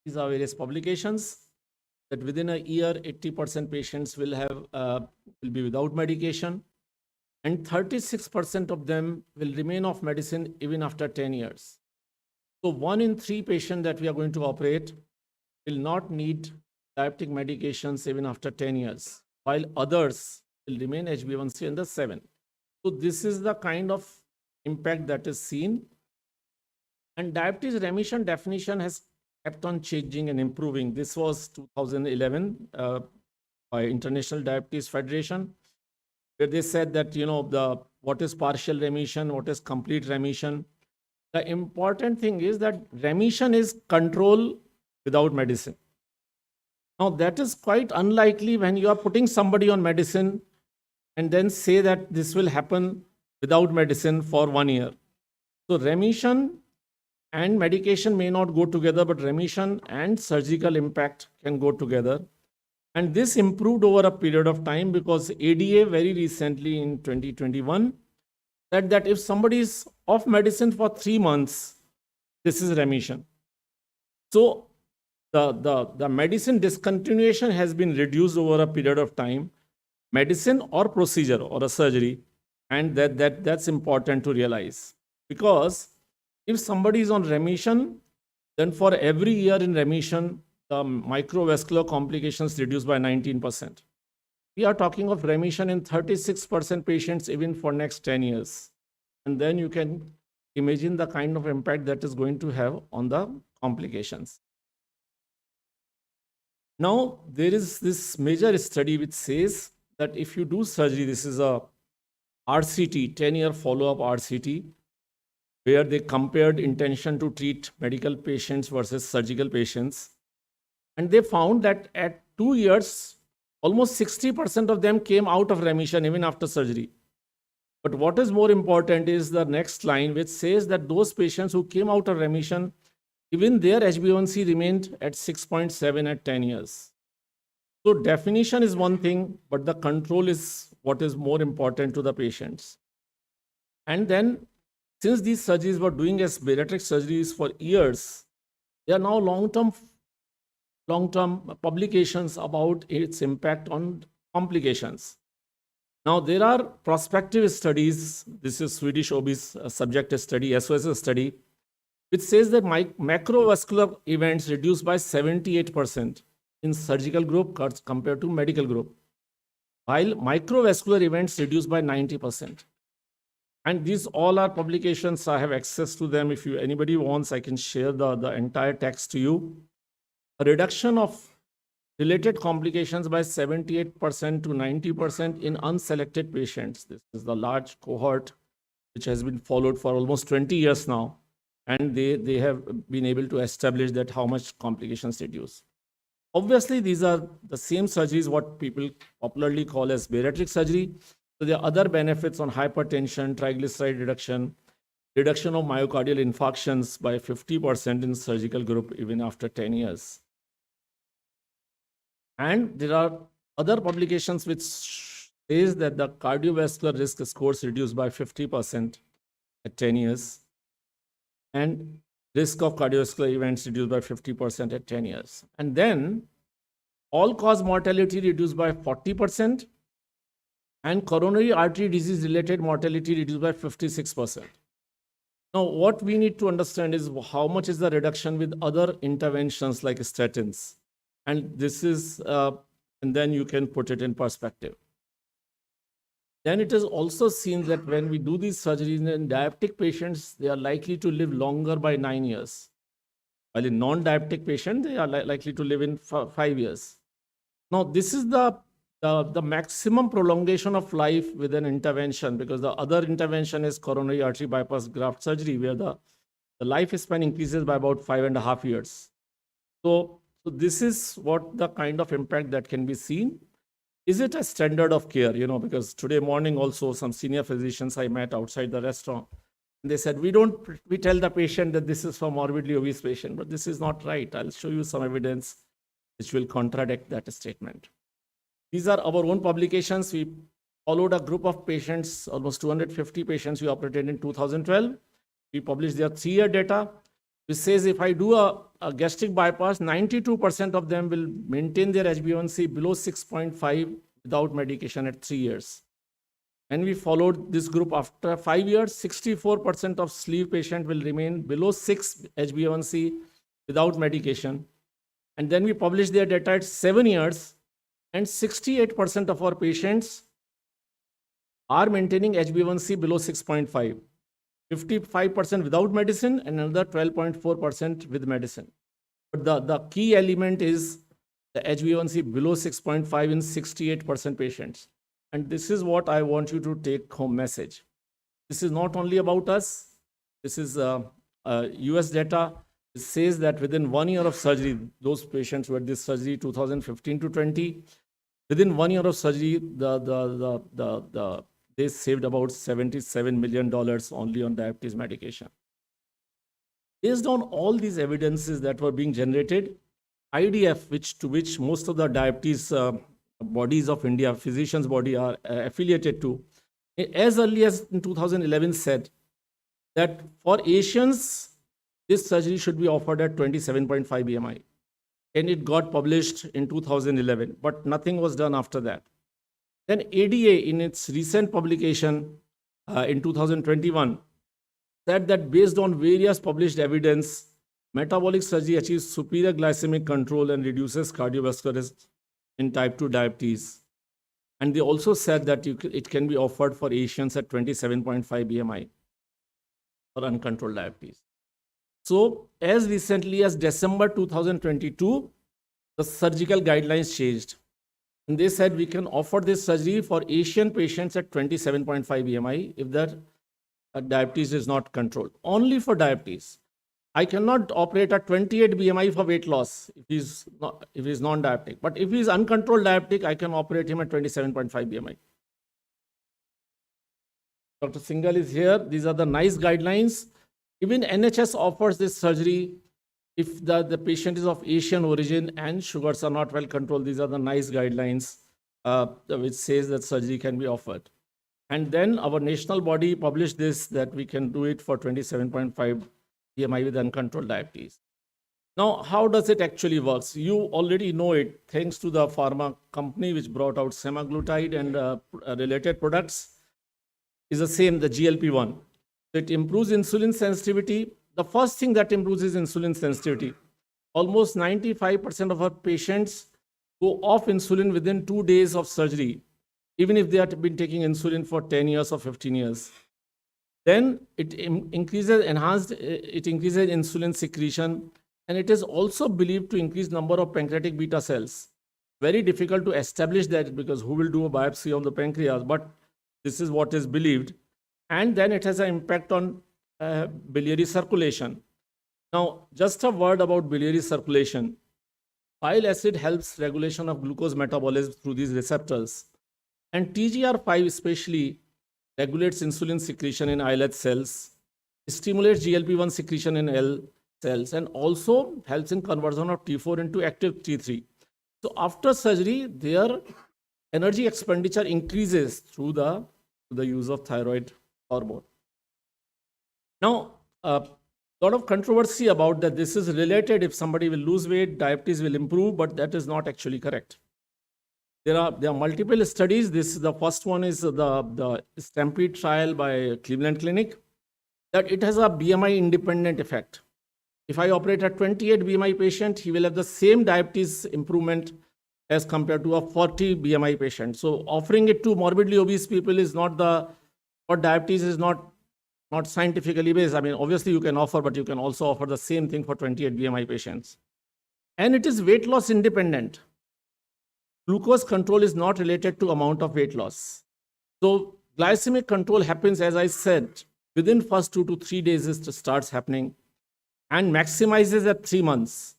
These are various publications that within a year, 80% patients will be without medication, and 36% of them will remain off medicine even after 10 years. So 1 in 3 patients that we are going to operate will not need diabetic medications even after 10 years, while others will remain HbA1c under 7. So this is the kind of impact that is seen. And diabetes remission definition has kept on changing and improving. This was 2011 by International Diabetes Federation, where they said that, what is partial remission, what is complete remission. The important thing is that remission is control without medicine. Now, that is quite unlikely when you are putting somebody on medicine and then say that this will happen without medicine for 1 year. So remission and medication may not go together, but remission and surgical impact can go together. And this improved over a period of time because ADA very recently in 2021 said that if somebody is off medicine for 3 months, this is remission. So the medicine discontinuation has been reduced over a period of time, medicine or procedure or a surgery, and that's important to realize. Because if somebody is on remission, then for every year in remission, the microvascular complications reduced by 19%. We are talking of remission in 36% patients even for next 10 years. And then you can imagine the kind of impact that is going to have on the complications. Now, there is this major study which says that if you do surgery, this is a RCT, 10-year follow-up RCT, where they compared intention to treat medical patients versus surgical patients. And they found that at 2 years, almost 60% of them came out of remission even after surgery. But what is more important is the next line, which says that those patients who came out of remission, even their HbA1c remained at 6.7 at 10 years. So definition is one thing, but the control is what is more important to the patients. And then, since these surgeries were doing as bariatric surgeries for years, there are now long-term publications about its impact on complications. Now, there are prospective studies. This is Swedish obese subject study, SOS study, which says that macrovascular events reduced by 78% in surgical group compared to medical group, while microvascular events reduced by 90%. And these all are publications. I have access to them. If anybody wants, I can share the entire text to you. A reduction of related complications by 78% to 90% in unselected patients. This is the large cohort which has been followed for almost 20 years now. And they have been able to establish that how much complications reduce. Obviously, these are the same surgeries what people popularly call as bariatric surgery. So there are other benefits on hypertension, triglyceride reduction, reduction of myocardial infarctions by 50% in surgical group even after 10 years. And there are other publications which says that the cardiovascular risk scores reduced by 50% at 10 years. And risk of cardiovascular events reduced by 50% at 10 years. And then all-cause mortality reduced by 40%, and coronary artery disease-related mortality reduced by 56%. Now, what we need to understand is how much is the reduction with other interventions like statins. And this is, and then you can put it in perspective. Then it is also seen that when we do these surgeries in diabetic patients, they are likely to live longer by 9 years. While in non-diabetic patients, they are likely to live in 5 years. Now, this is the maximum prolongation of life with an intervention, because the other intervention is coronary artery bypass graft surgery, where the lifespan increases by about 5.5 years. So this is what the kind of impact that can be seen. Is it a standard of care? Because today morning also some senior physicians I met outside the restaurant, and they said, we tell the patient that this is for morbidly obese patient, but this is not right. I'll show you some evidence which will contradict that statement. These are our own publications. We followed a group of patients, almost 250 patients we operated in 2012. We published their 3-year data, which says if I do a gastric bypass, 92% of them will maintain their HbA1c below 6.5 without medication at 3 years. And we followed this group after 5 years, 64% of sleeve patients will remain below 6 HbA1c without medication. And then we published their data at 7 years, and 68% of our patients are maintaining HbA1c below 6.5. 55% without medicine and another 12.4% with medicine. But the key element is the HbA1c below 6.5 in 68% patients. And this is what I want you to take home message. This is not only about us. This is US data. It says that within 1 year of surgery, those patients who had this surgery 2015 to 20, within 1 year of surgery, they saved about $77 million only on diabetes medication. Based on all these evidences that were being generated, IDF, to which most of the diabetes bodies of India, physicians' body are affiliated to, as early as in 2011 said that for Asians, this surgery should be offered at 27.5 BMI. And it got published in 2011, but nothing was done after that. Then ADA, in its recent publication in 2021, said that based on various published evidence, metabolic surgery achieves superior glycemic control and reduces cardiovascular risk in type 2 diabetes. And they also said that it can be offered for Asians at 27.5 BMI for uncontrolled diabetes. So as recently as December 2022, the surgical guidelines changed. And they said we can offer this surgery for Asian patients at 27.5 BMI if their diabetes is not controlled. Only for diabetes. I cannot operate at 28 BMI for weight loss if he's non-diabetic. But if he's uncontrolled diabetic, I can operate him at 27.5 BMI. Dr. Singhal is here. These are the NICE guidelines. Even NHS offers this surgery if the patient is of Asian origin and sugars are not well controlled. These are the NICE guidelines which says that surgery can be offered. And then our national body published this, that we can do it for 27.5 BMI with uncontrolled diabetes. Now, how does it actually work? You already know it thanks to the pharma company which brought out semaglutide and related products. Is the same, the GLP-1. It improves insulin sensitivity. The first thing that improves is insulin sensitivity. Almost 95% of our patients go off insulin within 2 days of surgery, even if they have been taking insulin for 10 years or 15 years. Then it increases insulin secretion, and it is also believed to increase number of pancreatic beta cells. Very difficult to establish that because who will do a biopsy on the pancreas, but this is what is believed. And then it has an impact on biliary circulation. Now, just a word about biliary circulation. Bile acid helps regulation of glucose metabolism through these receptors. And TGR5 especially regulates insulin secretion in islet cells, stimulates GLP-1 secretion in L cells, and also helps in conversion of T4 into active T3. So after surgery, their energy expenditure increases through the use of thyroid hormone. Now, a lot of controversy about that this is related. If somebody will lose weight, diabetes will improve, but that is not actually correct. There are multiple studies. The first one is the Stampede trial by Cleveland Clinic, that it has a BMI independent effect. If I operate a 28 BMI patient, he will have the same diabetes improvement as compared to a 40 BMI patient. So offering it to morbidly obese people is not for diabetes is not scientifically based. I mean, obviously you can offer, but you can also offer the same thing for 28 BMI patients. And it is weight loss independent. Glucose control is not related to amount of weight loss. So glycemic control happens, as I said, within first 2 to 3 days it starts happening and maximizes at 3 months.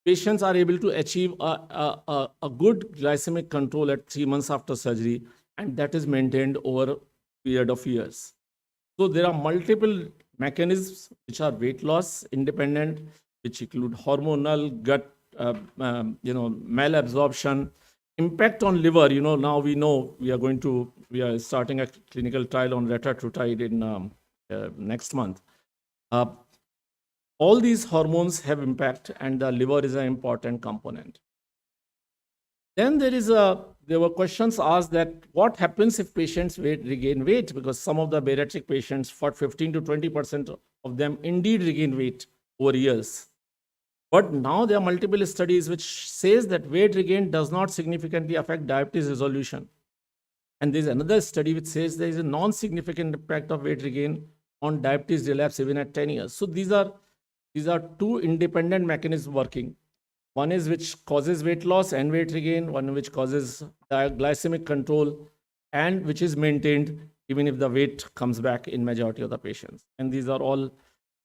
Patients are able to achieve a good glycemic control at 3 months after surgery, and that is maintained over a period of years. So there are multiple mechanisms which are weight loss independent, which include hormonal, gut, malabsorption, impact on liver. Now we know we are starting a clinical trial on retatrutide in next month. all these hormones have impact, and the liver is an important component. Then there were questions asked that what happens if patients regain weight, because some of the bariatric patients, for 15 to 20% of them, indeed regain weight over years. But now there are multiple studies which says that weight regain does not significantly affect diabetes resolution. And there's another study which says there is a non-significant impact of weight regain on diabetes relapse even at 10 years. So these are two independent mechanisms working. One is which causes weight loss and weight regain, one which causes glycemic control, and which is maintained even if the weight comes back in majority of the patients. And these are all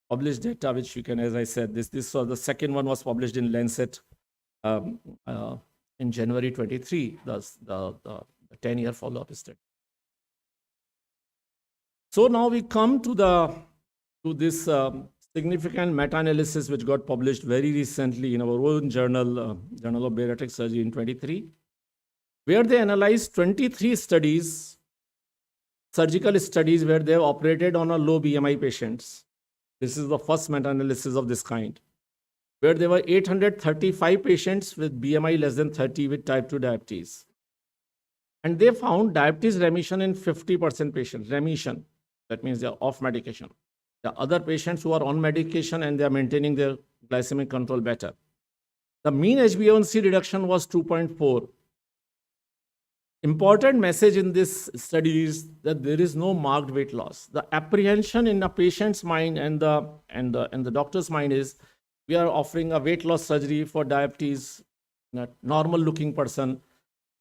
published data, which you can, as I said, this was the second one was published in Lancet in January 23, the 10-year follow-up study. So now we come to this significant meta-analysis which got published very recently in our own journal, Journal of Bariatric Surgery in 23, where they analyzed 23 studies, surgical studies, where they have operated on a low BMI patients. This is the first meta-analysis of this kind, where there were 835 patients with BMI less than 30 with type 2 diabetes. And they found diabetes remission in 50% patients, remission. That means they're off medication. The other patients who are on medication and they're maintaining their glycemic control better. The mean HbA1c reduction was 2.4. Important message in this study is that there is no marked weight loss. The apprehension in the patient's mind and the doctor's mind is we are offering a weight loss surgery for diabetes in a normal looking person.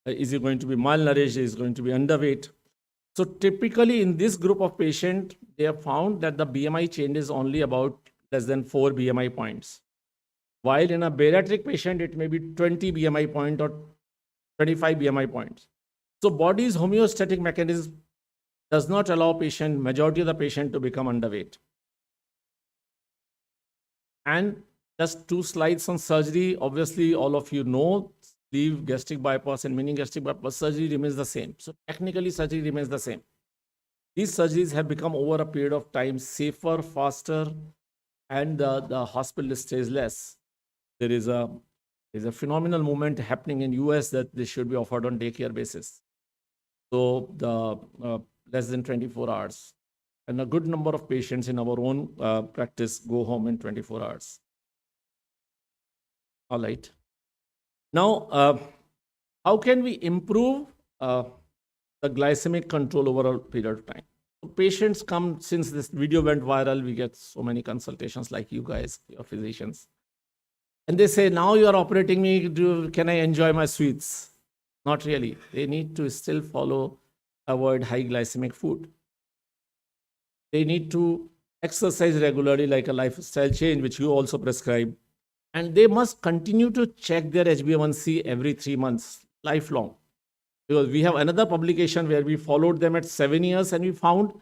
Is he going to be malnourished? Is he going to be underweight? So typically in this group of patients, they have found that the BMI change is only about less than 4 BMI points. While in a bariatric patient, it may be 20 BMI point or 25 BMI points. So body's homeostatic mechanism does not allow majority of the patient to become underweight. And just 2 slides on surgery. Obviously, all of you know, sleeve gastric bypass and mini gastric bypass surgery remains the same. So technically, surgery remains the same. These surgeries have become over a period of time safer, faster, and the hospital stays less. There is a phenomenal movement happening in US that this should be offered on daycare basis. So the less than 24 hours. And a good number of patients in our own practice go home in 24 hours. All right. Now, how can we improve the glycemic control over a period of time? So patients come, since this video went viral, we get so many consultations like you guys, your physicians. And they say, now you are operating me, can I enjoy my sweets? Not really. They need to still avoid high glycemic food. They need to exercise regularly, like a lifestyle change, which you also prescribe. And they must continue to check their HbA1c every 3 months, lifelong. Because we have another publication where we followed them at 7 years and we found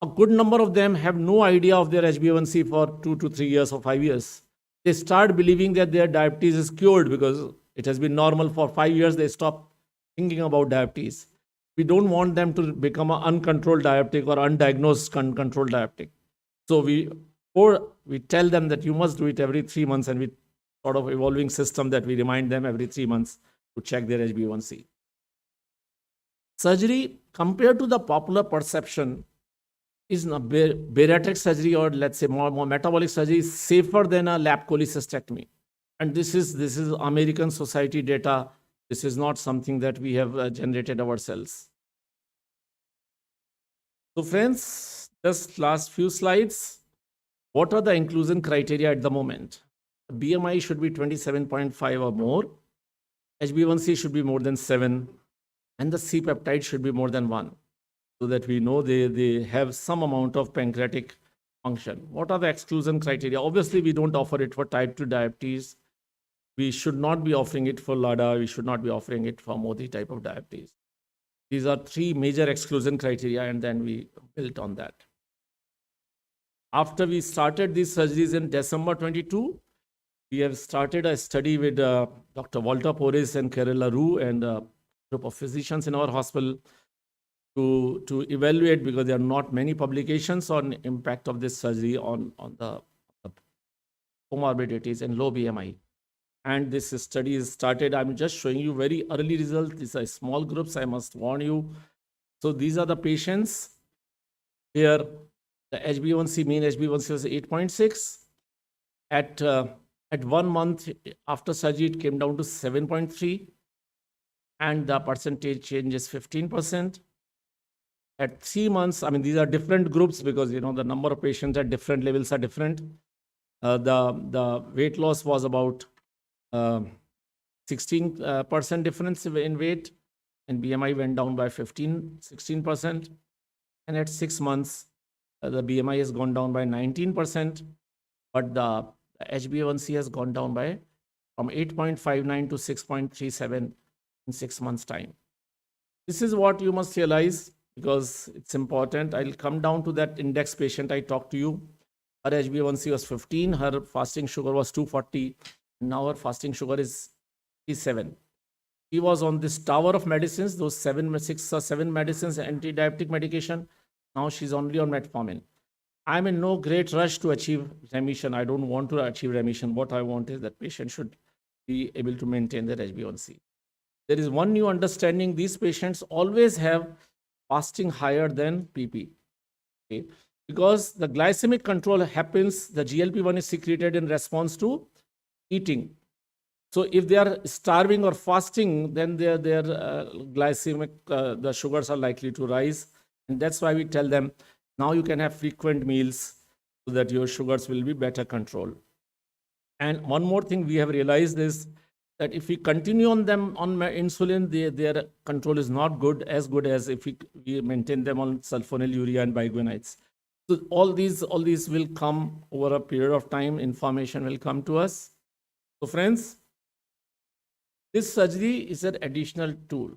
a good number of them have no idea of their HbA1c for 2 to 3 years or 5 years. They start believing that their diabetes is cured because it has been normal for 5 years. They stop thinking about diabetes. We don't want them to become an uncontrolled diabetic or undiagnosed uncontrolled diabetic. So we tell them that you must do it every 3 months, and we sort of evolving system that we remind them every 3 months to check their HbA1c. Surgery, compared to the popular perception, is bariatric surgery, or let's say more metabolic surgery, is safer than a lap cholecystectomy. And this is American Society data. This is not something that we have generated ourselves. So friends, just last few slides. What are the inclusion criteria at the moment? BMI should be 27.5 or more. HbA1c should be more than 7. And the C-peptide should be more than 1. So that we know they have some amount of pancreatic function. What are the exclusion criteria? Obviously, we don't offer it for type 2 diabetes. We should not be offering it for LADA. We should not be offering it for MODI type of diabetes. These are 3 major exclusion criteria, and then we built on that. After we started these surgeries in December 22, we have started a study with Dr. Walter Porres and Carol LaRue and a group of physicians in our hospital to evaluate, because there are not many publications on impact of this surgery on the comorbidities and low BMI. And this study is started. I'm just showing you very early results. These are small groups, I must warn you. So these are the patients. Here, the HbA1c, mean HbA1c was 8.6. At 1 month after surgery, it came down to 7.3. And the percentage change is 15%. At 3 months, I mean, these are different groups because, the number of patients at different levels are different. The weight loss was about 16% difference in weight, and BMI went down by 16%. And at 6 months, the BMI has gone down by 19%, but the HbA1c has gone down by from 8.59 to 6.37 in 6 months' time. This is what you must realize because it's important. I'll come down to that index patient I talked to you. Her HbA1c was 15, her fasting sugar was 240, now her fasting sugar is 7. She was on this tower of medicines, those 6 or 7 medicines, anti-diabetic medication. Now she's only on metformin. I'm in no great rush to achieve remission. I don't want to achieve remission. What I want is that patient should be able to maintain their HbA1c. There is one new understanding. These patients always have fasting higher than PP. Okay? Because the glycemic control happens, the GLP-1 is secreted in response to eating. So if they are starving or fasting, then their glycemic, the sugars are likely to rise. And that's why we tell them, now you can have frequent meals so that your sugars will be better controlled. And one more thing we have realized is that if we continue on them on insulin, their control is not as good as if we maintain them on sulfonylurea and biguanides. So all these will come over a period of time. Information will come to us. So friends, this surgery is an additional tool.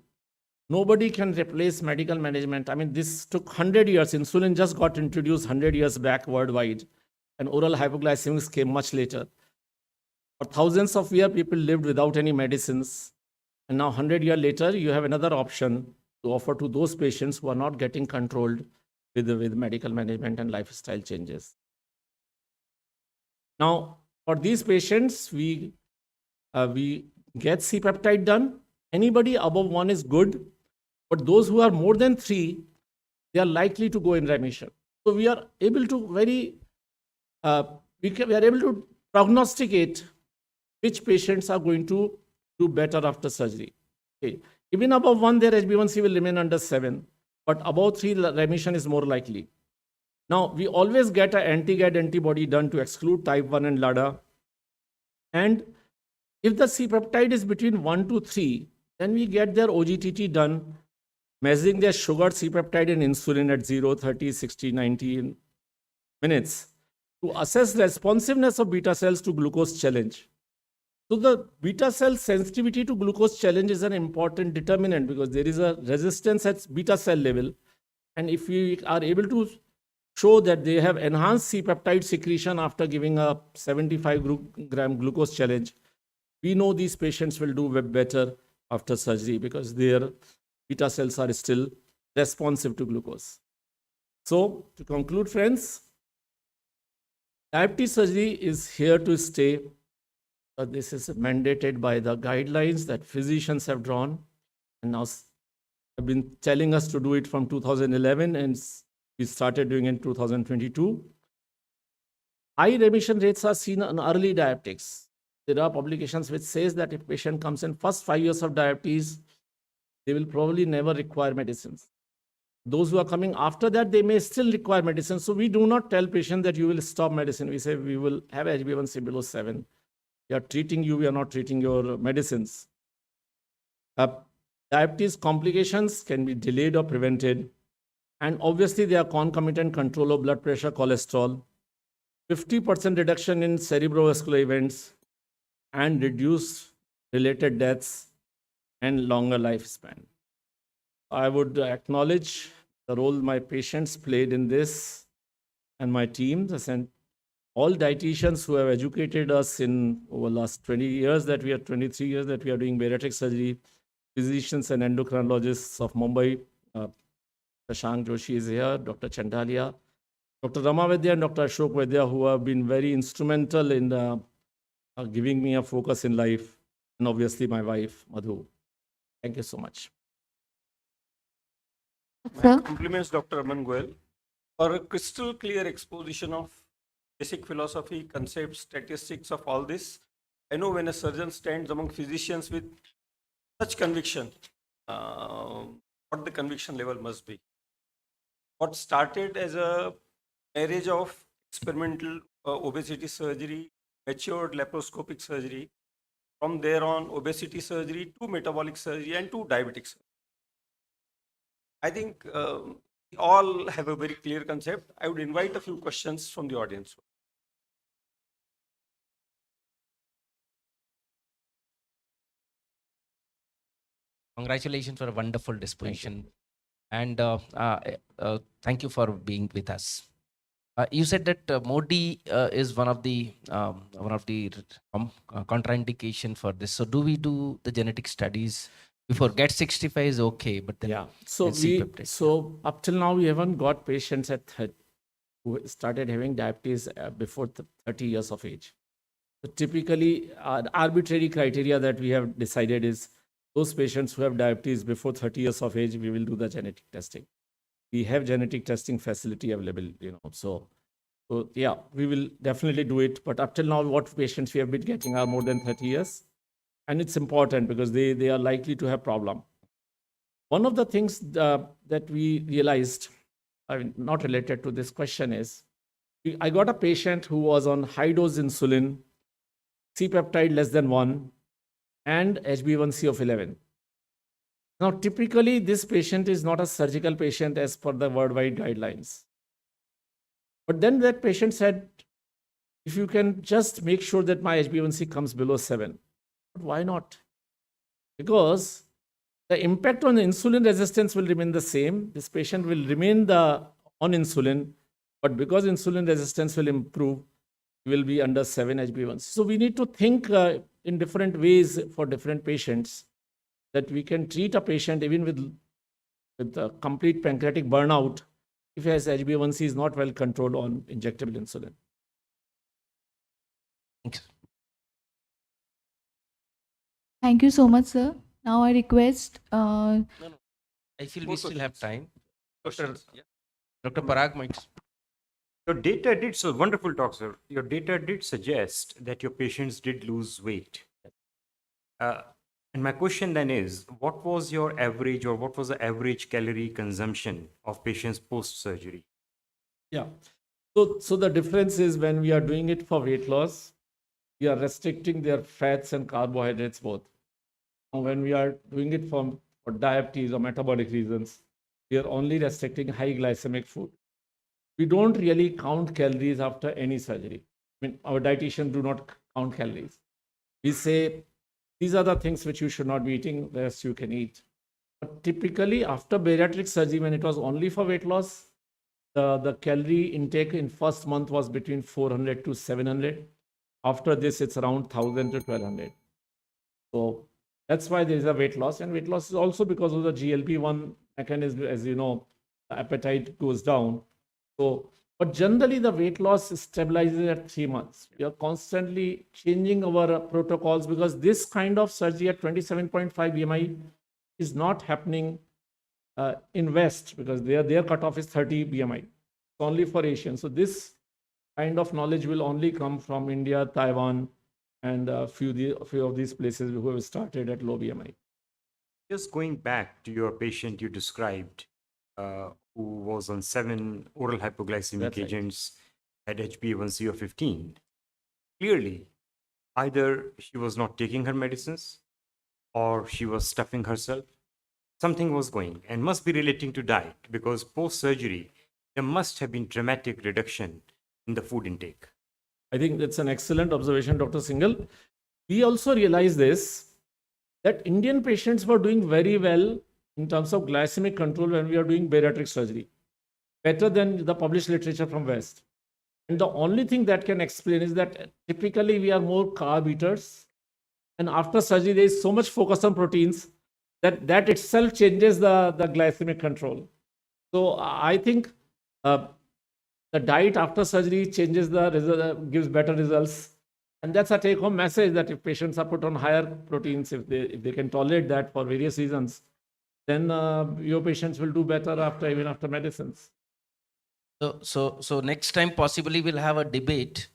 Nobody can replace medical management. I mean, this took 100 years. Insulin just got introduced 100 years back worldwide, and oral hypoglycemics came much later. For thousands of years, people lived without any medicines. And now 100 years later, you have another option to offer to those patients who are not getting controlled with medical management and lifestyle changes. Now, for these patients, we get C-peptide done. Anybody above 1 is good, but those who are more than 3, they are likely to go in remission. So we are able to we are able to prognosticate which patients are going to do better after surgery. Okay. Even above 1, their HbA1c will remain under 7, but above 3, remission is more likely. Now, we always get an anti-GAD antibody done to exclude type 1 and LADA. And if the C-peptide is between 1 to 3, then we get their OGTT done, measuring their sugar, C-peptide, and insulin at 0, 30, 60, 90 minutes to assess responsiveness of beta cells to glucose challenge. So the beta cell sensitivity to glucose challenge is an important determinant because there is a resistance at beta cell level. And if we are able to show that they have enhanced C-peptide secretion after giving a 75-gram glucose challenge, we know these patients will do better after surgery because their beta cells are still responsive to glucose. So to conclude, friends, diabetes surgery is here to stay. This is mandated by the guidelines that physicians have drawn and now have been telling us to do it from 2011, and we started doing it in 2022. High remission rates are seen in early diabetics. There are publications which says that if patient comes in first 5 years of diabetes, they will probably never require medicines. Those who are coming after that, they may still require medicine. So we do not tell patients that you will stop medicine. We say we will have HbA1c below 7. We are treating you, we are not treating your medicines. Diabetes complications can be delayed or prevented. And obviously, there are concomitant control of blood pressure, cholesterol, 50% reduction in cerebrovascular events, and reduced related deaths and longer lifespan. I would acknowledge the role my patients played in this and my team, and all dietitians who have educated us in over the last 23 years that we are doing bariatric surgery, physicians and endocrinologists of Mumbai. Shashank Joshi is here, Dr. Chandalia, Dr. Rama Vaidya and Dr. Ashok Vaidya, who have been very instrumental in giving me a focus in life, and obviously my wife, Madhu. Thank you so much. Sir, Compliments Dr. Aman Goel for a crystal clear exposition of basic philosophy, concepts, statistics of all this. I know when a surgeon stands among physicians with such conviction, what the conviction level must be. What started as a marriage of experimental obesity surgery, matured laparoscopic surgery, from there on obesity surgery to metabolic surgery and to diabetic surgery. I think we all have a very clear concept. I would invite a few questions from the audience. Congratulations for a wonderful disposition. And thank you for being with us. You said that Modi is one of the contraindication for this. So do we do the genetic studies before? Get 65 is okay, but then Yeah. So and C-peptide, so up till now we haven't got patients at 30 who started having diabetes before 30 years of age. So typically, arbitrary criteria that we have decided is those patients who have diabetes before 30 years of age, we will do the genetic testing. We have genetic testing facility available, So yeah, we will definitely do it. But up till now, what patients we have been getting are more than 30 years. And it's important because they are likely to have problem. One of the things that we realized, I mean, not related to this question is, I got a patient who was on high dose insulin, C-peptide less than 1, and HbA1c of 11. Now, typically, this patient is not a surgical patient as per the worldwide guidelines. But then that patient said, if you can just make sure that my HbA1c comes below 7, but why not? Because the impact on insulin resistance will remain the same. This patient will remain on insulin, but because insulin resistance will improve, he will be under 7 HbA1c. So we need to think in different ways for different patients, that we can treat a patient even with a complete pancreatic burnout if his HbA1c is not well controlled on injectable insulin. Thanks. thank you so much, sir. Now I request I feel More we still have questions. time. Questions? Yeah. Dr. Parag might. Your data did so wonderful talk, sir. Your data did suggest that your patients did lose weight. And my question then is, what was your average, or what was the average calorie consumption of patients post surgery? Yeah. So the difference is when we are doing it for weight loss, we are restricting their fats and carbohydrates both. And when we are doing it for diabetes or metabolic reasons, we are only restricting high glycemic food. We don't really count calories after any surgery. I mean, our dietitians do not count calories. We say, these are the things which you should not be eating, the rest you can eat. But typically, after bariatric surgery, when it was only for weight loss, the calorie intake in first month was between 400 to 700. After this, it's around 1000 to 1200. So that's why there is a weight loss. And weight loss is also because of the GLP-1 mechanism. As you know, the appetite goes down. So, but generally the weight loss stabilizes at 3 months. We are constantly changing our protocols because this kind of surgery at 27.5 BMI is not happening in West, because their cutoff is 30 BMI. It's only for Asians. So this kind of knowledge will only come from India, Taiwan, and a few of these places who have started at low BMI. Just going back to your patient you described, who was on 7 oral hypoglycemic That's right. agents, had HbA1c of 15. Clearly, either she was not taking her medicines or she was stuffing herself. Something was going, and must be relating to diet, because post-surgery, there must have been dramatic reduction in the food intake. I think that's an excellent observation, Dr. Singhal. We also realize this, that Indian patients were doing very well in terms of glycemic control when we are doing bariatric surgery, better than the published literature from West. And the only thing that can explain is that typically we are more carb eaters. And after surgery, there is so much focus on proteins that itself changes the glycemic control. So I think The diet after surgery changes the result, gives better results. And that's a take-home message that if patients are put on higher proteins, if they can tolerate that for various reasons, then your patients will do better even after medicines. So next time possibly we'll have a debate.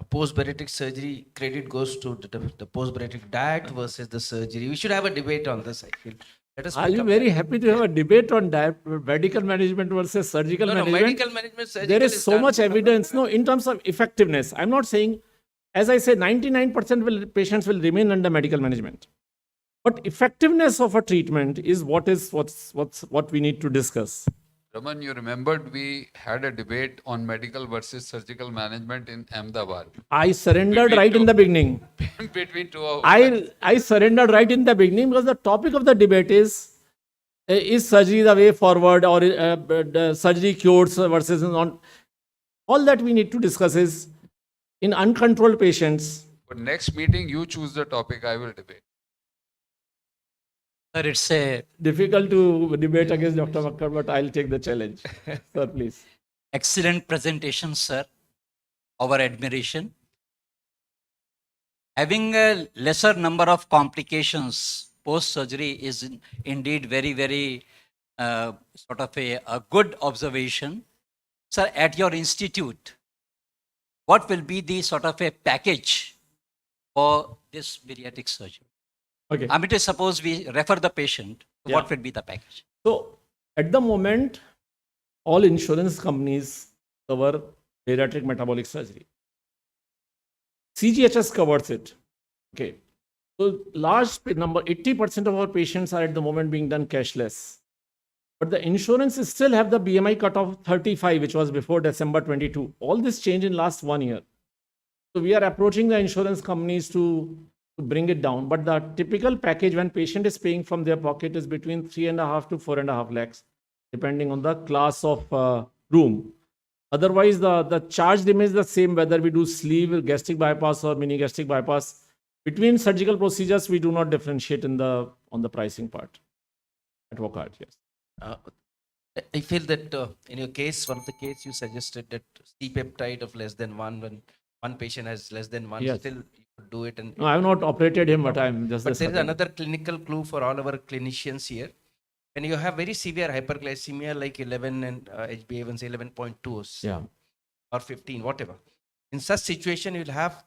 Post-bariatric surgery credit goes to the post-bariatric diet versus the surgery. We should have a debate on this, I feel. Let us I'll pick be up very that. happy to have a debate on medical management versus surgical No, management. medical management, surgical There is so done. much evidence, no, in terms of effectiveness. I'm not saying, as I say, 99% patients will remain under medical management. But effectiveness of a treatment is what we need to discuss. Raman, you remembered we had a debate on medical versus surgical management in Ahmedabad. I surrendered Between right in two- the beginning. Between two of us. I surrendered right in the beginning because the topic of the debate is surgery the way forward, or the surgery cures versus non. All that we need to discuss is in uncontrolled patients. But next meeting, you choose the topic, I will debate. Sir, it's a Difficult to debate against Dr. Makkar, but I'll take the challenge. Sir, please. excellent presentation, sir. Our admiration. Having a lesser number of complications post-surgery is indeed very, very sort of a good observation. Sir, at your institute, what will be the sort of a package for this bariatric surgery? Okay. I mean, to suppose we refer the patient, Yeah. what will be the package? So at the moment, all insurance companies cover bariatric metabolic surgery. CGHS covers it. Okay. So large number, 80% of our patients are at the moment being done cashless. But the insurances still have the BMI cutoff 35, which was before December 22. All this changed in last 1 year. So we are approaching the insurance companies to bring it down. But the typical package when patient is paying from their pocket is between 3.5 to 4.5 lakhs, depending on the class of room. Otherwise, the charge remains the same whether we do sleeve, gastric bypass or mini gastric bypass. Between surgical procedures, we do not differentiate on the pricing part. Advocate, yes. I feel that in your case, one of the case you suggested that C-peptide of less than 1, when one patient has less than 1, Yes. still you could do it. And No, I have not operated him, but I'm just. but the there is surgeon. another clinical clue for all our clinicians here. When you have very severe hyperglycemia like 11 and HbA1c 11.2 Yeah. or 15, whatever. In such situation, you will have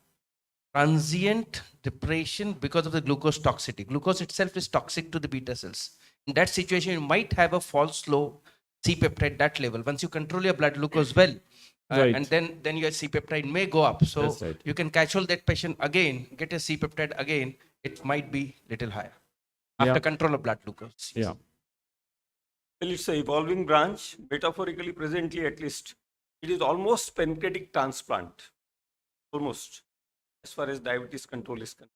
transient depression because of the glucose toxicity. Glucose itself is toxic to the beta cells. In that situation, you might have a false low C-peptide that level. Once you control your blood glucose well, Right. and then your C-peptide may go up. So That's right. you can control that patient again, get a C-peptide again, it might be little higher after Yeah. control of blood glucose. Yeah. Well, it's an evolving branch, metaphorically, presently at least. It is almost pancreatic transplant, almost, as far as diabetes control is concerned.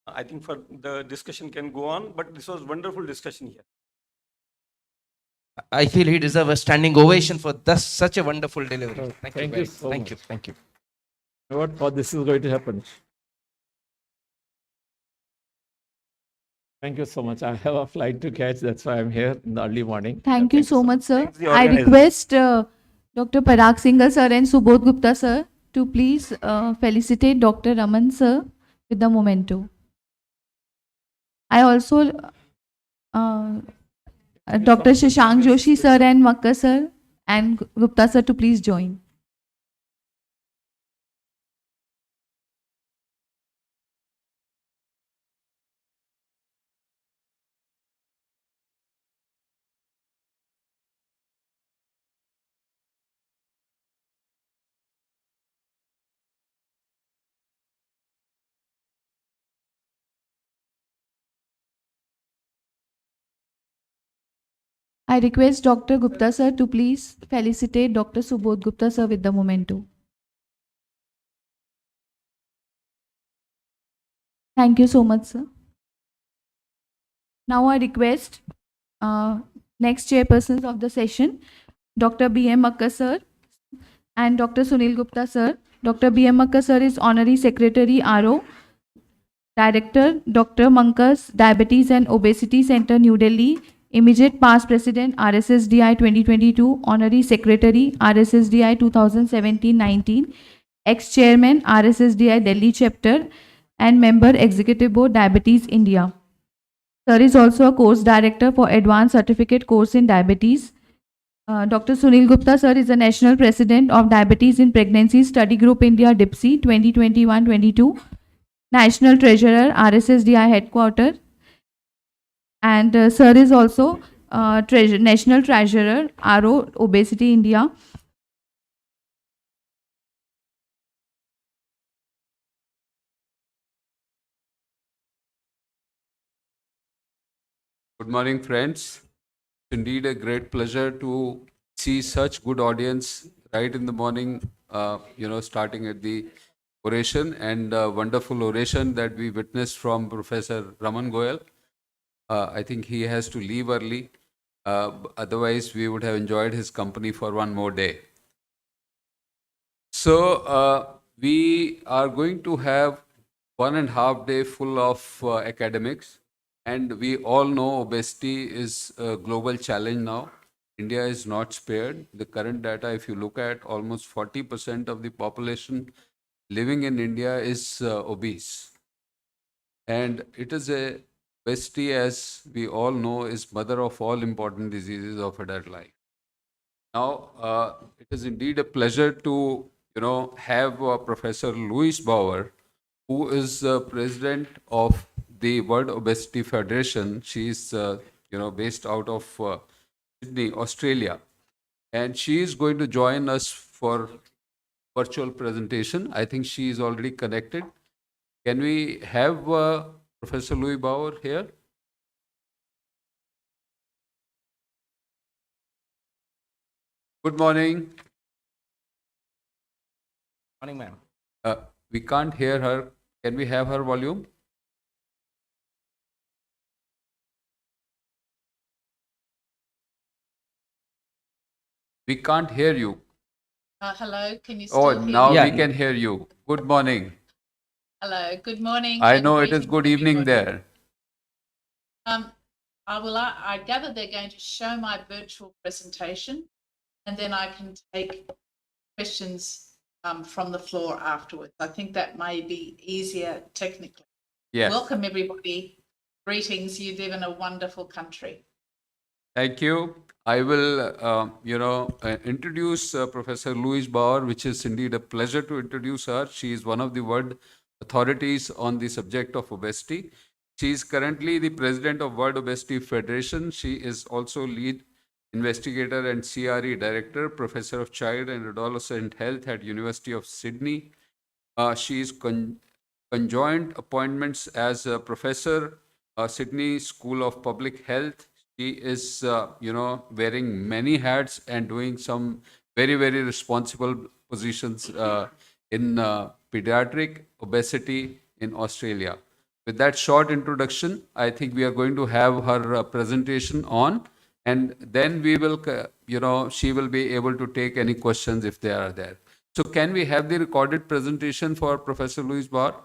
I think for the discussion can go on, but this was wonderful discussion here. I feel he deserves a standing ovation for such a wonderful delivery. Oh, Thank thank you. you so Thank much. you. Thank you. What thought this is going to happen? Thank you so much. I have a flight to catch. That's why I'm here in the early morning. Thank you so much, sir. Thanks the I organizers. request Dr. Parag Singhal, sir, and Subodh Gupta, sir, to please felicitate Dr. Raman, sir, with the memento. I also, Dr. Shashank Joshi, sir, and Makkar, sir, and Gupta, sir, to please join. I request Dr. Gupta, sir, to please felicitate Dr. Subodh Gupta, sir, with the memento. Thank you so much, sir. Now I request next chairpersons of the session, Dr. B.M. Makkar, sir, and Dr. Sunil Gupta, sir. Dr. B.M. Makkar, sir, is Honorary Secretary, RO, Director, Dr. Mankar's Diabetes and Obesity Center, New Delhi, Immediate past President, RSSDI 2022, Honorary Secretary, RSSDI 2017-19, Ex-Chairman, RSSDI Delhi Chapter, and Member Executive Board, Diabetes India. Sir is also a course director for Advanced Certificate Course in Diabetes. Dr. Sunil Gupta, sir, is the National President of Diabetes in Pregnancy Study Group India, DIPSI 2021-22, National Treasurer, RSSDI Headquarter, and sir is also National Treasurer, RO Obesity India. Good morning, friends. It's indeed a great pleasure to see such good audience right in the morning, starting at the oration and wonderful oration that we witnessed from Professor Raman Goyal. I think he has to leave early. Otherwise, we would have enjoyed his company for one more day. So we are going to have 1.5 days full of academics. And we all know obesity is a global challenge now. India is not spared. The current data, if you look at, almost 40% of the population living in India is obese. And it is obesity, as we all know, is mother of all important diseases of adult life. Now, it is indeed a pleasure to have Professor Louise Bauer, who is president of the World Obesity Federation. She is based out of Sydney, Australia, and she is going to join us for virtual presentation. I think she is already connected. Can we have Professor Louise Bauer here? Good morning. Morning, ma'am. We can't hear her. Can we have her volume? We can't hear you. Hello, can you still Oh, hear now me? Yeah. we can hear you. Good morning. Hello, good morning. I and know it is greetings, good evening everybody. there. I gather they're going to show my virtual presentation, and then I can take questions from the floor afterwards. I think that may be easier technically. Yes. Welcome, everybody. Greetings. You live in a wonderful country. Thank you. I will, introduce Professor Louise Bauer, which is indeed a pleasure to introduce her. She is one of the world authorities on the subject of obesity. She is currently the president of World Obesity Federation. She is also lead investigator and CRE director, professor of child and adolescent health at University of Sydney. She is conjoined appointments as a professor, Sydney School of Public Health. She is, wearing many hats and doing some very, very responsible positions in pediatric obesity in Australia. With that short introduction, I think we are going to have her presentation on, and then we will, she will be able to take any questions if they are there. So can we have the recorded presentation for Professor Louise Bauer?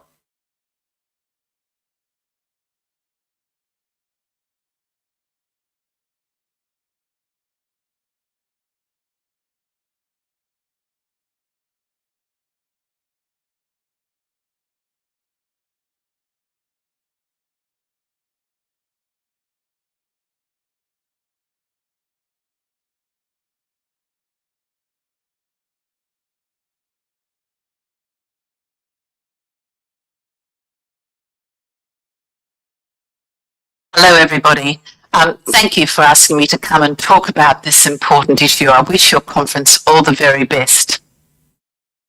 Hello, everybody. Thank you for asking me to come and talk about this important issue. I wish your conference all the very best.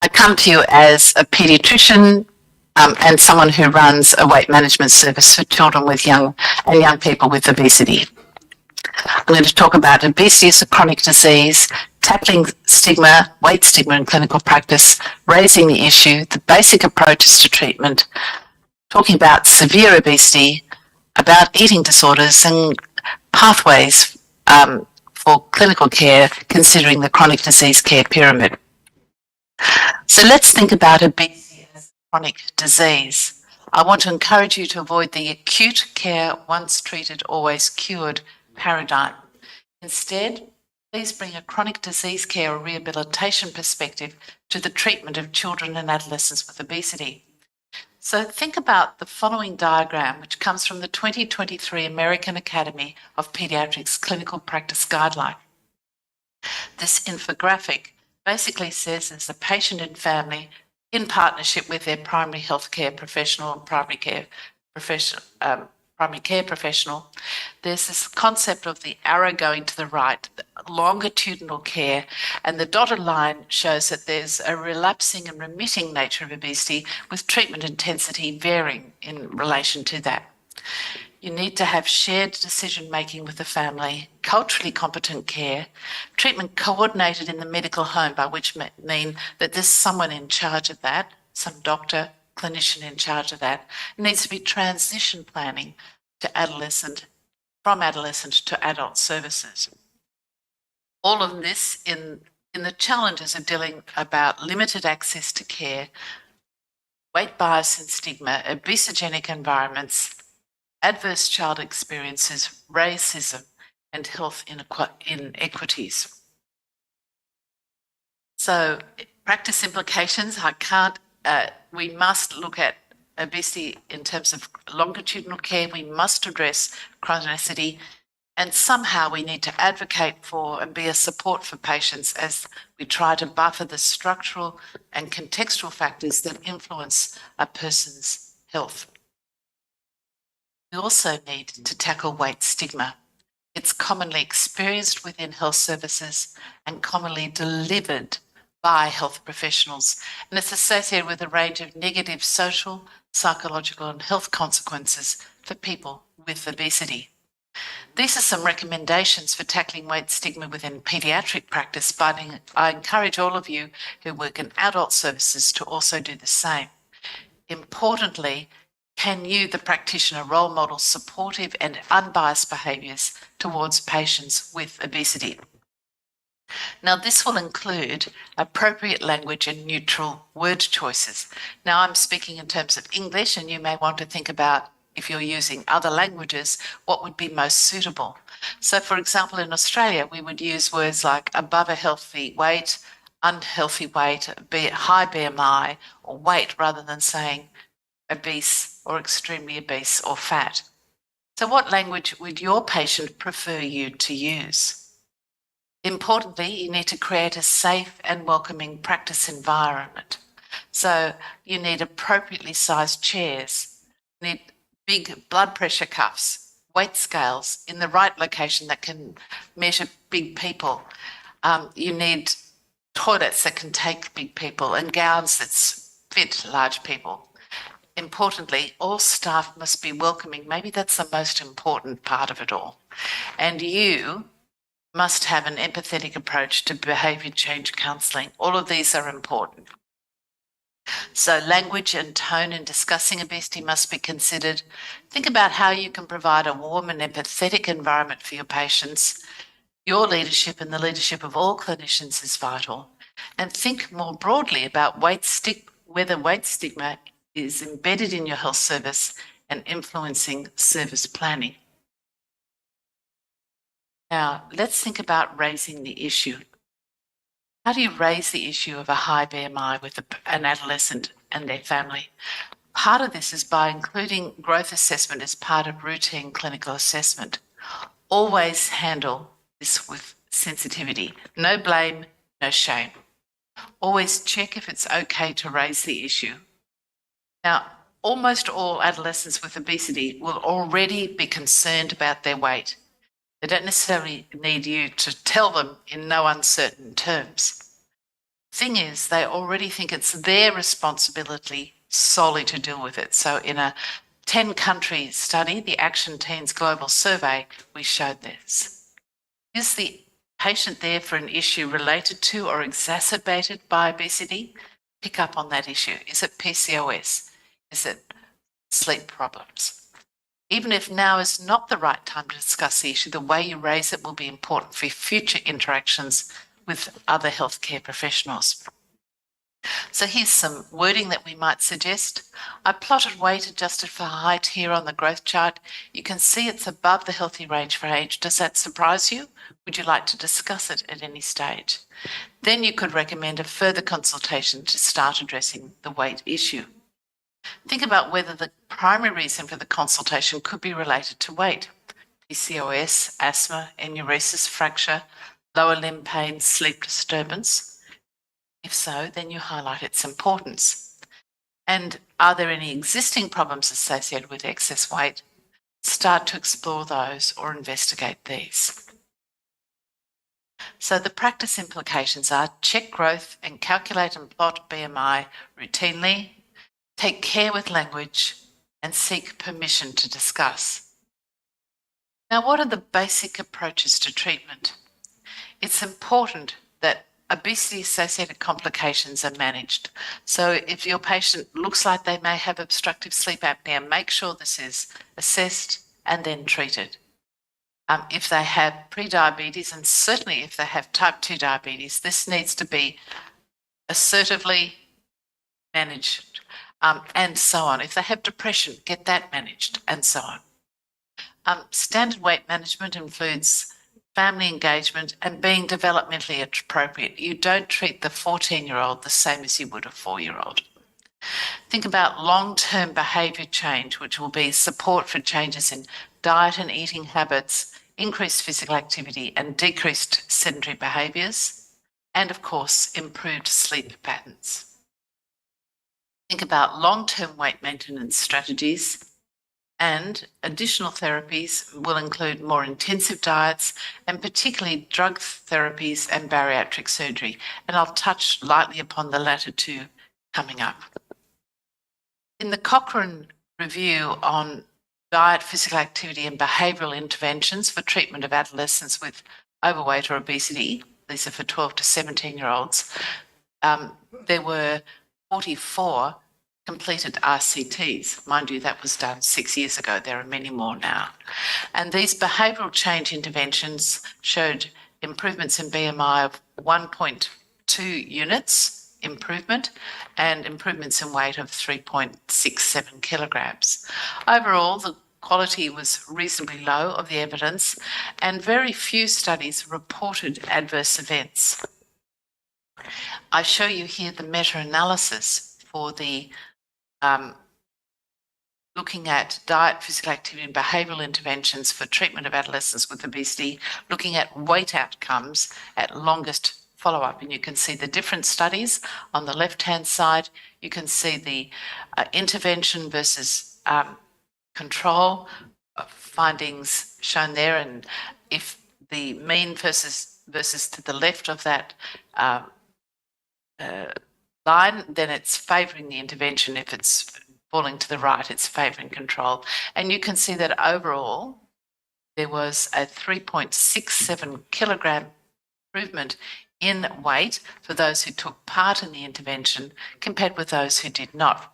I come to you as a pediatrician and someone who runs a weight management service for children with young people with obesity. I'm going to talk about obesity as a chronic disease, tackling stigma, weight stigma in clinical practice, raising the issue, the basic approaches to treatment, talking about severe obesity, about eating disorders and pathways for clinical care, considering the chronic disease care pyramid. So let's think about obesity as a chronic disease. I want to encourage you to avoid the acute care, once treated, always cured paradigm. Instead, please bring a chronic disease care or rehabilitation perspective to the treatment of children and adolescents with obesity. So think about the following diagram, which comes from the 2023 American Academy of Pediatrics Clinical Practice Guideline. This infographic basically says there's a patient and family in partnership with their primary healthcare professional and primary care professional. There's this concept of the arrow going to the right, longitudinal care, and the dotted line shows that there's a relapsing and remitting nature of obesity with treatment intensity varying in relation to that. You need to have shared decision-making with the family, culturally competent care, treatment coordinated in the medical home, by which mean that there's someone in charge of that, some doctor, clinician in charge of that. It needs to be transition planning to from adolescent to adult services. All of this in the challenges of dealing about limited access to care, weight bias and stigma, obesogenic environments, adverse child experiences, racism, and health inequities. So, practice implications, we must look at obesity in terms of longitudinal care. We must address chronicity, and somehow we need to advocate for and be a support for patients as we try to buffer the structural and contextual factors that influence a person's health. We also need to tackle weight stigma. It's commonly experienced within health services and commonly delivered by health professionals, and it's associated with a range of negative social, psychological, and health consequences for people with obesity. These are some recommendations for tackling weight stigma within paediatric practice, but I encourage all of you who work in adult services to also do the same. Importantly, can you, the practitioner, role model supportive and unbiased behaviours towards patients with obesity? Now, this will include appropriate language and neutral word choices. Now, I'm speaking in terms of English, and you may want to think about, if you're using other languages, what would be most suitable. So, for example, in Australia, we would use words like above a healthy weight, unhealthy weight, high BMI, or weight, rather than saying obese or extremely obese or fat. So what language would your patient prefer you to use? Importantly, you need to create a safe and welcoming practice environment. So you need appropriately sized chairs, you need big blood pressure cuffs, weight scales in the right location that can measure big people. You need toilets that can take big people and gowns that fit large people. Importantly, all staff must be welcoming. Maybe that's the most important part of it all. And you must have an empathetic approach to behaviour change counselling. All of these are important. So language and tone in discussing obesity must be considered. Think about how you can provide a warm and empathetic environment for your patients. Your leadership and the leadership of all clinicians is vital. And think more broadly about whether weight stigma is embedded in your health service and influencing service planning. Now, let's think about raising the issue. How do you raise the issue of a high BMI with an adolescent and their family? Part of this is by including growth assessment as part of routine clinical assessment. Always handle this with sensitivity. No blame, no shame. Always check if it's okay to raise the issue. Now, almost all adolescents with obesity will already be concerned about their weight. They don't necessarily need you to tell them in no uncertain terms. Thing is, they already think it's their responsibility solely to deal with it. So in a 10-country study, the Action Teens Global Survey, we showed this. Is the patient there for an issue related to or exacerbated by obesity? Pick up on that issue. Is it PCOS? Is it sleep problems? Even if now is not the right time to discuss the issue, the way you raise it will be important for future interactions with other healthcare professionals. So here's some wording that we might suggest. I plotted weight adjusted for height here on the growth chart. You can see it's above the healthy range for age. Does that surprise you? Would you like to discuss it at any stage? Then you could recommend a further consultation to start addressing the weight issue. Think about whether the primary reason for the consultation could be related to weight. PCOS, asthma, enuresis, fracture, lower limb pain, sleep disturbance. If so, then you highlight its importance. And are there any existing problems associated with excess weight? Start to explore those or investigate these. So the practice implications are check growth and calculate and plot BMI routinely, take care with language, and seek permission to discuss. Now, what are the basic approaches to treatment? It's important that obesity-associated complications are managed. So if your patient looks like they may have obstructive sleep apnea, make sure this is assessed and then treated. If they have prediabetes, and certainly if they have type 2 diabetes, this needs to be assertively managed, and so on. If they have depression, get that managed, and so on. Standard weight management includes family engagement and being developmentally appropriate. You don't treat the 14-year-old the same as you would a 4-year-old. Think about long-term behaviour change, which will be support for changes in diet and eating habits, increased physical activity and decreased sedentary behaviours, and of course, improved sleep patterns. Think about long-term weight maintenance strategies, and additional therapies will include more intensive diets and particularly drug therapies and bariatric surgery. And I'll touch lightly upon the latter two coming up. In the Cochrane review on diet, physical activity and behavioural interventions for treatment of adolescents with overweight or obesity, these are for 12 to 17-year-olds, there were 44 completed RCTs. Mind you, that was done 6 years ago. There are many more now. And these behavioural change interventions showed improvements in BMI of 1.2 units improvement and improvements in weight of 3.67 kilograms. Overall, the quality was reasonably low of the evidence and very few studies reported adverse events. I show you here the meta-analysis for the looking at diet, physical activity and behavioural interventions for treatment of adolescents with obesity, looking at weight outcomes at longest follow-up. And you can see the different studies on the left-hand side. You can see the intervention versus control findings shown there. And if the mean versus to the left of that line, then it's favouring the intervention. If it's falling to the right, it's favouring control. And you can see that overall, there was a 3.67 kilogram improvement in weight for those who took part in the intervention compared with those who did not.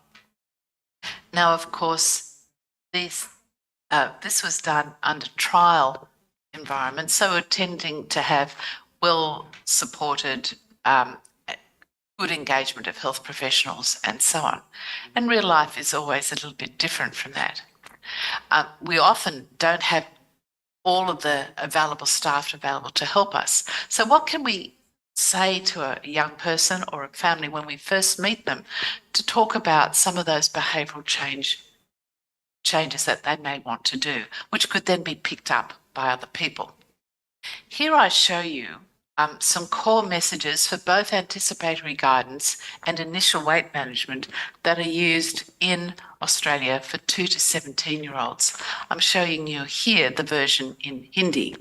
Now, of course, this was done under trial environment, so we're tending to have well-supported good engagement of health professionals and so on. And real life is always a little bit different from that. We often don't have all of the available staff available to help us. So what can we say to a young person or a family when we first meet them to talk about some of those behavioural changes that they may want to do, which could then be picked up by other people? Here I show you some core messages for both anticipatory guidance and initial weight management that are used in Australia for 2 to 17-year-olds. I'm showing you here the version in Hindi,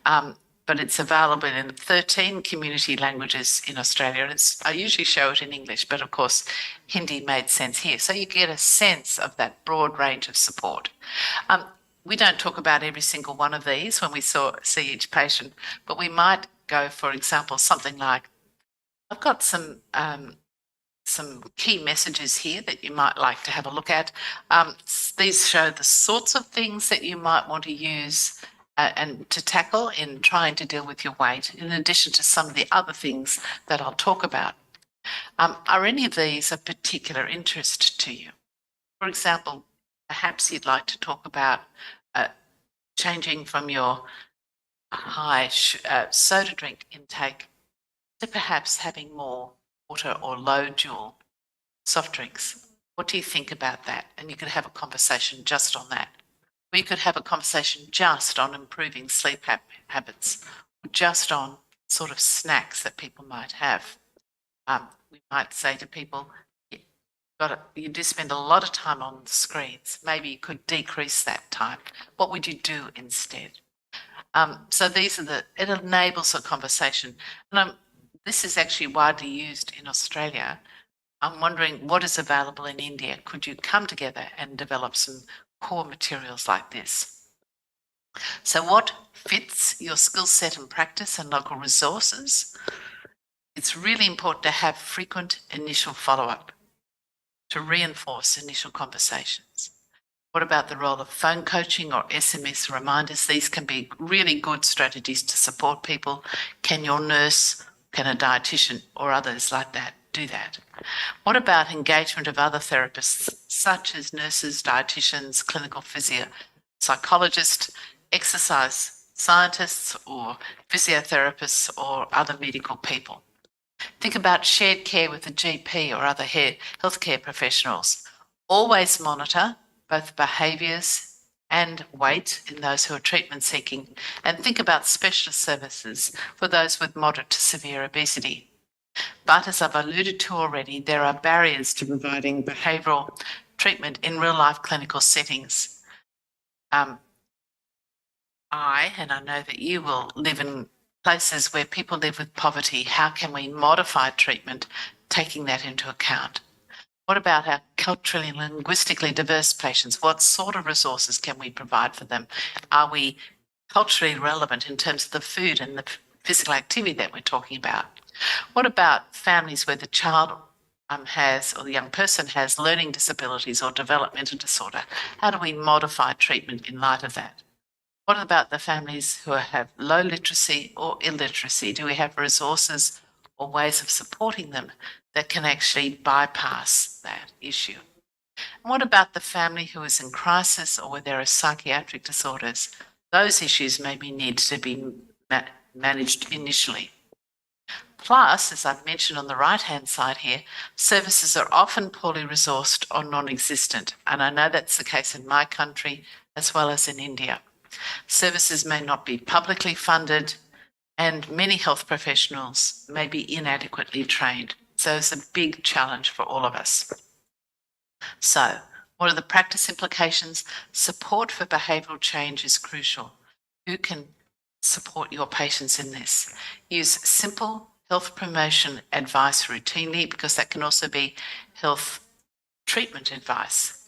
but it's available in 13 community languages in Australia. I usually show it in English, but of course Hindi made sense here. So you get a sense of that broad range of support. We don't talk about every single one of these when we see each patient, but we might go, for example, something like, I've got some key messages here that you might like to have a look at. These show the sorts of things that you might want to use and to tackle in trying to deal with your weight, in addition to some of the other things that I'll talk about. Are any of these of particular interest to you? For example, perhaps you'd like to talk about changing from your high soda drink intake to perhaps having more water or low joule soft drinks. What do you think about that? And you could have a conversation just on that. Or you could have a conversation just on improving sleep habits, or just on sort of snacks that people might have. We might say to people, you do spend a lot of time on the screens. Maybe you could decrease that time. What would you do instead? So these are it enables a conversation. And this is actually widely used in Australia. I'm wondering what is available in India. Could you come together and develop some core materials like this? So what fits your skill set and practice and local resources? It's really important to have frequent initial follow-up to reinforce initial conversations. What about the role of phone coaching or SMS reminders? These can be really good strategies to support people. Can your nurse, can a dietitian or others like that do that? What about engagement of other therapists, such as nurses, dietitians, clinical physio, psychologists, exercise scientists, or physiotherapists, or other medical people? Think about shared care with a GP or other healthcare professionals. Always monitor both behaviours and weight in those who are treatment seeking, and think about specialist services for those with moderate to severe obesity. But as I've alluded to already, there are barriers to providing behavioural treatment in real life clinical settings. And I know that you will live in places where people live with poverty. How can we modify treatment taking that into account? What about our culturally and linguistically diverse patients? What sort of resources can we provide for them? Are we culturally relevant in terms of the food and the physical activity that we're talking about? What about families where the child has, or the young person has, learning disabilities or developmental disorder? How do we modify treatment in light of that? What about the families who have low literacy or illiteracy? Do we have resources or ways of supporting them that can actually bypass that issue? And what about the family who is in crisis or where there are psychiatric disorders? Those issues maybe need to be managed initially. Plus, as I've mentioned on the right-hand side here, services are often poorly resourced or non-existent. And I know that's the case in my country as well as in India. Services may not be publicly funded, and many health professionals may be inadequately trained. So it's a big challenge for all of us. So, what are the practice implications? Support for behavioural change is crucial. Who can support your patients in this? Use simple health promotion advice routinely, because that can also be health treatment advice.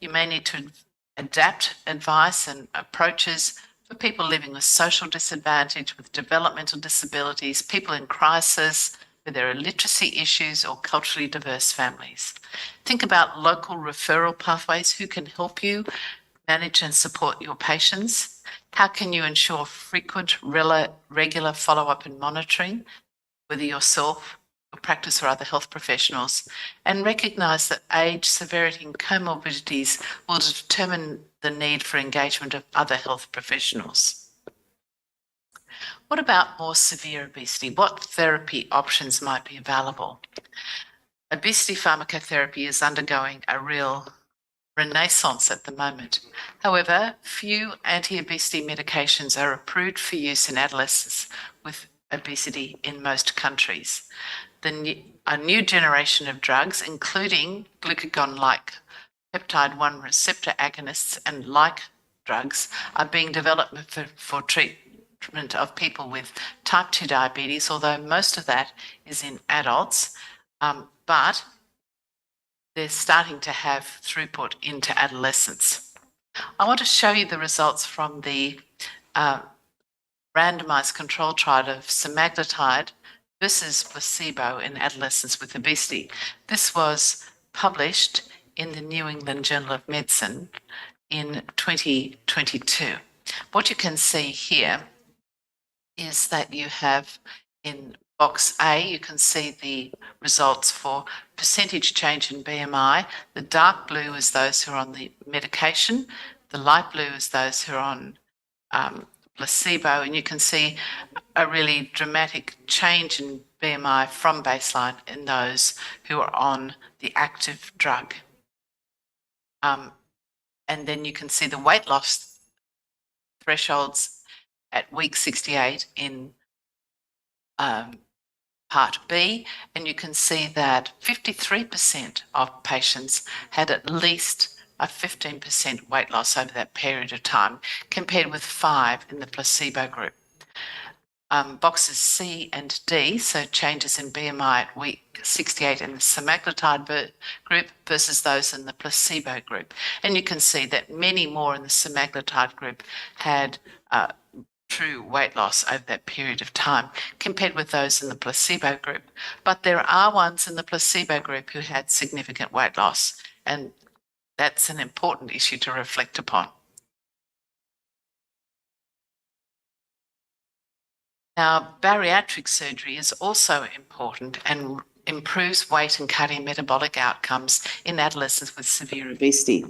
You may need to adapt advice and approaches for people living with social disadvantage, with developmental disabilities, people in crisis, where there are literacy issues, or culturally diverse families. Think about local referral pathways. Who can help you manage and support your patients? How can you ensure frequent, regular follow-up and monitoring, whether yourself, your practice, or other health professionals, and recognise that age, severity, and comorbidities will determine the need for engagement of other health professionals. What about more severe obesity? What therapy options might be available? Obesity pharmacotherapy is undergoing a real renaissance at the moment. However, few anti-obesity medications are approved for use in adolescents with obesity in most countries. A new generation of drugs, including glucagon-like peptide-1 receptor agonists and like drugs, are being developed for treatment of people with type 2 diabetes, although most of that is in adults, but they're starting to have throughput into adolescents. I want to show you the results from the randomized control trial of semaglutide versus placebo in adolescents with obesity. This was published in the New England Journal of Medicine in 2022. What you can see here is that you have in box A, you can see the results for percentage change in BMI. The dark blue is those who are on the medication. The light blue is those who are on placebo. And you can see a really dramatic change in BMI from baseline in those who are on the active drug. And then you can see the weight loss thresholds at week 68 in Part B, and you can see that 53% of patients had at least a 15% weight loss over that period of time, compared with 5 in the placebo group. Boxes C and D, so changes in BMI at week 68 in the semaglutide group versus those in the placebo group. And you can see that many more in the semaglutide group had true weight loss over that period of time compared with those in the placebo group. But there are ones in the placebo group who had significant weight loss, and that's an important issue to reflect upon. Now, bariatric surgery is also important and improves weight and cardiometabolic outcomes in adolescents with severe obesity.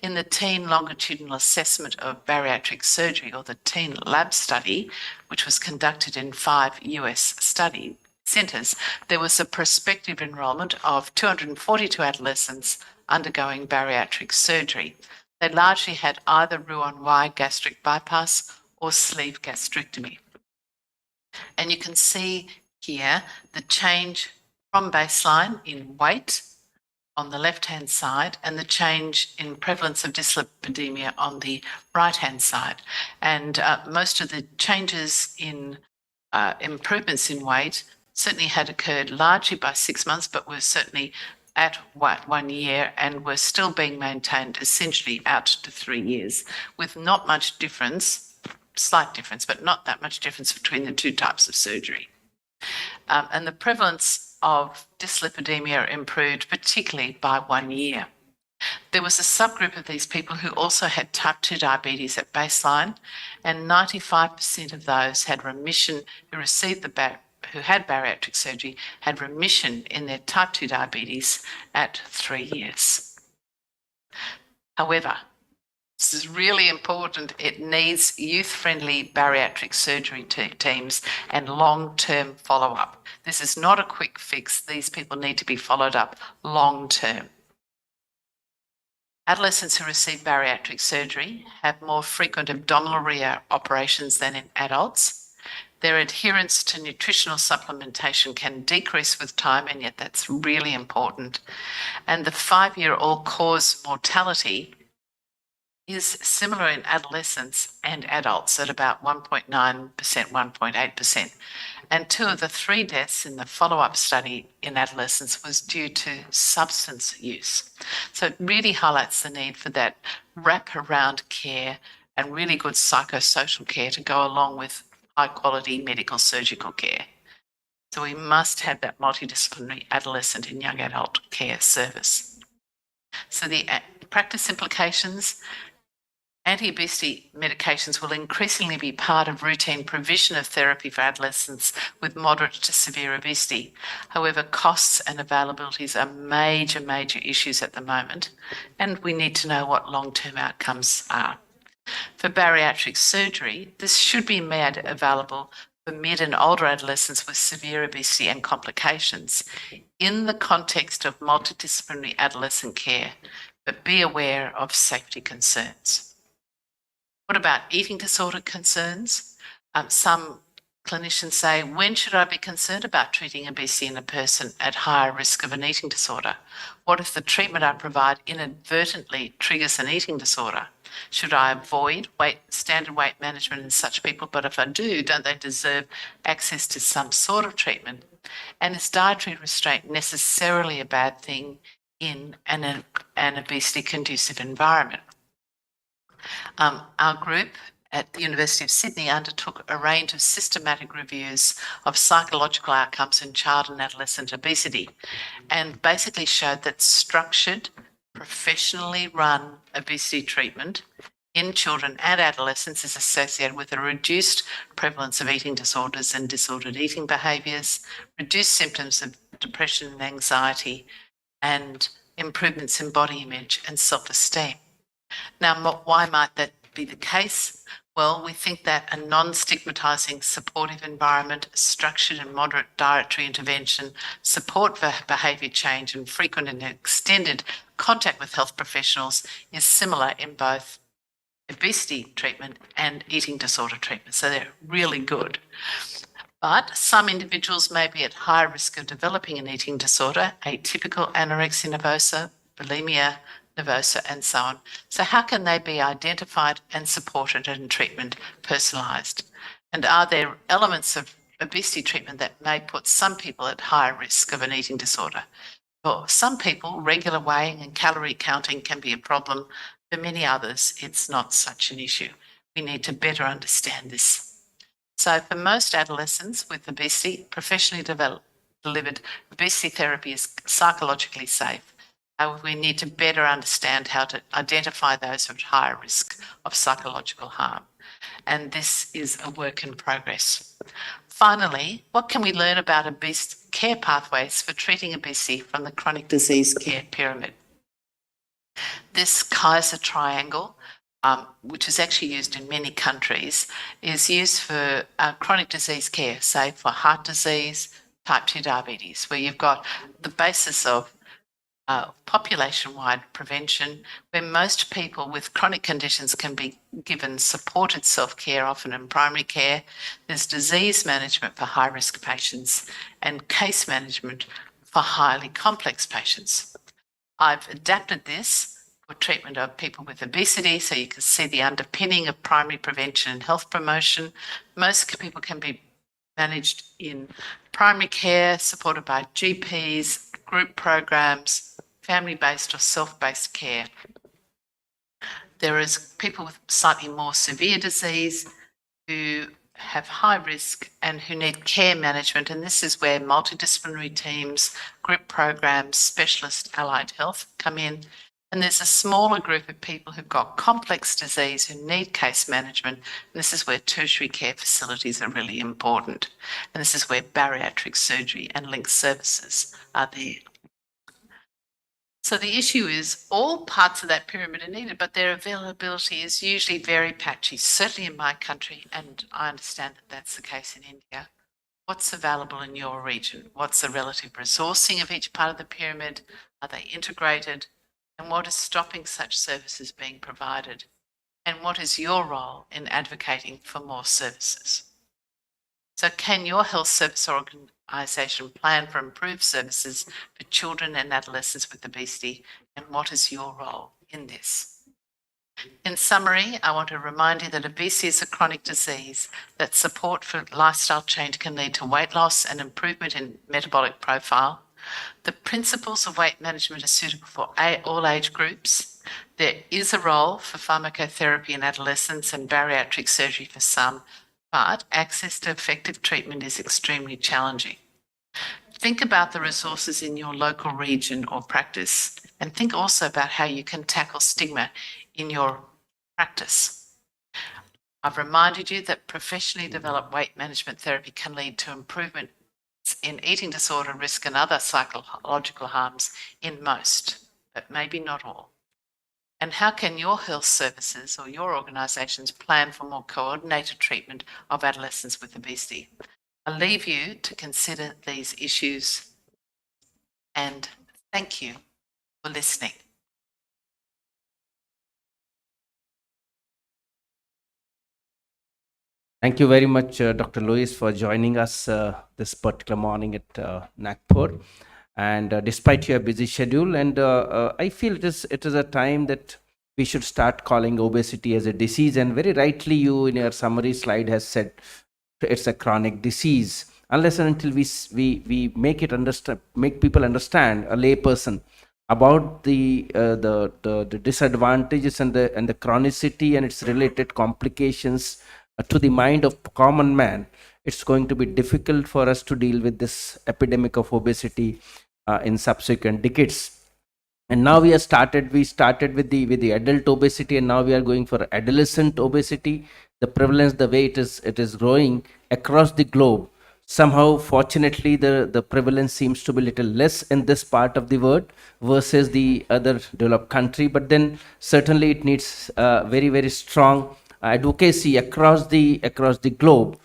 In the Teen Longitudinal Assessment of Bariatric Surgery, or the Teen Lab study, which was conducted in 5 US study centres, there was a prospective enrolment of 242 adolescents undergoing bariatric surgery. They largely had either Roux-en-Y gastric bypass or sleeve gastrectomy. And you can see here the change from baseline in weight on the left-hand side and the change in prevalence of dyslipidemia on the right-hand side. And most of the changes in improvements in weight certainly had occurred largely by 6 months, but were certainly at 1 year and were still being maintained essentially out to 3 years, with not much difference, slight difference, but not that much difference between the two types of surgery. And the prevalence of dyslipidemia improved, particularly by 1 year. There was a subgroup of these people who also had type 2 diabetes at baseline, and 95% of those had remission, who had bariatric surgery, had remission in their type 2 diabetes at 3 years. However, this is really important. It needs youth-friendly bariatric surgery teams and long-term follow-up. This is not a quick fix. These people need to be followed up long-term. Adolescents who receive bariatric surgery have more frequent abdominal reoperations than in adults. Their adherence to nutritional supplementation can decrease with time, and yet that's really important. And the 5-year all-cause mortality is similar in adolescents and adults at about 1.9%, 1.8%. And 2 of the 3 deaths in the follow-up study in adolescents was due to substance use. So it really highlights the need for that wrap-around care and really good psychosocial care to go along with high-quality medical surgical care. So we must have that multidisciplinary adolescent and young adult care service. So the practice implications: anti-obesity medications will increasingly be part of routine provision of therapy for adolescents with moderate to severe obesity. However, costs and availabilities are major issues at the moment, and we need to know what long-term outcomes are. For bariatric surgery, this should be made available for mid and older adolescents with severe obesity and complications in the context of multidisciplinary adolescent care, but be aware of safety concerns. What about eating disorder concerns? Some clinicians say, when should I be concerned about treating obesity in a person at higher risk of an eating disorder? What if the treatment I provide inadvertently triggers an eating disorder? Should I avoid standard weight management in such people? But if I do, don't they deserve access to some sort of treatment? And is dietary restraint necessarily a bad thing in an obesity-conducive environment? Our group at the University of Sydney undertook a range of systematic reviews of psychological outcomes in child and adolescent obesity, and basically showed that structured, professionally run obesity treatment in children and adolescents is associated with a reduced prevalence of eating disorders and disordered eating behaviours, reduced symptoms of depression and anxiety, and improvements in body image and self-esteem. Now, why might that be the case? Well, we think that a non-stigmatising supportive environment, structured and moderate dietary intervention, support for behaviour change and frequent and extended contact with health professionals is similar in both obesity treatment and eating disorder treatment. So they're really good. But some individuals may be at higher risk of developing an eating disorder, atypical anorexia nervosa, bulimia nervosa, and so on. So how can they be identified and supported and treatment personalised? And are there elements of obesity treatment that may put some people at higher risk of an eating disorder? For some people, regular weighing and calorie counting can be a problem. For many others, it's not such an issue. We need to better understand this. So for most adolescents with obesity, professionally delivered obesity therapy is psychologically safe. However, we need to better understand how to identify those who are at higher risk of psychological harm. And this is a work in progress. Finally, what can we learn about obesity care pathways for treating obesity from the chronic disease care pyramid? This Kaiser triangle, which is actually used in many countries, is used for chronic disease care, say for heart disease, type 2 diabetes, where you've got the basis of population-wide prevention, where most people with chronic conditions can be given supported self-care, often in primary care. There's disease management for high-risk patients and case management for highly complex patients. I've adapted this for treatment of people with obesity, so you can see the underpinning of primary prevention and health promotion. Most people can be managed in primary care, supported by GPs, group programs, family-based or self-based care. There is people with slightly more severe disease who have high risk and who need care management, and this is where multidisciplinary teams, group programs, specialist allied health come in. And there's a smaller group of people who've got complex disease who need case management, and this is where tertiary care facilities are really important. And this is where bariatric surgery and linked services are there. So the issue is all parts of that pyramid are needed, but their availability is usually very patchy, certainly in my country, and I understand that that's the case in India. What's available in your region? What's the relative resourcing of each part of the pyramid? Are they integrated? And what is stopping such services being provided? And what is your role in advocating for more services? So can your health service organisation plan for improved services for children and adolescents with obesity? And what is your role in this? In summary, I want to remind you that obesity is a chronic disease, that support for lifestyle change can lead to weight loss and improvement in metabolic profile. The principles of weight management are suitable for all age groups. There is a role for pharmacotherapy in adolescents and bariatric surgery for some, but access to effective treatment is extremely challenging. Think about the resources in your local region or practice, and think also about how you can tackle stigma in your practice. I've reminded you that professionally developed weight management therapy can lead to improvement in eating disorder risk and other psychological harms in most, but maybe not all. And how can your health services or your organisations plan for more coordinated treatment of adolescents with obesity? I'll leave you to consider these issues, and thank you for listening. Thank you very much, Dr. Lewis, for joining us this particular morning at Nagpur. And despite your busy schedule, and I feel it is a time that we should start calling obesity as a disease. And very rightly, you in your summary slide has said it's a chronic disease. Unless and until we make it understand, make people understand, a layperson, about the disadvantages and the chronicity and its related complications to the mind of common man, it's going to be difficult for us to deal with this epidemic of obesity in subsequent decades. And now we started with the adult obesity, and now we are going for adolescent obesity. The prevalence, the way it is growing across the globe. Somehow, fortunately, the prevalence seems to be little less in this part of the world versus the other developed country. But then certainly it needs very, very strong advocacy across the globe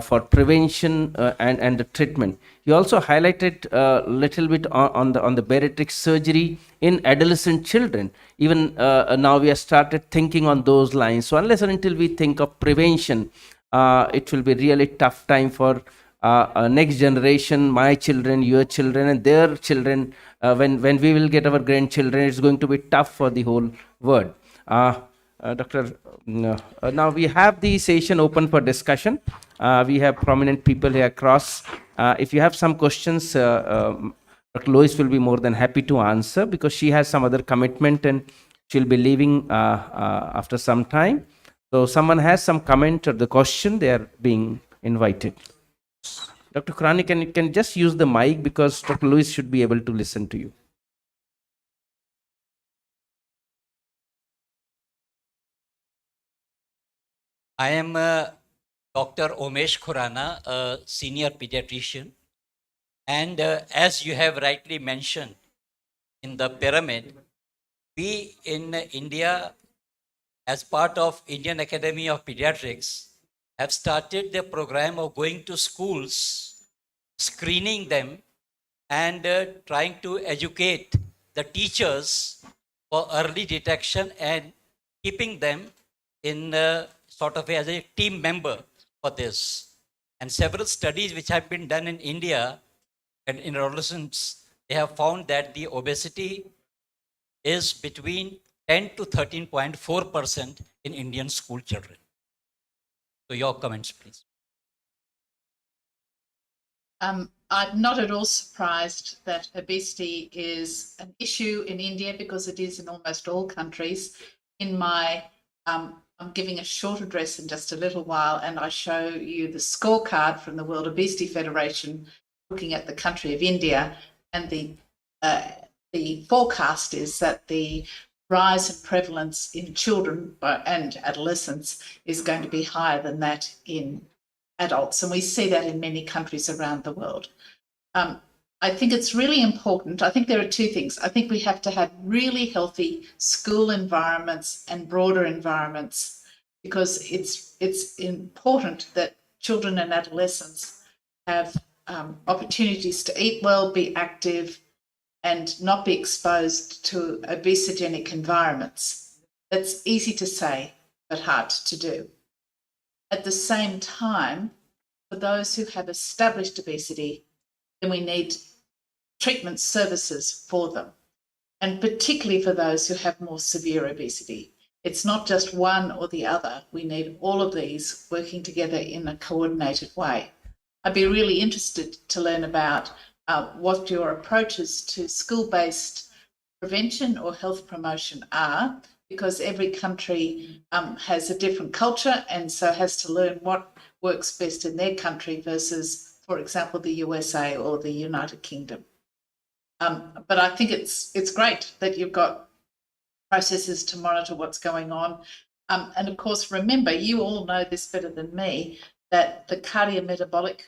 for prevention and the treatment. You also highlighted a little bit on the bariatric surgery in adolescent children. Even now we have started thinking on those lines. So unless and until we think of prevention, it will be really tough time for next generation, my children, your children, and their children. When we will get our grandchildren, it's going to be tough for the whole world. Dr. Now we have the session open for discussion. We have prominent people here across. If you have some questions, Dr. Lois will be more than happy to answer because she has some other commitment and she'll be leaving after some time. So someone has some comment or the question, they are being invited. Dr. Kurani, can just use the mic because Dr. Lois should be able to listen to you. I am Dr. Omesh Khurana, a senior pediatrician. And as you have rightly mentioned in the pyramid, we in India, as part of Indian Academy of Pediatrics, have started the program of going to schools, screening them, and trying to educate the teachers for early detection and keeping them in sort of as a team member for this. And several studies which have been done in India and in adolescents, they have found that the obesity is between 10 to 13.4% in Indian school children. So your comments, please. I'm not at all surprised that obesity is an issue in India because it is in almost all countries. In my, I'm giving a short address in just a little while, and I show you the scorecard from the World Obesity Federation looking at the country of India, and the forecast is that the rise in prevalence in children and adolescents is going to be higher than that in adults, and we see that in many countries around the world. I think it's really important. I think there are two things. I think we have to have really healthy school environments and broader environments because it's important that children and adolescents have opportunities to eat well, be active, and not be exposed to obesogenic environments. That's easy to say, but hard to do. At the same time, for those who have established obesity, then we need treatment services for them, and particularly for those who have more severe obesity. It's not just one or the other. We need all of these working together in a coordinated way. I'd be really interested to learn about what your approaches to school-based prevention or health promotion are, because every country has a different culture and so has to learn what works best in their country versus, for example, the USA or the United Kingdom. But I think it's great that you've got processes to monitor what's going on. And of course, remember, you all know this better than me, that the cardiometabolic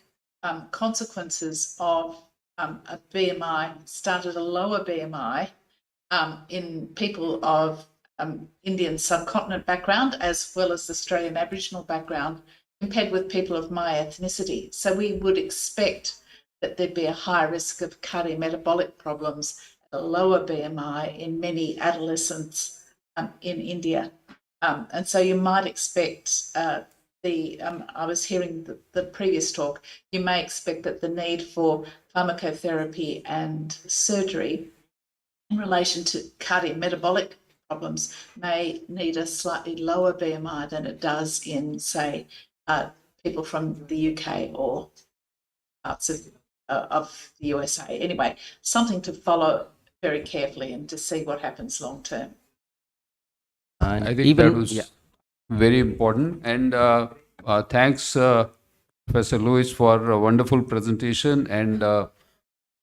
consequences of a BMI start at a lower BMI in people of Indian subcontinent background as well as Australian Aboriginal background compared with people of my ethnicity. So we would expect that there'd be a higher risk of cardiometabolic problems at a lower BMI in many adolescents in India. And so you might expect I was hearing the previous talk, you may expect that the need for pharmacotherapy and surgery in relation to cardiometabolic problems may need a slightly lower BMI than it does in, say, people from the UK or parts of the USA. Anyway, something to follow very carefully and to see what happens long term. And I think even, that was yeah. very important. And thanks, Professor Lewis, for a wonderful presentation and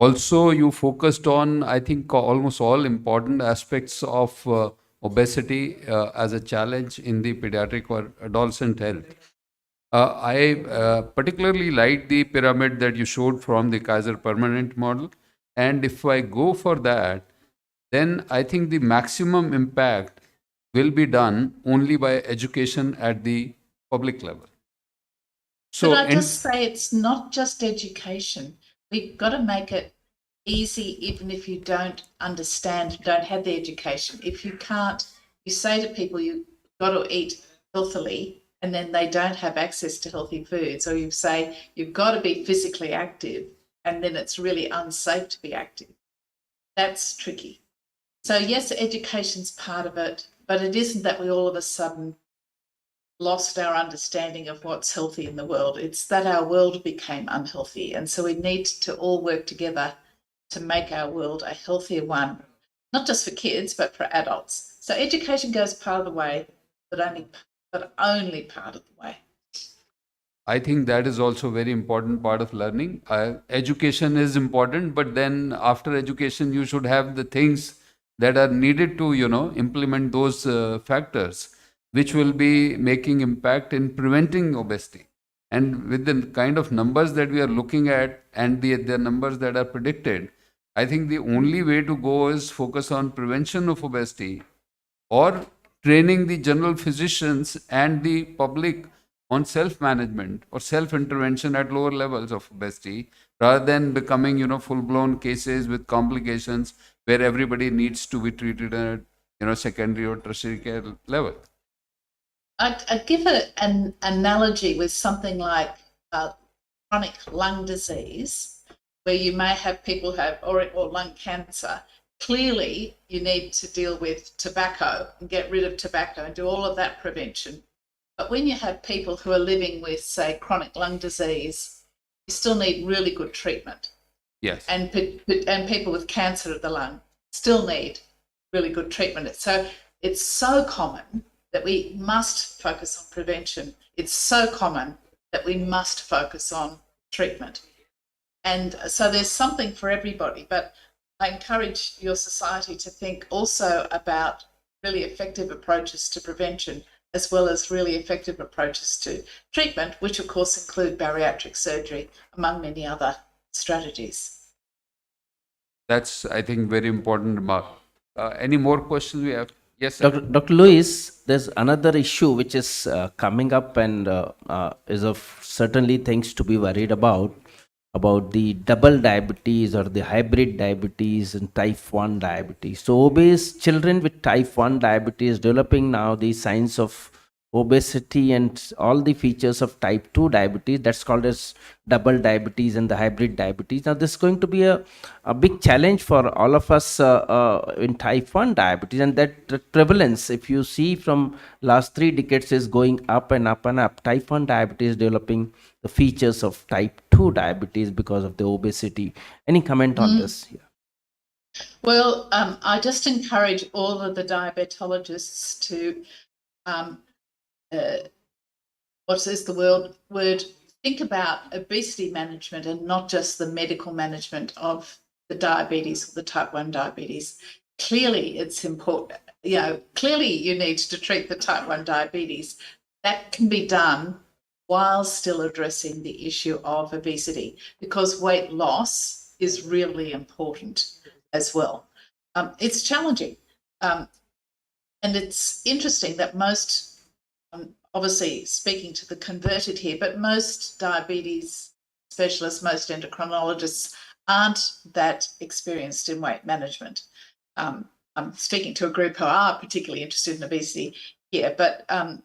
Also, you focused on, I think, almost all important aspects of obesity as a challenge in the pediatric or adolescent health. I particularly like the pyramid that you showed from the Kaiser Permanent model. And if I go for that, then I think the maximum impact will be done only by education at the public level. But So, I just say it's not just education. We've got to make it easy, even if you don't understand, don't have the education. If you can't, you say to people, you've got to eat healthily, and then they don't have access to healthy foods, or you say you've got to be physically active, and then it's really unsafe to be active. That's tricky. So yes, education's part of it, but it isn't that we all of a sudden lost our understanding of what's healthy in the world. It's that our world became unhealthy. And so we need to all work together to make our world a healthier one, not just for kids, but for adults. So education goes part of the way, but only part of the way. I think that is also a very important part of learning. Education is important, but then after education, you should have the things that are needed to, implement those factors, which will be making impact in preventing obesity. And with the kind of numbers that we are looking at and the numbers that are predicted, I think the only way to go is focus on prevention of obesity or training the general physicians and the public on self-management or self-intervention at lower levels of obesity rather than becoming, full-blown cases with complications where everybody needs to be treated at, secondary or tertiary care level. I'd give an analogy with something like chronic lung disease, where you may have people or lung cancer. Clearly, you need to deal with tobacco and get rid of tobacco and do all of that prevention. But when you have people who are living with, say, chronic lung disease, you still need really good treatment. Yes. And people with cancer of the lung still need really good treatment. So it's so common that we must focus on prevention. It's so common that we must focus on treatment. And so there's something for everybody, but I encourage your society to think also about really effective approaches to prevention as well as really effective approaches to treatment, which of course include bariatric surgery, among many other strategies. That's, I think, very important remark. Any more questions we have? Yes, sir. Dr. Lewis, there's another issue which is coming up and is of certainly things to be worried about the double diabetes or the hybrid diabetes and type 1 diabetes. So obese children with type 1 diabetes developing now the signs of obesity and all the features of type 2 diabetes, that's called as double diabetes and the hybrid diabetes. Now this is going to be a big challenge for all of us in type 1 diabetes, and that prevalence, if you see from last 3 decades, is going up and up and up. Type 1 diabetes developing the features of type 2 diabetes because of the obesity. Any comment on this? Yeah. Well, I just encourage all of the diabetologists to what is the word, think about obesity management and not just the medical management of the diabetes or the type 1 diabetes. Clearly, it's important. Clearly you need to treat the type 1 diabetes. That can be done while still addressing the issue of obesity, because weight loss is really important as well. It's challenging. And it's interesting that most, obviously speaking to the converted here, but most diabetes specialists, most endocrinologists aren't that experienced in weight management. I'm speaking to a group who are particularly interested in obesity here, but I'm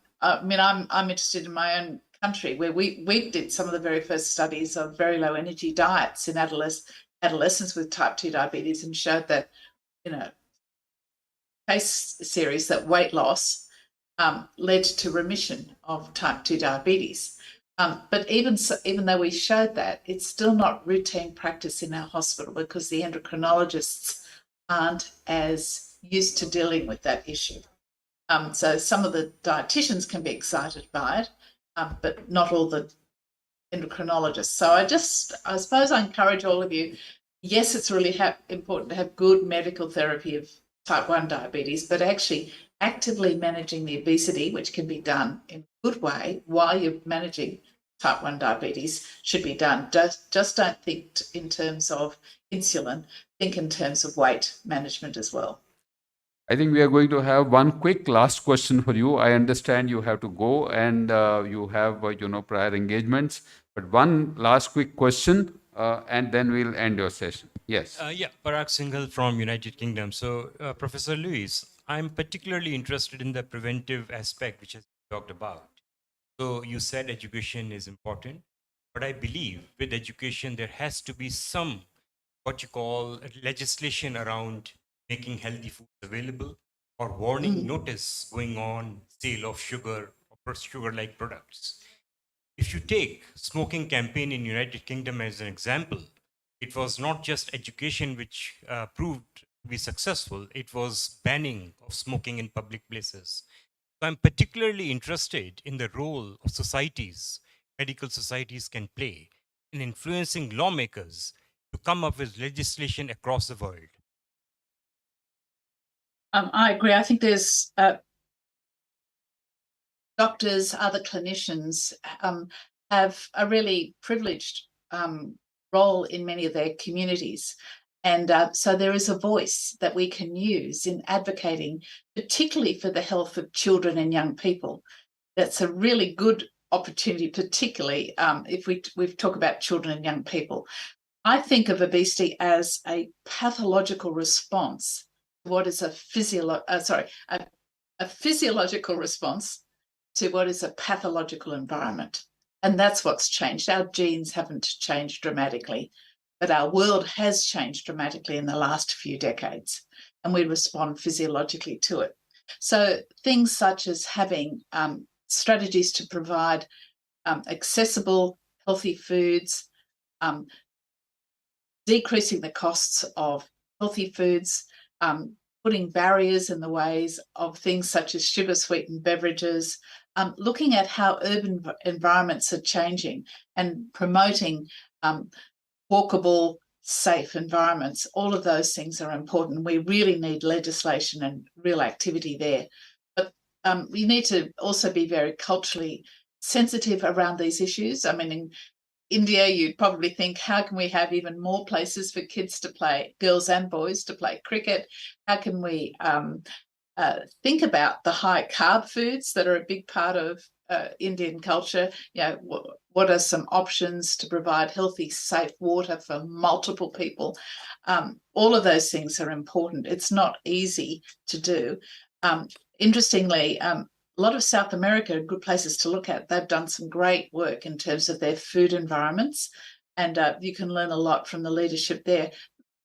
interested in my own country, where we did some of the very first studies of very low energy diets in adolescents with type 2 diabetes, and showed that, case series that weight loss led to remission of type 2 diabetes. But even though we showed that, it's still not routine practice in our hospital, because the endocrinologists aren't as used to dealing with that issue. So some of the dietitians can be excited by it, but not all the endocrinologists. So I suppose I encourage all of you yes, it's really important to have good medical therapy of type 1 diabetes, but actually actively managing the obesity, which can be done in a good way while you're managing type 1 diabetes, should be done. Just don't think in terms of insulin, think in terms of weight management as well. I think we are going to have one quick last question for you. I understand you have to go and you have, prior engagements. But one last quick question, and then we'll end your session. Yes. Yeah, Parag Singhal from United Kingdom. So, Professor Lewis, I'm particularly interested in the preventive aspect which has been talked about. So, you said education is important, but I believe with education there has to be some what you call legislation around making healthy foods available or warning notice going on sale of sugar or sugar-like products. If you take smoking campaign in United Kingdom as an example, it was not just education which proved to be successful, it was banning of smoking in public places. So I'm particularly interested in the role of societies, medical societies can play in influencing lawmakers to come up with legislation across the world. I agree. I think there's doctors, other clinicians have a really privileged role in many of their communities. And so there is a voice that we can use in advocating, particularly for the health of children and young people. That's a really good opportunity, particularly if we talk about children and young people. I think of obesity as a pathological response to what is a physiological response to what is a pathological environment. And that's what's changed. Our genes haven't changed dramatically, but our world has changed dramatically in the last few decades, and we respond physiologically to it. So things such as having strategies to provide accessible, healthy foods, decreasing the costs of healthy foods, putting barriers in the ways of things such as sugar sweetened beverages, looking at how urban environments are changing and promoting walkable, safe environments. All of those things are important. We really need legislation and real activity there. But we need to also be very culturally sensitive around these issues. I mean, in India, you'd probably think, how can we have even more places for kids to play, girls and boys to play cricket? How can we think about the high carb foods that are a big part of Indian culture? You know, what are some options to provide healthy, safe water for multiple people? All of those things are important. It's not easy to do. Interestingly, a lot of South America are good places to look at. They've done some great work in terms of their food environments, and you can learn a lot from the leadership there.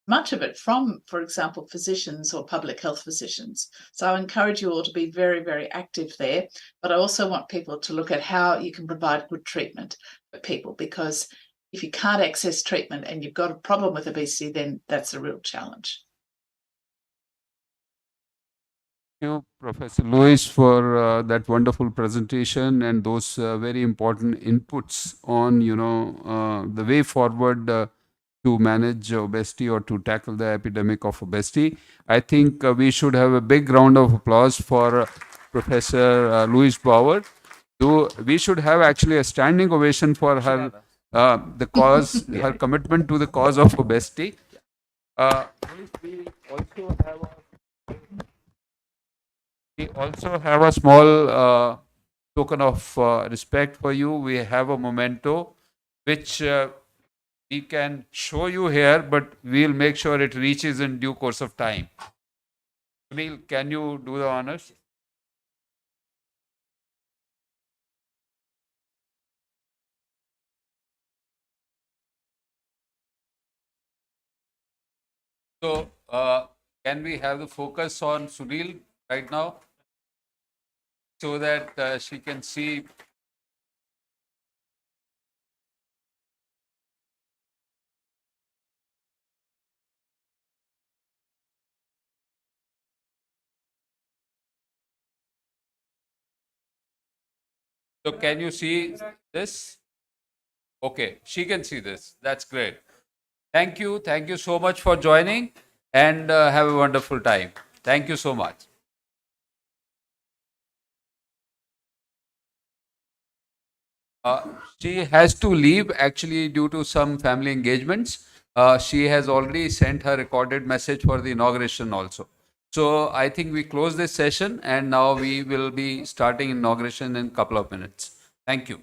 Much of it from, for example, physicians or public health physicians. So I encourage you all to be very, very active there. But I also want people to look at how you can provide good treatment for people, because if you can't access treatment and you've got a problem with obesity, then that's a real challenge. Thank you, Professor Lewis, for that wonderful presentation and those very important inputs on, the way forward to manage obesity or to tackle the epidemic of obesity. I think we should have a big round of applause for Professor Louise Bauer. We should have actually a standing ovation for her, the cause, her commitment to the cause of obesity. We also have a small token of respect for you. We have a memento which we can show you here, but we'll make sure it reaches in due course of time. Sunil, can you do the honors? So, can we have the focus on Sunil right now so that she can see? So, can you see this? Okay, she can see this. That's great. Thank you. Thank you so much for joining, and have a wonderful time. Thank you so much. She has to leave actually due to some family engagements. She has already sent her recorded message for the inauguration also. So I think we close this session, and now we will be starting inauguration in a couple of minutes. Thank you.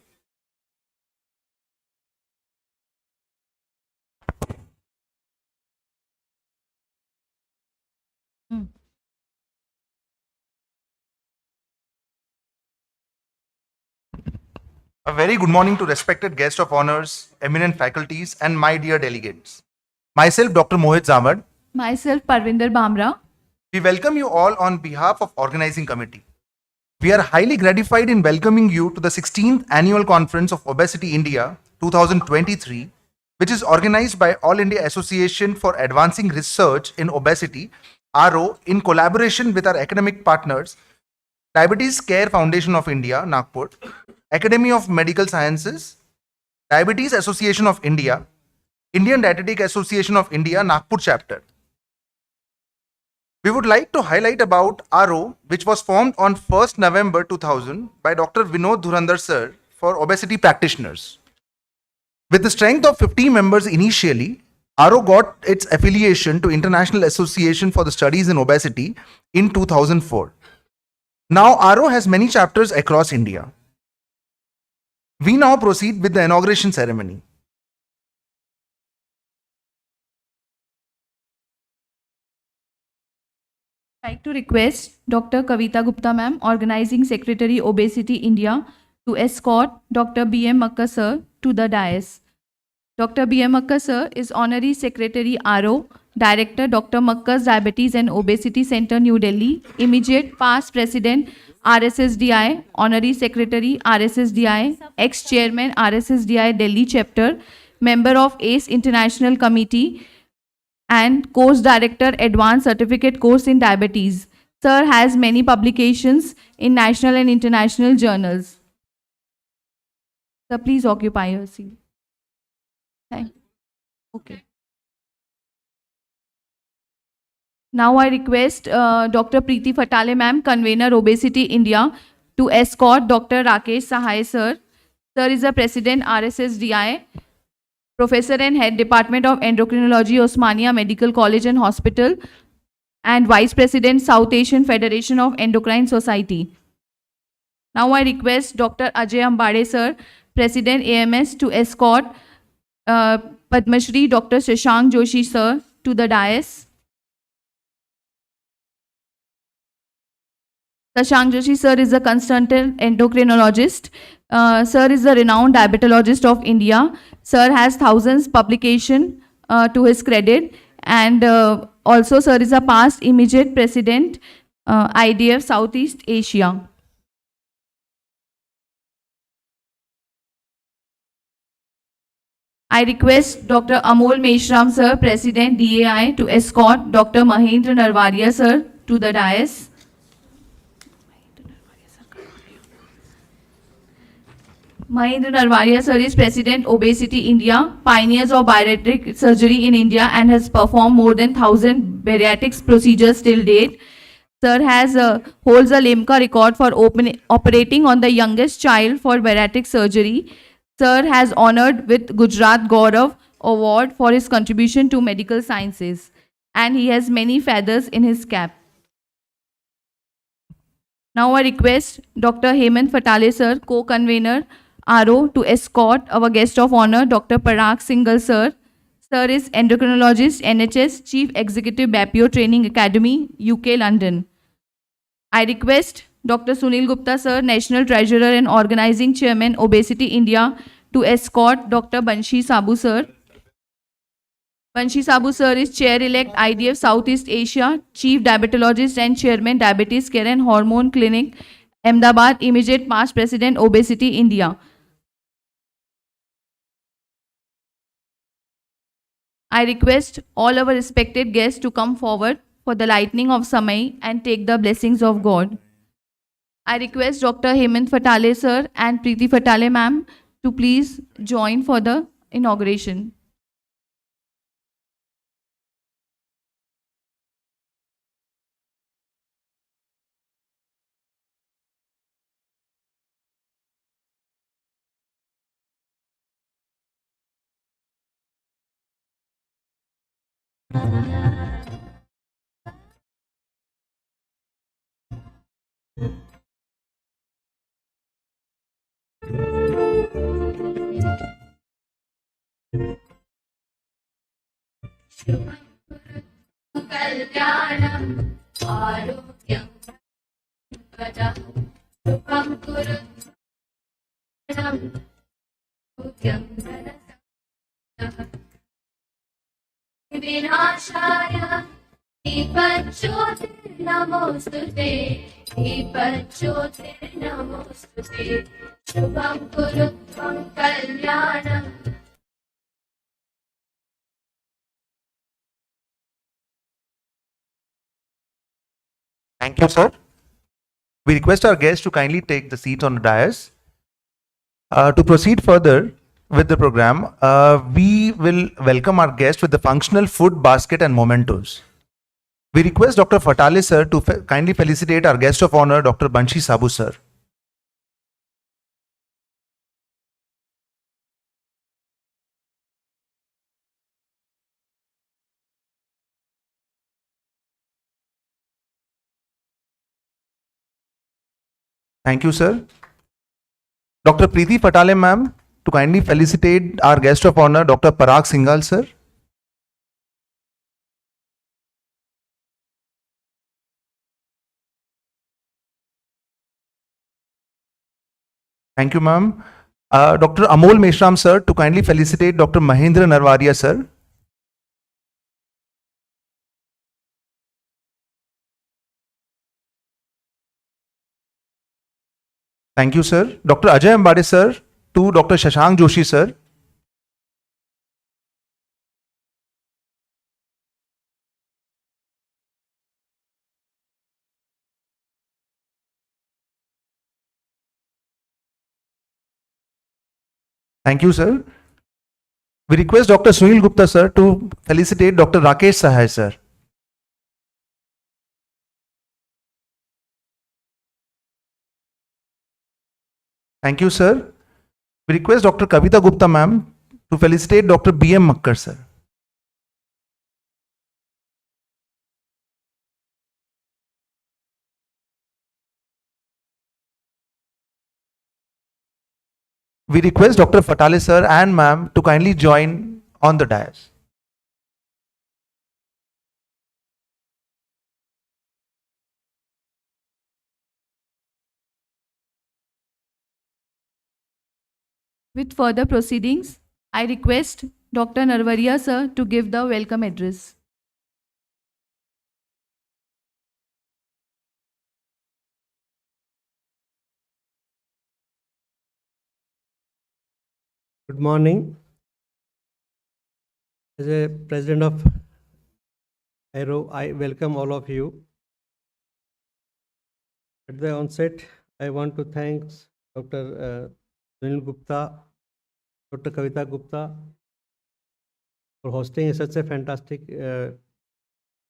A very good morning to respected guest of honors, eminent faculties, and my dear delegates. Myself, Dr. Mohit Zamad. Myself, Parvinder Bamra. We welcome you all on behalf of organizing committee. We are highly gratified in welcoming you to the 16th Annual Conference of Obesity India 2023, which is organized by All India Association for Advancing Research in Obesity, RO, in collaboration with our academic partners, Diabetes Care Foundation of India, Nagpur, Academy of Medical Sciences, Diabetes Association of India, Indian Dietetic Association of India, Nagpur chapter. We would like to highlight about RO, which was formed on 1st November 2000 by Dr. Vinod Dhurandhar sir for obesity practitioners. With the strength of 50 members initially, RO got its affiliation to International Association for the Studies in Obesity in 2004. Now RO has many chapters across India. We now proceed with the inauguration ceremony. I'd like to request Dr. Kavita Gupta ma'am, Organizing Secretary Obesity India, to escort Dr. B.M. Makkar sir to the dais. Dr. B.M. Makkar sir is Honorary Secretary RO, Director Dr. Makkar's Diabetes and Obesity Center, New Delhi, immediate past President RSSDI, Honorary Secretary RSSDI, ex-Chairman RSSDI Delhi Chapter, member of ACE International Committee, and Course Director Advanced Certificate Course in Diabetes. Sir has many publications in national and international journals. Sir, please occupy your seat. Thank you. Okay. Now I request Dr. Preeti Fatale ma'am, Convener Obesity India, to escort Dr. Rakesh Sahai sir. Sir is the President RSSDI, Professor and Head Department of Endocrinology, Osmania Medical College and Hospital, and Vice President, South Asian Federation of Endocrine Society. Now I request Dr. Ajay Ambade sir, President AMS, to escort Padma Shri Dr. Shashank Joshi sir to the dais. Shashank Joshi sir is a consultant endocrinologist. Sir is a renowned diabetologist of India. Sir has thousands publication to his credit, and also sir is a past immediate president IDF Southeast Asia. I request Dr. Amol Meshram sir, President DAI, to escort Dr. Mahendra Narwaria sir to the dais. Mahendra Narwaria sir is President Obesity India, pioneers of bariatric surgery in India, and has performed more than 1,000 bariatric procedures till date. Sir has holds a Limca record for operating on the youngest child for bariatric surgery. Sir has honored with Gujarat Gaurav Award for his contribution to medical sciences, and he has many feathers in his cap. Now I request Dr. Hemant Fatale sir, co-convener RO, to escort our guest of honor, Dr. Parag Singhal sir. Sir is endocrinologist, NHS, Chief Executive BAPIO Training Academy, UK, London. I request Dr. Sunil Gupta sir, National Treasurer and Organizing Chairman, Obesity India, to escort Dr. Banshi Sabu sir. Banshi Sabu sir is Chair-elect IDF Southeast Asia, Chief Diabetologist and Chairman, Diabetes Care and Hormone Clinic, Ahmedabad, immediate past President, Obesity India. I request all our respected guests to come forward for the lightning of Samai and take the blessings of God. I request Dr. Hemant Fatale sir and Preeti Fatale ma'am to please join for the inauguration. कल्याणं आरोग्यं प्रजः शुभं कुरु आरोग्यं धनसम्पदः विनाशाय दीपज्योतिर्नमोऽस्तु ते दीपज्योतिर्नमोऽस्तु ते शुभं कुरु त्वं कल्याणम् Thank you, sir. We request our guests to kindly take the seats on the dais. To proceed further with the program, we will welcome our guest with the functional food basket and mementos. We request Dr. Fatale sir to kindly felicitate our guest of honor, Dr. Banshi Sabu sir. Thank you, sir. Dr. Preeti Fatale ma'am to kindly felicitate our guest of honor, Dr. Parag Singhal sir. Thank you, ma'am. Dr. Amol Meshram sir to kindly felicitate Dr. Mahendra Narwaria sir. Thank you, sir. Dr. Ajay Ambade sir to Dr. Shashank Joshi sir. Thank you, sir. We request Dr. Sunil Gupta sir to felicitate Dr. Rakesh Sahai sir. Thank you, sir. We request Dr. Kavita Gupta ma'am to felicitate Dr. B.M. Makkar sir. We request Dr. Fatale sir and ma'am to kindly join on the dais. With further proceedings, I request Dr. Narwaria sir to give the welcome address. Good morning. As a president of Aero, I welcome all of you. At the onset, I want to thank Dr. Sunil Gupta, Dr. Kavita Gupta for hosting such a fantastic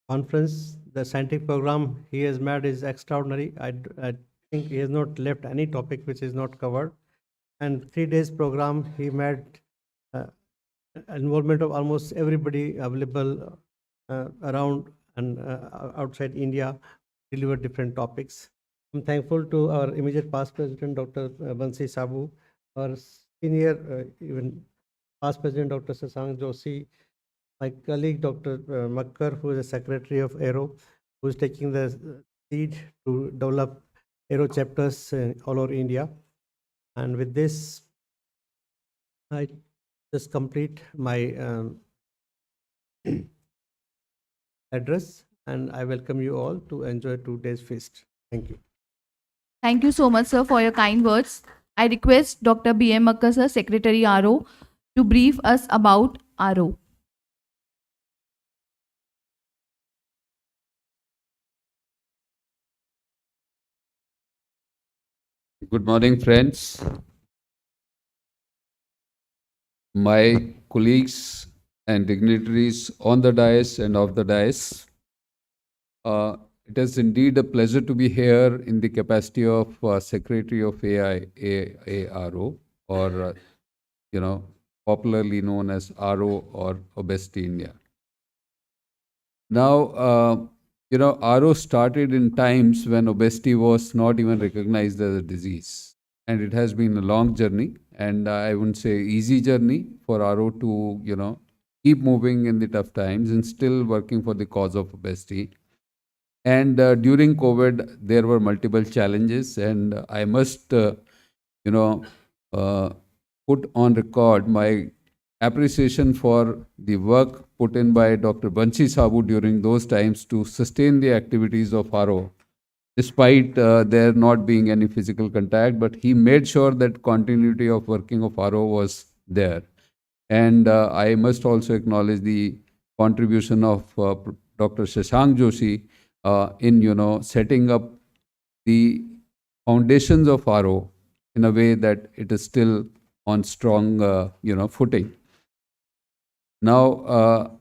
conference. The scientific program he has made is extraordinary. I think he has not left any topic which is not covered. And 3 days program he made involvement of almost everybody available around and outside India, deliver different topics. I'm thankful to our immediate past president, Dr. Bansi Sabu, our senior, even past president, Dr. Shashank Joshi, my colleague, Dr. Makkar, who is the secretary of Aero, who is taking the lead to develop Aero chapters all over India. And with this, I just complete my address, and I welcome you all to enjoy today's feast. Thank you. Thank you so much, sir, for your kind words. I request Dr. B.M. Makkar sir, Secretary RO, to brief us about RO. Good morning, friends. My colleagues and dignitaries on the dais and off the dais. It is indeed a pleasure to be here in the capacity of Secretary of ARO, or popularly known as RO or Obesity India. Now, RO started in times when obesity was not even recognized as a disease. And it has been a long journey, and I wouldn't say easy journey for RO to, keep moving in the tough times and still working for the cause of obesity. And during COVID, there were multiple challenges, and I must, you know, uh, put on record my appreciation for the work put in by Dr. Bansi Sabu during those times to sustain the activities of RO, despite there not being any physical contact, but he made sure that continuity of working of RO was there. And I must also acknowledge the contribution of Dr. Shashank Joshi in setting up the foundations of RO in a way that it is still on strong footing. Now,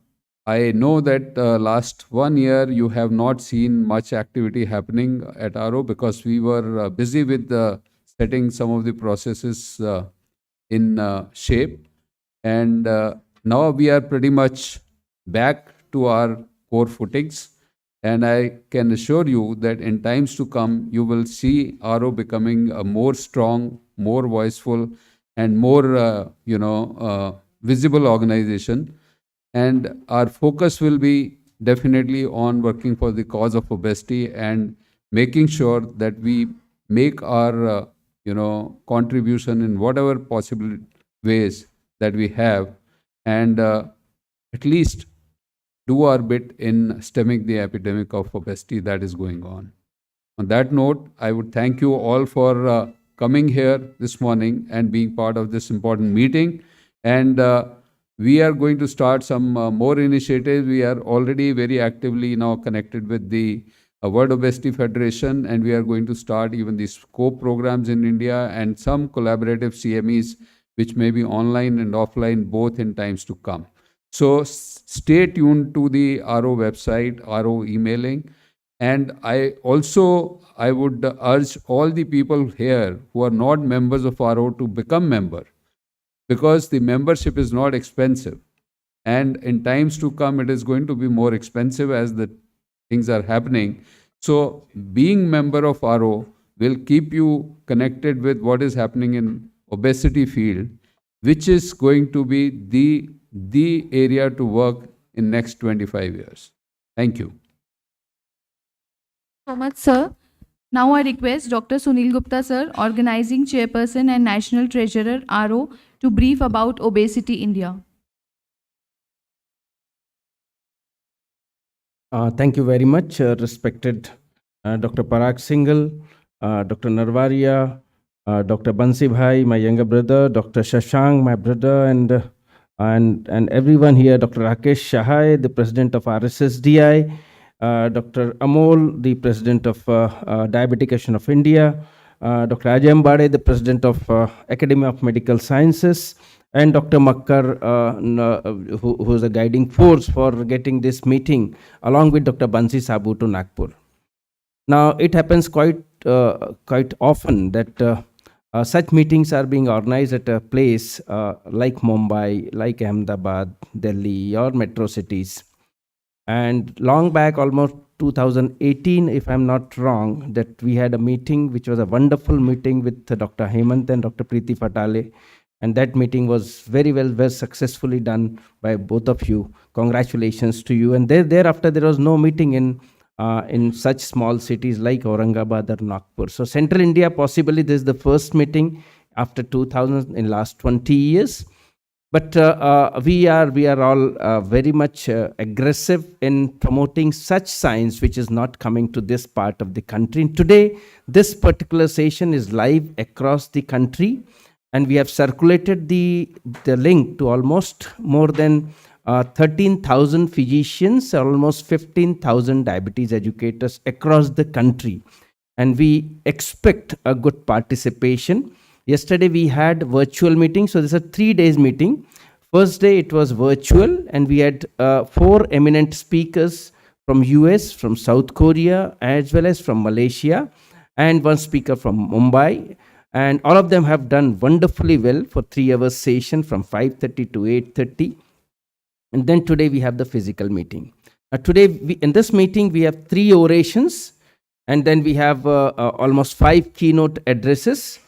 I know that last 1 year you have not seen much activity happening at RO because we were busy with setting some of the processes in shape. And now we are pretty much back to our core footings. And I can assure you that in times to come, you will see RO becoming a more strong, more voiceful, and more, visible organization. And our focus will be definitely on working for the cause of obesity and making sure that we make our, contribution in whatever possible ways that we have, and at least do our bit in stemming the epidemic of obesity that is going on. On that note, I would thank you all for coming here this morning and being part of this important meeting. And we are going to start some more initiatives. We are already very actively now connected with the World Obesity Federation, and we are going to start even the scope programs in India and some collaborative CMEs, which may be online and offline, both in times to come. So stay tuned to the RO website, RO emailing. And I would urge all the people here who are not members of RO to become member, because the membership is not expensive. And in times to come, it is going to be more expensive as the things are happening. So being member of RO will keep you connected with what is happening in obesity field, which is going to be the area to work in next 25 years. Thank you. So much, sir. Now I request Dr. Sunil Gupta, sir, Organizing Chairperson and National Treasurer, RO, to brief about Obesity India. Thank you very much, respected Dr. Parag Singhal, Dr. Narvaria, Dr. Bansi Bhai, my younger brother, Dr. Shashank, my brother, and everyone here, Dr. Rakesh Shahai, the president of RSSDI, Dr. Amol, the president of Diabetic Association of India, Dr. Ajay Ambade, the president of Academy of Medical Sciences, and Dr. Makkar, who is a guiding force for getting this meeting, along with Dr. Bansi Sabu, to Nagpur. Now, it happens quite often that such meetings are being organized at a place like Mumbai, like Ahmedabad, Delhi, or metro cities. And long back, almost 2018, if I'm not wrong, that we had a meeting, which was a wonderful meeting with Dr. Hemant and Dr. Preeti Fatale. And that meeting was very successfully done by both of you. Congratulations to you. And thereafter, there was no meeting in such small cities like Aurangabad or Nagpur. So Central India, possibly this is the first meeting after 2000 in last 20 years. But we are all very much aggressive in promoting such science which is not coming to this part of the country. And today, this particular session is live across the country, and we have circulated the link to almost more than 13,000 physicians, almost 15,000 diabetes educators across the country. And we expect a good participation. Yesterday we had virtual meeting, so this is a 3 days meeting. First day it was virtual, and we had 4 eminent speakers from US, from South Korea, as well as from Malaysia, and 1 speaker from Mumbai. And all of them have done wonderfully well for 3 hours session from 5:30 to 8:30. And then today we have the physical meeting. Today, in this meeting, we have 3 orations, and then we have almost 5 keynote addresses.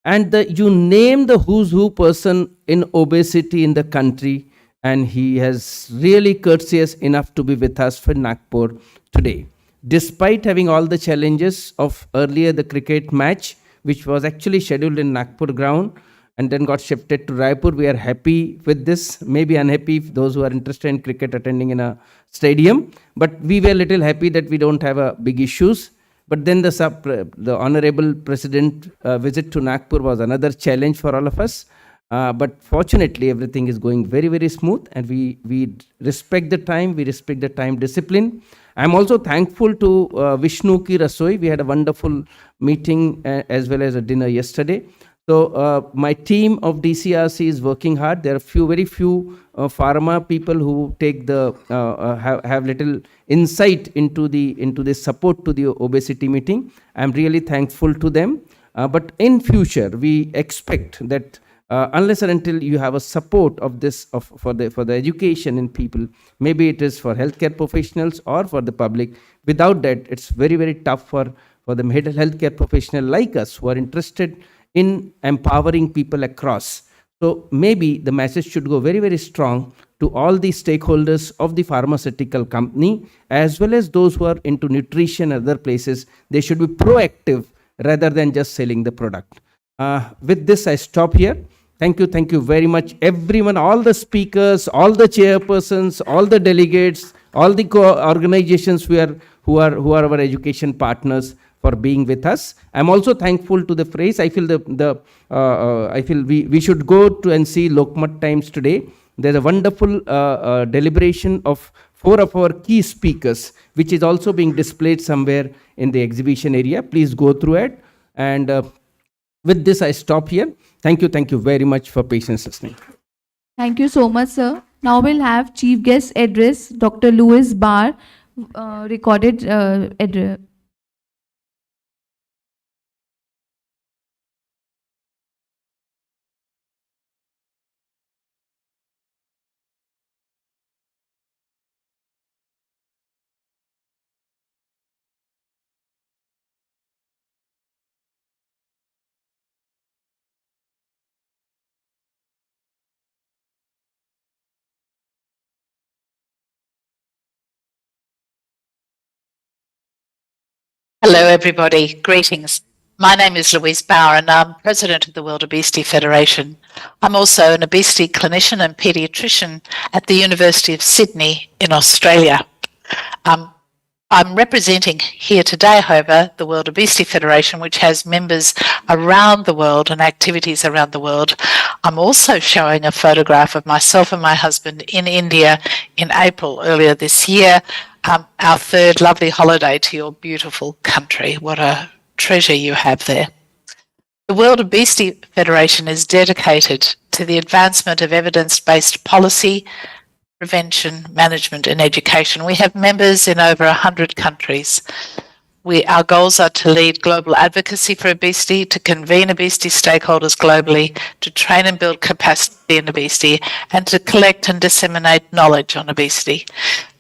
And you name the who's who person in obesity in the country, and he has really courteous enough to be with us for Nagpur today. Despite having all the challenges of earlier the cricket match, which was actually scheduled in Nagpur ground, and then got shifted to Raipur. We are happy with this, maybe unhappy if those who are interested in cricket attending in a stadium, but we were little happy that we don't have a big issues. But then the honorable president visit to Nagpur was another challenge for all of us. But fortunately, everything is going very, very smooth, and we respect the time, we respect the time discipline. I'm also thankful to Vishnu Ki Rasoi. We had a wonderful meeting as well as a dinner yesterday. So my team of DCRC is working hard. There are very few pharma people who take the have little insight into the support to the obesity meeting. I'm really thankful to them. But in future, we expect that unless and until you have a support of this for the education in people, maybe it is for healthcare professionals or for the public. Without that, it's very, very tough for the healthcare professional like us who are interested in empowering people across. So maybe the message should go very, very strong to all the stakeholders of the pharmaceutical company, as well as those who are into nutrition and other places. They should be proactive rather than just selling the product. With this, I stop here. Thank you very much, everyone, all the speakers, all the chairpersons, all the delegates, all the organizations who are our education partners for being with us. I'm also thankful to the phrase. I feel we should go to and see Lokmat Times today. There's a wonderful deliberation of 4 of our key speakers, which is also being displayed somewhere in the exhibition area. Please go through it. And with this, I stop here. Thank you very much for patience listening. Thank you so much, sir. Now we'll have Chief Guest Address, Dr. Louis Barr, recorded address. Hello, everybody. Greetings. My name is Louise Bauer, and I'm president of the World Obesity Federation. I'm also an obesity clinician and paediatrician at the University of Sydney in Australia. I'm representing here today, however, the World Obesity Federation, which has members around the world and activities around the world. I'm also showing a photograph of myself and my husband in India in April earlier this year. Our third lovely holiday to your beautiful country. What a treasure you have there. The World Obesity Federation is dedicated to the advancement of evidence-based policy, prevention, management and education. We have members in over 100 countries. Our goals are to lead global advocacy for obesity, to convene obesity stakeholders globally, to train and build capacity in obesity, and to collect and disseminate knowledge on obesity.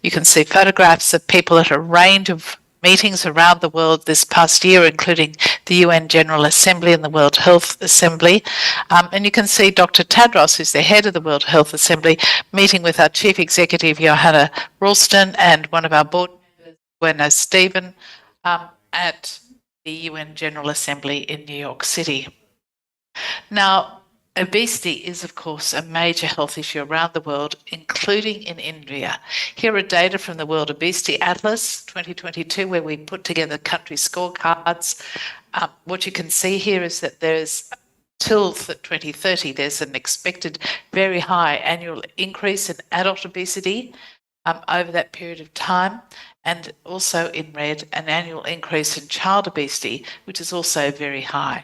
You can see photographs of people at a range of meetings around the world this past year, including the UN General Assembly and the World Health Assembly. And you can see Dr. Tadros, who's the head of the World Health Assembly, meeting with our Chief Executive, Johanna Ralston, and one of our board members, Gwen Stephen, at the UN General Assembly in New York City. Now, obesity is, of course, a major health issue around the world, including in India. Here are data from the World Obesity Atlas 2022, where we put together country scorecards. What you can see here is that there's, till 2030, there's an expected very high annual increase in adult obesity over that period of time, and also in red, an annual increase in child obesity, which is also very high.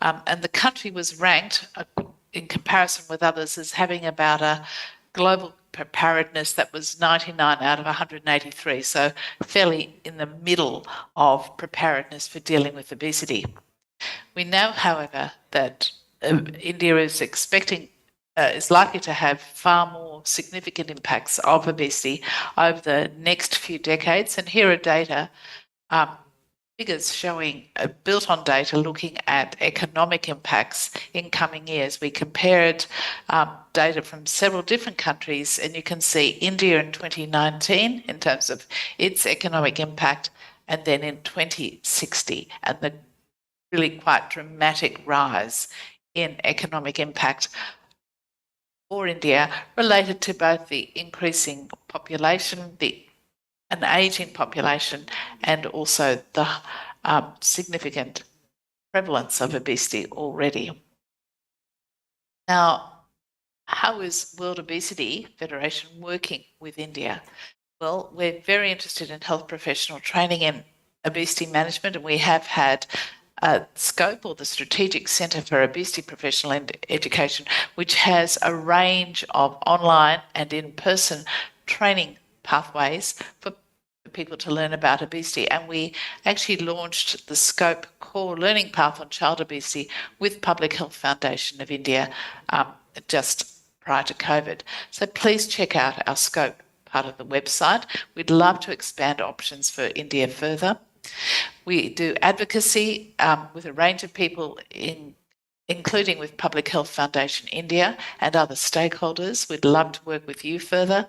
And the country was ranked, in comparison with others, as having about a global preparedness that was 99 out of 183, so fairly in the middle of preparedness for dealing with obesity. We know, however, that India is expecting is likely to have far more significant impacts of obesity over the next few decades. And here are data, figures showing, built on data looking at economic impacts in coming years. We compared data from several different countries, and you can see India in 2019 in terms of its economic impact, and then in 2060, and the really quite dramatic rise in economic impact for India related to both the increasing population, an aging population, and also the significant prevalence of obesity already. Now, how is World Obesity Federation working with India? Well, we're very interested in health professional training in obesity management, and we have had SCOPE, or the Strategic Centre for Obesity Professional Education, which has a range of online and in-person training pathways for people to learn about obesity. And we actually launched the SCOPE Core Learning Path on Child Obesity with Public Health Foundation of India just prior to COVID. So please check out our SCOPE part of the website. We'd love to expand options for India further. We do advocacy with a range of people, including with Public Health Foundation India and other stakeholders. We'd love to work with you further.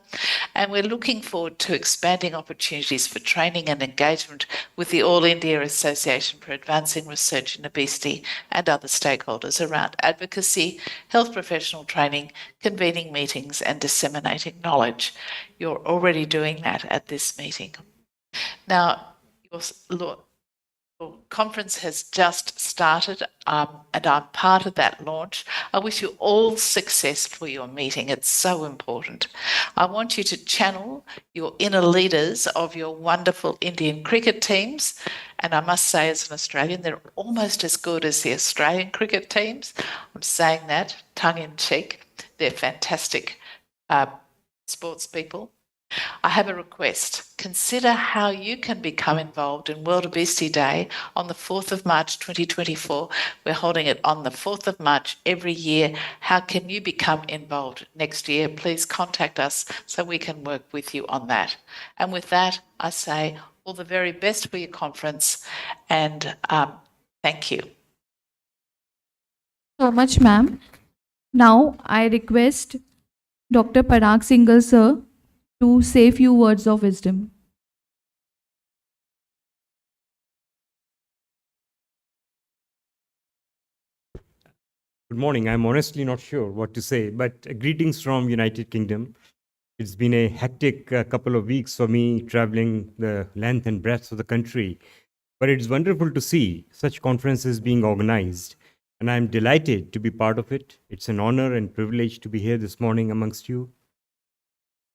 And we're looking forward to expanding opportunities for training and engagement with the All India Association for Advancing Research in Obesity and other stakeholders around advocacy, health professional training, convening meetings, and disseminating knowledge. You're already doing that at this meeting. Now, your conference has just started, and I'm part of that launch. I wish you all success for your meeting. It's so important. I want you to channel your inner leaders of your wonderful Indian cricket teams. And I must say, as an Australian, they're almost as good as the Australian cricket teams. I'm saying that tongue in cheek. They're fantastic sports people. I have a request. Consider how you can become involved in World Obesity Day on the 4th of March 2024. We're holding it on the 4th of March every year. How can you become involved next year? Please contact us so we can work with you on that. And with that, I say all the very best for your conference, and thank you. So much, ma'am. Now, I request Dr. Parag Singhal, sir, to say few words of wisdom. Good morning. I'm honestly not sure what to say, but greetings from United Kingdom. It's been a hectic couple of weeks for me traveling the length and breadth of the country, but it's wonderful to see such conferences being organized, and I'm delighted to be part of it. It's an honor and privilege to be here this morning amongst you.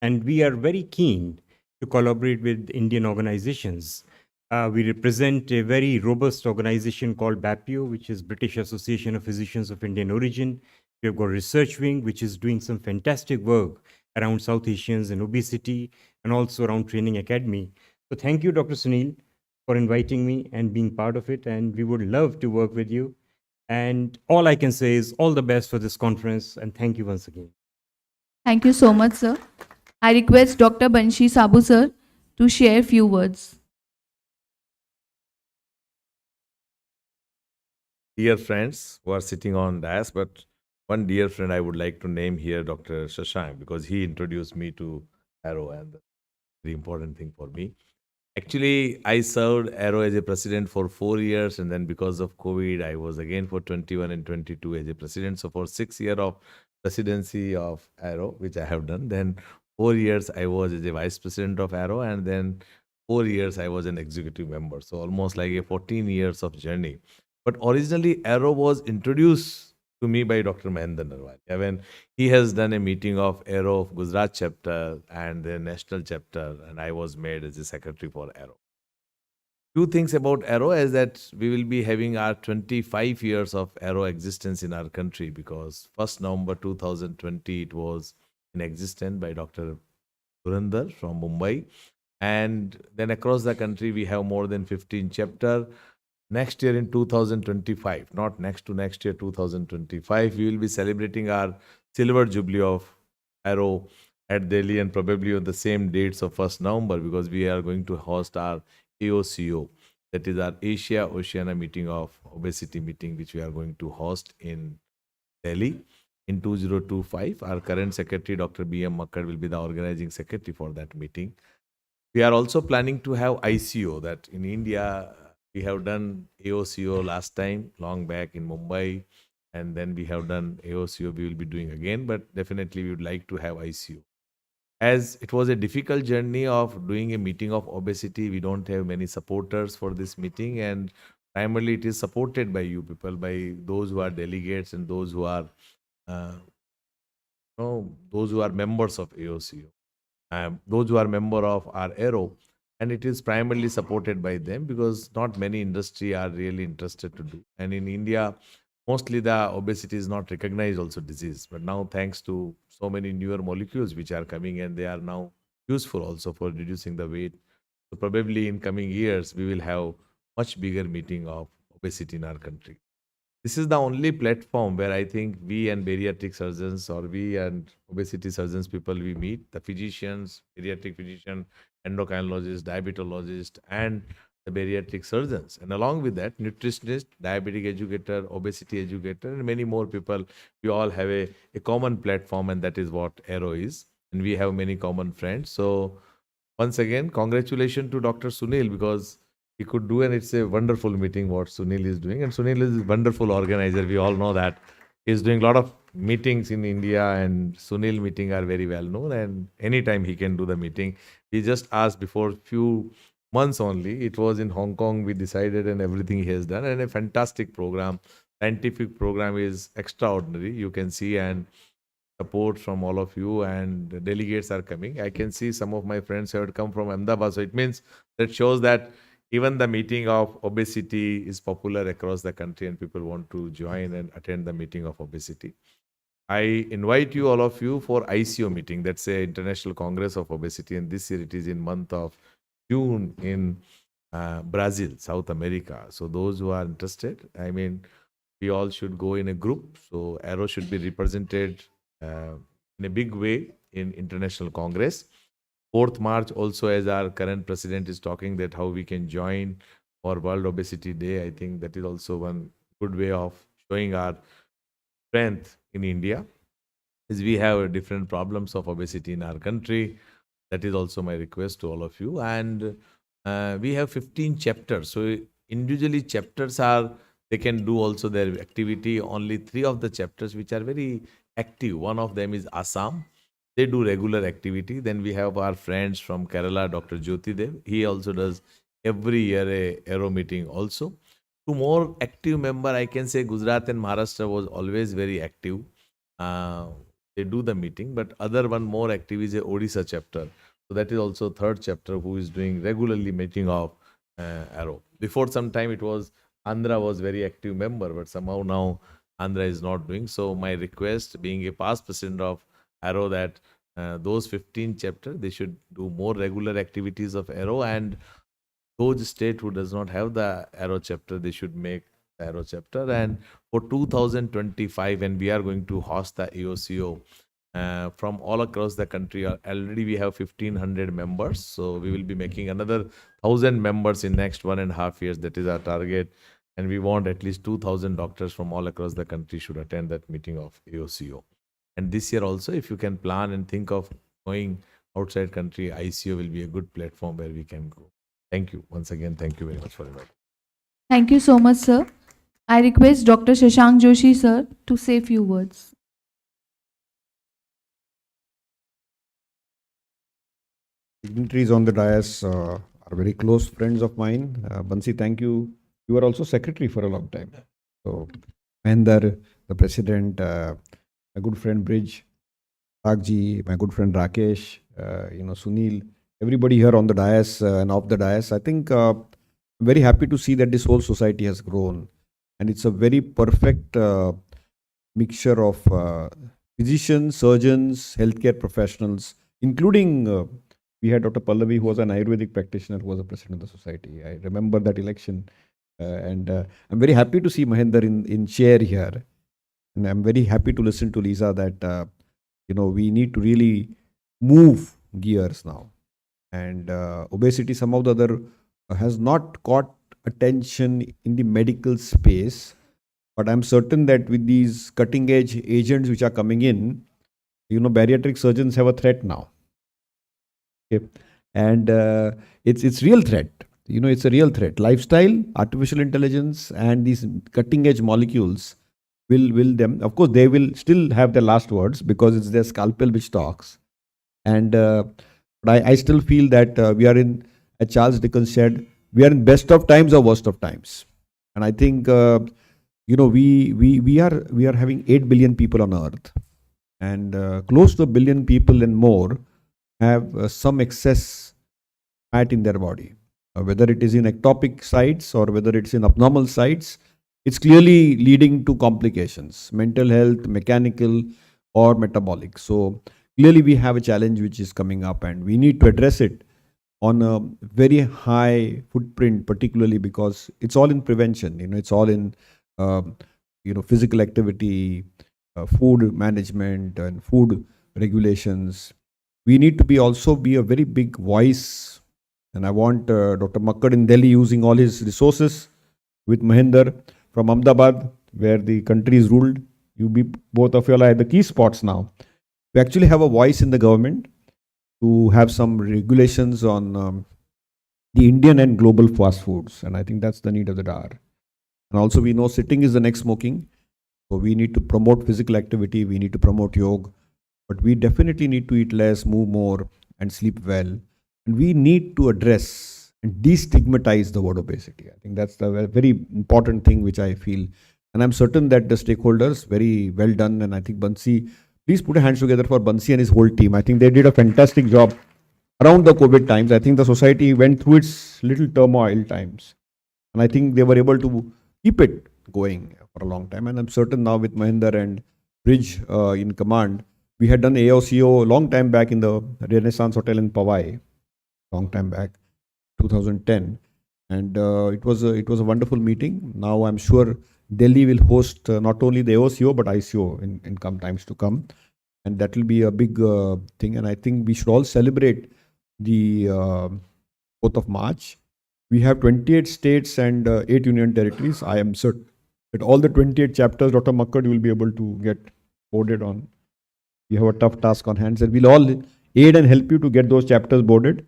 And we are very keen to collaborate with Indian organizations. We represent a very robust organization called BAPIO, which is British Association of Physicians of Indian Origin. We have got a research wing, which is doing some fantastic work around South Asians and obesity, and also around Training Academy. So thank you, Dr. Sunil, for inviting me and being part of it. And we would love to work with you. And all I can say is all the best for this conference. And thank you once again. Thank you so much, sir. I request Dr. Banshi Sabu, sir, to share few words. Dear friends who are sitting on dais, but one dear friend I would like to name here, Dr. Shashank, because he introduced me to Arrow, and that's the important thing for me. Actually, I served Arrow as a president for 4 years, and then because of COVID, I was again for 21 and 22 as a president. So for 6 years of presidency of Arrow, which I have done, then 4 years I was as a vice president of Arrow, and then 4 years I was an executive member. So almost like a 14 years of journey. But originally, Arrow was introduced to me by Dr. Mahendra Narwal. When he has done a meeting of Arrow of Gujarat chapter and the national chapter, and I was made as a secretary for Arrow. Two things about Arrow is that we will be having our 25 years of Arrow existence in our country, because 1st November 2020 it was in existence by Dr. Dhurandhar from Mumbai. And then across the country we have more than 15 chapter. Next year in 2025, not next to next year, 2025, we will be celebrating our silver jubilee of Arrow at Delhi, and probably on the same dates of 1st November, because we are going to host our AOCO, that is our Asia Oceania meeting of obesity meeting, which we are going to host in Delhi in 2025. Our current secretary, Dr. B.M. Makkad, will be the organizing secretary for that meeting. We are also planning to have ICO, that in India, we have done AOCO last time, long back in Mumbai, and then we have done AOCO, we will be doing again, but definitely we would like to have ICO. As it was a difficult journey of doing a meeting of obesity, we don't have many supporters for this meeting, and primarily it is supported by you people, by those who are delegates and those who are those who are members of AOCO, those who are member of our Aero, and it is primarily supported by them because not many industry are really interested to do. And in India, mostly the obesity is not recognized also disease, but now thanks to so many newer molecules which are coming, and they are now useful also for reducing the weight. So probably in coming years, we will have much bigger meeting of obesity in our country. This is the only platform where I think we and bariatric surgeons, or we and obesity surgeons people, we meet the physicians, bariatric physician, endocrinologist, diabetologist, and the bariatric surgeons. And along with that, nutritionist, diabetic educator, obesity educator, and many more people. We all have a common platform, and that is what Aero is. And we have many common friends. So once again, congratulations to Dr. Sunil, because he could do, and it's a wonderful meeting what Sunil is doing. And Sunil is a wonderful organizer. We all know that he's doing a lot of meetings in India, and Sunil meeting are very well known, and anytime he can do the meeting. We just asked before few months only. It was in Hong Kong, we decided, and everything he has done, and a fantastic program. Scientific program is extraordinary. You can see, and support from all of you, and the delegates are coming. I can see some of my friends have come from Ahmedabad. So it means that shows that even the meeting of obesity is popular across the country, and people want to join and attend the meeting of obesity. I invite you, all of you, for ICO meeting. That's a International Congress of Obesity, and this year it is in month of June in Brazil, South America. So those who are interested, I mean, we all should go in a group. So Aero should be represented in a big way in International Congress. 4th March also, as our current president is talking, that how we can join for World Obesity Day. I think that is also one good way of showing our strength in India, is we have different problems of obesity in our country. That is also my request to all of you. And we have 15 chapters. So individually chapters are, they can do also their activity. Only 3 of the chapters which are very active. One of them is Assam. They do regular activity. Then we have our friends from Kerala, Dr. Jyoti Dev. He also does every year a Aero meeting also. 2 more active member, I can say Gujarat and Maharashtra was always very active. They do the meeting, but other one more active is a Odisha chapter. So that is also 3rd chapter who is doing regularly meeting of Aero. Before some time it was Andhra was very active member, but somehow now Andhra is not doing. So my request, being a past president of Aero, that those 15 chapters, they should do more regular activities of Aero, and those state who does not have the Aero chapter, they should make the Aero chapter. And for 2025, when we are going to host the AOCO from all across the country, already we have 1,500 members. So we will be making another 1,000 members in next 1.5 years. That is our target. And we want at least 2,000 doctors from all across the country should attend that meeting of AOCO. And this year also, if you can plan and think of going outside country, ICO will be a good platform where we can go. Thank you. Once again, thank you very much for inviting. Thank you so much, sir. I request Dr. Shashank Joshi, sir, to say few words. Dignitaries on the dais are very close friends of mine. Bansi, thank you. You were also secretary for a long time. So, Mahendra, the president, my good friend Bridge, Ragji, my good friend Rakesh, Sunil, everybody here on the dais and off the dais. I think I'm very happy to see that this whole society has grown. And it's a very perfect mixture of physicians, surgeons, healthcare professionals, including we had Dr. Pallavi, who was an Ayurvedic practitioner, who was the president of the society. I remember that election. And I'm very happy to see Mahendra in chair here. And I'm very happy to listen to Lisa that, we need to really move gears now. And obesity, somehow the other, has not caught attention in the medical space. But I'm certain that with these cutting edge agents which are coming in, bariatric surgeons have a threat now. Okay. And it's real threat. It's a real threat. Lifestyle, artificial intelligence, and these cutting edge molecules will them. Of course, they will still have the last words because it's their scalpel which talks. And but I still feel that we are in, as Charles Dickens said, we are in best of times or worst of times. And I think we are having 8 billion people on Earth, and close to 1 billion people and more have some excess fat in their body, whether it is in ectopic sites or whether it's in abnormal sites. It's clearly leading to complications, mental health, mechanical, or metabolic. So clearly we have a challenge which is coming up, and we need to address it on a very high footprint, particularly because it's all in prevention. It's all in physical activity, food management, and food regulations. We need to be a very big voice, and I want Dr. Makkad in Delhi using all his resources with Mahinder from Ahmedabad, where the country is ruled. Both of you are at the key spots now. We actually have a voice in the government to have some regulations on the Indian and global fast foods, and I think that's the need of the hour. And also, we know sitting is the next smoking, so we need to promote physical activity. We need to promote yoga, but we definitely need to eat less, move more, and sleep well. And we need to address and destigmatize the word obesity. I think that's the very important thing which I feel. And I'm certain that the stakeholders, very well done. And I think Bansi, please put your hands together for Bansi and his whole team. I think they did a fantastic job around the COVID times. I think the society went through its little turmoil times. And I think they were able to keep it going for a long time. And I'm certain now with Mahinder and Bridge in command, we had done AOCO a long time back in the Renaissance Hotel in Powai, long time back, 2010, and it was a wonderful meeting. Now I'm sure Delhi will host not only the AOCO but ICO in come times to come, and that will be a big thing. And I think we should all celebrate the 4th of March. We have 28 states and 8 union territories. I am certain that all the 28 chapters, Dr. Makkad, you will be able to get boarded on. You have a tough task on hands, and we'll all aid and help you to get those chapters boarded.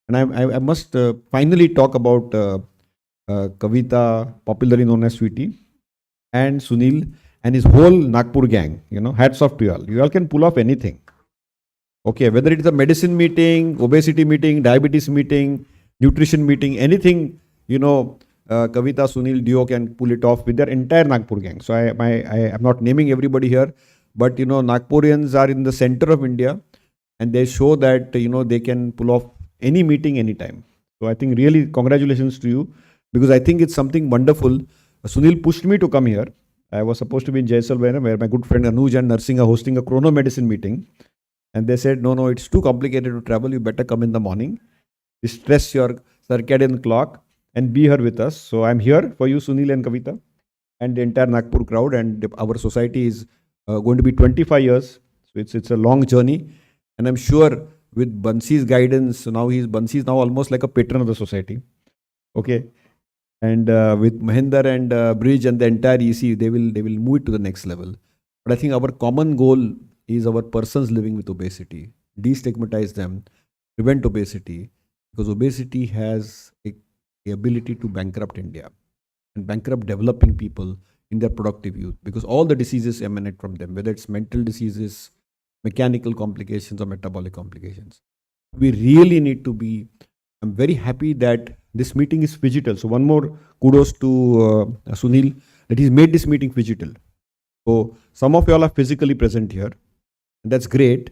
And I must finally talk about Kavita, popularly known as Sweetie, and Sunil and his whole Nagpur gang. Hats off to you all. You all can pull off anything. Okay, whether it's a medicine meeting, obesity meeting, diabetes meeting, nutrition meeting, anything, Kavita, Sunil, Dio can pull it off with their entire Nagpur gang. So I am not naming everybody here, but Nagpurians are in the center of India, and they show that they can pull off any meeting anytime. So I think really congratulations to you, because I think it's something wonderful. Sunil pushed me to come here. I was supposed to be in Jaisalmer, where my good friend Anuj and Nursing are hosting a chrono medicine meeting, and they said, no, it's too complicated to travel. You better come in the morning, stress your circadian clock, and be here with us. So I'm here for you, Sunil and Kavita, and the entire Nagpur crowd. And our society is going to be 25 years. So it's a long journey. And I'm sure with Bansi's guidance, so now Bansi is now almost like a patron of the society. Okay. And with Mahinder and Bridge and the entire EC, they will move it to the next level. But I think our common goal is our persons living with obesity. Destigmatize them, prevent obesity, because obesity has the ability to bankrupt India and bankrupt developing people in their productive youth, because all the diseases emanate from them, whether it's mental diseases, mechanical complications, or metabolic complications. We really need to be, I'm very happy that this meeting is phygital. So one more kudos to Sunil, that he's made this meeting phygital. So some of you all are physically present here, and that's great,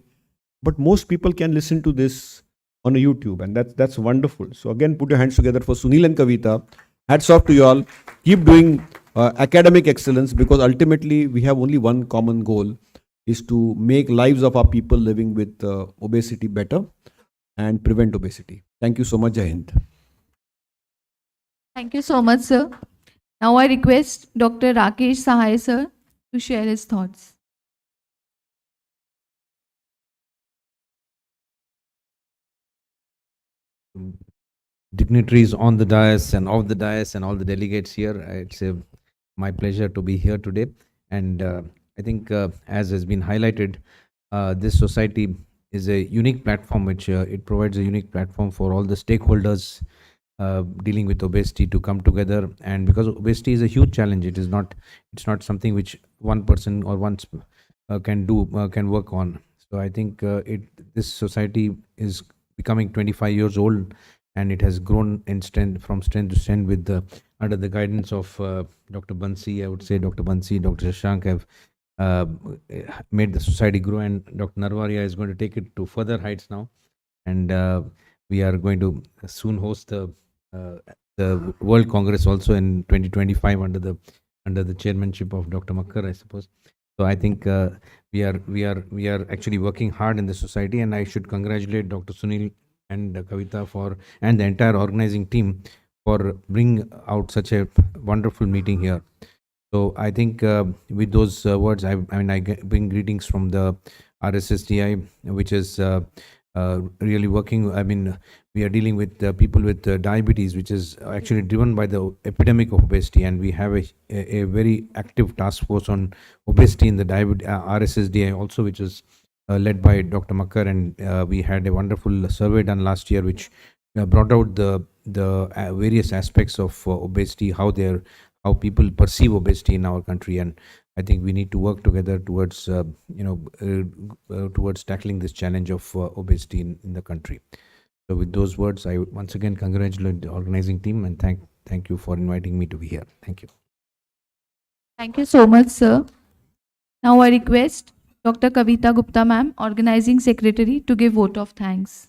but most people can listen to this on a YouTube, and that's wonderful. So again, put your hands together for Sunil and Kavita. Hats off to you all. Keep doing academic excellence, because ultimately we have only one common goal, is to make lives of our people living with obesity better and prevent obesity. Thank you so much. Jai Hind. Thank you so much, sir. Now I request Dr. Rakesh Sahai, sir, to share his thoughts. Dignitaries on the dais and off the dais and all the delegates here. It's my pleasure to be here today. And I think, as has been highlighted, this society is a unique platform which it provides a unique platform for all the stakeholders dealing with obesity to come together. And because obesity is a huge challenge, it's not something which one person or one can work on. So I think this society is becoming 25 years old, and it has grown in strength from strength to strength with under the guidance of Dr. Bansi. I would say Dr. Bansi, Dr. Shashank have made the society grow, and Dr. Narwaria is going to take it to further heights now. And we are going to soon host the World Congress also in 2025 under the chairmanship of Dr. Makkar, I suppose. So I think we are actually working hard in the society, and I should congratulate Dr. Sunil and Kavita and the entire organizing team for bringing out such a wonderful meeting here. So I think with those words, I bring greetings from the RSSDI, which is really working. I mean, we are dealing with people with diabetes, which is actually driven by the epidemic of obesity, and we have a very active task force on obesity in the RSSDI also, which is led by Dr. Makkar, and we had a wonderful survey done last year, which brought out the various aspects of obesity, how people perceive obesity in our country, and I think we need to work together towards towards tackling this challenge of obesity in the country. So with those words, I once again congratulate the organizing team and thank you for inviting me to be here. Thank you. Thank you so much, sir. Now I request Dr. Kavita Gupta ma'am, organizing secretary, to give vote of thanks.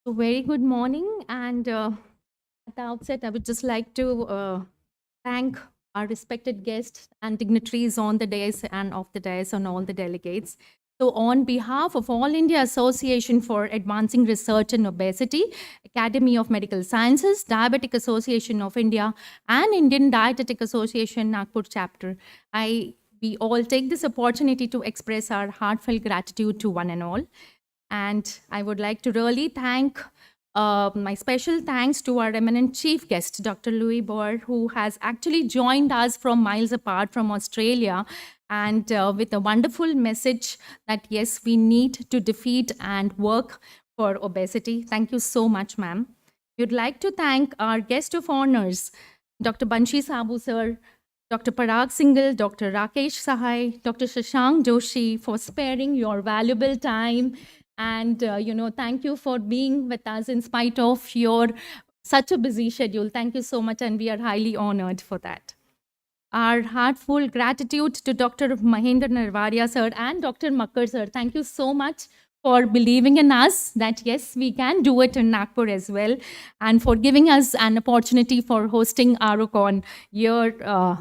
So very good morning, and at the outset, I would just like to thank our respected guests and dignitaries on the dais and off the dais, and all the delegates. So on behalf of All India Association for Advancing Research in Obesity, Academy of Medical Sciences, Diabetic Association of India, and Indian Dietetic Association Nagpur chapter, we all take this opportunity to express our heartfelt gratitude to one and all. And I would like to really thank my special thanks to our eminent chief guest, Dr. Louis Boer, who has actually joined us from miles apart from Australia, and with a wonderful message that yes, we need to defeat and work for obesity. Thank you so much, ma'am. We'd like to thank our guest of honors, Dr. Banshi Sabu sir, Dr. Parag Singhal, Dr. Rakesh Sahai, Dr. Shashank Joshi, for sparing your valuable time. And, thank you for being with us in spite of your such a busy schedule. Thank you so much, and we are highly honored for that. Our heartfelt gratitude to Dr. Mahendra Narwaria sir and Dr. Makkar sir. Thank you so much for believing in us that yes, we can do it in Nagpur as well, and for giving us an opportunity for hosting AROCON here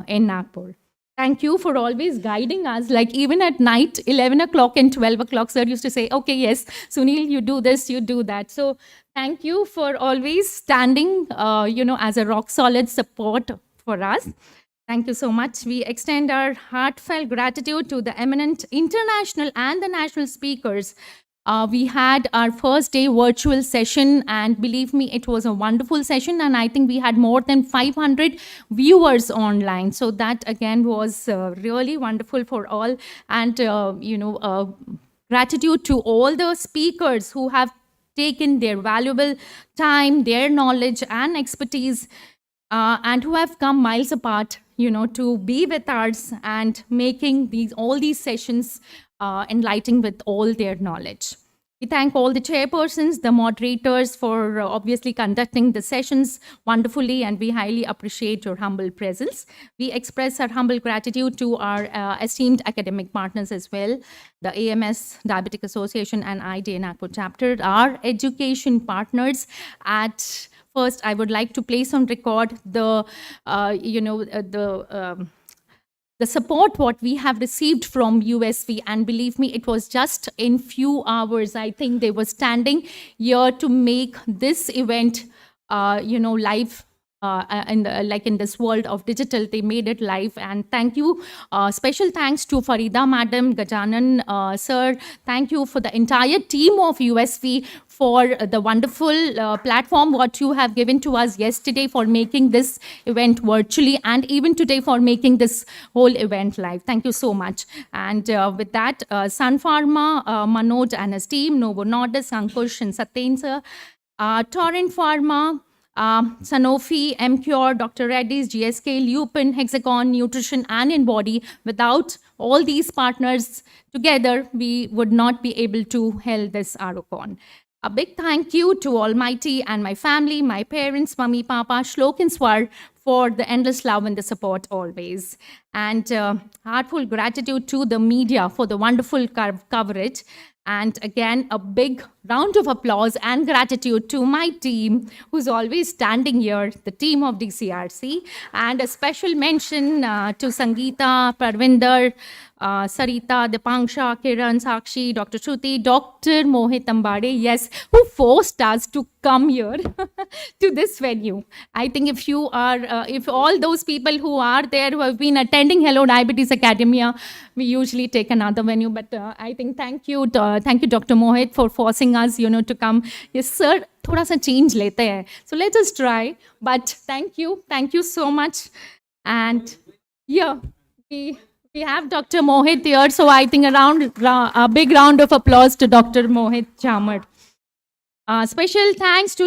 in Nagpur. Thank you for always guiding us. Like even at night, 11 o'clock and 12 o'clock, sir used to say, okay, yes, Sunil, you do this, you do that. So thank you for always standing, as a rock solid support for us. Thank you so much. We extend our heartfelt gratitude to the eminent international and the national speakers. We had our first day virtual session, and believe me, it was a wonderful session, and I think we had more than 500 viewers online. So that again was really wonderful for all, and gratitude to all the speakers who have taken their valuable time, their knowledge and expertise, and who have come miles apart, to be with us and making all these sessions enlightening with all their knowledge. We thank all the chairpersons, the moderators for obviously conducting the sessions wonderfully, and we highly appreciate your humble presence. We express our humble gratitude to our esteemed academic partners as well, the AMS Diabetic Association and IDA Nagpur chapter, our education partners. At first, I would like to place on record the support what we have received from USV, and believe me, it was just in few hours. I think they were standing here to make this event, live like in this world of digital, they made it live. And thank you, special thanks to Farida Madam, Gajanan Sir. Thank you for the entire team of USV for the wonderful platform what you have given to us yesterday for making this event virtually, and even today for making this whole event live. Thank you so much. And with that, Sun Pharma, Manoj and his team, Novo Nordisk, Ankush and Satyen sir, Torrent Pharma, Sanofi, MCure, Dr. Reddy's, GSK, Lupin, Hexagon, Nutrition, and InBody. Without all these partners together, we would not be able to hold this ROCon. A big thank you to Almighty and my family, my parents, Mummy, Papa, Shlok and Swar, for the endless love and the support always. And heartfelt gratitude to the media for the wonderful coverage. And again, a big round of applause and gratitude to my team who's always standing here, the team of DCRC. And a special mention to Sangeeta, Parvinder, Sarita, Dipangsha, Kiran, Sakshi, Dr. Shruti, Dr. Mohit Ambade, yes, who forced us to come here to this venue. I think if you are, if all those people who are there who have been attending Hello Diabetes Academia, we usually take another venue. But I think thank you, Dr. Mohit, for forcing us, to come. Yes, sir. थोड़ा सा change लेते हैं. So let's just try. But thank you so much. And yeah, we have Dr. Mohit here, so I think a big round of applause to Dr. Mohit Chamad. Special thanks to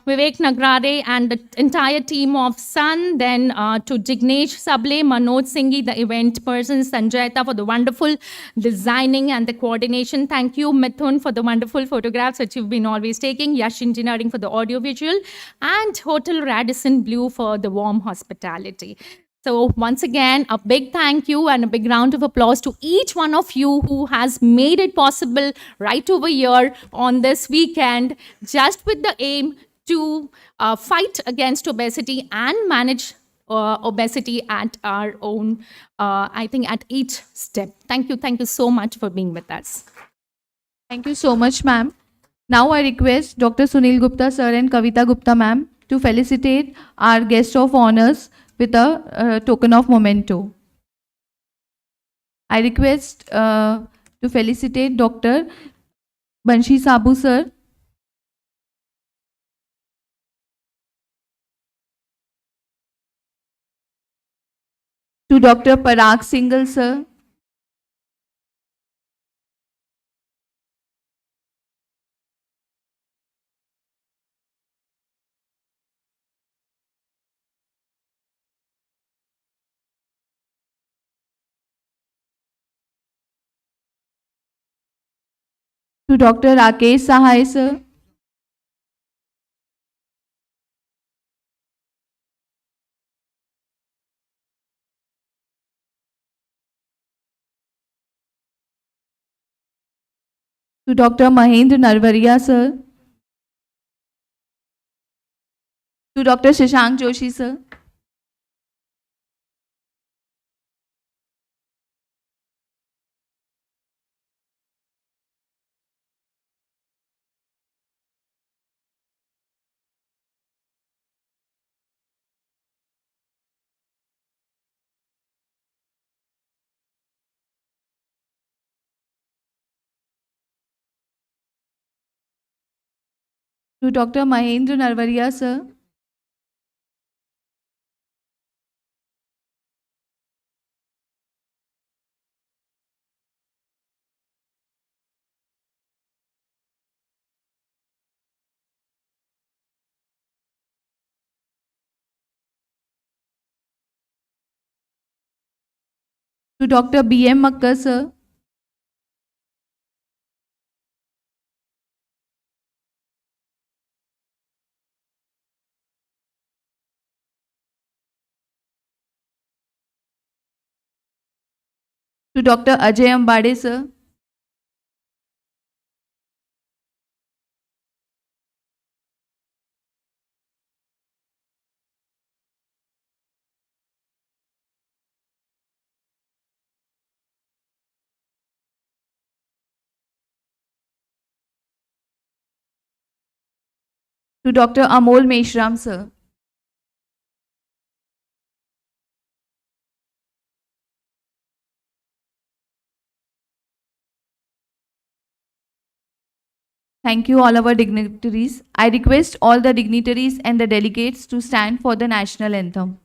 Vivek Nagrare and the entire team of Sun, then to Jignesh Sable, Manoj Singhi, the event person, Sanjayta for the wonderful designing and the coordination. Thank you, Mithun, for the wonderful photographs that you've been always taking, Yash Engineering for the audio visual, and Hotel Radisson Blue for the warm hospitality. So once again, a big thank you and a big round of applause to each one of you who has made it possible right over here on this weekend, just with the aim to fight against obesity and manage obesity at our own, I think at each step. Thank you so much for being with us. Thank you so much, ma'am. Now I request Dr. Sunil Gupta sir and Kavita Gupta ma'am to felicitate our guest of honors with a token of memento. I request to felicitate Dr. Banshi Sabu sir, to Dr. Parag Singhal sir, to Dr. Rakesh Sahai sir, to Dr. Mahendra Narvaria sir, to Dr. Shashank Joshi sir, to Dr. Mahendra Narvaria sir, to Dr. B.M. Makkar sir, to Dr. Ajay Ambade sir, to Dr. Amol Meshram sir, Thank you, all our dignitaries. I request all the dignitaries and the delegates to stand for the national anthem.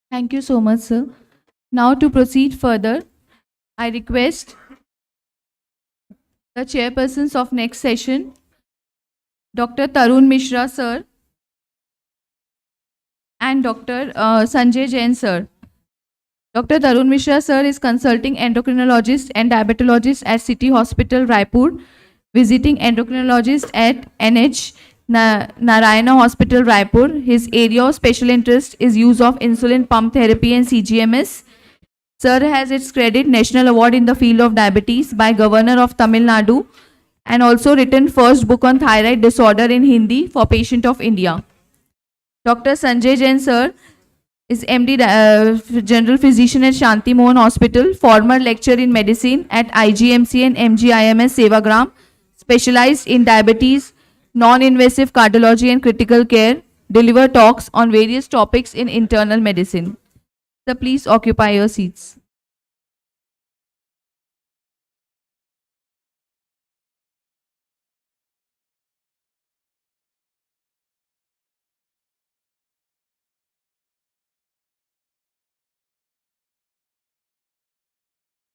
Thank you so much, sir. Now to proceed further, I request the chairpersons of next session, Dr. Tarun Mishra, sir, and Dr. Sanjay Jain, sir. Dr. Tarun Mishra, sir, is consulting endocrinologist and diabetologist at City Hospital, Raipur, visiting endocrinologist at NH Narayana Hospital, Raipur. His area of special interest is use of insulin pump therapy and CGMS. Sir has its credit National Award in the field of diabetes by Governor of Tamil Nadu and also written first book on thyroid disorder in Hindi for Patient of India. Dr. Sanjay Jain, sir, is MD General Physician at Shanti Mohan Hospital, former lecturer in medicine at IGMC and MGIMS Sevagram, specialized in diabetes, non-invasive cardiology and critical care, deliver talks on various topics in internal medicine. So please occupy your seats.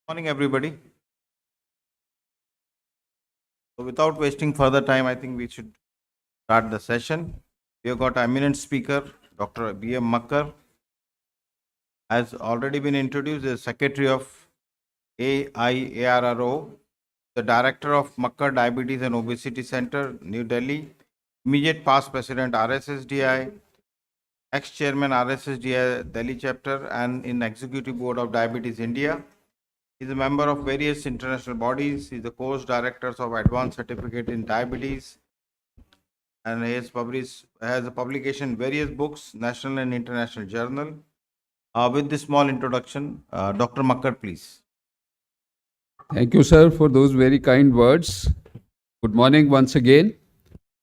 Morning, everybody. So without wasting further time, I think we should start the session. We have got eminent speaker, Dr. B.M. Makkar, has already been introduced as Secretary of AIARRO, the Director of Makkar Diabetes and Obesity Center, New Delhi, immediate past President RSSDI, ex-Chairman RSSDI Delhi Chapter and in Executive Board of Diabetes India. He is a member of various international bodies. He is the course directors of Advanced Certificate in Diabetes, and he has a publication in various books, national and international journal. With this small introduction, Dr. Makkar, please. Thank you, sir, for those very kind words. Good morning once again.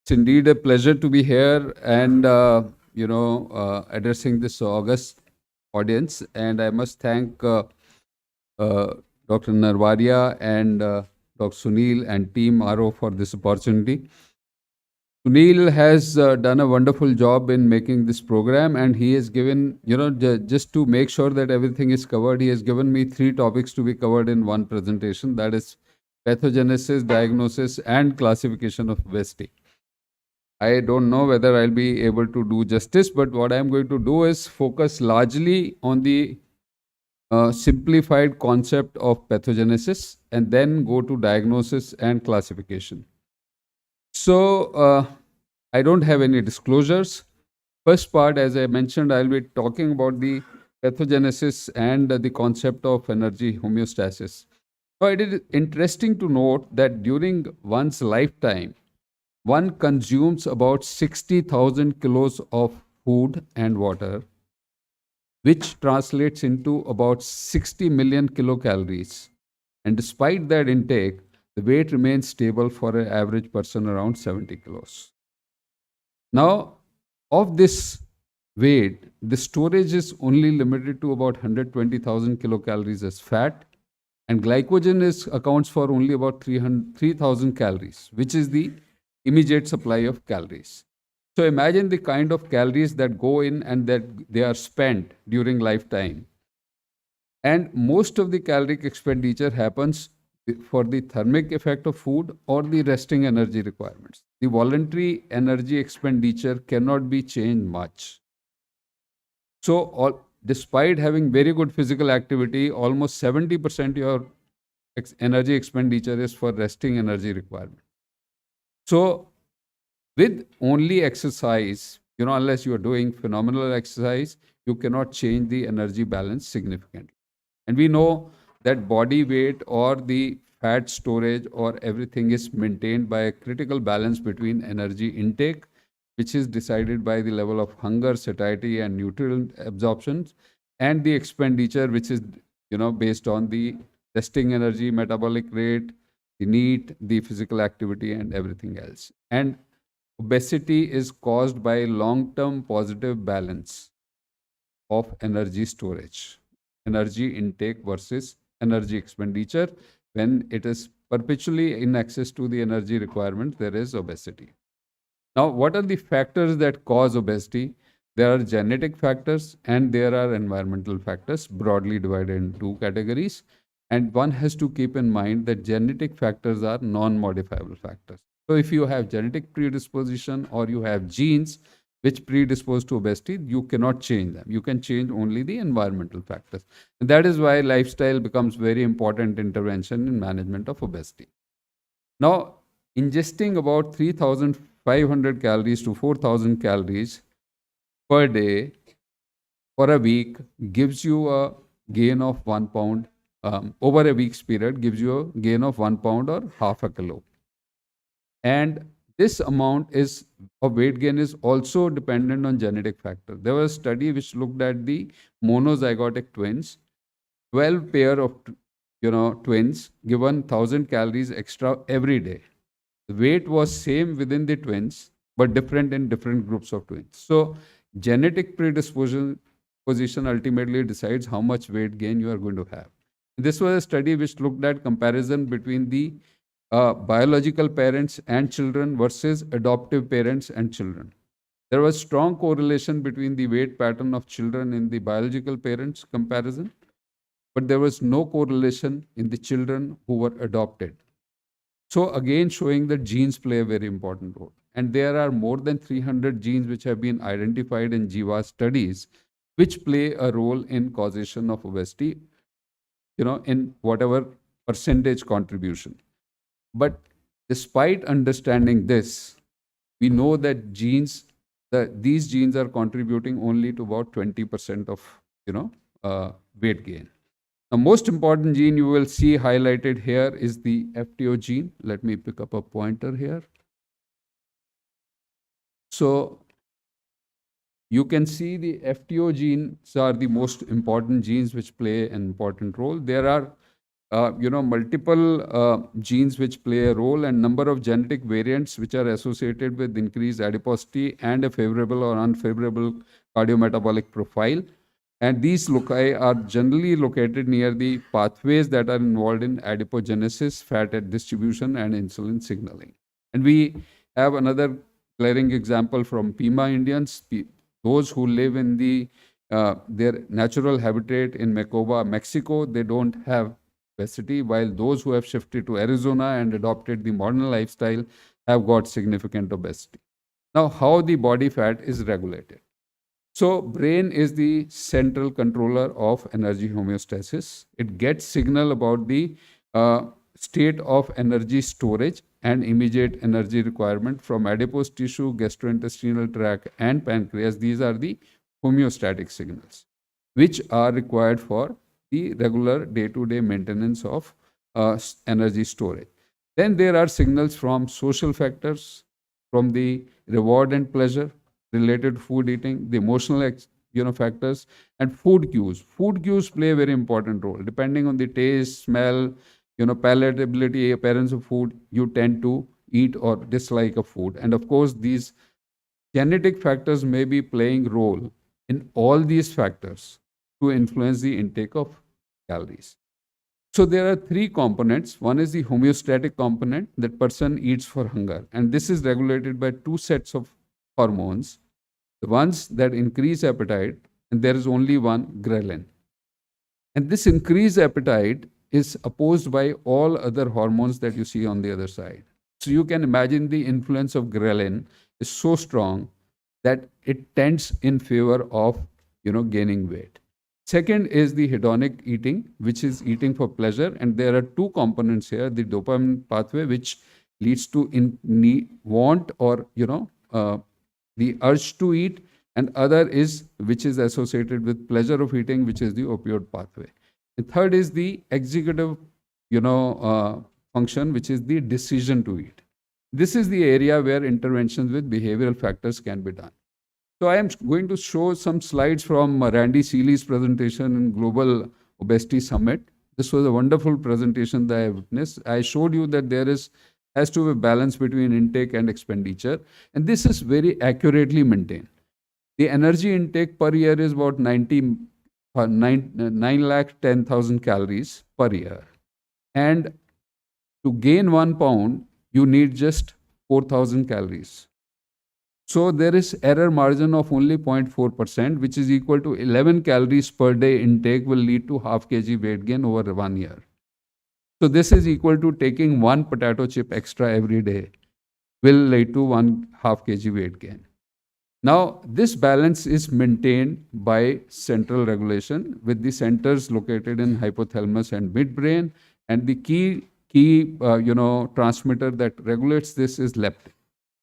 It's indeed a pleasure to be here and, addressing this august audience. And I must thank Dr. Narwaria and Dr. Sunil and Team RO for this opportunity. Sunil has done a wonderful job in making this program, and he has given, just to make sure that everything is covered, he has given me 3 topics to be covered in one presentation. That is pathogenesis, diagnosis, and classification of obesity. I don't know whether I'll be able to do justice, but what I'm going to do is focus largely on the simplified concept of pathogenesis and then go to diagnosis and classification. So I don't have any disclosures. First part, as I mentioned, I'll be talking about the pathogenesis and the concept of energy homeostasis. So it is interesting to note that during one's lifetime, one consumes about 60,000 kilos of food and water, which translates into about 60 million kilocalories. And despite that intake, the weight remains stable for an average person around 70 kilos. Now, of this weight, the storage is only limited to about 120,000 kilocalories as fat, and glycogen accounts for only about 3,000 calories, which is the immediate supply of calories. So imagine the kind of calories that go in and that they are spent during lifetime. And most of the caloric expenditure happens for the thermic effect of food or the resting energy requirements. The voluntary energy expenditure cannot be changed much. So, despite having very good physical activity, almost 70% your energy expenditure is for resting energy requirement. So, with only exercise, unless you are doing phenomenal exercise, you cannot change the energy balance significantly. And we know that body weight or the fat storage or everything is maintained by a critical balance between energy intake, which is decided by the level of hunger, satiety, and nutrient absorption, and the expenditure, which is based on the resting energy, metabolic rate, the need, the physical activity, and everything else. And obesity is caused by long-term positive balance of energy storage, energy intake versus energy expenditure. When it is perpetually in excess to the energy requirement, there is obesity. Now, what are the factors that cause obesity? There are genetic factors and there are environmental factors, broadly divided in two categories. And one has to keep in mind that genetic factors are non-modifiable factors. So if you have genetic predisposition or you have genes which predispose to obesity, you cannot change them. You can change only the environmental factors. And that is why lifestyle becomes very important intervention in management of obesity. Now, ingesting about 3,500 calories to 4,000 calories per day for a week gives you a gain of 1 pound. Over a week's period gives you a gain of 1 pound or half a kilo. And this amount of weight gain is also dependent on genetic factor. There was a study which looked at the monozygotic twins, 12 pair of twins given 1,000 calories extra every day. The weight was same within the twins, but different in different groups of twins. So genetic predisposition ultimately decides how much weight gain you are going to have. This was a study which looked at comparison between the biological parents and children versus adoptive parents and children. There was strong correlation between the weight pattern of children in the biological parents comparison, but there was no correlation in the children who were adopted. So again, showing that genes play a very important role. And there are more than 300 genes which have been identified in Jiva studies, which play a role in causation of obesity, in whatever percentage contribution. But despite understanding this, we know that these genes are contributing only to about 20% of weight gain. The most important gene you will see highlighted here is the FTO gene. Let me pick up a pointer here. So you can see the FTO genes are the most important genes which play an important role. There are multiple genes which play a role, and number of genetic variants which are associated with increased adiposity and a favorable or unfavorable cardiometabolic profile. And these loci are generally located near the pathways that are involved in adipogenesis, fat distribution, and insulin signaling. And we have another glaring example from Pima Indians, those who live in their natural habitat in Mecoba, Mexico. They don't have obesity, while those who have shifted to Arizona and adopted the modern lifestyle have got significant obesity. Now, how the body fat is regulated. So brain is the central controller of energy homeostasis. It gets signal about the state of energy storage and immediate energy requirement from adipose tissue, gastrointestinal tract, and pancreas. These are the homeostatic signals, which are required for the regular day-to-day maintenance of energy storage. Then there are signals from social factors, from the reward and pleasure related to food eating, the emotional factors, and food cues. Food cues play a very important role. Depending on the taste, smell, palatability, appearance of food, you tend to eat or dislike a food. And of course, these genetic factors may be playing role in all these factors to influence the intake of calories. So there are three components. One is the homeostatic component, that person eats for hunger. And this is regulated by two sets of hormones, the ones that increase appetite, and there is only one, ghrelin. And this increased appetite is opposed by all other hormones that you see on the other side. So you can imagine the influence of ghrelin is so strong that it tends in favor of gaining weight. Second is the hedonic eating, which is eating for pleasure, and there are two components here: the dopamine pathway, which leads to want or the urge to eat, and other is which is associated with pleasure of eating, which is the opioid pathway. And third is the executive function, which is the decision to eat. This is the area where interventions with behavioral factors can be done. So I am going to show some slides from Randy Seeley's presentation in Global Obesity Summit. This was a wonderful presentation that I witnessed. I showed you that there has to be a balance between intake and expenditure, and this is very accurately maintained. The energy intake per year is about 910,000 calories per year, and to gain 1 pound, you need just 4,000 calories. So there is error margin of only 0.4%, which is equal to 11 calories per day intake will lead to half kg weight gain over 1 year. So this is equal to taking 1 potato chip extra every day will lead to 1/2 kg weight gain. Now, this balance is maintained by central regulation with the centers located in hypothalamus and midbrain, and the key transmitter that regulates this is leptin.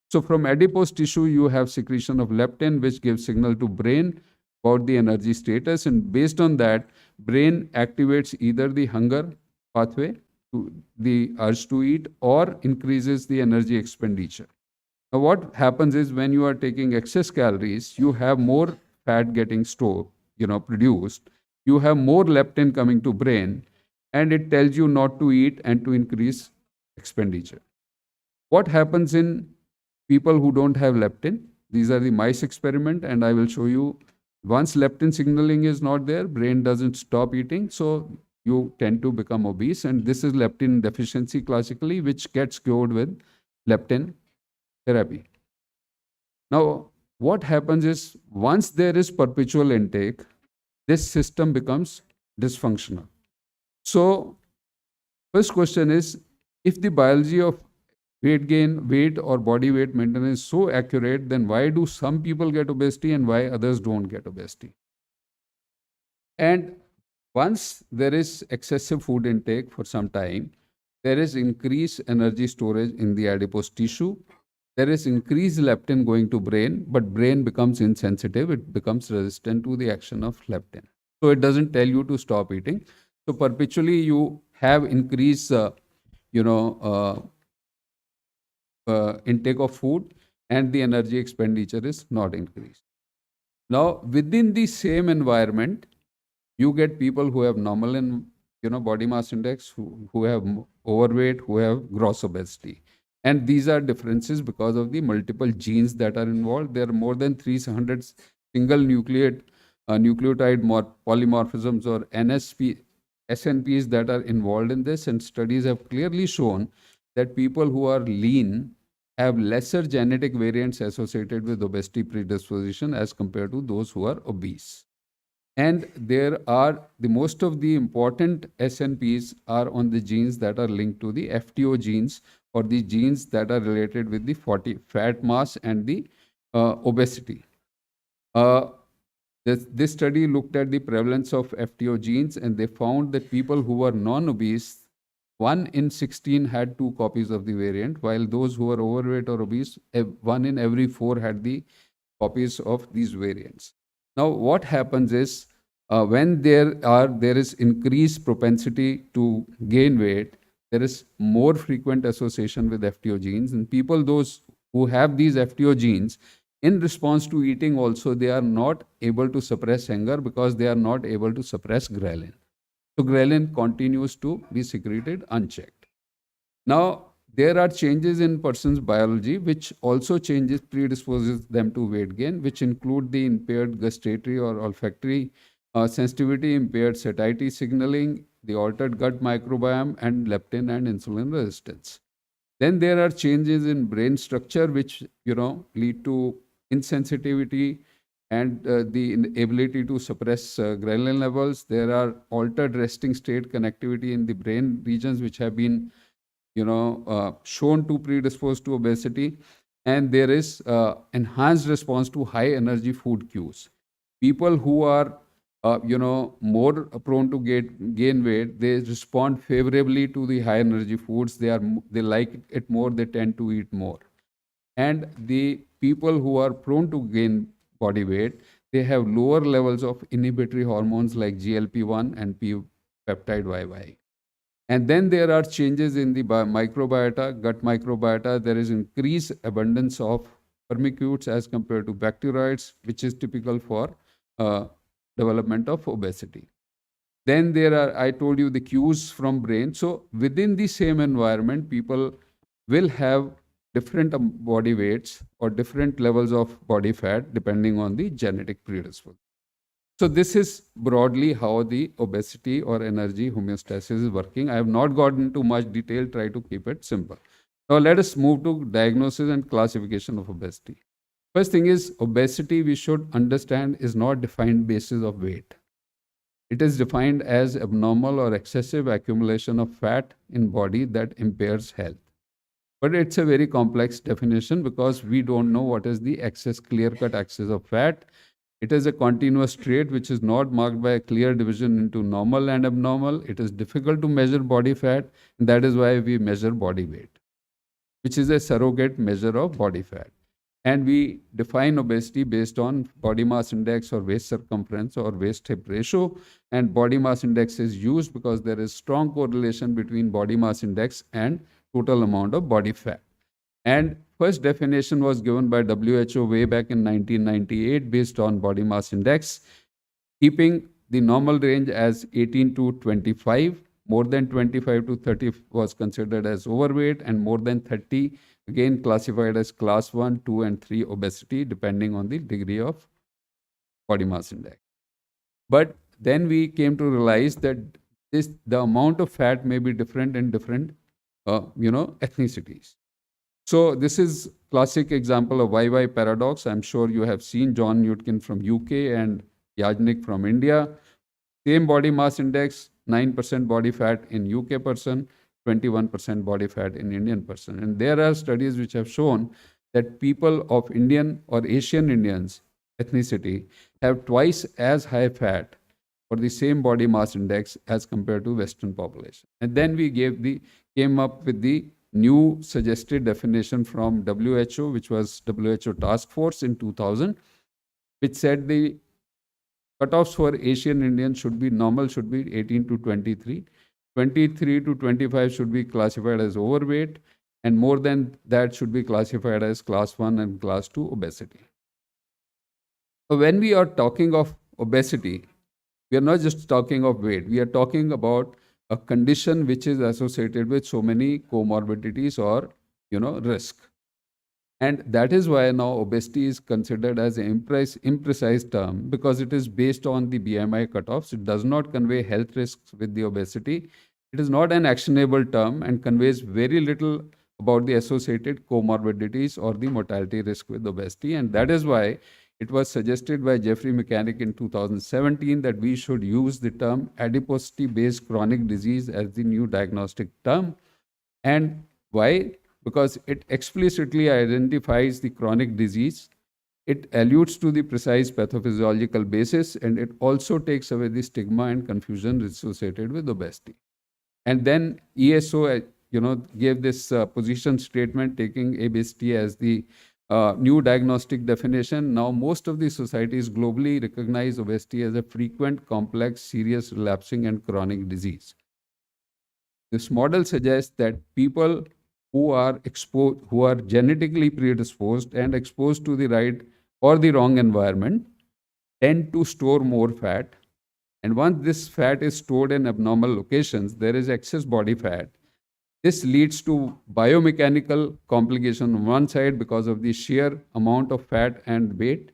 So from adipose tissue, you have secretion of leptin, which gives signal to brain about the energy status, and based on that, brain activates either the hunger pathway, to the urge to eat, or increases the energy expenditure. Now, what happens is when you are taking excess calories, you have more fat getting stored, produced. You have more leptin coming to brain, and it tells you not to eat and to increase expenditure. What happens in people who don't have leptin? These are the mice experiment, and I will show you. Once leptin signaling is not there, brain doesn't stop eating, so you tend to become obese, and this is leptin deficiency classically, which gets cured with leptin therapy. Now, what happens is once there is perpetual intake, this system becomes dysfunctional. So, first question is, if the biology of weight gain, weight or body weight maintenance is so accurate, then why do some people get obesity and why others don't get obesity? And once there is excessive food intake for some time, there is increased energy storage in the adipose tissue. There is increased leptin going to brain, but brain becomes insensitive. It becomes resistant to the action of leptin. So it doesn't tell you to stop eating. So perpetually you have increased, intake of food, and the energy expenditure is not increased. Now, within the same environment, you get people who have normal and body mass index, who have overweight, who have gross obesity. And these are differences because of the multiple genes that are involved. There are more than 300 single nucleotide polymorphisms, or SNPs, that are involved in this. And studies have clearly shown that people who are lean have lesser genetic variants associated with obesity predisposition as compared to those who are obese. And there are most of the important SNPs are on the genes that are linked to the FTO genes, or the genes that are related with the fat mass and the obesity. This study looked at the prevalence of FTO genes, and they found that people who were non-obese, 1 in 16 had 2 copies of the variant, while those who were overweight or obese, 1 in every 4 had the copies of these variants. Now, what happens is when there is increased propensity to gain weight, there is more frequent association with FTO genes, and those who have these FTO genes, in response to eating also, they are not able to suppress hunger because they are not able to suppress ghrelin. So ghrelin continues to be secreted unchecked. Now, there are changes in person's biology which also predisposes them to weight gain, which include the impaired gustatory or olfactory sensitivity, impaired satiety signaling, the altered gut microbiome, and leptin and insulin resistance. Then there are changes in brain structure which lead to insensitivity and the ability to suppress ghrelin levels. There are altered resting state connectivity in the brain regions which have been shown to predispose to obesity, and there is enhanced response to high energy food cues. People who are more prone to gain weight, they respond favorably to the high energy foods. They like it more, they tend to eat more. And the people who are prone to gain body weight, they have lower levels of inhibitory hormones like GLP-1 and peptide YY. And then there are changes in the microbiota, gut microbiota. There is increased abundance of firmicutes as compared to bacteroids, which is typical for development of obesity. Then there are, I told you, the cues from brain. So within the same environment, people will have different body weights or different levels of body fat depending on the genetic predisposition. So this is broadly how the obesity or energy homeostasis is working. I have not gotten into much detail, try to keep it simple. Now let us move to diagnosis and classification of obesity. First thing is, obesity, we should understand, is not defined basis of weight. It is defined as abnormal or excessive accumulation of fat in body that impairs health. But it's a very complex definition because we don't know what is the excess, clear-cut excess of fat. It is a continuous trait which is not marked by a clear division into normal and abnormal. It is difficult to measure body fat, and that is why we measure body weight, which is a surrogate measure of body fat. And we define obesity based on body mass index or waist circumference or waist hip ratio. And body mass index is used because there is strong correlation between body mass index and total amount of body fat. And first definition was given by WHO way back in 1998 based on body mass index, keeping the normal range as 18 to 25. More than 25 to 30 was considered as overweight, and more than 30 again classified as class 1, 2, and 3 obesity, depending on the degree of body mass index. But then we came to realize that the amount of fat may be different in different ethnicities. So this is classic example of YY paradox. I'm sure you have seen John Newton from UK and Yajnik from India. Same body mass index, 9% body fat in UK person, 21% body fat in Indian person. And there are studies which have shown that people of Indian or Asian Indians ethnicity have twice as high fat for the same body mass index as compared to Western population. And then we came up with the new suggested definition from WHO, which was WHO Task Force in 2000, which said the cutoffs for Asian Indians should be 18 to 23. 23 to 25 should be classified as overweight, and more than that should be classified as class 1 and class 2 obesity. When we are talking of obesity, we are not just talking of weight. We are talking about a condition which is associated with so many comorbidities or risk. And that is why now obesity is considered as an imprecise term, because it is based on the BMI cutoffs. It does not convey health risks with the obesity. It is not an actionable term and conveys very little about the associated comorbidities or the mortality risk with obesity. And that is why it was suggested by Jeffrey Mechanic in 2017 that we should use the term adiposity-based chronic disease as the new diagnostic term. And why? Because it explicitly identifies the chronic disease, it alludes to the precise pathophysiological basis, and it also takes away the stigma and confusion associated with obesity. And then ESO, gave this position statement taking obesity as the new diagnostic definition. Now, most of the societies globally recognize obesity as a frequent, complex, serious, relapsing, and chronic disease. This model suggests that people who are genetically predisposed and exposed to the right or the wrong environment tend to store more fat, And once this fat is stored in abnormal locations, there is excess body fat. This leads to biomechanical complication on one side because of the sheer amount of fat and weight.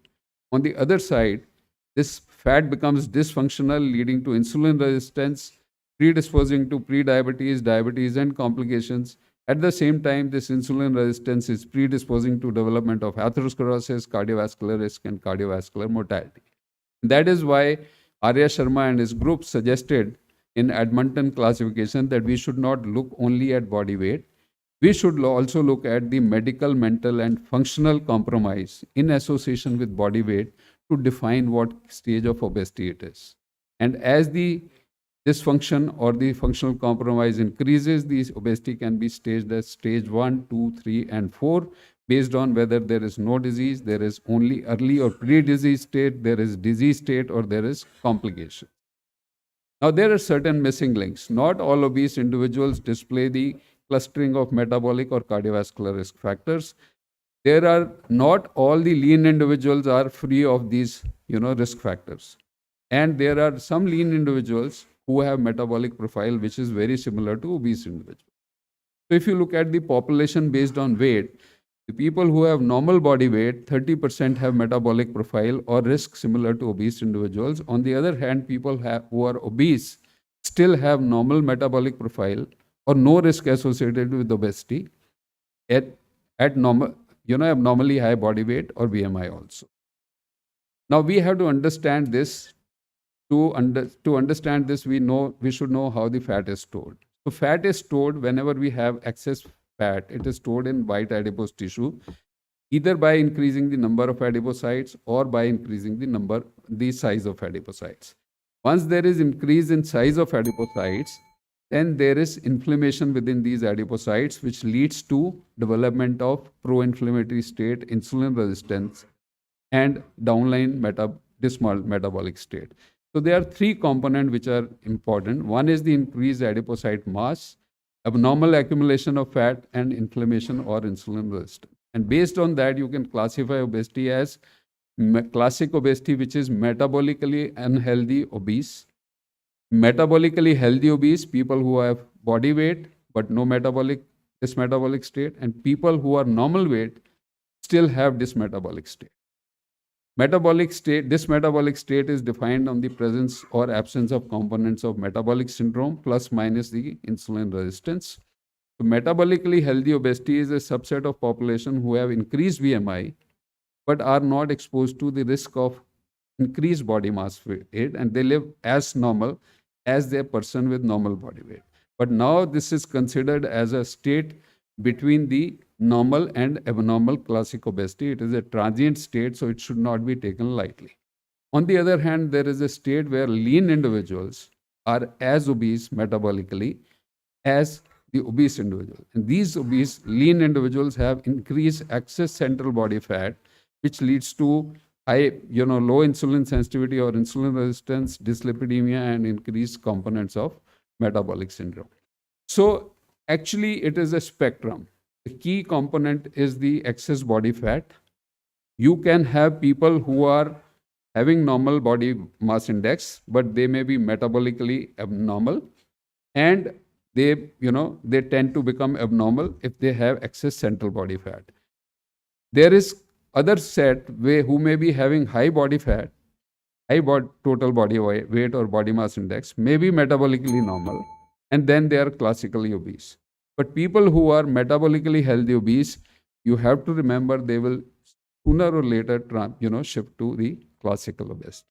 On the other side, this fat becomes dysfunctional, leading to insulin resistance, predisposing to prediabetes, diabetes, and complications. At the same time, this insulin resistance is predisposing to development of atherosclerosis, cardiovascular risk, and cardiovascular mortality. That is why Arya Sharma and his group suggested in Edmonton classification that we should not look only at body weight. We should also look at the medical, mental, and functional compromise in association with body weight to define what stage of obesity it is. And as the dysfunction or the functional compromise increases, the obesity can be staged as stage 1, 2, 3, and 4 based on whether there is no disease, there is only early or pre-disease state, there is disease state, or there is complication. Now, there are certain missing links. Not all obese individuals display the clustering of metabolic or cardiovascular risk factors. There are not all the lean individuals are free of these, risk factors. And there are some lean individuals who have metabolic profile which is very similar to obese individuals. So if you look at the population based on weight, the people who have normal body weight, 30% have metabolic profile or risk similar to obese individuals. On the other hand, people who are obese still have normal metabolic profile or no risk associated with obesity at normal, abnormally high body weight or BMI also. Now we have to understand this. To understand this, we should know how the fat is stored. So fat is stored whenever we have excess fat. It is stored in white adipose tissue, either by increasing the number of adipocytes or by increasing the size of adipocytes. Once there is increase in size of adipocytes, then there is inflammation within these adipocytes, which leads to development of pro-inflammatory state, insulin resistance, and downline metabolic state. So there are three components which are important. One is the increased adipocyte mass, abnormal accumulation of fat, and inflammation or insulin resistance. And based on that, you can classify obesity as classic obesity, which is metabolically unhealthy obese, metabolically healthy obese, people who have body weight but no dysmetabolic state, and people who are normal weight still have dysmetabolic state. This metabolic state is defined on the presence or absence of components of metabolic syndrome plus minus the insulin resistance. So metabolically healthy obesity is a subset of population who have increased BMI but are not exposed to the risk of increased body mass weight, and they live as normal as their person with normal body weight. But now this is considered as a state between the normal and abnormal classic obesity. It is a transient state, so it should not be taken lightly. On the other hand, there is a state where lean individuals are as obese metabolically as the obese individual. And these obese lean individuals have increased excess central body fat, which leads to high, low insulin sensitivity or insulin resistance, dyslipidemia, and increased components of metabolic syndrome. So actually, it is a spectrum. The key component is the excess body fat. You can have people who are having normal body mass index, but they may be metabolically abnormal, and they tend to become abnormal if they have excess central body fat. There is other set who may be having high body fat, total body weight or body mass index, may be metabolically normal, and then they are classically obese. But people who are metabolically healthy obese, you have to remember they will sooner or later shift to the classical obesity.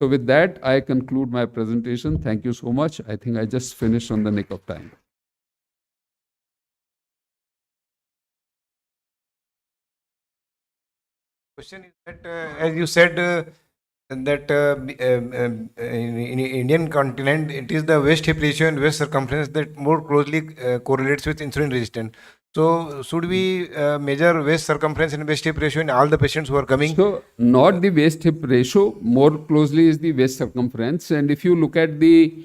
So with that, I conclude my presentation. Thank you so much. I think I just finished on the nick of time. Question is that, as you said, that in Indian continent, it is the waist hip ratio and waist circumference that more closely correlates with insulin resistance. So, should we measure waist circumference and waist hip ratio in all the patients who are coming? So, not the waist hip ratio, more closely is the waist circumference. And if you look at the,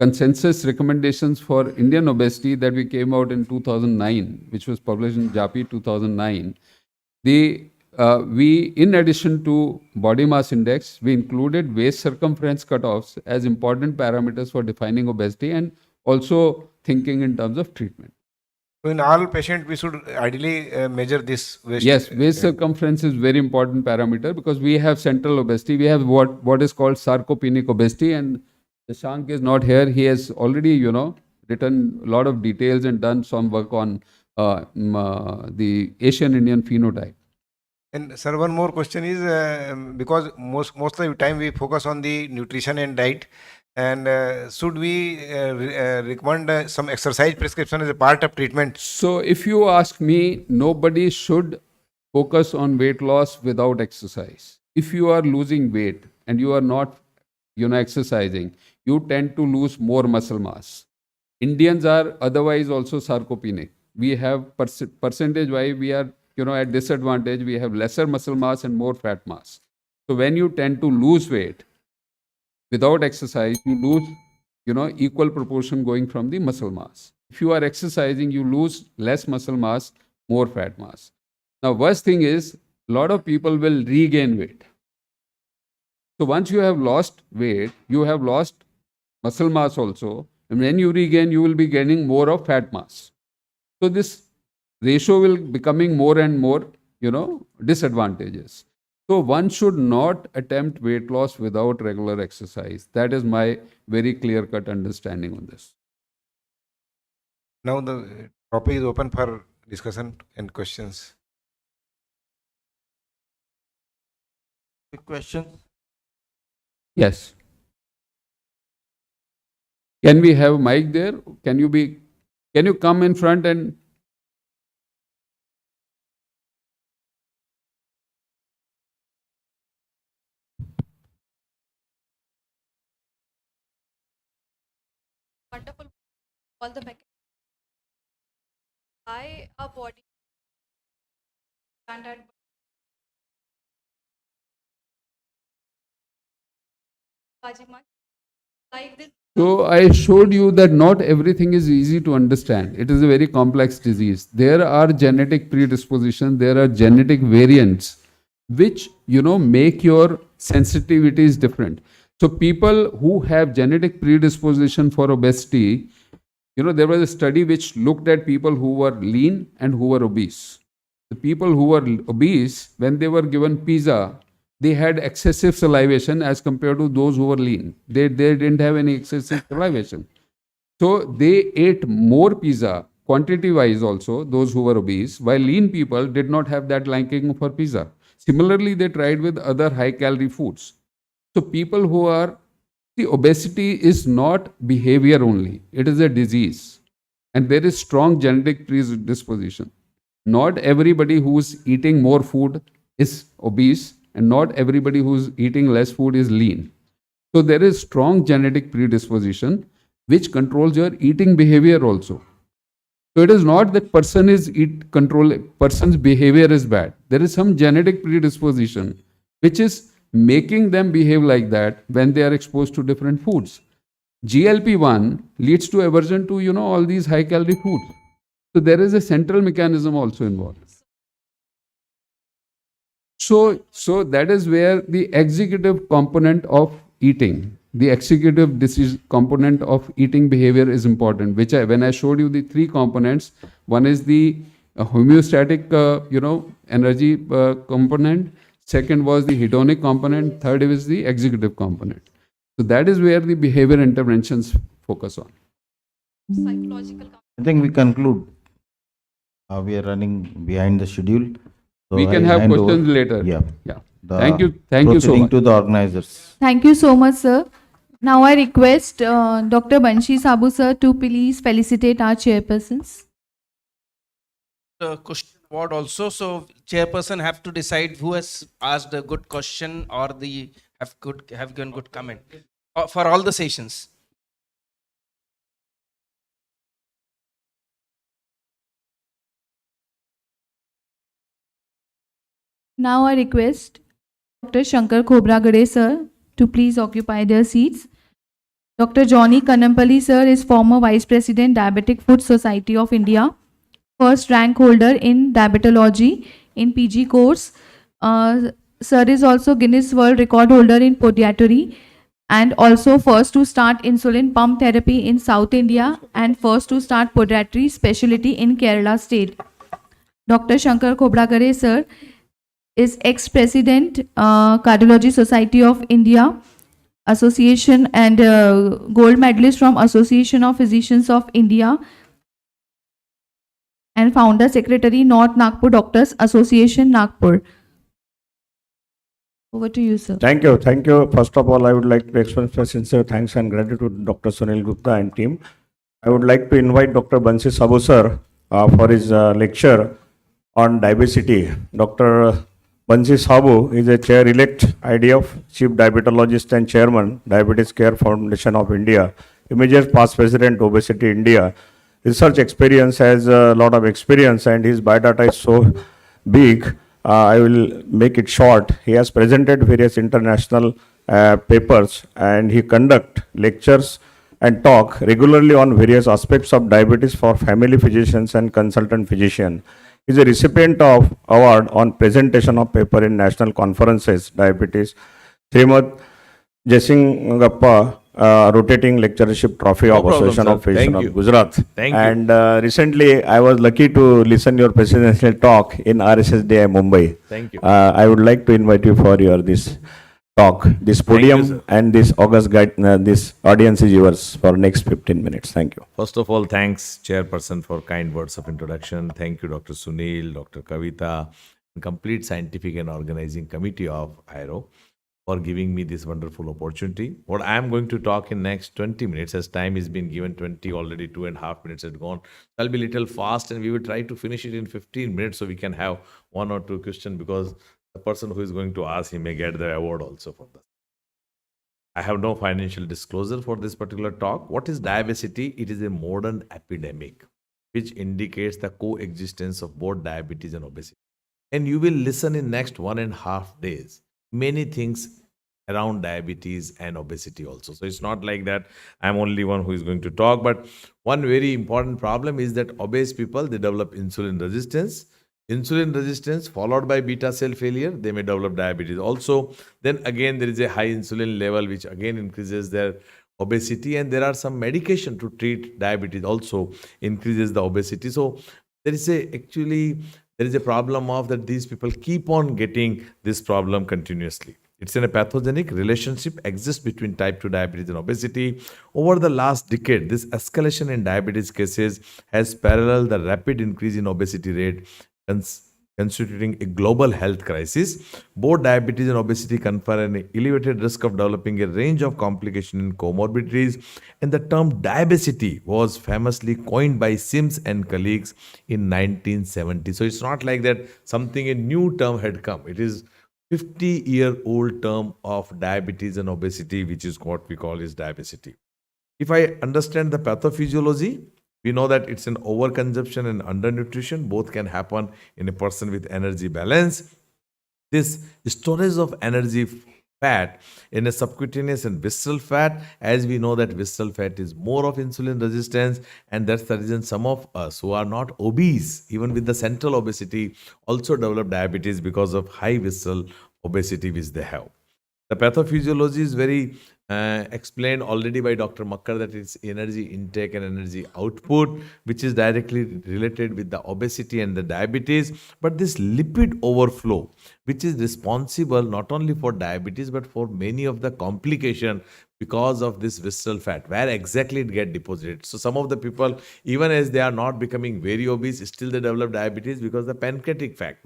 consensus recommendations for Indian obesity that we came out in 2009, which was published in JAPI 2009, the we, in addition to body mass index, we included waist circumference cutoffs as important parameters for defining obesity and also thinking in terms of treatment. So in all patients, we should ideally measure this waist. Yes, waist circumference is very important parameter because we have central obesity. We have what is called sarcopenic obesity, and Shashank is not here. He has already, written a lot of details and done some work on the Asian Indian phenotype. And sir, one more question is because most of the time we focus on the nutrition and diet, and should we recommend some exercise prescription as a part of treatment? So if you ask me, nobody should focus on weight loss without exercise. If you are losing weight and you are not, exercising, you tend to lose more muscle mass. Indians are otherwise also sarcopenic. We have percentage-wise, we are, at disadvantage. We have lesser muscle mass and more fat mass. So when you tend to lose weight without exercise, you lose, equal proportion going from the muscle mass. If you are exercising, you lose less muscle mass, more fat mass. Now, worst thing is, a lot of people will regain weight. So once you have lost weight, you have lost muscle mass also. And when you regain, you will be gaining more of fat mass. So this ratio will becoming more and more, disadvantageous. So one should not attempt weight loss without regular exercise. That is my very clear-cut understanding on this. Now the topic is open for discussion and questions. Quick question. Yes. Can we have mic there? Can you come in front and wonderful all the mechanisms why our body standard Bajiman like this. So I showed you that not everything is easy to understand. It is a very complex disease. There are genetic predispositions, there are genetic variants which, make your sensitivities different. So people who have genetic predisposition for obesity, there was a study which looked at people who were lean and who were obese. The people who were obese, when they were given pizza, they had excessive salivation as compared to those who were lean. They didn't have any excessive salivation. So they ate more pizza, quantity-wise also, those who were obese, while lean people did not have that liking for pizza. Similarly, they tried with other high-calorie foods. So people who are, obesity is not behavior only. It is a disease. And there is strong genetic predisposition. Not everybody who is eating more food is obese, and not everybody who is eating less food is lean. So there is strong genetic predisposition which controls your eating behavior also. So it is not that person's behavior is bad. There is some genetic predisposition which is making them behave like that when they are exposed to different foods. GLP-1 leads to aversion to, all these high-calorie foods. So there is a central mechanism also involved. So that is where the executive component of eating, the executive decision component of eating behavior is important, which when I showed you the three components, one is the homeostatic, energy component, second was the hedonic component, third is the executive component. So that is where the behavior interventions focus on. Psychological. I think we conclude. We are running behind the schedule. So We can I have hand questions over- later. Yeah. Yeah. The Thank you so proceeding much. to the organizers. Thank you so much, sir. Now I request Dr. Banshi Sabu, sir, to please felicitate our chairpersons. Question award also. So chairperson have to decide who has asked a good question or the have given good comment for all the sessions. Now I request Dr. Shankar Khobragade, sir, to please occupy their seats. Dr. Johnny Kanampally, sir, is former Vice President, Diabetic Food Society of India, first rank holder in diabetology in PG course, Sir is also Guinness World Record holder in podiatry and also first to start insulin pump therapy in South India and first to start podiatry specialty in Kerala state. Dr. Shankar Khobrakare sir is ex-president Cardiology Society of India Association and gold medalist from Association of Physicians of India and founder secretary North Nagpur Doctors Association Nagpur. Over to you, sir. Thank you. Thank you. First of all, I would like to express my sincere thanks and gratitude to Dr. Sunil Gupta and team. I would like to invite Dr. Bansi Sabu sir for his lecture on diabetes. Dr. Bansi Sabu is a chair-elect IDF, Chief Diabetologist and Chairman, Diabetes Care Foundation of India, immediate past President, Obesity India. Research experience has a lot of experience and his biodata is so big. I will make it short. He has presented various international papers and he conduct lectures and talk regularly on various aspects of diabetes for family physicians and consultant physician. He is a recipient of award on presentation of paper in national conferences, diabetes. Srimad Jesingappa rotating lectureship trophy of Association of Physicians of Gujarat. Thank you. And recently I was lucky to listen your presidential talk in RSSDI Mumbai. Thank you. I would like to invite you for your this talk, this podium sir. and this August guide, this audience is yours for next 15 minutes. Thank you. First of all, thanks, Chairperson, for kind words of introduction. Thank you, Dr. Sunil, Dr. Kavita, and complete scientific and organizing committee of IRO for giving me this wonderful opportunity. What I am going to talk in next 20 minutes, as time is been given 20, already 2.5 minutes had gone. I'll be little fast and we will try to finish it in 15 minutes so we can have 1 or 2 questions because the person who is going to ask, he may get the award also for that. I have no financial disclosure for this particular talk. What is diabetes? It is a modern epidemic which indicates the coexistence of both diabetes and obesity. And you will listen in next 1.5 days many things around diabetes and obesity also. So it's not like that I'm only one who is going to talk, but one very important problem is that obese people, they develop insulin resistance. Insulin resistance followed by beta cell failure, they may develop diabetes also. Then again, there is a high insulin level, which again increases their obesity. And there are some medication to treat diabetes also increases the obesity. So there is a problem of that these people keep on getting this problem continuously. It's in a pathogenic relationship exists between type 2 diabetes and obesity. Over the last decade, this escalation in diabetes cases has paralleled the rapid increase in obesity rate, constituting a global health crisis. Both diabetes and obesity confer an elevated risk of developing a range of complications and comorbidities. And the term diabesity was famously coined by Sims and colleagues in 1970. So it's not like that a new term had come. It is 50-year-old term of diabetes and obesity, which is what we call is diabesity. If I understand the pathophysiology, we know that it's an overconsumption and undernutrition. Both can happen in a person with energy balance. This storage of energy fat in a subcutaneous and visceral fat, as we know that visceral fat is more of insulin resistance, and that's the reason some of us who are not obese, even with the central obesity, also develop diabetes because of high visceral obesity which they have. The pathophysiology is very explained already by Dr. Makkar, that it's energy intake and energy output, which is directly related with the obesity and the diabetes. But this lipid overflow, which is responsible not only for diabetes, but for many of the complications because of this visceral fat, where exactly it get deposited. So some of the people, even as they are not becoming very obese, still they develop diabetes because the pancreatic fat,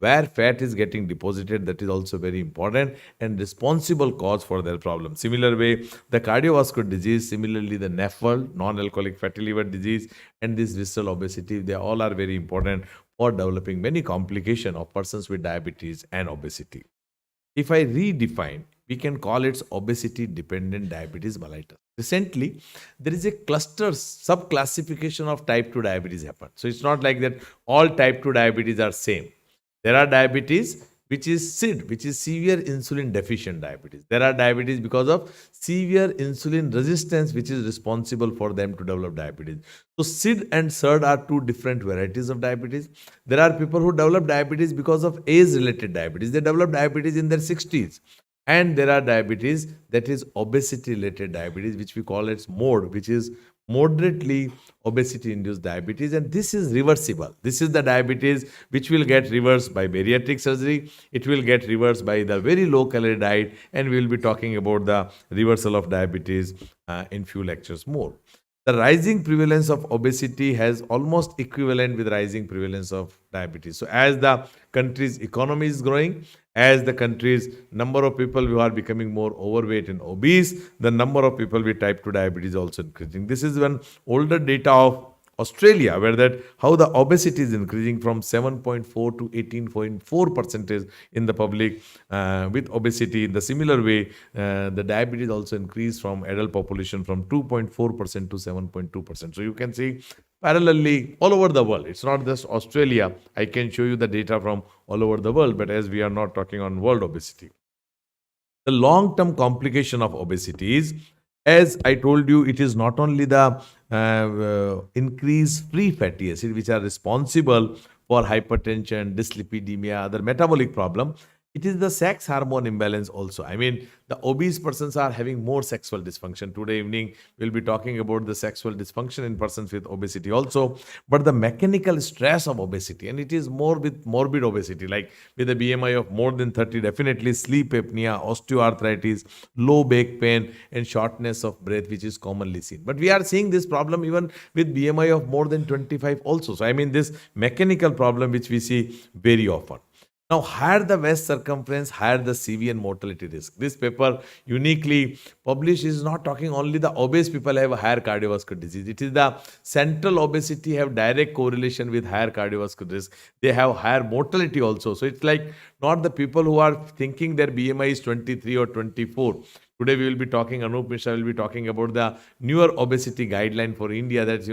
where fat is getting deposited, that is also very important and responsible cause for their problem. Similar way, the cardiovascular disease, similarly the NAFL, non-alcoholic fatty liver disease, and this visceral obesity, they all are very important for developing many complications of persons with diabetes and obesity. If I redefine, we can call it obesity-dependent diabetes mellitus. Recently, there is a cluster sub-classification of type 2 diabetes happened. So it's not like that all type 2 diabetes are same. There are diabetes which is SID, which is severe insulin deficient diabetes. There are diabetes because of severe insulin resistance, which is responsible for them to develop diabetes. So SID and SIRD are two different varieties of diabetes. There are people who develop diabetes because of age-related diabetes. They develop diabetes in their 60s. And there are diabetes that is obesity related diabetes, which we call it MOD, which is moderately obesity induced diabetes, and this is reversible. This is the diabetes which will get reversed by bariatric surgery. It will get reversed by the very low calorie diet, and we will be talking about the reversal of diabetes in few lectures more. The rising prevalence of obesity has almost equivalent with rising prevalence of diabetes. So as the country's economy is growing, as the country's number of people who are becoming more overweight and obese, the number of people with type 2 diabetes also increasing. This is one older data of Australia, where that how the obesity is increasing from 7.4 to 18.4 percentage in the public with obesity. In the similar way, the diabetes also increased from adult population from 2.4% to 7.2%. So you can see parallelly all over the world. It's not just Australia. I can show you the data from all over the world, but as we are not talking on world obesity. The long-term complication of obesity is, as I told you, it is not only the increased free fatty acid which are responsible for hypertension, dyslipidemia, other metabolic problem. It is the sex hormone imbalance also. I mean, the obese persons are having more sexual dysfunction. Today evening, we'll be talking about the sexual dysfunction in persons with obesity also. But the mechanical stress of obesity, and it is more with morbid obesity, like with a BMI of more than 30, definitely sleep apnea, osteoarthritis, low back pain, and shortness of breath, which is commonly seen. But we are seeing this problem even with BMI of more than 25 also. So, I mean, this mechanical problem which we see very often. Now, higher the waist circumference, higher the CV and mortality risk. This paper uniquely published is not talking only the obese people have a higher cardiovascular disease. It is the central obesity have direct correlation with higher cardiovascular risk. They have higher mortality also. So it's like not the people who are thinking their BMI is 23 or 24. Today we will be talking, Anup Mishra will be talking about the newer obesity guideline for India, that,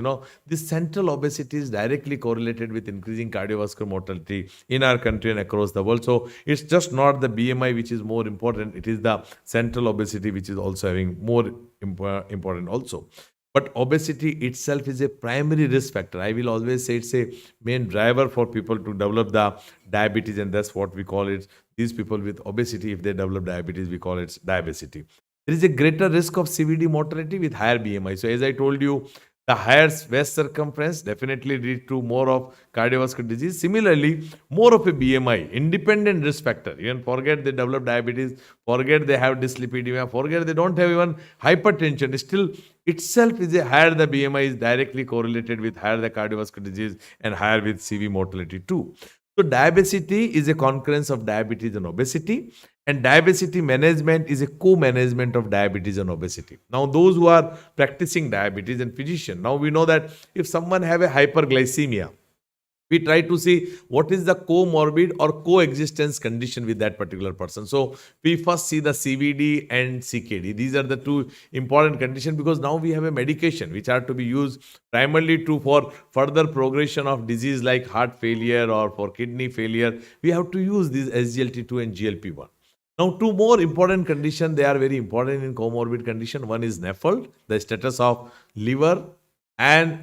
this central obesity is directly correlated with increasing cardiovascular mortality in our country and across the world. So it's just not the BMI which is more important, it is the central obesity which is also having more important also. But obesity itself is a primary risk factor. I will always say it's a main driver for people to develop the diabetes, and that's what we call it. These people with obesity, if they develop diabetes, we call it diabetes. There is a greater risk of CVD mortality with higher BMI. So as I told you, the higher waist circumference definitely lead to more of cardiovascular disease. Similarly, more of a BMI, independent risk factor. Even forget they develop diabetes, forget they have dyslipidemia, forget they don't have even hypertension. Still, itself is a higher the BMI is directly correlated with higher the cardiovascular disease and higher with CV mortality too. So diabetes is a concurrence of diabetes and obesity, and diabetes management is a co-management of diabetes and obesity. Now, those who are practicing diabetes and physician, now we know that if someone have a hyperglycemia, we try to see what is the comorbid or coexistence condition with that particular person. So we first see the CVD and CKD. These are the two important conditions, because now we have a medication which are to be used primarily for further progression of disease like heart failure or for kidney failure. We have to use these SGLT2 and GLP-1. Now, two more important conditions, they are very important in comorbid condition. One is NAFLD, the status of liver, and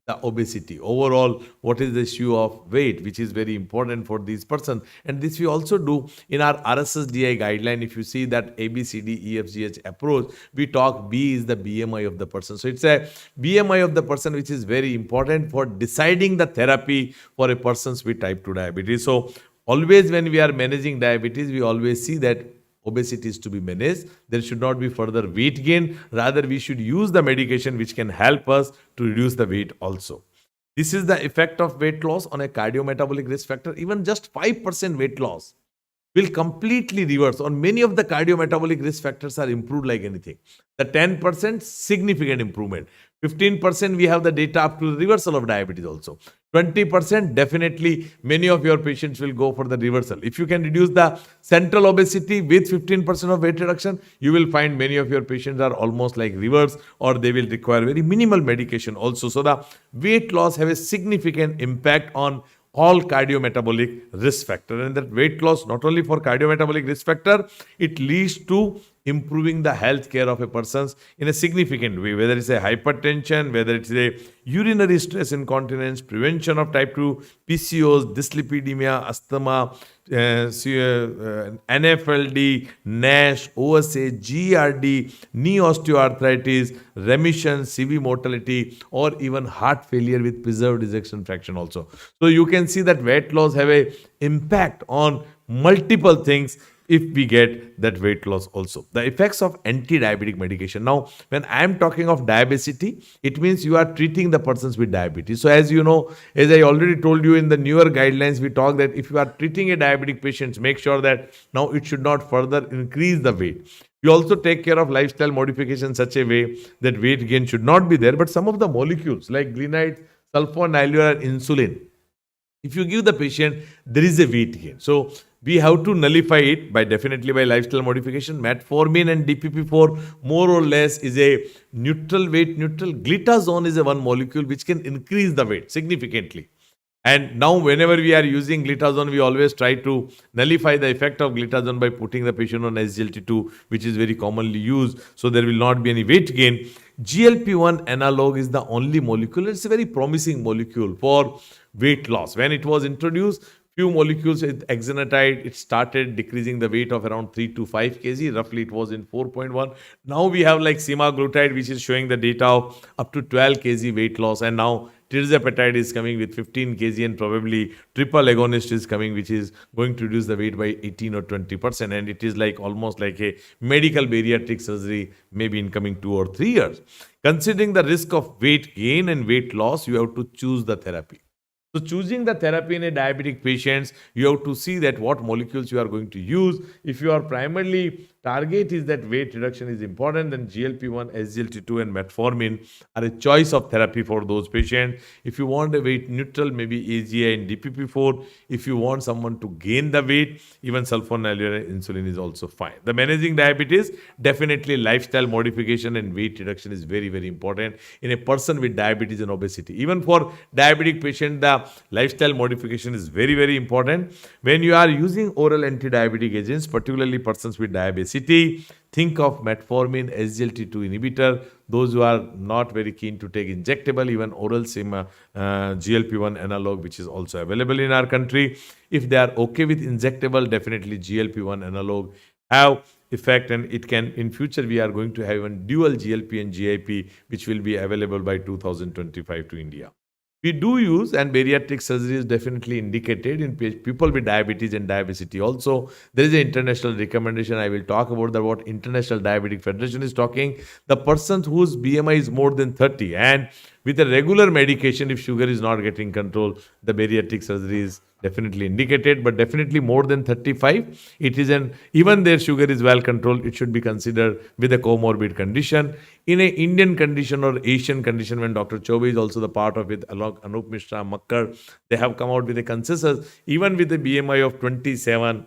the obesity. Overall, what is the issue of weight, which is very important for these persons. And this we also do in our RSSDI guideline. If you see that ABCDEFGH approach, we talk B is the BMI of the person. So it's a BMI of the person which is very important for deciding the therapy for a person with type 2 diabetes. So always when we are managing diabetes, we always see that obesity is to be managed. There should not be further weight gain. Rather, we should use the medication which can help us to reduce the weight also. This is the effect of weight loss on a cardiometabolic risk factor. Even just 5% weight loss will completely reverse. On many of the cardiometabolic risk factors are improved like anything. The 10% significant improvement. 15% we have the data up to the reversal of diabetes also. 20% definitely many of your patients will go for the reversal. If you can reduce the central obesity with 15% of weight reduction, you will find many of your patients are almost like reverse, or they will require very minimal medication also. So the weight loss have a significant impact on all cardiometabolic risk factor. And that weight loss, not only for cardiometabolic risk factor, it leads to improving the health care of a person in a significant way, whether it's a hypertension, whether it's a urinary stress incontinence, prevention of type 2 PCOS, dyslipidemia, asthma, NFLD, NASH, OSA, GERD, knee osteoarthritis, remission, CV mortality, or even heart failure with preserved ejection fraction also. So you can see that weight loss have a impact on multiple things if we get that weight loss also. The effects of anti-diabetic medication. Now, when I am talking of diabesity, it means you are treating the persons with diabetes. So as you know, as I already told you in the newer guidelines, we talk that if you are treating a diabetic patient, make sure that now it should not further increase the weight. You also take care of lifestyle modification such a way that weight gain should not be there. But some of the molecules like glenites, sulfonylurea, insulin, if you give the patient, there is a weight gain. So we have to nullify it by definitely by lifestyle modification. Metformin and DPP-4 more or less is a neutral weight neutral. Glitazone is a one molecule which can increase the weight significantly. And now whenever we are using glitazone, we always try to nullify the effect of glitazone by putting the patient on SGLT2, which is very commonly used. So there will not be any weight gain. GLP-1 analog is the only molecule. It's a very promising molecule for weight loss. When it was introduced, few molecules with exenatide, it started decreasing the weight of around 3 to 5 kg. Roughly it was in 4.1. Now we have like semaglutide, which is showing the data of up to 12 kg weight loss. And now tirzepatide is coming with 15 kg, and probably triple agonist is coming, which is going to reduce the weight by 18 or 20%. And it is like almost like a medical bariatric surgery, maybe in coming 2 or 3 years. Considering the risk of weight gain and weight loss, you have to choose the therapy. So choosing the therapy in a diabetic patients, you have to see that what molecules you are going to use. If your primarily target is that weight reduction is important, then GLP-1, SGLT2 and metformin are a choice of therapy for those patients. If you want a weight neutral, maybe AGI and DPP-4. If you want someone to gain the weight, even sulfonylurea insulin is also fine. The managing diabetes, definitely lifestyle modification and weight reduction is very, very important in a person with diabetes and obesity. Even for diabetic patient, the lifestyle modification is very, very important. When you are using oral anti-diabetic agents, particularly persons with diabetes, think of metformin, SGLT2 inhibitor. Those who are not very keen to take injectable, even oral GLP-1 analog, which is also available in our country. If they are okay with injectable, definitely GLP-1 analog have effect, and it can in future we are going to have even dual GLP and GIP, which will be available by 2025 to India. We do use, and bariatric surgery is definitely indicated in people with diabetes and diabetes also. There is an international recommendation. I will talk about what International Diabetic Federation is talking. The person whose BMI is more than 30 and with a regular medication, if sugar is not getting control, the bariatric surgery is definitely indicated. But definitely more than 35, it is even their sugar is well controlled, it should be considered with a comorbid condition. In an Indian condition or Asian condition, when Dr. Chobe is also the part of it, along Anup Mishra, Makkar, they have come out with a consensus, even with a BMI of 27,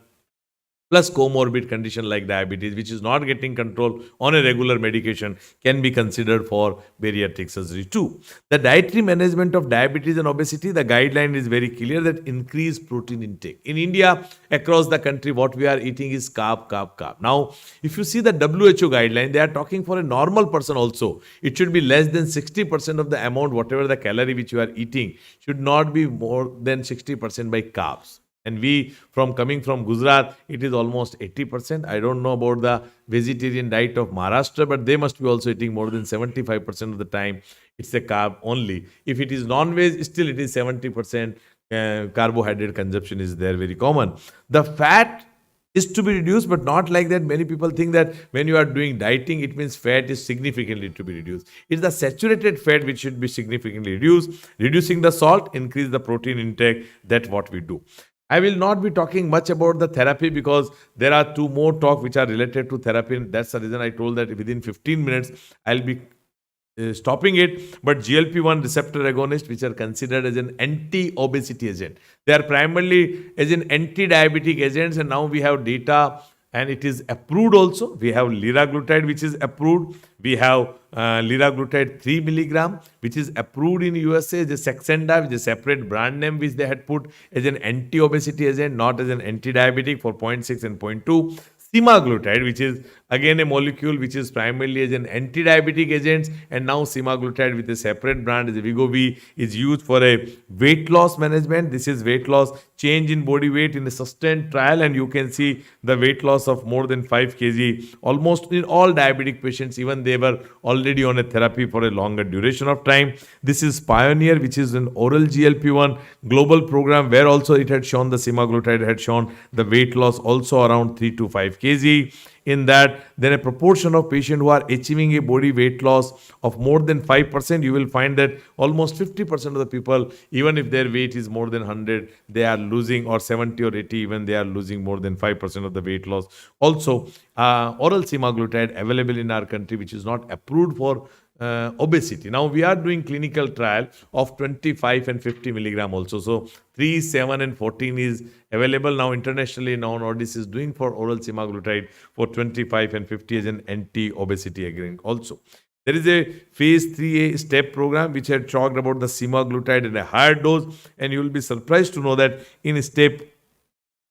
plus comorbid condition like diabetes, which is not getting control on a regular medication, can be considered for bariatric surgery too. The dietary management of diabetes and obesity, the guideline is very clear that increase protein intake. In India, across the country, what we are eating is carb, carb, carb. Now, if you see the WHO guideline, they are talking for a normal person also. It should be less than 60% of the amount, whatever the calorie which you are eating, should not be more than 60% by carbs. And we, coming from Gujarat, it is almost 80%. I don't know about the vegetarian diet of Maharashtra, but they must be also eating more than 75% of the time. It's a carb only. If it is non-veg, still it is 70% carbohydrate consumption is there, very common. The fat is to be reduced, but not like that. Many people think that when you are doing dieting, it means fat is significantly to be reduced. It's the saturated fat which should be significantly reduced. Reducing the salt, increase the protein intake. That's what we do. I will not be talking much about the therapy because there are 2 more talks which are related to therapy. That's the reason I told that within 15 minutes I'll be stopping it. But GLP-1 receptor agonists, which are considered as an anti-obesity agent, they are primarily as an anti-diabetic agents, and now we have data and it is approved also. We have liraglutide, which is approved. We have liraglutide 3 milligram, which is approved in USA as a Saxenda, with a separate brand name, which they had put as an anti-obesity agent, not as an anti-diabetic for 0.6 and 0.2. Semaglutide, which is again a molecule which is primarily as an anti-diabetic agent, and now semaglutide with a separate brand as a Wegovy is used for a weight loss management. This is weight loss, change in body weight in a sustained trial, and you can see the weight loss of more than 5 kg almost in all diabetic patients, even they were already on a therapy for a longer duration of time. This is Pioneer, which is an oral GLP-1 global program, where also it had shown, the semaglutide had shown the weight loss also around 3 to 5 kg. In that, then a proportion of patients who are achieving a body weight loss of more than 5%, you will find that almost 50% of the people, even if their weight is more than 100, they are losing, or 70 or 80, even they are losing more than 5% of the weight loss. Also, oral semaglutide available in our country, which is not approved for obesity. Now we are doing clinical trial of 25 and 50 milligram also. So 3, 7 and 14 is available now internationally. Now Nordis is doing for oral semaglutide for 25 and 50 as an anti-obesity agent also. There is a phase 3A STEP program which had talked about the semaglutide at a higher dose, and you will be surprised to know that in step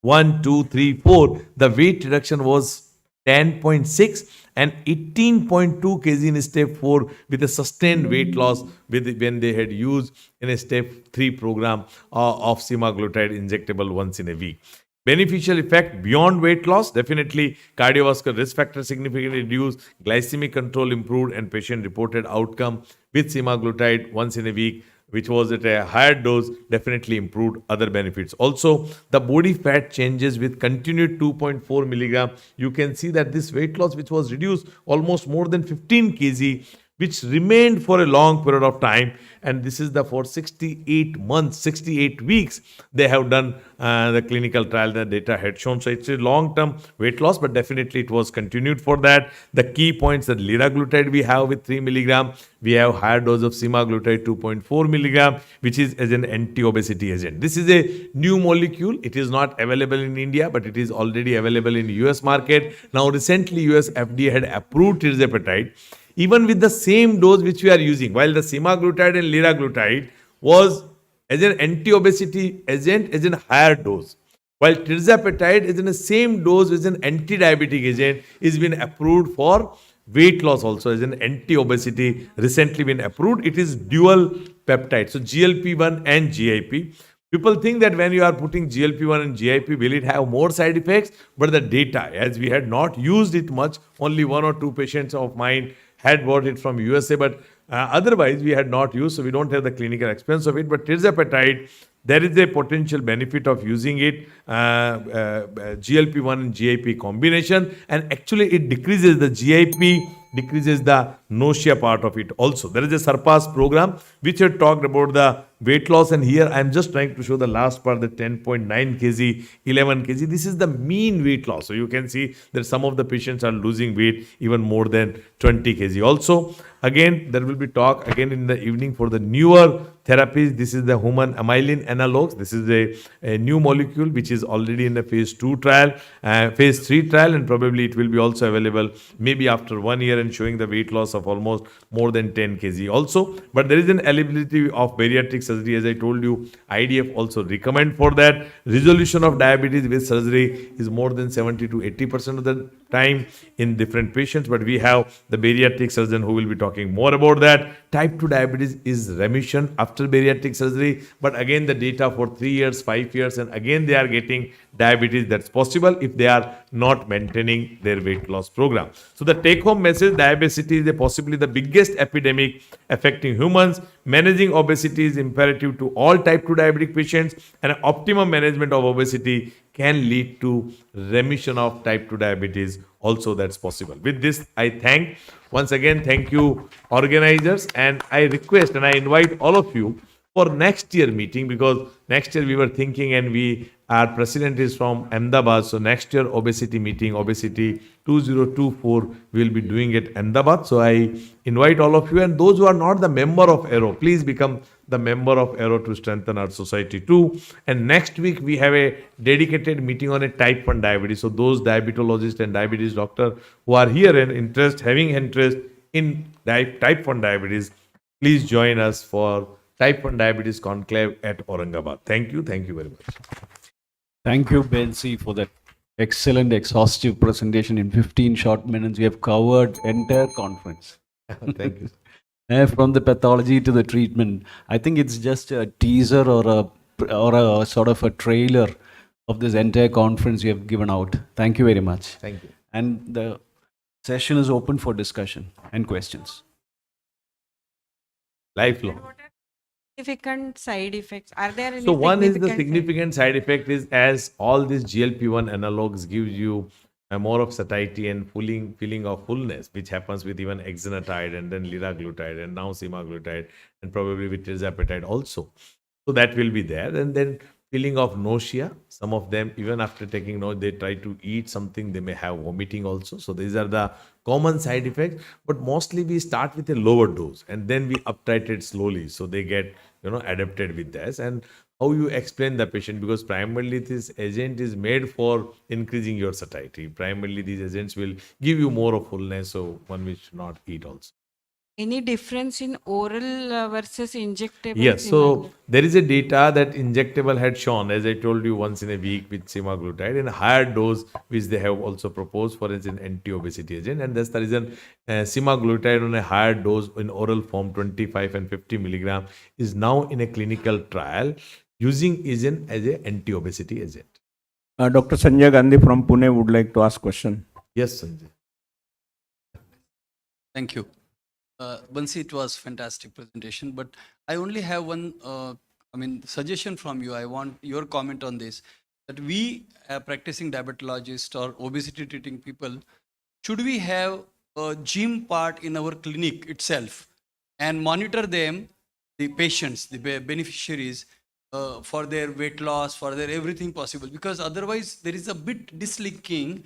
1, 2, 3, 4, the weight reduction was 10.6 and 18.2 kg in step 4, with a sustained weight loss when they had used in a step 3 program of semaglutide injectable once in a week. Beneficial effect beyond weight loss, definitely cardiovascular risk factor significantly reduced, glycemic control improved, and patient reported outcome with semaglutide once in a week, which was at a higher dose, definitely improved other benefits. Also, the body fat changes with continued 2.4 milligram. You can see that this weight loss, which was reduced almost more than 15 kg, which remained for a long period of time, and this is the for 68 months, 68 weeks, they have done the clinical trial, the data had shown. So it's a long-term weight loss, but definitely it was continued for that. The key points that liraglutide we have with 3 milligram, we have higher dose of semaglutide 2.4 milligram, which is as an anti-obesity agent. This is a new molecule. It is not available in India, but it is already available in US market. Now recently US FDA had approved tirzepatide, even with the same dose which we are using, while the semaglutide and liraglutide was as an anti-obesity agent as in higher dose, while tirzepatide is in the same dose as an anti-diabetic agent, is been approved for weight loss also as an anti-obesity, recently been approved. It is dual peptide, so GLP-1 and GIP. People think that when you are putting GLP-1 and GIP, will it have more side effects? But the data, as we had not used it much, only 1 or 2 patients of mine had bought it from USA, but otherwise we had not used, so we don't have the clinical experience of it. But tirzepatide, there is a potential benefit of using it, GLP-1 and GIP combination, and actually it decreases the GIP, decreases the nausea part of it also. There is a Surpass program which had talked about the weight loss, and here I am just trying to show the last part, the 10.9 kg, 11 kg. This is the mean weight loss. So you can see that some of the patients are losing weight even more than 20 kg also. Again, there will be talk again in the evening for the newer therapies. This is the human amylin analogs. This is a new molecule which is already in the phase 2 trial, phase 3 trial, and probably it will be also available maybe after 1 year and showing the weight loss of almost more than 10 kg also. But there is an eligibility of bariatric surgery, as I told you. IDF also recommend for that. Resolution of diabetes with surgery is more than 70 to 80% of the time in different patients, but we have the bariatric surgeon who will be talking more about that. Type 2 diabetes is remission after bariatric surgery, but again the data for 3 years, 5 years, and again they are getting diabetes. That's possible if they are not maintaining their weight loss program. So the take home message, diabetes is possibly the biggest epidemic affecting humans. Managing obesity is imperative to all type 2 diabetic patients, and optimum management of obesity can lead to remission of type 2 diabetes also. That's possible. With this, I thank you organizers, and I request and I invite all of you for next year meeting, because next year we were thinking, and our president is from Ahmedabad, so next year obesity meeting, obesity 2024, we will be doing it Ahmedabad. So I invite all of you, and those who are not the member of Aero, please become the member of Aero to strengthen our society too. And next week we have a dedicated meeting on a type 1 diabetes. So those diabetologists and diabetes doctor who are here and having interest in type 1 diabetes, please join us for type 1 diabetes conclave at Aurangabad. Thank you. Thank you very much. Thank you, Bensi, for that excellent, exhaustive presentation. In 15 short minutes, we have covered entire conference. Thank you. From the pathology to the treatment. I think it's just a teaser or a sort of a trailer of this entire conference you have given out. Thank you very much. Thank you. And the session is open for discussion and questions. Lifelong. Significant side effects? Are there any So one is the significant significant side effect is, as all these GLP-1 analogs gives you a more of satiety and feeling of fullness, which happens with even exenatide and then liraglutide and now semaglutide and probably with tirzepatide also. So that will be there. And then feeling of nausea. Some of them, even after taking they try to eat something, they may have vomiting also. So these are the common side effects. But mostly we start with a lower dose and then we uptitrate slowly. So they get adapted with this. And how you explain the patient, because primarily this agent is made for increasing your satiety. Primarily these agents will give you more of fullness, so one will not eat also. Any difference in oral versus injectable? Yes, so there is a data that injectable had shown, as I told you, once in a week with semaglutide, and a higher dose which they have also proposed for as an anti-obesity agent, and that's the reason semaglutide on a higher dose in oral form 25 and 50 milligram is now in a clinical trial using agent as an anti-obesity agent. Dr. Sanjay Gandhi from Pune would like to ask question. Yes, Sanjay. Thank you. Bansi, it was fantastic presentation, but I only have one, suggestion from you. I want your comment on this, that we practicing diabetologists or obesity treating people, should we have a gym part in our clinic itself and monitor them, the patients, the beneficiaries, for their weight loss, for their everything possible? Because otherwise there is a bit dislinking.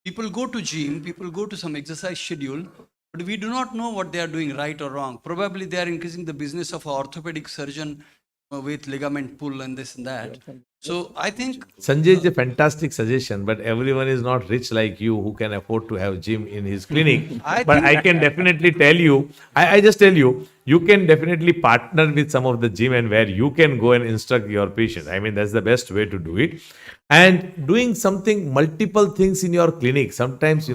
People go to gym, people go to some exercise schedule, but we do not know what they are doing right or wrong. Probably they are increasing the business of an orthopedic surgeon with ligament pull and this and that. So I think Sanjay is a fantastic suggestion, but everyone is not rich like you who can afford to have gym in his clinic. But I can definitely tell you, I just tell you, you can definitely partner with some of the gym and where you can go and instruct your patient. I mean, that's the best way to do it. And doing something, multiple things in your clinic. Sometimes,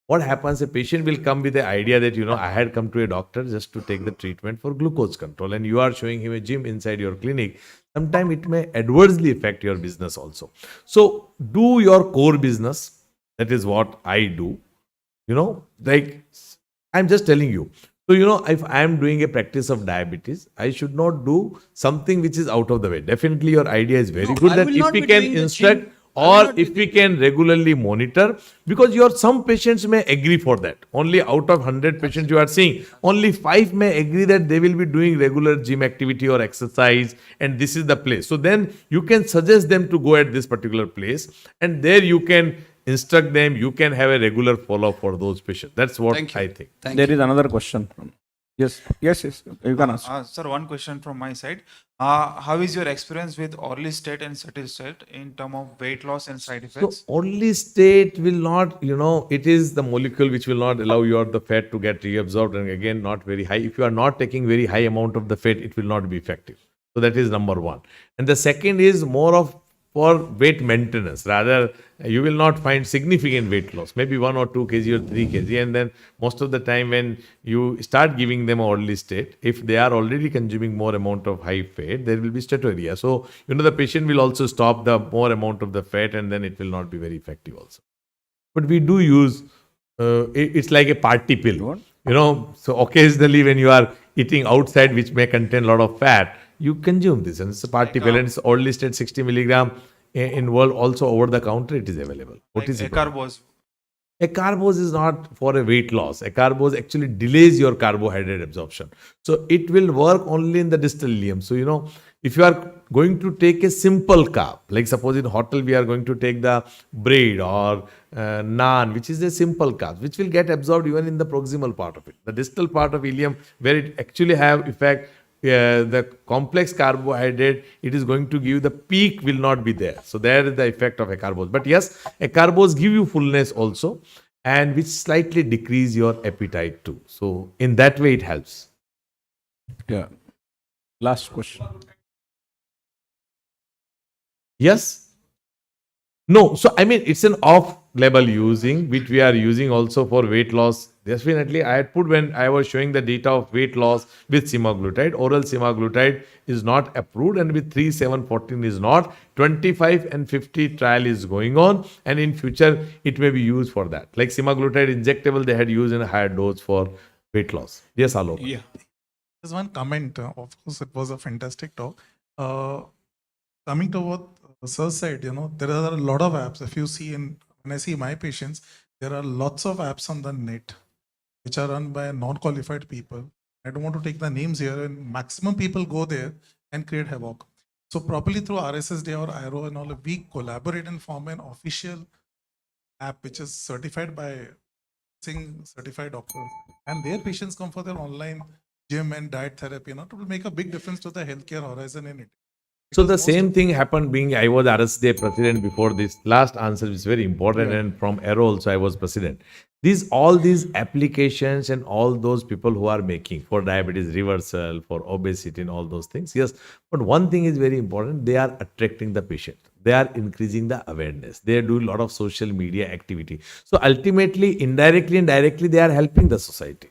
what happens, a patient will come with the idea that, I had come to a doctor just to take the treatment for glucose control, and you are showing him a gym inside your clinic. Sometimes it may adversely affect your business also. So do your core business. That is what I do. Like I'm just telling you. So, if I am doing a practice of diabetes, I should not do something which is out of the way. Definitely your idea is very good, that if we can instruct or if we can regularly monitor, because some patients may agree for that. Only out of 100 patients you are seeing, only 5 may agree that they will be doing regular gym activity or exercise, and this is the place. So then you can suggest them to go at this particular place, and there you can instruct them, you can have a regular follow-up for those patients. That's what I think. There is another question. Yes, you can ask. Sir, one question from my side. How is your experience with orlistat and cetilstat in terms of weight loss and side effects? So orlistat will not, it is the molecule which will not allow the fat to get reabsorbed, and again, not very high. If you are not taking very high amount of the fat, it will not be effective. So that is number one. And the second is more of for weight maintenance. Rather, you will not find significant weight loss, maybe 1 or 2 kg or 3 kg. And then most of the time when you start giving them orlistat, if they are already consuming more amount of high fat, there will be steatorrhea. So, the patient will also stop the more amount of the fat, and then it will not be very effective also. But we do use, it's like a party pill. So occasionally when you are eating outside, which may contain a lot of fat, you consume this, and it's a party pill, and it's orlistat 60 milligram in world, also over the counter it is available. Like Acar was A carbose is not for a weight loss. A carbose actually delays your carbohydrate absorption. So it will work only in the distal ileum. So, if you are going to take a simple carb, like suppose in hotel we are going to take the bread or naan, which is a simple carb, which will get absorbed even in the proximal part of it. The distal part of ileum, where it actually have effect, the complex carbohydrate, it is going to give the peak will not be there. So there is the effect of a carbose. But yes, a carbose give you fullness also, and which slightly decrease your appetite too. So in that way it helps. Yeah. Last question. Yes. No, so I mean it's an off-label using which we are using also for weight loss. Definitely, I had put when I was showing the data of weight loss with semaglutide. Oral semaglutide is not approved, and with 3, 7, 14 is not. 25 and 50 trial is going on, and in future it may be used for that. Like semaglutide injectable, they had used in a higher dose for weight loss. Yes, Alok. Yeah. There's one comment. Of course, it was a fantastic talk. Coming to what Sir said, there are a lot of apps. If you see when I see my patients, there are lots of apps on the net which are run by non-qualified people. I don't want to take the names here, and maximum people go there and create havoc. So probably through RSSD or IRO and all, we collaborate and form an official app which is certified by certified doctors, and their patients come for their online gym and diet therapy. It will make a big difference to the healthcare horizon in it. So the same thing happened being I was RSDA president before this. Last answer is very important, and from Aero also I was president. All these applications and all those people who are making for diabetes reversal, for obesity and all those things. Yes, but one thing is very important. They are attracting the patient. They are increasing the awareness. They do a lot of social media activity. So ultimately, indirectly and directly, they are helping the society.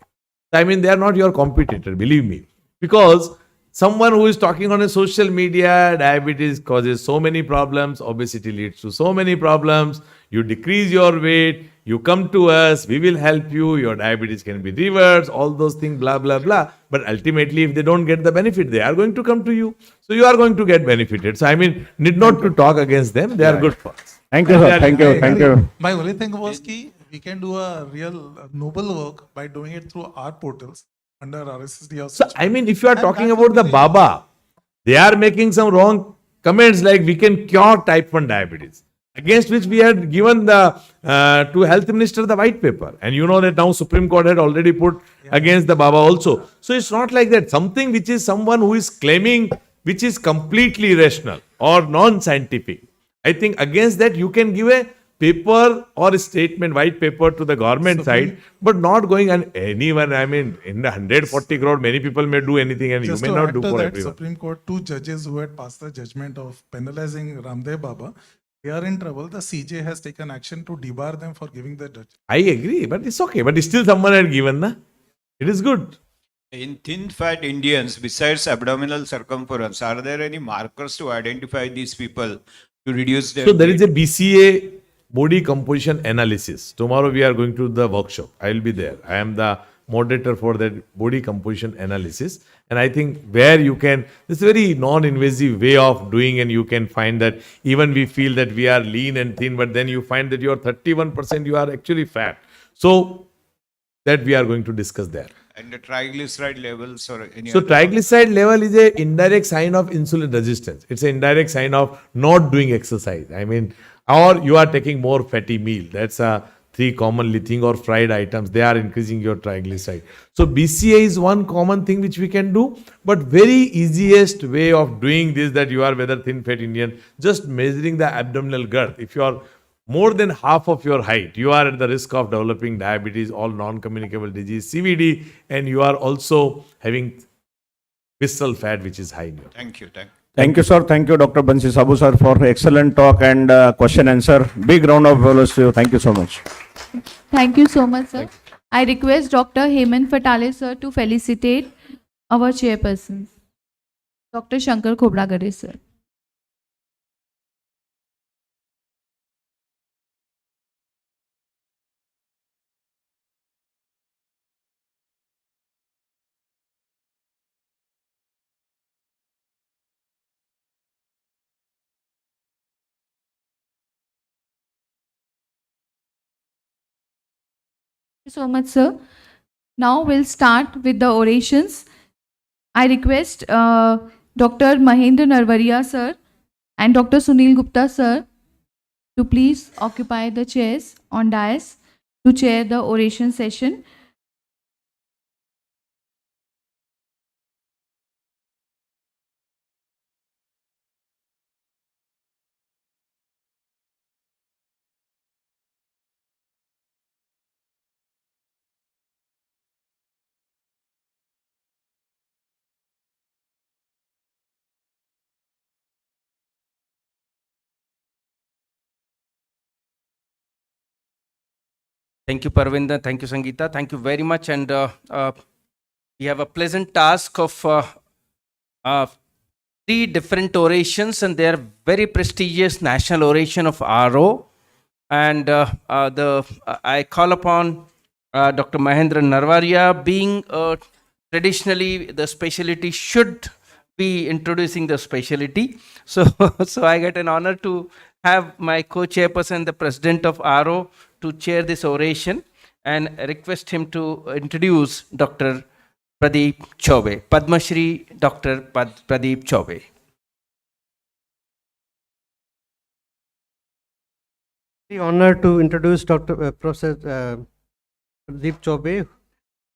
I mean, they are not your competitor, believe me, because someone who is talking on a social media, diabetes causes so many problems, obesity leads to so many problems. You decrease your weight, you come to us, we will help you, your diabetes can be reversed, all those things, blah, blah, blah. But ultimately, if they don't get the benefit, they are going to come to you. So you are going to get benefited. So I mean, need not to talk against them, they are good for us. Thank you, sir. Thank you. Thank you. My only thing was we can do a real noble work by doing it through our portals under RSSD. So, I mean, if you are talking about the Baba, they are making some wrong comments like we can cure type 1 diabetes, against which we had given the to health minister the white paper. And you know that now Supreme Court had already put against the Baba also. So it's not like that. Something which is someone who is claiming which is completely irrational or non-scientific. I think against that you can give a paper or a statement, white paper to the government side, but not going on anyone. I mean, in the 140 crore, many people may do anything and Just you may to not add do to for that, everyone. Supreme Court, 2 judges who had passed the judgment of penalizing Ramdev Baba, they are in trouble. The CJ has taken action to debar them for giving the judge. I agree, but it's okay. But still someone had given, na? It is good. In thin fat Indians, besides abdominal circumference, are there any markers to identify these people to reduce their So there is weight? a BCA body composition analysis. Tomorrow we are going to the workshop. I will be there. I am the moderator for that body composition analysis. And I think where you can, this is a very non-invasive way of doing, and you can find that even we feel that we are lean and thin, but then you find that you are 31%, you are actually fat. So that we are going to discuss there. And the triglyceride levels or any So other? triglyceride level is a indirect sign of insulin resistance. It's an indirect sign of not doing exercise. I mean, or you are taking more fatty meal. That's a 3 commonly thing, or fried items. They are increasing your triglyceride. So BCA is one common thing which we can do, but very easiest way of doing this, that you are whether thin fat Indian, just measuring the abdominal girth. If you are more than half of your height, you are at the risk of developing diabetes, all non-communicable disease, CVD, and you are also having visceral fat, which is high in your. Thank you. Thank you, sir. Thank you, Dr. Bansi Sabu, sir, for excellent talk and question answer. Big round of applause to you. Thank you so much. Thank you so much, sir. I request Dr. Hemant Fatale, sir, to felicitate our chairperson, Dr. Shankar Khobragade, sir. you so much, sir. Now we'll start with the orations. I request Dr. Mahendra Narvaria, sir, and Dr. Sunil Gupta, sir, to please occupy the chairs on dais to chair the oration session. Thank you, Parvinder. Thank you, Sangeeta. Thank you very much. And we have a pleasant task of uh, three different orations, and they are very prestigious national oration of RO. And I call upon Dr. Mahendra Narvaria, being traditionally the specialty should be introducing the specialty. So, so I get an honor to have my co-chairperson, the president of RO, to chair this oration, and request him to introduce Dr. Pradeep Chaube, Padma Shri Dr. Pradeep Chaube. The honor to introduce Dr. Professor Pradeep Chaube,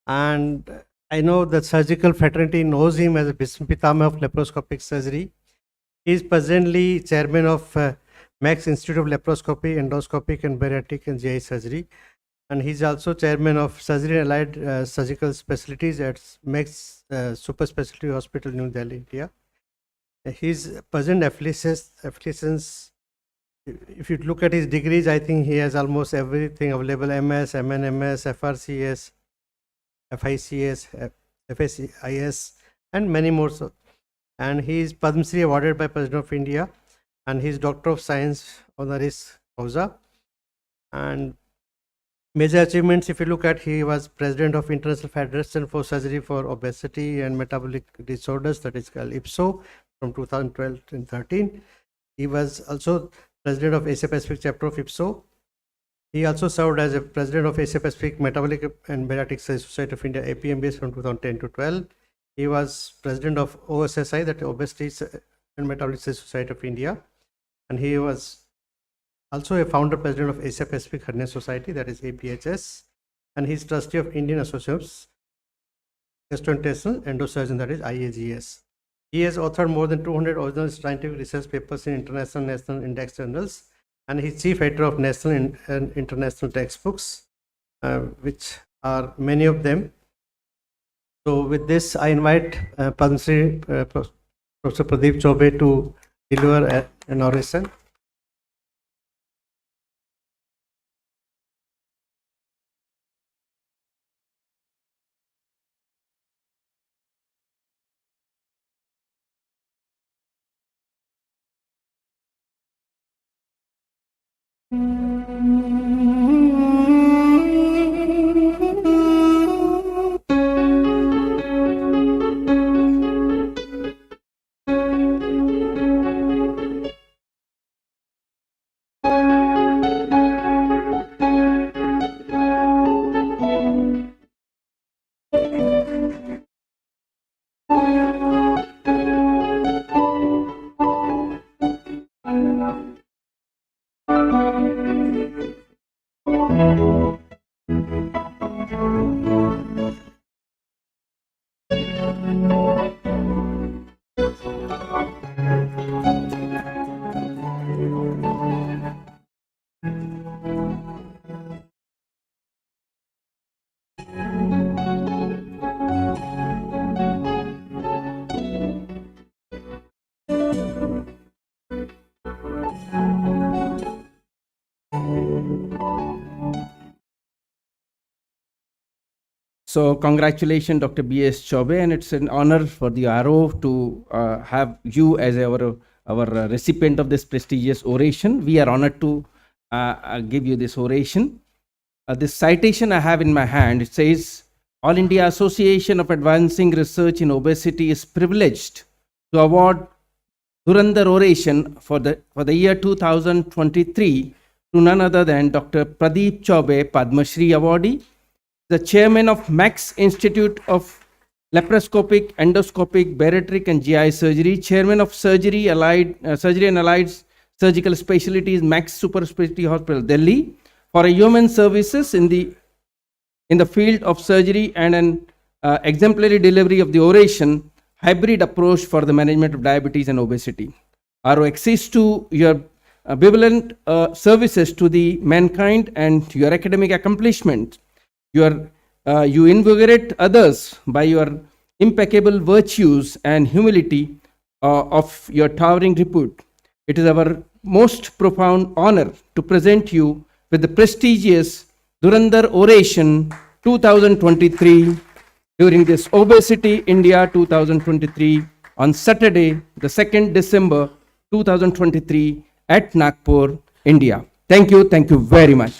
and I know the surgical fraternity knows him as a Pitama of laparoscopic surgery. He is presently chairman of Max Institute of Laparoscopy, Endoscopic and Bariatric and GI Surgery, and he's also chairman of Surgery and Allied Surgical Specialties at Max Super Specialty Hospital, New Delhi, India. His present affiliations, if you look at his degrees, I think he has almost everything available: MS, MNMS, FRCS, FICS, FSCIS, and many more. So, and he is Padma Shri awarded by President of India, and he is Doctor of Science honoris causa. And major achievements, if you look at, he was President of International Federation for Surgery for Obesity and Metabolic Disorders, that is called IPSO, from 2012 and 13. He was also President of Asia Pacific Chapter of IPSO. He also served as a President of Asia Pacific Metabolic and Bariatric Society of India, APMBS, from 2010 to 12. He was President of OSSI, that Obesity and Metabolic Society of India. And he was also a founder president of Asia Pacific Hernia Society, that is APHS. And he's trustee of Indian Associates Gastrointestinal Endosurgeon, that is IAGS. He has authored more than 200 original scientific research papers in international national index journals, and he's chief editor of national and international textbooks, which are many of them. So with this, I invite Padma Shri Professor Pradeep Chaube to deliver an oration. So congratulations, Dr. B.S. Chaube, and it's an honor for the RO to have you as our recipient of this prestigious oration. We are honored to give you this oration. This citation I have in my hand, it says, All India Association of Advancing Research in Obesity is privileged to award Dhurandhar oration for the year 2023 to none other than Dr. Pradeep Chaube, Padma Shri awardee, the chairman of Max Institute of Laparoscopic, Endoscopic, Bariatric and GI Surgery, chairman of Surgery and Allied Surgical Specialties, Max Super Specialty Hospital, Delhi, for a human services in the field of surgery and an exemplary delivery of the oration hybrid approach for the management of diabetes and obesity. Our access to your benevolent services to the mankind and your academic accomplishment. You invigorate others by your impeccable virtues and humility of your towering repute. It is our most profound honor to present you with the prestigious Durandar Oration 2023 during this Obesity India 2023 on Saturday, the 2nd December 2023 at Nagpur, India. Thank you very much.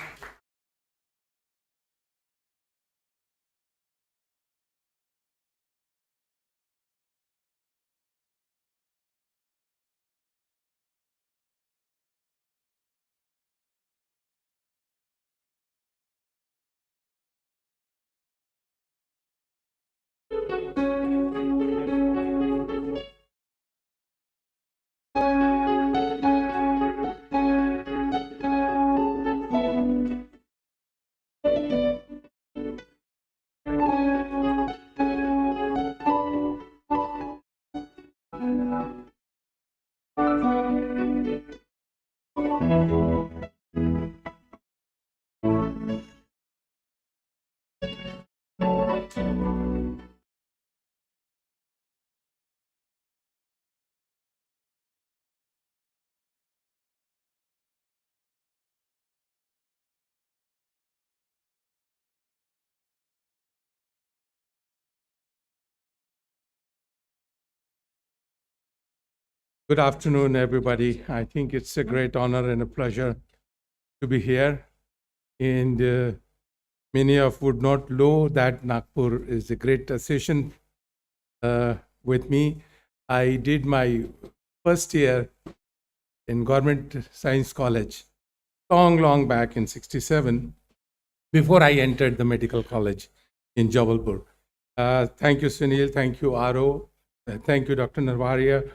Good afternoon, everybody. I think it's a great honor and a pleasure to be here. And many of would not know that Nagpur is a great session with me. I did my first year in Government Science College long back in 67 before I entered the medical college in Jabalpur. Thank you, Sunil. Thank you, Aro. Thank you, Dr. Narvaria.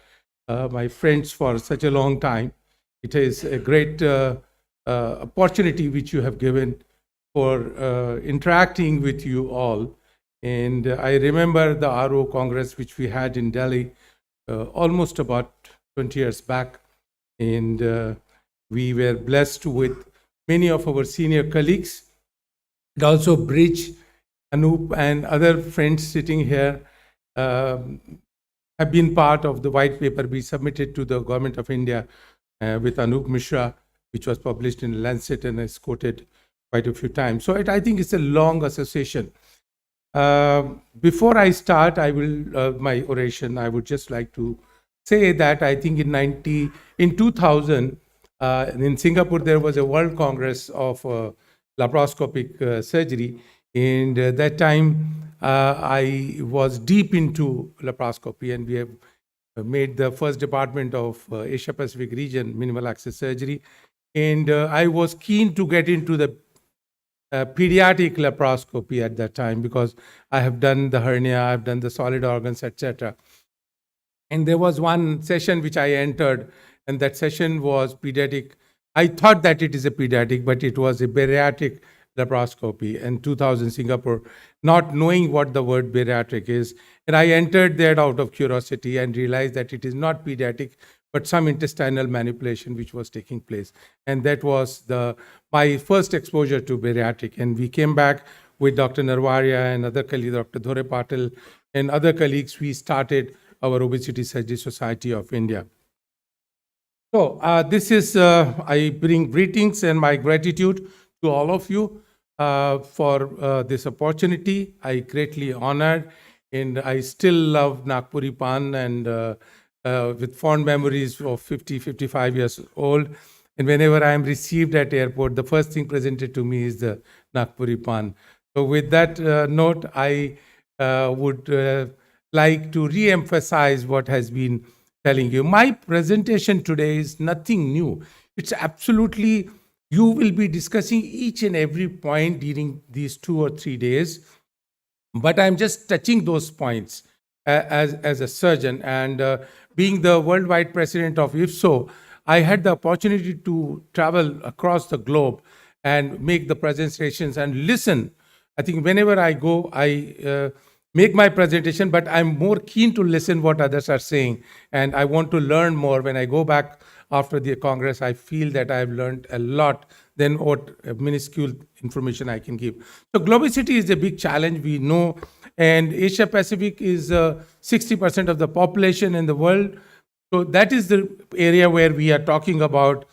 My friends for such a long time. It is a great opportunity which you have given for interacting with you all. And I remember the RO Congress which we had in Delhi almost about 20 years back. And we were blessed with many of our senior colleagues. And also Bridge, Anup and other friends sitting here have been part of the white paper we submitted to the Government of India with Anup Mishra, which was published in Lancet and is quoted quite a few times. So I think it's a long association. Before I start, my oration, I would just like to say that I think in 2000, in Singapore, there was a World Congress of laparoscopic surgery. And that time, I was deep into laparoscopy, and we have made the first department of Asia Pacific region, minimal access surgery. And I was keen to get into the pediatric laparoscopy at that time because I have done the hernia, I've done the solid organs, etc. And there was one session which I entered, and that session was pediatric. I thought that it is a pediatric, but it was a bariatric laparoscopy in 2000 Singapore, not knowing what the word bariatric is. And I entered there out of curiosity and realized that it is not pediatric, but some intestinal manipulation which was taking place. And that was my first exposure to bariatric. And we came back with Dr. Narvaria and other colleagues, Dr. Dhore Patil and other colleagues. We started our Obesity Surgery Society of India. So this is, I bring greetings and my gratitude to all of you for this opportunity. I greatly honored, and I still love Nagpuri Pan, and with fond memories of 55 years old. And whenever I am received at airport, the first thing presented to me is the Nagpuri Pan. So with that note, I would like to re-emphasize what has been telling you. My presentation today is nothing new. It's absolutely You will be discussing each and every point during these 2 or 3 days, but I'm just touching those points as a surgeon. And being the worldwide president of IFSO, I had the opportunity to travel across the globe and make the presentations and listen. I think whenever I go, I make my presentation, but I'm more keen to listen what others are saying. And I want to learn more. When I go back after the Congress, I feel that I've learned a lot than what minuscule information I can give. So globicity is a big challenge, we know. And Asia Pacific is 60% of the population in the world. So that is the area where we are talking about.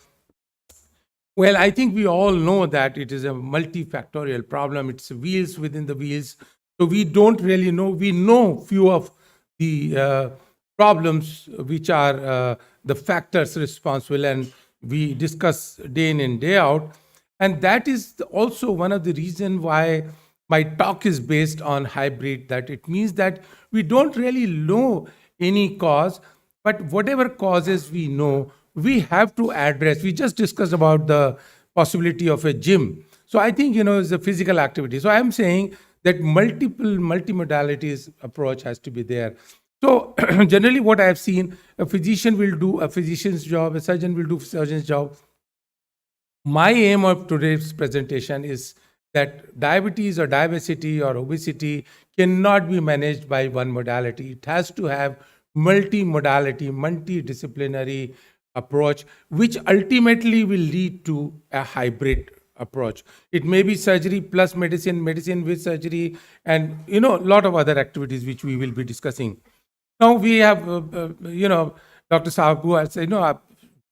Well, I think we all know that it is a multifactorial problem. It's wheels within the wheels. So we don't really know. We know few of the problems which are the factors responsible, and we discuss day in and day out. And that is also one of the reasons why my talk is based on hybrid, that it means that we don't really know any cause, but whatever causes we know, we have to address. We just discussed about the possibility of a gym. So I think, it's a physical activity. So I'm saying that multimodalities approach has to be there. So generally what I've seen, a physician will do a physician's job, a surgeon will do surgeon's job. My aim of today's presentation is that diabetes or diabesity or obesity cannot be managed by one modality. It has to have multi-modality, multidisciplinary approach, which ultimately will lead to a hybrid approach. It may be surgery plus medicine, medicine with surgery, and a lot of other activities which we will be discussing. Now we have, Dr. Sahu has,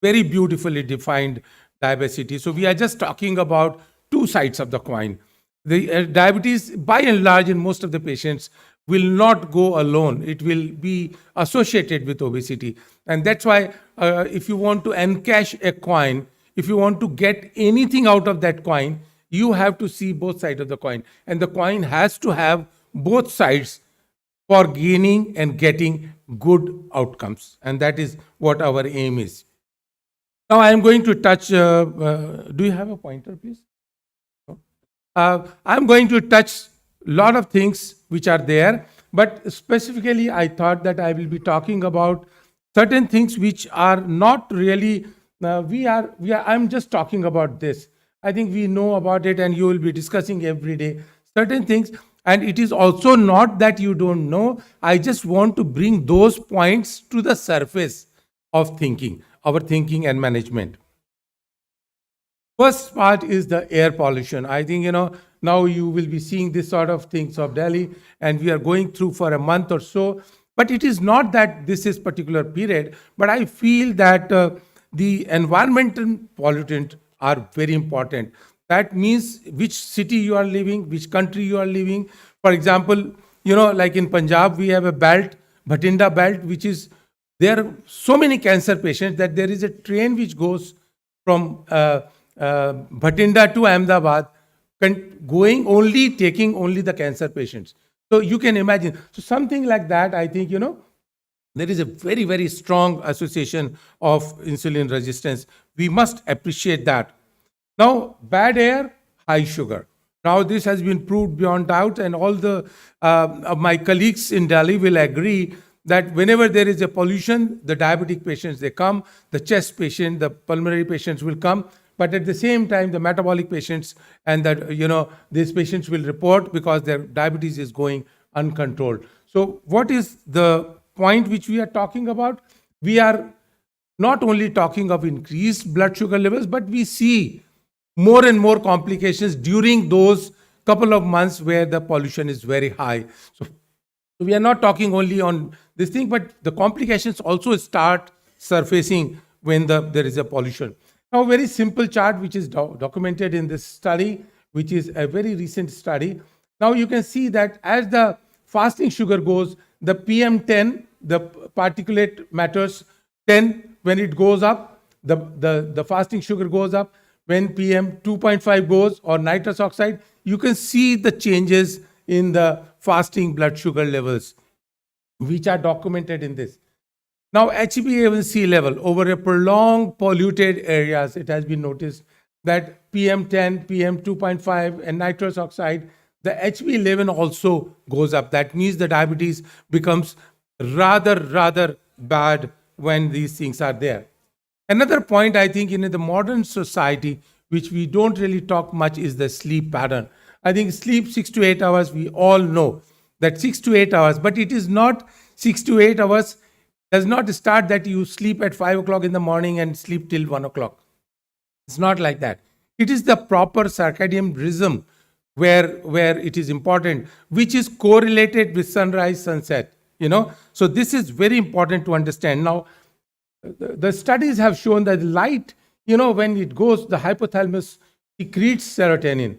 very beautifully defined diabetes. So we are just talking about two sides of the coin. The diabetes, by and large, in most of the patients, will not go alone. It will be associated with obesity. And that's why if you want to encash a coin, if you want to get anything out of that coin, you have to see both sides of the coin. And the coin has to have both sides for gaining and getting good outcomes. And that is what our aim is. Now I am going to touch, do you have a pointer, please? I'm going to touch a lot of things which are there, but specifically I thought that I will be talking about certain things which are not really, I'm just talking about this. I think we know about it and you will be discussing every day certain things. And it is also not that you don't know. I just want to bring those points to the surface of thinking, our thinking and management. First part is the air pollution. I think, now you will be seeing this sort of things of Delhi, and we are going through for a month or so. But it is not that this is particular period, but I feel that the environmental pollutant are very important. That means which city you are living, which country you are living. For example, like in Punjab, we have a belt, Bhatinda belt, which is, there are so many cancer patients that there is a train which goes from Bhatinda to Ahmedabad, taking only the cancer patients. So you can imagine. So something like that, I think, there is a very, very strong association of insulin resistance. We must appreciate that. Now, bad air, high sugar. Now, this has been proved beyond doubt, and all the of my colleagues in Delhi will agree that whenever there is a pollution, the diabetic patients, they come, the chest patient, the pulmonary patients will come. But at the same time, the metabolic patients and that, these patients will report because their diabetes is going uncontrolled. So what is the point which we are talking about? We are not only talking of increased blood sugar levels, but we see more and more complications during those couple of months where the pollution is very high. So we are not talking only on this thing, but the complications also start surfacing when there is a pollution. Now, a very simple chart which is documented in this study, which is a very recent study. Now you can see that as the fasting sugar goes, the PM10, the particulate matters 10, when it goes up, the fasting sugar goes up. When PM 2.5 goes, or nitrous oxide, you can see the changes in the fasting blood sugar levels, which are documented in this. Now, HbA1c level over a prolonged polluted areas, it has been noticed that PM10, PM2.5, and nitrous oxide, the HbA11 also goes up. That means the diabetes becomes rather bad when these things are there. Another point I think in the modern society, which we don't really talk much, is the sleep pattern. I think sleep 6 to 8 hours, we all know that 6 to 8 hours, but it is not 6 to 8 hours, does not start that you sleep at 5 o'clock in the morning and sleep till 1 o'clock. It's not like that. It is the proper circadian rhythm where it is important, which is correlated with sunrise, sunset. So this is very important to understand. Now, the studies have shown that light, when it goes, the hypothalamus secretes serotonin,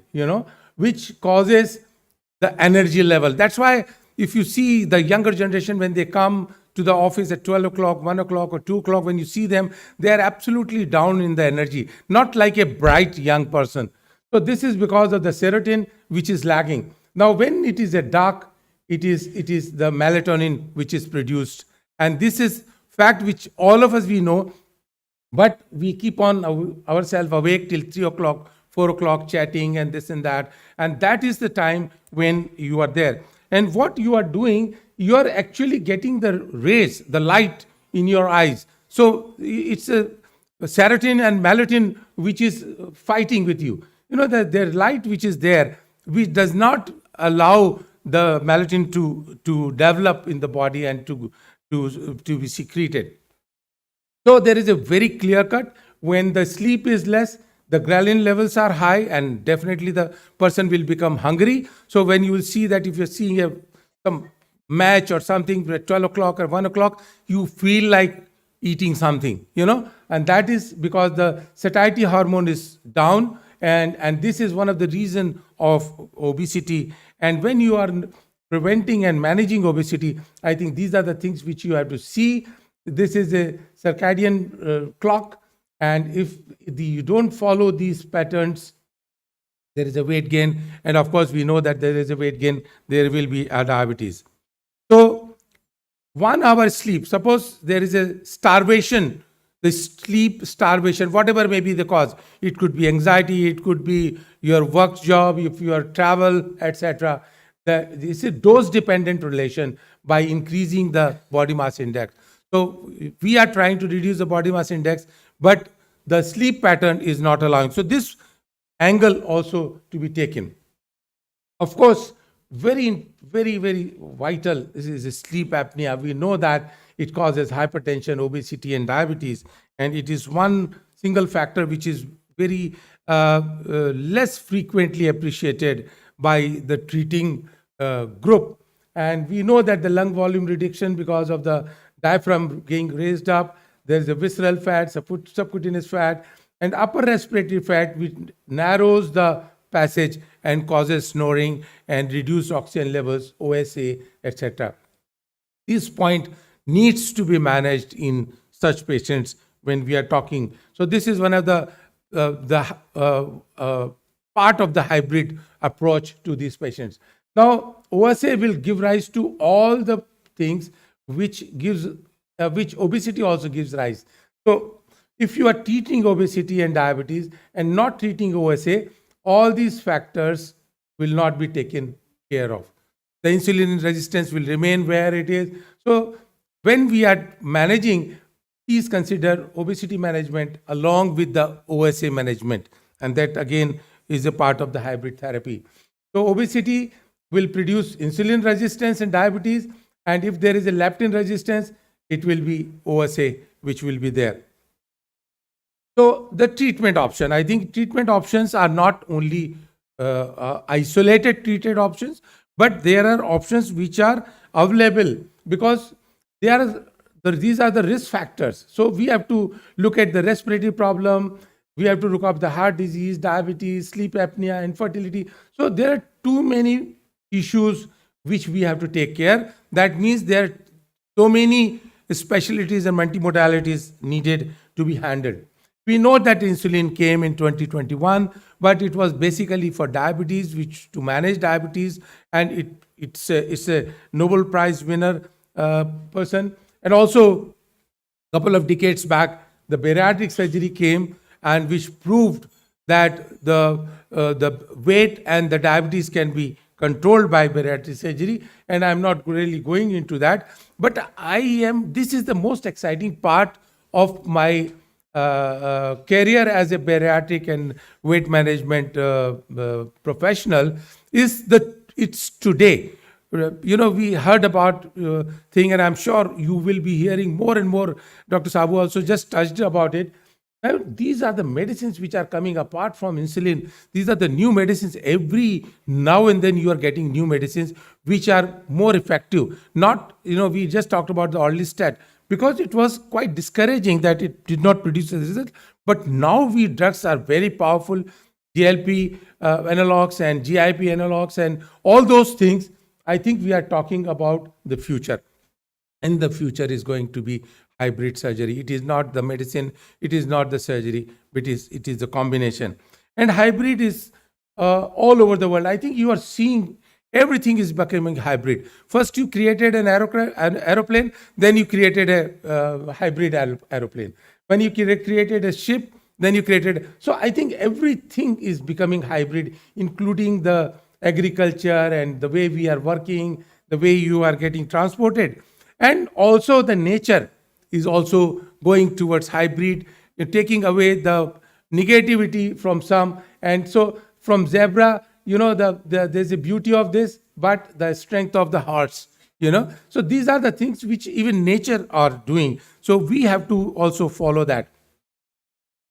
which causes the energy level. That's why if you see the younger generation, when they come to the office at 12 o'clock, 1 o'clock, or 2 o'clock, when you see them, they are absolutely down in the energy, not like a bright young person. So this is because of the serotonin, which is lagging. Now, when it is a dark, it is the melatonin which is produced. And this is fact which all of us we know, but we keep on ourselves awake till 3 o'clock, 4 o'clock, chatting and this and that. And that is the time when you are there. And what you are doing, you are actually getting the rays, the light in your eyes. So it's a serotonin and melatonin which is fighting with you. The light which is there, which does not allow the melatonin to develop in the body and to be secreted. So there is a very clear cut. When the sleep is less, the ghrelin levels are high, and definitely the person will become hungry. So when you will see that if you're seeing some match or something at 12 o'clock or 1 o'clock, you feel like eating something, and that is because the satiety hormone is down, and this is one of the reasons of obesity. And when you are preventing and managing obesity, I think these are the things which you have to see. This is a circadian clock, and if you don't follow these patterns, there is a weight gain. And of course, we know that there is a weight gain, there will be diabetes. So 1 hour sleep, suppose there is a starvation, the sleep starvation, whatever may be the cause. It could be anxiety, it could be your work job, if you are travel, etc. This is a dose-dependent relation by increasing the body mass index. So we are trying to reduce the body mass index, but the sleep pattern is not allowing. So this angle also to be taken. Of course, very vital is sleep apnea. We know that it causes hypertension, obesity, and diabetes, and it is one single factor which is very less frequently appreciated by the treating group. And we know that the lung volume reduction because of the diaphragm being raised up, there is a visceral fat, subcutaneous fat, and upper respiratory fat, which narrows the passage and causes snoring and reduced oxygen levels, OSA, etc. This point needs to be managed in such patients when we are talking. So this is one of the part of the hybrid approach to these patients. Now, OSA will give rise to all the things which obesity also gives rise. So if you are treating obesity and diabetes and not treating OSA, all these factors will not be taken care of. The insulin resistance will remain where it is. So when we are managing, please consider obesity management along with the OSA management. And that again is a part of the hybrid therapy. So obesity will produce insulin resistance and diabetes. And if there is a leptin resistance, it will be OSA which will be there. So the treatment option, I think treatment options are not only isolated treated options, but there are options which are available because these are the risk factors. So we have to look at the respiratory problem, we have to look up the heart disease, diabetes, sleep apnea, infertility. So there are too many issues which we have to take care. That means there are so many specialties and multimodalities needed to be handled. We know that insulin came in 2021, but it was basically for diabetes, which to manage diabetes, and it's a Nobel Prize winner person. And also, a couple of decades back, the bariatric surgery came, and which proved that the weight and the diabetes can be controlled by bariatric surgery, and I'm not really going into that. But this is the most exciting part of my career as a bariatric and weight management professional is that it's today. We heard about thing, and I'm sure you will be hearing more and more. Dr. Sabu also just touched about it. Now, these are the medicines which are coming apart from insulin. These are the new medicines. Every now and then you are getting new medicines which are more effective. Not, we just talked about the orlistat because it was quite discouraging that it did not produce a result. But now drugs are very powerful. GLP analogs and GIP analogs and all those things. I think we are talking about the future. And the future is going to be hybrid surgery. It is not the medicine, it is not the surgery, but it is a combination. And hybrid is all over the world. I think you are seeing everything is becoming hybrid. First, you created an aeroplane, then you created a hybrid aeroplane. When you created a ship, then you created. So I think everything is becoming hybrid, including the agriculture and the way we are working, the way you are getting transported. And also the nature is also going towards hybrid, taking away the negativity from some. And so from zebra, there's a beauty of this, but the strength of the hearts, So these are the things which even nature are doing. So we have to also follow that.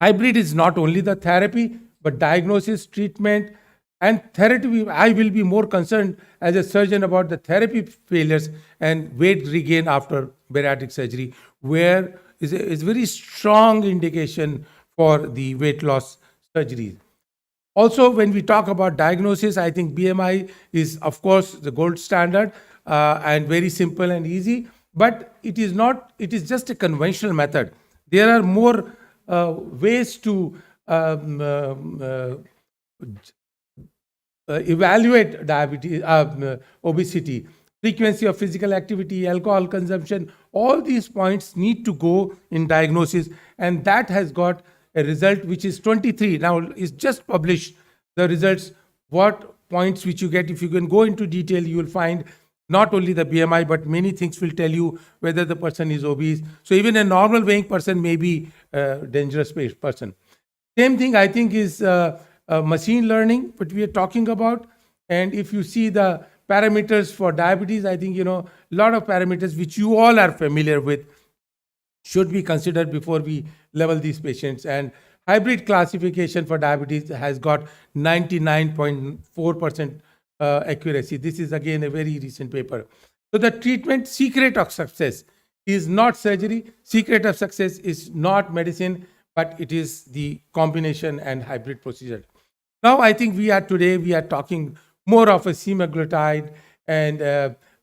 Hybrid is not only the therapy, but diagnosis, treatment, and therapy. I will be more concerned as a surgeon about the therapy failures and weight regain after bariatric surgery, where is a very strong indication for the weight loss surgeries. Also, when we talk about diagnosis, I think BMI is, of course, the gold standard and very simple and easy, but it is not, it is just a conventional method. There are more ways to evaluate diabetes, obesity, frequency of physical activity, alcohol consumption. All these points need to go in diagnosis, and that has got a result which is 23. Now, it's just published the results, what points which you get. If you can go into detail, you will find not only the BMI, but many things will tell you whether the person is obese. So even a normal weighing person may be a dangerous person. Same thing, I think, is machine learning, what we are talking about. And if you see the parameters for diabetes, I think, a lot of parameters which you all are familiar with should be considered before we level these patients. And hybrid classification for diabetes has got 99.4% accuracy. This is again a very recent paper. So the treatment secret of success is not surgery. Secret of success is not medicine, but it is the combination and hybrid procedure. Now, I think we are talking more of a semaglutide and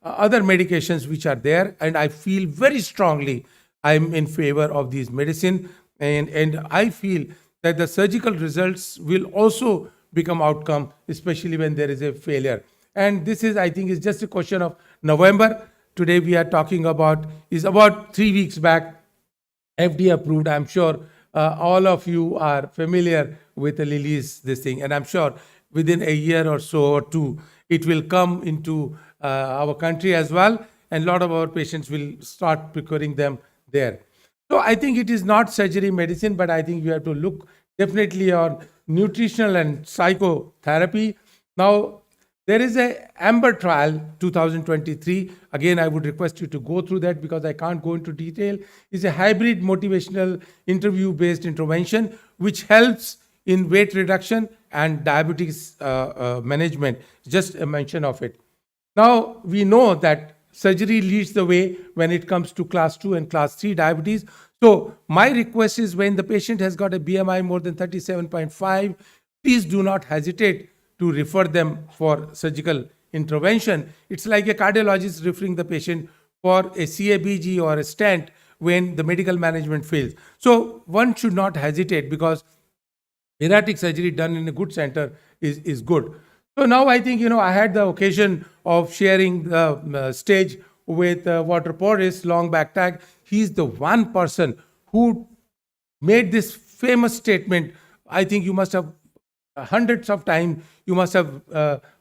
other medications which are there. And I feel very strongly I'm in favor of these medicine. And I feel that the surgical results will also become outcome, especially when there is a failure. And this is, I think, is just a question of November. Today we are talking about, is about 3 weeks back, FDA approved. I'm sure all of you are familiar with the Lilly's this thing, and I'm sure within a year or so or two, it will come into our country as well, and a lot of our patients will start procuring them there. So I think it is not surgery medicine, but I think we have to look definitely on nutritional and psychotherapy. Now, there is a AMBER trial 2023. Again, I would request you to go through that because I can't go into detail. It's a hybrid motivational interview-based intervention which helps in weight reduction and diabetes management. Just a mention of it. Now, we know that surgery leads the way when it comes to class 2 and class 3 diabetes. So my request is, when the patient has got a BMI more than 37.5, please do not hesitate to refer them for surgical intervention. It's like a cardiologist referring the patient for a CABG or a stent when the medical management fails. So one should not hesitate, because bariatric surgery done in a good center is good. So now I think, I had the occasion of sharing the stage with Walter Porras, long back tag. He's the one person who made this famous statement. I think you must have hundreds of times. You must have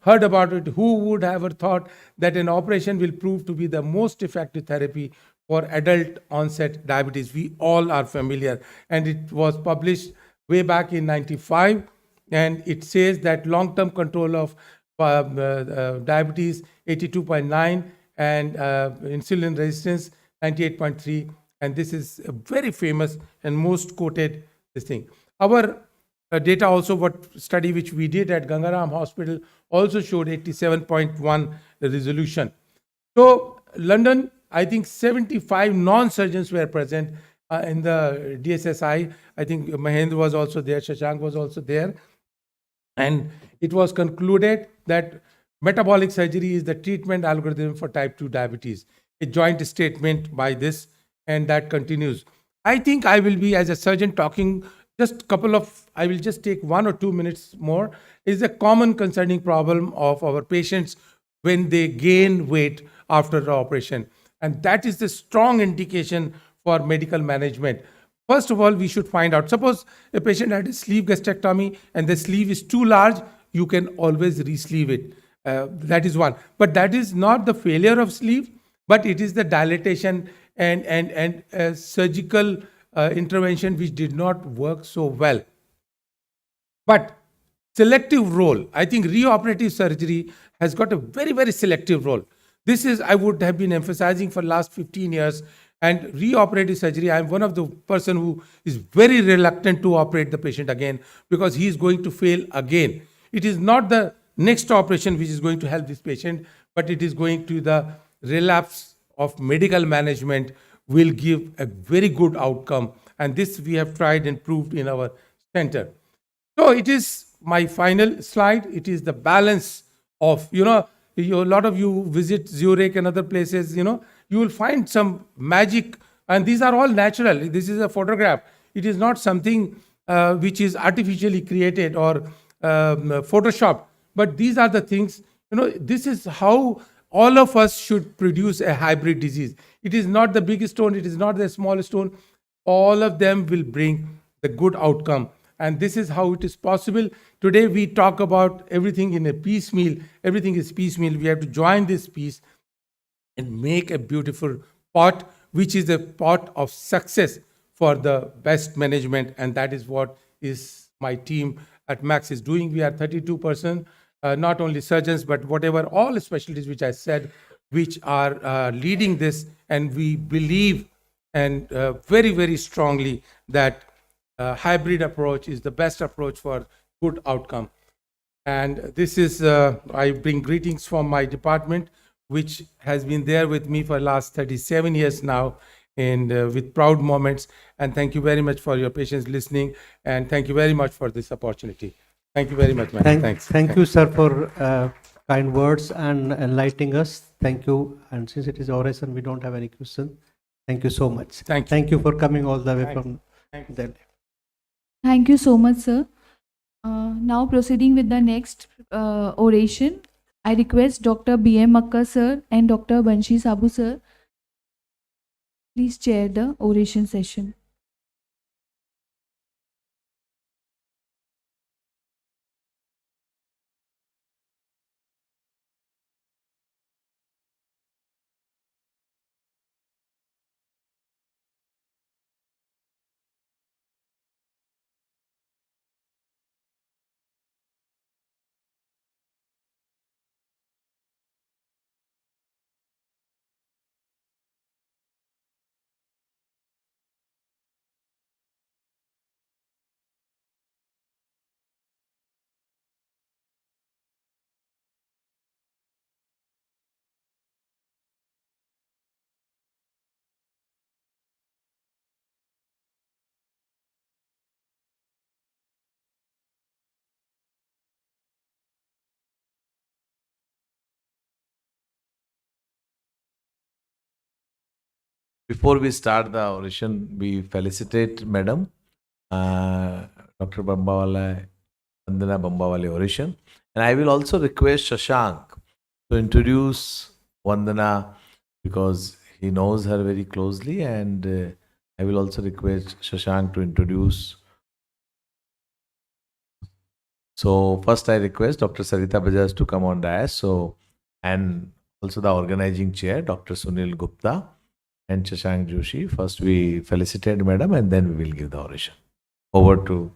heard about it. Who would have thought that an operation will prove to be the most effective therapy for adult onset diabetes? We all are familiar, and it was published way back in 95, and it says that long-term control of diabetes 82.9 and insulin resistance 98.3, and this is a very famous and most quoted this thing. Our data also, what study which we did at Gangaram Hospital also showed 87.1 resolution. So London, I think 75 non-surgeons were present in the DSSI. I think Mahendra was also there, Shashank was also there. And it was concluded that metabolic surgery is the treatment algorithm for type 2 diabetes. A joint statement by this, and that continues. I think I will be, as a surgeon, talking just couple of, I will just take 1 or 2 minutes more, is a common concerning problem of our patients when they gain weight after the operation. And that is the strong indication for medical management. First of all, we should find out, suppose a patient had a sleeve gastrectomy and the sleeve is too large, you can always re-sleeve it. That is one. But that is not the failure of sleeve, but it is the dilatation and surgical intervention which did not work so well. But selective role, I think reoperative surgery has got a very, very selective role. This is, I would have been emphasizing for last 15 years. And reoperative surgery, I'm one of the person who is very reluctant to operate the patient again because he is going to fail again. It is not the next operation which is going to help this patient, but it is going to the relapse of medical management will give a very good outcome. And this we have tried and proved in our center. So it is my final slide. It is the balance of, a lot of you visit Zurich and other places, you will find some magic, and these are all natural. This is a photograph. It is not something which is artificially created or Photoshop, but these are the things, this is how all of us should produce a hybrid disease. It is not the big stone, it is not the small stone. All of them will bring the good outcome. And this is how it is possible. Today we talk about everything in a piecemeal. Everything is piecemeal. We have to join this piece and make a beautiful pot, which is a pot of success for the best management. And that is what is my team at Max is doing. We are 32%, not only surgeons, but whatever, all specialties which I said, which are leading this. And we believe and very, very strongly that hybrid approach is the best approach for good outcome. And this is, I bring greetings from my department, which has been there with me for the last 37 years now, and with proud moments. And thank you very much for your patience listening. And thank you very much for this opportunity. Thank you very much, man. Thanks. Thank you, sir, for kind words and enlightening us. Thank you. And since it is oration, we don't have any question. Thank you so much. Thank you for coming all the way from Delhi. Thank you so much, sir. Now proceeding with the next oration, I request Dr. B.M. Makkar sir and Dr. Banshi Sabu sir, please chair the oration session. Before we start the oration, we felicitate Madam Dr. Bambawala, Vandana Bambawale oration. And I will also request Shashank to introduce Vandana because he knows her very closely. And I will also request Shashank to introduce So first I request Dr. Sarita Bajaj to come on dais. So, and also the organizing chair, Dr. Sunil Gupta and Shashank Joshi. First we felicitate Madam and then we will give the oration. Over to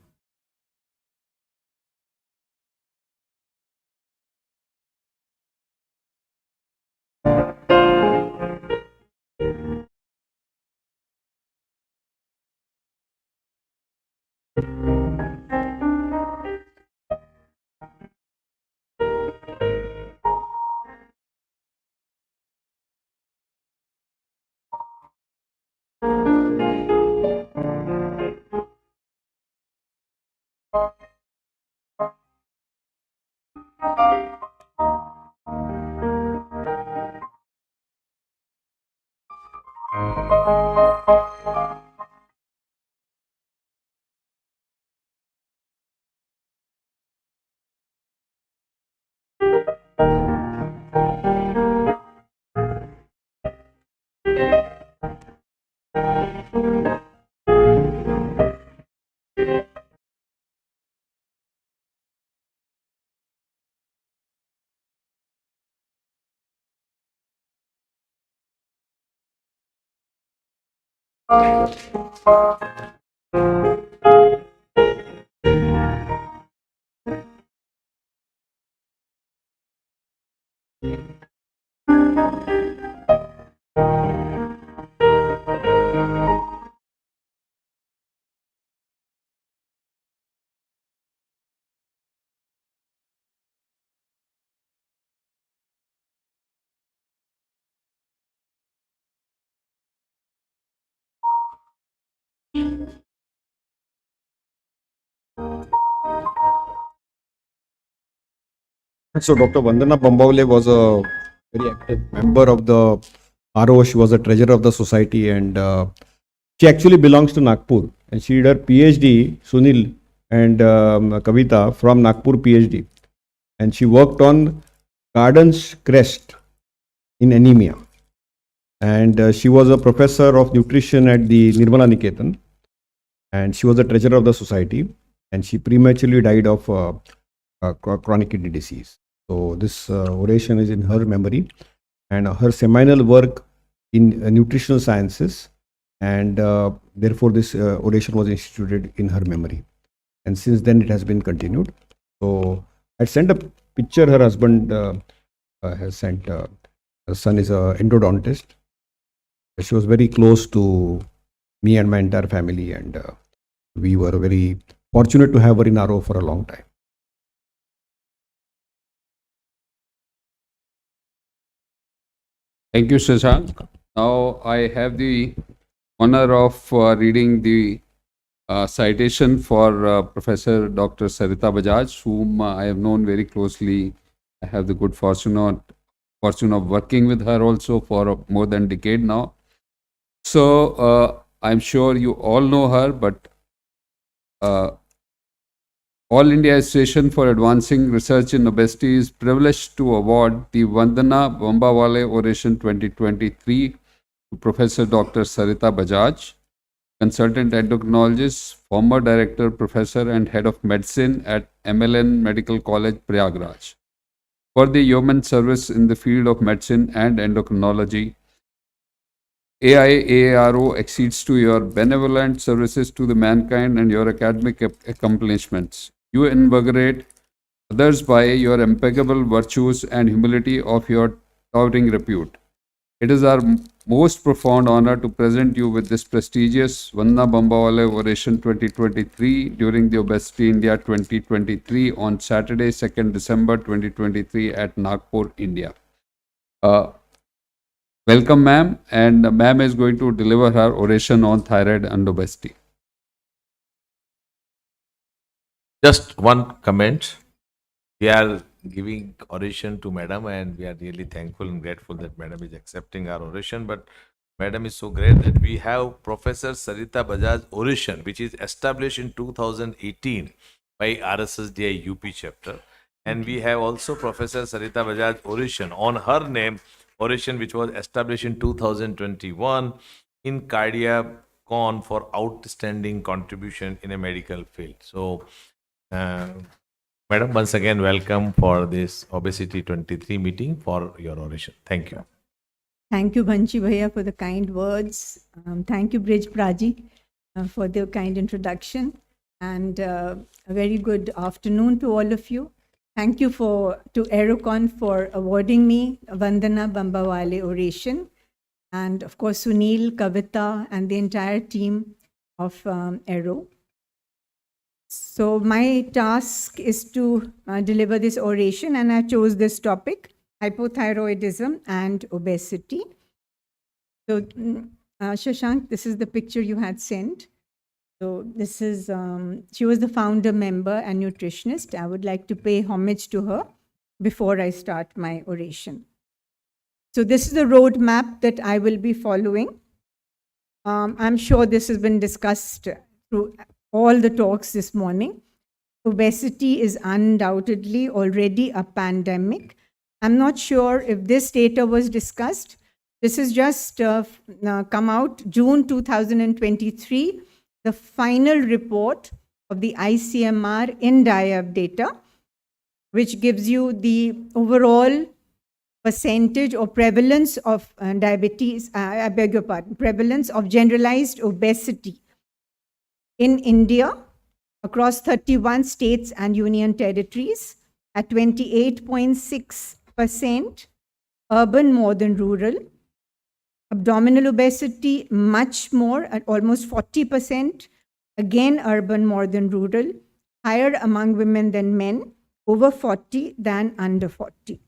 So Dr. Vandana Bambawale was a very active member of the RO. She was a treasurer of the society, and she actually belongs to Nagpur. And she did her PhD, Sunil and Kavita from Nagpur PhD. And she worked on Garden's crest in anemia. And she was a professor of nutrition at the Nirmala Niketan. And she was the treasurer of the society. And she prematurely died of chronic kidney disease. So this oration is in her memory, and her seminal work in nutritional sciences, and therefore this oration was instituted in her memory. And since then it has been continued. So I sent a picture her husband has sent. Her son is a endodontist. She was very close to me and my entire family, and we were very fortunate to have her in RO for a long time. Thank you, Shashank. Now I have the honor of reading the citation for Professor Dr. Sarita Bajaj, whom I have known very closely. I have the good fortune of working with her also for more than a decade now. So I'm sure you all know her, but All India Association for Advancing Research in Obesity is privileged to award the Vandana Bambawale Oration 2023 to Professor Dr. Sarita Bajaj, consultant endocrinologist, former director, professor, and head of medicine at MLN Medical College, Prayagraj, for the yeoman service in the field of medicine and endocrinology. AIARO exceeds to your benevolent services to the mankind and your academic accomplishments. You invigorate others by your impeccable virtues and humility of your towering repute. It is our most profound honor to present you with this prestigious Vandana Bambawale Oration 2023 during the Obesity India 2023 on Saturday, 2nd December 2023 at Nagpur, India. Welcome, ma'am, and ma'am is going to deliver her oration on thyroid and obesity. just one comment. We are giving oration to Madam, and we are really thankful and grateful that Madam is accepting our oration. But Madam is so great that we have Professor Sarita Bajaj oration, which is established in 2018 by RSSDI UP chapter. And we have also Professor Sarita Bajaj oration on her name, oration which was established in 2021 in Cardiacon for outstanding contribution in a medical field. So, Madam, once again, welcome for this Obesity 23 meeting for your oration. Thank you. Thank you, Banchi Bhaiya, for the kind words. Thank you, Bridge Praji, for the kind introduction. And a very good afternoon to all of you. Thank you to Aerocon for awarding me a Vandana Bambawale oration. And of course, Sunil, Kavita, and the entire team of Aero. So my task is to deliver this oration, and I chose this topic, hypothyroidism and obesity. So, Shashank, this is the picture you had sent. So this is, she was the founder member and nutritionist. I would like to pay homage to her before I start my oration. So this is the roadmap that I will be following. I'm sure this has been discussed through all the talks this morning. Obesity is undoubtedly already a pandemic. I'm not sure if this data was discussed. This is just come out June 2023, the final report of the ICMR in DIAB data, which gives you the overall percentage or prevalence of diabetes, I beg your pardon, prevalence of generalized obesity in India across 31 states and union territories at 28.6%, urban more than rural. Abdominal obesity much more at almost 40%, again urban more than rural, higher among women than men, over 40 than under 40.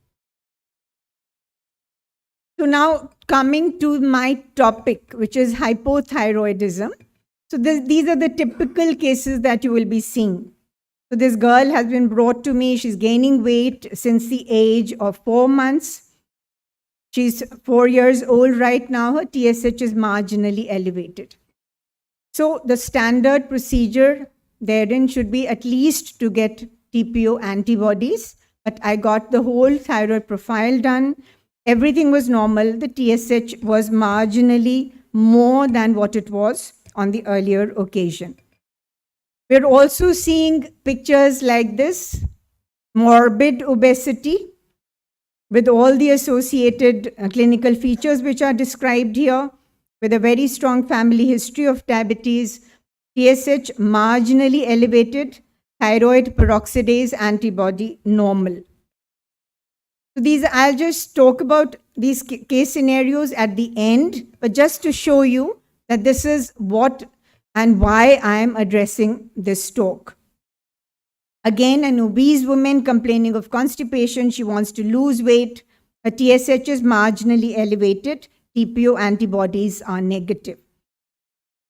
So now coming to my topic, which is hypothyroidism. So these are the typical cases that you will be seeing. So this girl has been brought to me. She's gaining weight since the age of 4 months. She's 4 years old right now. Her TSH is marginally elevated. So the standard procedure therein should be at least to get TPO antibodies. But I got the whole thyroid profile done. Everything was normal. The TSH was marginally more than what it was on the earlier occasion. We're also seeing pictures like this, morbid obesity, with all the associated clinical features which are described here, with a very strong family history of diabetes, TSH marginally elevated, thyroid peroxidase antibody normal. So I'll just talk about these case scenarios at the end, but just to show you that this is what and why I am addressing this talk. Again, an obese woman complaining of constipation. She wants to lose weight. Her TSH is marginally elevated. TPO antibodies are negative.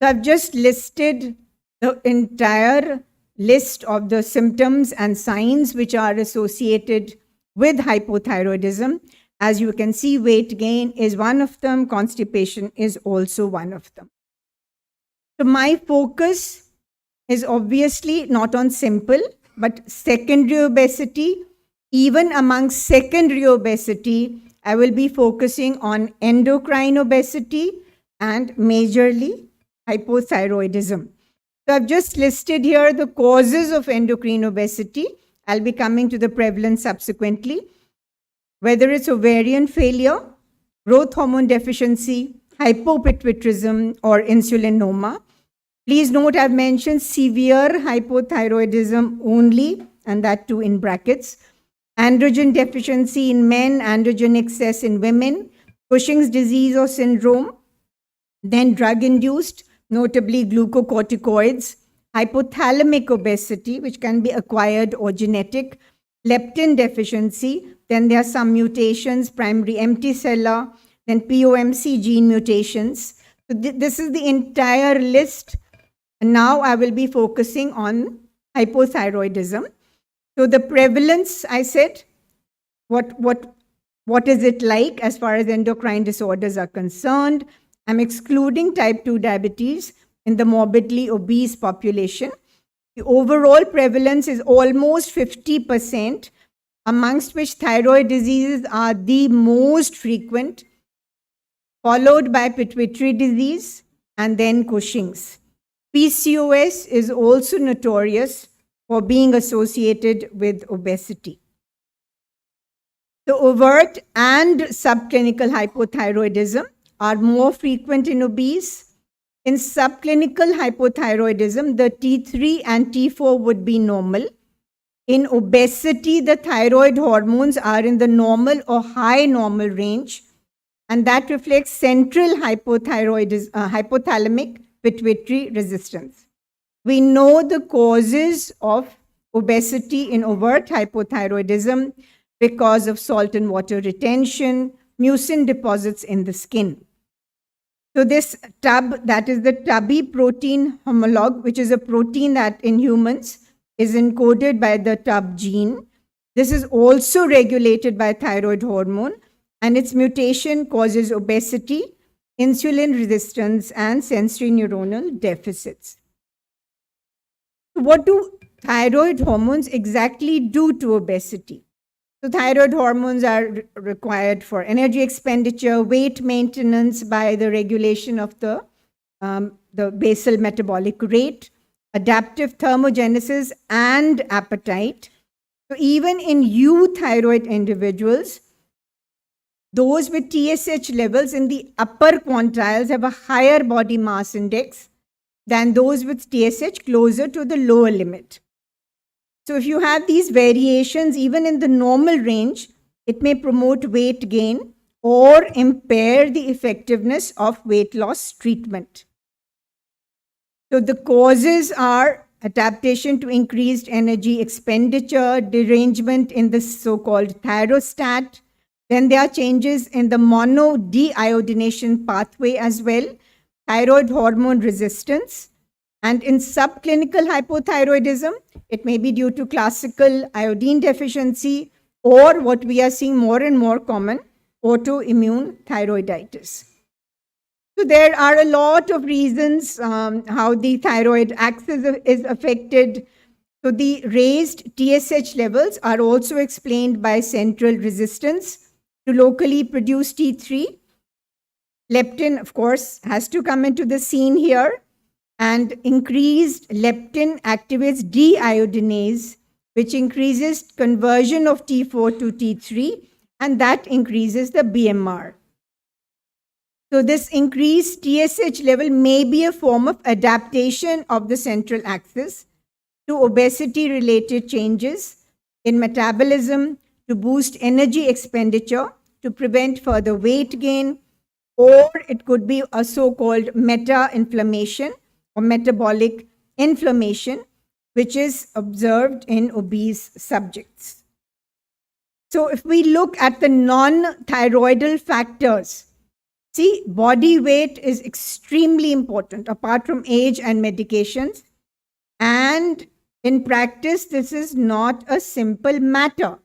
So I've just listed the entire list of the symptoms and signs which are associated with hypothyroidism. As you can see, weight gain is one of them. Constipation is also one of them. So my focus is obviously not on simple, but secondary obesity. Even among secondary obesity, I will be focusing on endocrine obesity and majorly hypothyroidism. So I've just listed here the causes of endocrine obesity. I'll be coming to the prevalence subsequently. Whether it's ovarian failure, growth hormone deficiency, hypopituitarism, or insulinoma. Please note I've mentioned severe hypothyroidism only, and that too in brackets. Androgen deficiency in men, androgen excess in women, Cushing's disease or syndrome, then drug-induced, notably glucocorticoids, hypothalamic obesity, which can be acquired or genetic, leptin deficiency, then there are some mutations, primary empty cellular, then POMC gene mutations. So this is the entire list. And now I will be focusing on hypothyroidism. So the prevalence, I said, what is it like as far as endocrine disorders are concerned? I'm excluding type 2 diabetes in the morbidly obese population. The overall prevalence is almost 50%, amongst which thyroid diseases are the most frequent, followed by pituitary disease and then Cushing's. PCOS is also notorious for being associated with obesity. The overt and subclinical hypothyroidism are more frequent in obese. In subclinical hypothyroidism, the T3 and T4 would be normal. In obesity, the thyroid hormones are in the normal or high normal range, and that reflects central hypothalamic pituitary resistance. We know the causes of obesity in overt hypothyroidism because of salt and water retention, mucin deposits in the skin. So this TUB, that is the tubby protein homologue, which is a protein that in humans is encoded by the TUB gene. This is also regulated by thyroid hormone, and its mutation causes obesity, insulin resistance, and sensory neuronal deficits. What do thyroid hormones exactly do to obesity? So thyroid hormones are required for energy expenditure, weight maintenance by the regulation of the basal metabolic rate, adaptive thermogenesis, and appetite. So even in euthyroid individuals, those with TSH levels in the upper quantiles have a higher body mass index than those with TSH closer to the lower limit. So if you have these variations, even in the normal range, it may promote weight gain or impair the effectiveness of weight loss treatment. So the causes are adaptation to increased energy expenditure, derangement in the so-called thyrostatin. Then there are changes in the monodeiodination pathway as well, thyroid hormone resistance. And in subclinical hypothyroidism, it may be due to classical iodine deficiency or what we are seeing more and more common, autoimmune thyroiditis. So there are a lot of reasons how the thyroid axis is affected. So the raised TSH levels are also explained by central resistance to locally produce T3. Leptin, of course, has to come into the scene here. And increased leptin activates deiodinase, which increases conversion of T4 to T3, and that increases the BMR. So this increased TSH level may be a form of adaptation of the central axis to obesity-related changes in metabolism, to boost energy expenditure, to prevent further weight gain, or it could be a so-called meta-inflammation or metabolic inflammation, which is observed in obese subjects. So if we look at the non-thyroidal factors, see, body weight is extremely important apart from age and medications. And in practice, this is not a simple matter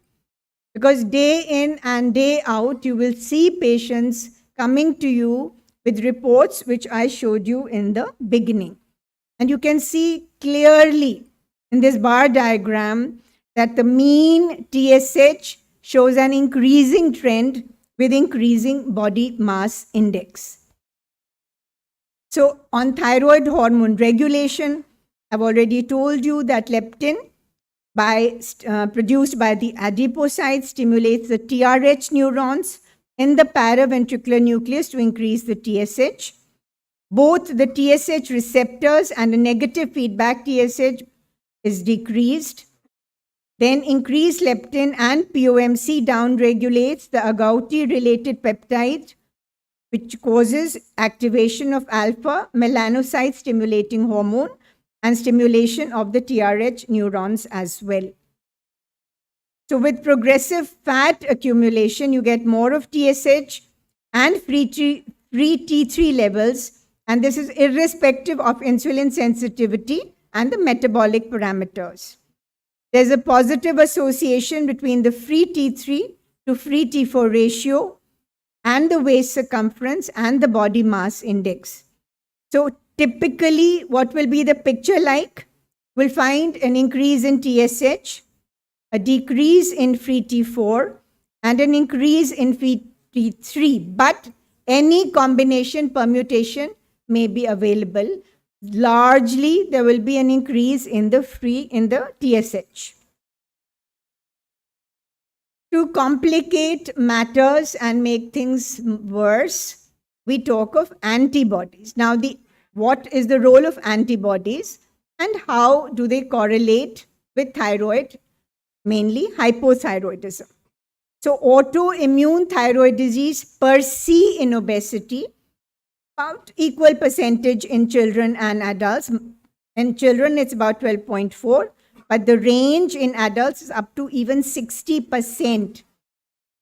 because day in and day out, you will see patients coming to you with reports which I showed you in the beginning. And you can see clearly in this bar diagram that the mean TSH shows an increasing trend with increasing body mass index. So on thyroid hormone regulation, I've already told you that leptin produced by the adipocytes stimulates the TRH neurons in the paraventricular nucleus to increase the TSH. Both the TSH receptors and a negative feedback TSH is decreased. Then increased leptin and POMC downregulates the agouti-related peptide, which causes activation of alpha melanocyte stimulating hormone and stimulation of the TRH neurons as well. So with progressive fat accumulation, you get more of TSH and free T3 levels, and this is irrespective of insulin sensitivity and the metabolic parameters. There's a positive association between the free T3 to free T4 ratio and the waist circumference and the body mass index. So typically, what will be the picture like? We'll find an increase in TSH, a decrease in free T4, and an increase in free T3. But any combination permutation may be available. largely there will be an increase in the TSH. To complicate matters and make things worse, we talk of antibodies. Now, what is the role of antibodies and how do they correlate with thyroid, mainly hypothyroidism? So, autoimmune thyroid disease per se in obesity, about equal percentage in children and adults. In children, it's about 12.4, but the range in adults is up to even 60%.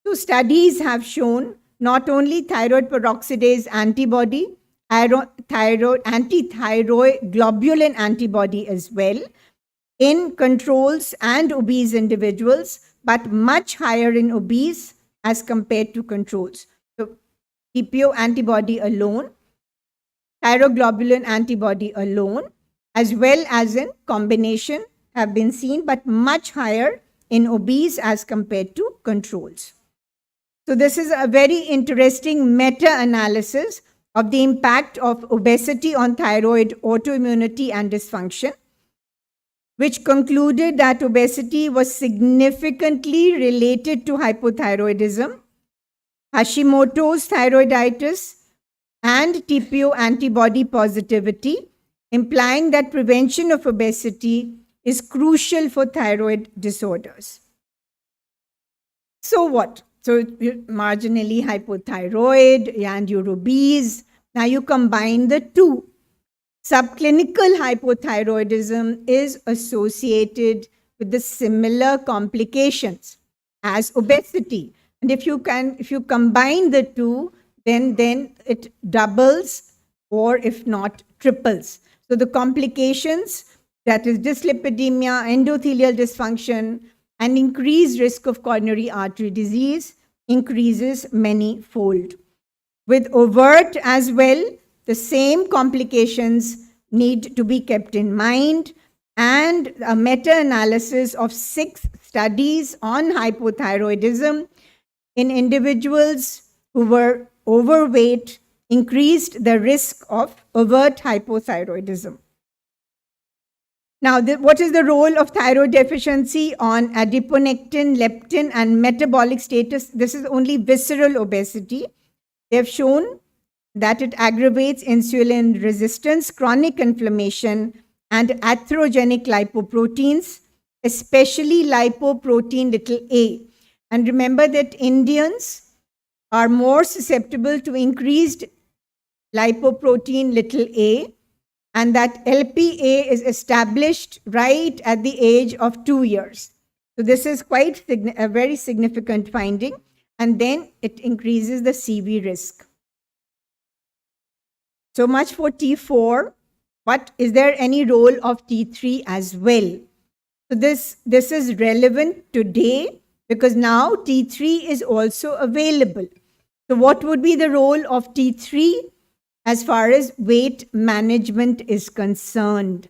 So studies have shown not only thyroid peroxidase antibody, anti-thyroid globulin antibody as well in controls and obese individuals, but much higher in obese as compared to controls. So TPO antibody alone, thyroglobulin antibody alone, as well as in combination have been seen, but much higher in obese as compared to controls. So this is a very interesting meta-analysis of the impact of obesity on thyroid autoimmunity and dysfunction, which concluded that obesity was significantly related to hypothyroidism, Hashimoto's thyroiditis, and TPO antibody positivity, implying that prevention of obesity is crucial for thyroid disorders. So what? So you're marginally hypothyroid and you're obese. Now you combine the two. Subclinical hypothyroidism is associated with the similar complications as obesity. And if you combine the two, then it doubles or if not triples. So the complications, that is dyslipidemia, endothelial dysfunction, and increased risk of coronary artery disease increases many-fold. With overt as well, the same complications need to be kept in mind, and a meta-analysis of 6 studies on hypothyroidism in individuals who were overweight increased the risk of overt hypothyroidism. Now, what is the role of thyroid deficiency on adiponectin, leptin, and metabolic status? This is only visceral obesity. They have shown that it aggravates insulin resistance, chronic inflammation, and atherogenic lipoproteins, especially lipoprotein little a. And remember that Indians are more susceptible to increased lipoprotein little a, and that LPA is established right at the age of 2 years. So this is quite a very significant finding, and then it increases the CV risk. So much for T4, but is there any role of T3 as well? So this is relevant today because now T3 is also available. So what would be the role of T3 as far as weight management is concerned?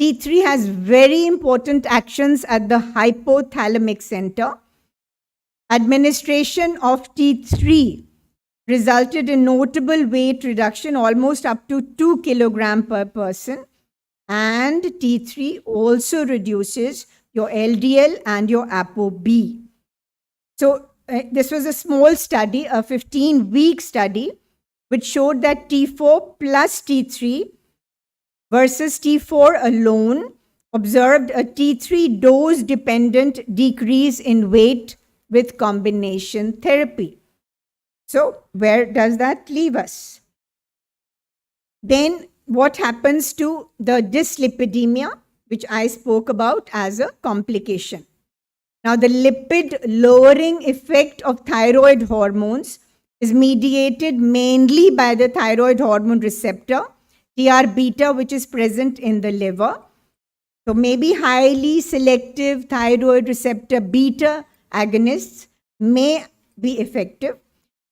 T3 has very important actions at the hypothalamic center. Administration of T3 resulted in notable weight reduction, almost up to 2 kilograms per person. And T3 also reduces your LDL and your ApoB. So this was a small study, a 15-week study, which showed that T4 plus T3 versus T4 alone observed a T3 dose-dependent decrease in weight with combination therapy. So where does that leave us? Then what happens to the dyslipidemia, which I spoke about as a complication? Now, the lipid lowering effect of thyroid hormones is mediated mainly by the thyroid hormone receptor, TR-beta, which is present in the liver. So maybe highly selective thyroid receptor beta agonists may be effective.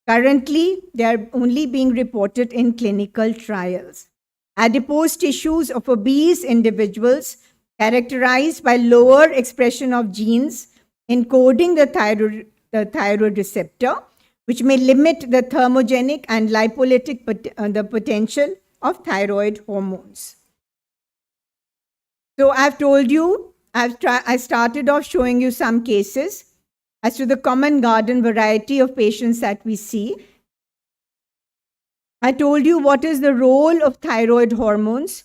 Currently, they are only being reported in clinical trials. Adipose tissues of obese individuals characterized by lower expression of genes encoding the thyroid receptor, which may limit the thermogenic and lipolytic the potential of thyroid hormones. So I've told you, I started off showing you some cases as to the common garden variety of patients that we see. I told you what is the role of thyroid hormones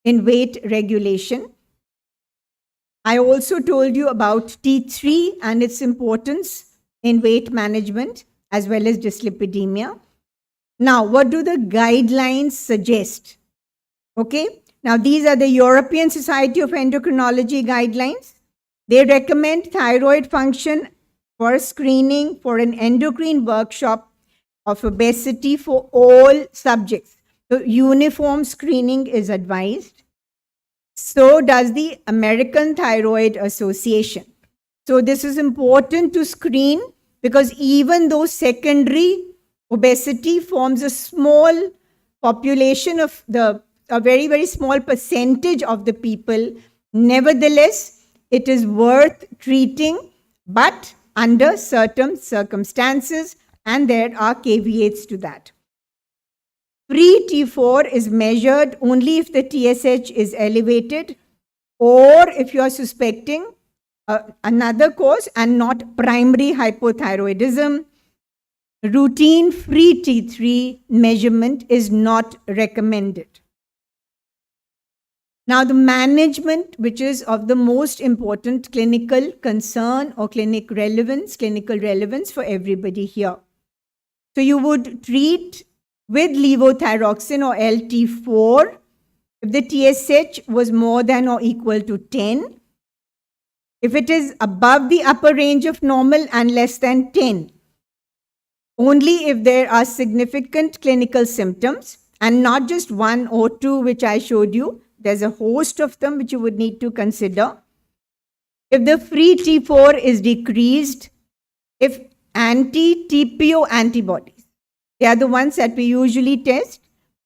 in weight regulation. I also told you about T3 and its importance in weight management as well as dyslipidemia. Now, what do the guidelines suggest? Okay, now these are the European Society of Endocrinology guidelines. They recommend thyroid function for screening for an endocrine workshop of obesity for all subjects. So uniform screening is advised. So does the American Thyroid Association. So this is important to screen because even though secondary obesity forms a small population of a very, very small percentage of the people, nevertheless, it is worth treating, but under certain circumstances, and there are caveats to that. Free T4 is measured only if the TSH is elevated or if you are suspecting another cause and not primary hypothyroidism. Routine free T3 measurement is not recommended. Now, the management, which is of the most important clinical concern or clinical relevance for everybody here. So you would treat with levothyroxine or LT4 if the TSH was more than or equal to 10. If it is above the upper range of normal and less than 10. Only if there are significant clinical symptoms and not just one or two, which I showed you. There's a host of them which you would need to consider. If the free T4 is decreased, if anti-TPO antibodies, they are the ones that we usually test.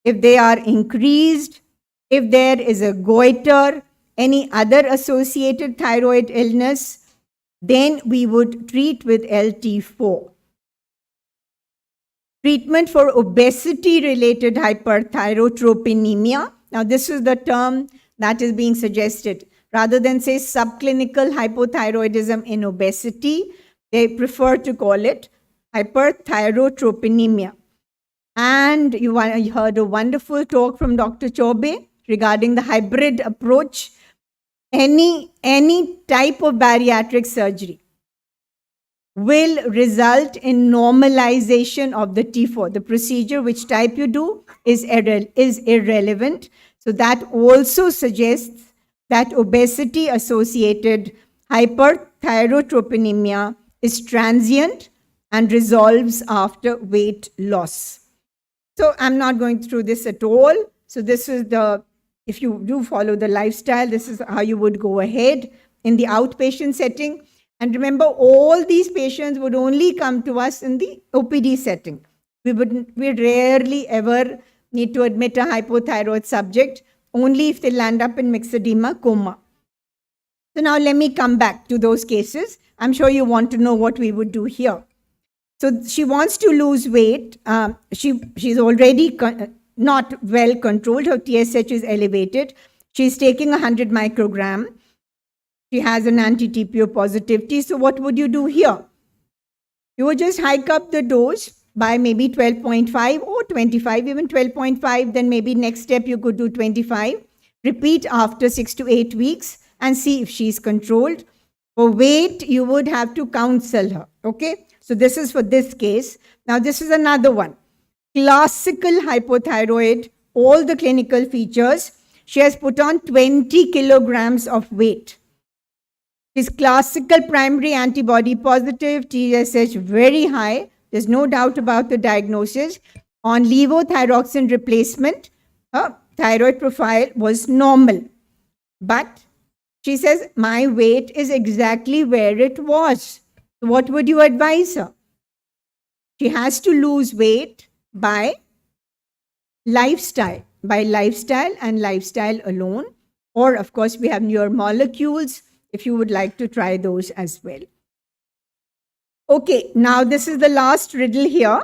If they are increased, if there is a goiter, any other associated thyroid illness, then we would treat with LT4. Treatment for obesity-related hyperthyrotropinemia. Now, this is the term that is being suggested. Rather than say subclinical hypothyroidism in obesity, they prefer to call it hyperthyrotropinemia. And you heard a wonderful talk from Dr. Chobe regarding the hybrid approach. Any type of bariatric surgery will result in normalization of the T4. The procedure, which type you do, is irrelevant. So that also suggests that obesity-associated hyperthyrotropinemia is transient and resolves after weight loss. So I'm not going through this at all. So this is if you do follow the lifestyle, this is how you would go ahead in the outpatient setting. And remember, all these patients would only come to us in the OPD setting. We rarely ever need to admit a hypothyroid subject, only if they land up in myxedema coma. So now let me come back to those cases. I'm sure you want to know what we would do here. So she wants to lose weight. She's already not well controlled. Her TSH is elevated. She's taking 100 microgram. She has an anti-TPO positivity. So what would you do here? You would just hike up the dose by maybe 12.5 or 25, even 12.5. Then maybe next step you could do 25. Repeat after 6 to 8 weeks and see if she's controlled. For weight, you would have to counsel her. Okay? So this is for this case. Now this is another one. Classical hypothyroid, all the clinical features. She has put on 20 kilograms of weight. She's classical primary antibody positive, TSH very high. There's no doubt about the diagnosis. On levothyroxine replacement, her thyroid profile was normal. But she says, my weight is exactly where it was. What would you advise her? She has to lose weight by lifestyle and lifestyle alone. Or, of course, we have newer molecules if you would like to try those as well. Okay, now this is the last riddle here.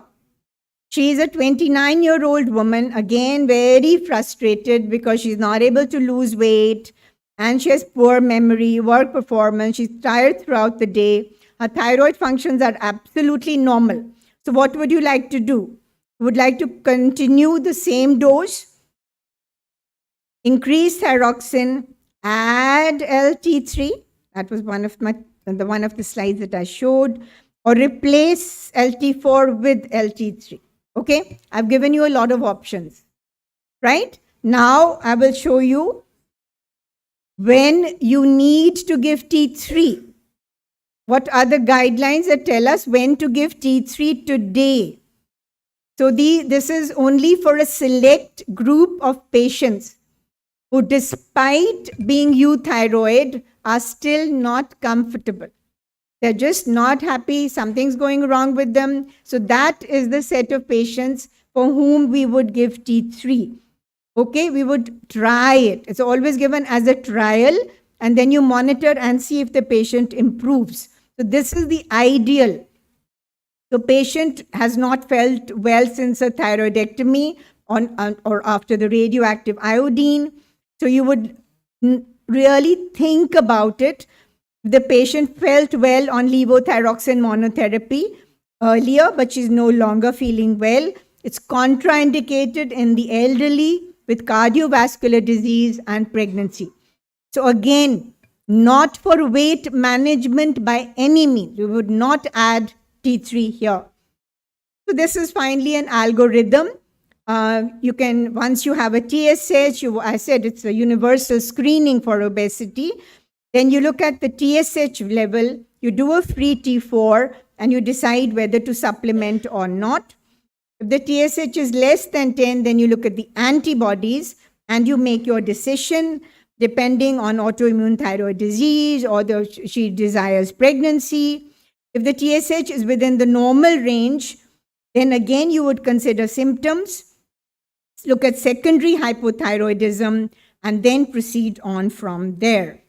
She is a 29-year-old woman, again very frustrated because she's not able to lose weight. and she has poor memory, work performance, she's tired throughout the day, her thyroid functions are absolutely normal. So, what would you like to do? Would like to continue the same dose, increase thyroxine, add LT3. That was one of the slides that I showed, or replace LT4 with LT3. Okay, I've given you a lot of options, right? Now I will show you when you need to give T3. What are the guidelines that tell us when to give T3 today? So this is only for a select group of patients who, despite being euthyroid, are still not comfortable. They're just not happy, something's going wrong with them. So that is the set of patients for whom we would give T3. Okay, we would try it. It's always given as a trial, and then you monitor and see if the patient improves. So this is the ideal. The patient has not felt well since a thyroidectomy or after the radioactive iodine. So you would really think about it. The patient felt well on levothyroxine monotherapy earlier, but she's no longer feeling well. It's contraindicated in the elderly with cardiovascular disease and pregnancy. So again, not for weight management by any means. We would not add T3 here. So this is finally an algorithm. You can, once you have a TSH, I said it's a universal screening for obesity. Then you look at the TSH level, you do a free T4, and you decide whether to supplement or not. If the TSH is less than 10, then you look at the antibodies and you make your decision depending on autoimmune thyroid disease or she desires pregnancy. If the TSH is within the normal range, then again you would consider symptoms, look at secondary hypothyroidism, and then proceed on from there.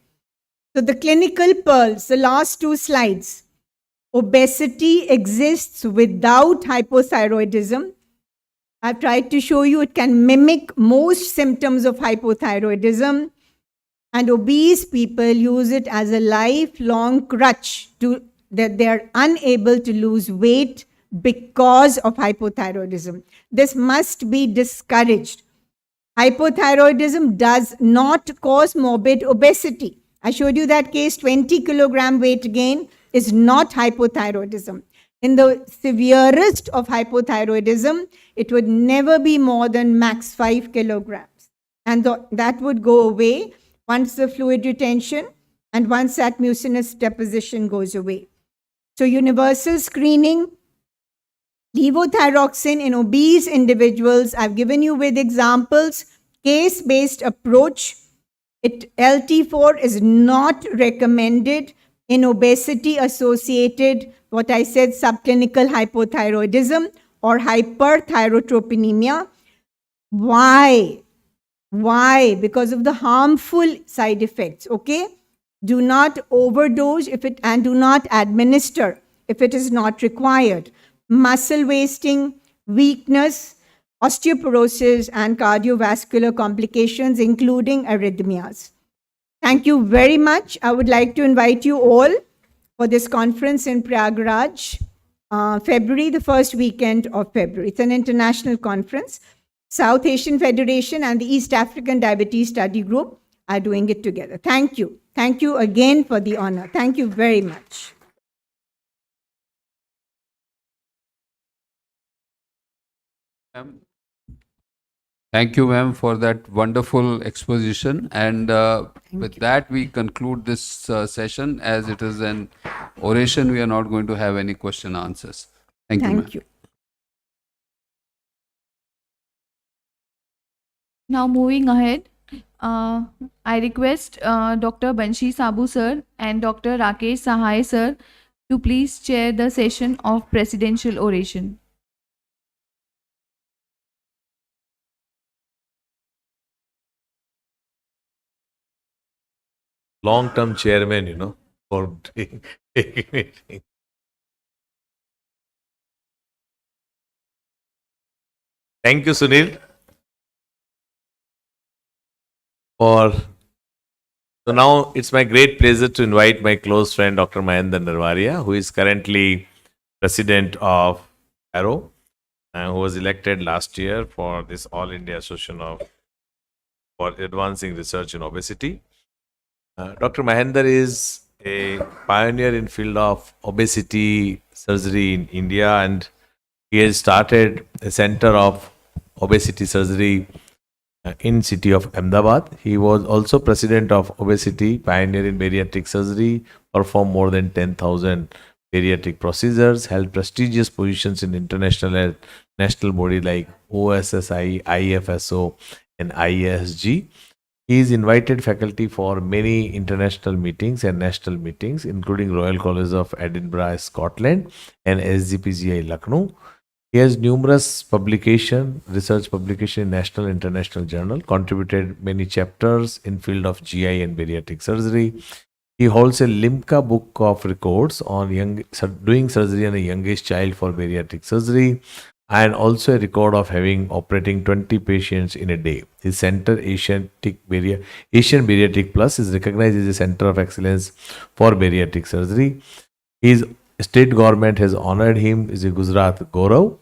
So the clinical pearls, the last two slides. Obesity exists without hypothyroidism. I've tried to show you it can mimic most symptoms of hypothyroidism, and obese people use it as a lifelong crutch that they are unable to lose weight because of hypothyroidism. This must be discouraged. Hypothyroidism does not cause morbid obesity. I showed you that case, 20 kilogram weight gain is not hypothyroidism. In the severest of hypothyroidism, it would never be more than max 5 kilograms. And that would go away once the fluid retention and once that mucinous deposition goes away. So universal screening, levothyroxine in obese individuals, I've given you with examples, case-based approach. LT4 is not recommended in obesity-associated, what I said, subclinical hypothyroidism or hyperthyrotroponemia. Why? Why? Because of the harmful side effects, okay? Do not overdose and do not administer if it is not required. Muscle wasting, weakness, osteoporosis, and cardiovascular complications, including arrhythmias. Thank you very much. I would like to invite you all for this conference in Prayagraj, February, the first weekend of February. It's an international conference. South Asian Federation and the East African Diabetes Study Group are doing it together. Thank you. Thank you again for the honor. Thank you very much. Thank you, ma'am, for that wonderful exposition. And with that, we conclude this session. As it is an oration, we are not going to have any question answers. Thank you, ma'am. Thank you. Now moving ahead, I request Dr. Banshi Sabu sir and Dr. Rakesh Sahai sir to please chair the session of presidential oration. Long-term chairman, for taking meeting. Thank you, Sunil, for So now it's my great pleasure to invite my close friend Dr. Mahendra Narwaria, who is currently president of Arrow and who was elected last year for this All India Association for Advancing Research in Obesity. Dr. Mahendra is a pioneer in field of obesity surgery in India, and he has started a center of obesity surgery in city of Ahmedabad. He was also president of Obesity, pioneer in bariatric surgery, performed more than 10,000 bariatric procedures, held prestigious positions in international and national body like OSSI, IFSO, and IASG. He is invited faculty for many international meetings and national meetings, including Royal College of Edinburgh, Scotland, and SGPGI Lucknow. He has numerous research publication in national and international journal, contributed many chapters in field of GI and bariatric surgery. He holds a Limca book of records on doing surgery on a youngest child for bariatric surgery, and also a record of having operating 20 patients in a day. His center, Asian Bariatric Plus, is recognized as a center of excellence for bariatric surgery. His state government has honored him as a Gujarat Gaurav.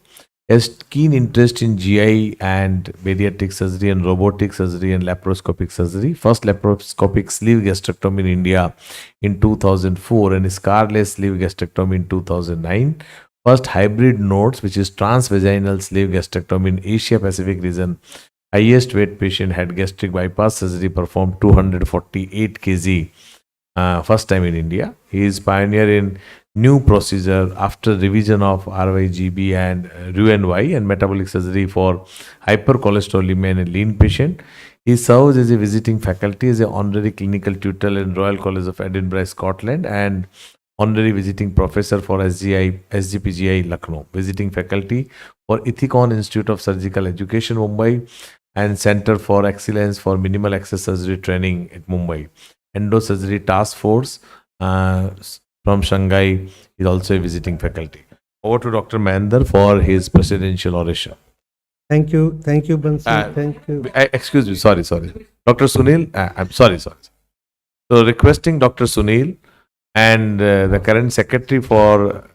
Has keen interest in GI and bariatric surgery and robotic surgery and laparoscopic surgery. First laparoscopic sleeve gastrectomy in India in 2004 and scarless sleeve gastrectomy in 2009. First hybrid nodes, which is transvaginal sleeve gastrectomy in Asia Pacific region. Highest weight patient had gastric bypass surgery performed 248 kg. First time in India. He is pioneer in new procedure after revision of RYGB and RUNY and metabolic surgery for hypercholesterolemia in a lean patient. He serves as a visiting faculty as an honorary clinical tutor in Royal College of Edinburgh, Scotland, and honorary visiting professor for SGPGI Lucknow, visiting faculty for Ethicon Institute of Surgical Education, Mumbai, and Center for Excellence for Minimal Access Surgery Training at Mumbai. Endosurgery Task Force from Shanghai is also a visiting faculty. Over to Dr. Mahendra for his presidential oration. Thank you, Bansi. Thank you. Excuse me, sorry. Dr. Sunil, I'm sorry. So requesting Dr. Sunil and the current secretary for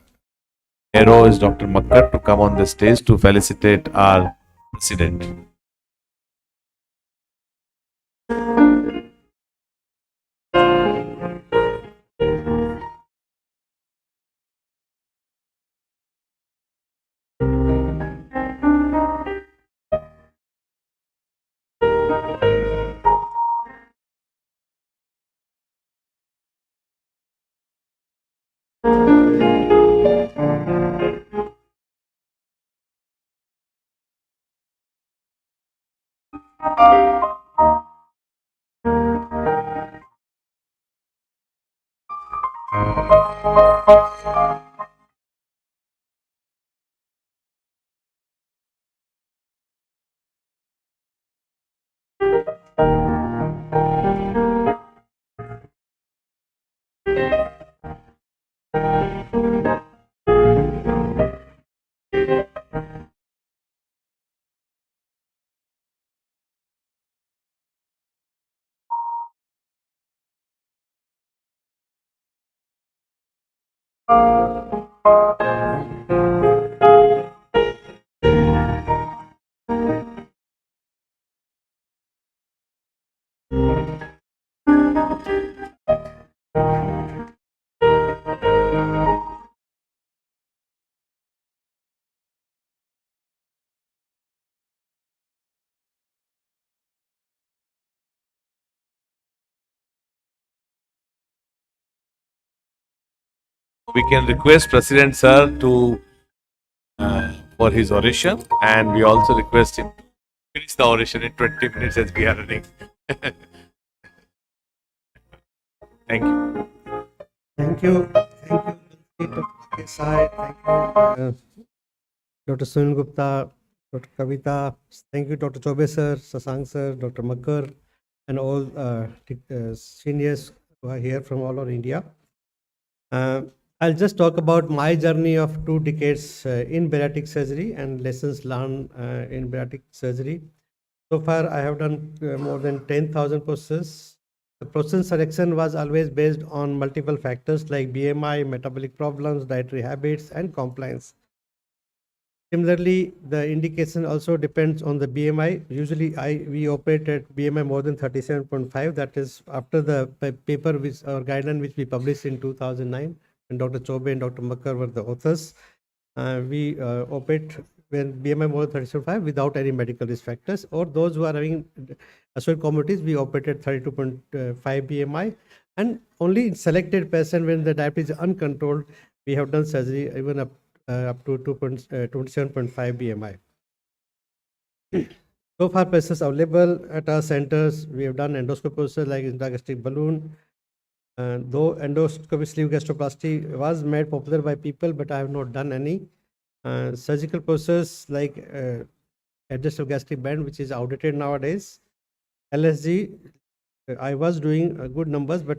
Aero is Dr. Makkar to come on the stage to felicitate our president. We can request President Sir to for his oration, and we also request him to finish the oration in 20 minutes as we are running. Thank you. Thank you, Dr. Desai. Thank you, Dr. Sunil Gupta, Dr. Kavita. Thank you, Dr. Chobe sir, Sasank sir, Dr. Makkar, and all seniors who are here from all over India. I'll just talk about my journey of 2 decades in bariatric surgery and lessons learned in bariatric surgery. So far, I have done more than 10,000 procedures The process selection was always based on multiple factors like BMI, metabolic problems, dietary habits, and compliance. Similarly, the indication also depends on the BMI. Usually, we operate at BMI more than 37.5. That is after the paper which our guideline which we published in 2009, and Dr. Chobe and Dr. Makkar were the authors. We operate when BMI more than 37.5 without any medical risk factors, or those who are having associated comorbidities, we operate at 32.5 BMI, and only in selected person when the diabetes is uncontrolled, we have done surgery even up to 27.5 BMI. So far, patients available at our centers. We have done endoscopic procedures like intragastric balloon. Though endoscopic sleeve gastroplasty was made popular by people, but I have not done any. Surgical procedures like adjustable gastric band, which is outdated nowadays. LSG, I was doing good numbers, but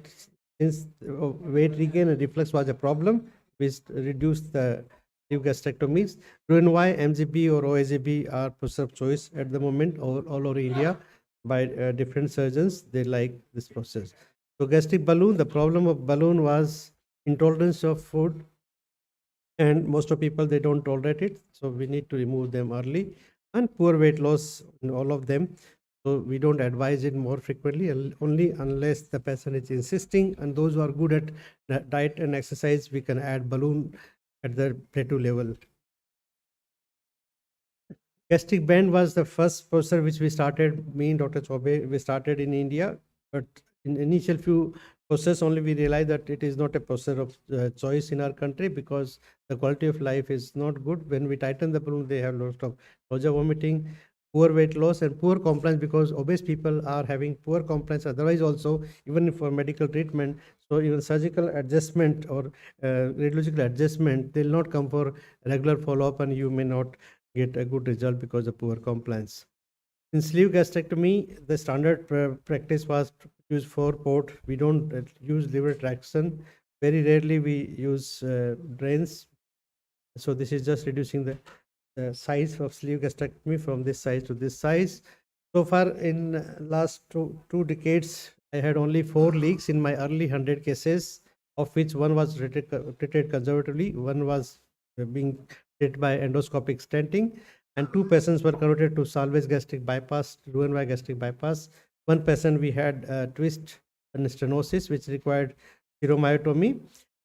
since weight regain and reflux was a problem, we reduced the sleeve gastrectomies. Roux-en-Y, MGB or OAGB are procedure of choice at the moment all over India by different surgeons. They like this process. So gastric balloon, the problem of balloon was intolerance of food, and most of people, they don't tolerate it, so we need to remove them early. And poor weight loss in all of them, so we don't advise it more frequently, only unless the patient is insisting, and those who are good at diet and exercise, we can add balloon at the plateau level. Gastric band was the first procedure which we started, me and Dr. Chobe, we started in India, but in initial few process only we realized that it is not a procedure of choice in our country because the quality of life is not good. When we tighten the balloon, they have lots of nausea, vomiting, poor weight loss, and poor compliance because obese people are having poor compliance otherwise also, even for medical treatment. So even surgical adjustment or radiological adjustment, they'll not come for regular follow-up, and you may not get a good result because of poor compliance. In sleeve gastrectomy, the standard practice was to use 4-port. We don't use liver traction. Very rarely we use drains. So this is just reducing the size of sleeve gastrectomy from this size to this size. So far in last two decades, I had only 4 leaks in my early 100 cases, of which one was treated conservatively, one was being treated by endoscopic stenting, and 2 patients were converted to salvage gastric bypass, Roux-en-Y gastric bypass. One patient we had twist and stenosis, which required spheromyotomy,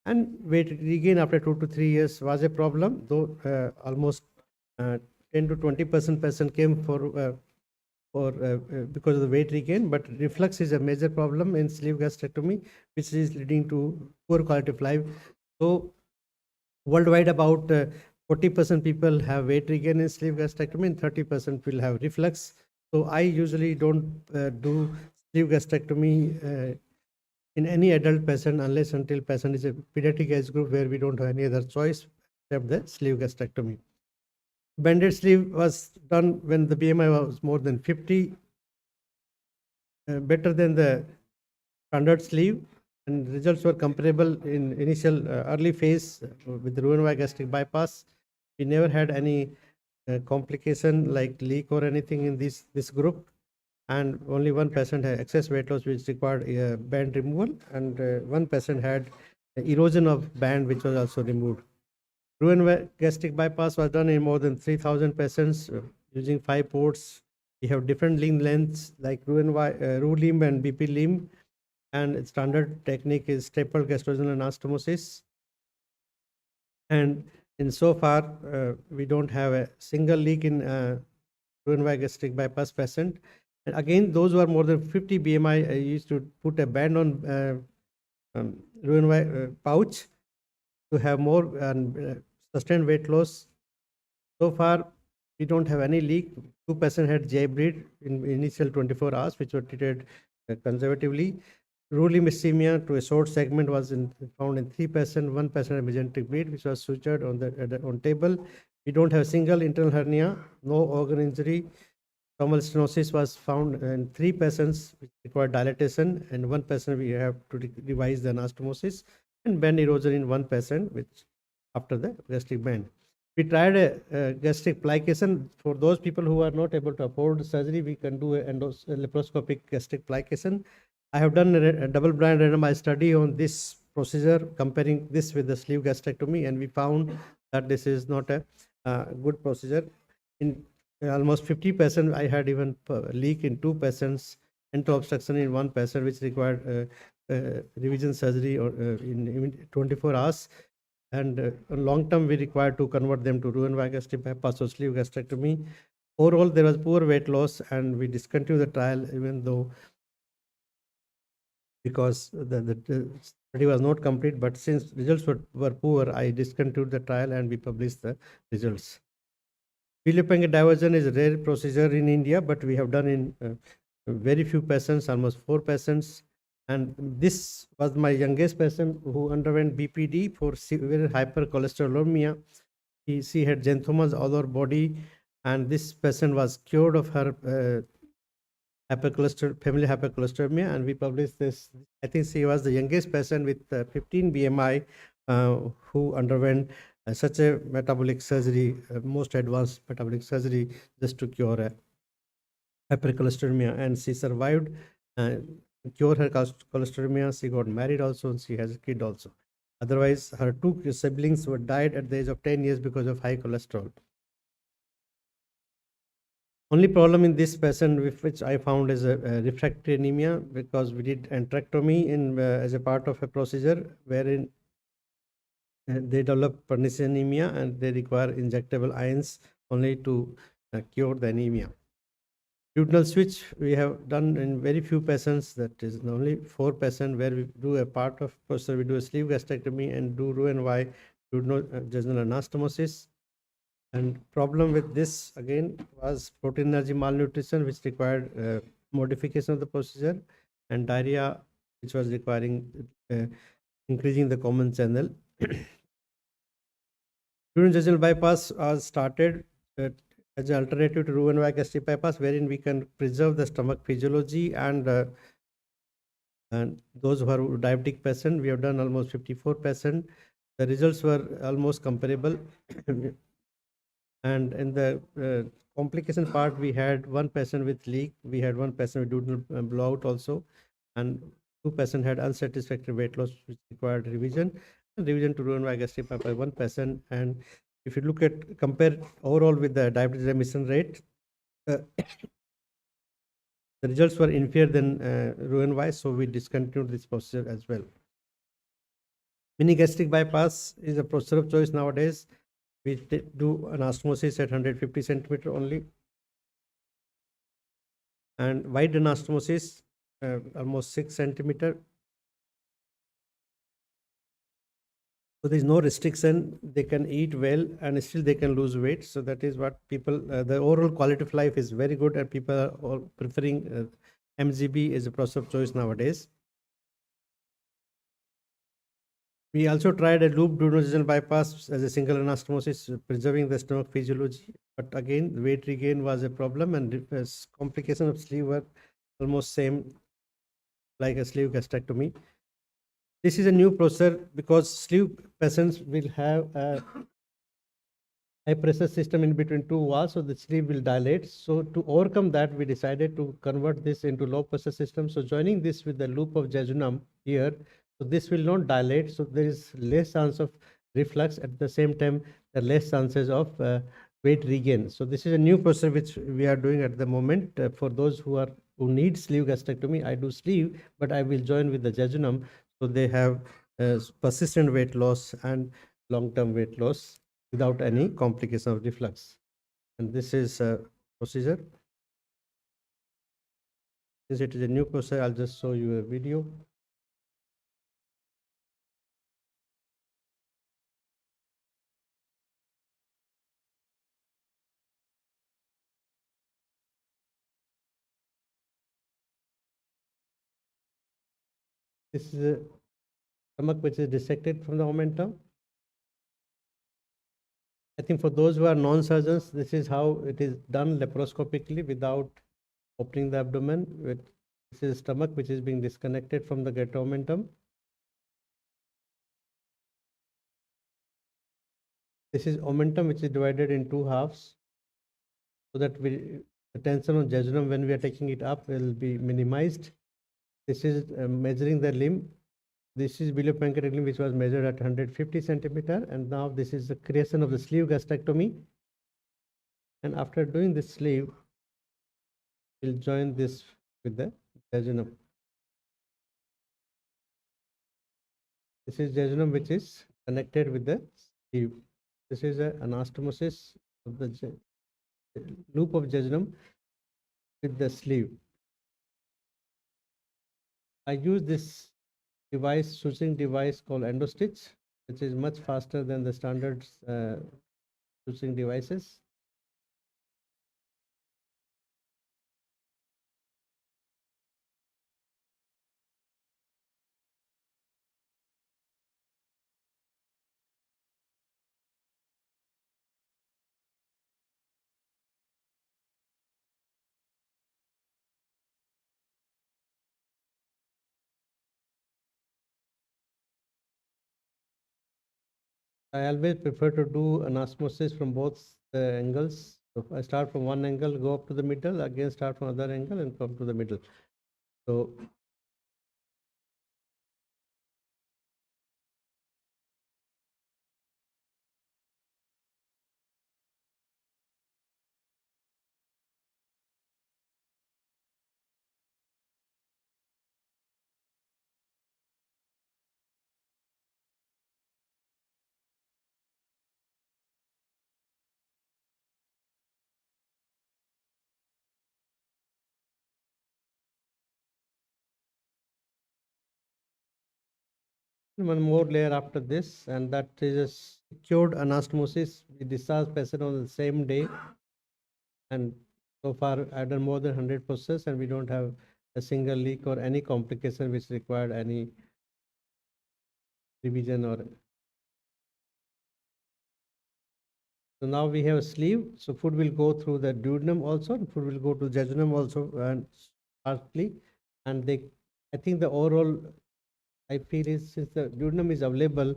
and weight regain after 2 to 3 years was a problem, though almost 10 to 20% patient came for because of the weight regain, but reflux is a major problem in sleeve gastrectomy, which is leading to poor quality of life. So worldwide, about 40% people have weight regain in sleeve gastrectomy, and 30% will have reflux. So I usually don't do sleeve gastrectomy in any adult patient unless until patient is a pediatric age group where we don't have any other choice except the sleeve gastrectomy. Banded sleeve was done when the BMI was more than 50, better than the standard sleeve, and results were comparable in initial early phase with the Roux-en-Y gastric bypass. We never had any complication like leak or anything in this group, and only one patient had excess weight loss which required band removal, and one patient had erosion of band which was also removed. Roux-en-Y gastric bypass was done in more than 3,000 patients using 5 ports. We have different limb lengths like Roux-en-Y, Roux limb and BP limb, and standard technique is stapled gastrointestinal anastomosis. And in so far, we don't have a single leak in Roux-en-Y gastric bypass patient. And again, those who are more than 50 BMI, I used to put a band on Roux-en-Y pouch to have more sustained weight loss. So far, we don't have any leak. 2 patients had GI bleed in initial 24 hours, which were treated conservatively. Roux limb ischemia to a short segment was found in 3 patients. 1 patient had mesenteric bleed, which was sutured on table. We don't have single internal hernia, no organ injury. Tomal stenosis was found in 3 patients, which required dilatation, and 1 patient we have to revise the anastomosis, and band erosion in 1 patient, which after the gastric band. We tried a gastric plication. For those people who are not able to afford surgery, we can do a laparoscopic gastric plication. I have done a double-blind randomized study on this procedure, comparing this with the sleeve gastrectomy, and we found that this is not a good procedure. In almost 50%, I had even leak in 2 patients, enteral obstruction in 1 patient, which required revision surgery or in 24 hours. And on long term, we required to convert them to Roux-en-Y gastric bypass or sleeve gastrectomy. Overall, there was poor weight loss, and we discontinued the trial even though because the study was not complete. But since results were poor, I discontinued the trial and we published the results. Biliopengate diversion is a rare procedure in India, but we have done in very few patients, almost 4 patients. And this was my youngest patient who underwent BPD for severe hypercholesterolemia. She had xanthomas all over body, and this patient was cured of her family hypercholesteremia, and we published this. I think she was the youngest person with 15 BMI who underwent such a metabolic surgery, most advanced metabolic surgery, just to cure hypercholesteremia, and she survived. Cure her cholesteremia. She got married also, and she has a kid also. Otherwise, her 2 siblings were died at the age of 10 years because of high cholesterol. Only problem in this patient with which I found is a refractory anemia, because we did enterectomy in as a part of a procedure wherein they develop pernicious anemia and they require injectable ions only to cure the anemia. Duodenal switch we have done in very few patients, that is only 4 patients, where we do a part of procedure, we do a sleeve gastrectomy and do Roux-en-Y duodenal jejunal anastomosis. And problem with this again was protein energy malnutrition, which required modification of the procedure, and diarrhea, which was requiring increasing the common channel. During jejunal bypass was started as an alternative to Roux-en-Y gastric bypass, wherein we can preserve the stomach physiology and those who are diabetic patient. We have done almost 54 patients. The results were almost comparable. And in the complication part, we had 1 patient with leak, we had 1 patient with duodenal blowout also, and 2 patients had unsatisfactory weight loss, which required revision. And revision to Roux-en-Y gastric bypass by 1 patient. And if you look at compare overall with the diabetes remission rate, the results were inferior than Roux-en-Y, so we discontinued this procedure as well. Mini gastric bypass is a procedure of choice nowadays. We do anastomosis at 150 centimeter only, and wide anastomosis almost 6 centimeter. So there is no restriction. They can eat well and still they can lose weight. So that is what people. The overall quality of life is very good, and people are all preferring MGB as a procedure of choice nowadays. We also tried a loop duodenal bypass as a single anastomosis, preserving the stomach physiology. But again, weight regain was a problem, and complication of sleeve were almost same like a sleeve gastrectomy. This is a new procedure because sleeve patients will have a high pressure system in between 2 walls, so the sleeve will dilate. So to overcome that, we decided to convert this into low pressure system. So joining this with the loop of jejunum here, so this will not dilate. So there is less chance of reflux. At the same time, there are less chances of weight regain. So this is a new procedure which we are doing at the moment for those who need sleeve gastrectomy. I do sleeve, but I will join with the jejunum, so they have persistent weight loss and long-term weight loss without any complication of reflux. And this is a procedure. Since it is a new procedure, I'll just show you a video. This is a stomach which is dissected from the omentum. I think for those who are non-surgeons, this is how it is done laparoscopically without opening the abdomen. This is stomach which is being disconnected from the greater omentum. This is omentum which is divided in 2 halves, so that the tension on jejunum when we are taking it up will be minimized. This is measuring the limb. This is biliopancreatic limb, which was measured at 150 centimeter, and now this is the creation of the sleeve gastrectomy. And after doing this sleeve, we'll join this with the jejunum. This is jejunum, which is connected with the sleeve. This is an anastomosis of the loop of jejunum with the sleeve. I use this device, suturing device called endostitch, which is much faster than the standard suturing devices. I always prefer to do anastomosis from both angles. So I start from one angle, go up to the middle, again start from other angle and come to the middle. So one more layer after this, and that is a secured anastomosis. We discharge patient on the same day, and so far I've done more than 100 procedures, and we don't have a single leak or any complication which required any revision or. So now we have a sleeve. So food will go through the duodenum also, and food will go to jejunum also, and partly. And they, I think the overall, I feel is since the duodenum is available,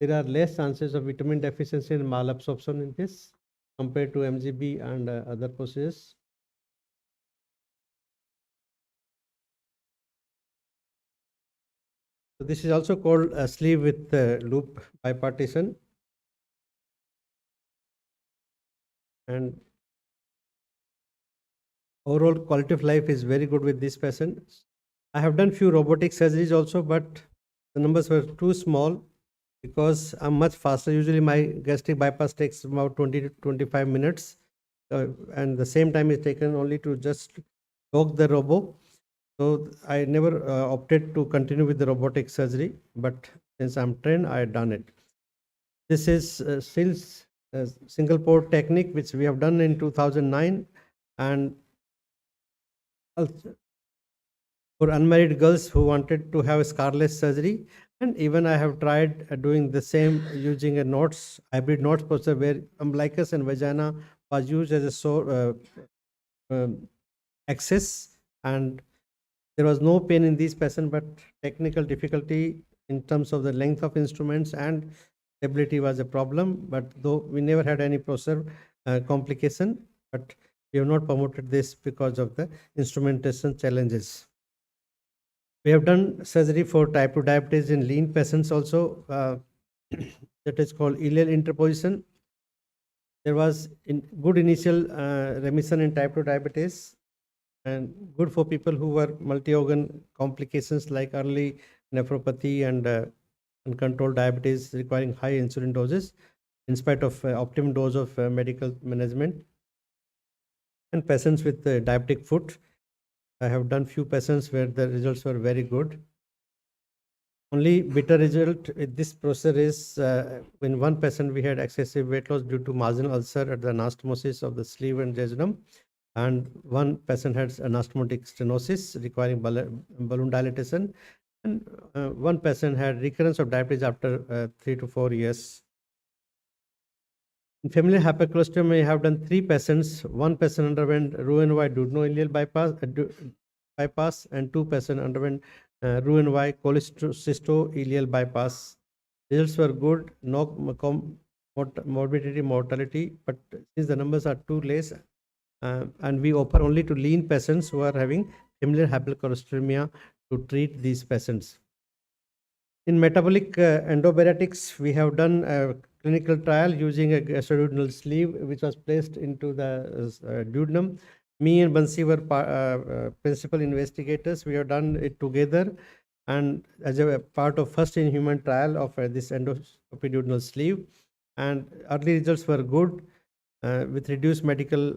there are less chances of vitamin deficiency and malabsorption in this compared to MGB and other procedures. So this is also called a sleeve with loop bipartition. And overall quality of life is very good with this patient. I have done few robotic surgeries also, but the numbers were too small because I'm much faster. Usually my gastric bypass takes about 20 to 25 minutes. And the same time is taken only to just lock the robo. So I never opted to continue with the robotic surgery, but since I'm trained, I had done it. This is still single port technique, which we have done in 2009. And also for unmarried girls who wanted to have a scarless surgery. And even I have tried doing the same using a knots, hybrid knots procedure where umbilicus and vagina was used as a axis, and there was no pain in these patients, but technical difficulty in terms of the length of instruments and stability was a problem. But though we never had any procedure complication, but we have not promoted this because of the instrumentation challenges. We have done surgery for type 2 diabetes in lean patients also. That is called ileal interposition. There was good initial remission in type 2 diabetes, and good for people who were multi-organ complications like early nephropathy and uncontrolled diabetes requiring high insulin doses in spite of optimum dose of medical management. And patients with diabetic foot, I have done few patients where the results were very good. Only bitter result with this procedure is in one patient we had excessive weight loss due to marginal ulcer at the anastomosis of the sleeve and jejunum, and one patient had anastomotic stenosis requiring balloon dilatation, and one patient had recurrence of diabetes after 3 to 4 years. In familial hypercholesterol, we have done 3 patients. One patient underwent Roux-en-Y duodenal bypass, and 2 patients underwent Roux-en-Y cholecystoileal bypass. Results were good, no morbidity, mortality, but since the numbers are too less, and we offer only to lean patients who are having familial hypercholesterolemia to treat these patients. In metabolic endobariatrics, we have done a clinical trial using a gastroduodenal sleeve, which was placed into the duodenum. Me and Bansi were principal investigators. We have done it together, and as a part of first in human trial of this endoepiduodenal sleeve, and early results were good with reduced medical,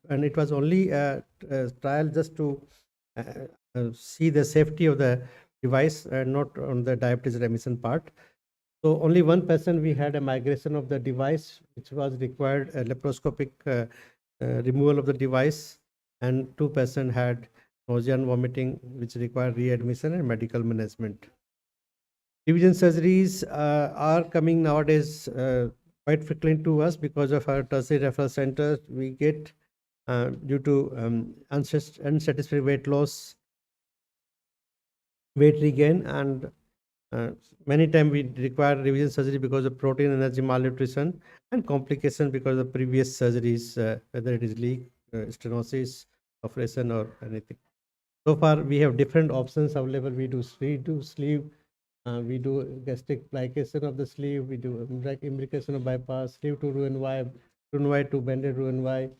and it was only a trial just to uh, see the safety of the device and not on the diabetes remission part. So only one person we had a migration of the device, which was required a laparoscopic removal of the device, and 2% had nausea and vomiting, which required readmission and medical management. Revision surgeries are coming nowadays quite frequent to us because of our tertiary referral centers. We get due to unsatisfactory weight loss, weight regain, and many times we require revision surgery because of protein energy malnutrition and complication because of previous surgeries, whether it is leak, stenosis, operation, or anything. So far, we have different options available. We do sleeve, we do gastric plication of the sleeve, we do imbrication of bypass, sleeve to Roux-en-Y to bended Roux-en-Y,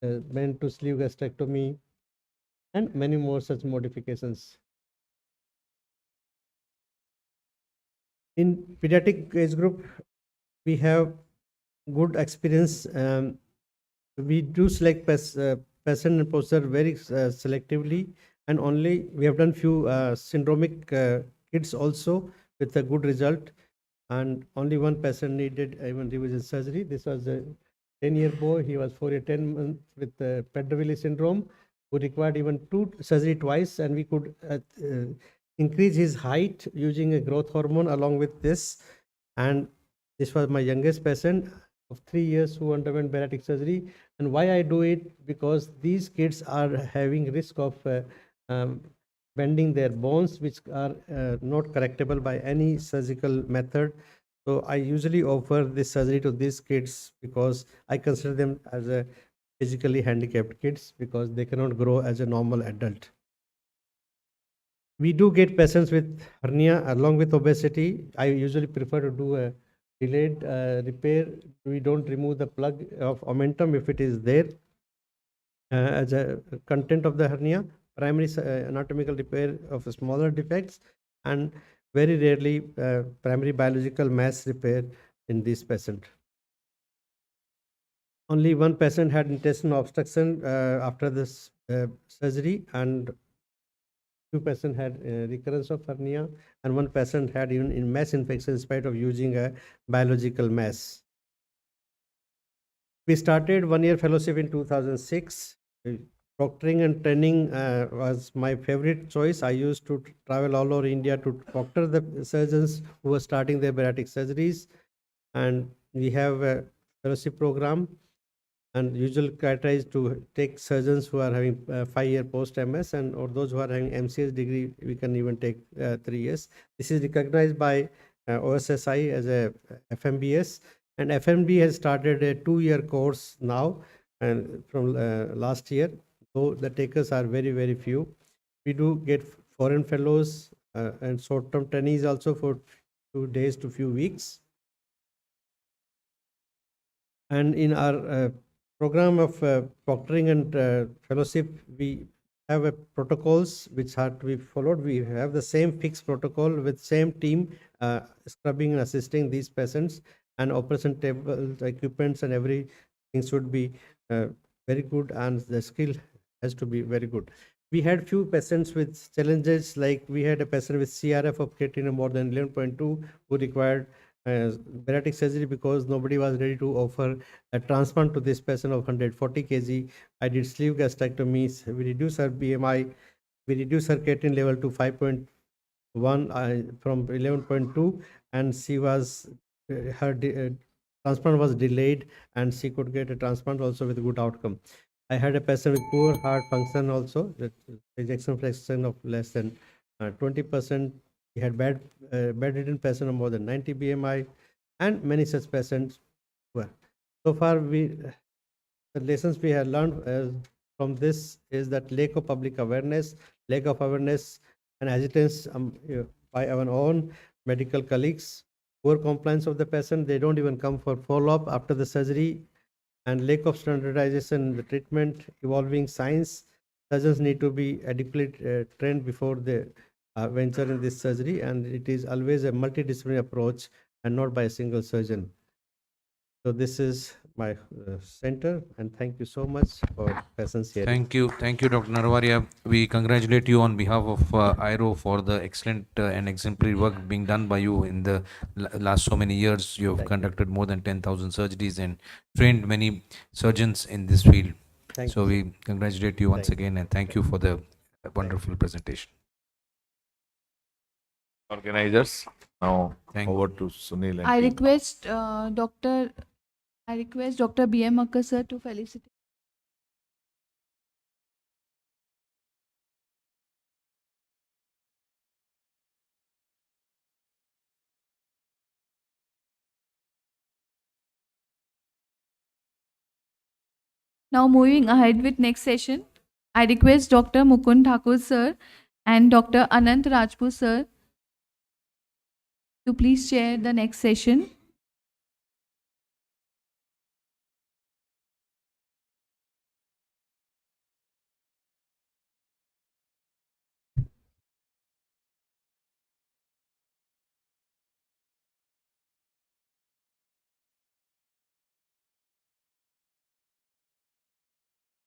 bend to sleeve gastrectomy, and many more such modifications. In pediatric age group, we have good experience. We do select patient and posture very selectively, and only we have done few syndromic kids also with a good result, and only one patient needed even revision surgery. This was a 10-year boy. He was 4 years 10 months with Prader-Willi syndrome, who required even two surgery twice, and we could increase his height using a growth hormone along with this. And this was my youngest patient of 3 years who underwent bariatric surgery. And why I do it? Because these kids are having risk of bending their bones, which are not correctable by any surgical method. So I usually offer this surgery to these kids because I consider them as a physically handicapped kids because they cannot grow as a normal adult. We do get patients with hernia along with obesity. I usually prefer to do a delayed repair. We don't remove the plug of omentum if it is there as a content of the hernia. Primary anatomical repair of smaller defects, and very rarely primary biological mass repair in this patient. Only one patient had intestinal obstruction after this surgery, and 2% had recurrence of hernia, and 1% had even in mass infection in spite of using a biological mass. We started 1-year fellowship in 2006. Proctoring and training was my favorite choice. I used to travel all over India to proctor the surgeons who were starting their bariatric surgeries, and we have a fellowship program. And usual criteria is to take surgeons who are having 5-year post MS, and or those who are having MCS degree, we can even take 3 years. This is recognized by OSSI as a FMBS, and FMB has started a 2-year course now, and from last year. So the takers are very, very few. We do get foreign fellows and short-term trainees also for 2 days to few weeks. And in our program of proctoring and fellowship, we have a protocols which have to be followed. We have the same fixed protocol with same team scrubbing and assisting these patients, and operation table equipments and everything should be very good, and the skill has to be very good. We had few patients with challenges, like we had a patient with CRF of creatinine more than 11.2 who required bariatric surgery because nobody was ready to offer a transplant to this patient of 140 kg. I did sleeve gastrectomies. We reduced her BMI. We reduced her creatinine level to 5.1 from 11.2, and she was her transplant was delayed, and she could get a transplant also with good outcome. I had a patient with poor heart function also, that ejection fraction of less than 20%. We had bedridden patient of more than 90 BMI, and many such patients were. So far, the lessons we have learned from this is that lack of public awareness, and hesitance by our own medical colleagues, poor compliance of the patient, they don't even come for follow-up after the surgery, and lack of standardization in the treatment, evolving science. Surgeons need to be adequately trained before they venture in this surgery, and it is always a multidisciplinary approach and not by a single surgeon. So this is my center, and thank you so much for patience here. Thank you, Dr. Narwaria. We congratulate you on behalf of IRO for the excellent and exemplary work being done by you in the last so many years. You have conducted more than 10,000 surgeries and trained many surgeons in this field. So we congratulate you once again and thank you for the wonderful presentation. Organizers, now over to Sunil and I team. request Dr. B.M. Akkar sir to felicitate. Now moving ahead with next session, I request Dr. Mukund Thakur sir and Dr. Anant Rajput sir to please chair the next session.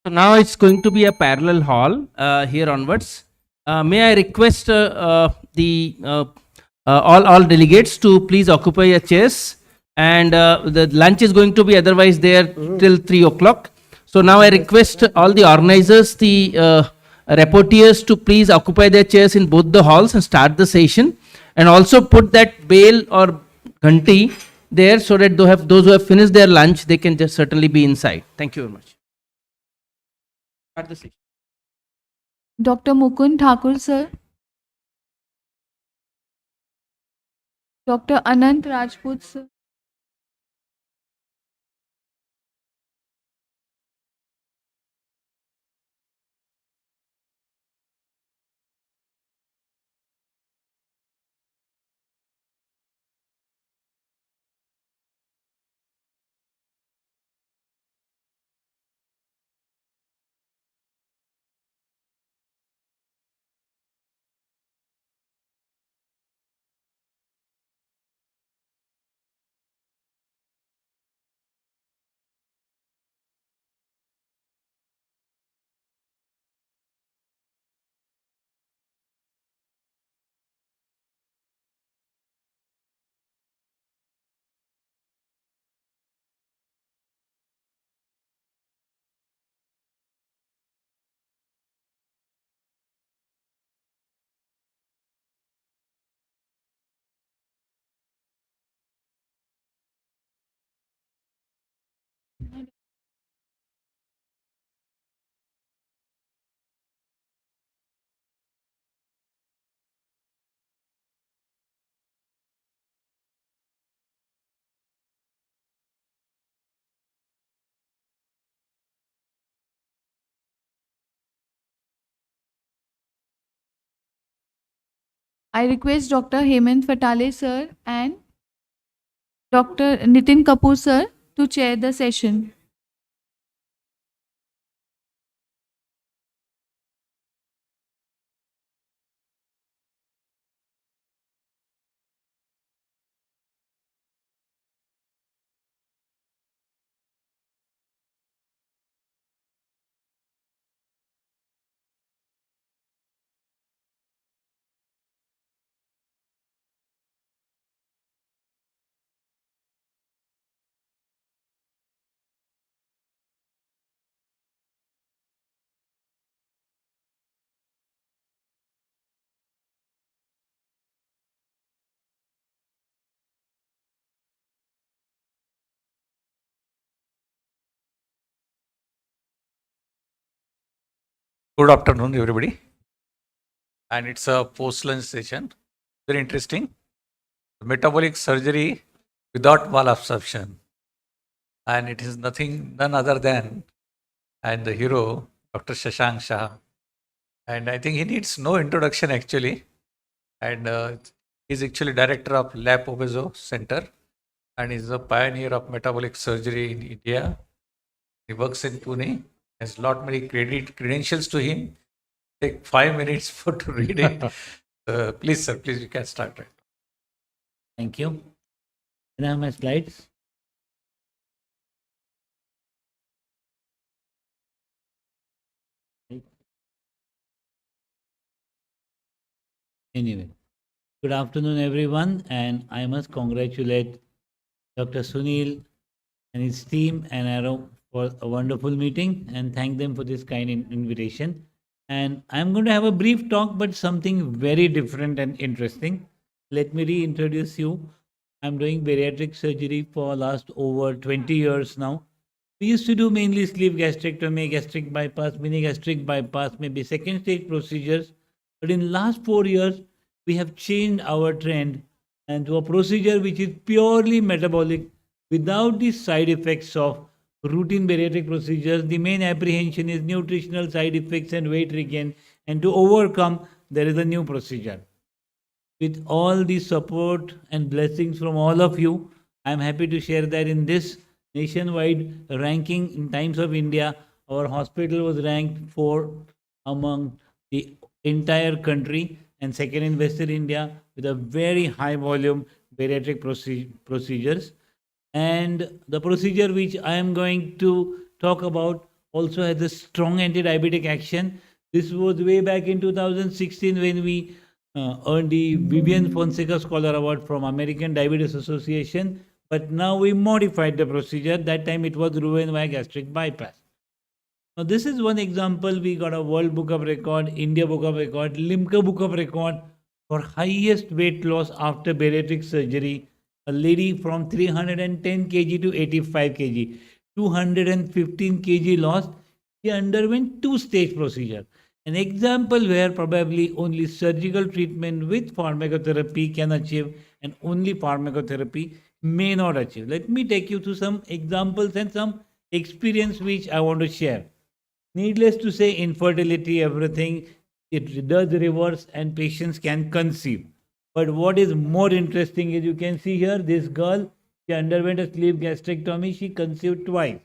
So now it's going to be a parallel hall here onwards. May I request all delegates to please occupy your chairs, and the lunch is going to be otherwise there till 3 o'clock. So now I request all the organizers, the rapporteurs to please occupy their chairs in both the halls and start the session, and also put that bell or ghanti there so that those who have finished their lunch, they can just certainly be inside. Thank you very much. Start the session. Dr. Mukund Thakur sir, Dr. Anant Rajput sir, I request Dr. Hemant Fatale sir and Dr. Nitin Kapoor sir to chair the session. Good afternoon, everybody. And it's a post-lunch session. Very interesting. Metabolic surgery without malabsorption. And it is none other than, and the hero, Dr. Shashank Shah. And I think he needs no introduction actually. And he's actually director of Lab Obeso Center, and he's a pioneer of metabolic surgery in India. He works in Pune. Has lot many credentials to him. Take 5 minutes for to read it. Please, sir, please, you can start right. Thank you. Can I have my slides? Anyway, good afternoon, everyone, and I must congratulate Dr. Sunil and his team and Arrow for a wonderful meeting and thank them for this kind invitation. And I'm going to have a brief talk, but something very different and interesting. Let me reintroduce you. I'm doing bariatric surgery for last over 20 years now. We used to do mainly sleeve gastrectomy, gastric bypass, mini gastric bypass, maybe second stage procedures. But in last 4 years, we have changed our trend and to a procedure which is purely metabolic without the side effects of routine bariatric procedures. The main apprehension is nutritional side effects and weight regain. And to overcome, there is a new procedure. With all the support and blessings from all of you, I'm happy to share that in this nationwide ranking in Times of India, our hospital was ranked 4 among the entire country and second in Western India with a very high volume bariatric procedures. And the procedure which I am going to talk about also has a strong anti-diabetic action. This was way back in 2016 when we earned the Vivian Fonseca Scholar Award from American Diabetes Association. But now we modified the procedure. That time it was Roux-en-Y gastric bypass. Now this is one example. We got a World Book of Record, India Book of Record, Limca Book of Record for highest weight loss after bariatric surgery. A lady from 310 kg to 85 kg, 215 kg loss. She underwent two-stage procedure. An example where probably only surgical treatment with pharmacotherapy can achieve and only pharmacotherapy may not achieve. Let me take you through some examples and some experience which I want to share. Needless to say, infertility, everything, it does reverse and patients can conceive. But what is more interesting is you can see here, this girl, she underwent a sleeve gastrectomy, she conceived twice.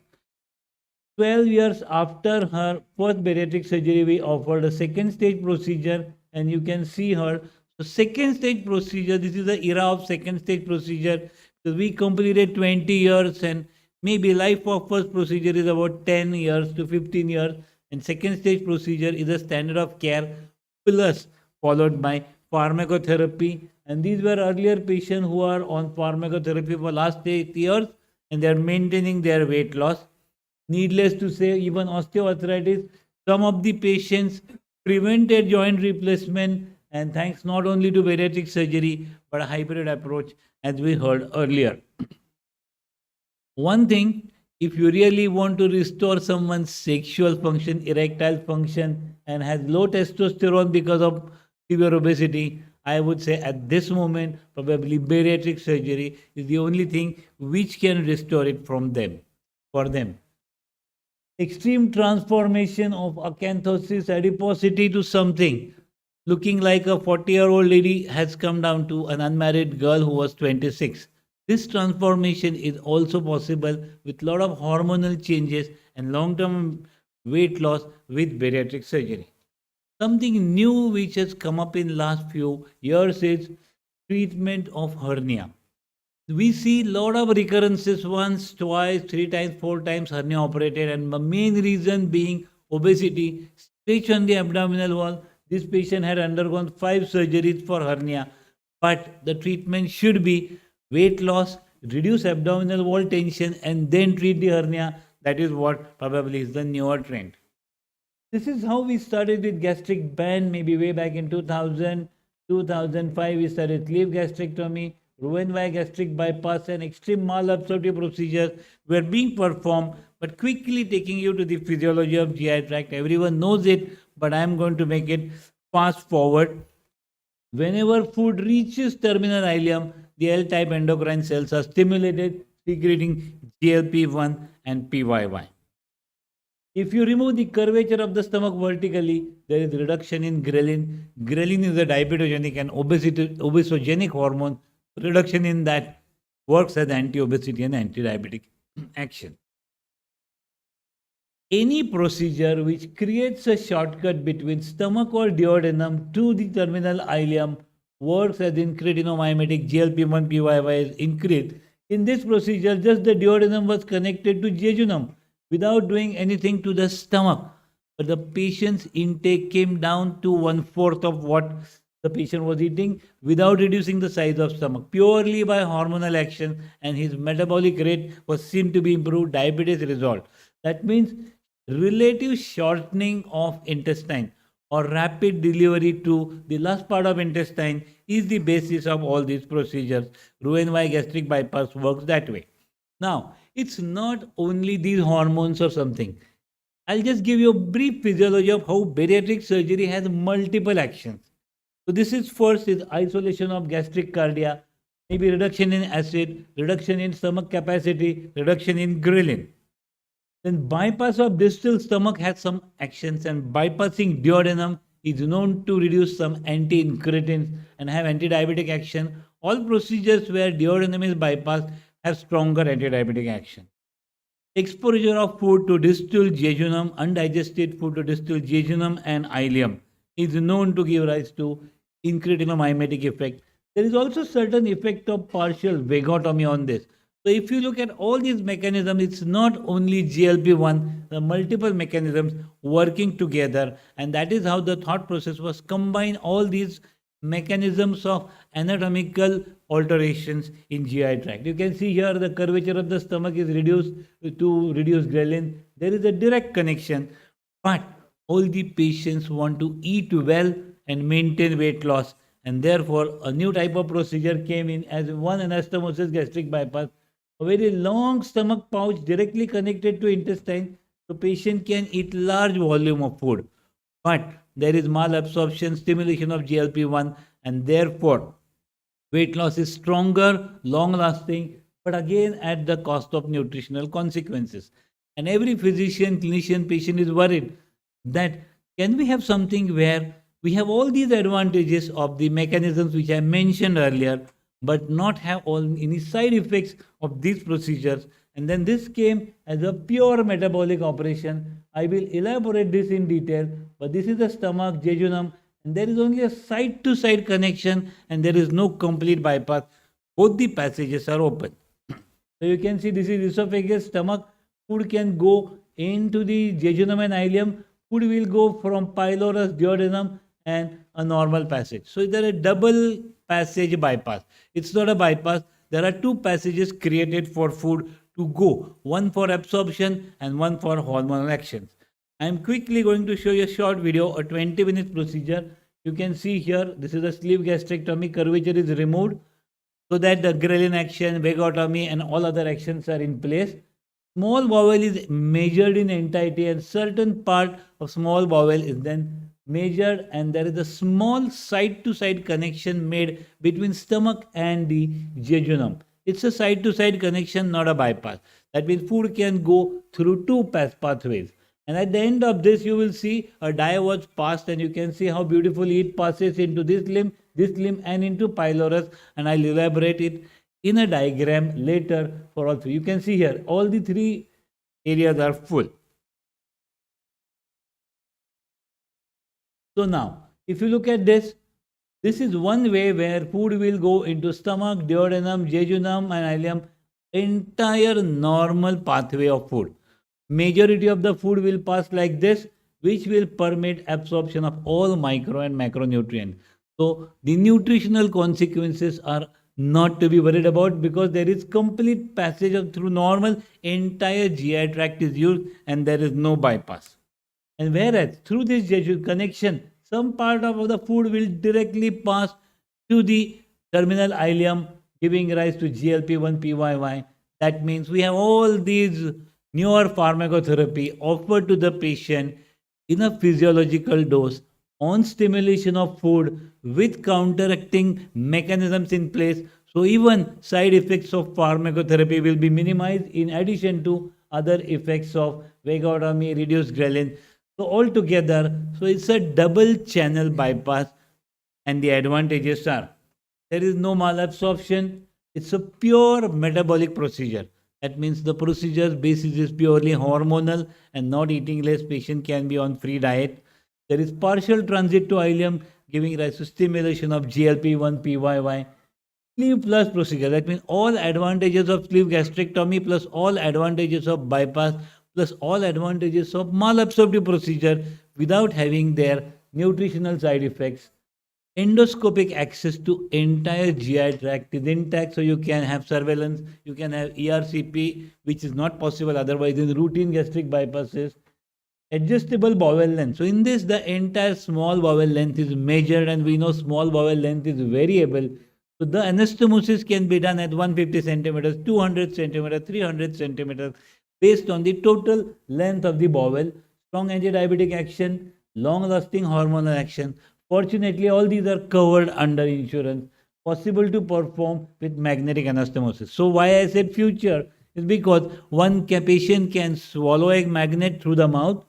12 years after her first bariatric surgery, we offered a second stage procedure, and you can see her. So, second stage procedure, this is the era of second stage procedure. So, we completed 20 years, and maybe life of first procedure is about 10 years to 15 years, and second stage procedure is a standard of care plus followed by pharmacotherapy. And these were earlier patients who are on pharmacotherapy for last 8 years, and they are maintaining their weight loss. Needless to say, even osteoarthritis, some of the patients prevented joint replacement, and thanks not only to bariatric surgery but a hybrid approach, as we heard earlier. One thing, if you really want to restore someone's sexual function, erectile function, and has low testosterone because of severe obesity, I would say at this moment, probably bariatric surgery is the only thing which can restore it from them, for them. Extreme transformation of acanthosis adiposity to something looking like a 40-year-old lady has come down to an unmarried girl who was 26. This transformation is also possible with a lot of hormonal changes and long-term weight loss with bariatric surgery. Something new which has come up in last few years is treatment of hernia. We see lot of recurrences once, twice, 3 times, 4 times hernia operated, and the main reason being obesity, stretch on the abdominal wall. This patient had undergone 5 surgeries for hernia, but the treatment should be weight loss, reduce abdominal wall tension, and then treat the hernia. That is what probably is the newer trend. This is how we started with gastric band, maybe way back in 2000, 2005. We started sleeve gastrectomy, Roux-en-Y gastric bypass, and extreme malabsorptive procedures were being performed, but quickly taking you to the physiology of GI tract. Everyone knows it, but I am going to make it fast forward. Whenever food reaches terminal ileum, the L-type endocrine cells are stimulated, secreting GLP-1 and PYY. If you remove the curvature of the stomach vertically, there is reduction in ghrelin. Ghrelin is a diabetogenic and obesogenic hormone. Reduction in that works as anti-obesity and anti-diabetic action. Any procedure which creates a shortcut between stomach or duodenum to the terminal ileum works as incretinomimetic. GLP-1 PYY is increased. In this procedure, just the duodenum was connected to jejunum without doing anything to the stomach. But the patient's intake came down to 1/4 of what the patient was eating without reducing the size of stomach, purely by hormonal action, and his metabolic rate was seen to be improved, diabetes resolved. That means relative shortening of intestine or rapid delivery to the last part of intestine is the basis of all these procedures. Roux-en-Y gastric bypass works that way. Now, it's not only these hormones or something. I'll just give you a brief physiology of how bariatric surgery has multiple actions. So this is first is isolation of gastric cardia, maybe reduction in acid, reduction in stomach capacity, reduction in ghrelin. Then bypass of distal stomach has some actions, and bypassing duodenum is known to reduce some anti-incretins and have anti-diabetic action. All procedures where duodenum is bypassed have stronger anti-diabetic action. Exposure of food to distal jejunum, undigested food to distal jejunum and ileum is known to give rise to incretinomimetic effect. There is also certain effect of partial vagotomy on this. So if you look at all these mechanisms, it's not only GLP-1, the multiple mechanisms working together, and that is how the thought process was combine all these mechanisms of anatomical alterations in GI tract. You can see here the curvature of the stomach is reduced to reduce ghrelin. There is a direct connection, but all the patients want to eat well and maintain weight loss, and therefore a new type of procedure came in as one anastomosis gastric bypass, a very long stomach pouch directly connected to intestine, so patient can eat large volume of food, but there is malabsorption, stimulation of GLP-1, and therefore weight loss is stronger, long lasting, but again at the cost of nutritional consequences. And every physician, clinician, patient is worried that can we have something where we have all these advantages of the mechanisms which I mentioned earlier, but not have all any side effects of these procedures. And then this came as a pure metabolic operation. I will elaborate this in detail, but this is the stomach, jejunum, and there is only a side to side connection and there is no complete bypass. Both the passages are open. So you can see this is esophagus, stomach, food can go into the jejunum and ileum, food will go from pylorus, duodenum, and a normal passage. So there is a double passage bypass. It's not a bypass. There are two passages created for food to go, one for absorption and one for hormonal actions. I am quickly going to show you a short video, a 20-minute procedure. You can see here, this is a sleeve gastrectomy, curvature is removed so that the ghrelin action, vagotomy, and all other actions are in place. Small bowel is measured in entirety, and certain part of small bowel is then measured, and there is a small side to side connection made between stomach and the jejunum. It's a side to side connection, not a bypass. That means food can go through two pathways. And at the end of this, you will see a dia was passed, and you can see how beautifully it passes into this limb, and into pylorus. And I'll elaborate it in a diagram later for all three. You can see here, all the three areas are full. So now, if you look at this, this is one way where food will go into stomach, duodenum, jejunum, and ileum, entire normal pathway of food. Majority of the food will pass like this, which will permit absorption of all micro and macronutrients. So the nutritional consequences are not to be worried about, because there is complete passage of through normal, entire GI tract is used and there is no bypass. And whereas through this connection, some part of the food will directly pass to the terminal ileum, giving rise to GLP-1 PYY. That means we have all these newer pharmacotherapy offered to the patient in a physiological dose on stimulation of food with counteracting mechanisms in place. So even side effects of pharmacotherapy will be minimized, in addition to other effects of vagotomy, reduced ghrelin. So altogether, so it's a double channel bypass, and the advantages are there is no malabsorption. It's a pure metabolic procedure. That means the procedure's basis is purely hormonal and not eating less. Patient can be on free diet. There is partial transit to ileum, giving rise to stimulation of GLP-1, PYY. Sleeve plus procedure. That means all advantages of sleeve gastrectomy plus all advantages of bypass plus all advantages of malabsorptive procedure without having their nutritional side effects. Endoscopic access to entire GI tract is intact, so you can have surveillance, you can have ERCP, which is not possible otherwise in routine gastric bypasses. Adjustable bowel length. So in this, the entire small bowel length is measured, and we know small bowel length is variable. So the anastomosis can be done at 150 centimeters, 200 centimeters, 300 centimeters, based on the total length of the bowel. Strong anti-diabetic action, long-lasting hormonal action. Fortunately, all these are covered under insurance. Possible to perform with magnetic anastomosis. So why I said future is because one patient can swallow a magnet through the mouth.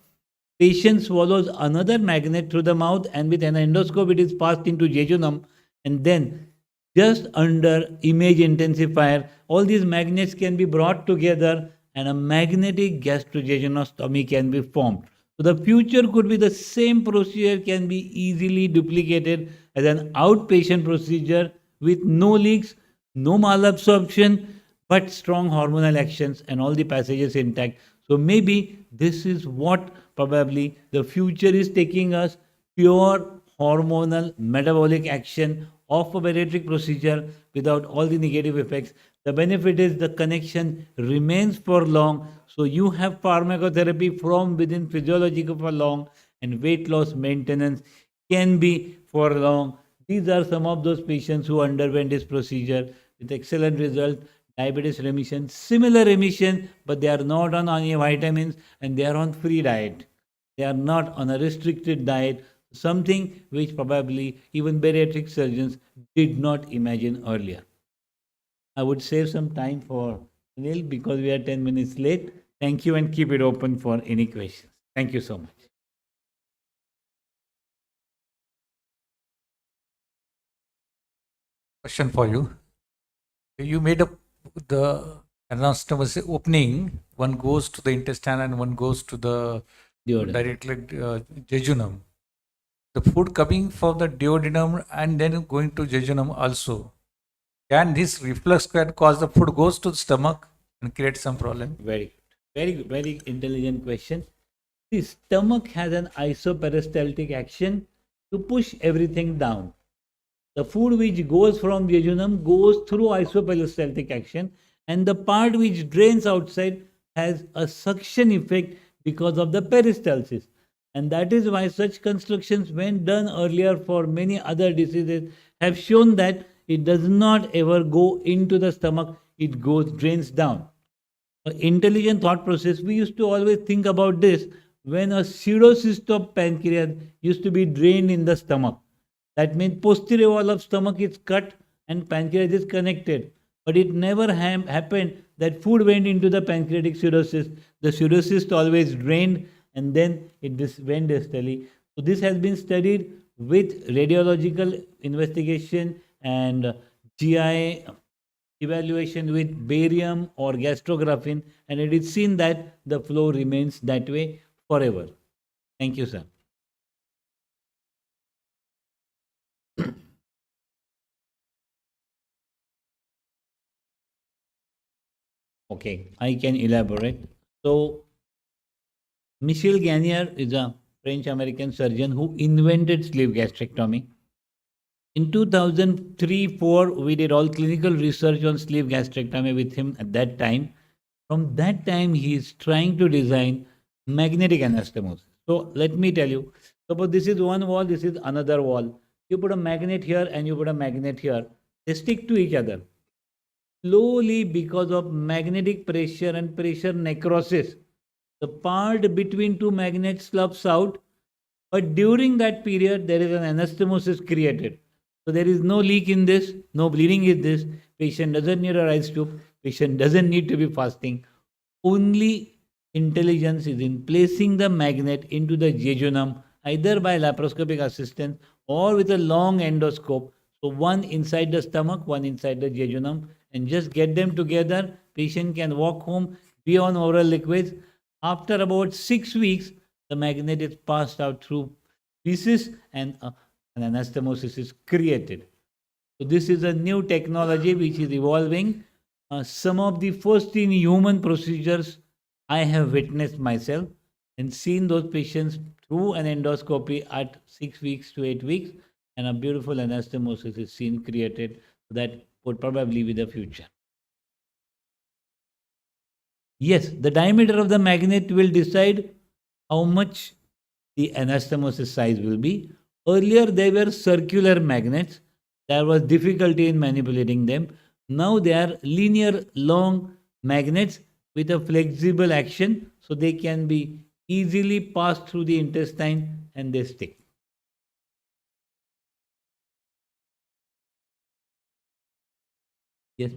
Patient swallows another magnet through the mouth, and with an endoscope, it is passed into jejunum, and then just under image intensifier, all these magnets can be brought together and a magnetic gastrojejunostomy can be formed. So the future could be the same procedure can be easily duplicated as an outpatient procedure with no leaks, no malabsorption, but strong hormonal actions and all the passages intact. So maybe this is what probably the future is taking us, pure hormonal metabolic action of a bariatric procedure without all the negative effects. The benefit is the connection remains for long, so you have pharmacotherapy from within physiology for long, and weight loss maintenance can be for long. These are some of those patients who underwent this procedure with excellent result, diabetes remission, similar remission, but they are not on any vitamins and they are on free diet. They are not on a restricted diet, something which probably even bariatric surgeons did not imagine earlier. I would save some time for Sunil because we are 10 minutes late. Thank you, and keep it open for any questions. Thank you so much. Question for you. You made up the anastomosis opening. One goes to the intestine and one goes to the directly jejunum. The food coming from the duodenum and then going to jejunum also. Can this reflux can cause the food goes to the stomach and create some problem? Very good. Very intelligent question. The stomach has an isoperistaltic action to push everything down. The food which goes from jejunum goes through isoperistaltic action, and the part which drains outside has a suction effect because of the peristalsis. And that is why such constructions, when done earlier for many other diseases, have shown that it does not ever go into the stomach, it drains down. Intelligent thought process, we used to always think about this when a pseudocyst of pancreas used to be drained in the stomach. That means posterior wall of stomach is cut and pancreas is connected. But it never happened that food went into the pancreatic pseudocyst. The pseudocyst always drained and then it went distally. So this has been studied with radiological investigation and GI evaluation with barium or gastrographin, and it is seen that the flow remains that way forever. Thank you, sir. Okay, I can elaborate. So, Michel Gagnère is a French-American surgeon who invented sleeve gastrectomy. In 2003-4, we did all clinical research on sleeve gastrectomy with him at that time. From that time, he is trying to design magnetic anastomosis. So let me tell you, suppose this is one wall, this is another wall. You put a magnet here and you put a magnet here. They stick to each other. Slowly, because of magnetic pressure and pressure necrosis, the part between two magnets sloughs out. But during that period, there is an anastomosis created. So there is no leak in this, no bleeding in this. Patient doesn't need a rice tube. Patient doesn't need to be fasting. Only intelligence is in placing the magnet into the jejunum either by laparoscopic assistance or with a long endoscope. So one inside the stomach, one inside the jejunum, and just get them together. Patient can walk home, be on oral liquids. After about 6 weeks, the magnet is passed out through feces and an anastomosis is created. So this is a new technology which is evolving. Some of the first in human procedures I have witnessed myself and seen those patients through an endoscopy at 6 weeks to 8 weeks, and a beautiful anastomosis is seen created. That would probably be the future. Yes, the diameter of the magnet will decide how much the anastomosis size will be. Earlier, they were circular magnets. There was difficulty in manipulating them. Now they are linear long magnets with a flexible action, so they can be easily passed through the intestine and they stick. Yes.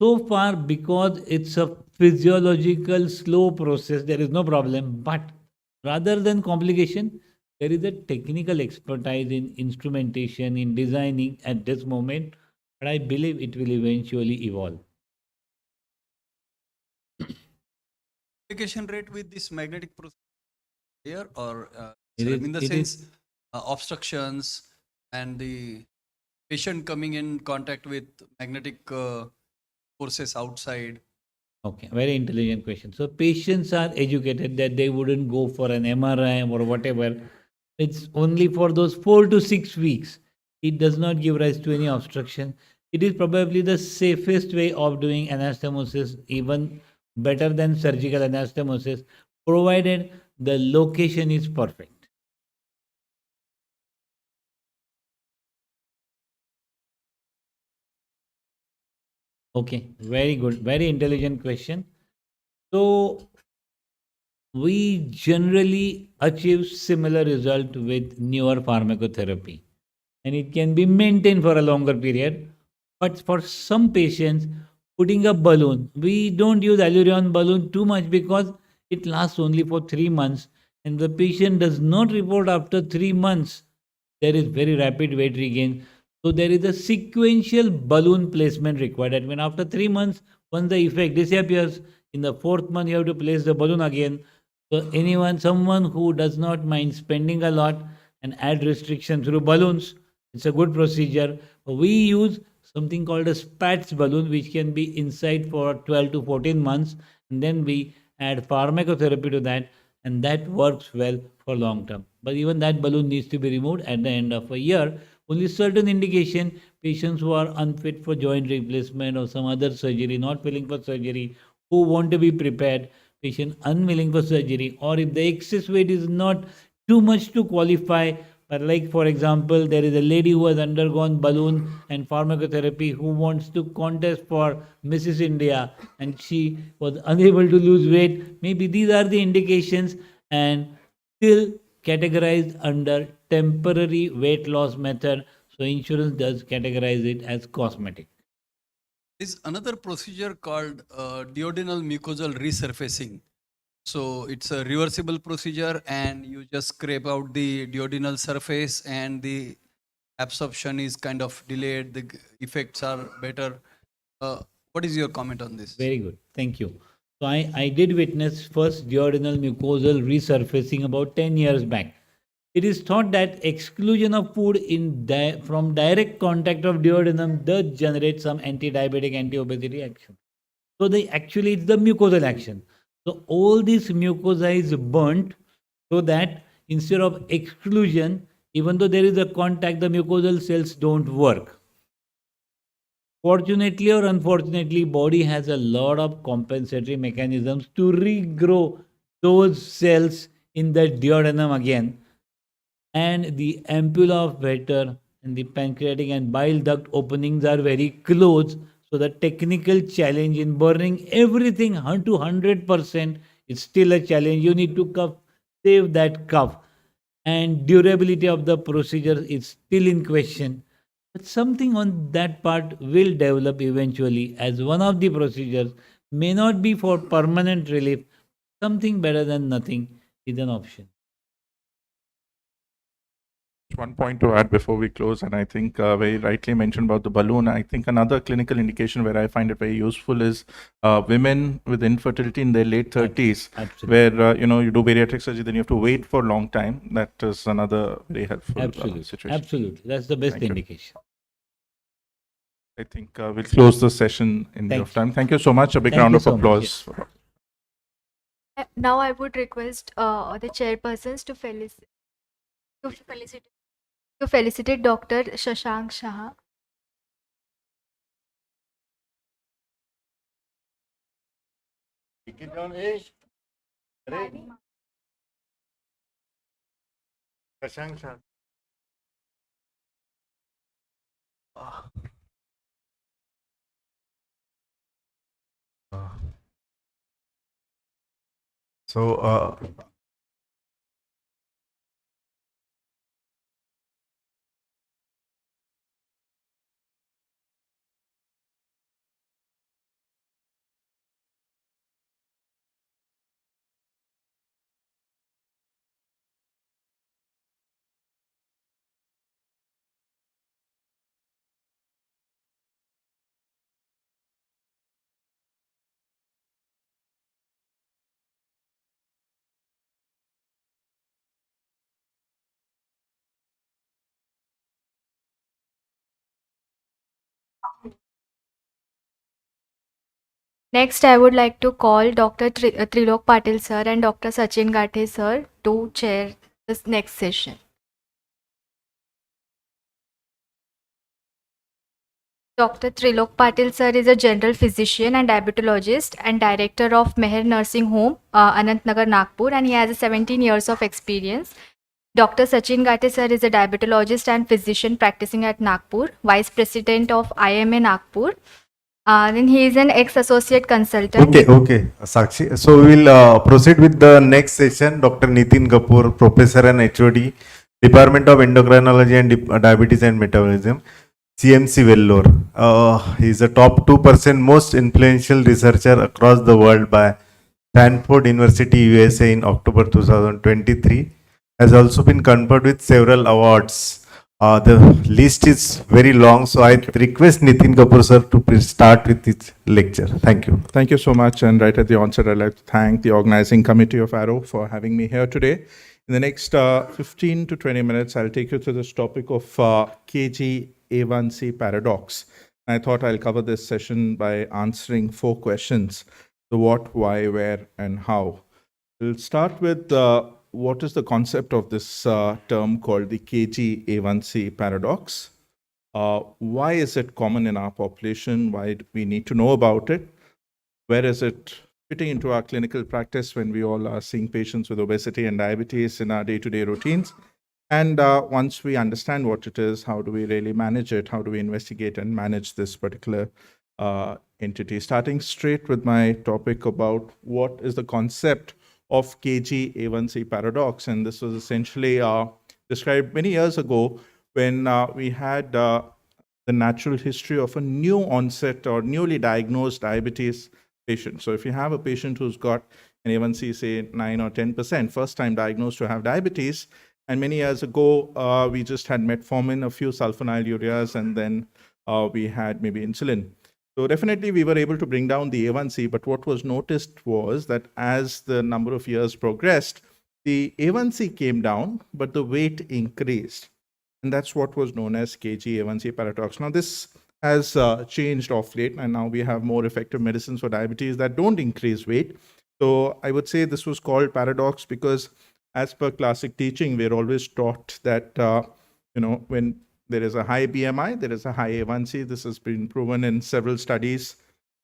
So far, because it's a physiological slow process, there is no problem. But rather than complication, there is a technical expertise in instrumentation, in designing at this moment. But I believe it will eventually evolve. Complication rate with this magnetic procedure here, or It is- in the it sense is- obstructions and the patient coming in contact with magnetic forces outside. Okay, very intelligent question. So patients are educated that they wouldn't go for an MRI or whatever. It's only for those 4 to 6 weeks. It does not give rise to any obstruction. It is probably the safest way of doing anastomosis, even better than surgical anastomosis, provided the location is perfect. Okay, very good, very intelligent question. So we generally achieve similar result with newer pharmacotherapy, and it can be maintained for a longer period. But for some patients, putting a balloon, we don't use allurion balloon too much because it lasts only for 3 months, and the patient does not report after 3 months. There is very rapid weight regain. So there is a sequential balloon placement required. That means after 3 months, once the effect disappears, in the fourth month you have to place the balloon again. So someone who does not mind spending a lot and add restriction through balloons, it's a good procedure. We use something called a SPATS balloon, which can be inside for 12 to 14 months, and then we add pharmacotherapy to that, and that works well for long term. But even that balloon needs to be removed at the end of a year. Only certain indication, patients who are unfit for joint replacement or some other surgery, not willing for surgery, who want to be prepared, patient unwilling for surgery, or if the excess weight is not too much to qualify. But like for example, there is a lady who has undergone balloon and pharmacotherapy who wants to contest for Mrs. India and she was unable to lose weight. Maybe these are the indications and still categorized under temporary weight loss method. So insurance does categorize it as cosmetic. Is another procedure called duodenal mucosal resurfacing. So it's a reversible procedure, and you just scrape out the duodenal surface, and the absorption is kind of delayed. The effects are better. What is your comment on this? Very good. Thank you. So I did witness first duodenal mucosal resurfacing about 10 years back. It is thought that exclusion of food from direct contact of duodenum does generate some anti-diabetic, anti-obesity action. So actually it's the mucosal action. So all these mucosa is burnt so that instead of exclusion, even though there is a contact, the mucosal cells don't work. Fortunately or unfortunately, body has a lot of compensatory mechanisms to regrow those cells in the duodenum again. And the ampulla of Vater and the pancreatic and bile duct openings are very close. So the technical challenge in burning everything to 100% is still a challenge. You need to save that cuff, and durability of the procedure is still in question. But something on that part will develop eventually as one of the procedures may not be for permanent relief. Something better than nothing is an option. One point to add before we close, and I think very rightly mentioned about the balloon. I think another clinical indication where I find it very useful is women with infertility in their late 30s, Absolutely. where you do bariatric surgery, then you have to wait for a long time. That is another very helpful Absolutely. situation. Absolutely. That's the best Thank you. indication. I think we'll close the session in view of time. Thank you so much. A big Thank round you of so much. applause. Yes. Now I would request the chairpersons to felicitate Dr. Shashank Shah. So, Next, I would like to call Dr. Trilok Patil sir and Dr. Sachin Gathe sir to chair this next session. Dr. Trilok Patil sir is a general physician and diabetologist and director of Meher Nursing Home, Anantnagar, Nagpur, and he has 17 years of experience. Dr. Sachin Gathe sir is a diabetologist and physician practicing at Nagpur, vice president of IMA Nagpur. Then he is an ex-associate consultant. Okay, Sakshi. So we will proceed with the next session. Dr. Nitin Kapoor, Professor and HOD, Department of Endocrinology and Diabetes and Metabolism, CMC Vellore. He is a top 2% most influential researcher across the world by Stanford University, USA in October 2023. Has also been conferred with several awards. The list is very long, so I request Nitin Kapoor sir to please start with his lecture. Thank you. Thank you so much. And right at the onset, I'd like to thank the organizing committee of Arrow for having me here today. In the next 15 to 20 minutes, I'll take you through this topic of KG-A1C paradox. I thought I'll cover this session by answering 4 questions: the what, why, where, and how. We'll start with what is the concept of this term called the KG-A1C paradox? Why is it common in our population? Why do we need to know about it? Where is it fitting into our clinical practice when we all are seeing patients with obesity and diabetes in our day-to-day routines? And once we understand what it is, how do we really manage it? How do we investigate and manage this particular entity? Starting straight with my topic about what is the concept of KG-A1C paradox. And this was essentially described many years ago when we had the natural history of a new onset or newly diagnosed diabetes patient. So if you have a patient who's got an A1C, say 9 or 10%, first time diagnosed to have diabetes, and many years ago, we just had metformin, a few sulfonylureas, and then we had maybe insulin. So definitely we were able to bring down the A1C, but what was noticed was that as the number of years progressed, the A1C came down, but the weight increased. And that's what was known as KG-A1C paradox. Now this has changed off late, and now we have more effective medicines for diabetes that don't increase weight. So I would say this was called paradox because as per classic teaching, we're always taught that, when there is a high BMI, there is a high A1C. This has been proven in several studies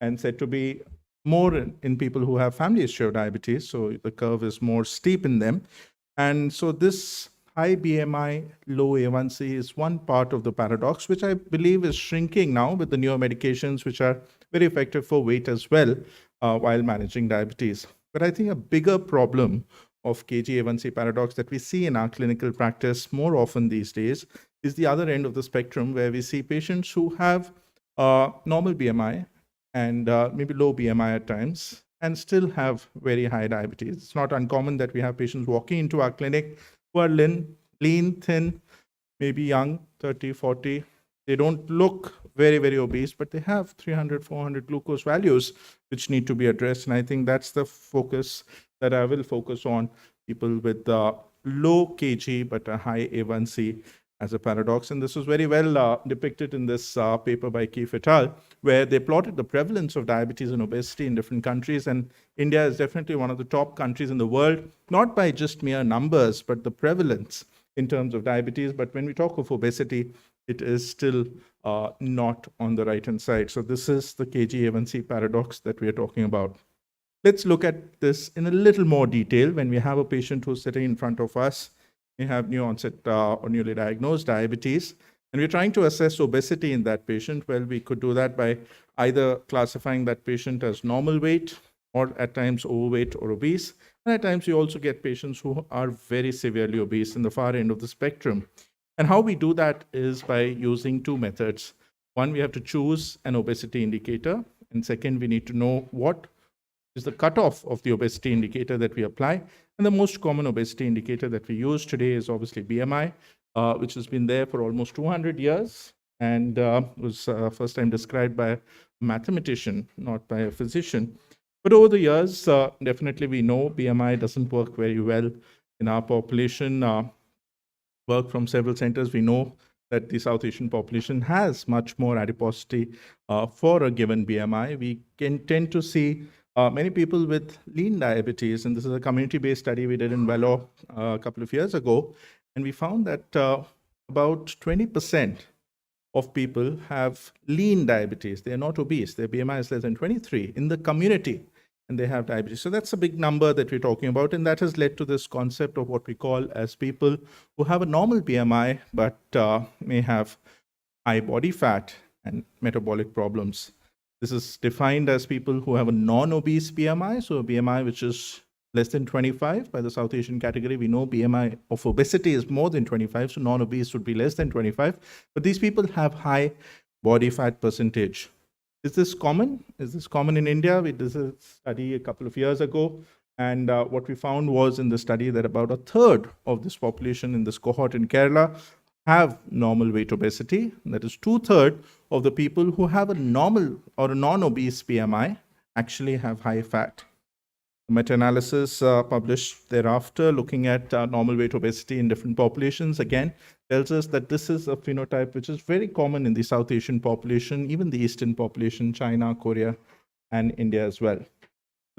and said to be more in people who have family history of diabetes. So the curve is more steep in them. And so this high BMI, low A1C is one part of the paradox, which I believe is shrinking now with the newer medications, which are very effective for weight as well while managing diabetes. But I think a bigger problem of KG-A1C paradox that we see in our clinical practice more often these days is the other end of the spectrum, where we see patients who have normal BMI and maybe low BMI at times, and still have very high diabetes. It's not uncommon that we have patients walking into our clinic who are lean, thin, maybe young, 30, 40. They don't look very, very obese, but they have 300, 400 glucose values, which need to be addressed. And I think that's the focus that I will focus on, people with low kg, but a high A1C as a paradox. And this was very well depicted in this paper by Keefe et al., where they plotted the prevalence of diabetes and obesity in different countries. And India is definitely one of the top countries in the world, not by just mere numbers, but the prevalence in terms of diabetes. But when we talk of obesity, it is still not on the right-hand side. So this is the KG-A1C paradox that we are talking about. Let's look at this in a little more detail. When we have a patient who's sitting in front of us, we have new onset or newly diagnosed diabetes, and we're trying to assess obesity in that patient. Well, we could do that by either classifying that patient as normal weight, or at times overweight or obese. And at times you also get patients who are very severely obese in the far end of the spectrum. And how we do that is by using two methods. One, we have to choose an obesity indicator. And second, we need to know what is the cutoff of the obesity indicator that we apply. And the most common obesity indicator that we use today is obviously BMI, which has been there for almost 200 years and was first time described by a mathematician, not by a physician. But over the years, definitely we know BMI doesn't work very well in our population. Work from several centers, we know that the South Asian population has much more adiposity for a given BMI. We can tend to see many people with lean diabetes, and this is a community-based study we did in Vellore a couple of years ago, and we found that about 20% of people have lean diabetes. They are not obese. Their BMI is less than 23 in the community, and they have diabetes. So that's a big number that we're talking about, and that has led to this concept of what we call as people who have a normal BMI but may have high body fat and metabolic problems. This is defined as people who have a non-obese BMI, so a BMI which is less than 25 by the South Asian category. We know BMI of obesity is more than 25, so non-obese would be less than 25. But these people have high body fat percentage. Is this common? Is this common in India? We did a study a couple of years ago, and what we found was in the study that about a third of this population in this cohort in Kerala have normal weight obesity. That is 2/3 of the people who have a normal or a non-obese BMI actually have high fat. Meta-analysis published thereafter looking at normal weight obesity in different populations again tells us that this is a phenotype which is very common in the South Asian population, even the Eastern population, China, Korea, and India as well.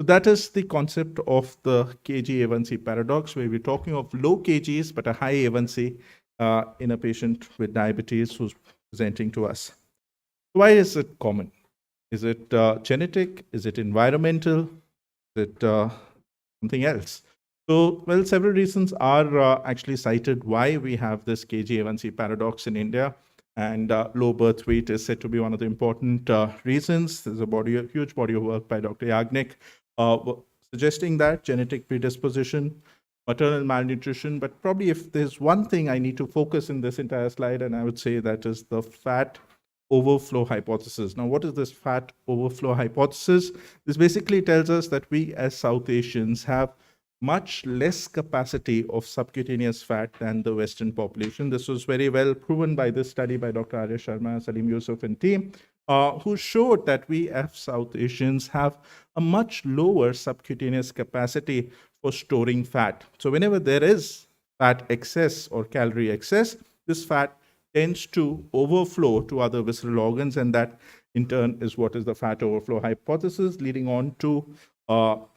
So that is the concept of the KG-A1C paradox, where we're talking of low kgs but a high A1C in a patient with diabetes who's presenting to us. Why is it common? Is it genetic? Is it environmental? Is it something else? So, well, several reasons are actually cited why we have this KG-A1C paradox in India. And low birth weight is said to be one of the important reasons. There's a huge body of work by Dr. Yagnik suggesting that genetic predisposition, maternal malnutrition, but probably if there's one thing I need to focus in this entire slide, and I would say that is the fat overflow hypothesis. Now, what is this fat overflow hypothesis? This basically tells us that we as South Asians have much less capacity of subcutaneous fat than the Western population. This was very well proven by this study by Dr. Arya Sharma, Salim Yusuf and team, who showed that we as South Asians have a much lower subcutaneous capacity for storing fat. So whenever there is fat excess or calorie excess, this fat tends to overflow to other visceral organs, and that in turn is what is the fat overflow hypothesis, leading on to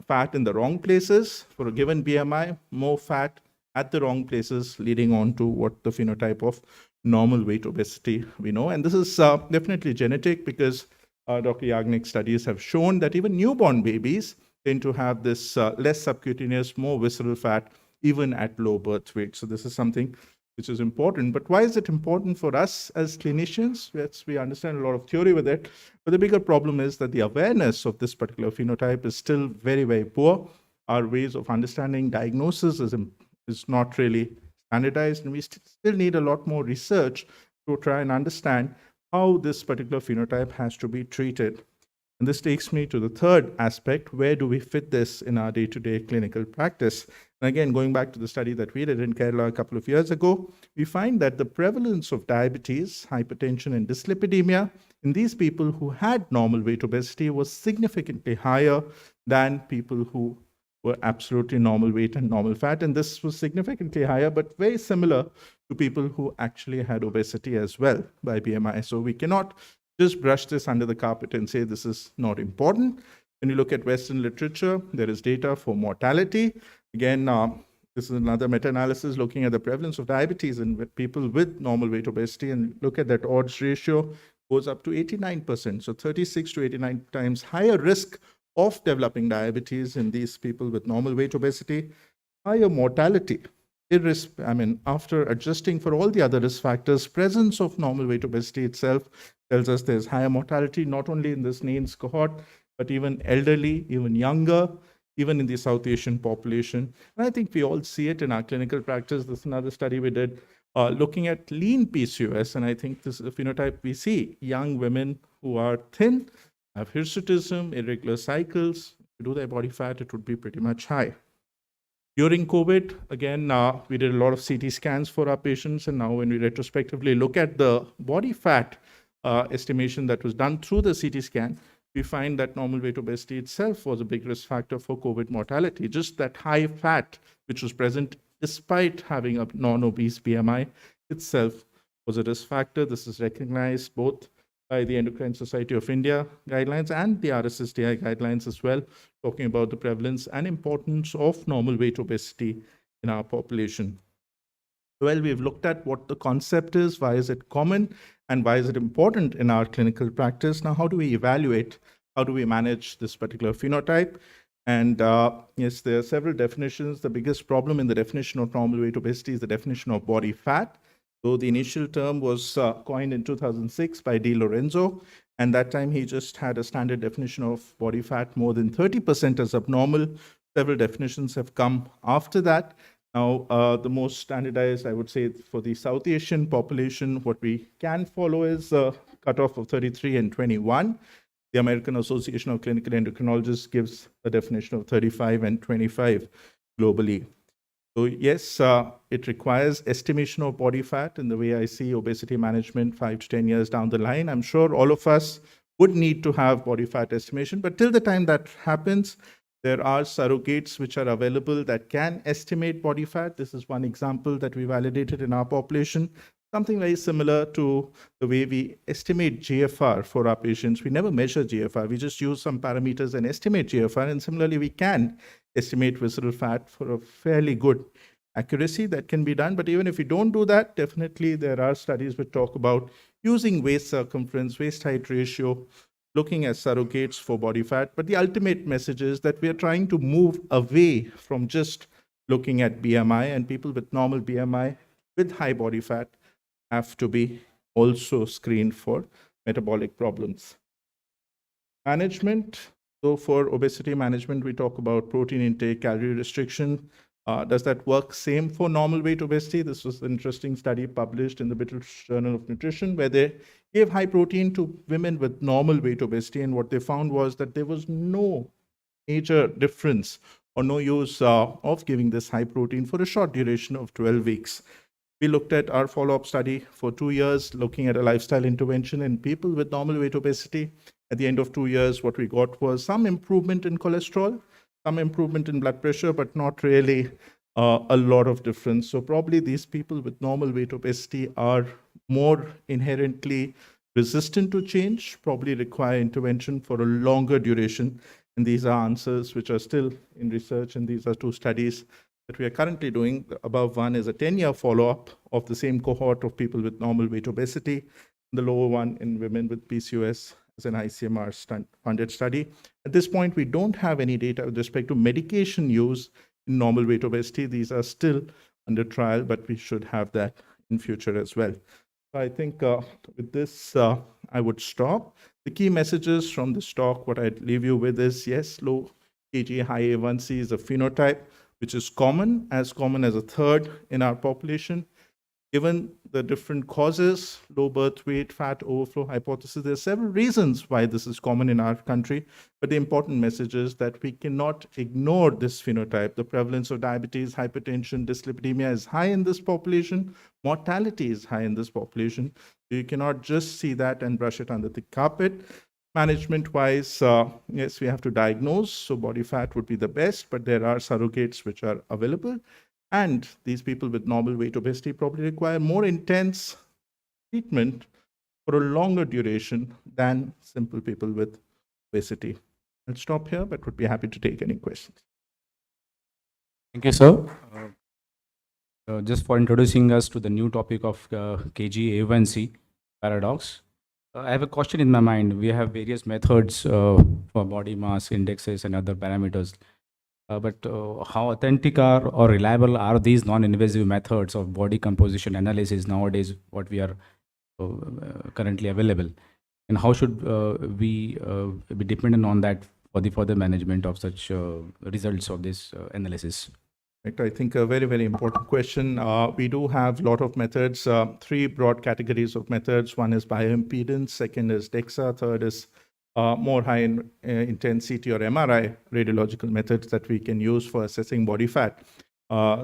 fat in the wrong places for a given BMI, more fat at the wrong places, leading on to what the phenotype of normal weight obesity we know. And this is definitely genetic, because Dr. Yagnik's studies have shown that even newborn babies tend to have this less subcutaneous, more visceral fat, even at low birth weight. So this is something which is important. But why is it important for us as clinicians? Yes, we understand a lot of theory with it, but the bigger problem is that the awareness of this particular phenotype is still very, very poor. Our ways of understanding diagnosis is not really standardized, and we still need a lot more research to try and understand how this particular phenotype has to be treated. And this takes me to the third aspect: where do we fit this in our day-to-day clinical practice? And again, going back to the study that we did in Kerala a couple of years ago, we find that the prevalence of diabetes, hypertension, and dyslipidemia in these people who had normal weight obesity was significantly higher than people who were absolutely normal weight and normal fat. And this was significantly higher, but very similar to people who actually had obesity as well by BMI. So we cannot just brush this under the carpet and say this is not important. When you look at Western literature, there is data for mortality. Again, this is another meta-analysis looking at the prevalence of diabetes in people with normal weight obesity, and look at that odds ratio goes up to 89%. So 36 to 89 times higher risk of developing diabetes in these people with normal weight obesity, higher mortality. After adjusting for all the other risk factors, presence of normal weight obesity itself tells us there's higher mortality, not only in this NAINS cohort, but even elderly, even younger, even in the South Asian population. And I think we all see it in our clinical practice. This is another study we did looking at lean PCOS, and I think this is a phenotype we see. Young women who are thin, have hirsutism, irregular cycles. If you do their body fat, it would be pretty much high. During COVID, again, we did a lot of CT scans for our patients, and now when we retrospectively look at the body fat estimation that was done through the CT scan, we find that normal weight obesity itself was a big risk factor for COVID mortality. Just that high fat, which was present despite having a non-obese BMI itself, was a risk factor. This is recognized both by the Endocrine Society of India guidelines and the RSSDI guidelines as well, talking about the prevalence and importance of normal weight obesity in our population. Well, we've looked at what the concept is, why is it common, and why is it important in our clinical practice. Now, how do we evaluate? How do we manage this particular phenotype? And yes, there are several definitions. The biggest problem in the definition of normal weight obesity is the definition of body fat. So the initial term was coined in 2006 by Di Lorenzo, and that time he just had a standard definition of body fat more than 30% as abnormal. Several definitions have come after that. Now, the most standardized, I would say, for the South Asian population, what we can follow is a cutoff of 33 and 21. The American Association of Clinical Endocrinologists gives a definition of 35 and 25 globally. So yes, it requires estimation of body fat in the way I see obesity management 5 to 10 years down the line. I'm sure all of us would need to have body fat estimation, but till the time that happens, there are surrogates which are available that can estimate body fat. This is one example that we validated in our population. Something very similar to the way we estimate GFR for our patients. We never measure GFR. We just use some parameters and estimate GFR. And similarly, we can estimate visceral fat for a fairly good accuracy that can be done. But even if we don't do that, definitely there are studies which talk about using waist circumference, waist height ratio, looking at surrogates for body fat. But the ultimate message is that we are trying to move away from just looking at BMI, and people with normal BMI with high body fat have to be also screened for metabolic problems. Management. So for obesity management, we talk about protein intake, calorie restriction. Does that work same for normal weight obesity? This was an interesting study published in the British Journal of Nutrition, where they gave high protein to women with normal weight obesity, and what they found was that there was no major difference or no use of giving this high protein for a short duration of 12 weeks. We looked at our follow-up study for 2 years, looking at a lifestyle intervention in people with normal weight obesity. At the end of 2 years, what we got was some improvement in cholesterol, some improvement in blood pressure, but not really a lot of difference. So probably these people with normal weight obesity are more inherently resistant to change, probably require intervention for a longer duration. And these are answers which are still in research, and these are 2 studies that we are currently doing. The above one is a 10-year follow-up of the same cohort of people with normal weight obesity. The lower one in women with PCOS is an ICMR-funded study. At this point, we don't have any data with respect to medication use in normal weight obesity. These are still under trial, but we should have that in future as well. So I think with this, I would stop. The key messages from this talk, what I'd leave you with is, yes, low kg, high A1C is a phenotype, which is as common as a third in our population. Given the different causes, low birth weight, fat overflow hypothesis, there are several reasons why this is common in our country. But the important message is that we cannot ignore this phenotype. The prevalence of diabetes, hypertension, dyslipidemia is high in this population. Mortality is high in this population. You cannot just see that and brush it under the carpet. Management wise, yes, we have to diagnose. So body fat would be the best, but there are surrogates which are available. And these people with normal weight obesity probably require more intense treatment for a longer duration than simple people with obesity. I'll stop here, but would be happy to take any questions. Thank you, sir. Just for introducing us to the new topic of KG-A1C paradox. I have a question in my mind. We have various methods for body mass indexes and other parameters. But how authentic or reliable are these non-invasive methods of body composition analysis nowadays, what we are currently available? And how should we be dependent on that for the further management of such results of this analysis? Right, I think a very, very important question. We do have a lot of methods, three broad categories of methods. One is bioimpedance, second is DEXA, third is more high intensity or MRI radiological methods that we can use for assessing body fat.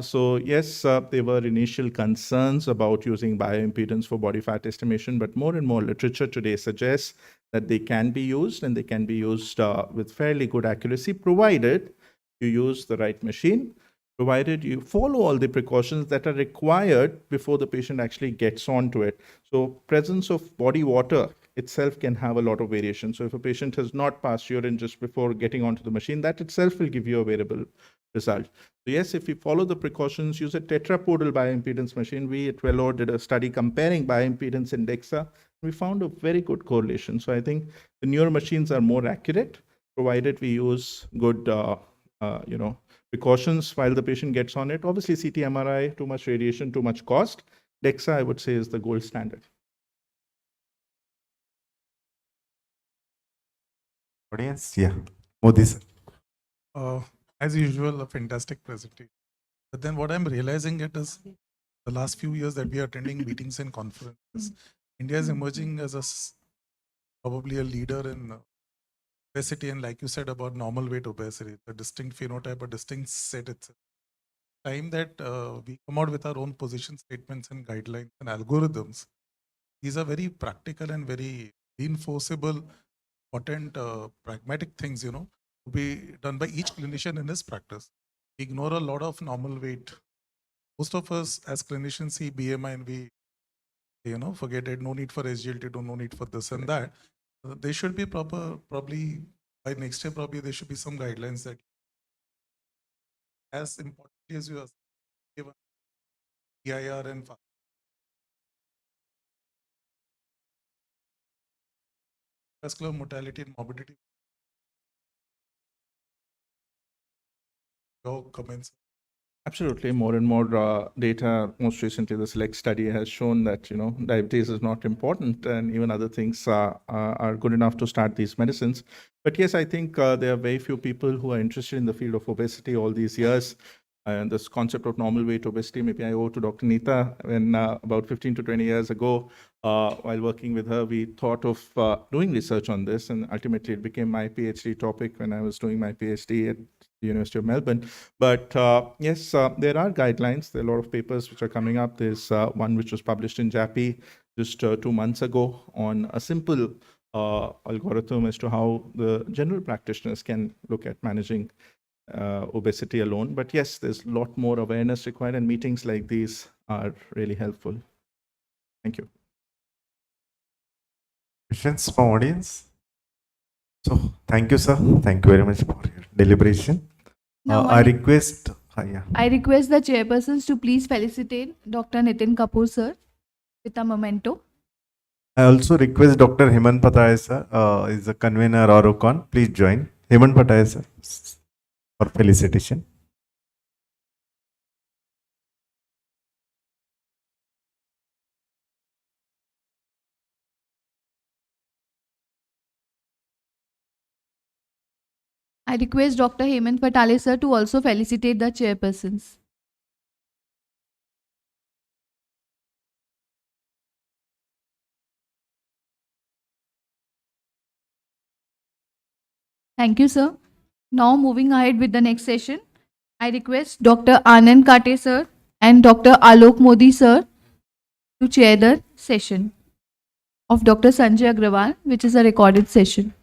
So yes, there were initial concerns about using bioimpedance for body fat estimation, but more and more literature today suggests that they can be used, and they can be used with fairly good accuracy, provided you use the right machine, provided you follow all the precautions that are required before the patient actually gets onto it. So presence of body water itself can have a lot of variation. So if a patient has not passed urine just before getting onto the machine, that itself will give you a variable result. So yes, if we follow the precautions, use a tetrapodal bioimpedance machine. We at Vellore did a study comparing bioimpedance and DEXA. We found a very good correlation. So I think the newer machines are more accurate, provided we use good, precautions while the patient gets on it. Obviously, CT, MRI, too much radiation, too much cost. DEXA, I would say, is the gold standard. Audience, yeah. Modi sir. As usual, a fantastic presentation. But then what I'm realizing it is the last few years that we are attending meetings and conferences, India is emerging as probably a leader in obesity, and like you said about normal weight obesity, the distinct phenotype, a distinct set itself. Time that we come out with our own position statements and guidelines and algorithms. These are very practical and very reinforceable, important, pragmatic things, to be done by each clinician in his practice. We ignore a lot of normal weight. Most of us as clinicians see BMI and we, forget it, no need for SGLT2, no need for this and that. There should be probably by next year, probably there should be some guidelines that as importantly as you are given EIR and vascular mortality and morbidity. Your comments. Absolutely, more and more data. Most recently, the SELECT study has shown that diabetes is not important, and even other things are good enough to start these medicines. But yes, I think there are very few people who are interested in the field of obesity all these years. And this concept of normal weight obesity, maybe I owe to Dr. Neeta. When about 15 to 20 years ago, while working with her, we thought of doing research on this, and ultimately it became my PhD topic when I was doing my PhD at the University of Melbourne. But yes, there are guidelines. There are a lot of papers which are coming up. There's one which was published in JAPI just 2 months ago on a simple algorithm as to how the general practitioners can look at managing obesity alone. But yes, there's a lot more awareness required, and meetings like these are really helpful. Thank you. Questions from audience? So thank you, sir. Thank you very much for your deliberation. Now I request, yeah. I request the chairpersons to please felicitate Dr. Nitin Kapoor, sir, with a memento. I also request Dr. Hemant Patay, sir, is the convener Orocon. Please join. Hemant Patay, sir, for felicitation. I request Dr. Hemant Patale sir to also felicitate the chairpersons. Thank you, sir. Now moving ahead with the next session, I request Dr. Anand Kate sir and Dr. Alok Modi sir to chair the session of Dr. Sanjay Agrawal, which is a recorded session.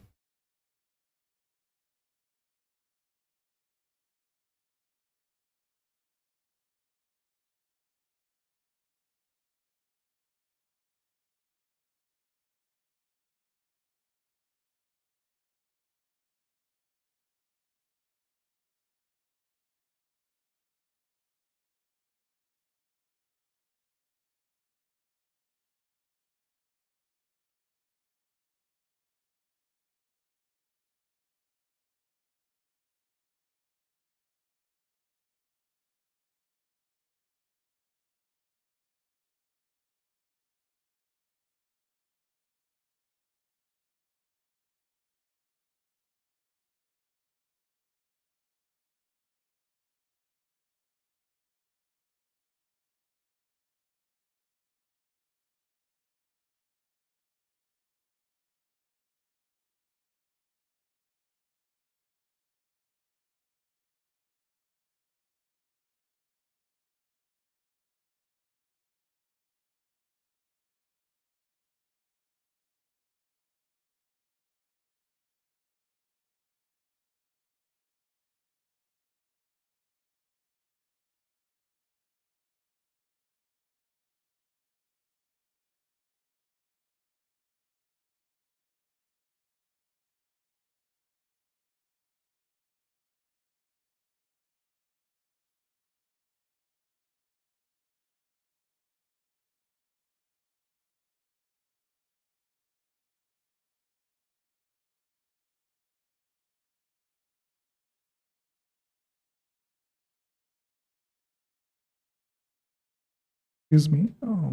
Excuse me. Are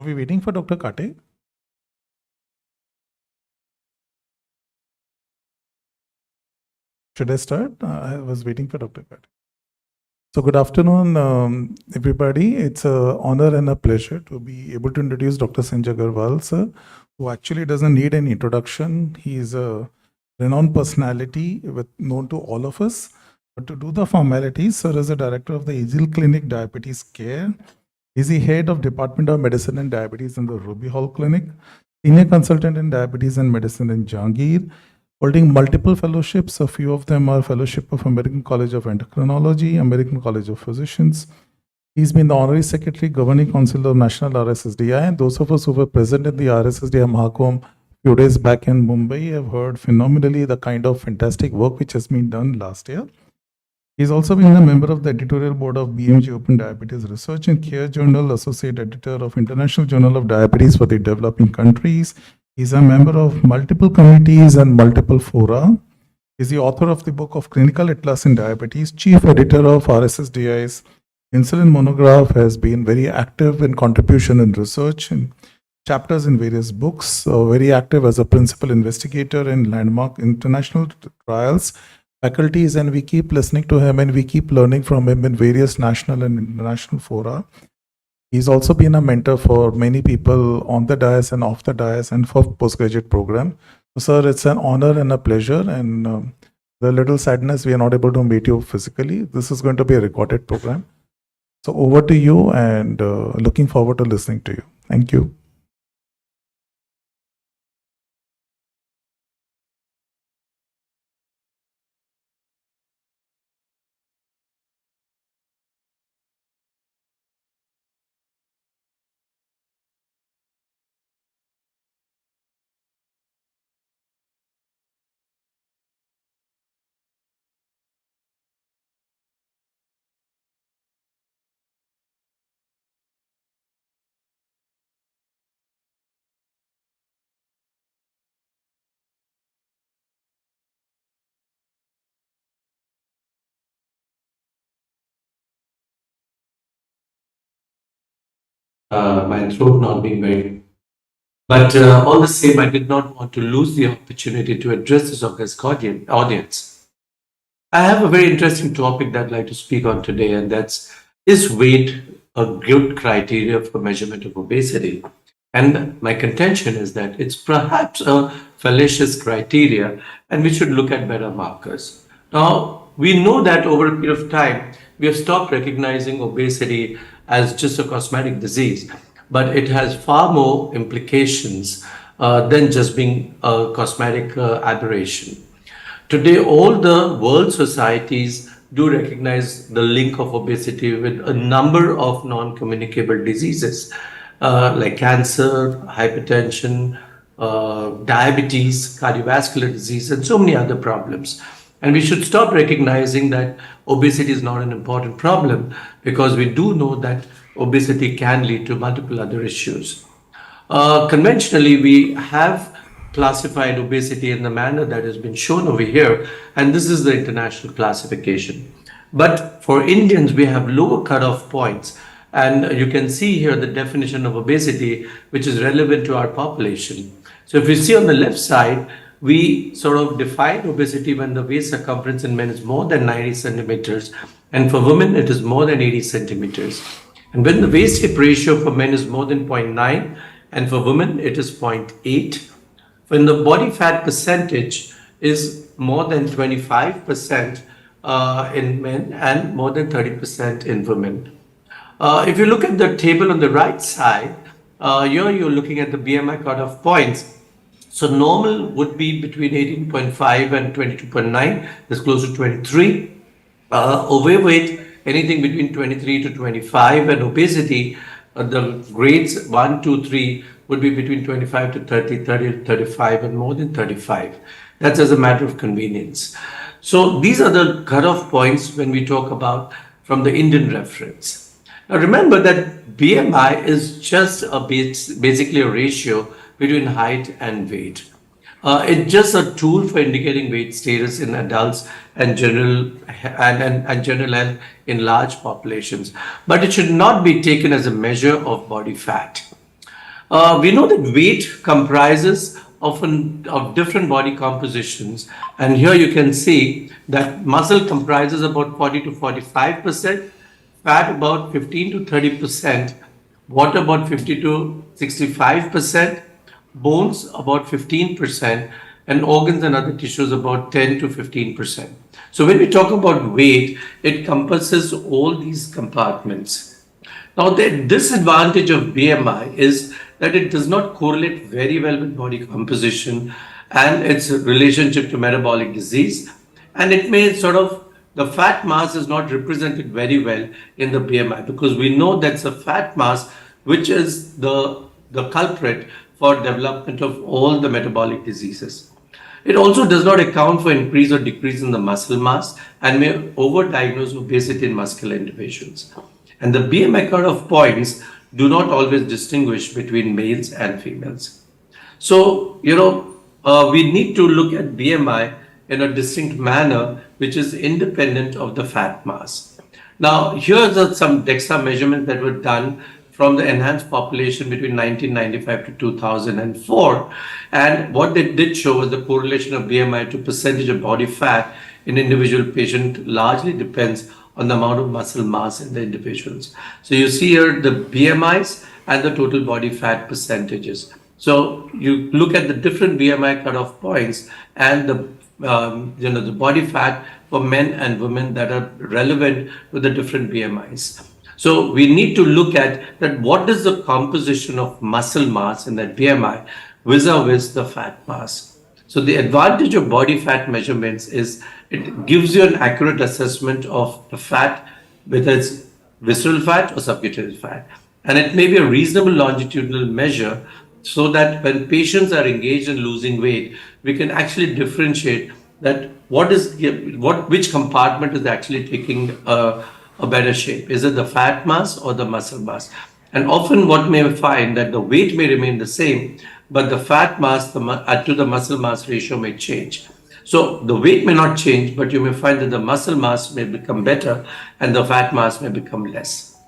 we waiting for Dr. Kate? Should I start? I was waiting for Dr. Kate. So good afternoon, everybody. It's an honor and a pleasure to be able to introduce Dr. Sanjay Agarwal, sir, who actually doesn't need any introduction. He is a renowned personality known to all of us. But to do the formalities, sir is the director of the AGIL Clinic Diabetes Care. Is the head of Department of Medicine and Diabetes in the Ruby Hall Clinic, senior consultant in diabetes and medicine in Jangir, holding multiple fellowships. A few of them are Fellowship of American College of Endocrinology, American College of Physicians. He's been the Honorary Secretary, Governing Council of National RSSDI, and those of us who were present in the RSSDI Mahakumbh few days back in Mumbai have heard phenomenally the kind of fantastic work which has been done last year. He's also been a member of the editorial board of BMG Open Diabetes Research and Care Journal, associate editor of International Journal of Diabetes for the developing countries. He's a member of multiple committees and multiple fora. He's the author of the book of Clinical Atlas in Diabetes, chief editor of RSSDI's Insulin Monograph, has been very active in contribution and research and chapters in various books, very active as a principal investigator in landmark international trials, faculties, and we keep listening to him and we keep learning from him in various national and international fora. He's also been a mentor for many people on the dais and off the dais and for postgraduate program. So, sir, it's an honor and a pleasure, and the little sadness we are not able to meet you physically. This is going to be a recorded program. So over to you, and looking forward to listening to you. Thank you. My throat not being very But all the same, I did not want to lose the opportunity to address this august audience. I have a very interesting topic that I'd like to speak on today, and that's, is weight a good criteria for measurement of obesity? And my contention is that it's perhaps a fallacious criteria, and we should look at better markers. Now, we know that over a period of time, we have stopped recognizing obesity as just a cosmetic disease, but it has far more implications than just being a cosmetic aberration. Today, all the world societies do recognize the link of obesity with a number of non-communicable diseases like cancer, hypertension, diabetes, cardiovascular disease, and so many other problems. And we should stop recognizing that obesity is not an important problem, because we do know that obesity can lead to multiple other issues. Conventionally, we have classified obesity in the manner that has been shown over here, and this is the international classification. But for Indians, we have lower cutoff points, and you can see here the definition of obesity, which is relevant to our population. So if you see on the left side, we sort of define obesity when the waist circumference in men is more than 90 centimeters, and for women, it is more than 80 centimeters. And when the waist hip ratio for men is more than 0.9, and for women, it is 0.8. When the body fat percentage is more than 25% in men and more than 30% in women. If you look at the table on the right side, here you're looking at the BMI cutoff points. So normal would be between 18.5 and 22.9, that's close to 23. Overweight, anything between 23 to 25, and obesity, the grades 1, 2, 3 would be between 25 to 30, 30 to 35, and more than 35. That's as a matter of convenience. So these are the cutoff points when we talk about from the Indian reference. Now remember that BMI is just basically a ratio between height and weight. It's just a tool for indicating weight status in adults and general health in large populations, but it should not be taken as a measure of body fat. We know that weight comprises often of different body compositions, and here you can see that muscle comprises about 40 to 45%, fat about 15 to 30%, water about 50 to 65%, bones about 15%, and organs and other tissues about 10 to 15%. So when we talk about weight, it encompasses all these compartments. Now, the disadvantage of BMI is that it does not correlate very well with body composition and its relationship to metabolic disease. And it may sort of, the fat mass is not represented very well in the BMI, because we know that's the fat mass which is the culprit for development of all the metabolic diseases. It also does not account for increase or decrease in the muscle mass and may overdiagnose obesity in muscular individuals. And the BMI cutoff points do not always distinguish between males and females. So, we need to look at BMI in a distinct manner, which is independent of the fat mass. Now, here are some DEXA measurements that were done from the enhanced population between 1995 to 2004. And what they did show was the correlation of BMI to percentage of body fat in individual patient largely depends on the amount of muscle mass in the individuals. So you see here the BMIs and the total body fat percentages. So you look at the different BMI cutoff points and the body fat for men and women that are relevant to the different BMIs. So we need to look at that, what is the composition of muscle mass in that BMI vis-a-vis the fat mass. So the advantage of body fat measurements is it gives you an accurate assessment of the fat, whether it's visceral fat or subcutaneous fat. And it may be a reasonable longitudinal measure, so that when patients are engaged in losing weight, we can actually differentiate that which compartment is actually taking a better shape. Is it the fat mass or the muscle mass? And often what may find that the weight may remain the same, but the fat mass to the muscle mass ratio may change. So the weight may not change, but you may find that the muscle mass may become better and the fat mass may become less.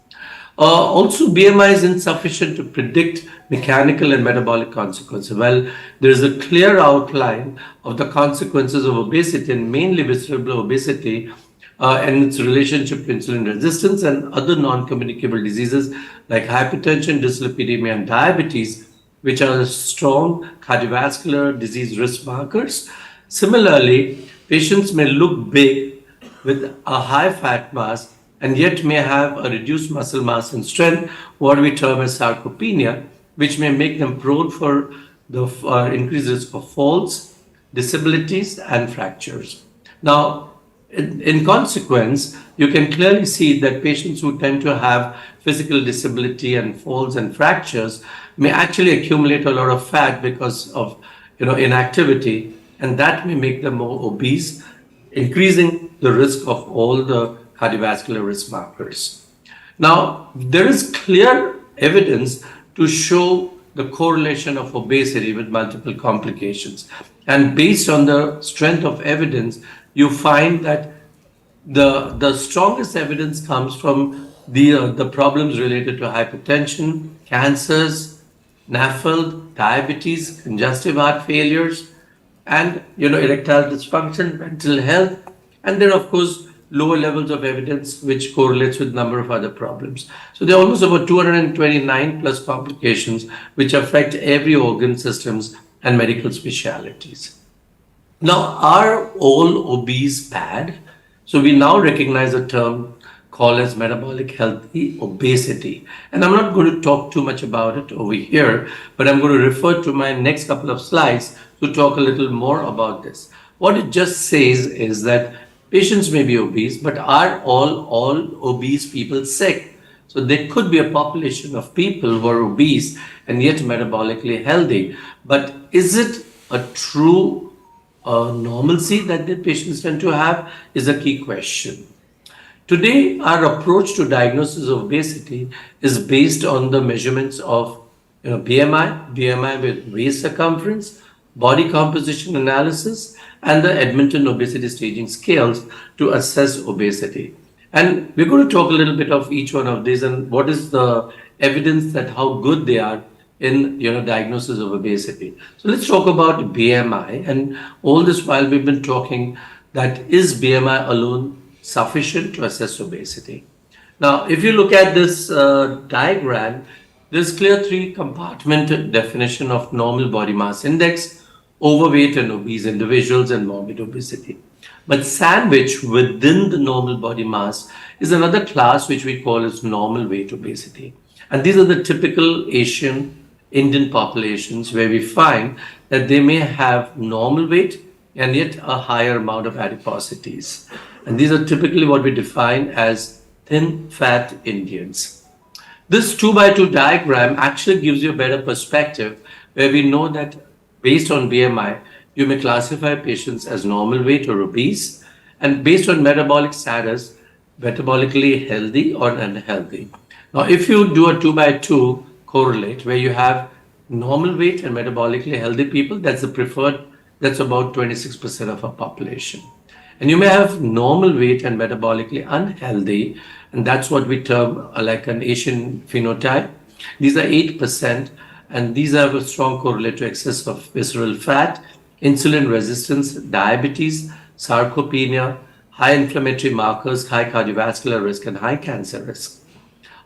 Also, BMI is insufficient to predict mechanical and metabolic consequences. Well, there is a clear outline of the consequences of obesity and mainly visceral obesity and its relationship to insulin resistance and other non-communicable diseases like hypertension, dyslipidemia, and diabetes, which are strong cardiovascular disease risk markers. Similarly, patients may look big with a high fat mass and yet may have a reduced muscle mass and strength, what we term as sarcopenia, which may make them prone for the increased risk of falls, disabilities, and fractures. Now, in consequence, you can clearly see that patients who tend to have physical disability and falls and fractures may actually accumulate a lot of fat because of inactivity, and that may make them more obese, increasing the risk of all the cardiovascular risk markers. Now, there is clear evidence to show the correlation of obesity with multiple complications. And based on the strength of evidence, you find that the strongest evidence comes from the problems related to hypertension, cancers, NAFLD, diabetes, congestive heart failures, and erectile dysfunction, mental health, and then of course lower levels of evidence which correlates with number of other problems. So there are almost about 229 plus complications which affect every organ systems and medical specialties. Now, are all obese bad? So we now recognize a term called as metabolic healthy obesity. And I'm not going to talk too much about it over here, but I'm going to refer to my next couple of slides to talk a little more about this. What it just says is that patients may be obese, but are all obese people sick? So there could be a population of people who are obese and yet metabolically healthy. But is it a true normalcy that the patients tend to have is a key question. Today, our approach to diagnosis of obesity is based on the measurements of BMI with waist circumference, body composition analysis, and the Edmonton Obesity Staging Scales to assess obesity. And we're going to talk a little bit of each one of these and what is the evidence that how good they are in diagnosis of obesity. So let's talk about BMI, and all this while we've been talking that is BMI alone sufficient to assess obesity. Now, if you look at this diagram, there's clear three compartment definition of normal body mass index, overweight and obese individuals, and morbid obesity. But sandwich within the normal body mass is another class which we call as normal weight obesity. And these are the typical Asian Indian populations where we find that they may have normal weight and yet a higher amount of adiposities. And these are typically what we define as thin fat Indians. This 2x2 diagram actually gives you a better perspective where we know that based on BMI, you may classify patients as normal weight or obese, and based on metabolic status, metabolically healthy or unhealthy. Now, if you do a 2x2 correlate where you have normal weight and metabolically healthy people, that's the preferred, that's about 26% of our population. And you may have normal weight and metabolically unhealthy, and that's what we term like an Asian phenotype. These are 8%, and these have a strong correlate to excess of visceral fat, insulin resistance, diabetes, sarcopenia, high inflammatory markers, high cardiovascular risk, and high cancer risk.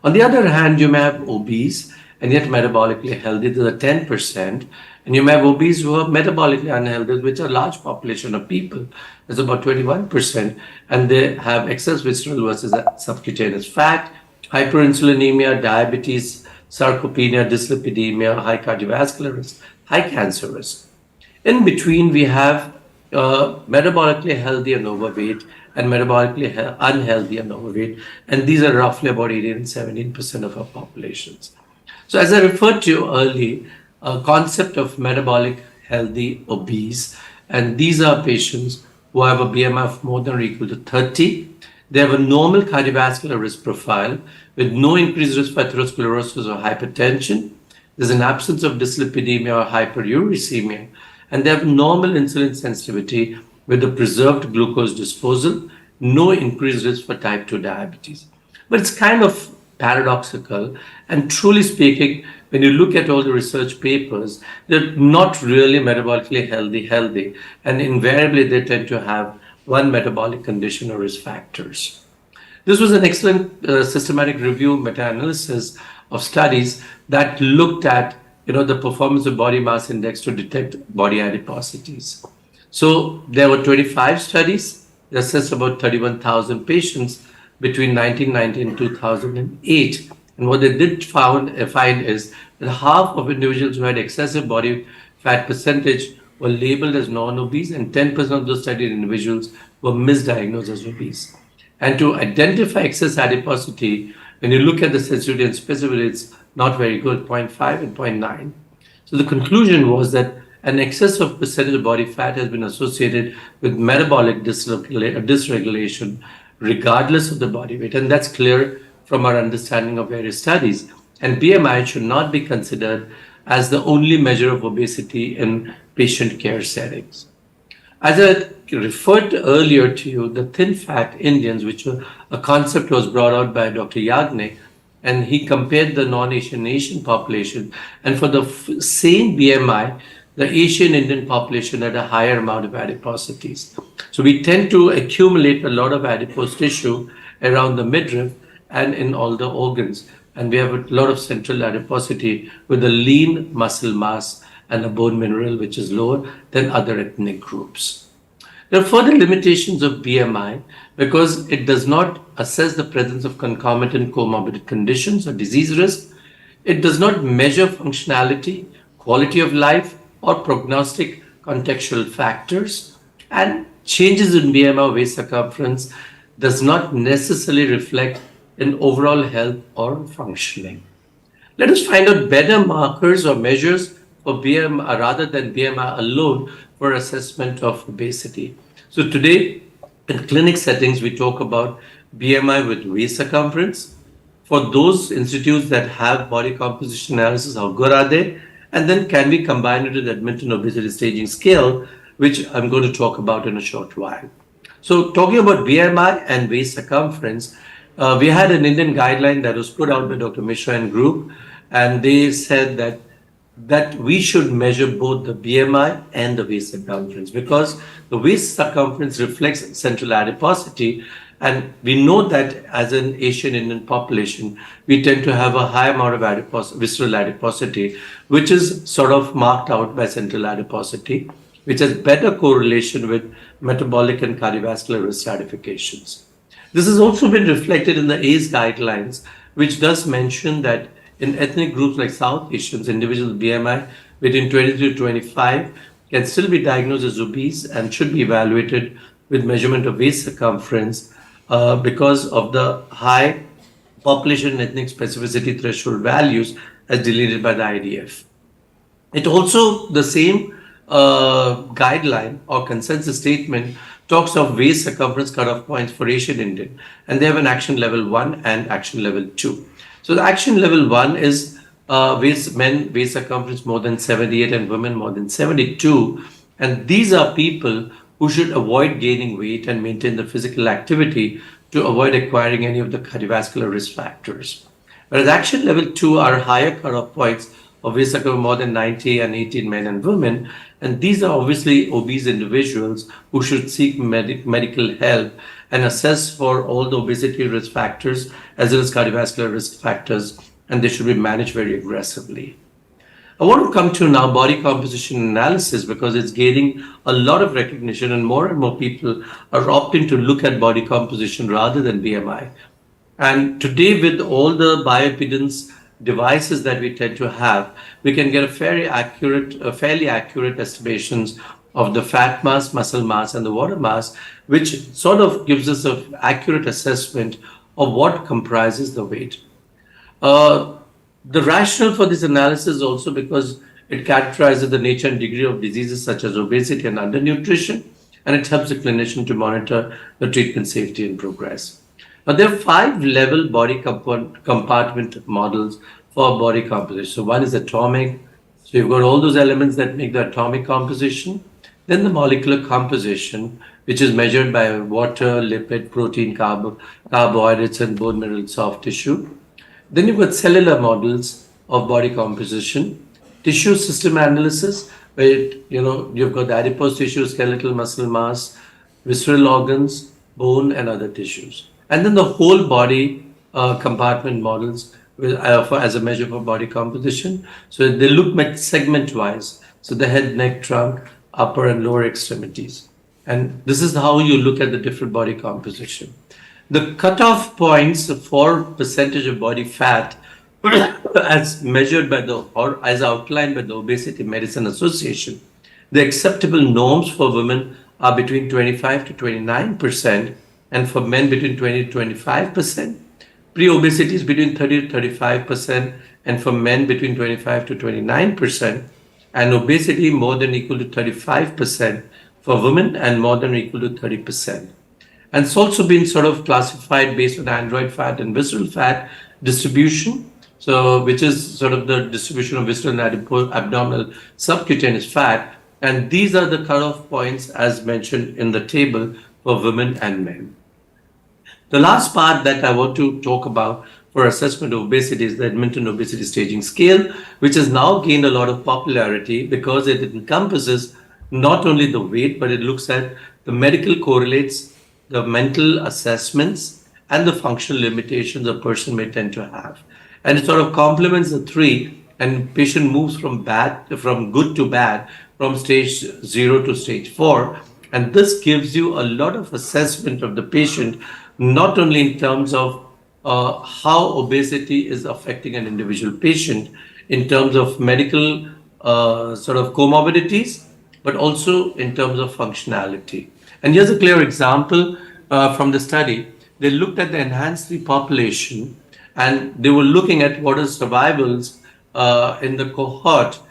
On the other hand, you may have obese and yet metabolically healthy, to the 10%, and you may have obese who are metabolically unhealthy, which are a large population of people. There's about 21%, and they have excess visceral versus subcutaneous fat, hyperinsulinemia, diabetes, sarcopenia, dyslipidemia, high cardiovascular risk, high cancer risk. In between, we have metabolically healthy and overweight, and metabolically unhealthy and overweight, and these are roughly about 18 and 17% of our populations. So as I referred to earlier, a concept of metabolic healthy obese, and these are patients who have a BMI of more than or equal to 30. They have a normal cardiovascular risk profile with no increased risk for atherosclerosis or hypertension. There's an absence of dyslipidemia or hyperuricemia, and they have normal insulin sensitivity with a preserved glucose disposal, no increased risk for type 2 diabetes. But it's kind of paradoxical. And truly speaking, when you look at all the research papers, they're not really metabolically healthy, and invariably they tend to have one metabolic condition or risk factors. This was an excellent systematic review meta-analysis of studies that looked at the performance of body mass index to detect body adiposities. So there were 25 studies that assessed about 31,000 patients between 1990 and 2008. And what they did find is that half of individuals who had excessive body fat percentage were labeled as non-obese, and 10% of those studied individuals were misdiagnosed as obese. And to identify excess adiposity, when you look at the sensitivity and specificity, it's not very good, 0.5 and 0.9. So the conclusion was that an excess of percentage of body fat has been associated with metabolic dysregulation, regardless of the body weight. And that's clear from our understanding of various studies. And BMI should not be considered as the only measure of obesity in patient care settings. As I referred earlier to you, the thin fat Indians, which a concept was brought out by Dr. Yagnik, and he compared the non-Asian Asian population, and for the same BMI, the Asian Indian population had a higher amount of adiposities. So we tend to accumulate a lot of adipose tissue around the midriff and in all the organs. And we have a lot of central adiposity with a lean muscle mass and a bone mineral which is lower than other ethnic groups. There are further limitations of BMI because it does not assess the presence of concomitant comorbid conditions or disease risk. It does not measure functionality, quality of life, or prognostic contextual factors. And changes in BMI or waist circumference does not necessarily reflect in overall health or functioning. Let us find out better markers or measures for BMI rather than BMI alone for assessment of obesity. So today, in clinic settings, we talk about BMI with waist circumference. For those institutes that have body composition analysis, how good are they? And then can we combine it with the Edmonton Obesity Staging Scale, which I'm going to talk about in a short while. So talking about BMI and waist circumference, we had an Indian guideline that was put out by Dr. Mishra and group, and they said that we should measure both the BMI and the waist circumference because the waist circumference reflects central adiposity, and we know that as an Asian Indian population, we tend to have a high amount of visceral adiposity, which is sort of marked out by central adiposity, which has better correlation with metabolic and cardiovascular risk stratifications. This has also been reflected in the ACE guidelines, which does mention that in ethnic groups like South Asians, individuals with BMI between 23 to 25 can still be diagnosed as obese and should be evaluated with measurement of waist circumference because of the high population and ethnic specificity threshold values as delineated by the IDF. It also, the same guideline or consensus statement talks of waist circumference cutoff points for Asian Indian, and they have an action level 1 and action level 2. So the action level 1 is men waist circumference more than 78 and women more than 72, and these are people who should avoid gaining weight and maintain the physical activity to avoid acquiring any of the cardiovascular risk factors. Whereas action level 2 are higher cutoff points of waist circumference more than 90 and 18 men and women. And these are obviously obese individuals who should seek medical help and assess for all the obesity risk factors as well as cardiovascular risk factors, and they should be managed very aggressively. I want to come to now body composition analysis because it's gaining a lot of recognition and more people are opting to look at body composition rather than BMI. And today, with all the bioimpedance devices that we tend to have, we can get a fairly accurate estimations of the fat mass, muscle mass, and the water mass, which sort of gives us an accurate assessment of what comprises the weight. The rationale for this analysis is also because it characterizes the nature and degree of diseases such as obesity and undernutrition, and it helps the clinician to monitor the treatment safety and progress. Now, there are 5 level body compartment models for body composition. So one is atomic. So you've got all those elements that make the atomic composition. Then the molecular composition, which is measured by water, lipid, protein, carbohydrates, and bone mineral soft tissue. Then you've got cellular models of body composition, tissue system analysis, where you've got the adipose tissue, skeletal muscle mass, visceral organs, bone, and other tissues. And then the whole body compartment models as a measure for body composition. So they look segment wise. So the head, neck, trunk, upper and lower extremities. And this is how you look at the different body composition. The cutoff points for percentage of body fat as measured by or as outlined by the Obesity Medicine Association, the acceptable norms for women are between 25 to 29%, and for men between 20 to 25%. Pre-obesity is between 30 to 35%, and for men between 25 to 29%, and obesity more than equal to 35% for women and more than equal to 30%. And it's also been sort of classified based on android fat and visceral fat distribution. So, which is sort of the distribution of visceral and abdominal subcutaneous fat. And these are the cutoff points as mentioned in the table for women and men. The last part that I want to talk about for assessment of obesity is the Edmonton Obesity Staging Scale, which has now gained a lot of popularity because it encompasses not only the weight, but it looks at the medical correlates, the mental assessments, and the functional limitations a person may tend to have. And it sort of complements the three, and patient moves from good to bad, from stage 0 to stage 4. And this gives you a lot of assessment of the patient, not only in terms of how obesity is affecting an individual patient in terms of medical sort of comorbidities, but also in terms of functionality. And here's a clear example from the study. They looked at the enhanced 3 population, and they were looking at what is survivals in this cohort,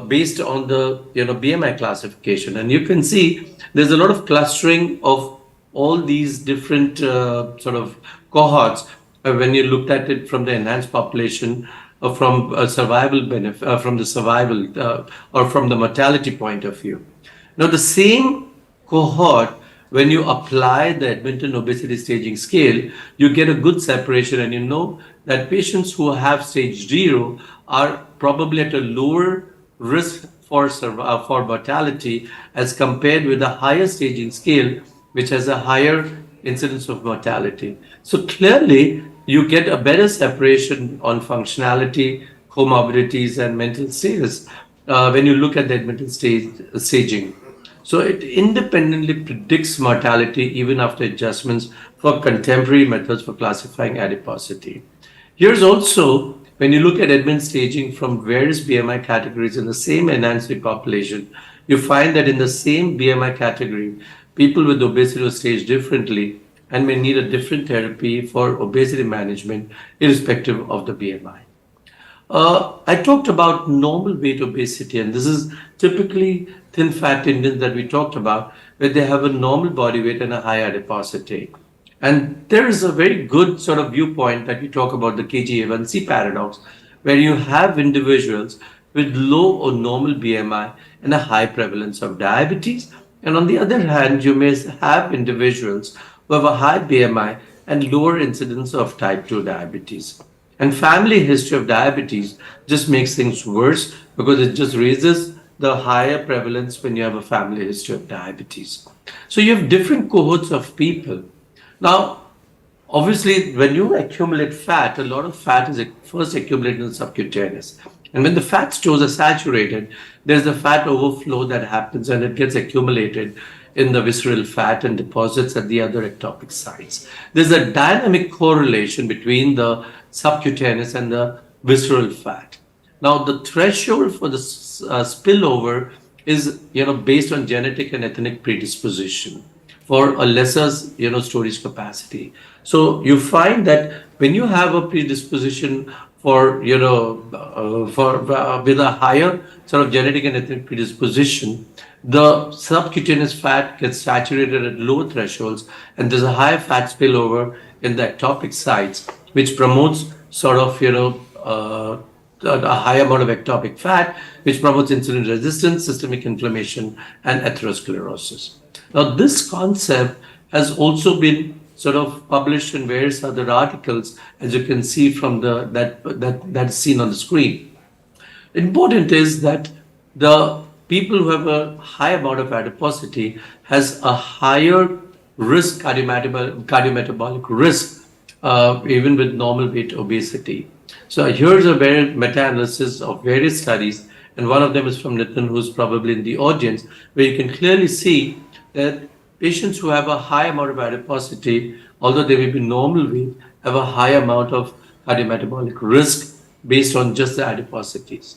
based on the BMI classification. And you can see there's a lot of clustering of all these different sort of cohorts when you looked at it from the enhanced population, from a survival benefit, from the survival or from the mortality point of view. Now, the same cohort, when you apply the Edmonton Obesity Staging Scale, you get a good separation, and you know that patients who have stage 0 are probably at a lower risk for mortality as compared with the higher staging scale, which has a higher incidence of mortality. So clearly, you get a better separation on functionality, comorbidities, and mental status when you look at the Edmonton staging. So it independently predicts mortality even after adjustments for contemporary methods for classifying adiposity. Here's also, when you look at Edmonton staging from various BMI categories in the same enhanced population, you find that in the same BMI category, people with obesity are staged differently and may need a different therapy for obesity management, irrespective of the BMI. I talked about normal weight obesity, and this is typically thin fat Indians that we talked about, where they have a normal body weight and a high adiposity. And there is a very good sort of viewpoint that we talk about the KG-A1C paradox, where you have individuals with low or normal BMI and a high prevalence of diabetes. And on the other hand, you may have individuals who have a high BMI and lower incidence of type 2 diabetes. And family history of diabetes just makes things worse because it just raises the higher prevalence when you have a family history of diabetes. So you have different cohorts of people. Now, obviously, when you accumulate fat, a lot of fat is first accumulated in the subcutaneous. And when the fat stores are saturated, there's a fat overflow that happens and it gets accumulated in the visceral fat and deposits at the other ectopic sites. There's a dynamic correlation between the subcutaneous and the visceral fat. Now, the threshold for the spillover is based on genetic and ethnic predisposition for a lesser storage capacity. So you find that when you have a predisposition for with a higher sort of genetic and ethnic predisposition, the subcutaneous fat gets saturated at lower thresholds, and there's a higher fat spillover in the ectopic sites, which promotes sort of a high amount of ectopic fat, which promotes insulin resistance, systemic inflammation, and atherosclerosis. Now, this concept has also been sort of published in various other articles, as you can see from that's seen on the screen. Important is that the people who have a high amount of adiposity has a higher risk cardiometabolic risk even with normal weight obesity. So here's a very meta-analysis of various studies, and one of them is from Nitin, who's probably in the audience, where you can clearly see that patients who have a high amount of adiposity, although they may be normal weight, have a high amount of cardiometabolic risk based on just the adiposities.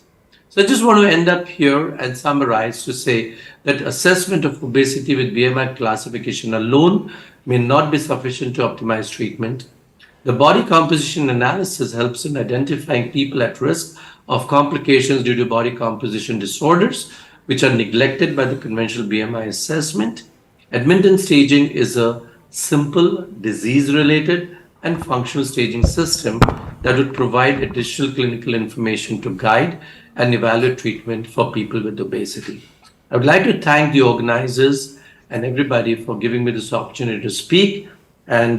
So I just want to end up here and summarize to say that assessment of obesity with BMI classification alone may not be sufficient to optimize treatment. The body composition analysis helps in identifying people at risk of complications due to body composition disorders, which are neglected by the conventional BMI assessment. Edmonton staging is a simple, disease-related, and functional staging system that would provide additional clinical information to guide and evaluate treatment for people with obesity. I would like to thank the organizers and everybody for giving me this opportunity to speak, and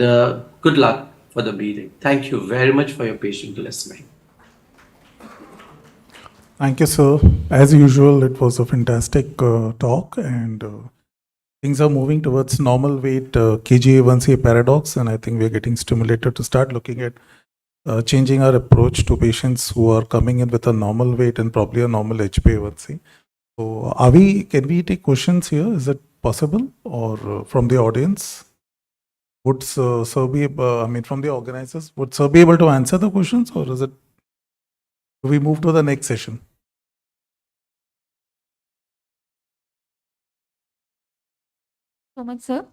good luck for the meeting. Thank you very much for your patient listening. Thank you, sir. As usual, it was a fantastic talk, and things are moving towards normal weight KGA1C paradox, and I think we're getting stimulated to start looking at changing our approach to patients who are coming in with a normal weight and probably a normal HbA1c. So, can we take questions here? Is it possible, or from the audience? Would sir be, from the organizers, would sir be able to answer the questions, or is it? Do we move to the next session? So much, sir.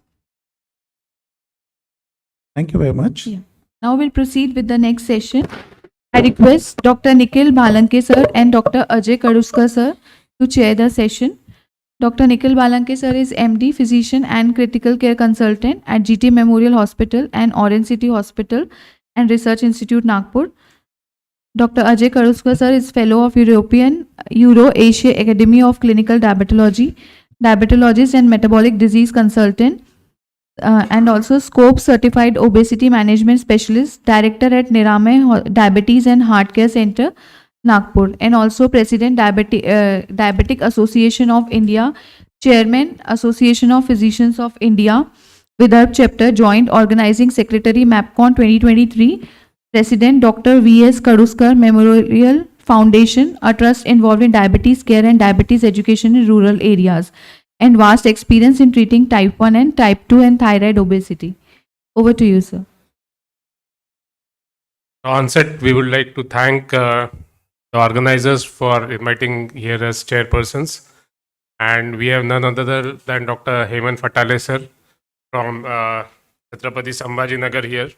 Thank you very much. Yeah. Now we'll proceed with the next session. I request Dr. Nikhil Balanke sir and Dr. Ajay Karuskar sir to chair the session. Dr. Nikhil Balanke sir is MD, physician and critical care consultant at GT Memorial Hospital and Orange City Hospital and Research Institute, Nagpur. Dr. Ajay Karuskar sir is fellow of Euro-Asia Academy of Clinical Diabetology, diabetologist and metabolic disease consultant, and also SCOPE certified obesity management specialist, director at Nirame Diabetes and Heart Care Center, Nagpur, and also president Diabetic Association of India, chairman Association of Physicians of India, Vidarbh chapter, joint organizing secretary MAPCON 2023, president Dr. V.S. Karuskar Memorial Foundation, a trust involved in diabetes care and diabetes education in rural areas, and vast experience in treating type 1 and type 2 and thyroid obesity. Over to you, sir. Onset, we would like to thank the organizers for inviting here as chairpersons. And we have none other than Dr. Hemant Fatale sir from Chhatrapati Sambhajinagar here,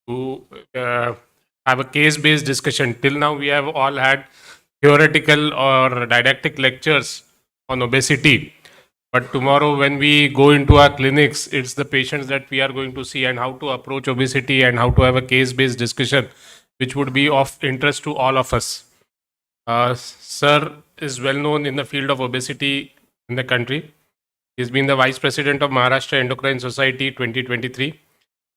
who have a case-based discussion. Till now, we have all had theoretical or didactic lectures on obesity. But tomorrow, when we go into our clinics, it's the patients that we are going to see and how to approach obesity and how to have a case-based discussion, which would be of interest to all of us. Sir is well known in the field of obesity in the country. He has been the Vice President of Maharashtra Endocrine Society 2023.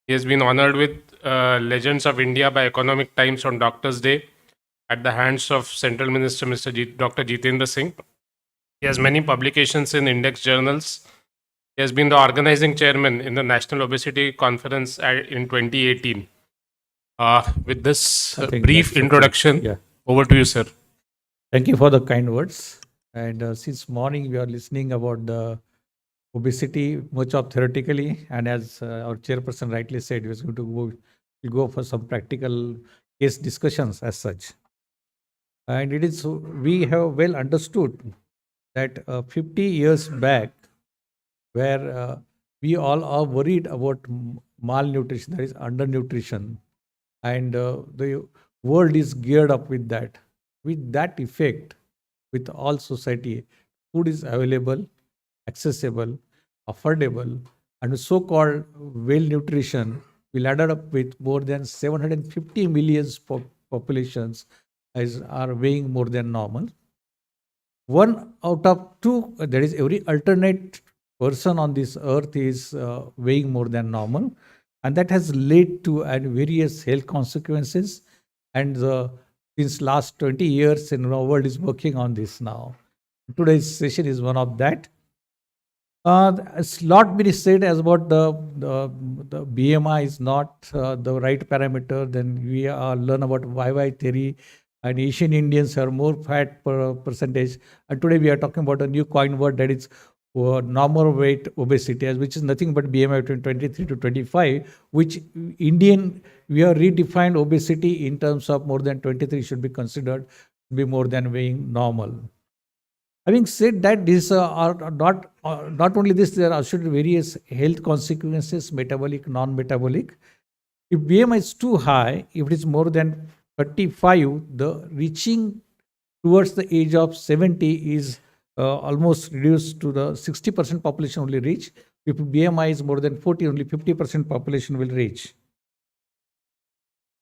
He has been honored with Legends of India by Economic Times on Doctor's Day at the hands of Central Minister Dr. Jitendra Singh. He has many publications in index journals. He has been the organizing chairman in the National Obesity Conference in 2018. With this brief introduction, over to you, sir. Thank you for the kind words. And since morning, we are listening about the obesity, much of theoretically, and as our chairperson rightly said, we are going to go for some practical case discussions as such. And it is, we have well understood that 50 years back, where we all are worried about malnutrition, that is undernutrition, and the world is geared up with that. With that effect, with all society, food is available, accessible, affordable, and so-called well nutrition will add up with more than 750 million populations are weighing more than normal. 1 out of 2, that is every alternate person on this earth is weighing more than normal. And that has led to various health consequences. And since last 20 years, the world is working on this now. Today's session is one of that. It's lot been said as about the BMI is not the right parameter. Then we learn about YY theory, and Asian Indians are more fat per percentage. And today we are talking about a new coin word, that is normal weight obesity, which is nothing but BMI between 23 to 25, which Indian, we have redefined obesity in terms of more than 23 should be considered to be more than weighing normal. Having said that, these are not only this, there are associated various health consequences, metabolic, non-metabolic. If BMI is too high, if it is more than 35, the reaching towards the age of 70 is almost reduced to the 60% population only reach. If BMI is more than 40, only 50% population will reach.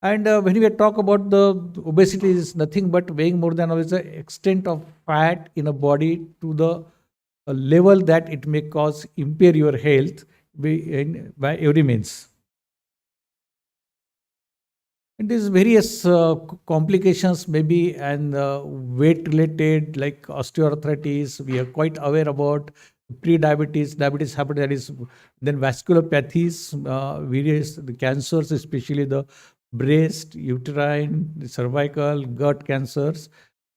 And when we talk about the obesity, is nothing but weighing more than always the extent of fat in a body to the level that it may cause impair your health by every means. And there's various complications maybe, and weight related like osteoarthritis. We are quite aware about pre-diabetes, diabetes, hepatitis, then vasculopathies, various the cancers, especially the breast, uterine, the cervical, gut cancers.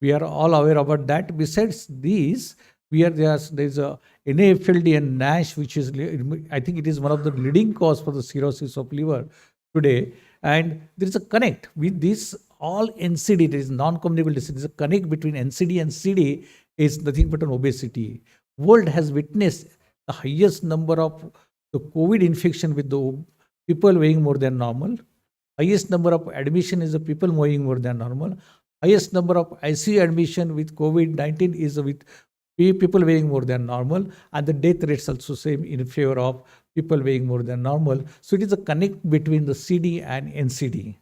We are all aware about that. Besides these, there's a NAFLD and NASH, which is, I think it is one of the leading cause for the cirrhosis of liver today. And there is a connect with this all NCD, there is non-communicable disease. There is a connect between NCD and CD is nothing but an obesity. World has witnessed the highest number of the COVID infection with the people weighing more than normal. Highest number of admission is the people weighing more than normal. Highest number of ICU admission with COVID-19 is with people weighing more than normal, and the death rates also same in favor of people weighing more than normal. So it is a connect between the CD and NCD.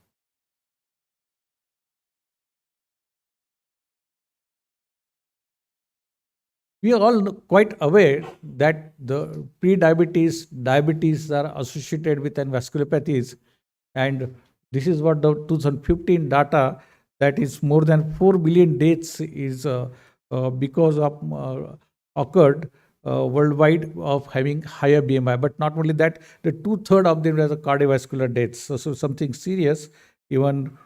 We are all quite aware that the pre-diabetes, diabetes are associated with vasculopathies, and this is what the 2015 data, that is more than 4 billion deaths is because of occurred worldwide of having higher BMI. But not only that, the 2/3 of them are the cardiovascular deaths. So something serious, even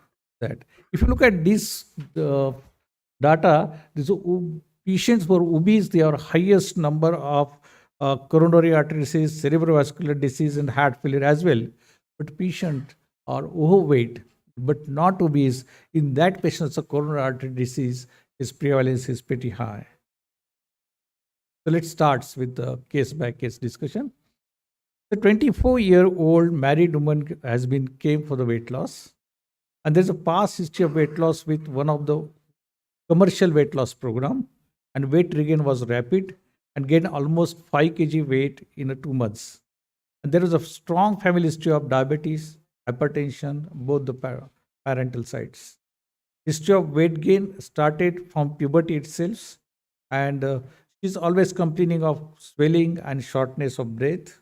that. If you look at this data, this patients who are obese, they are highest number of coronary artery disease, cerebrovascular disease, and heart failure as well. But patient are overweight but not obese, in that patients the coronary artery disease is prevalence is pretty high. So let's start with the case by case discussion. The 24-year-old married woman came for the weight loss, and there's a past history of weight loss with one of the commercial weight loss program, and weight regain was rapid and gained almost 5 kg weight in 2 months. And there was a strong family history of diabetes, hypertension, both the parental sides. History of weight gain started from puberty itself, and she's always complaining of swelling and shortness of breath.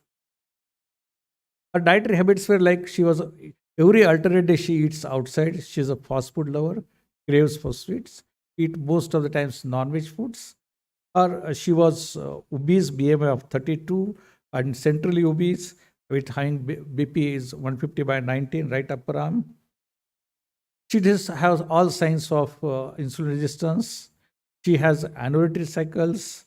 Her dietary habits were like every alternate day she eats outside. She's a fast food lover, craves for sweets, eat most of the times non-veg foods. Or she was obese, BMI of 32, and centrally obese with high BP is 150/19, right upper arm. She just has all signs of insulin resistance. She has anorexia cycles,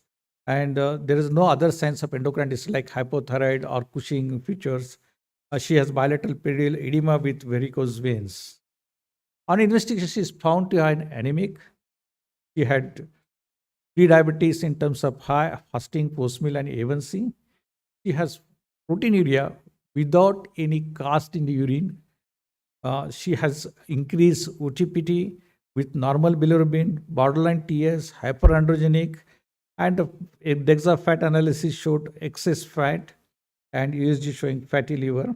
and there is no other signs of endocrine disease like hypothyroid or Cushing features. She has bilateral peridial edema with varicose veins. On investigation, she is found to have anemic. She had pre-diabetes in terms of high fasting, post-meal, and A1C. She has proteinuria without any cast in the urine. She has increased OTPT with normal bilirubin, borderline TS, hyperandrogenic, and a DEXA fat analysis showed excess fat and USG showing fatty liver.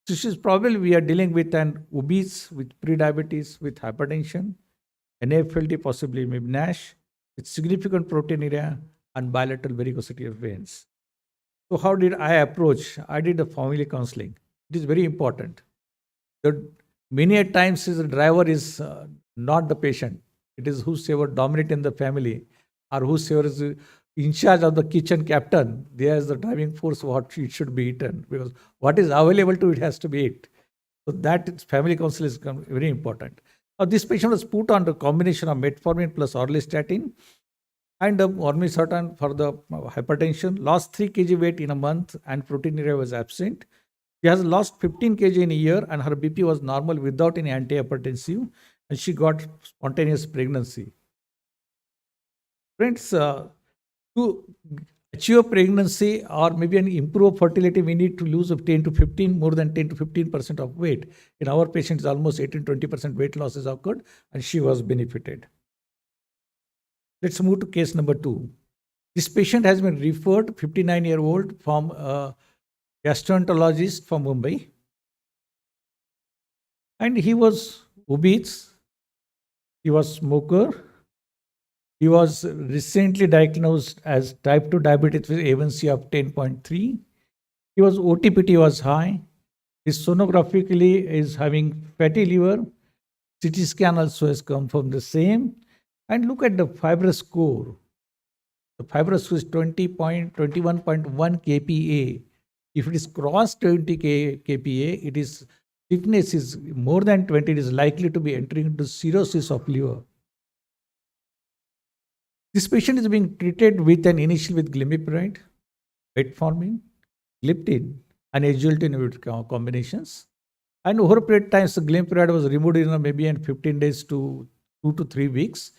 So she's probably, we are dealing with an obese with pre-diabetes, with hypertension, NAFLD, possibly maybe NASH, with significant proteinuria and bilateral varicosity of veins. So how did I approach? I did a family counseling. It is very important. The many a times the driver is not the patient. It is whosoever dominate in the family or whosoever is in charge of the kitchen captain. There is the driving force what it should be eaten, because what is available to it has to be eaten. So that family counsel is very important. Now this patient was put on the combination of metformin plus orlistat and ormisartan for the hypertension, lost 3 kg weight in a month and proteinuria was absent. She has lost 15 kg in a year and her BP was normal without any antihypertensive, and she got spontaneous pregnancy. Friends, to achieve pregnancy or maybe an improved fertility, we need to lose of 10 to 15, more than 10 to 15% of weight. In our patients, almost 18-20% weight loss has occurred and she was benefited. Let's move to case number 2. This patient has been referred, 59-year-old, from a gastroenterologist from Mumbai. And he was obese, he was smoker, he was recently diagnosed as type 2 diabetes with A1C of 10.3. He was OTPT was high. His sonographically is having fatty liver. CT scan also has confirmed the same. And look at the fibrous score. The fibrous score is 21.1 kPa. If it is cross 20 kPa, it is stiffness is more than 20. It is likely to be entering into cirrhosis of liver. This patient is being treated with an initial with glimepiride, metformin, gliptin, and SGLT inhibitor combinations. And over a period of time, the glimepiride was removed in maybe in 15 days to 2 to 3 weeks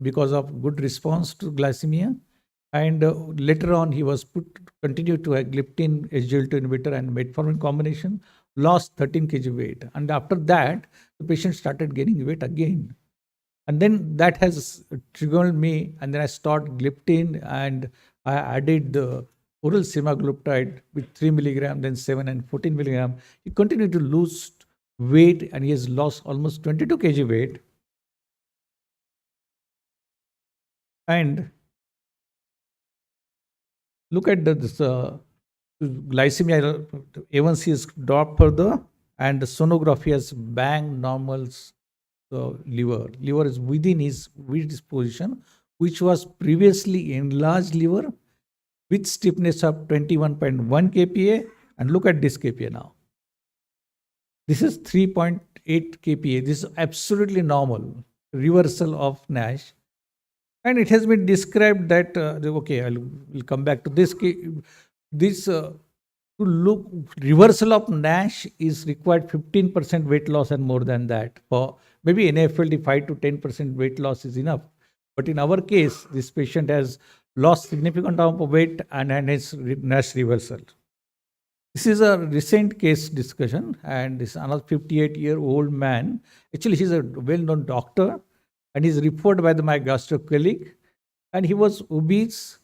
because of good response to glycemia. And later on, he was continued to have gliptin, SGLT inhibitor, and metformin combination, lost 13 kg weight. And after that, the patient started gaining weight again. And then that has triggered me, and then I started gliptin, and I added the oral semaglutide with 3 milligram, then 7 and 14 milligram. He continued to lose weight, and he has lost almost 22 kg weight. And look at this glycemia, A1C is dropped further, and the sonography has bang normals. Liver is within his position, which was previously enlarged liver with stiffness of 21.1 kPa, and look at this kPa now. This is 3.8 kPa. This is absolutely normal reversal of NASH, and it has been described that we'll come back to this. To look reversal of NASH is required 15% weight loss and more than that. For maybe NAFLD 5 to 10% weight loss is enough. But in our case, this patient has lost significant amount of weight and has NASH reversal. This is a recent case discussion, and this is another 58-year-old man. Actually, he's a well-known doctor, and he's referred by my gastro colleague, and he was obese.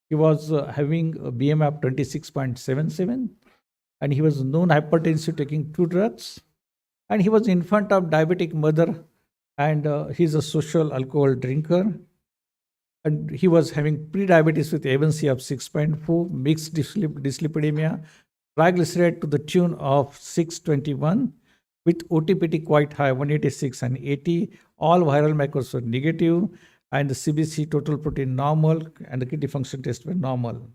He was having a BMI of 26.77, and he was known hypertensive, taking 2 drugs, and he was infant of diabetic mother, and he's a social alcohol drinker, and he was having pre-diabetes with A1C of 6.4, mixed dyslipidemia, triglyceride to the tune of 621, with OTPT quite high, 186 and 80, all viral markers were negative, and the CBC total protein normal, and the kidney function test were normal.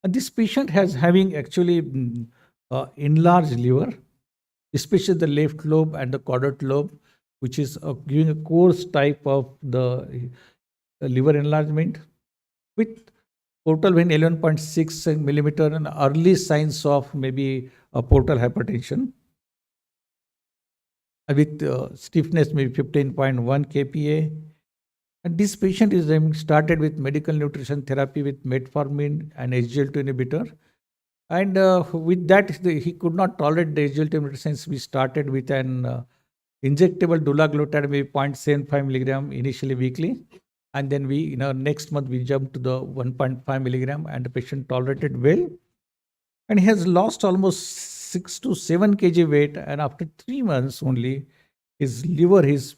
And this patient has having actually enlarged liver, especially the left lobe and the caudate lobe, which is giving a coarse type of the liver enlargement with portal vein 11.6 millimeter and early signs of maybe a portal hypertension with stiffness maybe 15.1 kPa. And this patient is started with medical nutrition therapy with metformin and SGLT inhibitor. And with that, he could not tolerate the SGLT inhibitor, since we started with an injectable dulaglutide, maybe 0.75 milligram initially weekly. And then next month, we jumped to the 1.5 milligram, and the patient tolerated well. And he has lost almost 6 to 7 kg weight. And after 3 months only, his liver is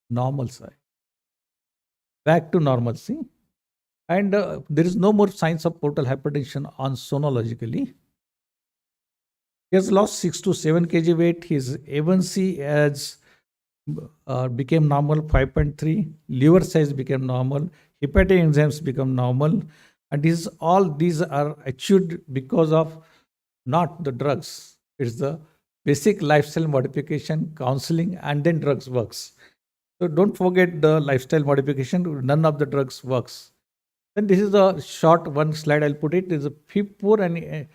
normal size, back to normalcy, and there is no more signs of portal hypertension on sonologically. He has lost 6 to 7 kg weight. His A1C has became normal 5.3. Liver size became normal. Hepatic enzymes become normal. And all these are achieved because of not the drugs. It's the basic lifestyle modification, counseling, and then drugs works. So don't forget the lifestyle modification. None of the drugs works. Then this is a short one slide I'll put it. Is a FIB4 and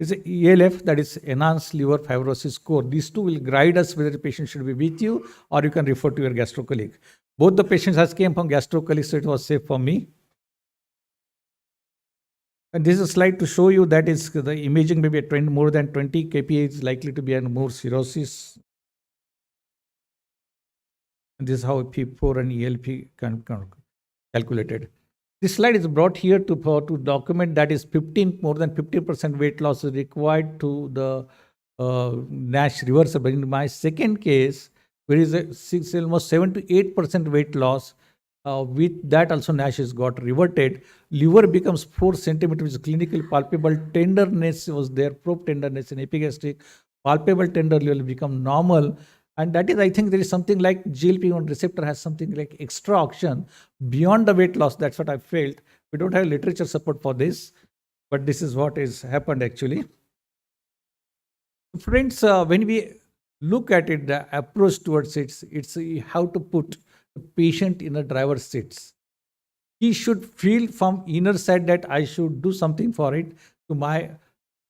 is a ELF, that is enhanced liver fibrosis score. These two will guide us whether the patient should be with you or you can refer to your gastro colleague. Both the patients has came from gastro colleague, so it was safe for me. And this is a slide to show you that is the imaging maybe a trend more than 20 kPa is likely to be a more cirrhosis. And this is how FIB4 and ELP can calculated. This slide is brought here to document that is more than 15% weight loss is required to the NASH reversible. In my second case, where is almost 7 to 8% weight loss, with that also NASH is got reverted. Liver becomes 4 centimeters, clinical palpable tenderness was there, probe tenderness in epigastric, palpable tender level become normal. And that is, I think there is something like GLP-1 receptor has something like extra action beyond the weight loss. That's what I felt. We don't have literature support for this, but this is what has happened actually. Friends, when we look at it, the approach towards it, it's how to put the patient in a driver's seats. He should feel from inner side that I should do something for it to my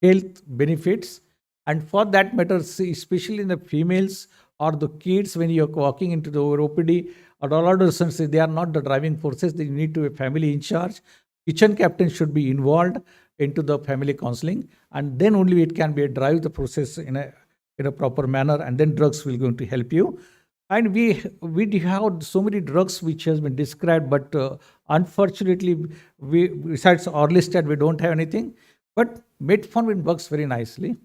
health benefits. And for that matter, especially in the females or the kids, when you're walking into the OPD or all adolescents, they are not the driving forces. They need to be a family in charge. Kitchen captain should be involved into the family counseling, and then only it can be a drive the process in a proper manner, and then drugs will going to help you. And we have so many drugs which has been described, but unfortunately, besides Orlistat, we don't have anything. But metformin works very nicely.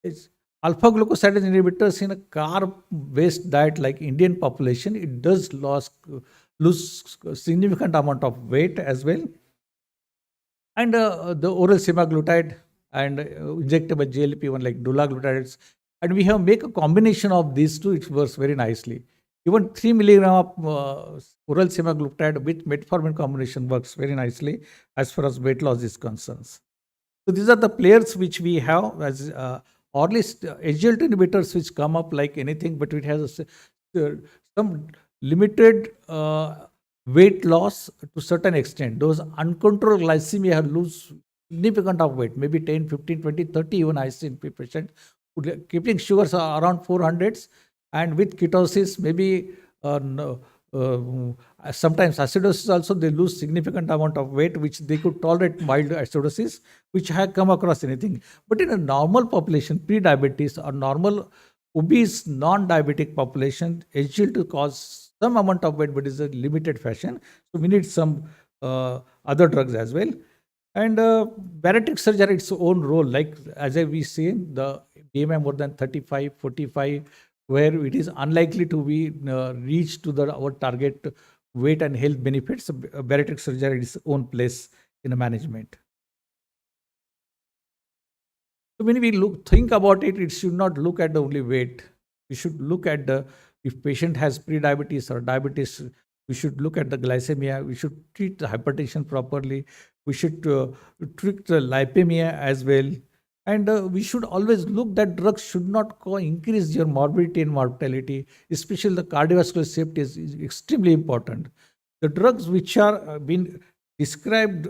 It's alpha glucosidase inhibitors in a carb-based diet like Indian population, it does lose significant amount of weight as well. And the oral semaglutide and injectable GLP-1 like dulaglutides, and we have make a combination of these two, it works very nicely. Even 3 milligram of oral semaglutide with metformin combination works very nicely as far as weight loss is concerned. So these are the players which we have as SGLT inhibitors which come up like anything, but it has some limited weight loss to certain extent. Those uncontrolled glycemia lose significant of weight, maybe 10, 15, 20, 30 even I see in patient, keeping sugars around 400s, and with ketosis maybe sometimes acidosis also, they lose significant amount of weight which they could tolerate mild acidosis, which have come across anything. But in a normal population, pre-diabetes or normal obese non-diabetic population, SGLT cause some amount of weight, but is a limited fashion. So we need some other drugs as well. And bariatric surgery, its own role, like as we say, the BMI more than 35, 45, where it is unlikely to be reached to our target weight and health benefits, bariatric surgery is its own place in the management. So when we think about it, it should not look at the only weight. We should look at if patient has pre-diabetes or diabetes, we should look at the glycemia. We should treat the hypertension properly. We should treat the lipemia as well. And we should always look that drugs should not increase your morbidity and mortality, especially the cardiovascular safety is extremely important. The drugs which are being described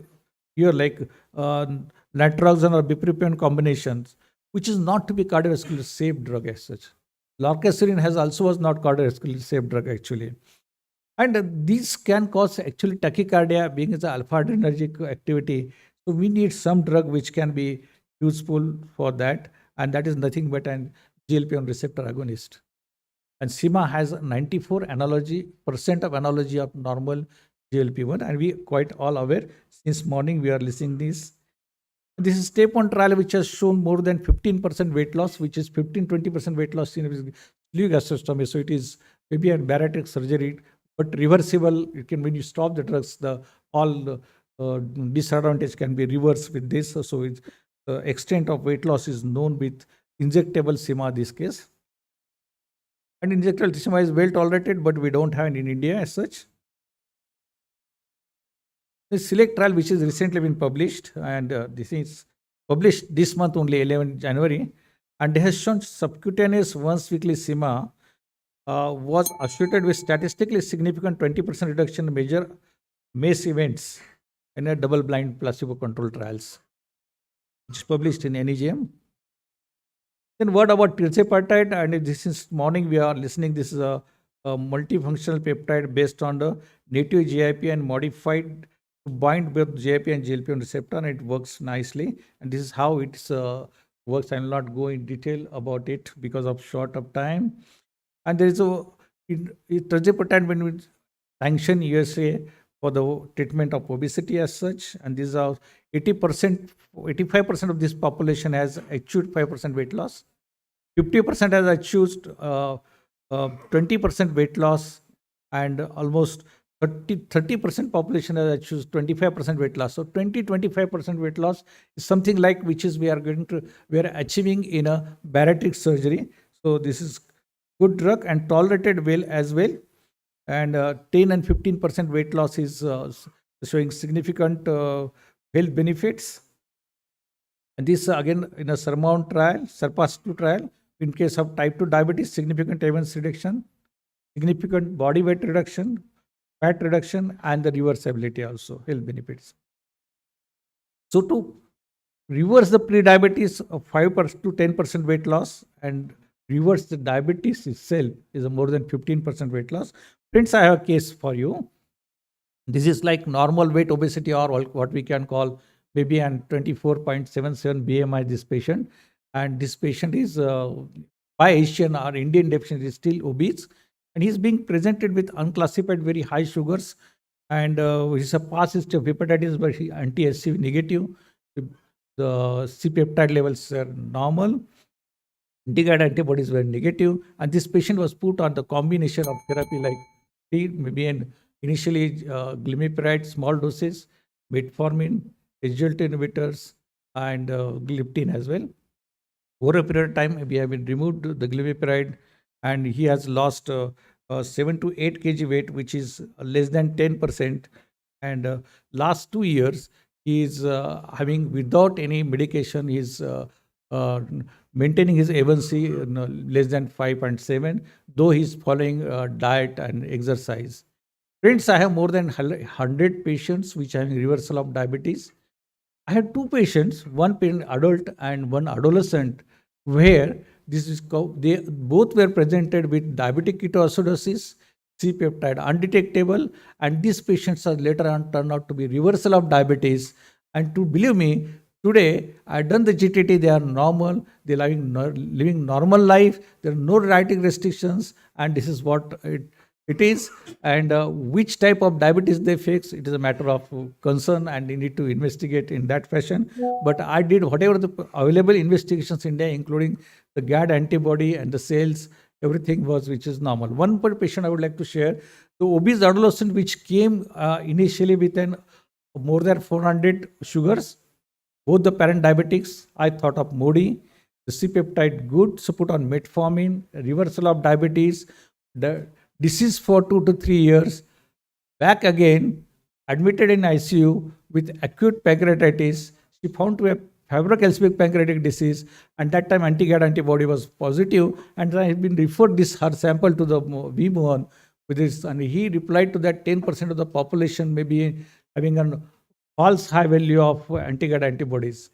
here like natroxen or bupropion combinations, which is not to be cardiovascular safe drug as such. Lorcaserin was not cardiovascular safe drug actually. And these can cause actually tachycardia being as an alpha-adrenergic activity. So we need some drug which can be useful for that, and that is nothing but an GLP-1 receptor agonist. And SEMA has 94% analogy of normal GLP-1, and we quite all aware. Since morning we are listening this. This is step 1 trial which has shown more than 15% weight loss, which is 15-20% weight loss in sleeve gastrostomia. So it is maybe a bariatric surgery, but reversible. It can, when you stop the drugs, all disadvantage can be reversed with this. So it's the extent of weight loss is known with injectable SEMA this case. And injectable SEMA is well tolerated, but we don't have it in India as such. The SELECT trial, which has recently been published, and this is published this month only, 11 January, and it has shown subcutaneous once weekly SEMA was associated with statistically significant 20% reduction in major MACE events in a double-blind placebo-controlled trials, which is published in NEJM. Then what about tirzepatide? And this is morning we are listening. This is a multifunctional peptide based on the native GIP and modified to bind both GIP and GLP-1 receptor, and it works nicely. And this is how it works. I will not go in detail about it because of short of time. And there is a tirzepatide when we sanction USA for the treatment of obesity as such, and these are 80%, 85% of this population has achieved 5% weight loss. 50% has achieved 20% weight loss, and almost 30% population has achieved 25% weight loss. So 25% weight loss is something like which is we are achieving in a bariatric surgery. So this is good drug and tolerated well as well. And 10 and 15% weight loss is showing significant health benefits. And this again in a SURMOUNT trial, SURPASS-2 trial, in case of type 2 diabetes, significant A1C reduction, significant body weight reduction, fat reduction, and the reversibility also, health benefits. So to reverse the pre-diabetes of 5% to 10% weight loss and reverse the diabetes itself is a more than 15% weight loss. Friends, I have a case for you. This is like normal weight obesity, or what we can call maybe an 24.77 BMI, this patient. And this patient is by Asian or Indian definition is still obese. And he's being presented with unclassified very high sugars. And he's a past history of hepatitis, but he anti-HCV negative. The C-peptide levels are normal. Anti-GAD antibodies were negative, and this patient was put on the combination of therapy like maybe initially glimepiride, small doses, metformin, SGLT inhibitors, and gliptin as well. Over a period of time, we have been removed the glimepiride, and he has lost 7 to 8 kg weight, which is less than 10%. And last 2 years, he is having without any medication, he's maintaining his A1C less than 5.7, though he's following diet and exercise. Friends, I have more than 100 patients which are having reversal of diabetes. I had 2 patients, one patient adult and one adolescent, where they both were presented with diabetic ketoacidosis, C-peptide undetectable, and these patients are later on turned out to be reversal of diabetes. And to believe me, today I've done the GTT, they are normal, they're living normal life, there are no dieting restrictions, and this is what it is. And which type of diabetes they face, it is a matter of concern, and you need to investigate in that fashion. But I did whatever the available investigations in India, including the GAD antibody and the cells, everything was which is normal. One per patient I would like to share, the obese adolescent which came initially with more than 400 sugars, both the parent diabetics, I thought of Modi, the C-peptide good, so put on metformin, reversal of diabetes, the disease for 2 to 3 years, back again, admitted in ICU with acute pancreatitis. She found to have fibrocalcific pancreatic disease, and that time anti-GAD antibody was positive, and I have been referred her sample to the V. Mohan with this, and he replied to that 10% of the population may be having a false high value of anti-GAD antibodies.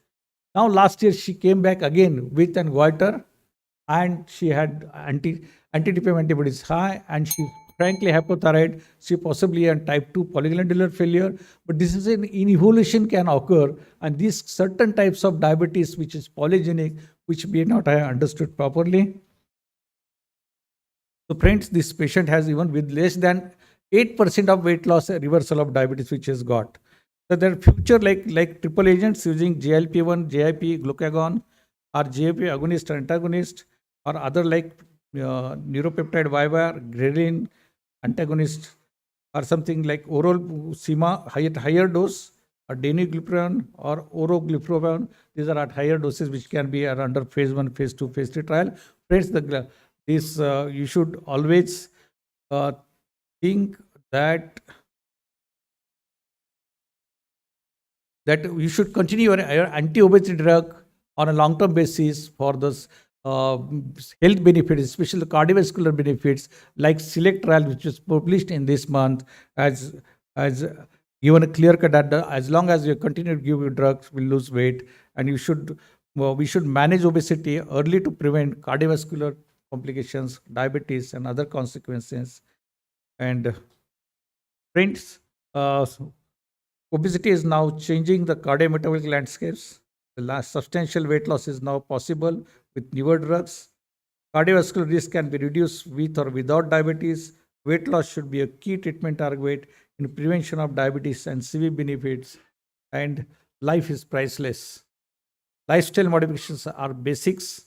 Now last year she came back again with an goiter, and she had anti-DPM antibodies high, and she frankly hypothyroid, she possibly had type 2 polyglandular failure, but this is in evolution can occur, and these certain types of diabetes which is polygenic, which we not have understood properly. So friends, this patient has even with less than 8% of weight loss, a reversal of diabetes which has got. So there are future like triple agents using GLP-1, GIP, glucagon, or GIP agonist or antagonist, or other like neuropeptide VIVAR, ghrelin antagonist, or something like oral SEMA higher dose, danuglipron or oroglipron. These are at higher doses which can be under phase 1, phase 2, phase 3 trial. Friends, you should always think that you should continue your anti-obesity drug on a long-term basis for this health benefits, especially the cardiovascular benefits, like SELECT trial, which was published in this month, as given a clear cut that as long as you continue to give your drugs, will lose weight, and we should manage obesity early to prevent cardiovascular complications, diabetes, and other consequences. And friends, obesity is now changing the cardiometabolic landscapes. The last substantial weight loss is now possible with newer drugs. Cardiovascular risk can be reduced with or without diabetes. Weight loss should be a key treatment target in prevention of diabetes and CV benefits. And life is priceless. Lifestyle modifications are basics.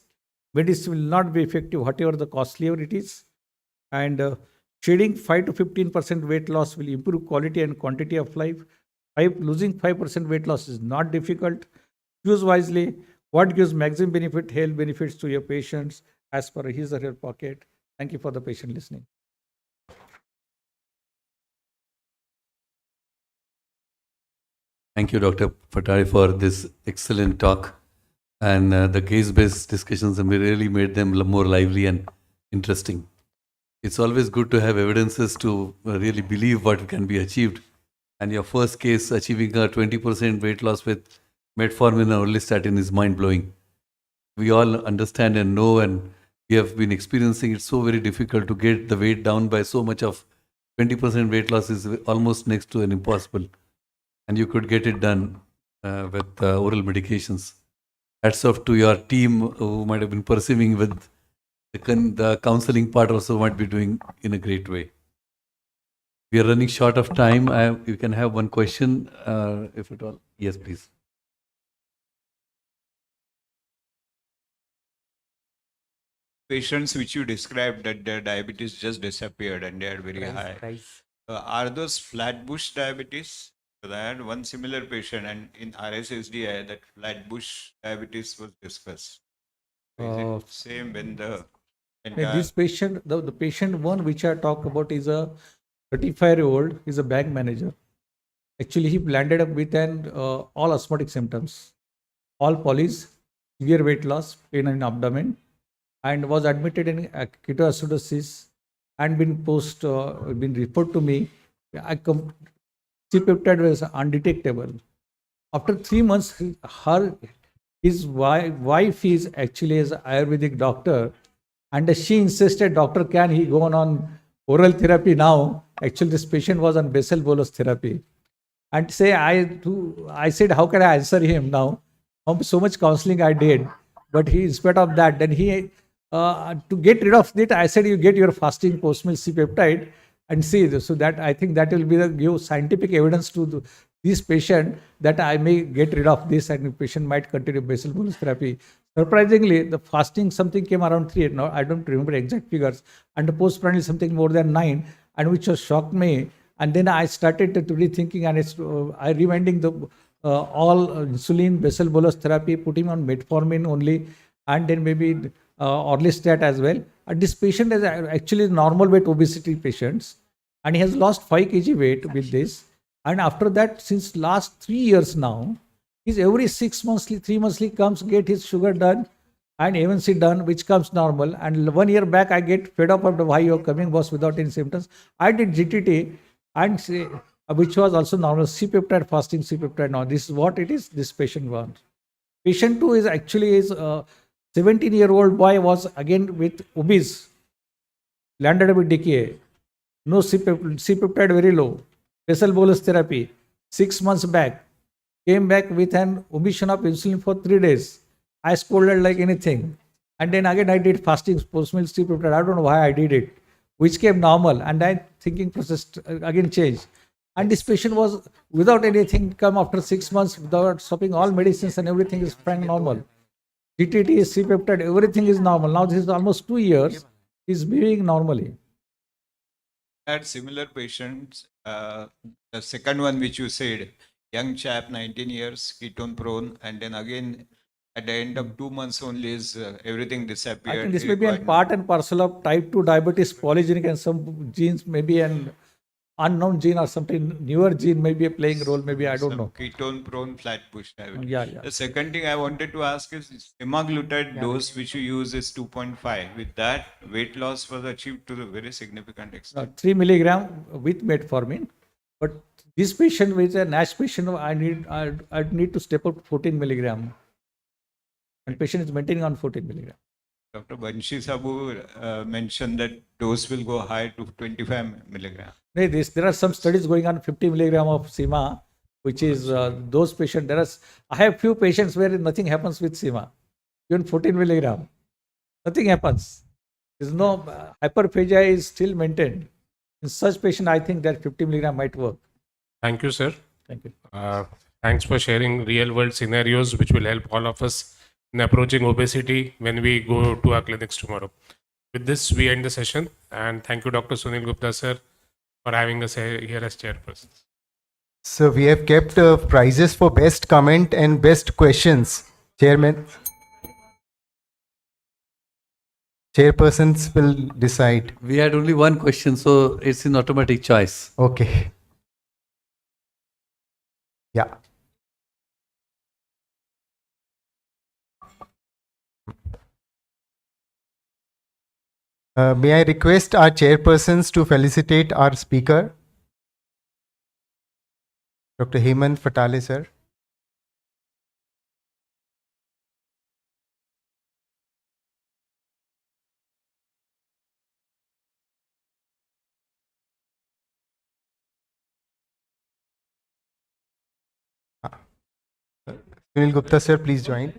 Medicine will not be effective, whatever the costlier it is. And shedding 5 to 15% weight loss will improve quality and quantity of life. Losing 5% weight loss is not difficult. Choose wisely what gives maximum health benefits to your patients as per his or her pocket. Thank you for the patient listening. Thank you, Dr. Patari, for this excellent talk. And the case-based discussions have really made them more lively and interesting. It's always good to have evidences to really believe what can be achieved. And your first case, achieving a 20% weight loss with metformin and orlistat is mind-blowing. We all understand and know, and we have been experiencing it so very difficult to get the weight down by so much of 20% weight loss is almost next to an impossible. And you could get it done with oral medications. Hats off to your team who might have been perceiving with the counseling part also might be doing in a great way. We are running short of time. You can have one question, if at all. Yes, please. Patients which you described that their diabetes just disappeared and they are very high. Are those flatbush diabetes? Because I had one similar patient, and in RSSDI, that flatbush diabetes was discussed. Is it same when the entire... This patient, the patient one which I talk about is a 35-year-old, is a bank manager. Actually, he landed up with all asthmatic symptoms, all polys, severe weight loss, pain in abdomen, and was admitted in ketoacidosis and been referred to me. C-peptide was undetectable. After 3 months, his wife is actually an Ayurvedic doctor, and she insisted, doctor, can he go on oral therapy now? Actually, this patient was on basal bolus therapy. And I said, how can I answer him now? So much counseling I did, but in spite of that, then he, to get rid of it, I said, you get your fasting post-meal C-peptide and see. So that I think that will be give scientific evidence to this patient that I may get rid of this and the patient might continue basal bolus therapy. Surprisingly, the fasting something came around 3. Now I don't remember exact figures, and the postprandial something more than 9, and which has shocked me. And then I started to rethinking, and I rewinding the all insulin, basal bolus therapy, putting on metformin only, and then maybe orlistat as well. And this patient is actually normal weight obesity patients, and he has lost 5 kg weight with this. And after that, since last 3 years now, he's every 6 monthly, 3 monthly comes, get his sugar done and A1C done, which comes normal. And 1 year back, I get fed up of why you're coming, boss, without any symptoms. I did GTT, and which was also normal. C-peptide fasting, C-peptide now. This is what it is, this patient wants. Patient 2 is actually a 17-year-old boy, was again with obese, landed with DKA, no C-peptide very low, basal bolus therapy, 6 months back, came back with an omission of insulin for 3 days. I scolded like anything. And then again I did fasting post-meal C-peptide. I don't know why I did it, which came normal, and I thinking process again changed. And this patient was without anything, come after 6 months without stopping all medicines, and everything is fine normal. GTT, C-peptide, everything is normal. Now this is almost 2 years, he's behaving normally. I had similar patients. The second one which you said, young chap, 19 years, ketone prone, and then again at the end of 2 months only is everything I disappeared. think this He may be a required part and parcel of type 2 diabetes polygenic, and some genes maybe an unknown gene or something newer gene may be playing role, maybe, I don't some know. ketone prone flatbush diabetes. Yeah. The second thing I wanted to ask is semaglutide dose which you use is 2.5. With that, weight loss was achieved to a very significant extent. 3 milligram with metformin, but this patient with a NASH patient, I need to step up 14 milligram, and patient is maintaining on 14 milligram. Dr. Banshi Sabu mentioned that dose will go high to 25 milligram. There are some studies going on 50 milligram of SEMA, which is those patients. I have few patients where nothing happens with SEMA, even 14 milligram, nothing happens. There's no hyperphagia is still maintained. In such patient, I think that 50 milligram might work. Thank you, sir. Thank you. Thanks for sharing real world scenarios which will help all of us in approaching obesity when we go to our clinics tomorrow. With this, we end the session, and thank you, Dr. Sunil Gupta, sir, for having us here as chairperson. So we have kept prizes for best comment and best questions. Chairpersons will decide. We had only one question, so it's in automatic choice. Okay. Yeah. May I request our chairpersons to felicitate our speaker, Dr. Hemant Fatale, sir. Sunil Gupta, sir, please join.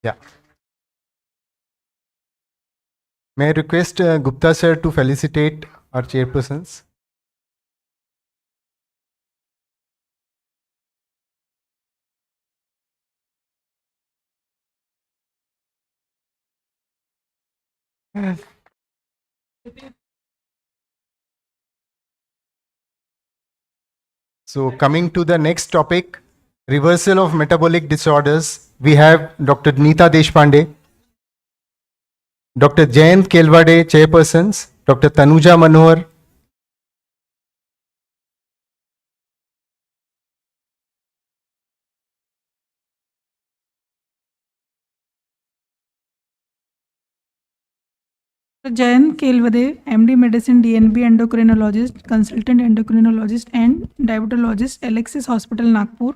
Yeah. May I request Gupta, sir, to felicitate our chairpersons? So coming to the next topic, reversal of metabolic disorders, we have Dr. Neeta Deshpande, Dr. Jayant Kelwade, chairpersons, Dr. Tanuja Manohar, Jayant Kelwade, MD Medicine, DNB endocrinologist, consultant endocrinologist and diabetologist, Alexis Hospital, Nagpur.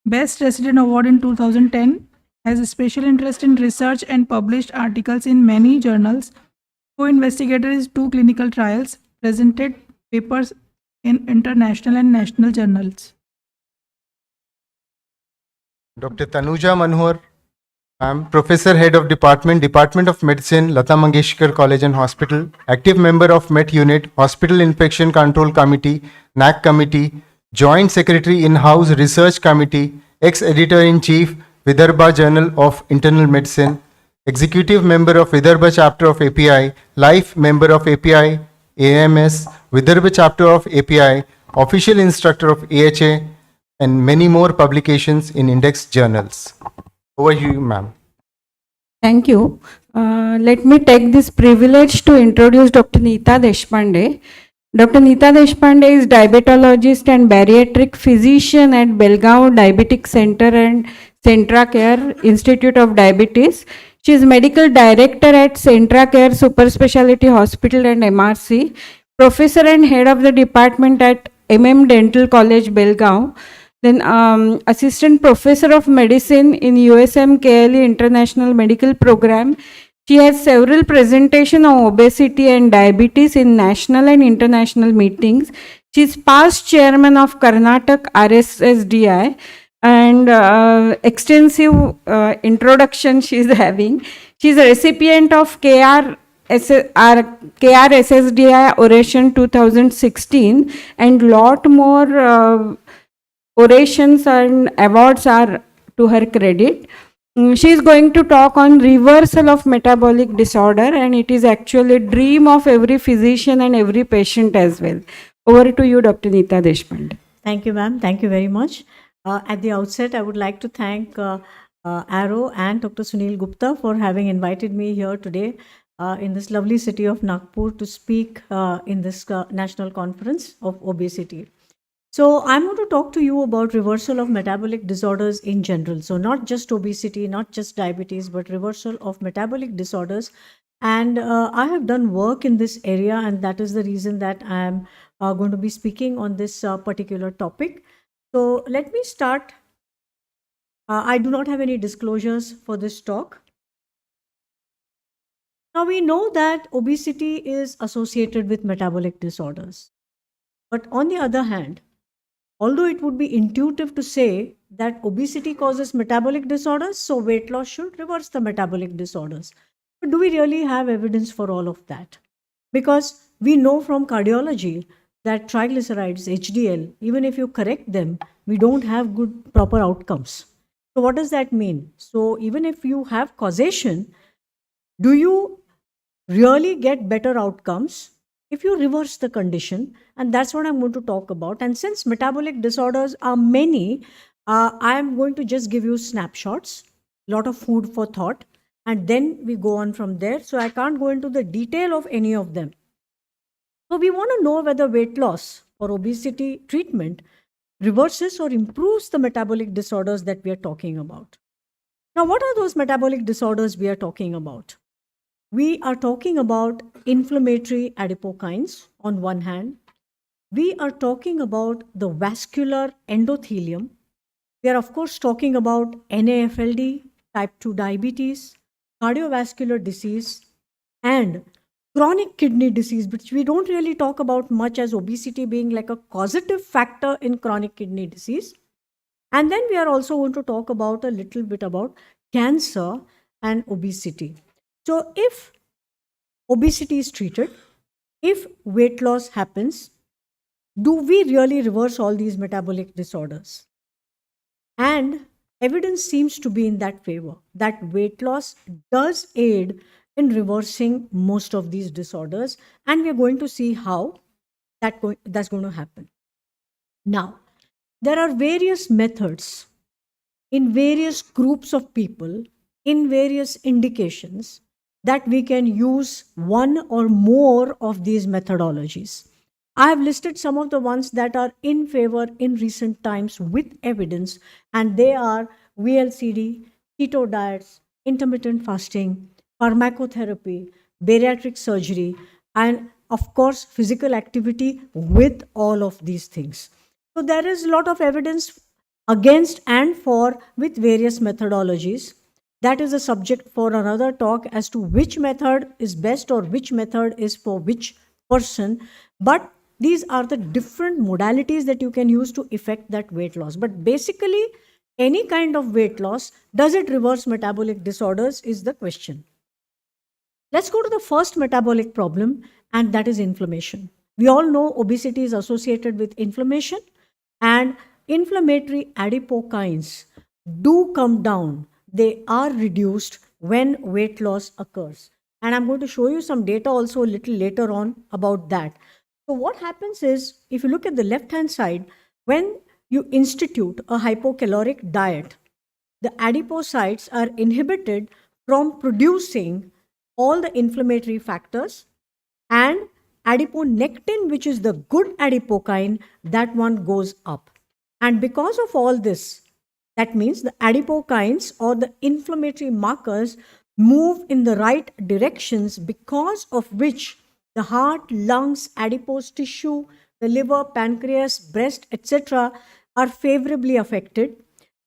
Best Resident Award in 2010. Has a special interest in research and published articles in many journals. Co-investigator is 2 clinical trials. Presented papers in international and national journals. Dr. Tanuja Manohar, I am Professor Head of Department of Medicine, Lata Mangeshkar College and Hospital, active member of Met Unit, Hospital Infection Control Committee, NAC Committee, Joint Secretary In-House Research Committee, ex-Editor-in-Chief, Vidarbha Journal of Internal Medicine, Executive Member of Vidarbha Chapter of API, Life Member of API, AMS, Vidarbha Chapter of API, Official Instructor of AHA, and many more publications in index journals. Over to you, ma'am. Thank you. Let me take this privilege to introduce Dr. Neeta Deshpande. Dr. Neeta Deshpande is diabetologist and bariatric physician at Belgaum Diabetic Center and Centra Care Institute of Diabetes. She is medical director at Centra Care Super Speciality Hospital and MRC, professor and head of the department at Dental College, Belgaum. Then assistant professor of medicine in USM KLE International Medical Program. She has several presentations on obesity and diabetes in national and international meetings. She is past chairman of Karnataka RSSDI, and extensive introduction she is having. She is a recipient of KRSSDI Oration 2016 and lot more orations and awards are to her credit. She is going to talk on reversal of metabolic disorder, and it is actually a dream of every physician and every patient as well. Over to you, Dr. Neeta Deshpande. Thank you, ma'am. Thank you very much. At the outset, I would like to thank Arrow and Dr. Sunil Gupta for having invited me here today in this lovely city of Nagpur to speak in this national conference of obesity. So I'm going to talk to you about reversal of metabolic disorders in general. So not just obesity, not just diabetes, but reversal of metabolic disorders. And I have done work in this area, and that is the reason that I'm going to be speaking on this particular topic. So let me start. I do not have any disclosures for this talk. Now we know that obesity is associated with metabolic disorders. But on the other hand, although it would be intuitive to say that obesity causes metabolic disorders, so weight loss should reverse the metabolic disorders. But do we really have evidence for all of that? Because we know from cardiology that triglycerides, HDL, even if you correct them, we don't have good proper outcomes. So what does that mean? So even if you have causation, do you really get better outcomes if you reverse the condition? And that's what I'm going to talk about. And since metabolic disorders are many, I'm going to just give you snapshots, lot of food for thought, and then we go on from there. So I can't go into the detail of any of them. So we want to know whether weight loss or obesity treatment reverses or improves the metabolic disorders that we are talking about. Now, what are those metabolic disorders we are talking about? We are talking about inflammatory adipokines on one hand. We are talking about the vascular endothelium. We are, of course, talking about NAFLD, type 2 diabetes, cardiovascular disease, and chronic kidney disease, which we don't really talk about much as obesity being like a causative factor in chronic kidney disease. And then we are also going to talk about a little bit about cancer and obesity. So if obesity is treated, if weight loss happens, do we really reverse all these metabolic disorders? And evidence seems to be in that favor, that weight loss does aid in reversing most of these disorders. And we are going to see how that's going to happen. Now, there are various methods in various groups of people, in various indications, that we can use one or more of these methodologies. I have listed some of the ones that are in favor in recent times with evidence, and they are VLCD, keto diets, intermittent fasting, pharmacotherapy, bariatric surgery, and of course, physical activity with all of these things. So there is a lot of evidence against and for with various methodologies. That is a subject for another talk as to which method is best or which method is for which person. But these are the different modalities that you can use to effect that weight loss. But basically, any kind of weight loss, does it reverse metabolic disorders is the question. Let's go to the first metabolic problem, and that is inflammation. We all know obesity is associated with inflammation, and inflammatory adipokines do come down. They are reduced when weight loss occurs. And I'm going to show you some data also a little later on about that. So what happens is, if you look at the left-hand side, when you institute a hypocaloric diet, the adipocytes are inhibited from producing all the inflammatory factors, and adiponectin, which is the good adipokine, that one goes up. And because of all this, that means the adipokines or the inflammatory markers move in the right directions, because of which the heart, lungs, adipose tissue, the liver, pancreas, breast, etc. are favorably affected,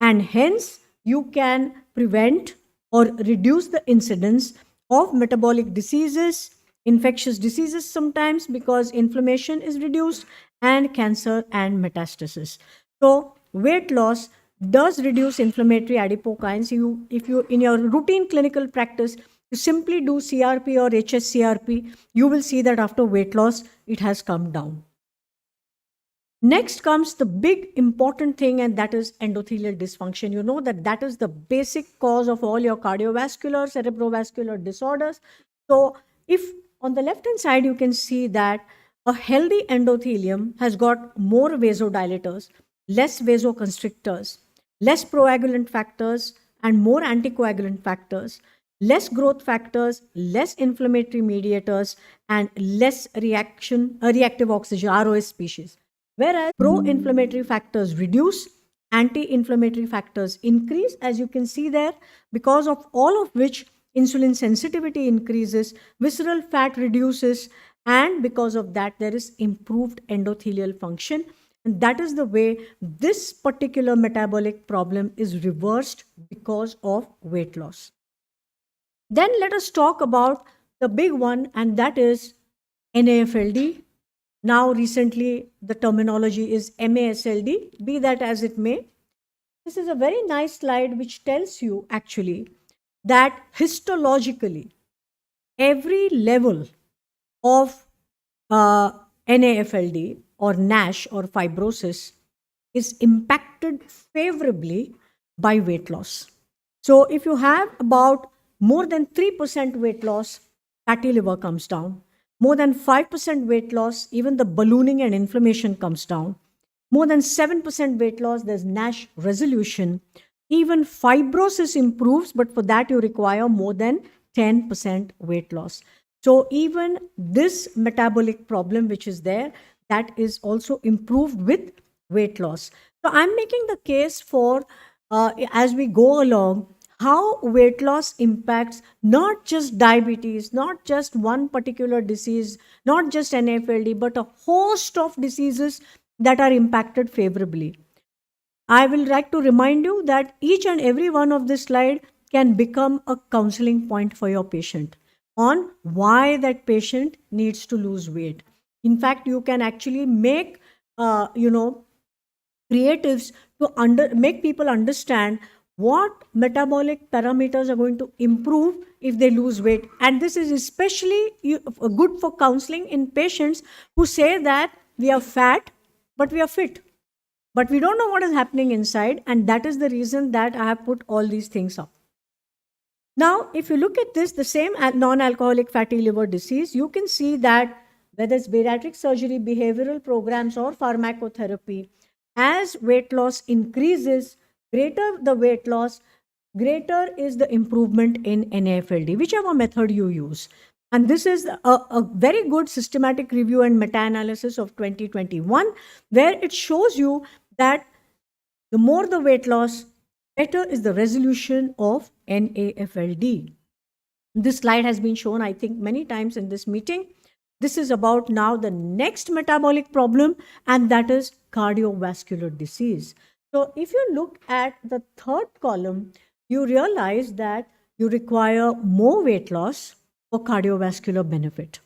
and hence you can prevent or reduce the incidence of metabolic diseases, infectious diseases sometimes because inflammation is reduced, and cancer and metastasis. So weight loss does reduce inflammatory adipokines. If you in your routine clinical practice, you simply do CRP or HSCRP, you will see that after weight loss, it has come down. Next comes the big important thing, and that is endothelial dysfunction. You know that is the basic cause of all your cardiovascular, cerebrovascular disorders. So if on the left hand side, you can see that A healthy endothelium has got more vasodilators, less vasoconstrictors, less proagulant factors, and more anticoagulant factors, less growth factors, less inflammatory mediators, and less reactive oxygen, ROS species. Whereas pro-inflammatory factors reduce, anti-inflammatory factors increase, as you can see there, because of all of which insulin sensitivity increases, visceral fat reduces, and because of that, there is improved endothelial function. And that is the way this particular metabolic problem is reversed because of weight loss. Then let us talk about the big one, and that is NAFLD. Now, recently, the terminology is MASLD, be that as it may. This is a very nice slide which tells you actually that histologically, every level of NAFLD or NASH or fibrosis is impacted favorably by weight loss. So if you have about more than 3% weight loss, fatty liver comes down. More than 5% weight loss, even the ballooning and inflammation comes down. More than 7% weight loss, there's NASH resolution. Even fibrosis improves, but for that you require more than 10% weight loss. So even this metabolic problem which is there, that is also improved with weight loss. So I'm making the case for, as we go along, how weight loss impacts not just diabetes, not just one particular disease, not just NAFLD, but a host of diseases that are impacted favorably. I will like to remind you that each and every one of this slide can become a counseling point for your patient on why that patient needs to lose weight. In fact, you can actually make, creatives to make people understand what metabolic parameters are going to improve if they lose weight. And this is especially good for counseling in patients who say that we are fat, but we are fit. But we don't know what is happening inside, and that is the reason that I have put all these things up. Now, if you look at this, the same non-alcoholic fatty liver disease, you can see that whether it's bariatric surgery, behavioral programs, or pharmacotherapy, as weight loss increases, greater the weight loss, greater is the improvement in NAFLD, whichever method you use. And this is a very good systematic review and meta-analysis of 2021, where it shows you that the more the weight loss, better is the resolution of NAFLD. This slide has been shown, I think, many times in this meeting. This is about now the next metabolic problem, and that is cardiovascular disease. So if you look at the third column, you realize that you require more weight loss for cardiovascular benefit.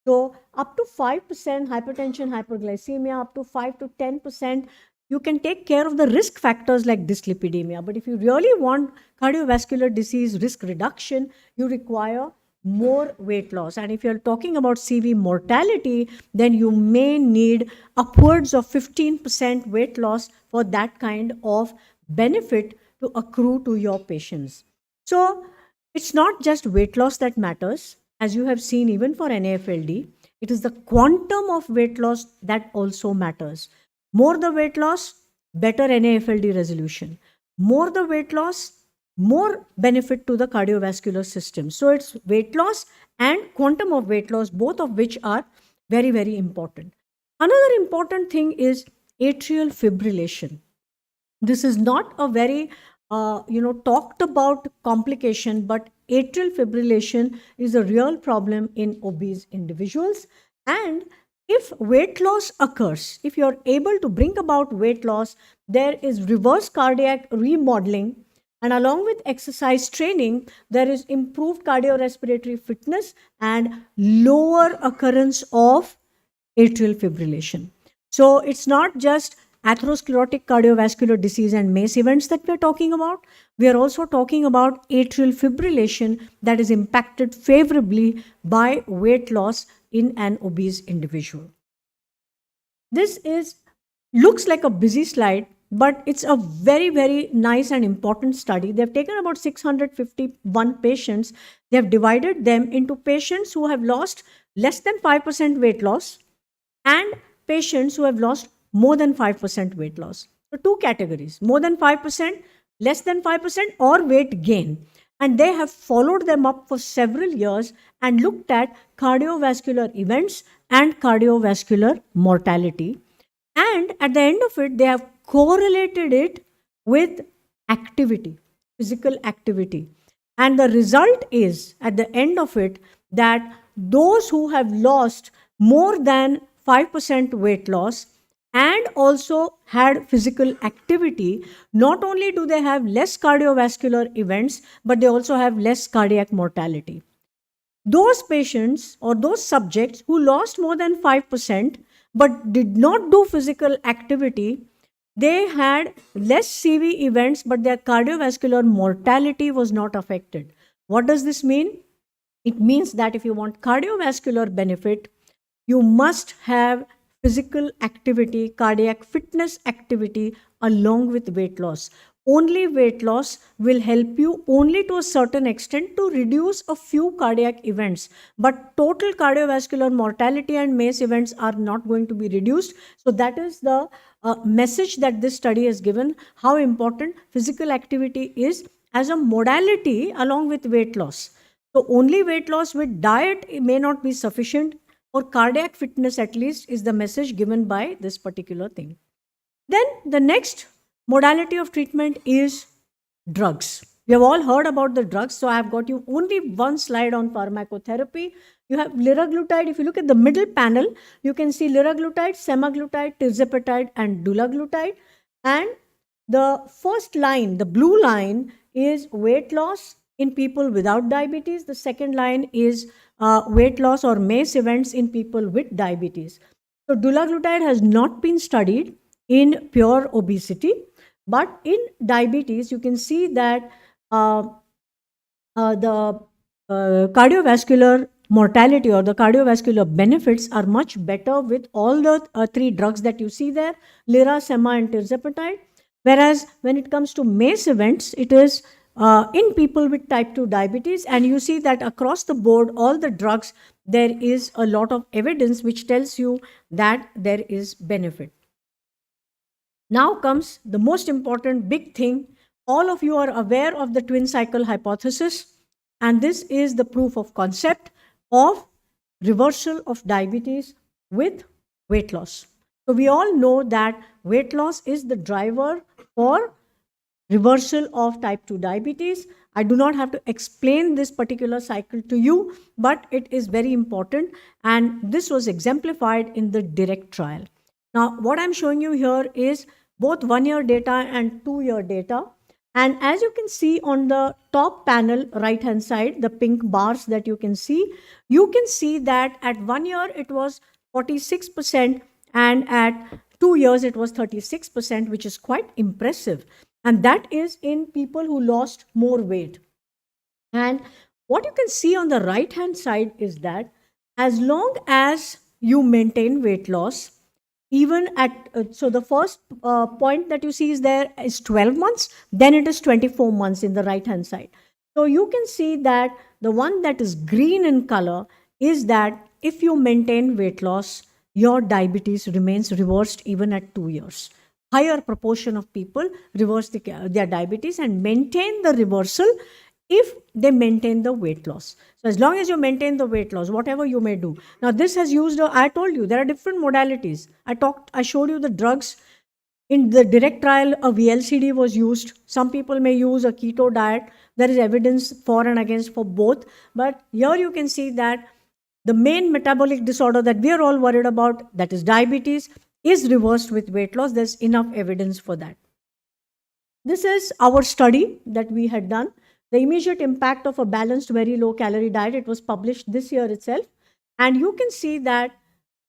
So up to 5% hypertension, hyperglycemia, up to 5 to 10%, you can take care of the risk factors like dyslipidemia. But if you really want cardiovascular disease risk reduction, you require more weight loss. And if you're talking about CV mortality, then you may need upwards of 15% weight loss for that kind of benefit to accrue to your patients. So it's not just weight loss that matters. As you have seen, even for NAFLD, it is the quantum of weight loss that also matters. More the weight loss, better NAFLD resolution. More the weight loss, more benefit to the cardiovascular system. So it's weight loss and quantum of weight loss, both of which are very, very important. Another important thing is atrial fibrillation. This is not a very talked about complication, but atrial fibrillation is a real problem in obese individuals. And if weight loss occurs, if you're able to bring about weight loss, there is reverse cardiac remodeling. And along with exercise training, there is improved cardiorespiratory fitness and lower occurrence of atrial fibrillation. So it's not just atherosclerotic cardiovascular disease and MACE events that we're talking about. We are also talking about atrial fibrillation that is impacted favorably by weight loss in an obese individual. This looks like a busy slide, but it's a very, very nice and important study. They've taken about 651 patients. They have divided them into patients who have lost less than 5% weight loss and patients who have lost more than 5% weight loss. So, two categories: more than 5%, less than 5%, or weight gain. And they have followed them up for several years and looked at cardiovascular events and cardiovascular mortality. And at the end of it, they have correlated it with activity, physical activity. And the result is, at the end of it, that those who have lost more than 5% weight loss and also had physical activity, not only do they have less cardiovascular events, but they also have less cardiac mortality. Those patients or those subjects who lost more than 5% but did not do physical activity, they had less CV events, but their cardiovascular mortality was not affected. What does this mean? It means that if you want cardiovascular benefit, you must have physical activity, cardiac fitness activity along with weight loss. Only weight loss will help you only to a certain extent to reduce a few cardiac events. But total cardiovascular mortality and MACE events are not going to be reduced. So that is the message that this study has given, how important physical activity is as a modality along with weight loss. So only weight loss with diet may not be sufficient, or cardiac fitness at least is the message given by this particular thing. Then the next modality of treatment is drugs. We have all heard about the drugs, so I have got you only one slide on pharmacotherapy. You have liraglutide. If you look at the middle panel, you can see liraglutide, semaglutide, tirzepatide, and dulaglutide. And the first line, the blue line, is weight loss in people without diabetes. The second line is weight loss or MACE events in people with diabetes. So dulaglutide has not been studied in pure obesity, but in diabetes, you can see that the cardiovascular mortality or the cardiovascular benefits are much better with all the three drugs that you see there, lira, sema, and tirzepatide. Whereas when it comes to MACE events, it is in people with type 2 diabetes, and you see that across the board, all the drugs, there is a lot of evidence which tells you that there is benefit. Now comes the most important big thing. All of you are aware of the twin cycle hypothesis, and this is the proof of concept of reversal of diabetes with weight loss. So we all know that weight loss is the driver for reversal of type 2 diabetes. I do not have to explain this particular cycle to you, but it is very important, and this was exemplified in the direct trial. Now, what I'm showing you here is both 1-year data and 2-year data. And as you can see on the top panel, right hand side, the pink bars that you can see that at 1 year it was 46%, and at 2 years it was 36%, which is quite impressive. And that is in people who lost more weight. And what you can see on the right hand side is that as long as you maintain weight loss, even at, so the first point that you see is there is 12 months, then it is 24 months in the right hand side. So you can see that the one that is green in color is that if you maintain weight loss, your diabetes remains reversed even at 2 years. Higher proportion of people reverse their diabetes and maintain the reversal if they maintain the weight loss. So as long as you maintain the weight loss, whatever you may do. Now this has used, I told you, there are different modalities. I showed you the drugs. In the direct trial, a VLCD was used. Some people may use a keto diet. There is evidence for and against for both. But here you can see that the main metabolic disorder that we are all worried about, that is diabetes, is reversed with weight loss. There's enough evidence for that. This is our study that we had done. The immediate impact of a balanced, very low calorie diet. It was published this year itself. And you can see that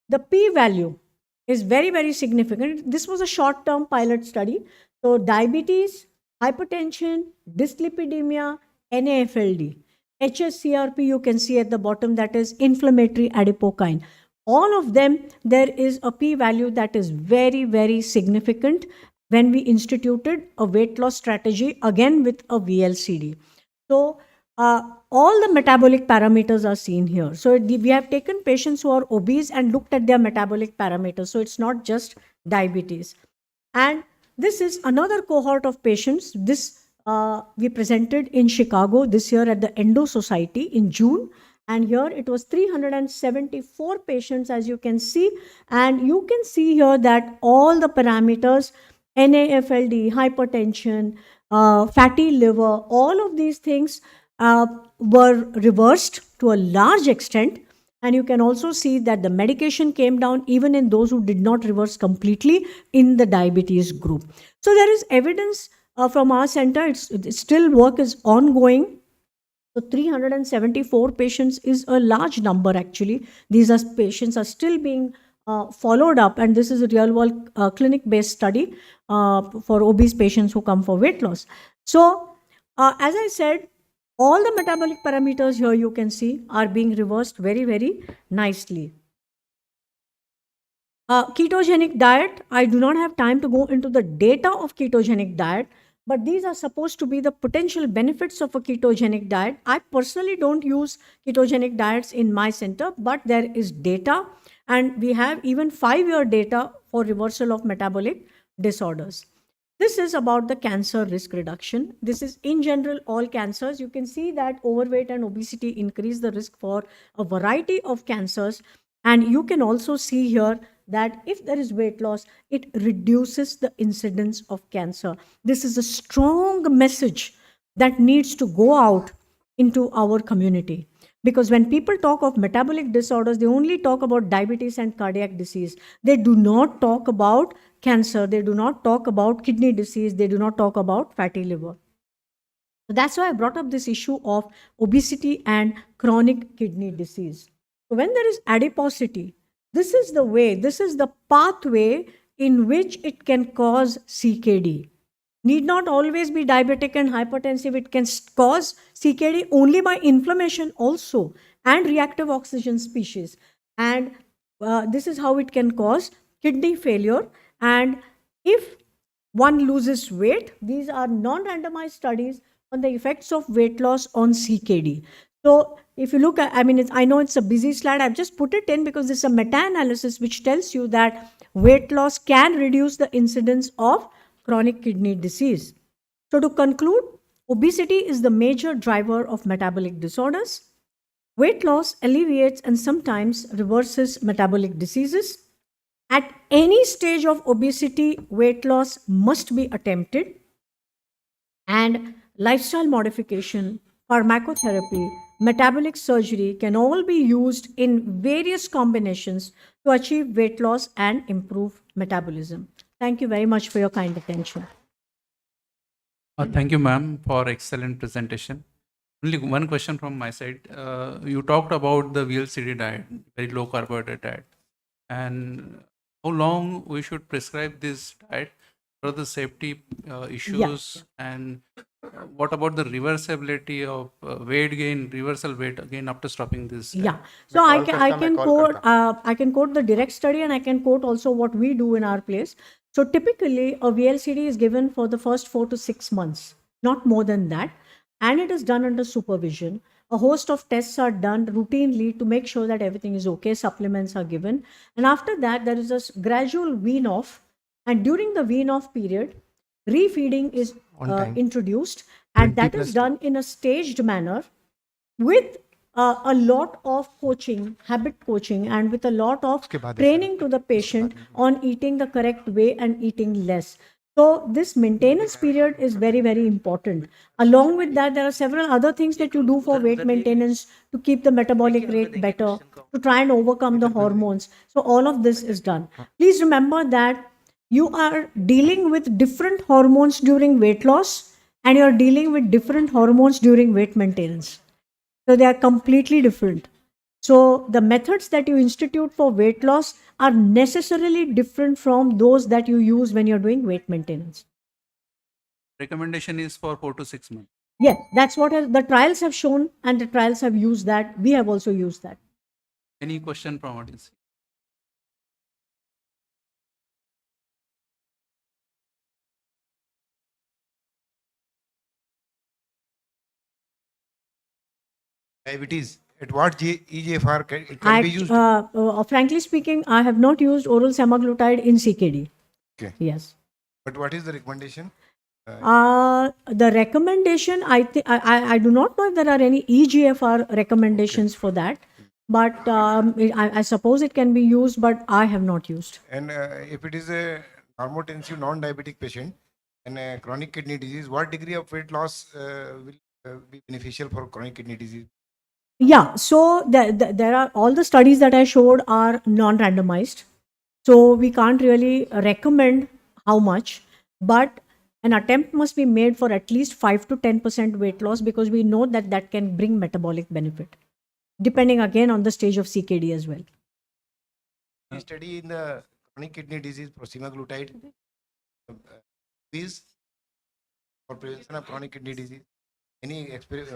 the p-value is very, very significant. This was a short-term pilot study. So diabetes, hypertension, dyslipidemia, NAFLD, HSCRP you can see at the bottom, that is inflammatory adipokine. All of them, there is a p-value that is very, very significant when we instituted a weight loss strategy, again with a VLCD. So all the metabolic parameters are seen here. So we have taken patients who are obese and looked at their metabolic parameters. So it's not just diabetes. And this is another cohort of patients. This we presented in Chicago this year at the Endo Society in June. And here it was 374 patients, as you can see. And you can see here that all the parameters, NAFLD, hypertension, fatty liver, all of these things were reversed to a large extent. And you can also see that the medication came down even in those who did not reverse completely in the diabetes group. So there is evidence from our center. It's still work is ongoing. So 374 patients is a large number actually. These are patients are still being followed up, and this is a real world clinic-based study for obese patients who come for weight loss. So as I said, all the metabolic parameters here you can see are being reversed very, very nicely. Ketogenic diet, I do not have time to go into the data of ketogenic diet, but these are supposed to be the potential benefits of a ketogenic diet. I personally don't use ketogenic diets in my center, but there is data, and we have even 5-year data for reversal of metabolic disorders. This is about the cancer risk reduction. This is in general all cancers. You can see that overweight and obesity increase the risk for a variety of cancers. And you can also see here that if there is weight loss, it reduces the incidence of cancer. This is a strong message that needs to go out into our community. Because when people talk of metabolic disorders, they only talk about diabetes and cardiac disease. They do not talk about cancer. They do not talk about kidney disease. They do not talk about fatty liver. So that's why I brought up this issue of obesity and chronic kidney disease. So when there is adiposity, this is the way, this is the pathway in which it can cause CKD. Need not always be diabetic and hypertensive. It can cause CKD only by inflammation also and reactive oxygen species. And this is how it can cause kidney failure. And if one loses weight, these are non-randomized studies on the effects of weight loss on CKD. So if you look at, I mean, I know it's a busy slide. I've just put it in because it's a meta-analysis which tells you that weight loss can reduce the incidence of chronic kidney disease. So to conclude, obesity is the major driver of metabolic disorders. Weight loss alleviates and sometimes reverses metabolic diseases. At any stage of obesity, weight loss must be attempted, and lifestyle modification, pharmacotherapy, metabolic surgery can all be used in various combinations to achieve weight loss and improve metabolism. Thank you very much for your kind attention. Thank you, ma'am, for excellent presentation. Only one question from my side. You talked about the VLCD diet, very low carbohydrate diet, and how long we should prescribe this diet? What are the safety issues, and what about the reversibility of weight gain, reversal weight gain after stopping this diet? Yeah. So I can quote the direct study, and I can quote also what we do in our place. So typically a VLCD is given for the first 4 to 6 months, not more than that. And it is done under supervision. A host of tests are done routinely to make sure that everything is okay. Supplements are given. And after that, there is a gradual wean off. And during the wean off period, refeeding is introduced. And that is done in a staged manner with a lot of coaching, habit coaching, and with a lot of training to the patient on eating the correct way and eating less. So this maintenance period is very, very important. Along with that, there are several other things that you do for weight maintenance to keep the metabolic rate better, to try and overcome the hormones. So all of this is done. Please remember that you are dealing with different hormones during weight loss, and you're dealing with different hormones during weight maintenance. So they are completely different. So the methods that you institute for weight loss are necessarily different from those that you use when you're doing weight maintenance. Recommendation is for 4 to 6 months. Yes, that's what the trials have shown, and the trials have used that. We have also used that. Any question from audience? diabetes, at what EGFR it can be used? Frankly speaking, I have not used oral semaglutide in CKD. Okay. Yes. But what is the recommendation? The recommendation, I do not know if there are any EGFR recommendations for that, but I suppose it can be used, but I have not used. And if it is a normotensive non-diabetic patient and a chronic kidney disease, what degree of weight loss will be beneficial for chronic kidney disease? Yeah, so there are all the studies that I showed are non-randomized. So we can't really recommend how much, but an attempt must be made for at least 5 to 10% weight loss because we know that that can bring metabolic benefit, depending again on the stage of CKD as well. We study in the chronic kidney disease for semaglutide is for prevention of chronic kidney disease. Any experience?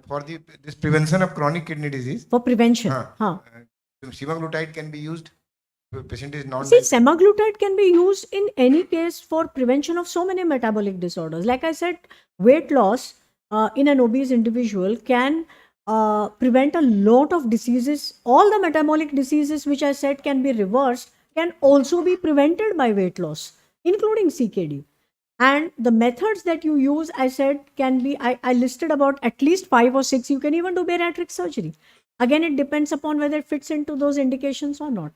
For this prevention of chronic kidney disease. For prevention. Semaglutide can be used. If a patient is non. See, semaglutide can be used in any case for prevention of so many metabolic disorders. Like I said, weight loss in an obese individual can prevent a lot of diseases. All the metabolic diseases which I said can be reversed can also be prevented by weight loss, including CKD. And the methods that you use, I said, can be, I listed about at least 5 or 6. You can even do bariatric surgery. Again, it depends upon whether it fits into those indications or not.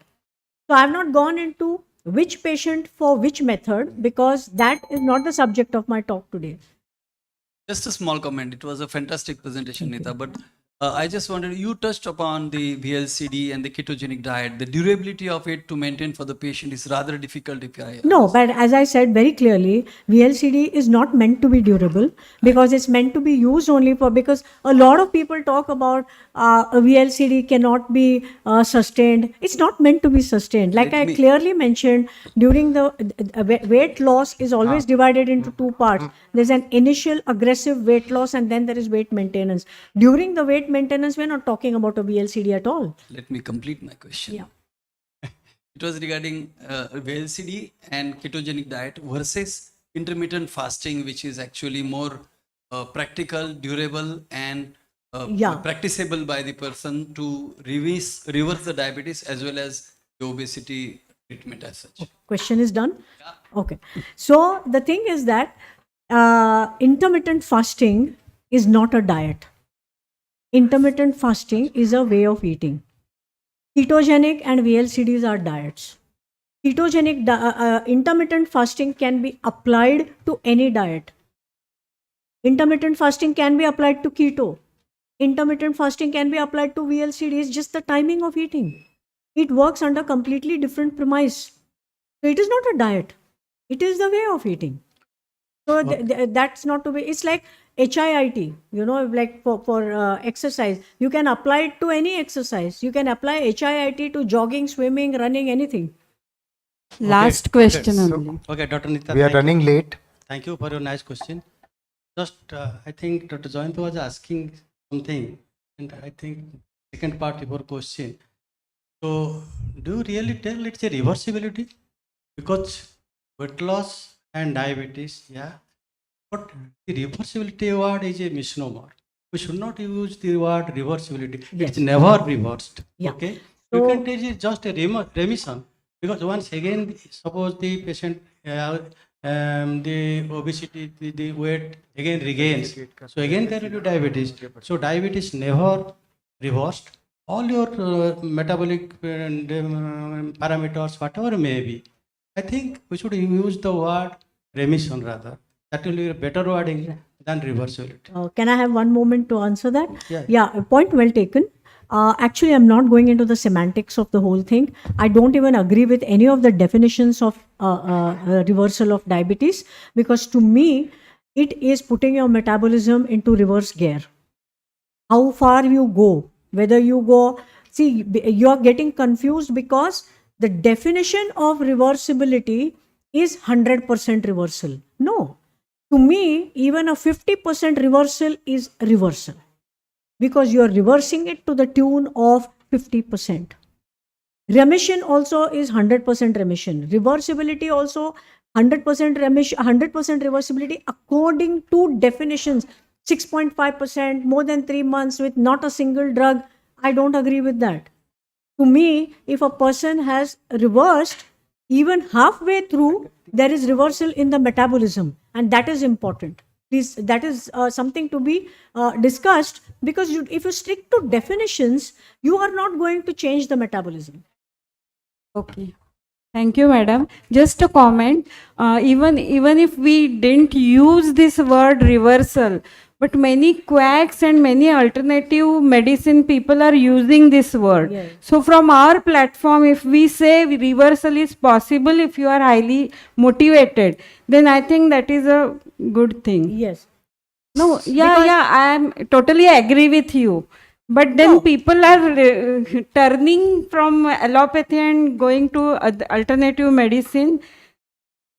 So I have not gone into which patient for which method because that is not the subject of my talk today. Just a small comment. It was a fantastic presentation, Nita. But I just wanted, you touched upon the VLCD and the ketogenic diet. The durability of it to maintain for the patient is rather difficult if I... No, but as I said very clearly, VLCD is not meant to be durable because it's meant to be used only for, because a lot of people talk about a VLCD cannot be sustained. It's not meant to be sustained. Like I clearly mentioned, during the weight loss is always divided into two parts. There's an initial aggressive weight loss and then there is weight maintenance. During the weight maintenance, we're not talking about a VLCD at all. Let me complete my question. Yeah. It was regarding VLCD and ketogenic diet versus intermittent fasting, which is actually more practical, durable, and practicable by the person to reverse the diabetes as well as the obesity treatment as such. Question is done? Okay. So the thing is that intermittent fasting is not a diet. Intermittent fasting is a way of eating. Ketogenic and VLCDs are diets. Intermittent fasting can be applied to any diet. Intermittent fasting can be applied to keto. Intermittent fasting can be applied to VLCD. It's just the timing of eating. It works under completely different premise. So it is not a diet. It is the way of eating. So that's not to be, it's like HIIT, like for exercise. You can apply it to any exercise. You can apply HIIT to jogging, swimming, running, anything. Last question only. Okay, Dr. Nita. We are running late. Thank you for your nice question. Just, I think Dr. Joyant was asking something, and I think second part of your question. So, do you really tell it's a reversibility? Because weight loss and diabetes, but the reversibility word is a misnomer. We should not use the word reversibility. Yes. It's never reversed. Yeah. Okay. So, You can tell it just a remission, because once again, suppose the patient the obesity, the weight again regains. So again there will be diabetes. So diabetes never reversed. All your metabolic parameters, whatever may be, I think we should use the word remission rather. That will be a better wording than reversibility. can I have one moment to answer that? Yeah. Point well taken. Actually, I'm not going into the semantics of the whole thing. I don't even agree with any of the definitions of reversal of diabetes, because to me, it is putting your metabolism into reverse gear. How far you go, whether you go, see, you're getting confused because the definition of reversibility is 100% reversal. No. To me, even a 50% reversal is reversal, because you are reversing it to the tune of 50%. Remission also is 100% remission. Reversibility also 100% remission, 100% reversibility according to definitions. 6.5%, more than 3 months with not a single drug. I don't agree with that. To me, if a person has reversed, even halfway through, there is reversal in the metabolism, and that is important. Please, that is something to be discussed, because if you stick to definitions, you are not going to change the metabolism. Okay. Thank you, madam. Just a comment. Even if we didn't use this word reversal, but many quacks and many alternative medicine people are using this word. Yes. So from our platform, if we say reversal is possible if you are highly motivated, then I think that is a good thing. Yes. No, I am totally agree with you. But then people are turning from allopathy and going to alternative medicine.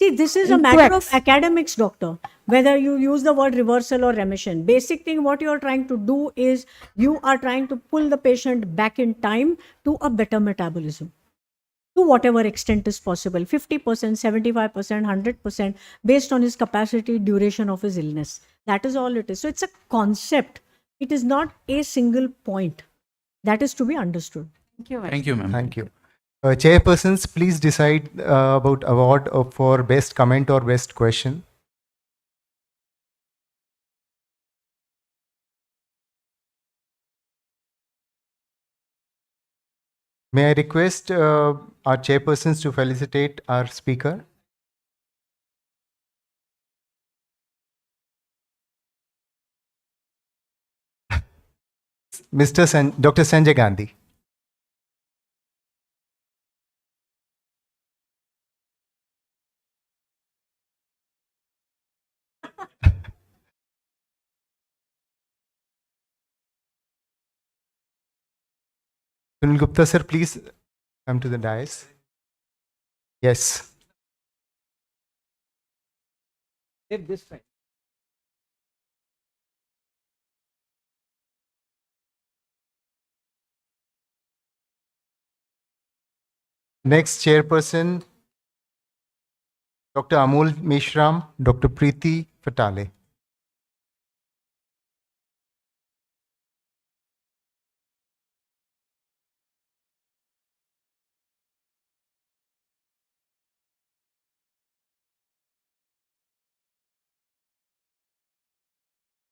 See, this is a matter of academics, doctor. Whether you use the word reversal or remission, basic thing what you are trying to do is you are trying to pull the patient back in time to a better metabolism, to whatever extent is possible, 50%, 75%, 100%, based on his capacity, duration of his illness. That is all it is. So it's a concept. It is not a single point. That is to be understood. Thank you. Thank you, ma'am. Thank you. Chairpersons, please decide about award for best comment or best question. May I request our chairpersons to felicitate our speaker? Dr. Sanjay Gandhi. Sunil Gupta, sir, please come to the dais. Yes. This time. Next chairperson, Dr. Amol Meshram, Dr. Preeti Fatale.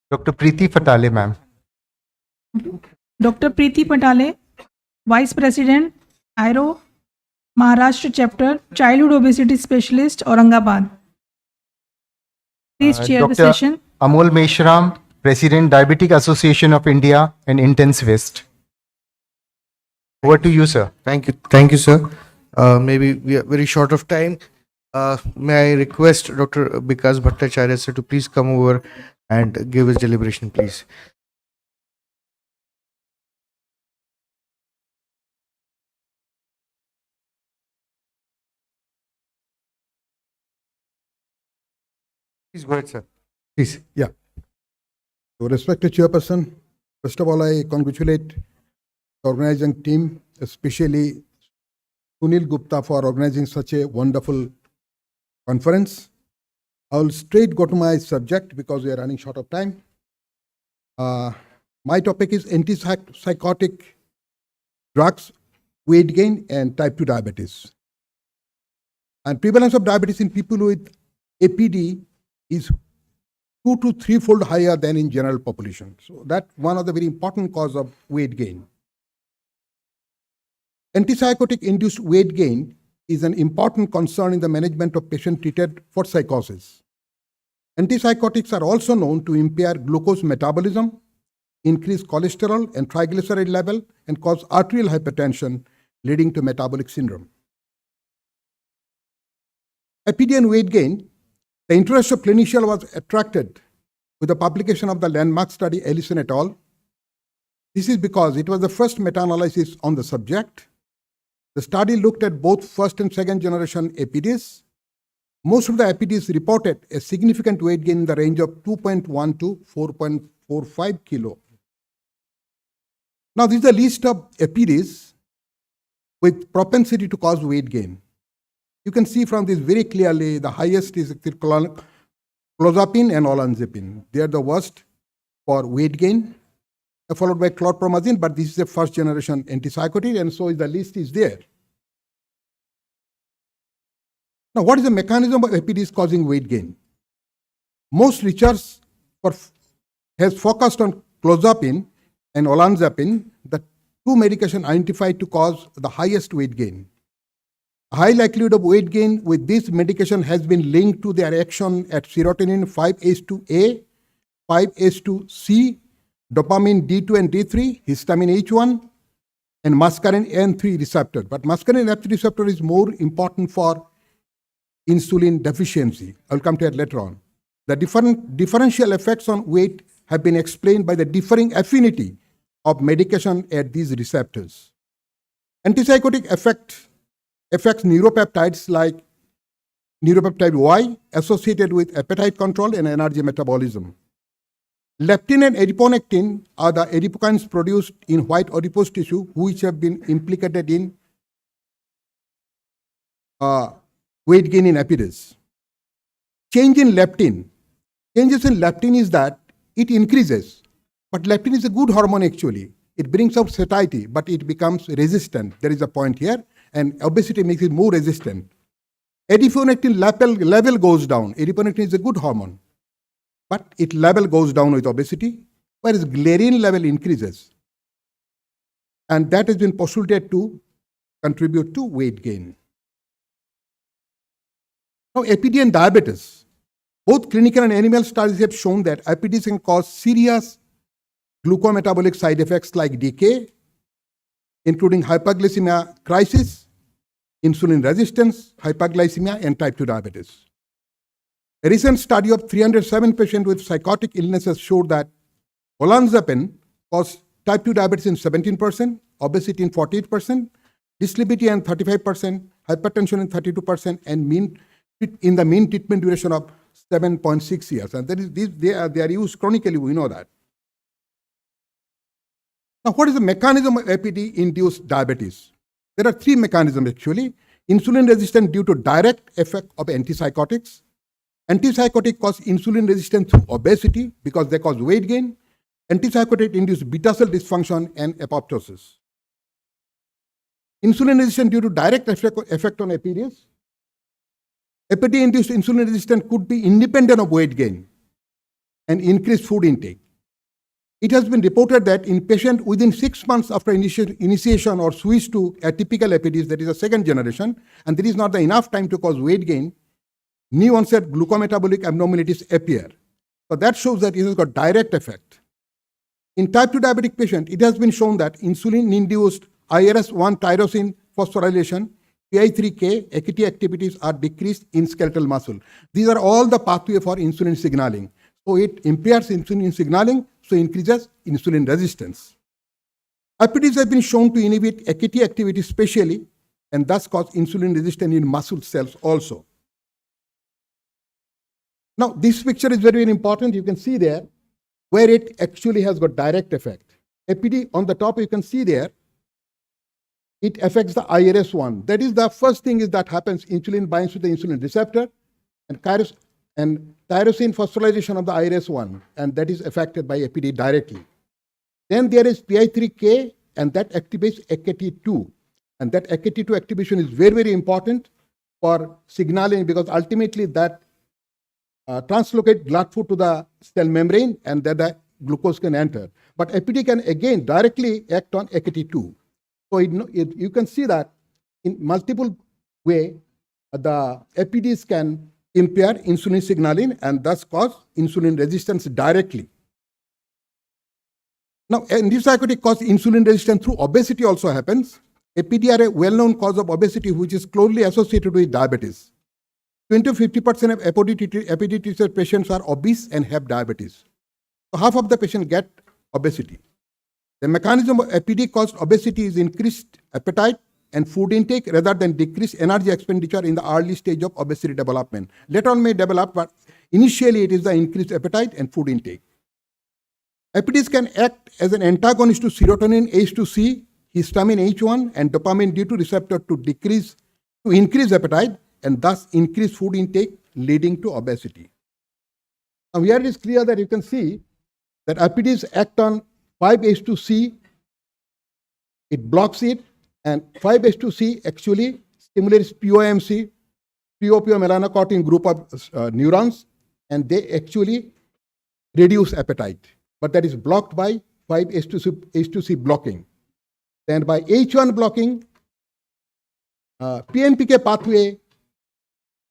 Dr. Preeti Fatale, ma'am. Dr. Preeti Patale, Vice President, IRO, Maharashtra Chapter, Childhood Obesity Specialist, Aurangabad. Please chair the Dr. session. Amol Meshram, President, Diabetic Association of India and Intensivist. Over to you, sir. Thank you, sir. Maybe we are very short of time. May I request Dr. Vikas Bhattacharya sir to please come over and give his deliberation, please. Please go ahead, sir. Please. Yeah. So, respected Chairperson, first of all, I congratulate the organizing team, especially Sunil Gupta, for organizing such a wonderful conference. I will straight go to my subject because we are running short of time. My topic is antipsychotic drugs, weight gain, and type 2 diabetes. And prevalence of diabetes in people with APD is 2 to 3-fold higher than in general population. So that's one of the very important cause of weight gain. Antipsychotic induced weight gain is an important concern in the management of patients treated for psychosis. Antipsychotics are also known to impair glucose metabolism, increase cholesterol and triglyceride level, and cause arterial hypertension, leading to metabolic syndrome. APD and weight gain. The interest of clinicians was attracted with the publication of the landmark study Ellison et al. This is because it was the first meta-analysis on the subject. The study looked at both first and second generation APDs. Most of the APDs reported a significant weight gain in the range of 2.1 to 4.45 kilo. Now, this is the list of APDs with propensity to cause weight gain. You can see from this very clearly, the highest is clozapine and olanzapine. They are the worst for weight gain, followed by chlorpromazine, but this is a first generation antipsychotic, and so the list is there. Now, what is the mechanism of APDs causing weight gain? Most research has focused on clozapine and olanzapine, the two medications identified to cause the highest weight gain. A high likelihood of weight gain with this medication has been linked to their action at serotonin 5-HT2A, 5-HT2C, dopamine D2 and D3, histamine H1, and muscarine N3 receptor. But muscarine N3 receptor is more important for insulin deficiency. I'll come to that later on. The differential effects on weight have been explained by the differing affinity of medication at these receptors. Antipsychotic affects neuropeptides like neuropeptide Y associated with appetite control and energy metabolism. Leptin and adiponectin are the adipokines produced in white adipose tissue which have been implicated in weight gain in APDs. Changes in leptin is that it increases, but leptin is a good hormone actually. It brings out satiety, but it becomes resistant. There is a point here, and obesity makes it more resistant. Adiponectin level goes down. Adiponectin is a good hormone, but its level goes down with obesity, whereas ghrelin level increases. And that has been postulated to contribute to weight gain. Now, APD and diabetes. Both clinical and animal studies have shown that APDs can cause serious glucometabolic side effects like decay, including hyperglycemia crisis, insulin resistance, hyperglycemia, and type 2 diabetes. A recent study of 307 patients with psychotic illnesses showed that olanzapine caused type 2 diabetes in 17%, obesity in 48%, dyslipidemia in 35%, hypertension in 32%, and in the mean treatment duration of 7.6 years. And that is, they are used chronically, we know that. Now, what is the mechanism of APD-induced diabetes? There are three mechanisms actually. Insulin resistance due to direct effect of antipsychotics. Antipsychotic cause insulin resistance through obesity because they cause weight gain. Antipsychotic induce beta cell dysfunction and apoptosis. Insulin resistance due to direct effect on APDs. APD-induced insulin resistance could be independent of weight gain and increased food intake. It has been reported that in patients within 6 months after initiation or switch to atypical APDs, that is a second generation, and there is not enough time to cause weight gain, new onset glucometabolic abnormalities appear. So that shows that it has got direct effect. In type 2 diabetic patient, it has been shown that insulin-induced IRS1 tyrosine phosphorylation, PI3K, AKT activities are decreased in skeletal muscle. These are all the pathway for insulin signaling. So it impairs insulin signaling, so increases insulin resistance. APDs have been shown to inhibit AKT activity specially, and thus cause insulin resistance in muscle cells also. Now, this picture is very, very important. You can see there where it actually has got direct effect. APD on the top, you can see there, it affects the IRS1. That is the first thing is that happens. Insulin binds to the insulin receptor and tyrosine phosphorylation of the IRS1, and that is affected by APD directly. Then there is PI3K, and that activates AKT2. And that AKT2 activation is very, very important for signaling because ultimately that translocate blood food to the cell membrane and then the glucose can enter. But APD can again directly act on AKT2. So you can see that in multiple ways, the APDs can impair insulin signaling and thus cause insulin resistance directly. Now, antipsychotic cause insulin resistance through obesity also happens. APD are a well-known cause of obesity which is closely associated with diabetes. 20-50% of APD-treated patients are obese and have diabetes. So half of the patients get obesity. The mechanism of APD-caused obesity is increased appetite and food intake rather than decreased energy expenditure in the early stage of obesity development. Later on may develop, but initially it is the increased appetite and food intake. APDs can act as an antagonist to serotonin H2C, histamine H1, and dopamine D2 receptor to increase appetite and thus increase food intake, leading to obesity. Now here it is clear that you can see that APDs act on 5H2C, it blocks it, and 5H2C actually stimulates POMC, preopiomelanocortin group of neurons, and they actually reduce appetite. But that is blocked by 5H2C blocking. Then by H1 blocking, PMPK pathway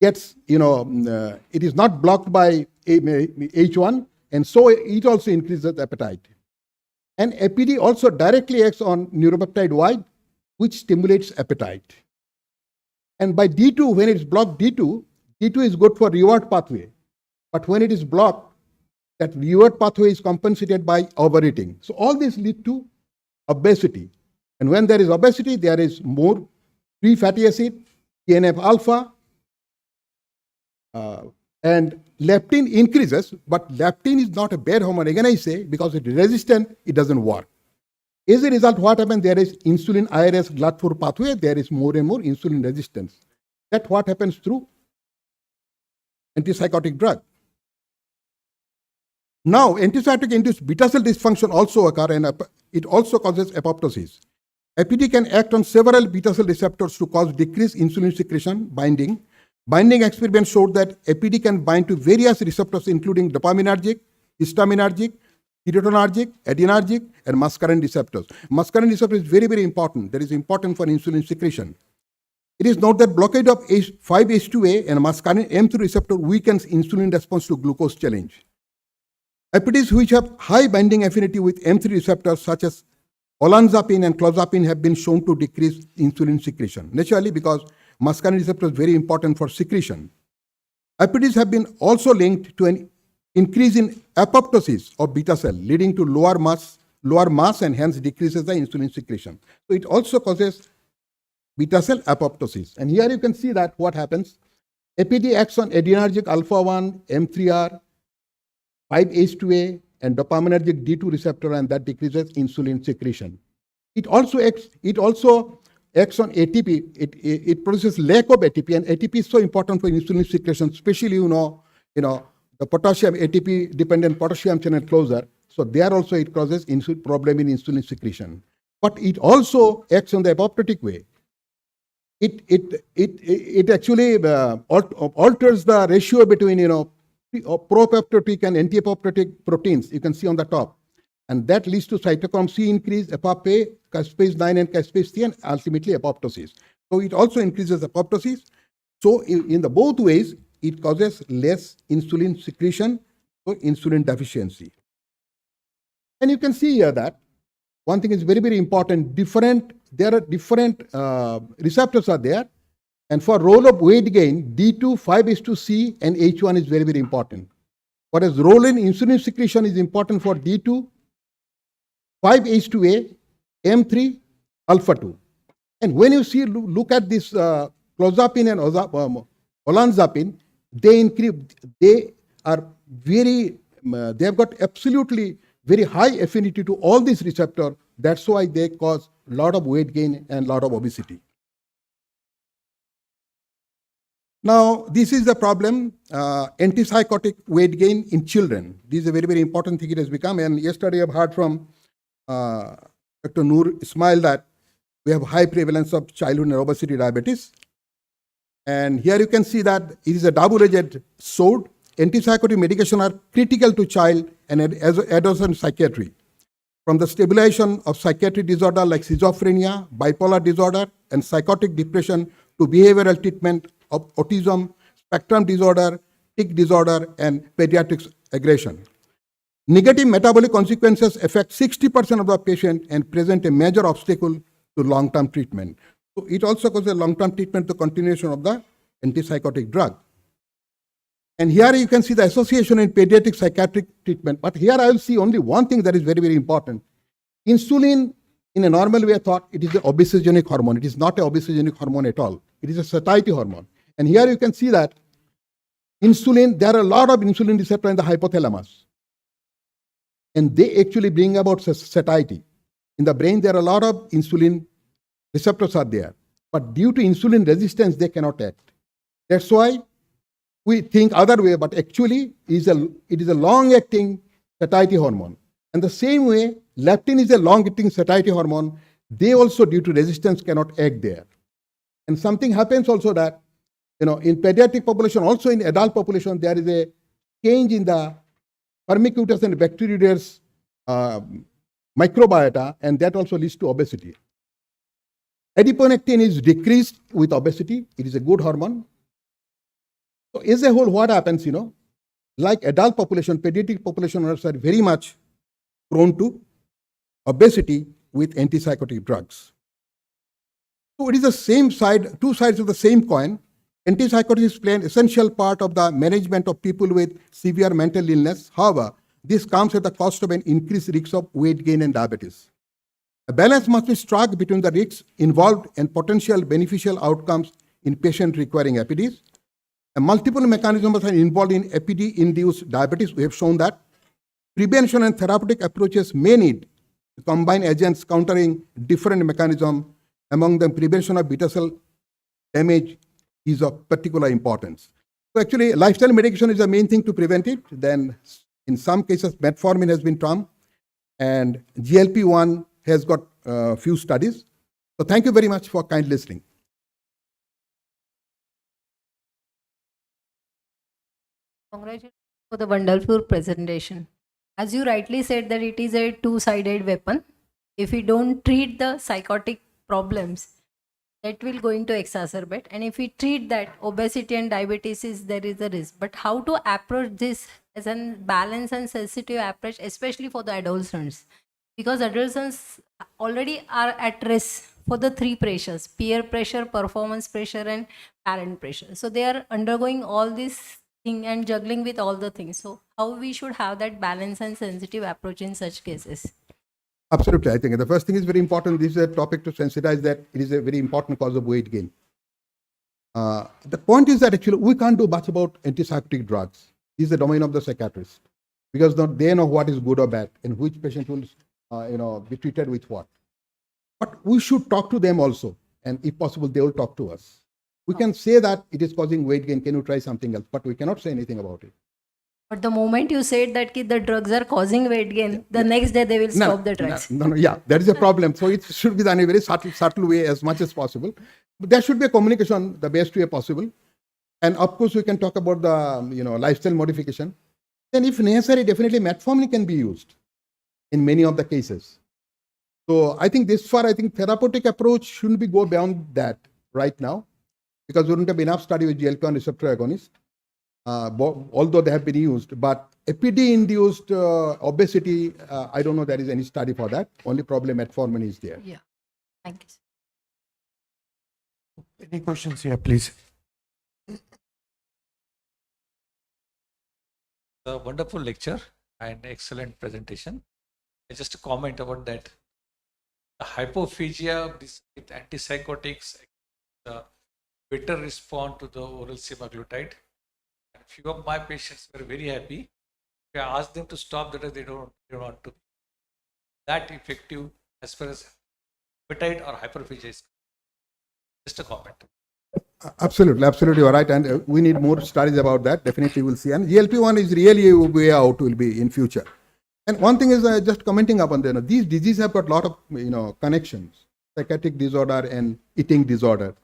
gets, it is not blocked by H1, and so it also increases appetite. And APD also directly acts on neuropeptide Y, which stimulates appetite. And by D2, when it's blocked D2 is good for reward pathway. But when it is blocked, that reward pathway is compensated by overeating. So all this lead to obesity. And when there is obesity, there is more free fatty acid, TNF alpha, and leptin increases, but leptin is not a bad hormone. Again, I say, because it is resistant, it doesn't work. As a result, what happens? There is insulin IRS GLUT4 pathway, there is more and more insulin resistance. That's what happens through antipsychotic drug. Now, antipsychotic-induced beta cell dysfunction also occur, and it also causes apoptosis. APD can act on several beta cell receptors to cause decreased insulin secretion binding. Binding experiments showed that APD can bind to various receptors, including dopaminergic, histaminergic, serotonergic, adrenergic, and muscarinic receptors. Muscarinic receptor is very, very important. That is important for insulin secretion. It is noted that blockade of 5H2A and muscarinic M3 receptor weakens insulin response to glucose challenge. APDs which have high binding affinity with M3 receptors, such as olanzapine and clozapine, have been shown to decrease insulin secretion. Naturally, because muscarinic receptor is very important for secretion. APDs have been also linked to an increase in apoptosis of beta cell, leading to lower mass and hence decreases the insulin secretion. So it also causes beta cell apoptosis. And here you can see that what happens. APD acts on adrenergic alpha 1, M3R, 5H2A, and dopaminergic D2 receptor, and that decreases insulin secretion. It also acts on ATP. It produces lack of ATP, and ATP is so important for insulin secretion, especially the potassium ATP dependent potassium channel closure. So there also it causes problem in insulin secretion. But it also acts on the apoptotic way. It actually alters the ratio between pro-apoptotic and anti-apoptotic proteins. You can see on the top, and that leads to cytochrome C increase, APOP, caspase 9 and caspase 3, and ultimately apoptosis. So it also increases apoptosis. So in the both ways, it causes less insulin secretion, so insulin deficiency. And you can see here that one thing is very, very important. There are different receptors are there. And for role of weight gain, D2, 5H2C, and H1 is very, very important. Whereas role in insulin secretion is important for D2, 5H2A, M3, alpha 2. And when you look at this clozapine and olanzapine, they have got absolutely very high affinity to all these receptors. That's why they cause a lot of weight gain and a lot of obesity. Now, this is the problem, antipsychotic weight gain in children. This is a very, very important thing it has become. And yesterday I've heard from Dr. Noor Ismail that we have high prevalence of childhood obesity diabetes. And here you can see that it is a double-edged sword. Antipsychotic medication are critical to child and adolescent psychiatry. From the stabilization of psychiatric disorder like schizophrenia, bipolar disorder, and psychotic depression to behavioral treatment of autism, spectrum disorder, tic disorder, and pediatric aggression. Negative metabolic consequences affect 60% of the patient and present a major obstacle to long-term treatment. So it also causes long-term treatment to continuation of the antipsychotic drug. And here you can see the association in pediatric psychiatric treatment. But here I will see only one thing that is very, very important. Insulin, in a normal way thought, it is an obesogenic hormone. It is not an obesogenic hormone at all. It is a satiety hormone. And here you can see that insulin, there are a lot of insulin receptors in the hypothalamus. And they actually bring about satiety. In the brain, there are a lot of insulin receptors are there. But due to insulin resistance, they cannot act. That's why we think other way, but actually it is a long-acting satiety hormone. And the same way, leptin is a long-acting satiety hormone. They also, due to resistance, cannot act there. And something happens also that, in pediatric population, also in adult population, there is a change in the Firmicutes and Bacteroides microbiota, and that also leads to obesity. Adiponectin is decreased with obesity. It is a good hormone. So as a whole, what happens, like adult population, pediatric population are very much prone to obesity with antipsychotic drugs. So it is the same side, two sides of the same coin. Antipsychotics play an essential part of the management of people with severe mental illness. However, this comes at the cost of an increased risk of weight gain and diabetes. A balance must be struck between the risks involved and potential beneficial outcomes in patients requiring APDs. Multiple mechanisms are involved in APD-induced diabetes. We have shown that prevention and therapeutic approaches may need to combine agents countering different mechanisms. Among them, prevention of beta cell damage is of particular importance. So actually, lifestyle medication is the main thing to prevent it. Then in some cases, metformin has been termed, and GLP-1 has got a few studies. So thank you very much for kind listening. Congratulations for the wonderful presentation. As you rightly said that it is a two-sided weapon. If we don't treat the psychotic problems, that will going to exacerbate. And if we treat that obesity and diabetes, there is a risk. But how to approach this as a balanced and sensitive approach, especially for the adolescents? Because adolescents already are at risk for the three pressures: peer pressure, performance pressure, and parent pressure. So they are undergoing all this thing and juggling with all the things. So how we should have that balanced and sensitive approach in such cases? Absolutely. I think the first thing is very important. This is a topic to sensitize that it is a very important cause of weight gain. The point is that actually we can't do much about antipsychotic drugs. This is the domain of the psychiatrist, because they know what is good or bad and which patient will be treated with what. But we should talk to them also, and if possible, they will talk to us. We can say that it is causing weight gain. Can you try something else? But we cannot say anything about it. But the moment you said that the drugs are causing weight gain, the next day they will stop the drugs. Yeah, that is a problem. So it should be done in a very subtle way as much as possible. But there should be a communication the best way possible. And of course, we can talk about the lifestyle modification. Then if necessary, definitely metformin can be used in many of the cases. So I think this far, I think therapeutic approach shouldn't be go beyond that right now, because we don't have enough study with GLP-1 receptor agonists. Although they have been used, but APD-induced obesity, I don't know there is any study for that. Only problem metformin is there. Yeah, thank you. Any questions here, please? A wonderful lecture and excellent presentation. Just a comment about that. The hypophagia with antipsychotics better respond to the oral semaglutide. And few of my patients were very happy. If I ask them to stop the drug, they don't want to. That effective as far as appetite or hyperphagia is. Just a comment. Absolutely, you're right. And we need more studies about that. Definitely we'll see. And GLP-1 is really a way out will be in future. And one thing is just commenting upon that, these diseases have got a lot of connections: psychiatric disorder and eating disorder.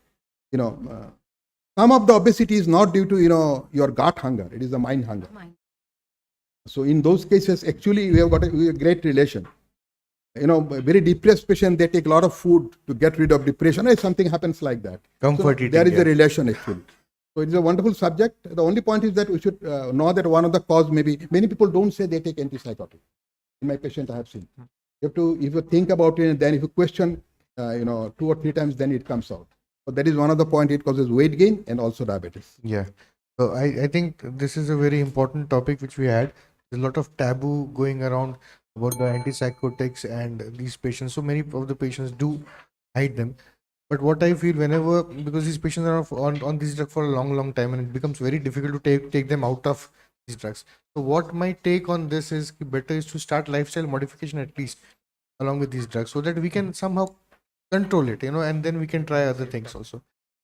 Some of the obesity is not due to your gut hunger; it is the mind hunger. So in those cases, actually, we have got a great relation. A very depressed patient, they take a lot of food to get rid of depression. If something happens like that, comfort so eating, there is a relation actually. So it is a wonderful subject. The only point is that we should know that one of the cause maybe many people don't say they take antipsychotic. In my patient, I have seen. If you think about it, and then if you question, 2 or 3 times, then it comes out. So that is one of the point. It causes weight gain and also diabetes. Yeah. So I think this is a very important topic which we had. There's a lot of taboo going around about the antipsychotics and these patients. So many of the patients do hide them. But what I feel whenever, because these patients are on these drugs for a long time, and it becomes very difficult to take them out of these drugs. So what my take on this is better is to start lifestyle modification at least along with these drugs, so that we can somehow control it, and then we can try other things also.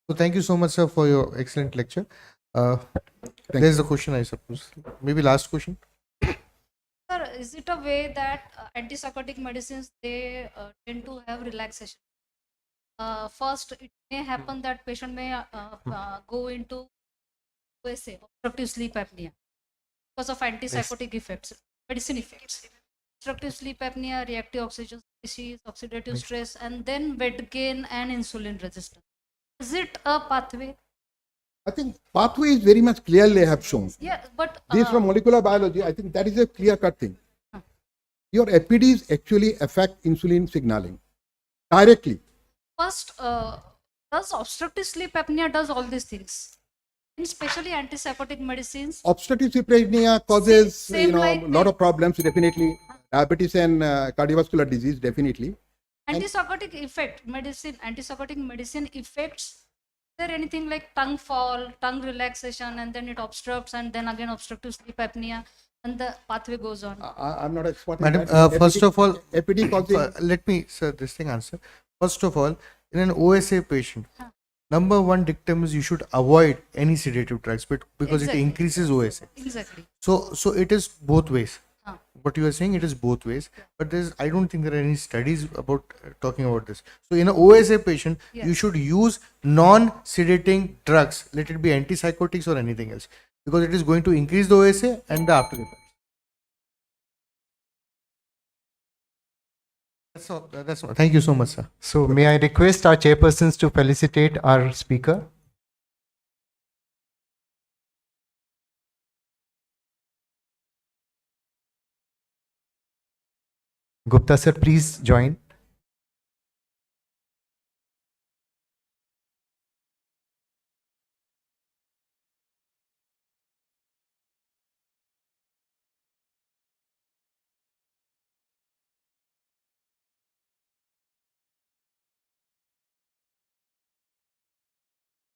So thank you so much, sir, for your excellent lecture. There's the question, I suppose. Maybe last question. Sir, is it a way that antipsychotic medicines they tend to have relaxation? First, it may happen that patient may go into OSA, obstructive sleep apnea, because of antipsychotic effects, medicine effects. Obstructive sleep apnea, reactive oxygen species, oxidative stress, and then weight gain and insulin resistance. Is it a pathway? I think pathway is very much clearly have shown. Yeah, but This from molecular biology, I think that is a clear-cut thing. Your APDs actually affect insulin signaling directly. first, does obstructive sleep apnea does all these things? Especially antipsychotic medicines. Obstructive sleep apnea causes Same like a lot of problems, definitely. Diabetes and cardiovascular disease, definitely. Antipsychotic effect medicine, antipsychotic medicine effects. Is there anything like tongue fall, tongue relaxation, and then it obstructs, and then again obstructive sleep apnea, and the pathway goes on? I'm not expert in Madam, that. first of all, APD causing. let me, sir, this thing answer. First of all, in an OSA patient, number one dictum is you should avoid any sedative drugs, but because Exactly. it increases OSA. Exactly. So it is both ways. What you are saying, it is both ways. But I don't think there are any studies about talking about this. So in an OSA patient, you should use non-sedating drugs. Let it be antipsychotics or anything else, because it is going to increase the OSA and the after effects. That's all. That's all. Thank you so much, sir. So may I request our chairpersons to felicitate our speaker? Gupta sir, please join.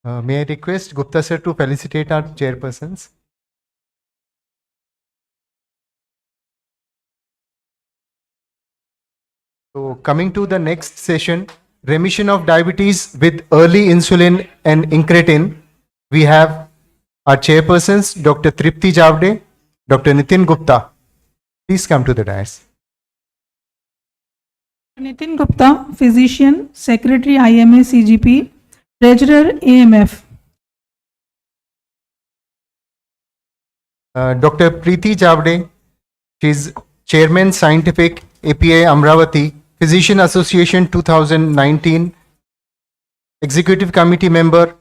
May I request Gupta sir to felicitate our chairpersons? So coming to the next session, remission of diabetes with early insulin and incretin, we have our chairpersons, Dr. Tripti Javde, Dr. Nitin Gupta. Please come to the dais. Nitin Gupta, physician, secretary IMA CGP, treasurer AMF. Dr. Preeti Javde, she is chairman scientific APA Amravati, Physician Association 2019, executive committee member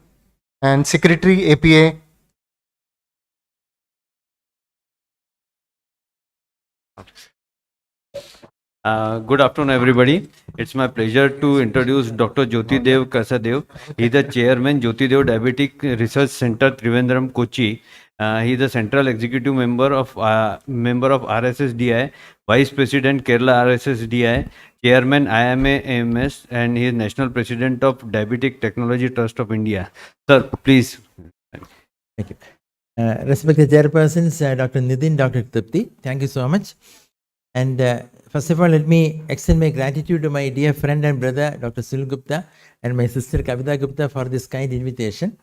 and secretary APA. Good afternoon, everybody. It's my pleasure to introduce Dr. Jyoti Dev Kasadev. He is the chairman, Jyoti Dev Diabetic Research Center, Trivandrum, Kochi. He is the central executive member of RSSDI, vice president Kerala RSSDI, chairman IMA AMS, and he is national president of Diabetic Technology Trust of India. Sir, please. Thank you. Respected chairpersons, Dr. Nitin, Dr. Tripti, thank you so much. And first of all, let me extend my gratitude to my dear friend and brother, Dr. Sul Gupta, and my sister Kavita Gupta for this kind invitation.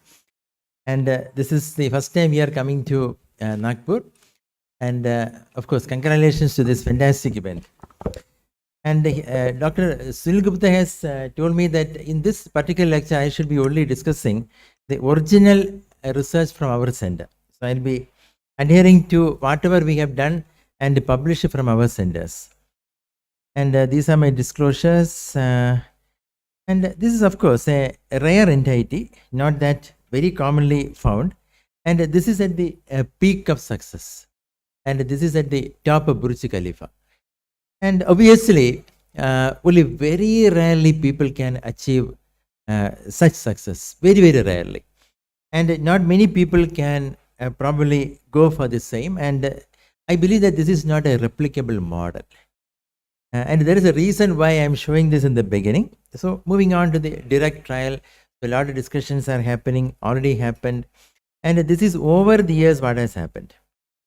And this is the first time we are coming to Nagpur. And of course, congratulations to this fantastic event. And Dr. Sul Gupta has told me that in this particular lecture, I should be only discussing the original research from our center. So I'll be adhering to whatever we have done and published from our centers. And these are my disclosures. And this is, of course, a rare entity, not that very commonly found. And this is at the peak of success. And this is at the top of Burj Khalifa. And obviously, only very rarely people can achieve such success. Very, very rarely. And not many people can probably go for the same. And I believe that this is not a replicable model. And there is a reason why I am showing this in the beginning. So moving on to the direct trial, a lot of discussions are happening, already happened. And this is over the years what has happened.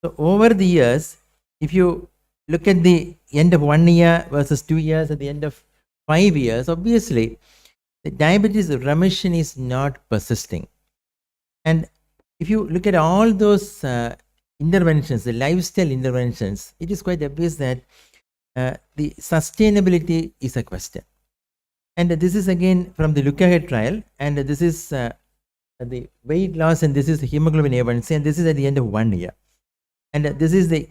So over the years, if you look at the end of 1 year versus 2 years, at the end of 5 years, obviously the diabetes remission is not persisting. And if you look at all those interventions, the lifestyle interventions, it is quite obvious that the sustainability is a question. And this is again from the look ahead trial, and this is the weight loss, and this is the hemoglobin A1C, and this is at the end of 1 year. And this is the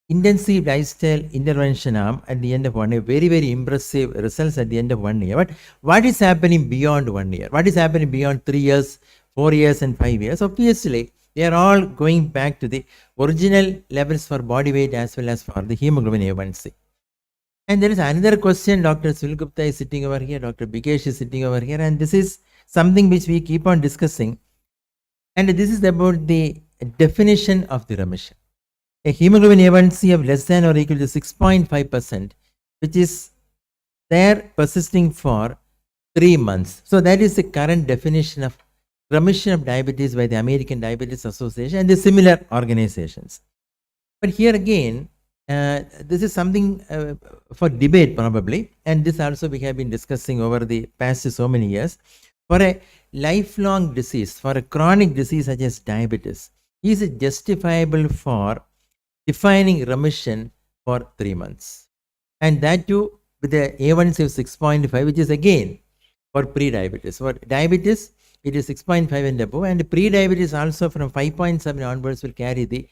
intensive lifestyle intervention arm at the end of 1 year. Very, very impressive results at the end of 1 year. But what is happening beyond 1 year? What is happening beyond 3 years, 4 years, and 5 years? Obviously, they are all going back to the original levels for body weight as well as for the hemoglobin A1C. And there is another question. Dr. Sunil Gupta is sitting over here, Dr. Bikesh is sitting over here, and this is something which we keep on discussing. And this is about the definition of the remission. A hemoglobin A1C of less than or equal to 6.5%, which is there persisting for 3 months. So that is the current definition of remission of diabetes by the American Diabetes Association and the similar organizations. But here again, this is something for debate probably, and this also we have been discussing over the past so many years. For a lifelong disease, for a chronic disease such as diabetes, is it justifiable for defining remission for 3 months? And that too with the A1C of 6.5, which is again for pre-diabetes. For diabetes, it is 6.5 and above, and pre-diabetes also from 5.7 onwards will carry the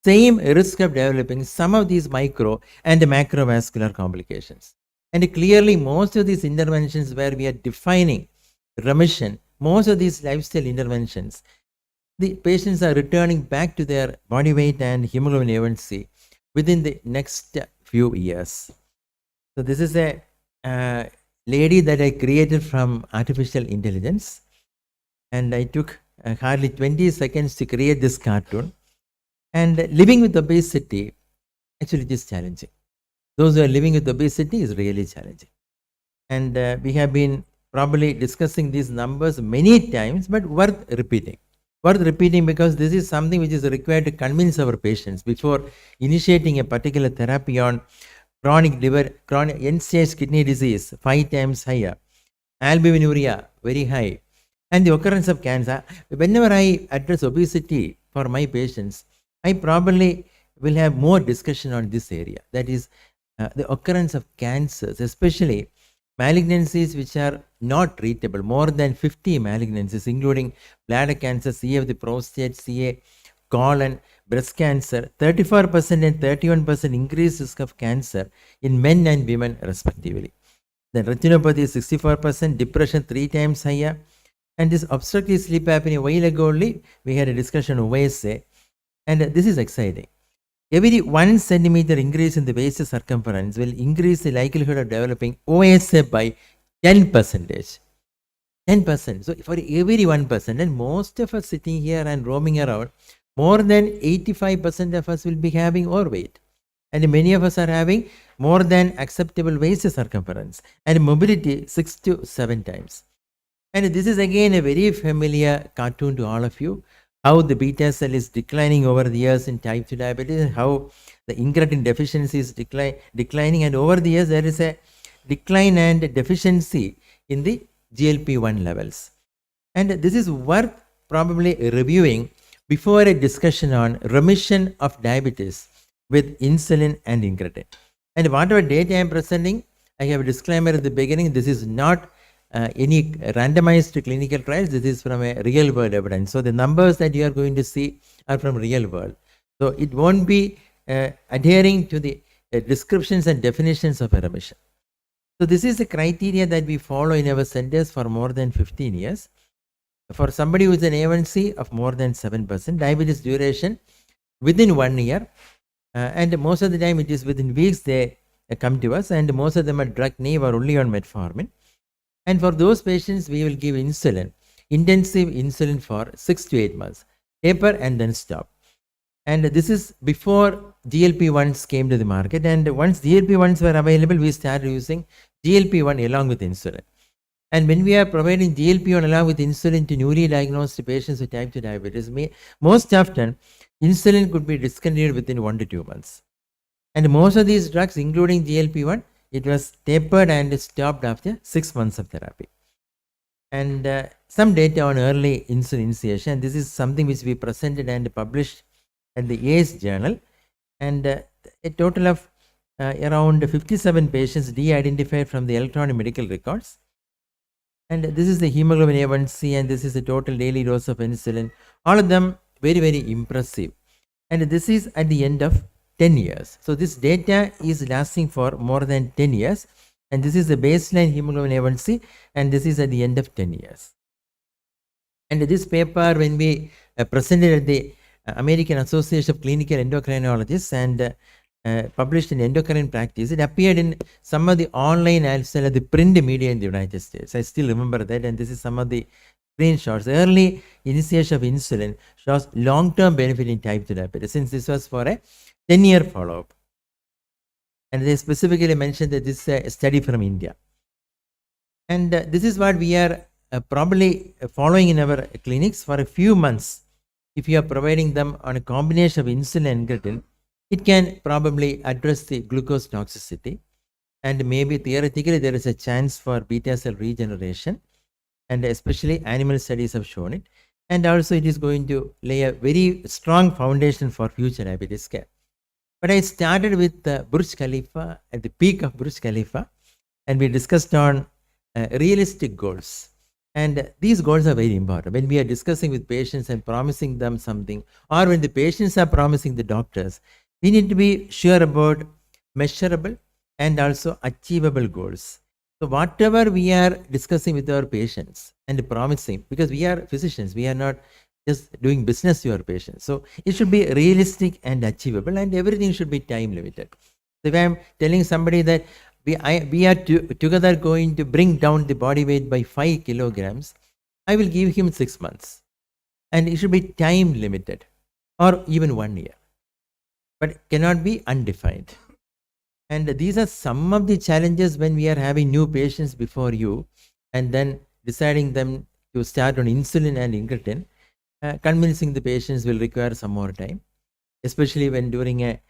same risk of developing some of these micro and macrovascular complications. And clearly, most of these interventions where we are defining remission, most of these lifestyle interventions, the patients are returning back to their body weight and hemoglobin A1C within the next few years. So this is a lady that I created from artificial intelligence, and I took hardly 20 seconds to create this cartoon. And living with obesity, actually it is challenging. Those who are living with obesity is really challenging. And we have been probably discussing these numbers many times, but worth repeating. Worth repeating because this is something which is required to convince our patients before initiating a particular therapy on chronic liver, chronic end-stage kidney disease, 5 times higher, albuminuria, very high, and the occurrence of cancer. Whenever I address obesity for my patients, I probably will have more discussion on this area. That is the occurrence of cancers, especially malignancies which are not treatable, more than 50 malignancies, including bladder cancer, CA of the prostate, CA, colon, breast cancer, 34% and 31% increased risk of cancer in men and women respectively. Then retinopathy is 64%, depression 3 times higher, and this obstructive sleep apnea, a while ago only we had a discussion on OSA, and this is exciting. Every 1 centimeter increase in the waist circumference will increase the likelihood of developing OSA by 10%. 10%. So for every 1%, and most of us sitting here and roaming around, more than 85% of us will be having overweight. And many of us are having more than acceptable waist circumference and mobility 6 to 7 times. And this is again a very familiar cartoon to all of you. How the beta cell is declining over the years in type 2 diabetes, how the incretin deficiency is declining, and over the years there is a decline and deficiency in the GLP-1 levels. And this is worth probably reviewing before a discussion on remission of diabetes with insulin and incretin. And whatever data I am presenting, I have a disclaimer at the beginning, this is not any randomized clinical trials. This is from a real world evidence. So the numbers that you are going to see are from real world. So it won't be adhering to the descriptions and definitions of a remission. So this is the criteria that we follow in our centers for more than 15 years. For somebody who is an A1C of more than 7%, diabetes duration within 1 year, and most of the time it is within weeks they come to us, and most of them are drug naive or only on metformin. And for those patients, we will give insulin, intensive insulin for 6 to 8 months, taper and then stop. And this is before GLP-1s came to the market. And once GLP-1s were available, we started using GLP-1 along with insulin. And when we are providing GLP-1 along with insulin to newly diagnosed patients with type 2 diabetes, most often insulin could be discontinued within 1 to 2 months. And most of these drugs, including GLP-1, it was tapered and stopped after 6 months of therapy. and some data on early insulin initiation. This is something which we presented and published at the ACE journal, and a total of around 57 patients de-identified from the electronic medical records. And this is the hemoglobin A1C, and this is the total daily dose of insulin. All of them very, very impressive. And this is at the end of 10 years. So this data is lasting for more than 10 years. And this is the baseline hemoglobin A1C, and this is at the end of 10 years. And this paper, when we presented at the American Association of Clinical Endocrinologists and published in Endocrine Practice, it appeared in some of the online as well as the print media in the United States. I still remember that, and this is some of the screenshots. Early initiation of insulin shows long-term benefit in type 2 diabetes, since this was for a 10-year follow-up. And they specifically mentioned that this is a study from India. And this is what we are probably following in our clinics for a few months. If you are providing them on a combination of insulin and incretin, it can probably address the glucose toxicity, and maybe theoretically there is a chance for beta cell regeneration, and especially animal studies have shown it. And also it is going to lay a very strong foundation for future diabetes care. But I started with Burj Khalifa, at the peak of Burj Khalifa, and we discussed on realistic goals. And these goals are very important. When we are discussing with patients and promising them something, or when the patients are promising the doctors, we need to be sure about measurable and also achievable goals. So whatever we are discussing with our patients and promising, because we are physicians, we are not just doing business to our patients. So it should be realistic and achievable, and everything should be time limited. So if I am telling somebody that we are together going to bring down the body weight by 5 kilograms, I will give him 6 months. And it should be time limited, or even 1 year, but cannot be undefined. And these are some of the challenges when we are having new patients before you and then deciding them to start on insulin and incretin. Convincing the patients will require some more time, especially when during a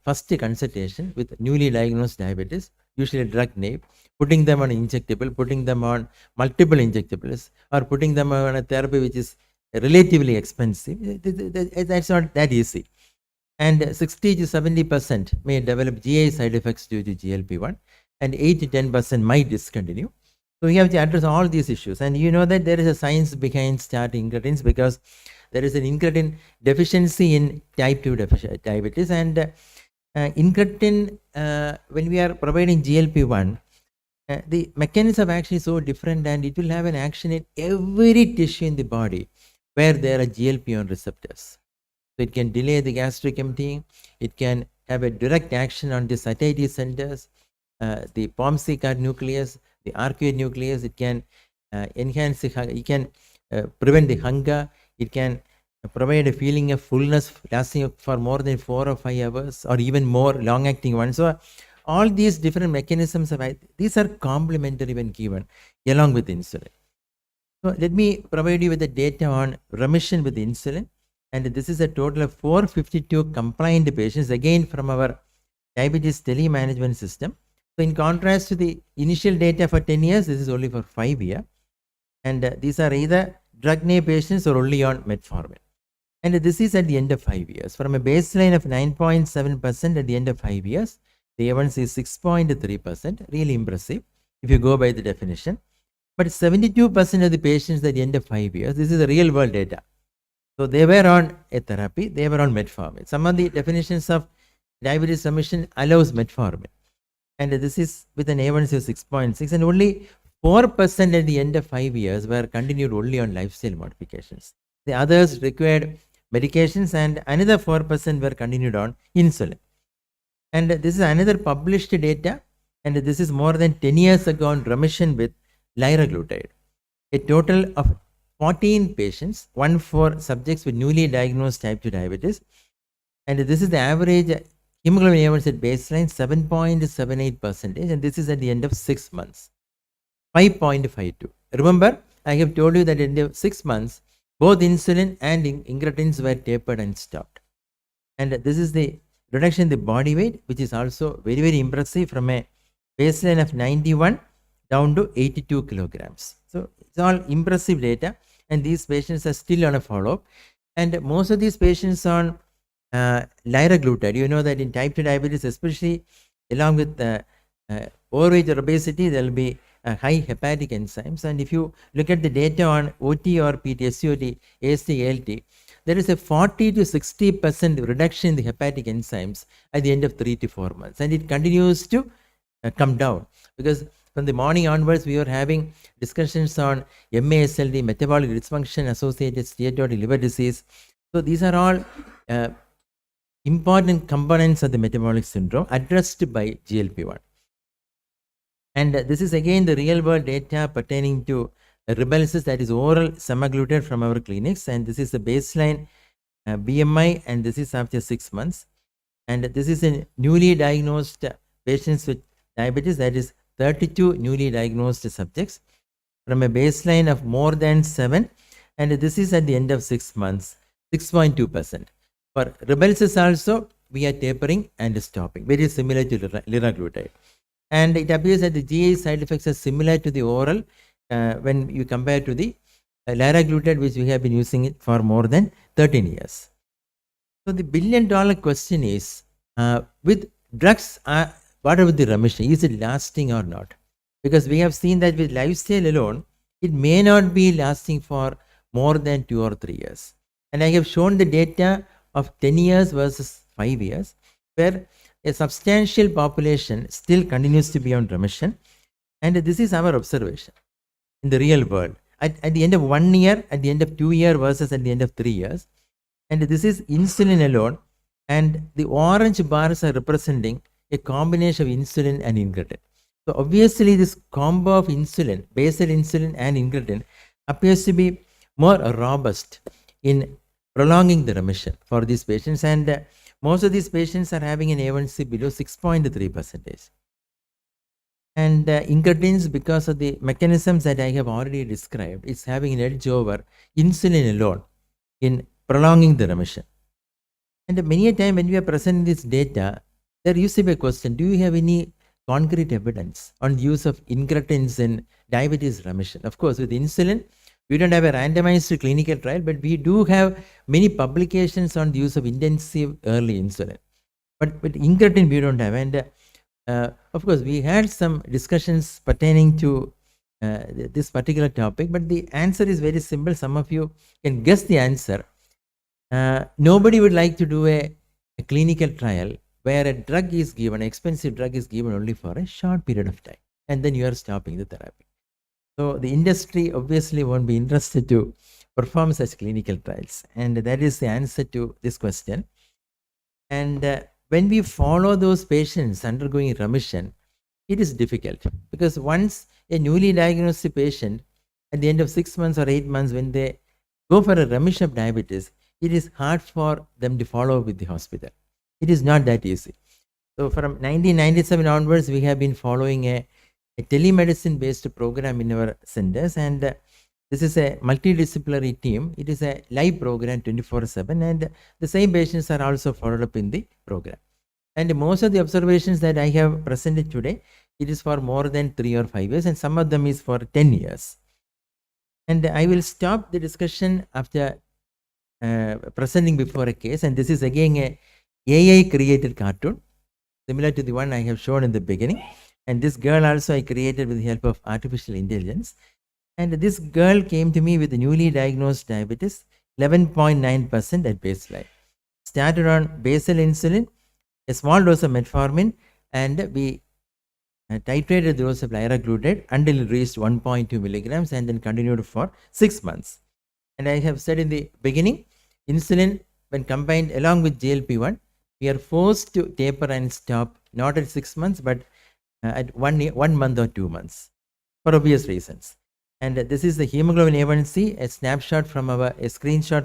first consultation with newly diagnosed diabetes, usually drug naive, putting them on injectable, putting them on multiple injectables, or putting them on a therapy which is relatively expensive. That's not that easy. And 60 to 70% may develop GI side effects due to GLP-1, and 8 to 10% might discontinue. So we have to address all these issues. And you know that there is a science behind starting incretins, because there is an incretin deficiency in type 2 diabetes. And incretin, when we are providing GLP-1, the mechanism of action is so different, and it will have an action in every tissue in the body where there are GLP-1 receptors. So it can delay the gastric emptying, it can have a direct action on the satiety centers, the POMC nucleus, the arcuate nucleus. It can enhance it can prevent the hunger, it can provide a feeling of fullness lasting for more than 4 or 5 hours, or even more long acting ones. So all these different mechanisms these are complementary when given along with insulin. So let me provide you with the data on remission with insulin. And this is a total of 452 compliant patients, again from our diabetes telemanagement system. So in contrast to the initial data for 10 years, this is only for 5 years. And these are either drug naive patients or only on metformin. And this is at the end of 5 years. From a baseline of 9.7% at the end of 5 years, the A1C is 6.3%, really impressive if you go by the definition. But 72% of the patients at the end of 5 years, this is the real world data. So they were on a therapy, they were on metformin. Some of the definitions of diabetes remission allows metformin. And this is with an A1C of 6.6, and only 4% at the end of 5 years were continued only on lifestyle modifications. The others required medications, and another 4% were continued on insulin. And this is another published data, and this is more than 10 years ago on remission with liraglutide. A total of 14 patients, 14 subjects with newly diagnosed type 2 diabetes. And this is the average hemoglobin A1C at baseline, 7.78%, and this is at the end of 6 months, 5.52. Remember, I have told you that at the end of 6 months, both insulin and incretins were tapered and stopped. And this is the reduction in the body weight, which is also very, very impressive, from a baseline of 91 down to 82 kilograms. So it's all impressive data, and these patients are still on a follow-up. And most of these patients on liraglutide, you know that in type 2 diabetes, especially along with overweight or obesity, there will be high hepatic enzymes. And if you look at the data on OT or PT, SCOT, AST, ALT, there is a 40 to 60% reduction in the hepatic enzymes at the end of 3 to 4 months. And it continues to come down, because from the morning onwards, we were having discussions on MASLD, metabolic dysfunction associated steatotic liver disease. So these are all important components of the metabolic syndrome addressed by GLP-1. And this is again the real world data pertaining to Rybelsus, that is oral semaglutide from our clinics. And this is the baseline BMI, and this is after 6 months. And this is in newly diagnosed patients with diabetes, that is 32 newly diagnosed subjects from a baseline of more than 7. And this is at the end of 6 months, 6.2%. For Rybelsus also, we are tapering and stopping, very similar to liraglutide. And it appears that the GI side effects are similar to the oral when you compare to the liraglutide, which we have been using it for more than 13 years. So the billion-dollar question is, with drugs, what about the remission? Is it lasting or not? Because we have seen that with lifestyle alone, it may not be lasting for more than 2 or 3 years. And I have shown the data of 10 years versus 5 years, where a substantial population still continues to be on remission. And this is our observation in the real world. At the end of 1 year, at the end of 2 years versus at the end of 3 years. And this is insulin alone. And the orange bars are representing a combination of insulin and incretin. So obviously this combo of insulin, basal insulin and incretin appears to be more robust in prolonging the remission for these patients. And most of these patients are having an A1C below 6.3%. And incretins, because of the mechanisms that I have already described, it's having an edge over insulin alone in prolonging the remission. And many a time when we are presenting this data, there used to be a question, do you have any concrete evidence on the use of incretins in diabetes remission? Of course, with insulin, we don't have a randomized clinical trial, but we do have many publications on the use of intensive early insulin. But with incretin, we don't have. And of course, we had some discussions pertaining to this particular topic, but the answer is very simple. Some of you can guess the answer. Nobody would like to do a clinical trial where a drug is given, an expensive drug is given only for a short period of time, and then you are stopping the therapy. So the industry obviously won't be interested to perform such clinical trials. And that is the answer to this question. And when we follow those patients undergoing remission, it is difficult, because once a newly diagnosed patient at the end of 6 months or 8 months, when they go for a remission of diabetes, it is hard for them to follow with the hospital. It is not that easy. So from 1997 onwards, we have been following a telemedicine based program in our centers, and this is a multidisciplinary team. It is a live program 24/7, and the same patients are also followed up in the program. And most of the observations that I have presented today, it is for more than 3 or 5 years, and some of them is for 10 years. And I will stop the discussion after presenting before a case, and this is again a AI created cartoon similar to the one I have shown in the beginning. And this girl also I created with the help of artificial intelligence. And this girl came to me with newly diagnosed diabetes, 11.9% at baseline. Started on basal insulin, a small dose of metformin, and we titrated the dose of liraglutide until it reached 1.2 milligrams, and then continued for 6 months. And I have said in the beginning, insulin, when combined along with GLP-1, we are forced to taper and stop, not at 6 months, but at 1 month or 2 months, for obvious reasons. And this is the hemoglobin A1C, a screenshot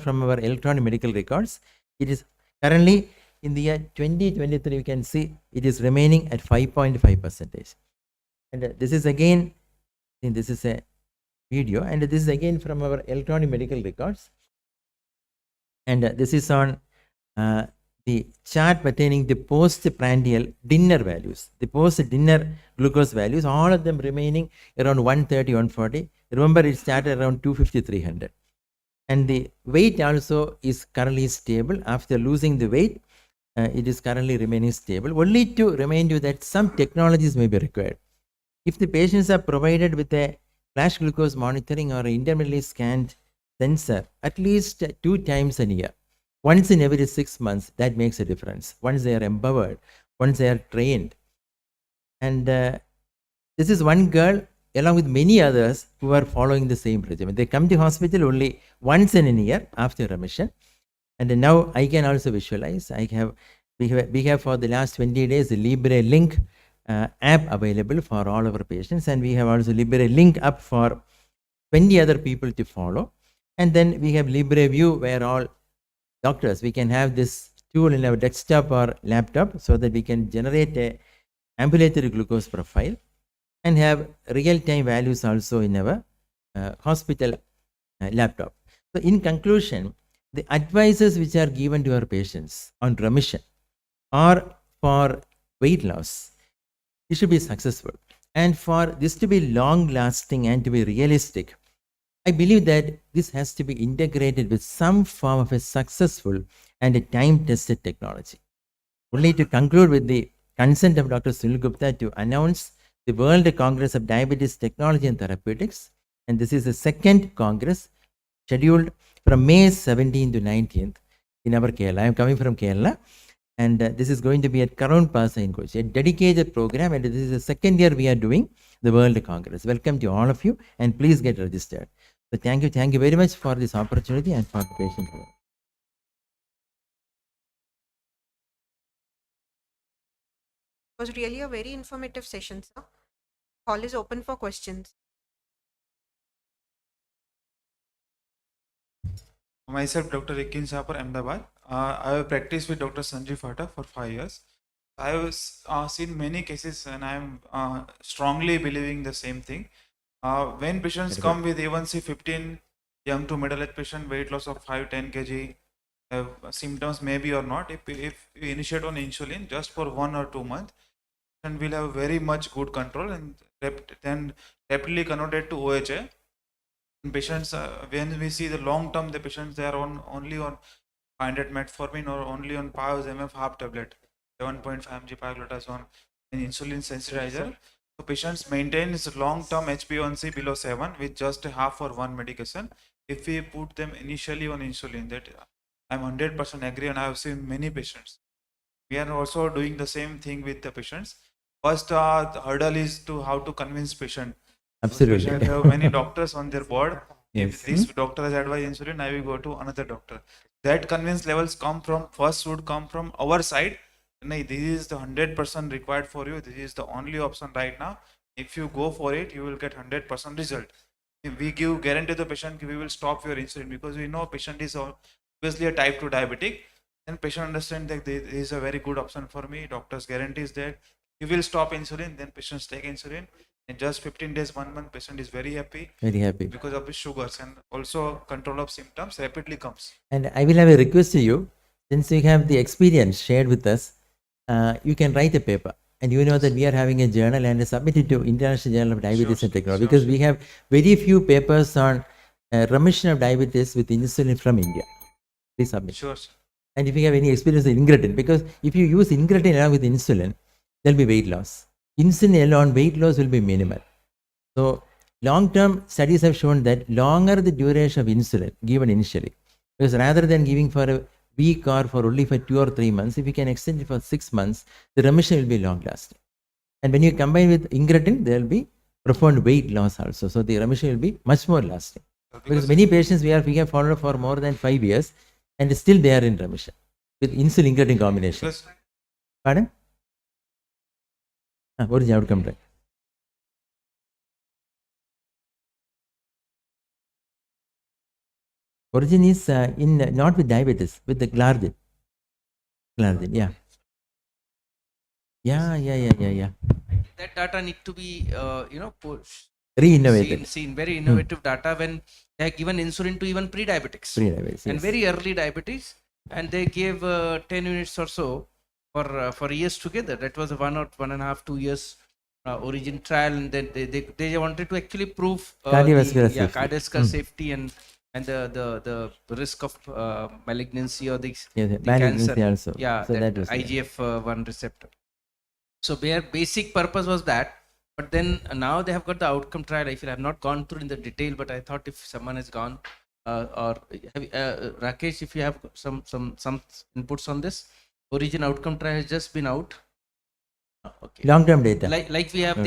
from our electronic medical records. It is currently in the year 2023, you can see it is remaining at 5.5%. And this is again, this is a video, and this is again from our electronic medical records. And this is on the chart pertaining to postprandial dinner values, the post-dinner glucose values, all of them remaining around 130, 140. Remember, it started around 250, 300. And the weight also is currently stable. After losing the weight, it is currently remaining stable. Only to remind you that some technologies may be required. If the patients are provided with a flash glucose monitoring or intermittently scanned sensor at least 2 times a year, once in every 6 months, that makes a difference. Once they are empowered, once they are trained. And this is one girl along with many others who are following the same regimen. They come to hospital only once in a year after remission. And now I can also visualize. We have for the last 20 days a Libre Link app available for all our patients, and we have also Libre Link up for 20 other people to follow. And then we have Libre View, where all doctors, we can have this tool in our desktop or laptop so that we can generate a ambulatory glucose profile and have real-time values also in our hospital laptop. So in conclusion, the advices which are given to our patients on remission or for weight loss, it should be successful. And for this to be long-lasting and to be realistic, I believe that this has to be integrated with some form of a successful and a time-tested technology. Only to conclude with the consent of Dr. Sunil Gupta to announce the World Congress of Diabetes Technology and Therapeutics, and this is the second Congress scheduled from May 17th to 19th in our Kerala. I am coming from Kerala, and this is going to be at Karun Pasa in Kochi, a dedicated program, and this is the second year we are doing the World Congress. Welcome to all of you, and please get registered. So thank you very much for this opportunity and for the patient. It was really a very informative session, sir. Hall is open for questions. Myself, Dr. Ekin Sapar, Ahmedabad. I have practiced with Dr. Sanjeev Phata for 5 years. I have seen many cases, and I am strongly believing the same thing. When patients come with A1C 15, young to middle-aged patient, weight loss of 5-10 kg, have symptoms maybe or not, if we initiate on insulin just for 1 or 2 months, and we'll have very much good control, and then rapidly converted to OHA. Patients, when we see the long term, the patients, they are only on 500 metformin or only on PAVs MF half tablet, 7.5 mg pioglitazone, and insulin sensitizer. So patients maintain long term HbA1c below 7 with just a half or one medication. If we put them initially on insulin, that I'm 100% agree, and I have seen many patients. We are also doing the same thing with the patients. First hurdle is to how to convince patient. Absolutely. Patient have many doctors on their board. Yes. If this doctor has advised insulin, I will go to another doctor. That convince levels would come from our side. This is the 100% required for you. This is the only option right now. If you go for it, you will get 100% result. If we give guarantee to the patient, we will stop your insulin, because we know patient is obviously a type 2 diabetic. Then patient understand that this is a very good option for me. Doctor's guarantee is that you will stop insulin. Then patients take insulin. In just 15 days, 1 month, patient is very happy. Very happy. Because of the sugars, and also control of symptoms rapidly comes. And I will have a request to you, since you have the experience shared with us, you can write a paper. And you know that we are having a journal and submit it to International Journal of Diabetes and Technology, because we have very few papers on remission of diabetes with insulin from India. Please submit. Sure, sir. And if you have any experience with incretin, because if you use incretin along with insulin, there will be weight loss. Insulin alone, weight loss will be minimal. So long-term studies have shown that longer the duration of insulin given initially, because rather than giving for a week or for only for 2 or 3 months, if you can extend it for 6 months, the remission will be long-lasting. And when you combine with incretin, there will be profound weight loss also. So the remission will be much more lasting. Because many patients we have followed for more than 5 years, and still they are in remission with insulin incretin combination. Pardon? What is the outcome? Right? Origin is not with diabetes, with the glardin. Glardin, yeah. Yeah. That data need to be, Re-innovated. Seen very innovative data when they have given insulin to even pre-diabetics. Pre-diabetics, And yes. very early diabetes. and they gave 10 units or so for years together. That was a 1.5, 2 years origin trial, and then they wanted to actually prove Cardiovascular safety. cardiovascular safety and the risk of malignancy or the malignancy cancer. also. Yeah, So that was there. IGF-1 receptor. So their basic purpose was that, but then now they have got the outcome trial. I feel I've not gone through in the detail, but I thought if someone has gone, or Rakesh, if you have some inputs on this, origin outcome trial has just been out. Okay. Long-term data. Like we have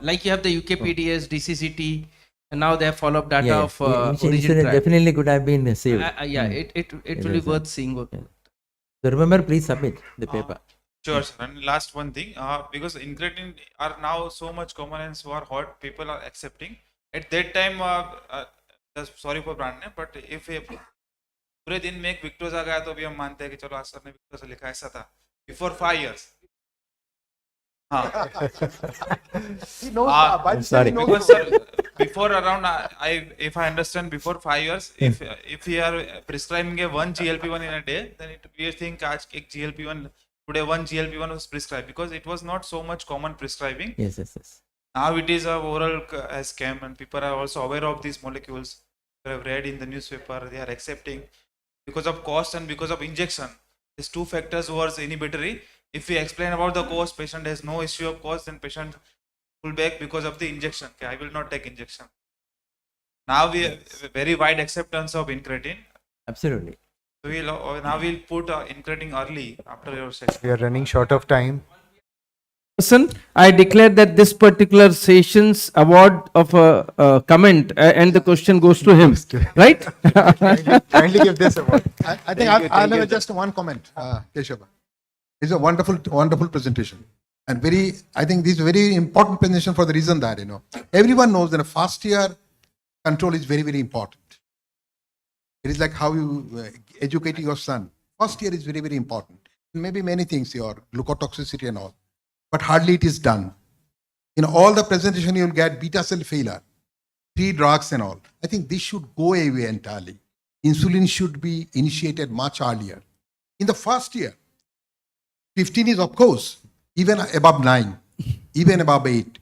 like you have the UKPDS, DCCT, and now they have follow-up data of origin Insulin trial. definitely could have been saved. It will be worth seeing. So remember, please submit the paper. Sure, sir. And last one thing, because incretin are now so much common and so are hot, people are accepting. At that time, just sorry for brand name, but if पूरे दिन में एक विक्टोजा गया तो भी हम मानते हैं कि चलो आज सर ने विक्टोजा लिखा, ऐसा था before 5 years. He knows, but sorry. Because sir, before around if I understand, before 5 years, if we are prescribing a 1 GLP-1 in a day, then we think आज एक GLP-1 today 1 GLP-1 was prescribed because it was not so much common prescribing. Yes. Now it is a oral as scam, and people are also aware of these molecules. They have read in the newspaper, they are accepting because of cost and because of injection. These two factors was inhibitory. If we explain about the cost, patient has no issue of cost, then patient pull back because of the injection. Okay, I will not take injection. Now we have very wide acceptance of incretin. Absolutely. So now we'll put incretin early after your session. We are running short of time. I declare that this particular session's award of a comment and the question goes to him, right? Kindly give this award. I think I'll have just one comment, Keshava. It's a wonderful presentation. And I think this is a very important presentation for the reason that, everyone knows that a first year control is very, very important. It is like how you educate your son. First year is very, very important. Maybe many things, your glucotoxicity and all, but hardly it is done. In all the presentation, you'll get beta cell failure, 3 drugs and all. I think this should go away entirely. Insulin should be initiated much earlier. In the first year, 15 is of course, even above 9, even above 8,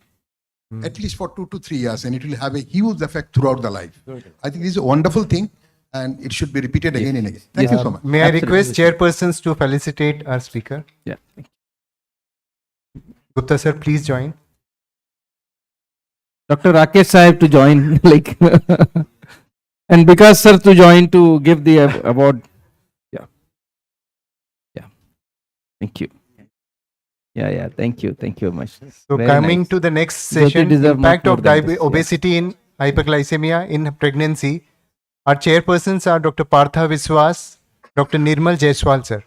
at least for 2 to 3 years, and it will have a huge effect throughout the life. I think this is a wonderful thing, and it should be repeated again and again. Thank you so much. May I request chairpersons to felicitate our speaker? Yeah. Gupta sir, please join. Dr. Rakesh Sahib to join, and Vikas sir to join to give the award. Yeah. Thank you. Yeah. Thank you very much. So Very coming nice. to the next Jyoti session, deserve impact much of more than this, yeah. obesity in hyperglycemia in pregnancy. Our chairpersons are Dr. Partha Viswas, Dr. Nirmal Jaiswal sir.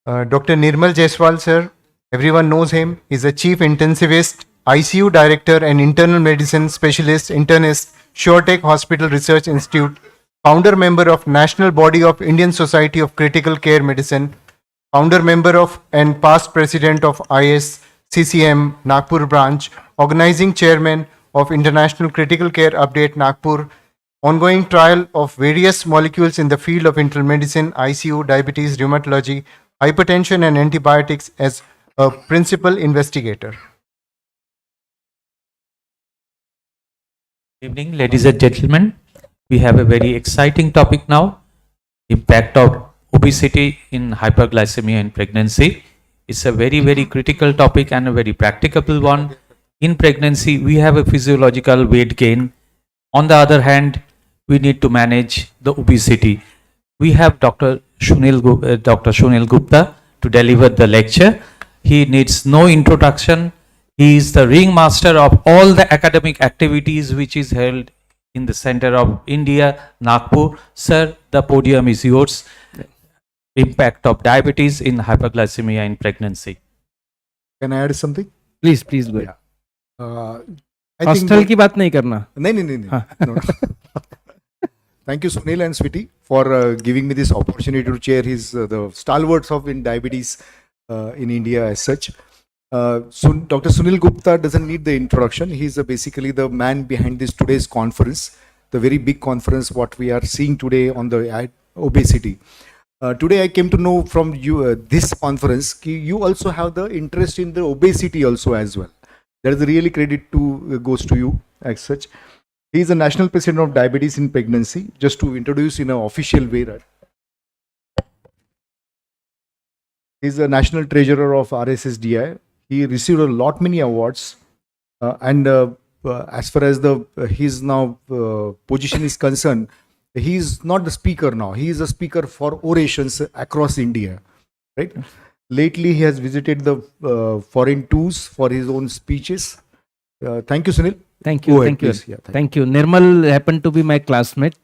Dr. Nirmal Jaiswal sir, everyone knows him. He's a chief intensivist, ICU director and internal medicine specialist, internist, SureTech Hospital Research Institute, founder member of National Body of Indian Society of Critical Care Medicine, founder member of and past president of ISCCM Nagpur branch, organizing chairman of International Critical Care Update Nagpur, ongoing trial of various molecules in the field of internal medicine, ICU, diabetes, rheumatology, hypertension and antibiotics as a principal investigator. Good evening, ladies and gentlemen. We have a very exciting topic now, impact of obesity in hyperglycemia in pregnancy. It's a very, very critical topic and a very practicable one. In pregnancy, we have a physiological weight gain. On the other hand, we need to manage the obesity. We have Dr. Shunil Gupta to deliver the lecture. He needs no introduction. He is the ringmaster of all the academic activities which is held in the center of India, Nagpur. Sir, the podium is yours. Impact of diabetes in hyperglycemia in pregnancy. Can I add something? Please go ahead. I think hostel की बात नहीं करना. नहीं. No. Thank you, Sunil and Switi, for giving me this opportunity to chair the stalwarts of in diabetes in India as such. Dr. Sunil Gupta doesn't need the introduction. He's basically the man behind this today's conference, the very big conference what we are seeing today on the obesity. Today I came to know from you this conference you also have the interest in the obesity also as well. That is really credit to goes to you as such. He is the national president of diabetes in pregnancy. Just to introduce in an official way, right? He is the national treasurer of RSSDI. He received a lot many awards, and as far as his now position is concerned, he is not the speaker now. He is a speaker for orations across India, right? Lately, he has visited the foreign tours for his own speeches. Thank you, Sunil. Thank you. Go ahead, Thank you. please. Yeah, thank you. Nirmal happened to be my classmate,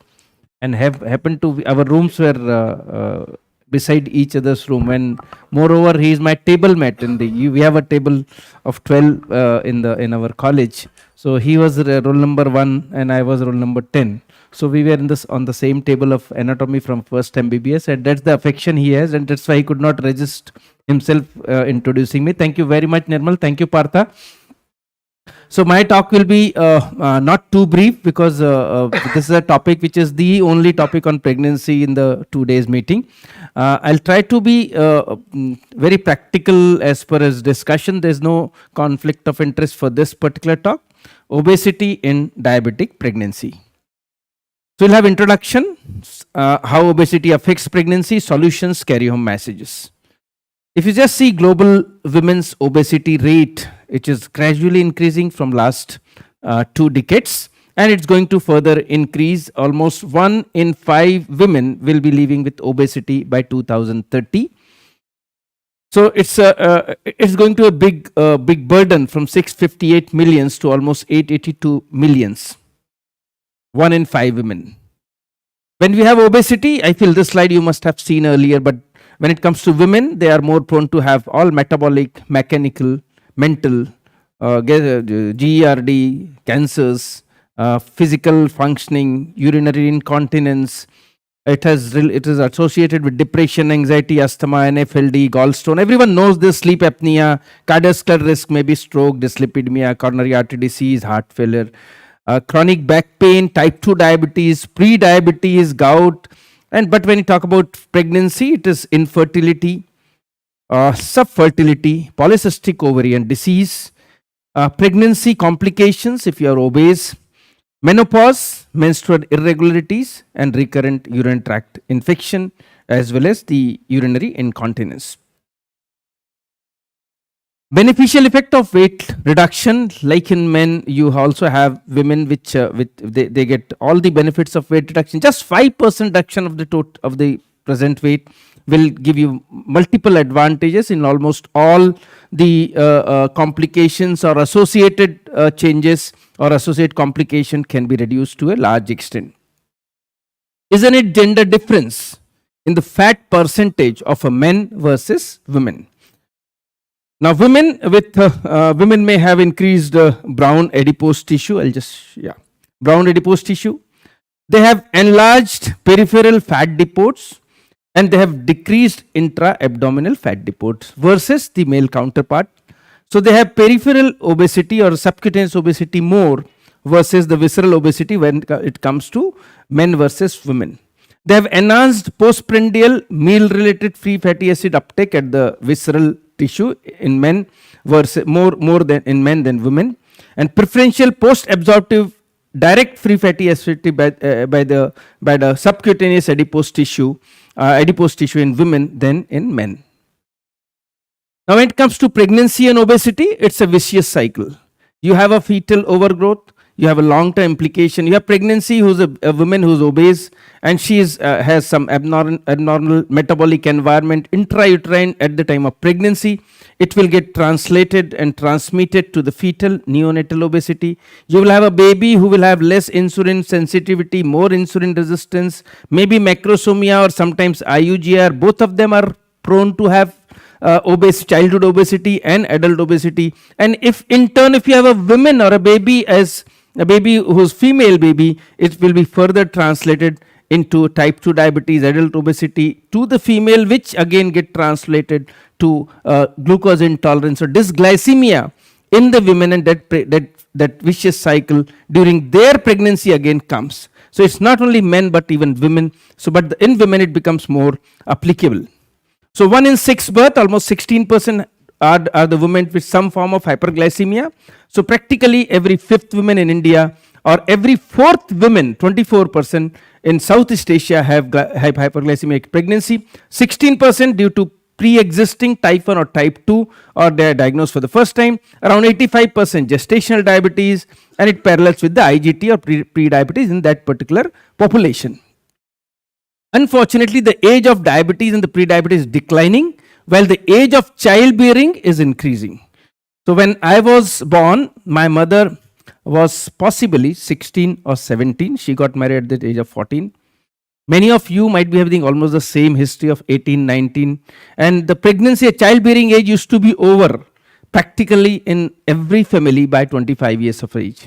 and happened to be, our rooms were beside each other's room, and moreover, he is my table mate. We have a table of 12 in our college. So he was roll number 1, and I was roll number 10. So we were on the same table of anatomy from first MBBS, and that's the affection he has, and that's why he could not resist himself introducing me. Thank you very much, Nirmal. Thank you, Partha. So my talk will be not too brief, because this is a topic which is the only topic on pregnancy in the 2 days meeting. I'll try to be very practical as per as discussion. There's no conflict of interest for this particular talk. Obesity in diabetic pregnancy. So we'll have introduction, how obesity affects pregnancy, solutions, carry home messages. If you just see global women's obesity rate, it is gradually increasing from last 2 decades, and it's going to further increase. Almost 1 in 5 women will be living with obesity by 2030. So it's going to a big burden from 658 millions to almost 882 millions. 1 in 5 women. When we have obesity, I feel this slide you must have seen earlier, but when it comes to women, they are more prone to have all metabolic, mechanical, mental, GERD, cancers, physical functioning, urinary incontinence. It is associated with depression, anxiety, asthma, NFLD, gallstone. Everyone knows this: sleep apnea, cardiovascular risk, maybe stroke, dyslipidemia, coronary artery disease, heart failure, chronic back pain, type 2 diabetes, pre-diabetes, gout. But when you talk about pregnancy, it is infertility, subfertility, polycystic ovarian disease, pregnancy complications if you are obese, menopause, menstrual irregularities, and recurrent urinary tract infection, as well as the urinary incontinence. Beneficial effect of weight reduction, like in men, you also have women which they get all the benefits of weight reduction. Just 5% reduction of the present weight will give you multiple advantages in almost all the complications or associated changes or associated complication can be reduced to a large extent. Isn't it gender difference in the fat percentage of a men versus women? Now, women may have increased brown adipose tissue. Brown adipose tissue. They have enlarged peripheral fat depots, and they have decreased intra-abdominal fat depots versus the male counterpart. So they have peripheral obesity or subcutaneous obesity more versus the visceral obesity when it comes to men versus women. They have enhanced postprandial meal-related free fatty acid uptake at the visceral tissue in men versus more than in men than women, and preferential post-absorptive direct free fatty acid by the subcutaneous adipose tissue in women than in men. Now, when it comes to pregnancy and obesity, it's a vicious cycle. You have a fetal overgrowth, you have a long-term implication. You have pregnancy, who's a woman who's obese, and she has some abnormal metabolic environment intrauterine at the time of pregnancy. It will get translated and transmitted to the fetal neonatal obesity. You will have a baby who will have less insulin sensitivity, more insulin resistance, maybe macrosomia or sometimes IUGR. Both of them are prone to have childhood obesity and adult obesity. And if in turn, if you have a woman or a baby as a baby who's female baby, it will be further translated into type 2 diabetes, adult obesity to the female, which again get translated to glucose intolerance or dysglycemia in the women, and that vicious cycle during their pregnancy again comes. So it's not only men but even women. So but in women it becomes more applicable. So 1 in 6 birth, almost 16% are the women with some form of hyperglycemia. So practically every 5th woman in India or every 4th woman, 24% in Southeast Asia have hyperglycemic pregnancy. 16% due to pre-existing type 1 or type 2, or they are diagnosed for the first time. Around 85% gestational diabetes, and it parallels with the IGT or pre-diabetes in that particular population. Unfortunately, the age of diabetes and the pre-diabetes is declining, while the age of childbearing is increasing. So when I was born, my mother was possibly 16 or 17. She got married at the age of 14. Many of you might be having almost the same history of 18, 19. And the pregnancy, childbearing age used to be over practically in every family by 25 years of age.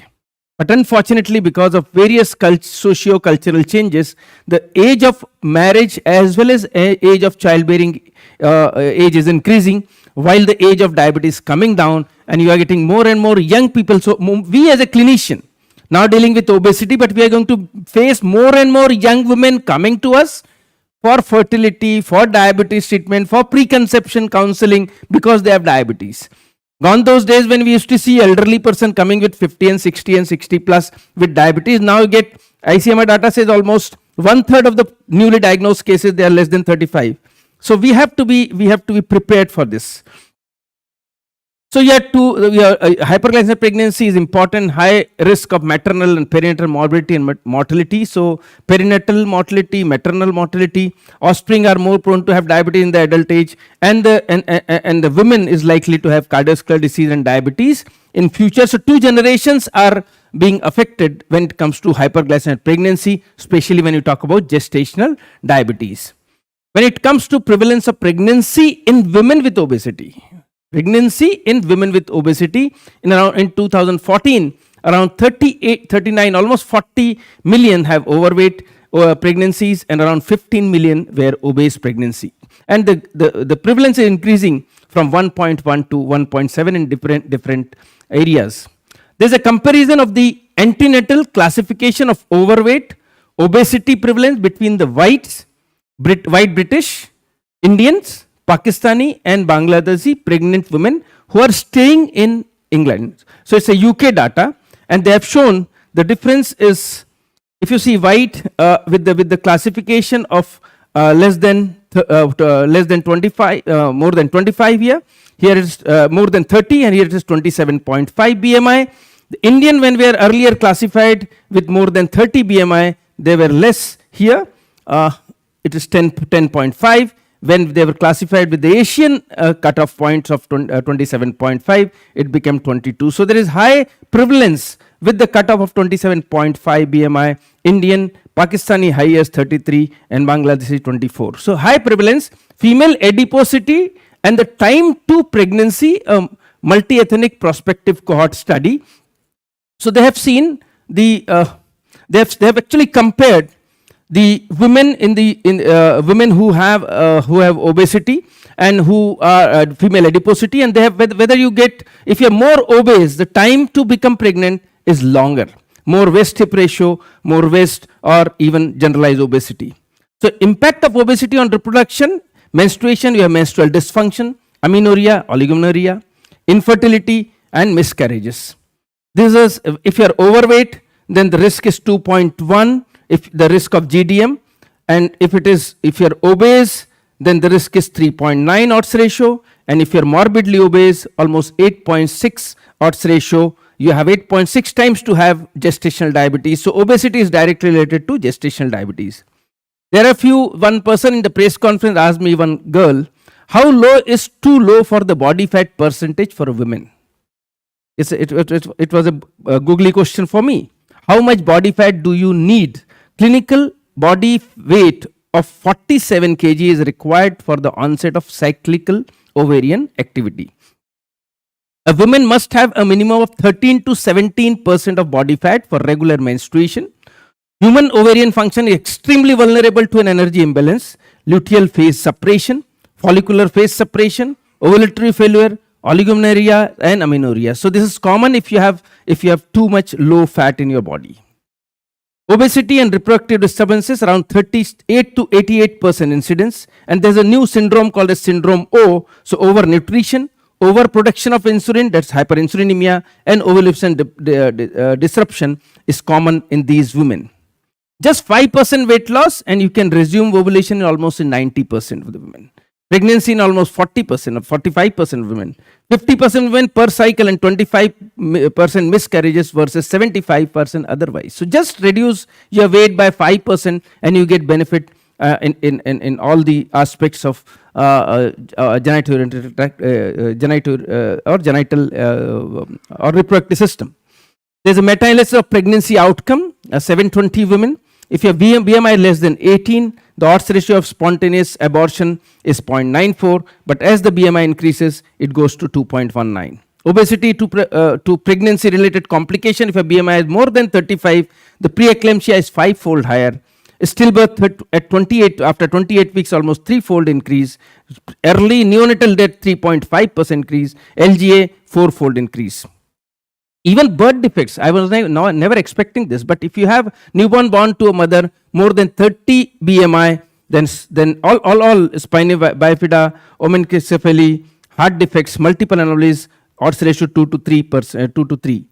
But unfortunately, because of various socio-cultural changes, the age of marriage as well as age of childbearing age is increasing, while the age of diabetes is coming down, and you are getting more and more young people. So we as a clinician, now dealing with obesity, but we are going to face more and more young women coming to us for fertility, for diabetes treatment, for preconception counseling, because they have diabetes. Gone those days when we used to see elderly person coming with 50 and 60 and 60 plus with diabetes. Now you get, ICMR data says almost 1/3 of the newly diagnosed cases, they are less than 35. So we have to be prepared for this. So hyperglycemic pregnancy is important, high risk of maternal and perinatal morbidity and mortality. So perinatal mortality, maternal mortality, offspring are more prone to have diabetes in the adult age, and the women is likely to have cardiovascular disease and diabetes in future. So 2 generations are being affected when it comes to hyperglycemic pregnancy, especially when you talk about gestational diabetes. When it comes to prevalence of pregnancy in women with obesity, in 2014, around 38, 39, almost 40 million have overweight pregnancies, and around 15 million were obese pregnancy. And the prevalence is increasing from 1.1 to 1.7 in different areas. There's a comparison of the antenatal classification of overweight, obesity prevalence between the white British, Indians, Pakistani and Bangladeshi pregnant women who are staying in England. So it's a UK data, and they have shown the difference is, if you see white with the classification of less than 25, more than 25 here is more than 30, and here it is 27.5 BMI. The Indian, when we were earlier classified with more than 30 BMI, they were less here. It is 10.5. When they were classified with the Asian cutoff points of 27.5, it became 22. So there is high prevalence with the cutoff of 27.5 BMI, Indian, Pakistani highest 33, and Bangladeshi 24. So high prevalence, female adiposity, and the time to pregnancy, multi-ethnic prospective cohort study. So they have seen they have actually compared the women women who have obesity and who are female adiposity, and they have whether you get, if you are more obese, the time to become pregnant is longer, more waist hip ratio, more waist, or even generalized obesity. So impact of obesity on reproduction: menstruation, you have menstrual dysfunction, amenorrhea, oligomenorrhea, infertility, and miscarriages. This is, if you are overweight, then the risk is 2.1. If the risk of GDM, and if you are obese, then the risk is 3.9 odds ratio, and if you are morbidly obese, almost 8.6 odds ratio. You have 8.6 times to have gestational diabetes. So obesity is directly related to gestational diabetes. There are one person in the press conference asked me, one girl, how low is too low for the body fat percentage for a woman? It was a googly question for me. How much body fat do you need? Clinical body weight of 47 kg is required for the onset of cyclical ovarian activity. A woman must have a minimum of 13 to 17% of body fat for regular menstruation. Human ovarian function is extremely vulnerable to an energy imbalance, luteal phase suppression, follicular phase suppression, ovulatory failure, oligomenorrhea, and amenorrhea. So this is common if you have too much low fat in your body. Obesity and reproductive disturbances around 38 to 88% incidence, and there's a new syndrome called as syndrome O. So overnutrition, overproduction of insulin, that's hyperinsulinemia, and ovulation disruption is common in these women. Just 5% weight loss, and you can resume ovulation almost in 90% of the women. Pregnancy in almost 40% or 45% of women. 50% women per cycle and 25% miscarriages versus 75% otherwise. So just reduce your weight by 5% and you get benefit in all the aspects of genital or reproductive system. There's a meta-analysis of pregnancy outcome, 720 women. If your BMI less than 18, the odds ratio of spontaneous abortion is 0.94, but as the BMI increases, it goes to 2.19. Obesity to pregnancy-related complication, if a BMI is more than 35, the preeclampsia is 5-fold higher. Stillbirth at 28, after 28 weeks, almost 3-fold increase. Early neonatal death, 3.5% increase. LGA, 4-fold increase. Even birth defects, I was never expecting this, but if you have newborn born to a mother more than 30 BMI, then all spina bifida, omencephaly, heart defects, multiple anomalies, odds ratio 2 to 3.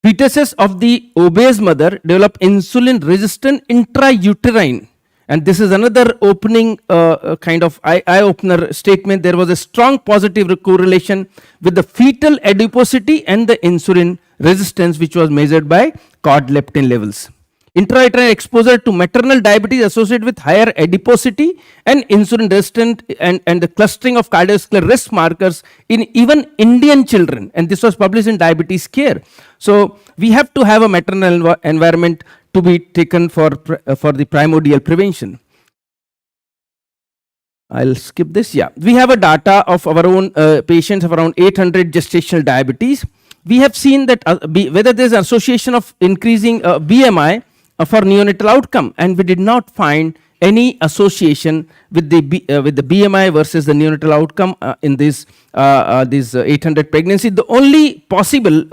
Fetuses of the obese mother develop insulin resistant intrauterine. And this is another opening kind of eye-opener statement. There was a strong positive correlation with the fetal adiposity and the insulin resistance, which was measured by cord leptin levels. Intrauterine exposure to maternal diabetes associated with higher adiposity and insulin resistant and the clustering of cardiovascular risk markers in even Indian children. And this was published in Diabetes Care. So we have to have a maternal environment to be taken for the primordial prevention. I'll skip this. Yeah, we have a data of our own patients of around 800 gestational diabetes. We have seen that whether there's an association of increasing BMI for neonatal outcome, and we did not find any association with the BMI versus the neonatal outcome in this 800 pregnancy. The only possible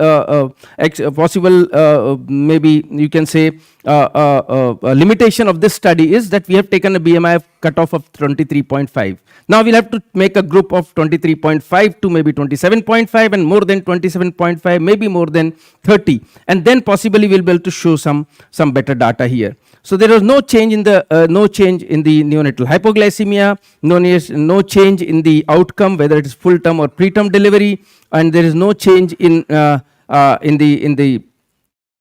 maybe you can say limitation of this study is that we have taken a BMI cutoff of 23.5. Now we'll have to make a group of 23.5 to maybe 27.5 and more than 27.5, maybe more than 30, and then possibly we'll be able to show some better data here. So there was no change in the neonatal hypoglycemia, no change in the outcome, whether it is full term or preterm delivery, and there is no change in the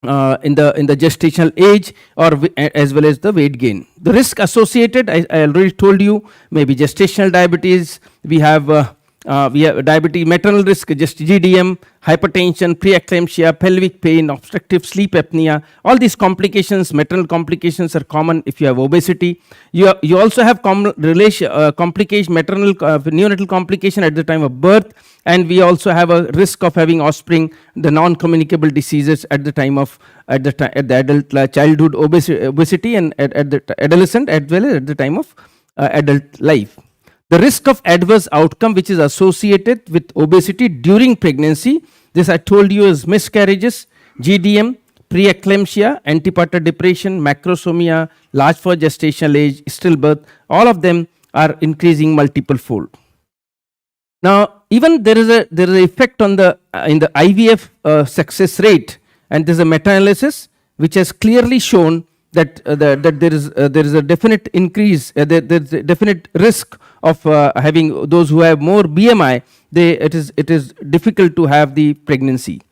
gestational age or as well as the weight gain. The risk associated, I already told you, maybe gestational diabetes. We have diabetes, maternal risk, just GDM, hypertension, preeclampsia, pelvic pain, obstructive sleep apnea. All these complications, maternal complications, are common if you have obesity. You also have complication, maternal neonatal complication at the time of birth, and we also have a risk of having offspring, the non-communicable diseases at the time of at the adult childhood obesity and at the adolescent as well as at the time of adult life. The risk of adverse outcome which is associated with obesity during pregnancy, this I told you is miscarriages, GDM, preeclampsia, antepartum depression, macrosomia, large for gestational age, stillbirth, all of them are increasing multiple fold. Now, even there is an effect on the in the IVF success rate, and there is a meta-analysis which has clearly shown that there is a definite increase, there is a definite risk of having those who have more BMI. It is difficult to have the pregnancy.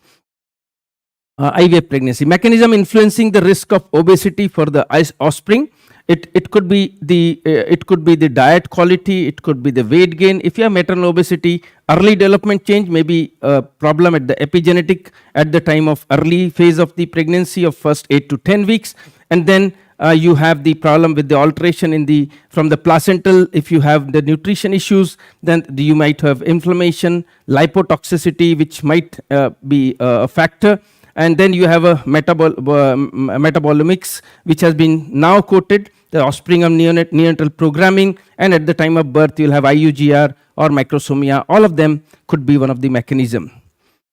IVF pregnancy mechanism influencing the risk of obesity for the offspring. It could be the diet quality, it could be the weight gain. If you have maternal obesity, early development change may be a problem at the epigenetic at the time of early phase of the pregnancy of first 8 to 10 weeks, and then you have the problem with the alteration in the from the placental. If you have the nutrition issues, then you might have inflammation, lipotoxicity, which might be a factor. And then you have a metabolomics, which has been now quoted, the offspring of neonatal programming, and at the time of birth, you'll have IUGR or microsomia. All of them could be one of the mechanism.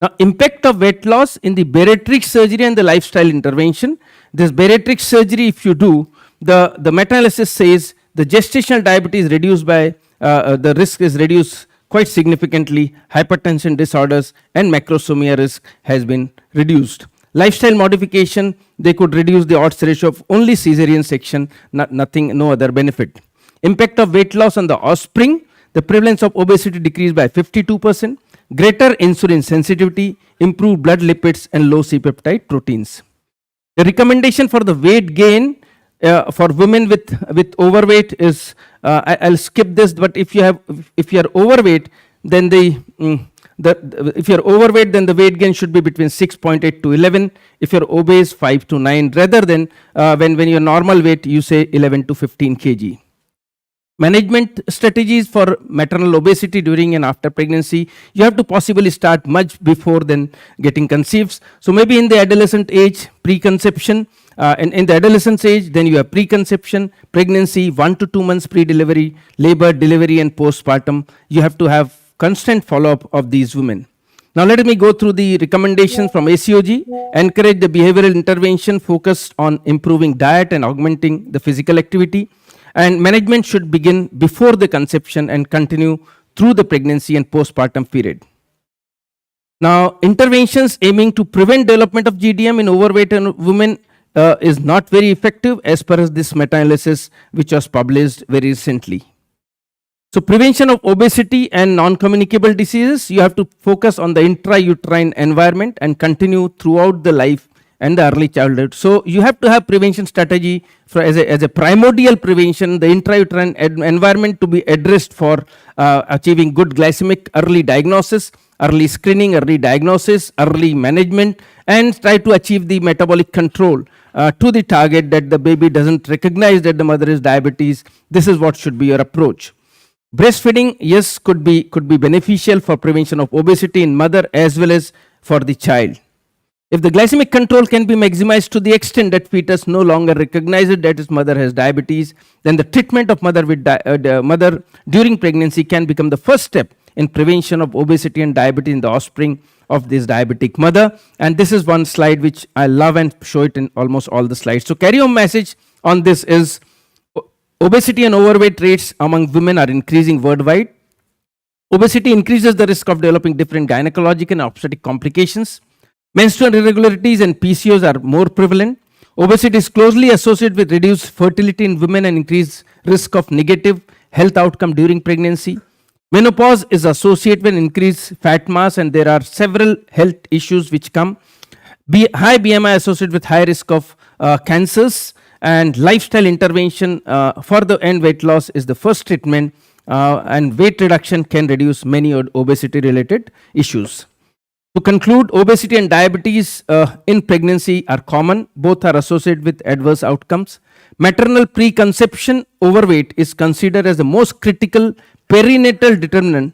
Now, impact of weight loss in the bariatric surgery and the lifestyle intervention. This bariatric surgery, if you do, the meta-analysis says the gestational diabetes reduced by, the risk is reduced quite significantly, hypertension disorders and macrosomia risk has been reduced. Lifestyle modification, they could reduce the odds ratio of only caesarean section, nothing, no other benefit. Impact of weight loss on the offspring, the prevalence of obesity decreased by 52%, greater insulin sensitivity, improved blood lipids and low C-peptide proteins. The recommendation for the weight gain for women with overweight is, I'll skip this, but if you are overweight, then if you're overweight, then the weight gain should be between 6.8 to 11. If you're obese, 5 to 9, rather than when you're normal weight, you say 11 to 15 kg. Management strategies for maternal obesity during and after pregnancy, you have to possibly start much before than getting conceived. So maybe in the adolescent age, preconception, and in the adolescent age, then you have preconception, pregnancy, 1 to 2 months pre-delivery, labor, delivery and postpartum. You have to have constant follow-up of these women. Now let me go through the recommendations from ACOG. Encourage the behavioral intervention focused on improving diet and augmenting the physical activity. And management should begin before the conception and continue through the pregnancy and postpartum period. Now, interventions aiming to prevent development of GDM in overweight women is not very effective as per as this meta-analysis which was published very recently. So prevention of obesity and non-communicable diseases, you have to focus on the intrauterine environment and continue throughout the life and the early childhood. So you have to have prevention strategy for as a primordial prevention, the intrauterine environment to be addressed for achieving good glycemic early diagnosis, early screening, early diagnosis, early management, and try to achieve the metabolic control to the target that the baby doesn't recognize that the mother is diabetes. This is what should be your approach. Breastfeeding, yes, could be beneficial for prevention of obesity in mother as well as for the child. If the glycemic control can be maximized to the extent that fetus no longer recognizes that his mother has diabetes, then the treatment of mother during pregnancy can become the first step in prevention of obesity and diabetes in the offspring of this diabetic mother. And this is one slide which I love and show it in almost all the slides. So carry home message on this is obesity and overweight rates among women are increasing worldwide. Obesity increases the risk of developing different gynecological and obstetric complications. Menstrual irregularities and PCOS are more prevalent. Obesity is closely associated with reduced fertility in women and increased risk of negative health outcome during pregnancy. Menopause is associated with increased fat mass, and there are several health issues which come. High BMI associated with high risk of cancers, and lifestyle intervention for the end weight loss is the first treatment, and weight reduction can reduce many obesity related issues. To conclude, obesity and diabetes in pregnancy are common. Both are associated with adverse outcomes. Maternal preconception overweight is considered as the most critical perinatal determinant.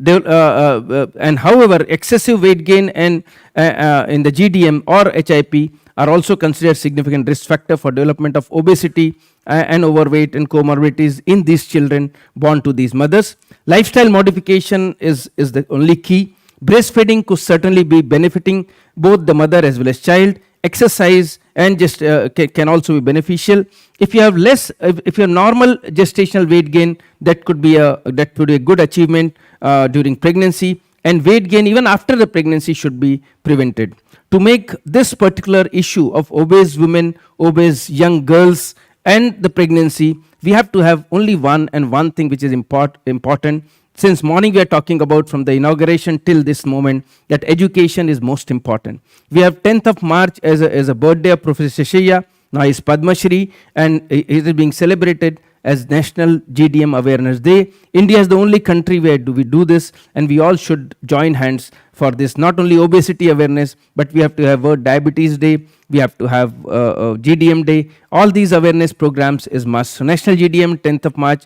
And however, excessive weight gain and in the GDM or HIP are also considered significant risk factor for development of obesity and overweight and comorbidities in these children born to these mothers. Lifestyle modification is the only key. Breastfeeding could certainly be benefiting both the mother as well as child. Exercise and just can also be beneficial. If you have if you have normal gestational weight gain, that could be a good achievement during pregnancy. And weight gain even after the pregnancy should be prevented. To make this particular issue of obese women, obese young girls, and the pregnancy, we have to have only one thing which is important. Since morning we are talking about from the inauguration till this moment that education is most important. We have 10th of March as a birthday of Professor Sheshaya. Now he is Padma Shri and he is being celebrated as National GDM Awareness Day. India is the only country where we do this, and we all should join hands for this. Not only obesity awareness, but we have to have World Diabetes Day, We have to have GDM day. All these awareness programs is must. So National GDM 10th of March,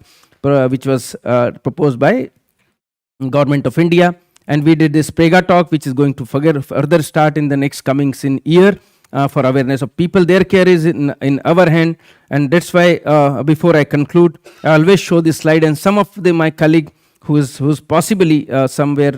which was proposed by Government of India, and we did this Prega talk, which is going to further start in the next coming year for awareness of people. Their care is in our hand, and that's why before I conclude, I always show this slide, and some of my colleague who's possibly somewhere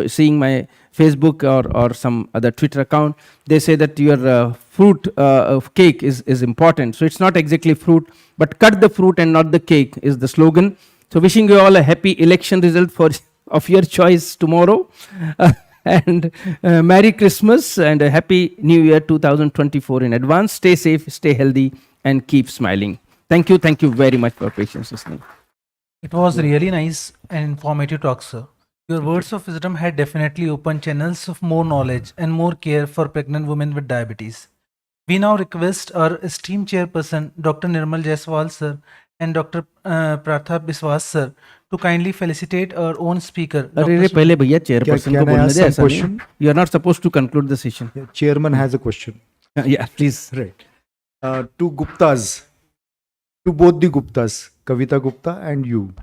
seeing my Facebook or some other Twitter account, they say that your fruit of cake is important. So it's not exactly fruit, but cut the fruit and not the cake is the slogan. So wishing you all a happy election result of your choice tomorrow. And Merry Christmas and a Happy New Year 2024 in advance. Stay safe, stay healthy, and keep smiling. Thank you very much for patience listening. It was really nice and informative talk, sir. Your words of wisdom had definitely opened channels of more knowledge and more care for pregnant women with diabetes. We now request our esteemed chairperson, Dr. Nirmal Jaiswal, sir, and Dr. Pratha Biswas, sir, to kindly felicitate our own speaker. Can I ask some question? You are not supposed to conclude the session. Chairman has a question. Yeah, please. Right. To Guptas, to both the Guptas, Kavita Gupta and you.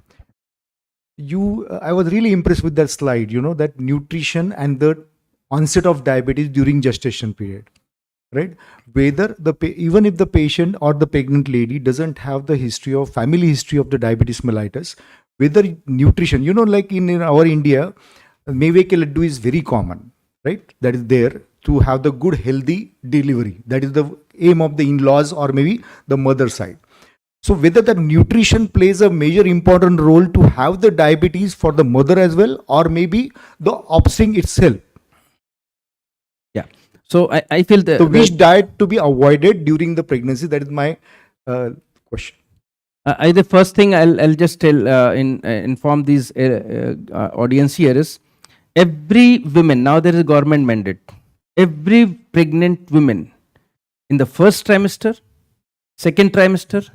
I was really impressed with that slide, that nutrition and the onset of diabetes during gestation period, right? Whether even if the patient or the pregnant lady doesn't have the family history of the diabetes mellitus, whether nutrition, like in our India, meve ke laddu is very common, right? That is there to have the good healthy delivery. That is the aim of the in-laws or maybe the mother side. So whether the nutrition plays a major important role to have the diabetes for the mother as well, or maybe the offspring itself. Yeah. So I feel that which diet to be avoided during the pregnancy? That is my question. The first thing I'll just tell inform these audience here is every woman, now there is a government mandate, every pregnant woman in the first trimester, second trimester,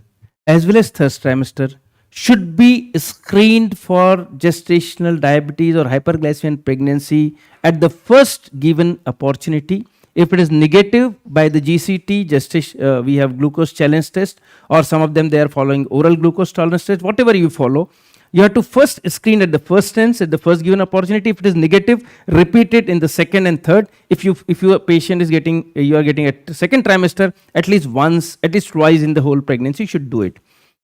as well as third trimester should be screened for gestational diabetes or hyperglycemia in pregnancy at the first given opportunity. If it is negative by the GCT, we have glucose challenge test, or some of them they are following oral glucose tolerance test, whatever you follow, you have to first screen at the first instance, at the first given opportunity. If it is negative, repeat it in the second and third. If your patient is you are getting a second trimester, at least once, at least twice in the whole pregnancy, you should do it.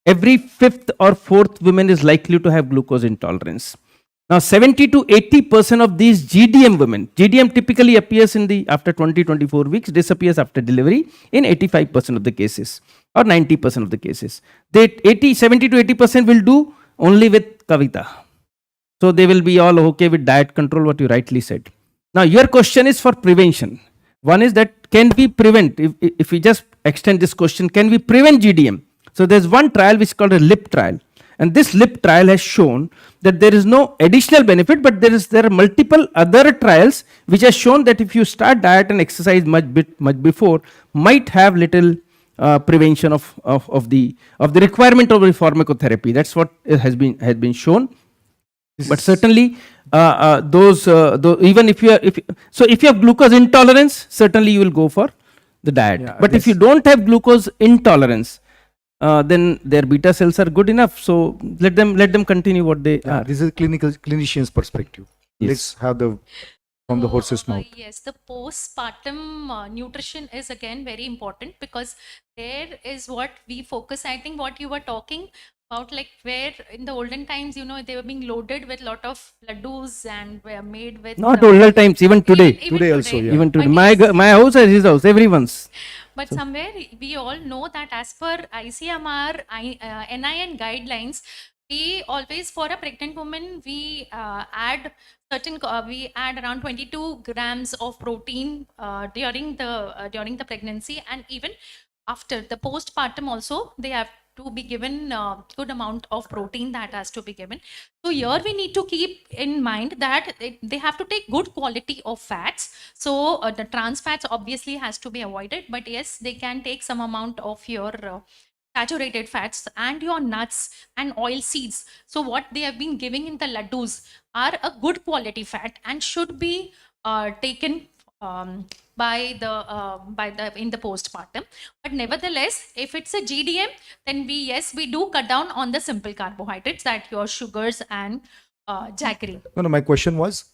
Every fifth or fourth woman is likely to have glucose intolerance. Now, 70 to 80% of these GDM women, GDM typically appears after 24 weeks, disappears after delivery in 85% of the cases or 90% of the cases. 70 to 80% will do only with Kavita. So they will be all okay with diet control, what you rightly said. Now, your question is for prevention. One is that can we prevent, if we just extend this question, can we prevent GDM? So there's one trial which is called a LIP trial. And this LIP trial has shown that there is no additional benefit, but there are multiple other trials which have shown that if you start diet and exercise much before, might have little prevention of the requirement of pharmacotherapy. That's what has been shown. But certainly, even if you have glucose intolerance, certainly you will go for the diet. Yeah, but if you don't have glucose intolerance, then their beta cells are good enough. So let them continue what they are. This is a clinician's perspective. Yes. Let's have from the horse's mouth. Yes, the postpartum nutrition is again very important, because there is what we focus. I think what you were talking about, like where in the olden times, they were being loaded with lot of laddus and were made with. Not older times, even today. Even today also, yeah. Even today. My house is his house, everyone's. But somewhere we all know that as per ICMR, NIN guidelines, we always, for a pregnant woman, we add around 22 grams of protein during the pregnancy, and even after the postpartum also, they have to be given good amount of protein that has to be given. So here we need to keep in mind that they have to take good quality of fats. So the trans fats obviously has to be avoided, but yes, they can take some amount of your saturated fats and your nuts and oil seeds. So what they have been giving in the laddus are a good quality fat and should be taken by the in the postpartum. But nevertheless, if it's a GDM, then we do cut down on the simple carbohydrates, that your sugars and jaggery. No, my question was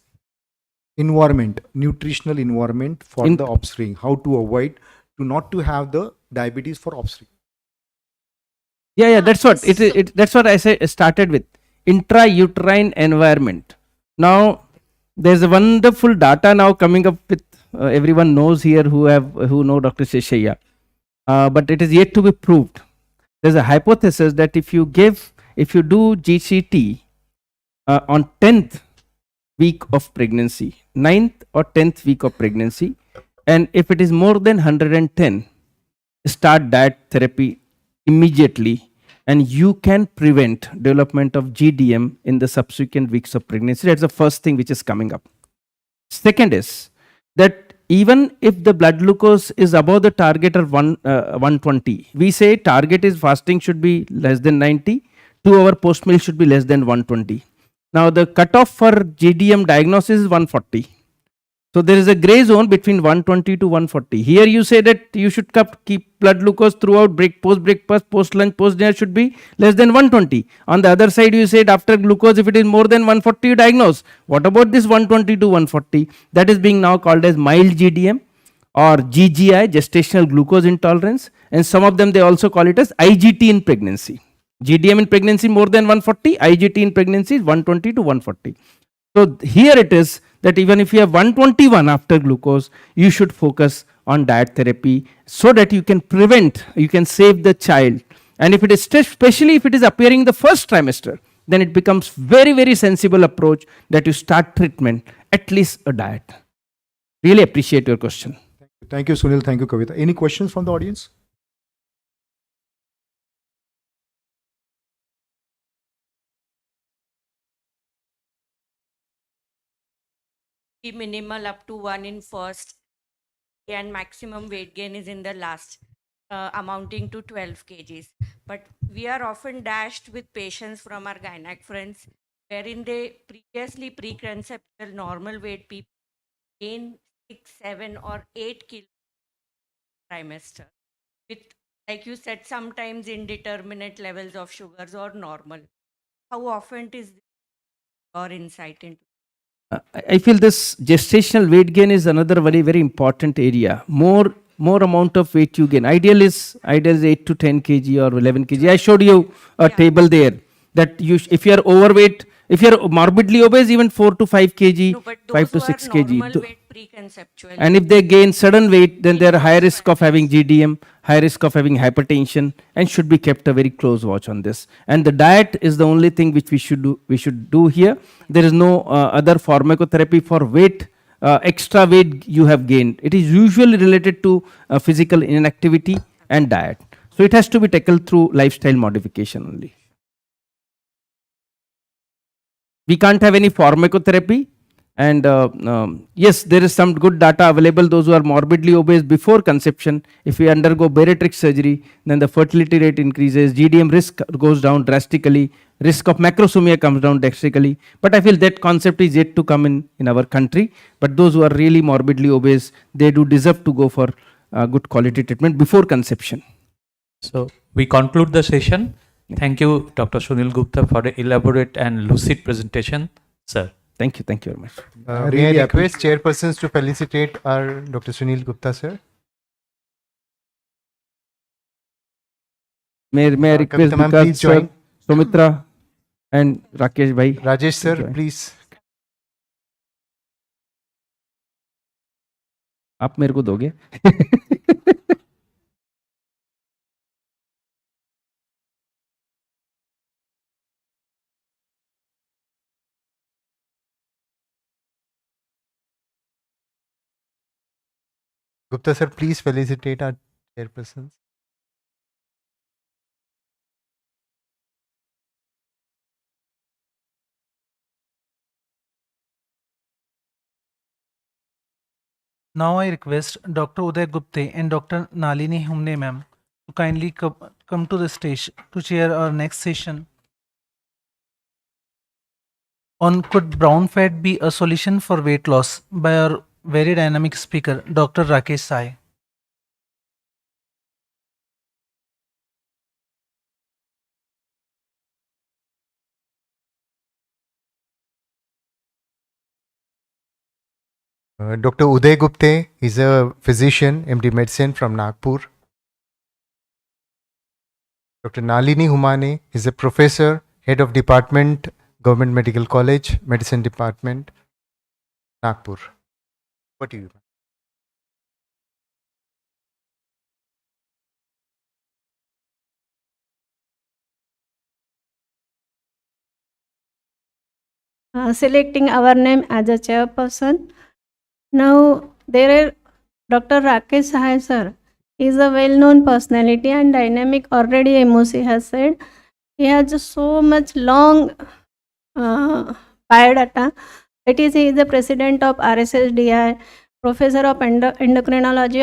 environment, nutritional environment for the offspring. How to avoid to not to have the diabetes for offspring. Yeah, that's what that's what I started with intrauterine environment. Now there's a wonderful data now coming up with everyone knows here who know Dr. Sheshaya, but it is yet to be proved. There's a hypothesis that if you do GCT on 10th week of pregnancy, 9th or 10th week of pregnancy, and if it is more than 110, start diet therapy immediately, and you can prevent development of GDM in the subsequent weeks of pregnancy. That's the first thing which is coming up. Second is that even if the blood glucose is above the target of 120, we say target is fasting should be less than 90, 2 hour post meal should be less than 120. Now the cutoff for GDM diagnosis is 140. So there is a gray zone between 120 to 140. Here you say that you should keep blood glucose throughout post breakfast, post lunch, post dinner should be less than 120. On the other side, you said after glucose, if it is more than 140, you diagnose. What about this 120 to 140? That is being now called as mild GDM or GGI, gestational glucose intolerance. And some of them, they also call it as IGT in pregnancy. GDM in pregnancy more than 140, IGT in pregnancy is 120 to 140. So here it is that even if you have 121 after glucose, you should focus on diet therapy so that you can prevent, you can save the child. And if it is, especially if it is appearing in the first trimester, then it becomes very, very sensible approach that you start treatment, at least a diet. Really appreciate your question. Thank you, Sunil. Thank you, Kavita. Any questions from the audience? Be minimal up to 1 in first, and maximum weight gain is in the last, amounting to 12 kgs. But we are often dashed with patients from our gynec friends, wherein they previously preconceptual normal weight people gain 6, 7, or 8 kilos trimester, with, like you said, sometimes indeterminate levels of sugars or normal. How often is your insight into? I feel this gestational weight gain is another very, very important area. More amount of weight you gain. Ideal is 8 to 10 kg or 11 kg. I showed you a table there that if you are overweight, if you are morbidly obese, even 4 to 5 kg, No, but 5 to those 6 who are kg. normal weight preconceptual. And if they gain sudden weight, then they are high risk of having GDM, high risk of having hypertension, and should be kept a very close watch on this. And the diet is the only thing which we should do here. There is no other pharmacotherapy for weight, extra weight you have gained. It is usually related to physical inactivity and diet. So it has to be tackled through lifestyle modification only. We can't have any pharmacotherapy. And yes, there is some good data available. Those who are morbidly obese before conception, if we undergo bariatric surgery, then the fertility rate increases, GDM risk goes down drastically, risk of macrosomia comes down drastically. But I feel that concept is yet to come in our country. But those who are really morbidly obese, they do deserve to go for good quality treatment before conception. So we conclude the session. Thank you, Dr. Sunil Gupta, for the elaborate and lucid presentation, sir. Thank you very much. May I request chairpersons to felicitate our Dr. Sunil Gupta, sir? May I request Vikas sir, Sumitra and Rakesh bhai. Rajesh sir, please. आप मेरे को दोगे? Gupta sir, please felicitate our chairpersons. Now I request Dr. Uday Gupte and Dr. Nalini Humne ma'am to kindly come to the stage to chair our next session on could brown fat be a solution for weight loss by our very dynamic speaker, Dr. Rakesh Sai. Dr. Uday Gupte, he's a physician, MD Medicine from Nagpur. Dr. Nalini Humane is a professor, head of department, Government Medical College, Medicine Department, Nagpur. What do you? Selecting our name as a chairperson. Now, there are Dr. Rakesh Sahai sir. He is a well-known personality and dynamic. Already MOC has said he has just so much long biodata. That is, he is the president of RSSDI, professor of endocrinology,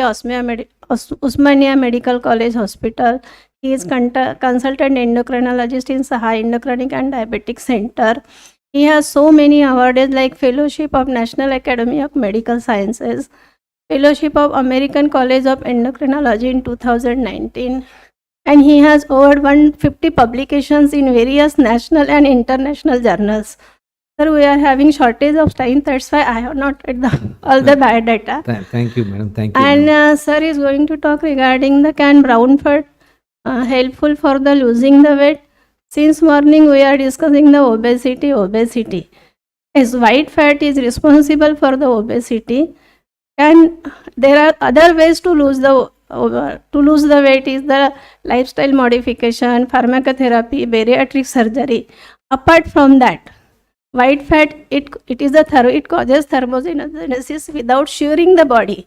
Osmania Medical College Hospital. He is consultant endocrinologist in Sahai Endocrinic and Diabetic Center. He has so many awards like Fellowship of National Academy of Medical Sciences, Fellowship of American College of Endocrinology in 2019, and he has over 150 publications in various national and international journals. Sir, we are having shortage of time, that's why I have not read all the biodata. Thank you, madam. Thank you. And sir is going to talk regarding the can brown fat helpful for the losing the weight. Since morning we are discussing the obesity. As white fat is responsible for the obesity, and there are other ways to lose the weight is the lifestyle modification, pharmacotherapy, bariatric surgery. Apart from that, white fat it causes thermogenesis without shearing the body,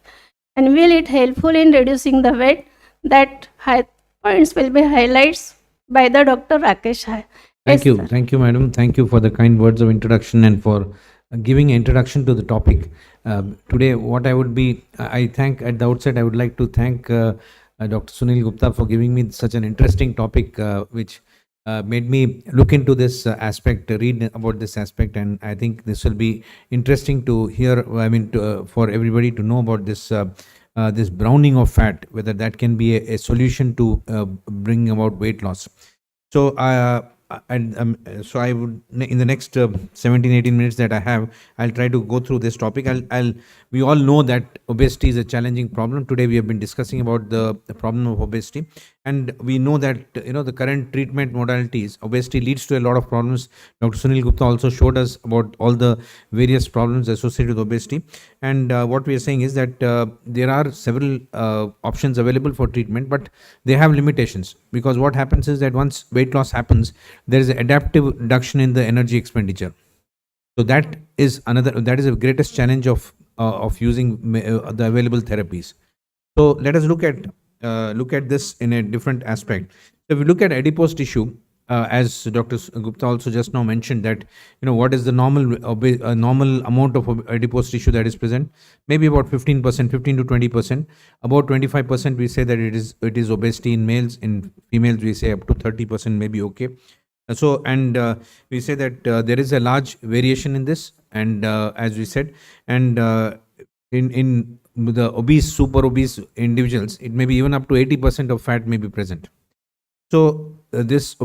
and will it helpful in reducing the weight? That points will be highlights by the Dr. Rakesh Hai. Thank you. Thank you, madam. Thank you for the kind words of introduction and for giving introduction to the topic. Today, what I would be, I thank at the outset, I would like to thank Dr. Sunil Gupta for giving me such an interesting topic, which made me look into this aspect, read about this aspect, and I think this will be interesting to hear. I mean, for everybody to know about this. This browning of fat, whether that can be a solution to bring about weight loss. So, so I would, in the next 17-18 minutes that I have, I'll try to go through this topic. We all know that obesity is a challenging problem. Today we have been discussing about the problem of obesity, and we know that the current treatment modalities, obesity leads to a lot of problems. Dr. Sunil Gupta also showed us about all the various problems associated with obesity, and what we are saying is that there are several options available for treatment, but they have limitations, because what happens is that once weight loss happens, there is an adaptive reduction in the energy expenditure. So that is the greatest challenge of using the available therapies. So let us look at this in a different aspect. So if we look at adipose tissue, as Dr. Gupta also just now mentioned, that what is the normal amount of adipose tissue that is present? Maybe about 15%, 15 to 20%. About 25% we say that it is obesity in males. In females we say up to 30% may be okay. So, and we say that there is a large variation in this, and as we said, and in the obese, super obese individuals, it may be even up to 80% of fat may be present. So this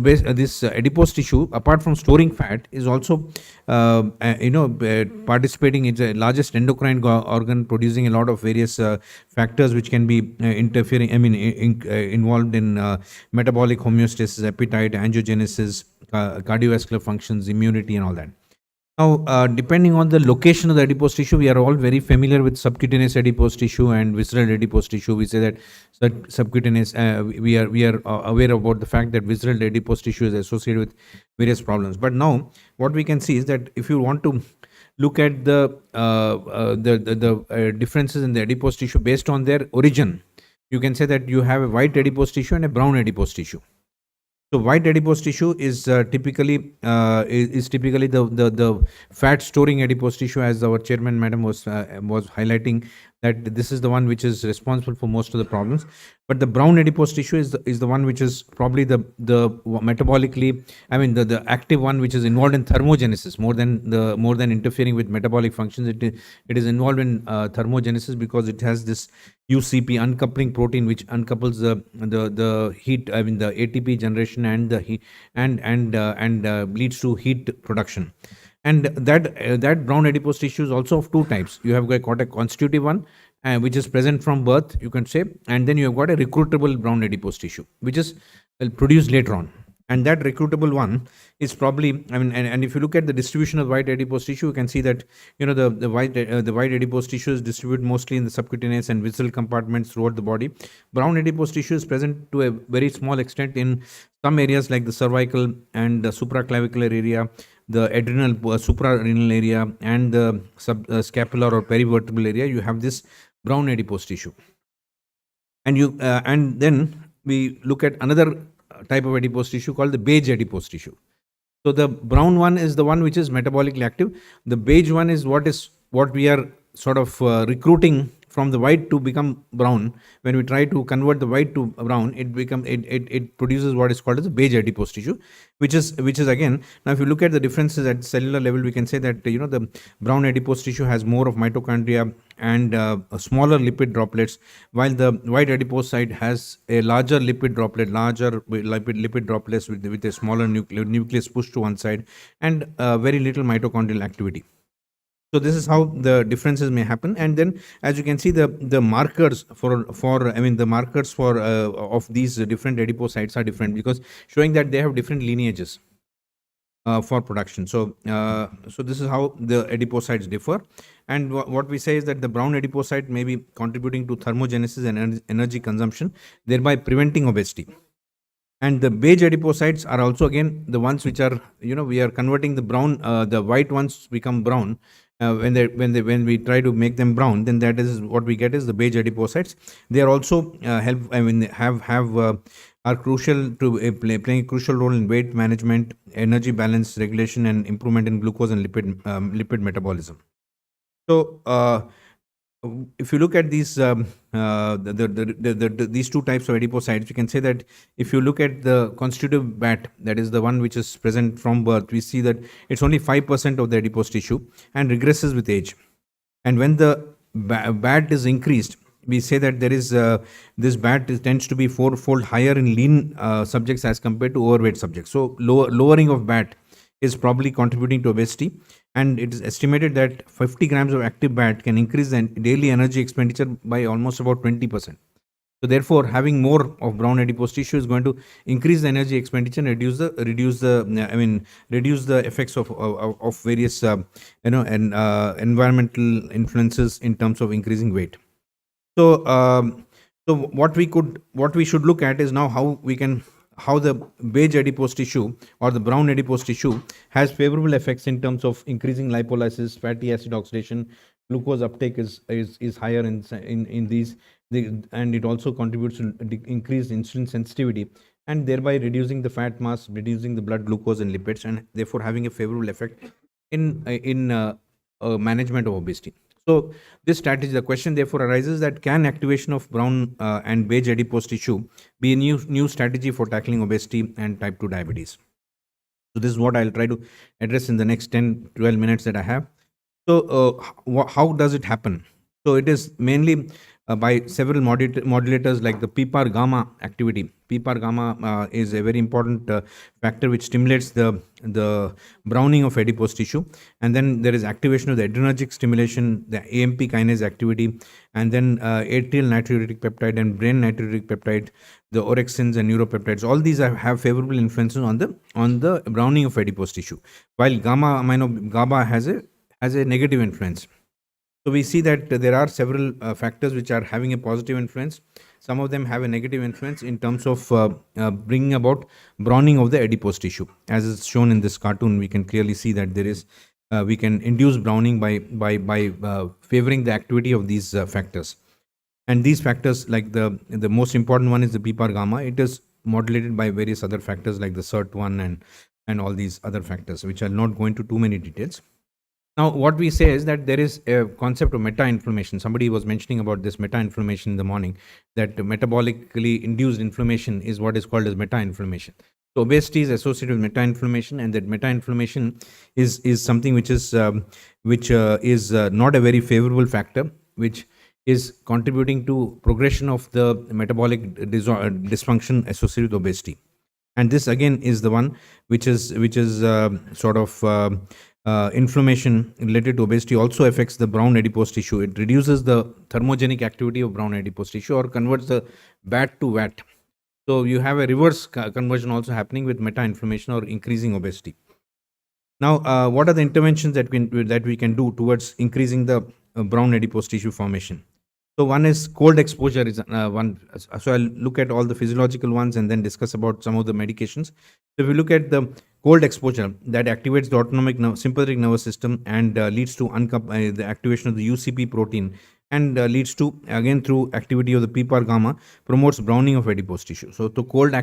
adipose tissue, apart from storing fat, is also participating in the largest endocrine organ, producing a lot of various factors which can be interfering. I mean, involved in metabolic homeostasis, appetite, angiogenesis, cardiovascular functions, immunity, and all that. Now, depending on the location of the adipose tissue, we are all very familiar with subcutaneous adipose tissue and visceral adipose tissue. We say that subcutaneous, we are aware about the fact that visceral adipose tissue is associated with various problems. But now, what we can see is that if you want to look at the differences in the adipose tissue based on their origin, you can say that you have a white adipose tissue and a brown adipose tissue. So white adipose tissue is typically the fat storing adipose tissue, as our chairman madam was highlighting. that this is the one which is responsible for most of the problems. But the brown adipose tissue is the one which is probably the metabolically, I mean the active one, which is involved in thermogenesis more than interfering with metabolic functions. It is involved in thermogenesis because it has this UCP uncoupling protein which uncouples the heat, I mean the ATP generation and the heat and leads to heat production. And that brown adipose tissue is also of two types. You have got a constitutive one, which is present from birth, you can say, and then you have got a recruitable brown adipose tissue, which is produced later on. And that recruitable one is probably, I mean, and if you look at the distribution of white adipose tissue, you can see that, you know, the white adipose tissue is distributed mostly in the subcutaneous and visceral compartments throughout the body. Brown adipose tissue is present to a very small extent in some areas like the cervical and the supraclavicular area, the adrenal, suprarenal area, and the scapular or perivertebral area. You have this brown adipose tissue. And and then we look at another type of adipose tissue called the beige adipose tissue. So the brown one is the one which is metabolically active. The beige one is what we are sort of recruiting from the white to become brown. When we try to convert the white to brown, it produces what is called as a beige adipose tissue, which is again, now if you look at the differences at cellular level, we can say that, you know, the brown adipose tissue has more of mitochondria and smaller lipid droplets, while the white adipocyte has a larger lipid droplets with a smaller nucleus pushed to one side, and very little mitochondrial activity. So this is how the differences may happen. And then, as you can see, the markers of these different adipocytes are different, because showing that they have different lineages for production. So this is how the adipocytes differ. And what we say is that the brown adipocyte may be contributing to thermogenesis and energy consumption, thereby preventing obesity. And the beige adipocytes are also again the ones which are, you know, we are converting the brown, the white ones become brown. When we try to make them brown, then that is what we get is the beige adipocytes. They are also are crucial to playing a crucial role in weight management, energy balance regulation, and improvement in glucose and lipid metabolism. So if you look at these these two types of adipocytes, we can say that if you look at the constitutive BAT, that is the one which is present from birth, we see that it's only 5% of the adipose tissue and regresses with age. And when the BAT is increased, we say that there is this BAT tends to be fourfold higher in lean subjects as compared to overweight subjects. So lowering of BAT is probably contributing to obesity, and it is estimated that 50 grams of active BAT can increase the daily energy expenditure by almost about 20%. So therefore, having more of brown adipose tissue is going to increase the energy expenditure and reduce the effects of various environmental influences in terms of increasing weight. So what we should look at is now how the beige adipose tissue or the brown adipose tissue has favorable effects in terms of increasing lipolysis, fatty acid oxidation, glucose uptake is higher in these, and it also contributes to increased insulin sensitivity, and thereby reducing the fat mass, reducing the blood glucose and lipids, and therefore having a favorable effect in management of obesity. So this strategy, the question therefore arises that can activation of brown and beige adipose tissue be a new strategy for tackling obesity and type 2 diabetes? So this is what I'll try to address in the next 10-12 minutes that I have. So how does it happen? So it is mainly by several modulators like the PPAR gamma activity. PPAR gamma is a very important factor which stimulates the browning of adipose tissue, and then there is activation of the adrenergic stimulation, the AMP kinase activity, and then atrial natriuretic peptide and brain natriuretic peptide, the orexins and neuropeptides. All these have favorable influences on the browning of adipose tissue, while GABA has a negative influence. So we see that there are several factors which are having a positive influence. Some of them have a negative influence in terms of bringing about browning of the adipose tissue. As is shown in this cartoon, we can clearly see that there is we can induce browning by favoring the activity of these factors. And these factors, like the most important one is the PPAR gamma. It is modulated by various other factors like the SIRT1 and all these other factors, which I'll not go into too many details. Now, what we say is that there is a concept of meta-inflammation. Somebody was mentioning about this meta-inflammation in the morning, that metabolically induced inflammation is what is called as meta-inflammation. So obesity is associated with meta-inflammation, and that meta-inflammation is something which is not a very favorable factor, which is contributing to progression of the metabolic dysfunction associated with obesity. And this again is the one which is inflammation related to obesity also affects the brown adipose tissue. It reduces the thermogenic activity of brown adipose tissue or converts the BAT to VAT. So you have a reverse conversion also happening with meta-inflammation or increasing obesity. Now, what are the interventions that we can do towards increasing the brown adipose tissue formation? So one is cold exposure is one. So I'll look at all the physiological ones and then discuss about some of the medications. So if we look at the cold exposure, that activates the autonomic sympathetic nervous system and leads to the activation of the UCP protein, and leads to, again through activity of the PPAR gamma, promotes browning of adipose tissue. So the cold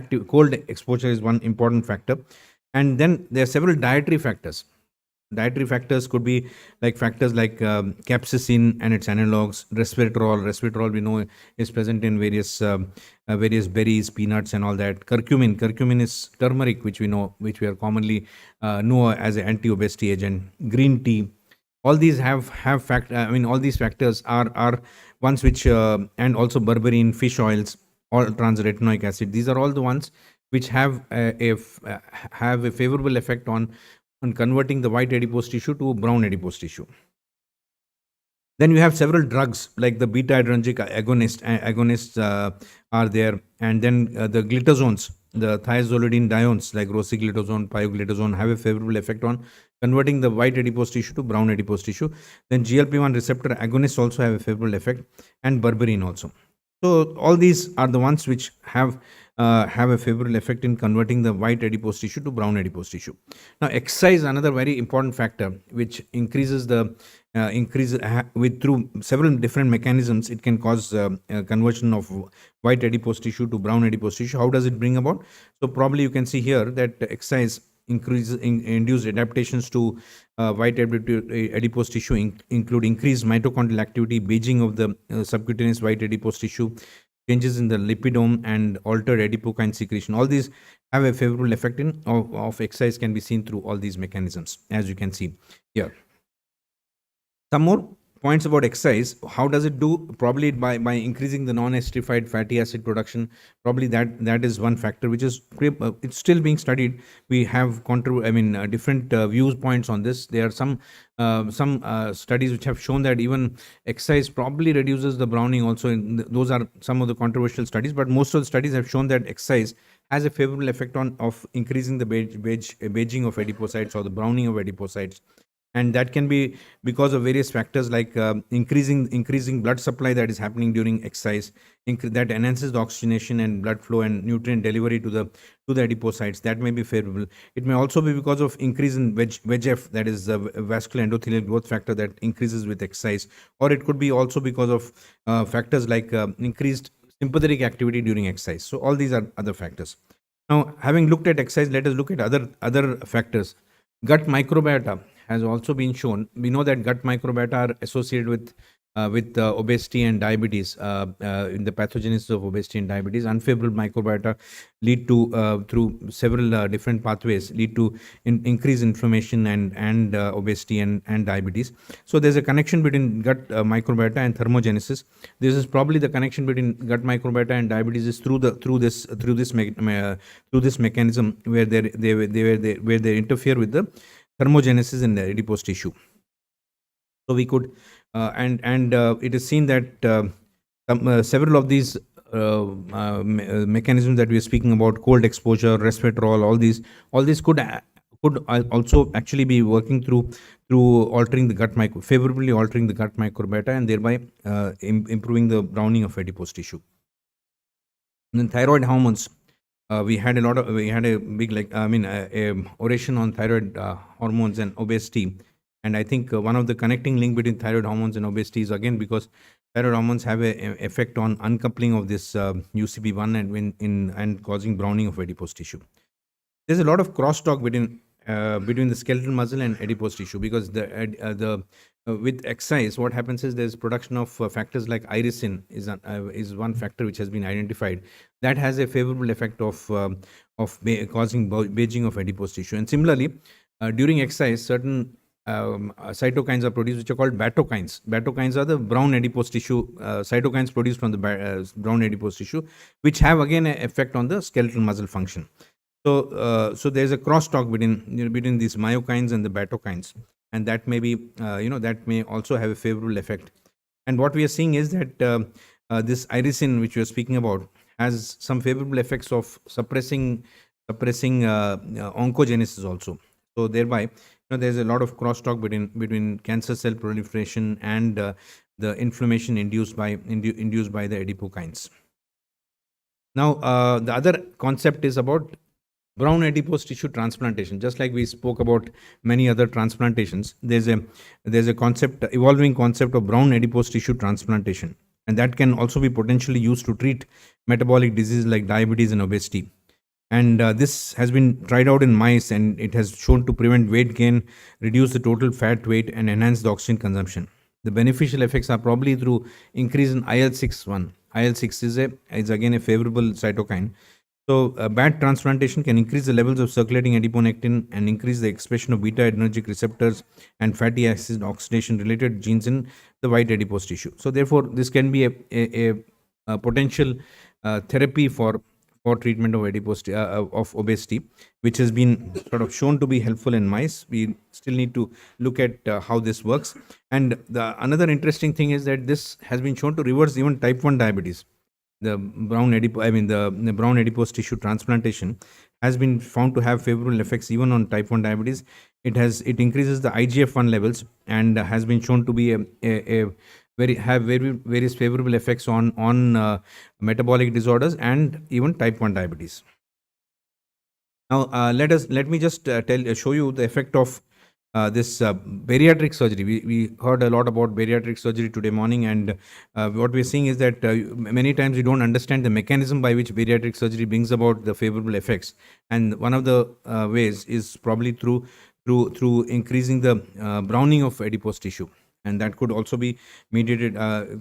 exposure is one important factor. And then there are several dietary factors. Dietary factors could be like factors like capsaicin and its analogs, resveratrol. Resveratrol we know is present in various berries, peanuts, and all that. Curcumin is turmeric, which we are commonly know as an anti-obesity agent. Green tea. All these all these factors are ones which and also berberine, fish oils, all trans-retinoic acid. These are all the ones which have a favorable effect on converting the white adipose tissue to brown adipose tissue. Then you have several drugs like the beta-adrenergic agonists are there, and then the glitazones, the thiazolidinediones like rosiglitazone, pioglitazone have a favorable effect on converting the white adipose tissue to brown adipose tissue. Then GLP-1 receptor agonists also have a favorable effect, and berberine also. So all these are the ones which have a favorable effect in converting the white adipose tissue to brown adipose tissue. Now, exercise is another very important factor which increases the through several different mechanisms. It can cause conversion of white adipose tissue to brown adipose tissue. How does it bring about? So probably you can see here that exercise induce adaptations to white adipose tissue, include increased mitochondrial activity, beiging of the subcutaneous white adipose tissue, changes in the lipidome, and altered adipokine secretion. All these have a favorable effect of exercise can be seen through all these mechanisms, as you can see here. Some more points about exercise. How does it do? Probably by increasing the non-esterified fatty acid production. Probably that is one factor which is it's still being studied. We have different viewpoints on this. There are some studies which have shown that even exercise probably reduces the browning also. Those are some of the controversial studies, but most of the studies have shown that exercise has a favorable effect of increasing the beiging of adipocytes or the browning of adipocytes. And that can be because of various factors like increasing blood supply that is happening during exercise, that enhances the oxygenation and blood flow and nutrient delivery to the adipocytes. That may be favorable. It may also be because of increase in VEGF, that is the vascular endothelial growth factor, that increases with exercise. Or it could be also because of factors like increased sympathetic activity during exercise. So all these are other factors. Now, having looked at exercise, let us look at other factors. Gut microbiota has also been shown. We know that gut microbiota are associated with obesity and diabetes. In the pathogenesis of obesity and diabetes, unfavorable microbiota lead to through several different pathways lead to increased inflammation and obesity and diabetes. So there's a connection between gut microbiota and thermogenesis. This is probably the connection between gut microbiota and diabetes is through this mechanism where they interfere with the thermogenesis in the adipose tissue. So we could it is seen that several of these mechanisms that we are speaking about, cold exposure, resveratrol, all these could also actually be working through altering the favorably altering the gut microbiota, and thereby improving the browning of adipose tissue. And then thyroid hormones. We had a big oration on thyroid hormones and obesity, and I think one of the connecting link between thyroid hormones and obesity is again because thyroid hormones have an effect on uncoupling of this UCP1 and causing browning of adipose tissue. There's a lot of crosstalk between between the skeletal muscle and adipose tissue, because the with exercise, what happens is there's production of factors like irisin is one factor which has been identified that has a favorable effect of causing beiging of adipose tissue. And similarly, during exercise, certain cytokines are produced which are called batokines. Batokines are the brown adipose tissue cytokines produced from the brown adipose tissue, which have again an effect on the skeletal muscle function. So there's a crosstalk between these myokines and the batokines, and that may be that may also have a favorable effect. And what we are seeing is that this irisin, which we are speaking about, has some favorable effects of suppressing oncogenesis also. So thereby, there's a lot of crosstalk between cancer cell proliferation and the inflammation induced by the adipokines. Now, the other concept is about brown adipose tissue transplantation. Just like we spoke about many other transplantations, there's a evolving concept of brown adipose tissue transplantation, and that can also be potentially used to treat metabolic diseases like diabetes and obesity. And this has been tried out in mice, and it has shown to prevent weight gain, reduce the total fat weight, and enhance the oxygen consumption. The beneficial effects are probably through increase in IL-6. IL-6 is again a favorable cytokine. So BAT transplantation can increase the levels of circulating adiponectin and increase the expression of beta-adrenergic receptors and fatty acid oxidation related genes in the white adipose tissue. So therefore, this can be a potential therapy for treatment of of obesity, which has been sort of shown to be helpful in mice. We still need to look at how this works. And another interesting thing is that this has been shown to reverse even type 1 diabetes. The brown adipose tissue transplantation has been found to have favorable effects even on type 1 diabetes. It increases the IGF-1 levels and has been shown to be various favorable effects on metabolic disorders and even type 1 diabetes. Now, let me just show you the effect of this bariatric surgery. We heard a lot about bariatric surgery today morning, and what we're seeing is that many times we don't understand the mechanism by which bariatric surgery brings about the favorable effects. And one of the ways is probably through increasing the browning of adipose tissue. And that could also be mediated,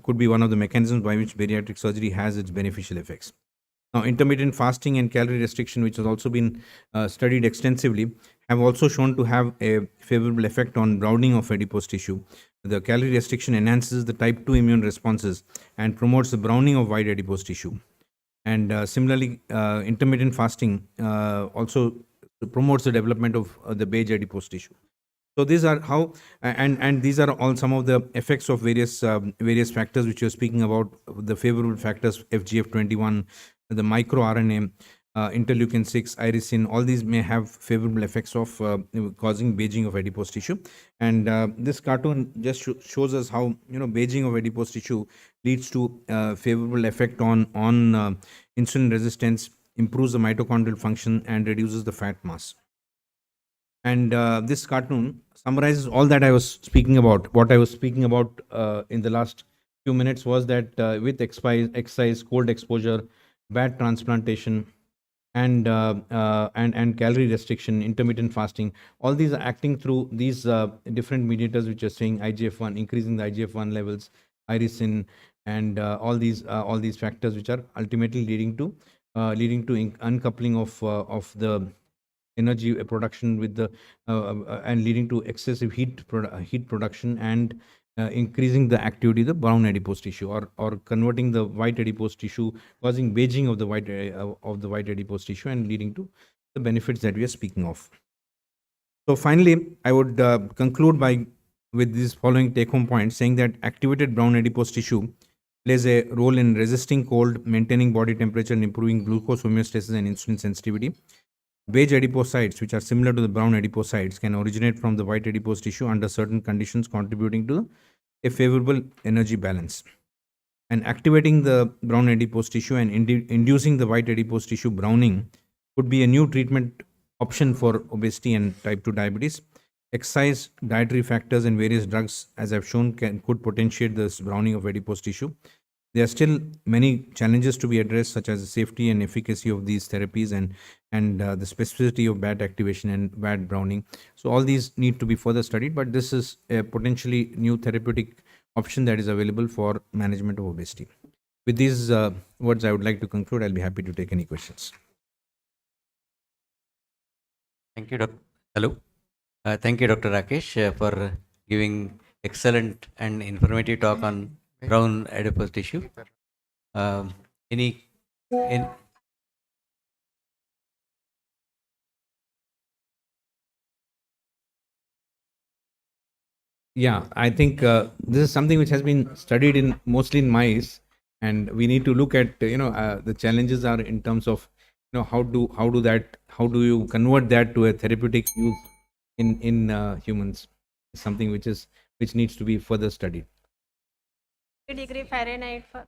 could be one of the mechanisms by which bariatric surgery has its beneficial effects. Now, intermittent fasting and calorie restriction, which has also been studied extensively, have also shown to have a favorable effect on browning of adipose tissue. The calorie restriction enhances the type 2 immune responses and promotes the browning of white adipose tissue. And similarly, intermittent fasting also promotes the development of the beige adipose tissue. So these are how, and these are all some of the effects of various factors which you're speaking about, the favorable factors, FGF21, the microRNA, interleukin-6, irisin, all these may have favorable effects of causing beiging of adipose tissue. And this cartoon just shows us how beiging of adipose tissue leads to favorable effect on insulin resistance, improves the mitochondrial function, and reduces the fat mass. And this cartoon summarizes all that I was speaking about. What I was speaking about in the last few minutes was that with exercise, cold exposure, BAT transplantation, and calorie restriction, intermittent fasting, all these are acting through these different mediators which are saying IGF-1, increasing the IGF-1 levels, irisin, and all these factors which are ultimately leading to uncoupling of the energy production with the and leading to excessive heat production and increasing the activity of the brown adipose tissue, or converting the white adipose tissue, causing beiging of the white adipose tissue, and leading to the benefits that we are speaking of. So finally, I would conclude with these following take-home points, saying that activated brown adipose tissue plays a role in resisting cold, maintaining body temperature, and improving glucose homeostasis and insulin sensitivity. Beige adipocytes, which are similar to the brown adipocytes, can originate from the white adipose tissue under certain conditions, contributing to a favorable energy balance. And activating the brown adipose tissue and inducing the white adipose tissue browning could be a new treatment option for obesity and type 2 diabetes. Exercise, dietary factors, and various drugs, as I've shown, could potentiate this browning of adipose tissue. there are still many challenges to be addressed, such as the safety and efficacy of these therapies and the specificity of BAT activation and BAT browning. So all these need to be further studied, but this is a potentially new therapeutic option that is available for management of obesity. With these words, I would like to conclude. I'll be happy to take any questions. Thank you, Dr. Hello. Thank you, Dr. Rakesh, for giving excellent and informative talk on brown adipose tissue. Any, in, Yeah, I think this is something which has been studied in mostly in mice, and we need to look at the challenges are in terms of how do you convert that to a therapeutic use in humans. Something which needs to be further studied. Degree Fahrenheit for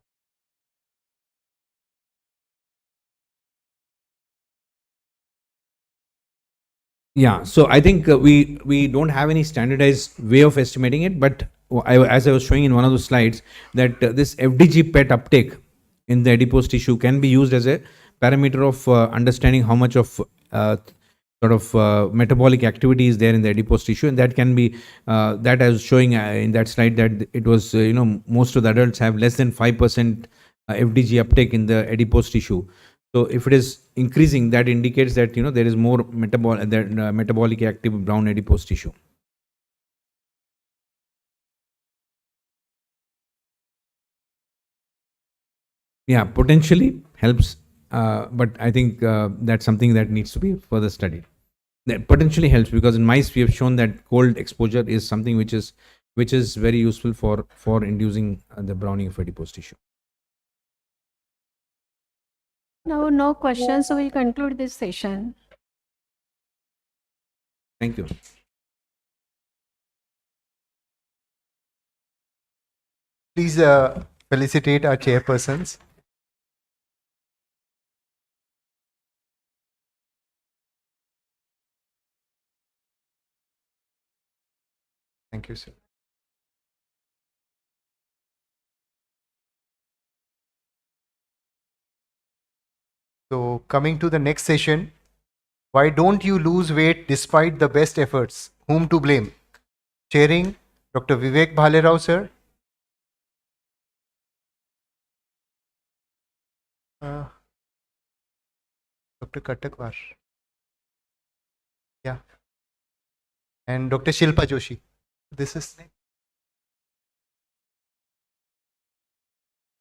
Yeah, so I think we don't have any standardized way of estimating it, but as I was showing in one of the slides, that this FDG PET uptake in the adipose tissue can be used as a parameter of understanding how much of metabolic activity is there in the adipose tissue, and that can be that I was showing in that slide, that it was most of the adults have less than 5% FDG uptake in the adipose tissue. So if it is increasing, that indicates that there is more metabolic active brown adipose tissue. Yeah, potentially helps, but I think that's something that needs to be further studied. That potentially helps because in mice we have shown that cold exposure is something which is very useful for inducing the browning of adipose tissue. now no questions, so we'll conclude this session. Thank you. Please felicitate our chairpersons. Thank you, sir. So coming to the next session, why don't you lose weight despite the best efforts? Whom to blame? Chairing, Dr. Vivek Bhalerao, sir. Dr. Katakwar. Yeah. And Dr. Shilpa Joshi. This is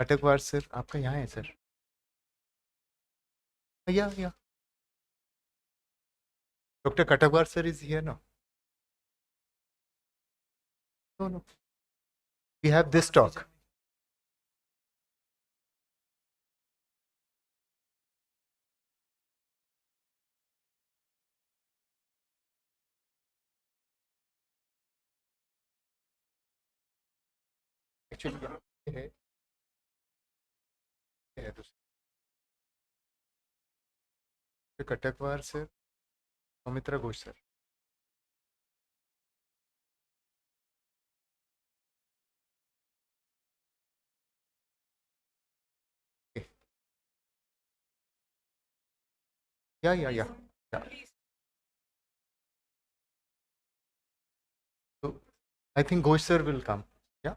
Katakwar sir आपका यहाँ है sir या Dr. Katakwar sir is here now. No. We have this talk. Actually, Katakwar sir, Amitra Ghosh sir. Okay. Yeah. So I think Ghosh sir will come. Yeah.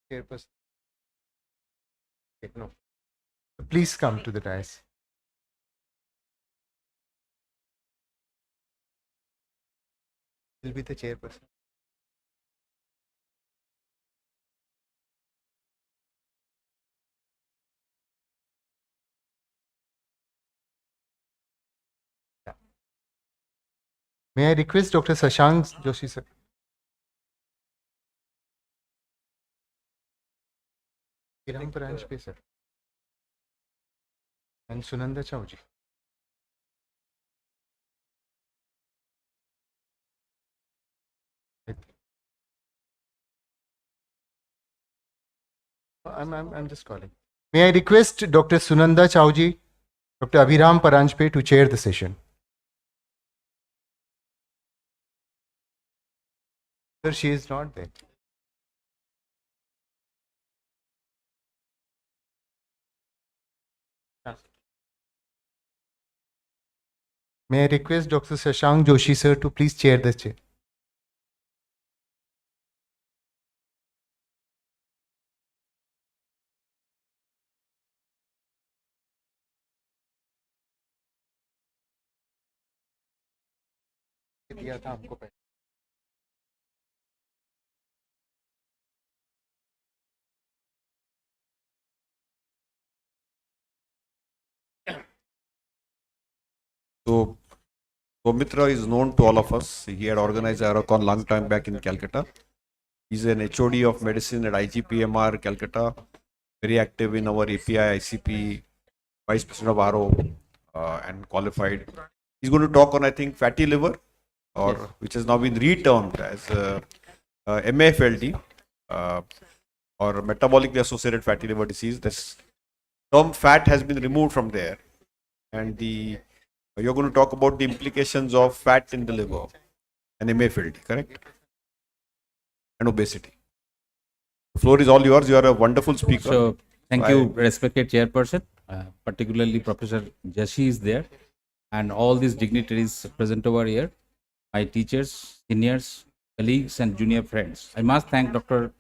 Chairperson. Okay, no. Please come to the dais. Will be the chairperson. Yeah. May I request Dr. Sashank Joshi sir? Kiran branch pe sir. And Sunanda Chauji. I'm just calling. May I request Dr. Sunanda Chauji, Dr. Abhiram Paranjpe to chair the session. Sir, she is not there. May I request Dr. Shashank Joshi sir to please chair the chair. दिया था हमको पहले। So, Somitra is known to all of us. He had organized Aerocon long time back in Calcutta. He's an HOD of medicine at IGPMR, Calcutta. Very active in our API, ICP, Vice President of RO, and qualified. He's going to talk on, I think, fatty liver, or Yes. which has now been retermed as MAFLD, or metabolically associated fatty liver disease. This term fat has been removed from there, and you're going to talk about the implications of fat in the liver and MAFLD, correct? And obesity. The floor is all yours. You are a wonderful speaker. So, thank you, respected chairperson. Particularly Professor Jashi is there, and all these dignitaries present over here, my teachers, seniors, colleagues, and junior friends. I must thank Dr.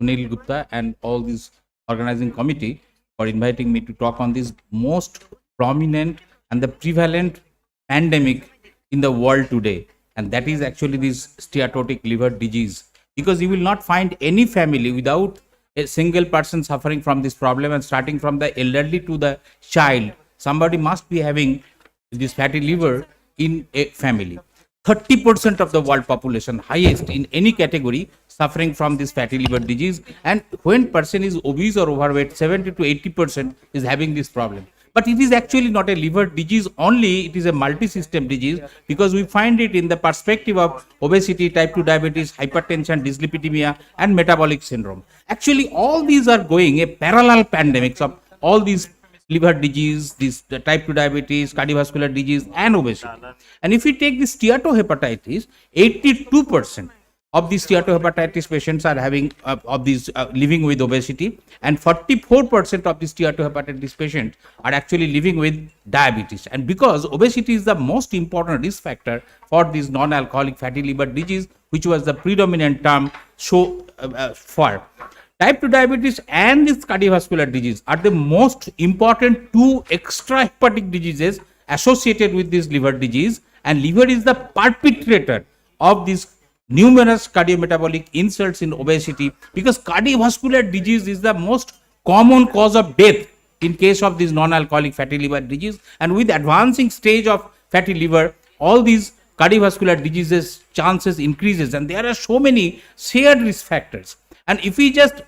Sunil Gupta and all this organizing committee for inviting me to talk on this most prominent and the prevalent pandemic in the world today, and that is actually this steatotic liver disease. Because you will not find any family without a single person suffering from this problem, and starting from the elderly to the child, somebody must be having this fatty liver in a family. 30% of the world population, highest in any category, suffering from this fatty liver disease. And when person is obese or overweight, 70 to 80% is having this problem. But it is actually not a liver disease only, it is a multi-system disease, because we find it in the perspective of obesity, type 2 diabetes, hypertension, dyslipidemia, and metabolic syndrome. Actually, all these are going a parallel pandemics of all these liver disease, the type 2 diabetes, cardiovascular disease, and obesity. And if we take the steatohepatitis, 82% of these steatohepatitis patients are having living with obesity, and 44% of these steatohepatitis patients are actually living with diabetes. And because obesity is the most important risk factor for this non-alcoholic fatty liver disease, which was the predominant term for type 2 diabetes and this cardiovascular disease are the most important two extrahepatic diseases associated with this liver disease, and liver is the perpetrator of these numerous cardiometabolic insults in obesity, because cardiovascular disease is the most common cause of death in case of this non-alcoholic fatty liver disease. And with advancing stage of fatty liver, all these cardiovascular diseases chances increases, and there are so many shared risk factors. And if we just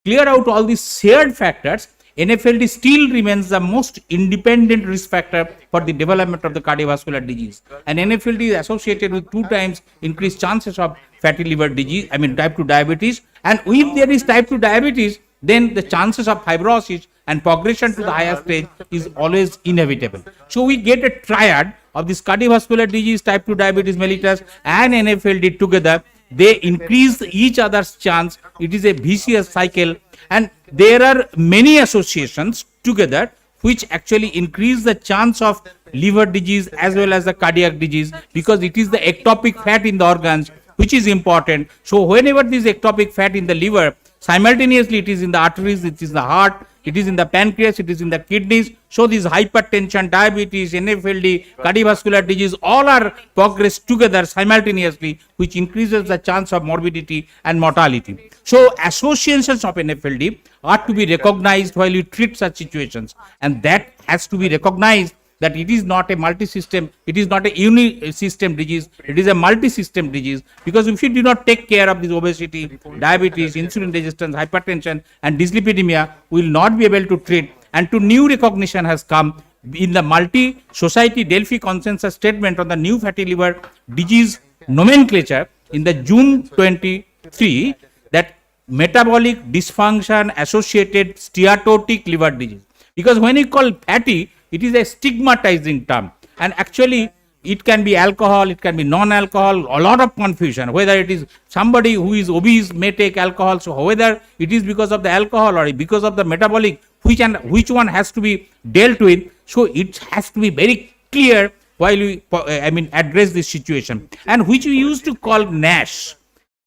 clear out all these shared factors, NFLD still remains the most independent risk factor for the development of the cardiovascular disease. And NFLD is associated with 2 times increased chances of fatty liver disease, type 2 diabetes. And if there is type 2 diabetes, then the chances of fibrosis and progression to the higher stage is always inevitable. So we get a triad of this cardiovascular disease, type 2 diabetes mellitus, and NFLD together. They increase each other's chance. It is a vicious cycle, and there are many associations together which actually increase the chance of liver disease as well as the cardiac disease, because it is the ectopic fat in the organs which is important. So whenever this ectopic fat in the liver, simultaneously it is in the arteries, it is in the heart, it is in the pancreas, it is in the kidneys. So this hypertension, diabetes, NFLD, cardiovascular disease, all are progressed together simultaneously, which increases the chance of morbidity and mortality. So associations of NFLD are to be recognized while you treat such situations, and that has to be recognized that it is not a multi-system, it is not a uni-system disease, it is a multi-system disease. Because if you do not take care of this obesity, diabetes, insulin resistance, hypertension, and dyslipidemia, we will not be able to treat. And to new recognition has come in the multi-society Delphi consensus statement on the new fatty liver disease nomenclature in the June 23, that metabolic dysfunction associated steatotic liver disease. Because when you call fatty, it is a stigmatizing term, and actually it can be alcohol, it can be non-alcohol, a lot of confusion. Whether it is somebody who is obese may take alcohol, so whether it is because of the alcohol or because of the metabolic, which one has to be dealt with. So it has to be very clear while we address this situation, and which we used to call NASH.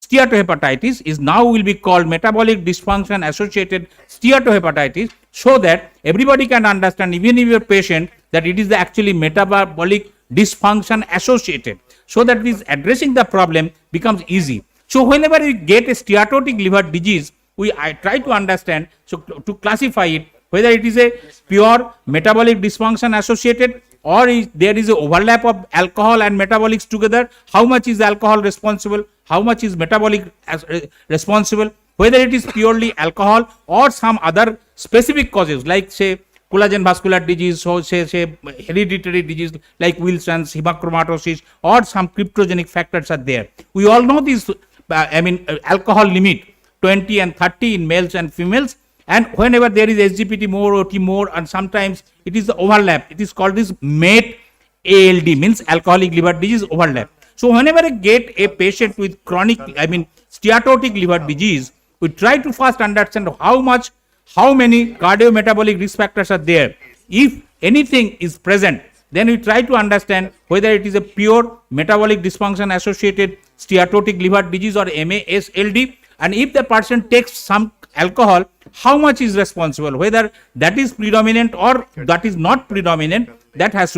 Steatohepatitis is now will be called metabolic dysfunction associated steatohepatitis, so that everybody can understand, even if your patient, that it is the actually metabolic dysfunction associated, so that this addressing the problem becomes easy. So whenever we get a steatotic liver disease, I try to understand, so to classify it, whether it is a pure metabolic dysfunction associated, or there is a overlap of alcohol and metabolics together. How much is alcohol responsible? How much is metabolic responsible? Whether it is purely alcohol or some other specific causes, like say collagen vascular disease, so say hereditary disease like Wilson's, hemochromatosis, or some cryptogenic factors are there. We all know this. Alcohol limit 20 and 30 in males and females. And whenever there is SGPT more, OT more, and sometimes it is the overlap. It is called this MET ALD, means alcoholic liver disease overlap. So whenever I get a patient with chronic, steatotic liver disease, we try to first understand how many cardiometabolic risk factors are there. If anything is present, then we try to understand whether it is a pure metabolic dysfunction associated steatotic liver disease or MASLD. And if the person takes some alcohol, how much is responsible, whether that is predominant or that is not predominant, that has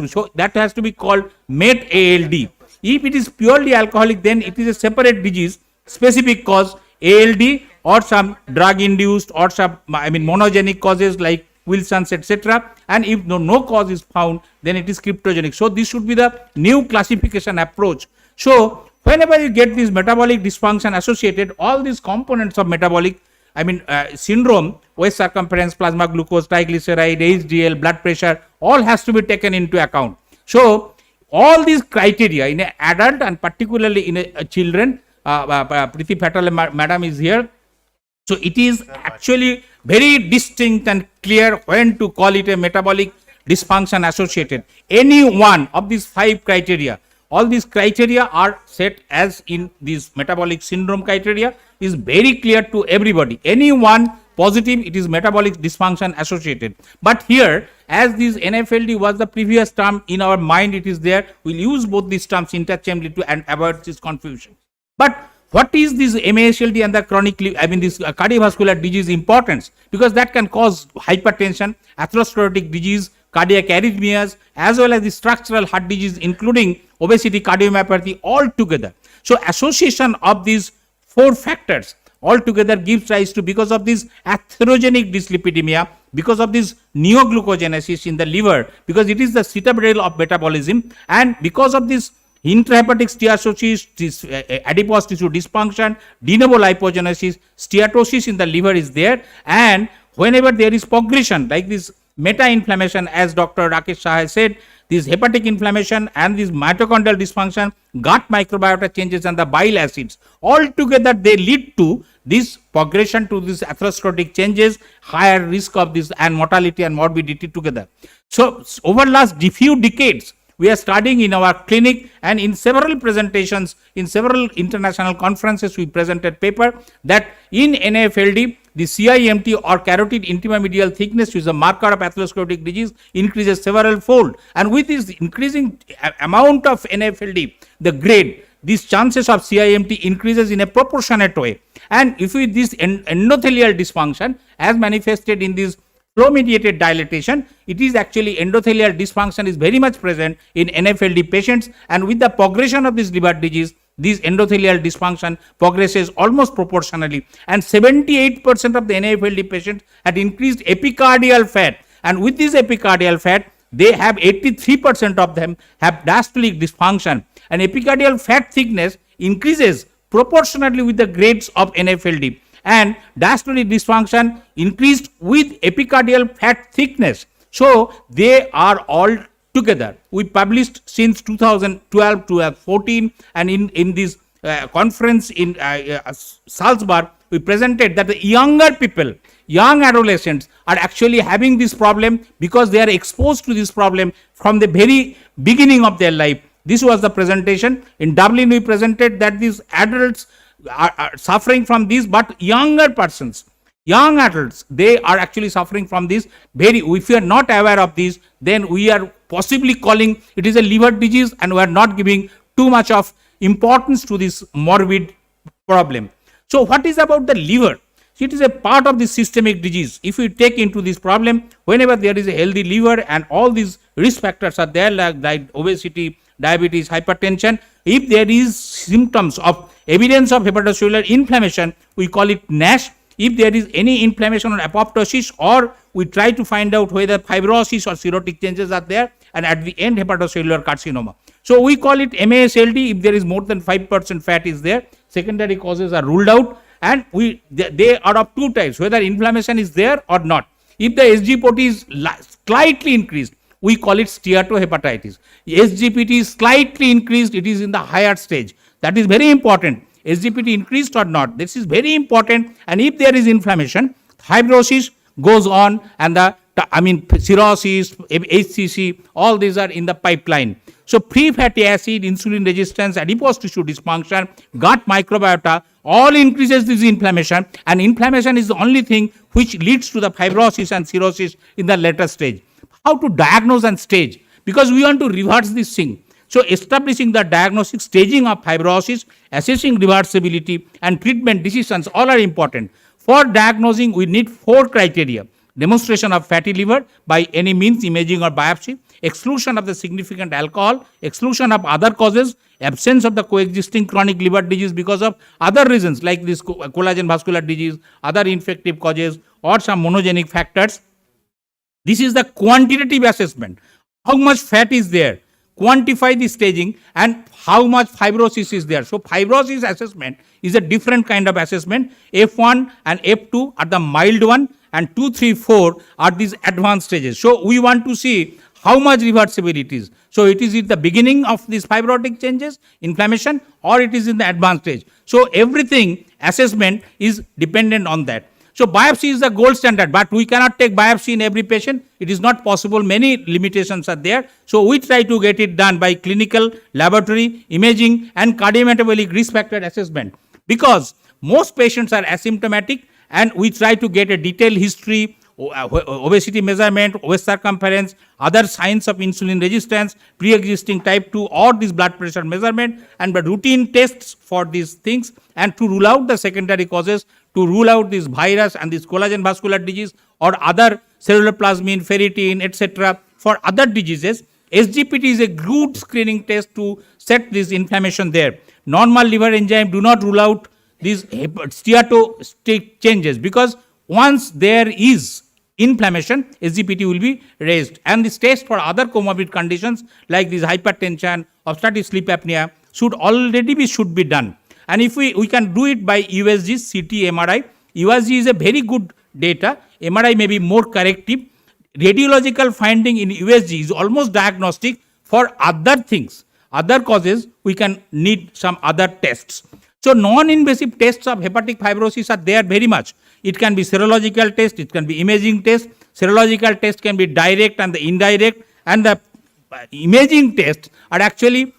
to be called MET ALD. If it is purely alcoholic, then it is a separate disease, specific cause ALD, or some drug induced, or some monogenic causes like Wilson's, etc. And if no cause is found, then it is cryptogenic. So this should be the new classification approach. So whenever you get this metabolic dysfunction associated, all these components of metabolic syndrome, waist circumference, plasma glucose, triglyceride, HDL, blood pressure, all has to be taken into account. So all these criteria in an adult and particularly in a children, Priti Patel madam is here. So it is actually very distinct and clear when to call it a metabolic dysfunction associated. Any one of these 5 criteria, all these criteria are set as in this metabolic syndrome criteria, is very clear to everybody. Any one positive, it is metabolic dysfunction associated. But here, as this NFLD was the previous term in our mind, it is there. We'll use both these terms interchangeably to avoid this confusion. But what is this MASLD and the chronic, this cardiovascular disease importance? Because that can cause hypertension, atherosclerotic disease, cardiac arrhythmias, as well as the structural heart disease, including obesity, cardiomyopathy, all together. So association of these 4 factors altogether gives rise to, because of this atherogenic dyslipidemia, because of this neoglucogenesis in the liver, because it is the citadel of metabolism, and because of this intrahepatic steatosis, this adipose tissue dysfunction, de novo lipogenesis, steatosis in the liver is there. And whenever there is progression like this meta-inflammation, as Dr. Rakesh Shah has said, this hepatic inflammation and this mitochondrial dysfunction, gut microbiota changes, and the bile acids, all together they lead to this progression to this atherosclerotic changes, higher risk of this, and mortality and morbidity together. So over last few decades, we are studying in our clinic, and in several presentations, in several international conferences, we presented paper that in NAFLD, the CIMT or carotid intima-medial thickness, which is a marker of atherosclerotic disease, increases several fold. And with this increasing amount of NAFLD, the grade, these chances of CIMT increases in a proportionate way. And if with this endothelial dysfunction, as manifested in this flow-mediated dilatation, it is actually endothelial dysfunction is very much present in NAFLD patients, and with the progression of this liver disease, this endothelial dysfunction progresses almost proportionally, and 78% of the NAFLD patients had increased epicardial fat, and with this epicardial fat, they have 83% of them have diastolic dysfunction, and epicardial fat thickness increases proportionately with the grades of NAFLD. And diastolic dysfunction increased with epicardial fat thickness. So they are all together. We published since 2012 to 14, and in this conference in Salzburg, we presented that the younger people, young adolescents, are actually having this problem because they are exposed to this problem from the very beginning of their life. This was the presentation. In Dublin, we presented that these adults are suffering from this, but younger persons, young adults, they are actually suffering from this. If we are not aware of this, then we are possibly calling it is a liver disease, and we are not giving too much of importance to this morbid problem. So what is about the liver? It is a part of the systemic disease. If we take into this problem, whenever there is a healthy liver and all these risk factors are there, like obesity, diabetes, hypertension, if there is symptoms of evidence of hepatocellular inflammation, we call it NASH. If there is any inflammation or apoptosis, or we try to find out whether fibrosis or cirrhotic changes are there, and at the end hepatocellular carcinoma. So we call it MASLD if there is more than 5% fat is there. Secondary causes are ruled out, and they are of two types, whether inflammation is there or not. If the SGPT is slightly increased, we call it steatohepatitis. SGPT is slightly increased, it is in the higher stage. That is very important. SGPT increased or not, this is very important. And if there is inflammation, fibrosis goes on, and cirrhosis, HCC, all these are in the pipeline. So free fatty acid, insulin resistance, adipose tissue dysfunction, gut microbiota, all increases this inflammation, and inflammation is the only thing which leads to the fibrosis and cirrhosis in the later stage. How to diagnose and stage? Because we want to reverse this thing. So establishing the diagnostic staging of fibrosis, assessing reversibility, and treatment decisions all are important. For diagnosing, we need 4 criteria. Demonstration of fatty liver by any means, imaging or biopsy, exclusion of the significant alcohol, exclusion of other causes, absence of the coexisting chronic liver disease because of other reasons like this collagen vascular disease, other infective causes, or some monogenic factors. This is the quantitative assessment. How much fat is there? Quantify the staging, and how much fibrosis is there. So fibrosis assessment is a different kind of assessment. F1 and F2 are the mild one, and 2, 3, 4 are these advanced stages. So we want to see how much reversibility it is. So it is at the beginning of these fibrotic changes, inflammation, or it is in the advanced stage. So everything assessment is dependent on that. So biopsy is the gold standard, but we cannot take biopsy in every patient. It is not possible. Many limitations are there. So we try to get it done by clinical, laboratory, imaging, and cardiometabolic risk factor assessment. Because most patients are asymptomatic, and we try to get a detailed history, obesity measurement, waist circumference, other signs of insulin resistance, pre-existing type 2, or this blood pressure measurement, and the routine tests for these things, and to rule out the secondary causes, to rule out this virus and this collagen vascular disease or other cellular plasmin, ferritin, etc. For other diseases, SGPT is a good screening test to set this inflammation there. Normal liver enzyme do not rule out these steatohepatitis changes, because once there is inflammation, SGPT will be raised. And this test for other comorbid conditions like this hypertension, obstructive sleep apnea should be done. And if we can do it by USG, CT, MRI. USG is a very good data. MRI may be more corrective. Radiological finding in USG is almost diagnostic. For other things, other causes, we can need some other tests. So non-invasive tests of hepatic fibrosis are there very much. It can be serological test, it can be imaging test. Serological test can be direct and the indirect, and the imaging tests are actually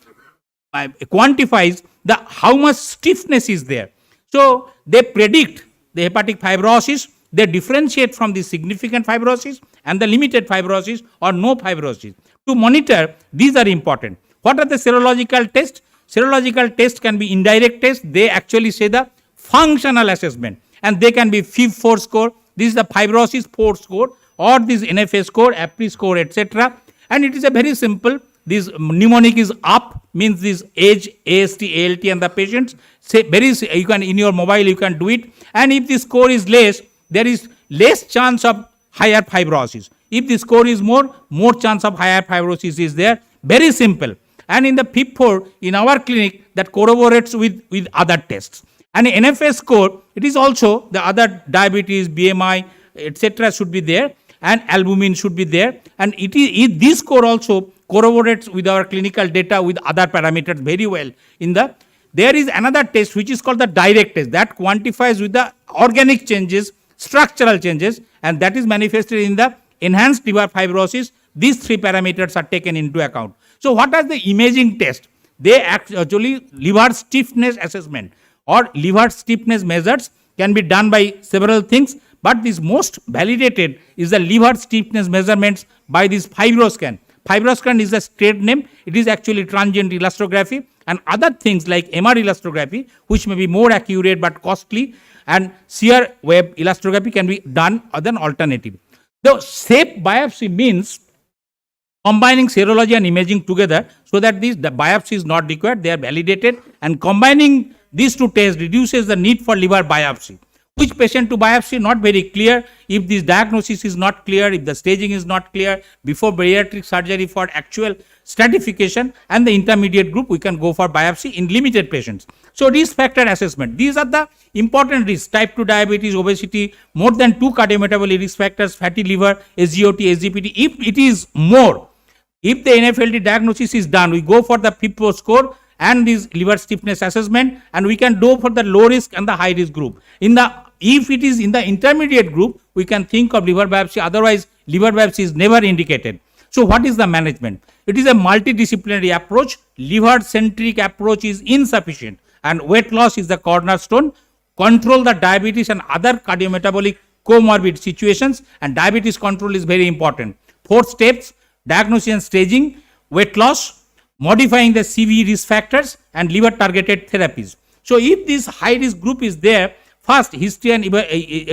quantifies the how much stiffness is there. So they predict the hepatic fibrosis. They differentiate from the significant fibrosis and the limited fibrosis or no fibrosis. To monitor, these are important. What are the serological tests? Serological tests can be indirect tests. They actually say the functional assessment, and they can be FIB-4 score. This is the fibrosis 4 score, or this NFS score, APRI score, etc. And it is a very simple. This mnemonic is up, means this age, AST, ALT, and the patients. Say you can in your mobile you can do it. And if the score is less, there is less chance of higher fibrosis. If the score is more chance of higher fibrosis is there. Very simple. And in the FIB-4 in our clinic, that corroborates with other tests. And NFS score, it is also the other diabetes, BMI, etc. should be there, and albumin should be there. And this score also corroborates with our clinical data with other parameters very well. There is another test which is called the direct test that quantifies with the organic changes, structural changes, and that is manifested in the enhanced liver fibrosis. These 3 parameters are taken into account. So what are the imaging tests? They actually liver stiffness assessment or liver stiffness measures can be done by several things, but this most validated is the liver stiffness measurements by this fibroscan. Fibroscan is a trade name. It is actually transient elastography and other things like MR elastography, which may be more accurate but costly, and shear wave elastography can be done as an alternative. The safe biopsy means combining serology and imaging together so that the biopsy is not required, they are validated, and combining these two tests reduces the need for liver biopsy. Which patient to biopsy, not very clear. If this diagnosis is not clear, if the staging is not clear, before bariatric surgery for actual stratification and the intermediate group, we can go for biopsy in limited patients. So risk factor assessment, these are the important risks: type 2 diabetes, obesity, more than 2 cardiometabolic risk factors, fatty liver, SGOT, SGPT. If it is more, if the NFLD diagnosis is done, we go for the FIPO score and this liver stiffness assessment, and we can go for the low risk and the high risk group. If it is in the intermediate group, we can think of liver biopsy. Otherwise, liver biopsy is never indicated. So what is the management? It is a multidisciplinary approach. Liver-centric approach is insufficient, and weight loss is the cornerstone. Control the diabetes and other cardiometabolic comorbid situations, and diabetes control is very important. 4 steps: diagnosis and staging, weight loss, modifying the CV risk factors, and liver targeted therapies. So if this high risk group is there, first history and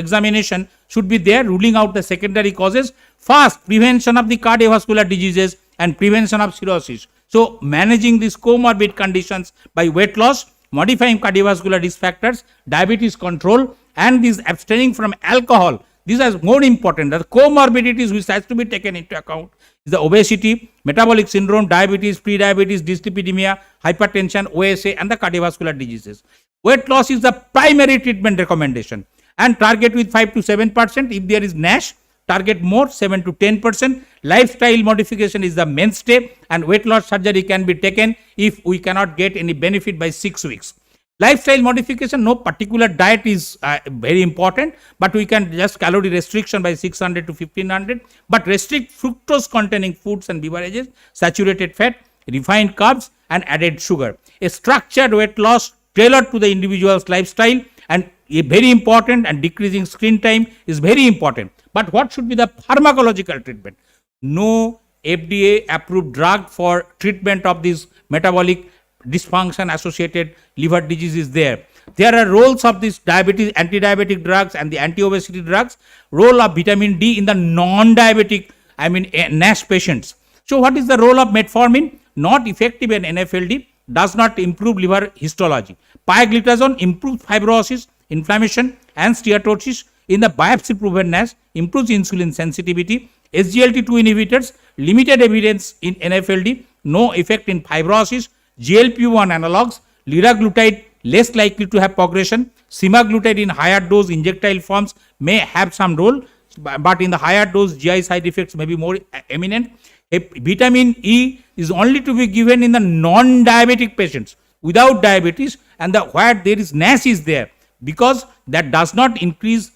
examination should be there, ruling out the secondary causes. First, prevention of the cardiovascular diseases and prevention of cirrhosis. So managing these comorbid conditions by weight loss, modifying cardiovascular risk factors, diabetes control, and this abstaining from alcohol. These are more important. The comorbidities which has to be taken into account is the obesity, metabolic syndrome, diabetes, pre-diabetes, dyslipidemia, hypertension, OSA, and the cardiovascular diseases. Weight loss is the primary treatment recommendation, and target with 5 to 7%. If there is NASH, target more, 7 to 10%. Lifestyle modification is the mainstay, and weight loss surgery can be taken if we cannot get any benefit by 6 weeks. Lifestyle modification, no particular diet is very important, but we can just calorie restriction by 600 to 1500, but restrict fructose containing foods and beverages, saturated fat, refined carbs, and added sugar. A structured weight loss tailored to the individual's lifestyle, and a very important, and decreasing screen time is very important. But what should be the pharmacological treatment? No FDA approved drug for treatment of this metabolic dysfunction associated liver disease is there. There are roles of these diabetes, anti-diabetic drugs and the anti-obesity drugs, role of vitamin D in the non-diabetic, NASH patients. So what is the role of metformin? Not effective in NFLD, does not improve liver histology. Pioglitazone improves fibrosis, inflammation, and steatosis in the biopsy proven NASH, improves insulin sensitivity. SGLT2 inhibitors, limited evidence in NFLD, no effect in fibrosis. GLP-1 analogs, liraglutide less likely to have progression. Semaglutide in higher dose injectile forms may have some role, but in the higher dose GI side effects may be more eminent. Vitamin E is only to be given in the non-diabetic patients without diabetes, and where there is NASH is there, because that does not increase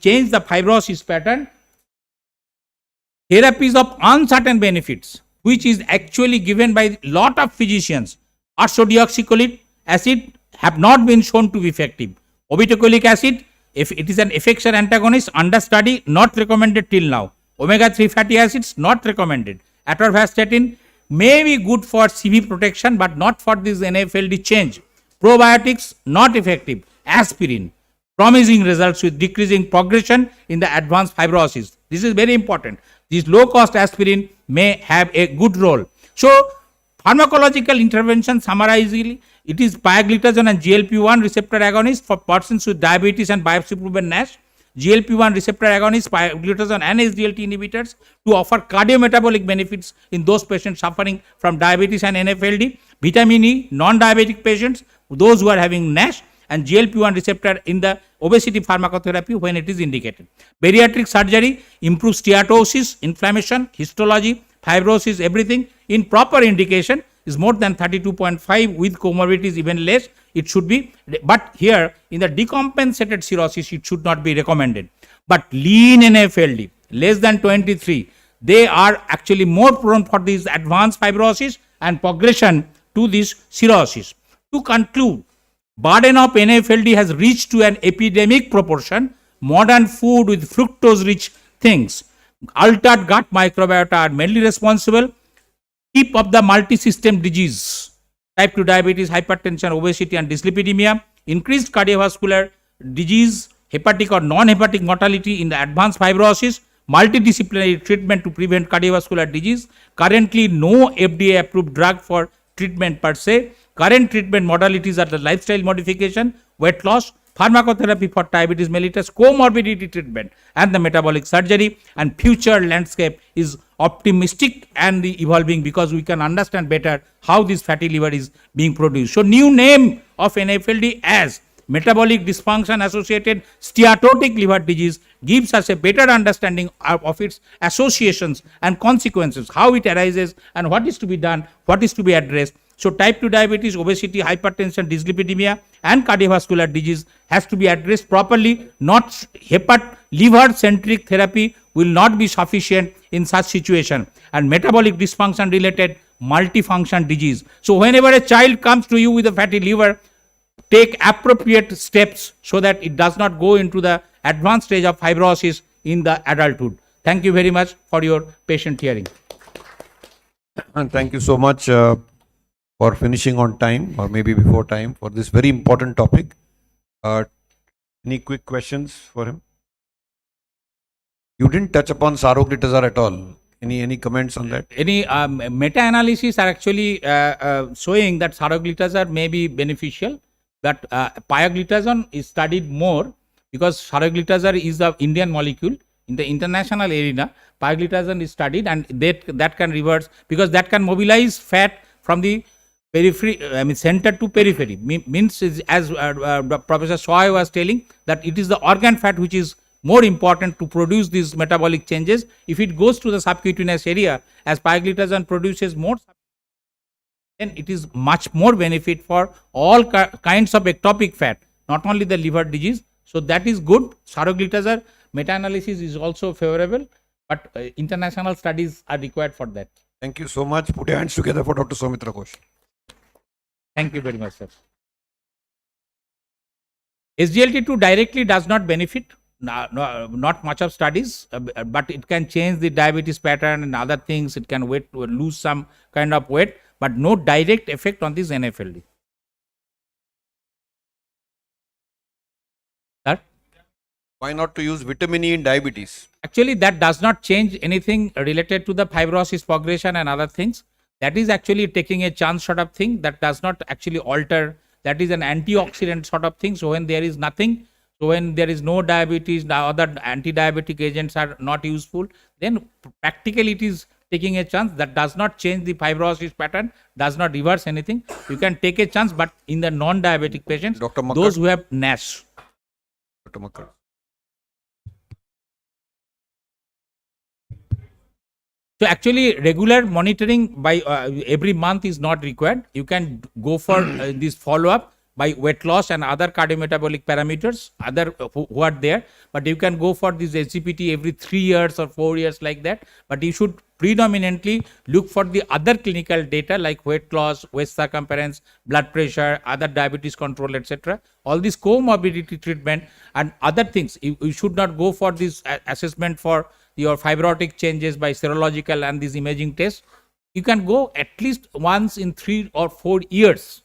change the fibrosis pattern. Therapies of uncertain benefits, which is actually given by lot of physicians, ursodeoxycholic acid have not been shown to be effective. Obeticholic acid, if it is an effector antagonist, under study, not recommended till now. Omega-3 fatty acids, not recommended. Atorvastatin may be good for CV protection, but not for this NFLD change. Probiotics, not effective. Aspirin, promising results with decreasing progression in the advanced fibrosis. This is very important. This low-cost aspirin may have a good role. So, pharmacological intervention, summarizingly, it is pioglitazone and GLP-1 receptor agonist for persons with diabetes and biopsy-proven NASH. GLP-1 receptor agonist, pioglitazone and SGLT inhibitors to offer cardiometabolic benefits in those patients suffering from diabetes and NFLD. Vitamin E, non-diabetic patients, those who are having NASH, and GLP-1 receptor in the obesity pharmacotherapy when it is indicated. Bariatric surgery improves steatosis, inflammation, histology, fibrosis, everything in proper indication is more than 32.5, with comorbidities even less. It should be, but here in the decompensated cirrhosis, it should not be recommended. But lean NFLD, less than 23, they are actually more prone for this advanced fibrosis and progression to this cirrhosis. To conclude, burden of NAFLD has reached to an epidemic proportion. Modern food with fructose-rich things, altered gut microbiota are mainly responsible. Keep up the multi-system disease, type 2 diabetes, hypertension, obesity, and dyslipidemia, increased cardiovascular disease, hepatic or non-hepatic mortality in the advanced fibrosis, multidisciplinary treatment to prevent cardiovascular disease. Currently, no FDA-approved drug for treatment per se. Current treatment modalities are the lifestyle modification, weight loss, pharmacotherapy for diabetes mellitus, comorbidity treatment, and the metabolic surgery. And future landscape is optimistic and evolving because we can understand better how this fatty liver is being produced. So, new name of NAFLD as metabolic dysfunction associated steatotic liver disease gives us a better understanding of its associations and consequences, how it arises and what is to be done, what is to be addressed. So type 2 diabetes, obesity, hypertension, dyslipidemia and cardiovascular disease has to be addressed properly. Not liver centric therapy will not be sufficient in such situation, and metabolic dysfunction related multifunction disease. So whenever a child comes to you with a fatty liver, take appropriate steps so that it does not go into the advanced stage of fibrosis in the adulthood. Thank you very much for your patient hearing. And thank you so much for finishing on time or maybe before time for this very important topic. Any quick questions for him? You didn't touch upon saroglitazar at all. Any comments on that? Any meta-analysis are actually showing that saroglitazar may be beneficial, but pioglitazone is studied more because saroglitazar is an Indian molecule. In the international arena, pioglitazone is studied, and that can reverse because that can mobilize fat from the periphery, center to periphery. Means as Professor Soy was telling, that it is the organ fat which is more important to produce these metabolic changes. If it goes to the subcutaneous area, as pioglitazone produces more, then it is much more benefit for all kinds of ectopic fat, not only the liver disease. So that is good. Saroglitazar meta-analysis is also favorable, but international studies are required for that. Thank you so much. Put your hands together for Dr. Soumitra Ghosh. Thank you very much, sir. SGLT2 directly does not benefit, not much of studies, but it can change the diabetes pattern and other things. It can lose some kind of weight, but no direct effect on this NAFLD. Sir? Why not to use vitamin E in diabetes? Actually, that does not change anything related to the fibrosis progression and other things. That is actually taking a chance sort of thing. That does not actually alter. That is an antioxidant sort of thing. So when there is nothing, so when there is no diabetes, the other anti-diabetic agents are not useful, then practically it is taking a chance. That does not change the fibrosis pattern, does not reverse anything. You can take a chance, but in the non-diabetic patients, those who have NASH. Dr. Makkar. So actually regular monitoring by every month is not required. You can go for this follow-up by weight loss and other cardiometabolic parameters, who are there. But you can go for this SGPT every 3 years or 4 years like that. But you should predominantly look for the other clinical data like weight loss, waist circumference, blood pressure, other diabetes control, etc. All this comorbidity treatment and other things. You should not go for this assessment for your fibrotic changes by serological and these imaging tests. You can go at least once in 3 or 4 years,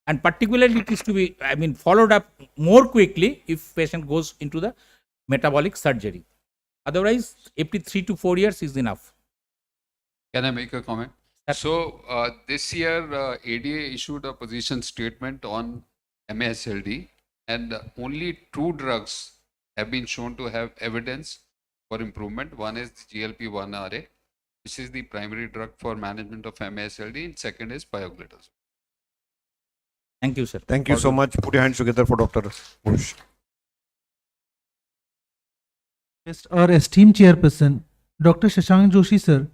and particularly it is to be followed up more quickly if patient goes into the metabolic surgery. Otherwise every 3 to 4 years is enough. Can I make a comment? So this year ADA issued a position statement on MASLD, and only 2 drugs have been shown to have evidence for improvement. One is GLP-1RA, which is the primary drug for management of MASLD, and second is pioglitazone. Thank you, sir. Thank you so much. Put your hands together for Dr. Bush. Yes, our esteemed chairperson, Dr. Shashank Joshi, sir,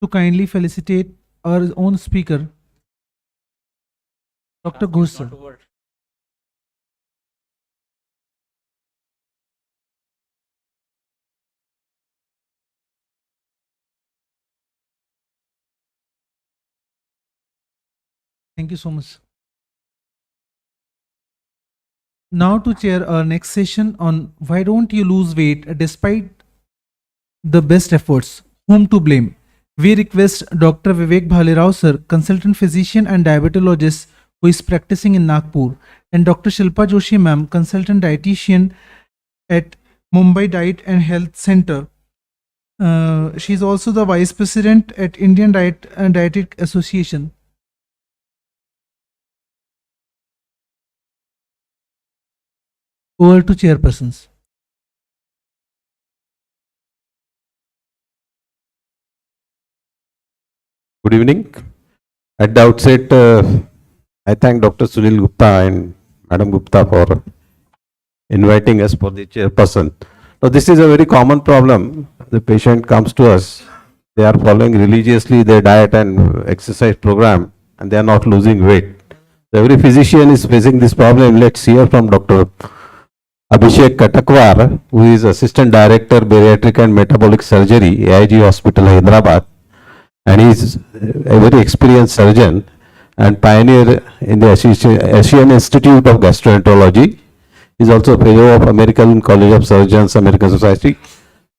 to kindly felicitate our own speaker, Dr. Ghosh, sir. Thank you so much. Now to chair our next session on why don't you lose weight despite the best efforts, whom to blame. We request Dr. Vivek Bhalerao sir, consultant physician and diabetologist who is practicing in Nagpur, and Dr. Shilpa Joshi ma'am, consultant dietitian at Mumbai Diet and Health Center. She is also the vice president at Indian Diet and Dietetic Association. Over to chairpersons. Good evening. At the outset, I thank Dr. Sunil Gupta and Madam Gupta for inviting us for the chairperson. Now, this is a very common problem. The patient comes to us, they are following religiously their diet and exercise program, and they are not losing weight. So every physician is facing this problem. Let's hear from Dr. Abhishek Katakwar, who is Assistant Director, Bariatric and Metabolic Surgery, AIG Hospital, Hyderabad. And he is a very experienced surgeon and pioneer in the Asian Institute of Gastroenterology. He is also a fellow of American College of Surgeons, American Society.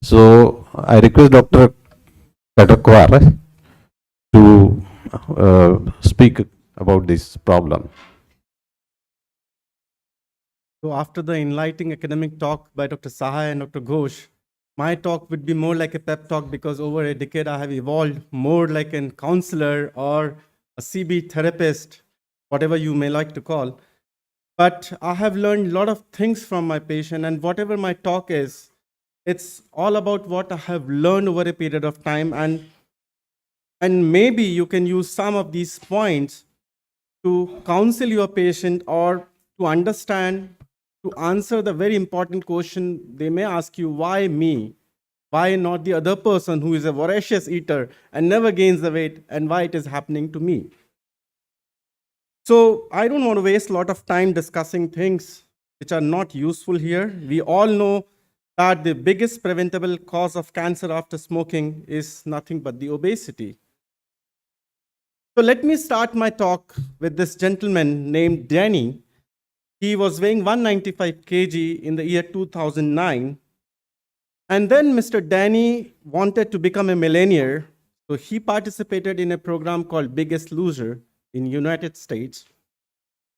So I request Dr. Katakwar to speak about this problem. So after the enlightening academic talk by Dr. Sahai and Dr. Ghosh, my talk would be more like a pep talk because over a decade I have evolved more like a counselor or a CB therapist, whatever you may like to call. But I have learned a lot of things from my patient, and whatever my talk is, it's all about what I have learned over a period of time, and maybe you can use some of these points to counsel your patient or to understand, to answer the very important question they may ask you, why me? Why not the other person who is a voracious eater and never gains the weight, and why it is happening to me? So I don't want to waste a lot of time discussing things which are not useful here. We all know that the biggest preventable cause of cancer after smoking is nothing but the obesity. So let me start my talk with this gentleman named Danny. He was weighing 195 kg in the year 2009. And then Mr. Danny wanted to become a millionaire. So he participated in a program called Biggest Loser in United States.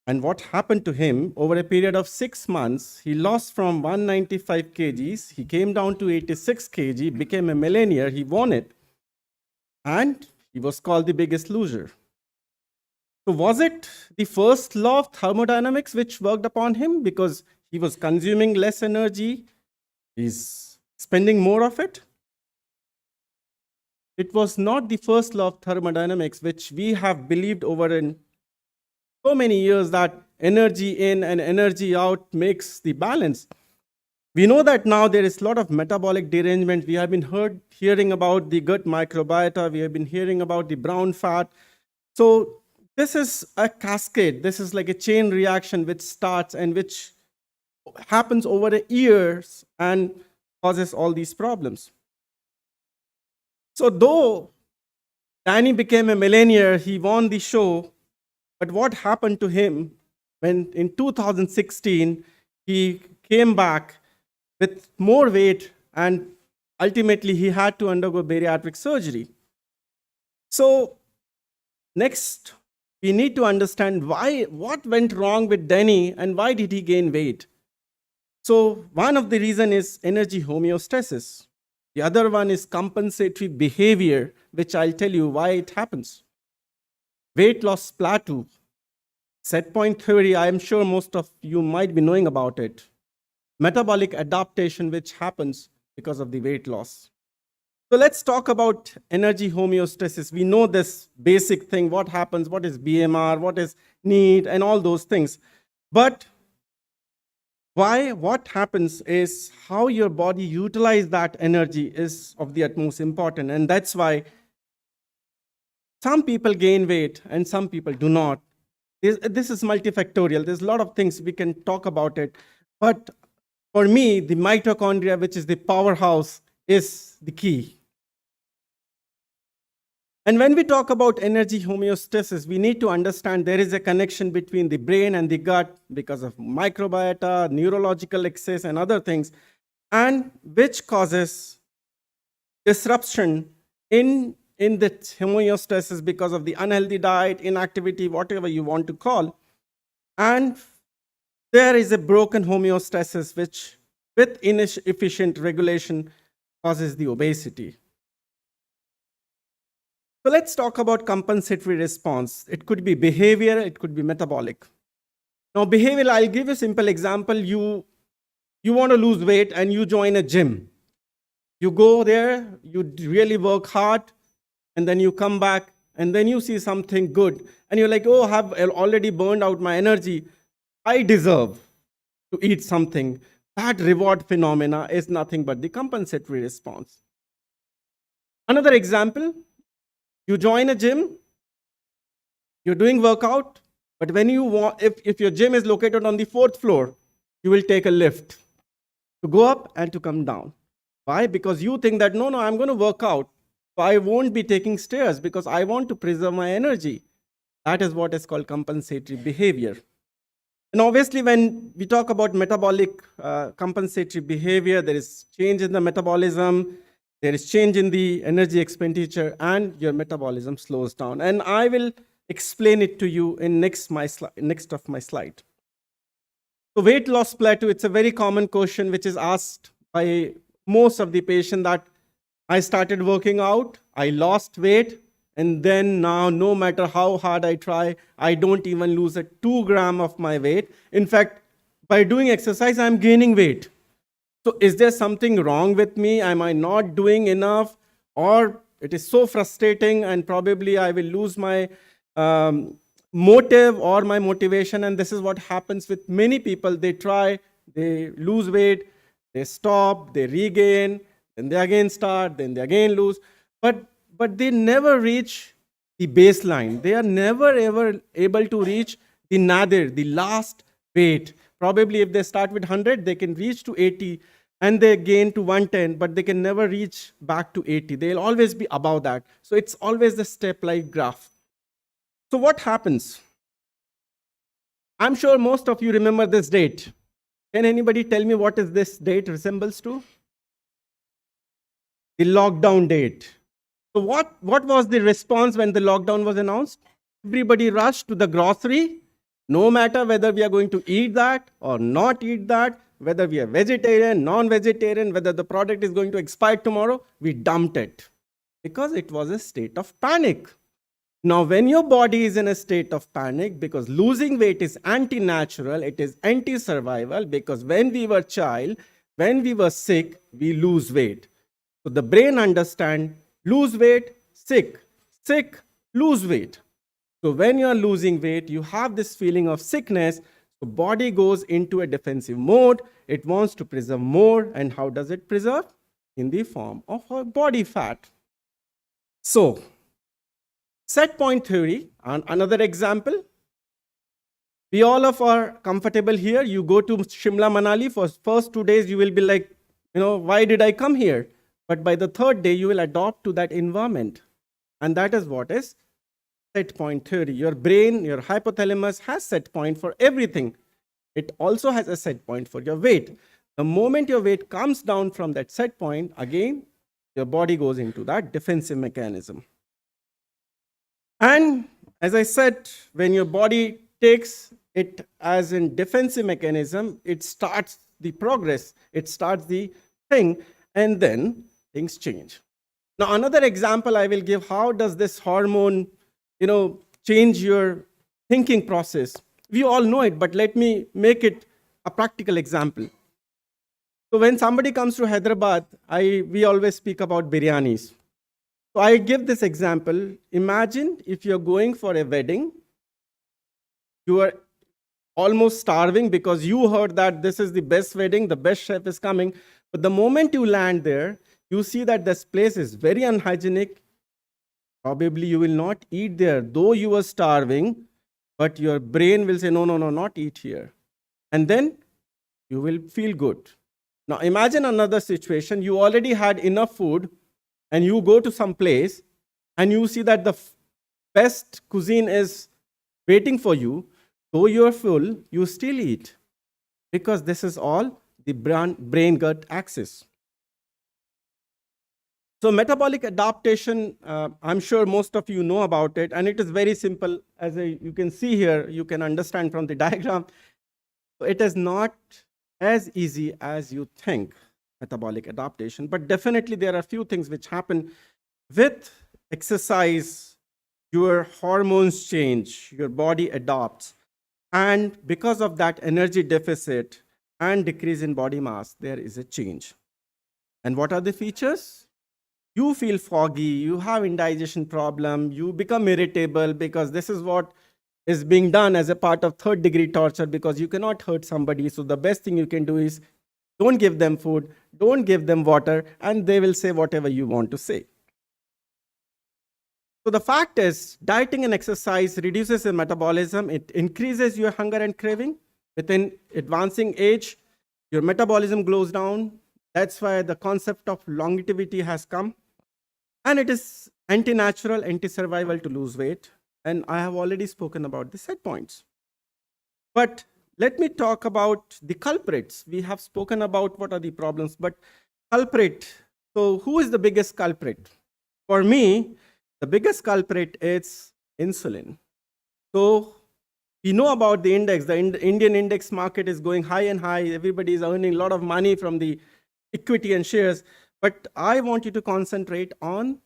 And what happened to him, over a period of 6 months, he lost from 195 kgs, he came down to 86 kg, became a millionaire, he won it. And he was called the Biggest Loser. So was it the first law of thermodynamics which worked upon him because he was consuming less energy, he's spending more of it? It was not the first law of thermodynamics which we have believed over in so many years, that energy in and energy out makes the balance. We know that now there is a lot of metabolic derangement. We have been hearing about the gut microbiota. We have been hearing about the brown fat. So this is a cascade. This is like a chain reaction which starts and which happens over the years and causes all these problems. So though Danny became a millionaire, he won the show, but what happened to him when in 2016 he came back with more weight and ultimately he had to undergo bariatric surgery? So next, we need to understand what went wrong with Danny and why did he gain weight? So one of the reasons is energy homeostasis. The other one is compensatory behavior, which I'll tell you why it happens. Weight loss plateau. Set point theory, I am sure most of you might be knowing about it. Metabolic adaptation, which happens because of the weight loss. So let's talk about energy homeostasis. We know this basic thing, what happens, what is BMR, what is need, and all those things. But what happens is how your body utilizes that energy is of the utmost important. And that's why some people gain weight and some people do not. This is multifactorial. There's a lot of things we can talk about it. But for me, the mitochondria, which is the powerhouse, is the key. And when we talk about energy homeostasis, we need to understand there is a connection between the brain and the gut because of microbiota, neurological excess, and other things, and which causes disruption in the homeostasis because of the unhealthy diet, inactivity, whatever you want to call. And there is a broken homeostasis which, with inefficient regulation, causes the obesity. So let's talk about compensatory response. It could be behavior, it could be metabolic. Now, behavioral, I'll give you a simple example. You want to lose weight and you join a gym. You go there, you really work hard, and then you come back, and then you see something good, and you're like, oh, I've already burned out my energy. I deserve to eat something. That reward phenomena is nothing but the compensatory response. Another example, you join a gym, you're doing workout, but when you want, if your gym is located on the 4th floor, you will take a lift to go up and to come down. Why? Because you think that, no, I'm going to work out. So I won't be taking stairs because I want to preserve my energy. That is what is called compensatory behavior. And obviously, when we talk about metabolic compensatory behavior, there is change in the metabolism, there is change in the energy expenditure, and your metabolism slows down. And I will explain it to you in next of my slide. So weight loss plateau, it's a very common question which is asked by most of the patients that I started working out, I lost weight, and then now no matter how hard I try, I don't even lose a 2 gram of my weight. In fact, by doing exercise, I'm gaining weight. So is there something wrong with me? Am I not doing enough? Or it is so frustrating and probably I will lose my motive or my motivation. And this is what happens with many people. They try, they lose weight, they stop, they regain, then they again start, then they again lose. But they never reach the baseline. They are never ever able to reach the nadir, the last weight. Probably if they start with 100, they can reach to 80 and they gain to 110, but they can never reach back to 80. They'll always be above that. So it's always the step-like graph. So what happens? I'm sure most of you remember this date. Can anybody tell me what is this date resembles to? The lockdown date. So what was the response when the lockdown was announced? Everybody rushed to the grocery, no matter whether we are going to eat that or not eat that, whether we are vegetarian, non-vegetarian, whether the product is going to expire tomorrow, we dumped it because it was a state of panic. Now, when your body is in a state of panic, because losing weight is anti-natural, it is anti-survival, because when we were child, when we were sick, we lose weight. So the brain understands lose weight, sick, sick, lose weight. So when you are losing weight, you have this feeling of sickness. The body goes into a defensive mode. It wants to preserve more. And how does it preserve? In the form of a body fat. So, set point theory, and another example. We all are comfortable here. You go to Shimla, Manali, for first 2 days, you will be like, why did I come here? But by the 3rd day, you will adopt to that environment. And that is what is set point theory. Your brain, your hypothalamus has set point for everything. It also has a set point for your weight. The moment your weight comes down from that set point, again, your body goes into that defensive mechanism. And as I said, when your body takes it as a defensive mechanism, it starts the progress, it starts the thing, and then things change. Now, another example I will give, how does this hormone, change your thinking process? We all know it, but let me make it a practical example. So when somebody comes to Hyderabad, we always speak about biryanis. So I give this example. Imagine if you're going for a wedding, you are almost starving because you heard that this is the best wedding, the best chef is coming. But the moment you land there, you see that this place is very unhygienic. Probably you will not eat there, though you are starving, but your brain will say, no, not eat here. And then you will feel good. Now imagine another situation. You already had enough food and you go to some place and you see that the best cuisine is waiting for you, though you're full, you still eat, because this is all the brain gut axis. So metabolic adaptation, I'm sure most of you know about it, and it is very simple. As you can see here, you can understand from the diagram. So it is not as easy as you think, metabolic adaptation, but definitely there are a few things which happen with exercise. Your hormones change, your body adapts, and because of that energy deficit and decrease in body mass, there is a change. And what are the features? You feel foggy, you have indigestion problem, you become irritable, because this is what is being done as a part of third degree torture, because you cannot hurt somebody. So the best thing you can do is don't give them food, don't give them water, and they will say whatever you want to say. So the fact is, dieting and exercise reduces your metabolism. It increases your hunger and craving. Within advancing age, your metabolism goes down. That's why the concept of longevity has come. And it is anti-natural, anti-survival to lose weight. And I have already spoken about the set points. But let me talk about the culprits. We have spoken about what are the problems, but culprit. So who is the biggest culprit? For me, the biggest culprit is insulin. So we know about the index. The Indian index market is going high and high. Everybody is earning a lot of money from the equity and shares. But I want you to concentrate on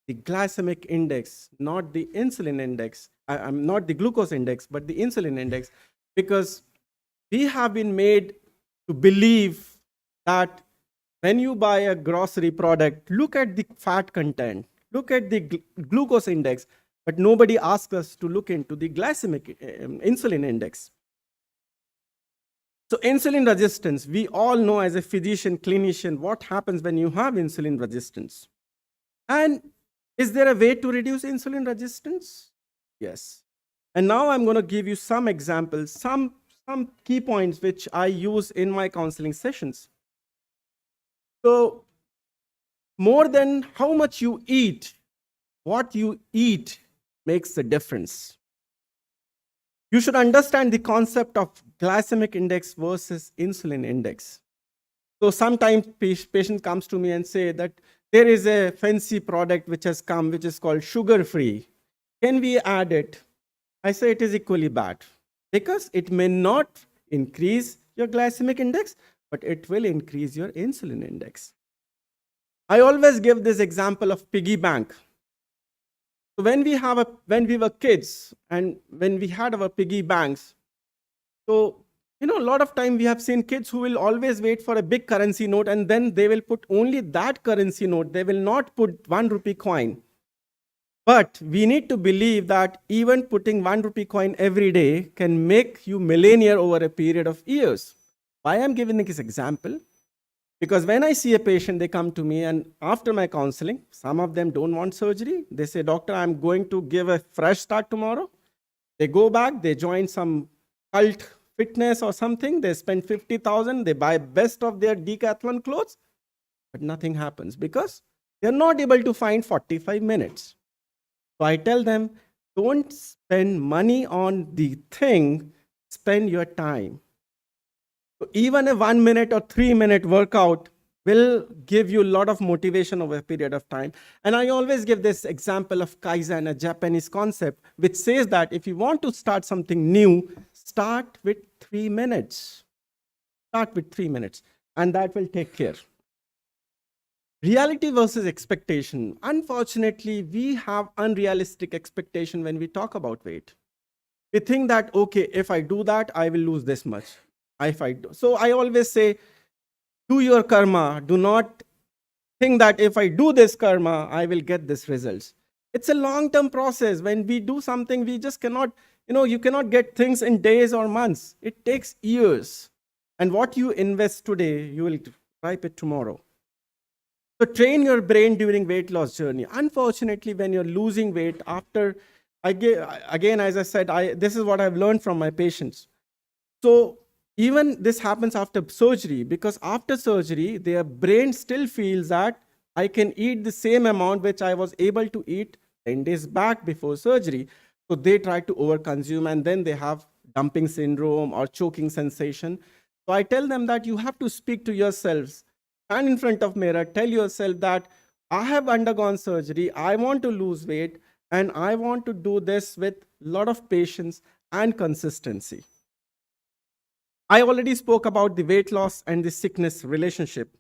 the glycemic index, not the insulin index. I'm not the glucose index, but the insulin index, because we have been made to believe that when you buy a grocery product, look at the fat content, look at the glucose index, but nobody asks us to look into the glycemic insulin index. So insulin resistance, we all know as a physician, clinician, what happens when you have insulin resistance. And is there a way to reduce insulin resistance? Yes. And now I'm going to give you some examples, some key points which I use in my counseling sessions. So more than how much you eat, what you eat makes a difference. You should understand the concept of glycemic index versus insulin index. So sometimes patient comes to me and say that there is a fancy product which has come, which is called sugar-free. Can we add it? I say it is equally bad, because it may not increase your glycemic index, but it will increase your insulin index. I always give this example of piggy bank. So when we were kids and when we had our piggy banks, so a lot of time we have seen kids who will always wait for a big currency note, and then they will put only that currency note. They will not put 1 rupee coin. But we need to believe that even putting 1 rupee coin every day can make you millionaire over a period of years. Why I'm giving this example? Because when I see a patient, they come to me, and after my counseling, some of them don't want surgery. They say, doctor, I'm going to give a fresh start tomorrow. They go back, they join some cult fitness or something. They spend 50,000. They buy best of their decathlon clothes, but nothing happens because they're not able to find 45 minutes. So I tell them, don't spend money on the thing, spend your time. So even a 1 minute or 3 minute workout will give you a lot of motivation over a period of time. And I always give this example of Kaizen, a Japanese concept, which says that if you want to start something new, start with 3 minutes. Start with 3 minutes, and that will take care. Reality versus expectation. Unfortunately, we have unrealistic expectation when we talk about weight. We think that, okay, if I do that, I will lose this much. So I always say, do your karma. Do not think that if I do this karma, I will get this results. It's a long-term process. When we do something, we just cannot, you cannot get things in days or months. It takes years. And what you invest today, you will ripe it tomorrow. So train your brain during weight loss journey. Unfortunately, when you're losing weight after, again, as I said, this is what I've learned from my patients. So even this happens after surgery, because after surgery, their brain still feels that I can eat the same amount which I was able to eat 10 days back before surgery. So they try to overconsume and then they have dumping syndrome or choking sensation. So I tell them that you have to speak to yourselves, stand in front of mirror, tell yourself that I have undergone surgery, I want to lose weight, and I want to do this with a lot of patience and consistency. I already spoke about the weight loss and the sickness relationship.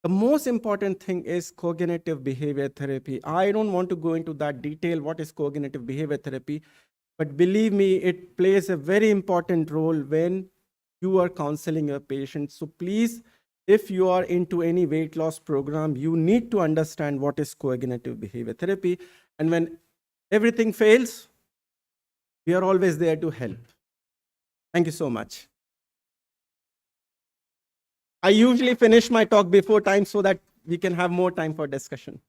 The most important thing is cognitive behavior therapy. I don't want to go into that detail, what is cognitive behavior therapy, but believe me, it plays a very important role when you are counseling your patient. So please, if you are into any weight loss program, you need to understand what is cognitive behavior therapy. And when everything fails, we are always there to help. Thank you so much. I usually finish my talk before time so that we can have more time for discussion.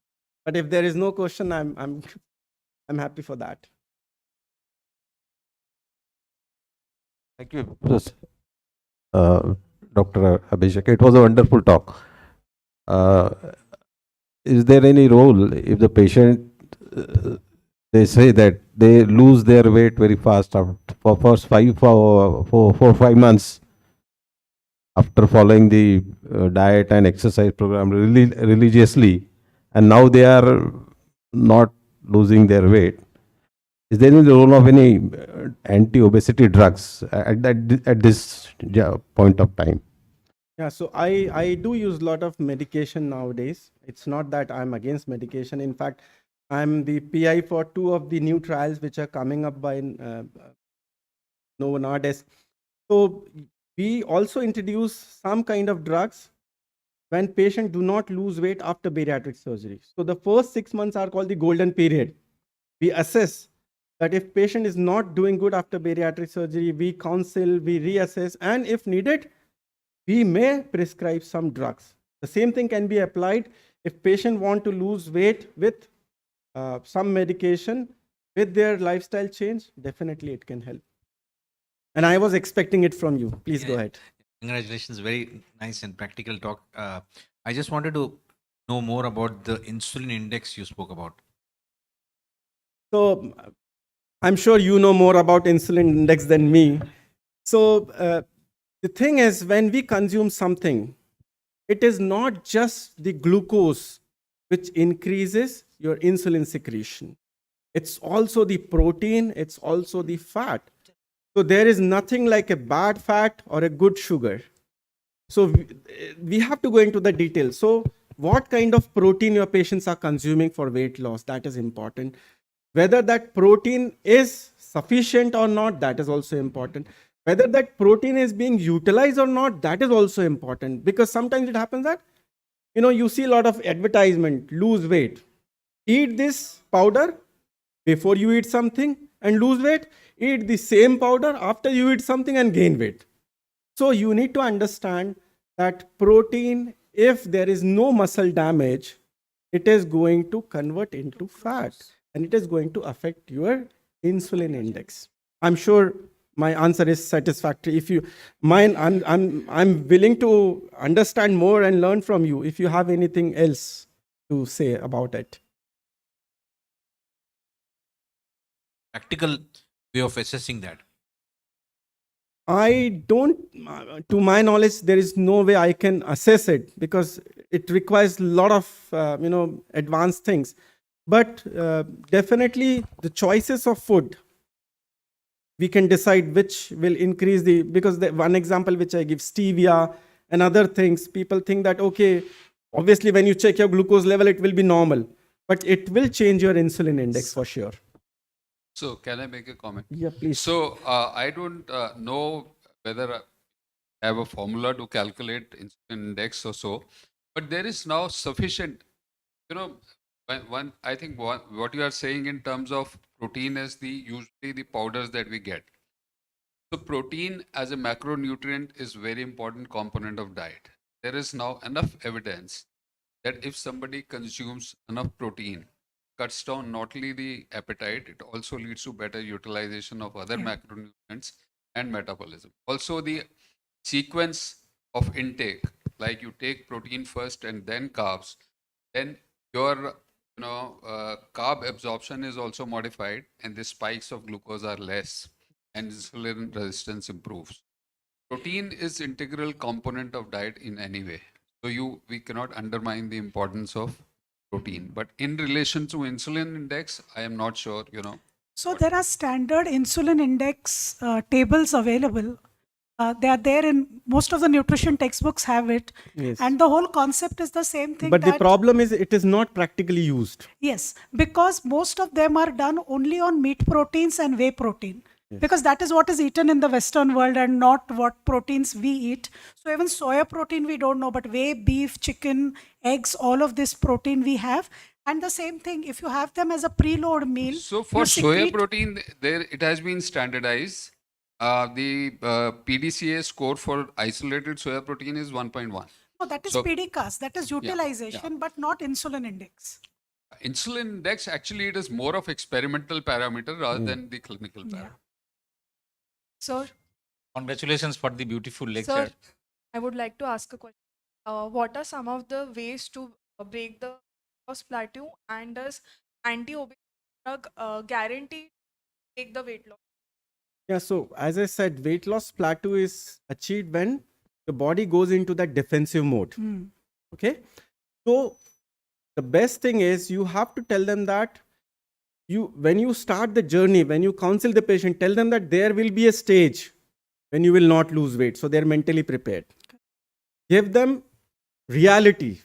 But if there is no question, I'm happy for that. Thank you, Dr. Abhishek. It was a wonderful talk. Is there any role if the patient, they say that they lose their weight very fast for first 5 months after following the diet and exercise program religiously, and now they are not losing their weight? Is there any role of any anti-obesity drugs at this point of time? Yeah, so I do use a lot of medication nowadays. It's not that I'm against medication. In fact, I'm the PI for 2 of the new trials which are coming up by Novo Nordisk. So we also introduce some kind of drugs when patients do not lose weight after bariatric surgery. So the first 6 months are called the golden period. We assess that if patient is not doing good after bariatric surgery, we counsel, we reassess, and if needed, we may prescribe some drugs. The same thing can be applied if patient want to lose weight with some medication, with their lifestyle change, definitely it can help. And I was expecting it from you. Please go ahead. Congratulations, very nice and practical talk. I just wanted to know more about the insulin index you spoke about. So I'm sure you know more about insulin index than me. So the thing is, when we consume something, it is not just the glucose which increases your insulin secretion. It's also the protein, it's also the fat. So there is nothing like a bad fat or a good sugar. So we have to go into the details. So what kind of protein your patients are consuming for weight loss, that is important. Whether that protein is sufficient or not, that is also important. Whether that protein is being utilized or not, that is also important. Because sometimes it happens that, you see a lot of advertisement, lose weight. Eat this powder before you eat something and lose weight. Eat the same powder after you eat something and gain weight. So you need to understand that protein, if there is no muscle damage, it is going to convert into fat and it is going to affect your insulin index. I'm sure my answer is satisfactory. If you mind, I'm willing to understand more and learn from you if you have anything else to say about it. Practical way of assessing that. I don't, to my knowledge, there is no way I can assess it because it requires a lot of, advanced things. But definitely the choices of food, we can decide which will increase because the one example which I give, stevia and other things, people think that, okay, obviously when you check your glucose level, it will be normal, but it will change your insulin index for sure. So can I make a comment? Yeah, please. So I don't know whether I have a formula to calculate insulin index or so, but there is now sufficient, I think what you are saying in terms of protein is usually the powders that we get. So protein as a macronutrient is very important component of diet. There is now enough evidence that if somebody consumes enough protein, cuts down not only the appetite, it also leads to better utilization of other macronutrients and metabolism. Also, the sequence of intake, like you take protein first and then carbs, then your carb absorption is also modified, and the spikes of glucose are less, and insulin resistance improves. Protein is integral component of diet in any way. So we cannot undermine the importance of protein. But in relation to insulin index, I am not sure, So there are standard insulin index tables available. They are there in most of the nutrition textbooks have it. Yes. And the whole concept is the same thing. But the that- problem is it is not practically used. Yes, because most of them are done only on meat proteins and whey protein. Because that is what is eaten in the Western world and not what proteins we eat. So even soya protein we don't know, but whey, beef, chicken, eggs, all of this protein we have. And the same thing, if you have them as a preload meal. So for you soya secrete- protein, there it has been standardized. The PDCA score for isolated soya protein is 1.1. No, that is So- PDCAS, that is utilization, but not insulin index. Insulin index, actually, it is more of experimental parameter rather than the clinical parameter. So, Congratulations for the beautiful lecture. Sir, I would like to ask a question. What are some of the ways to break the loss plateau, and does anti-obesity drug guarantee take the weight loss? Yeah, so as I said, weight loss plateau is achieved when the body goes into that defensive mode. Okay. So the best thing is you have to tell them that when you start the journey, when you counsel the patient, tell them that there will be a stage when you will not lose weight. So they're mentally prepared. Give them reality.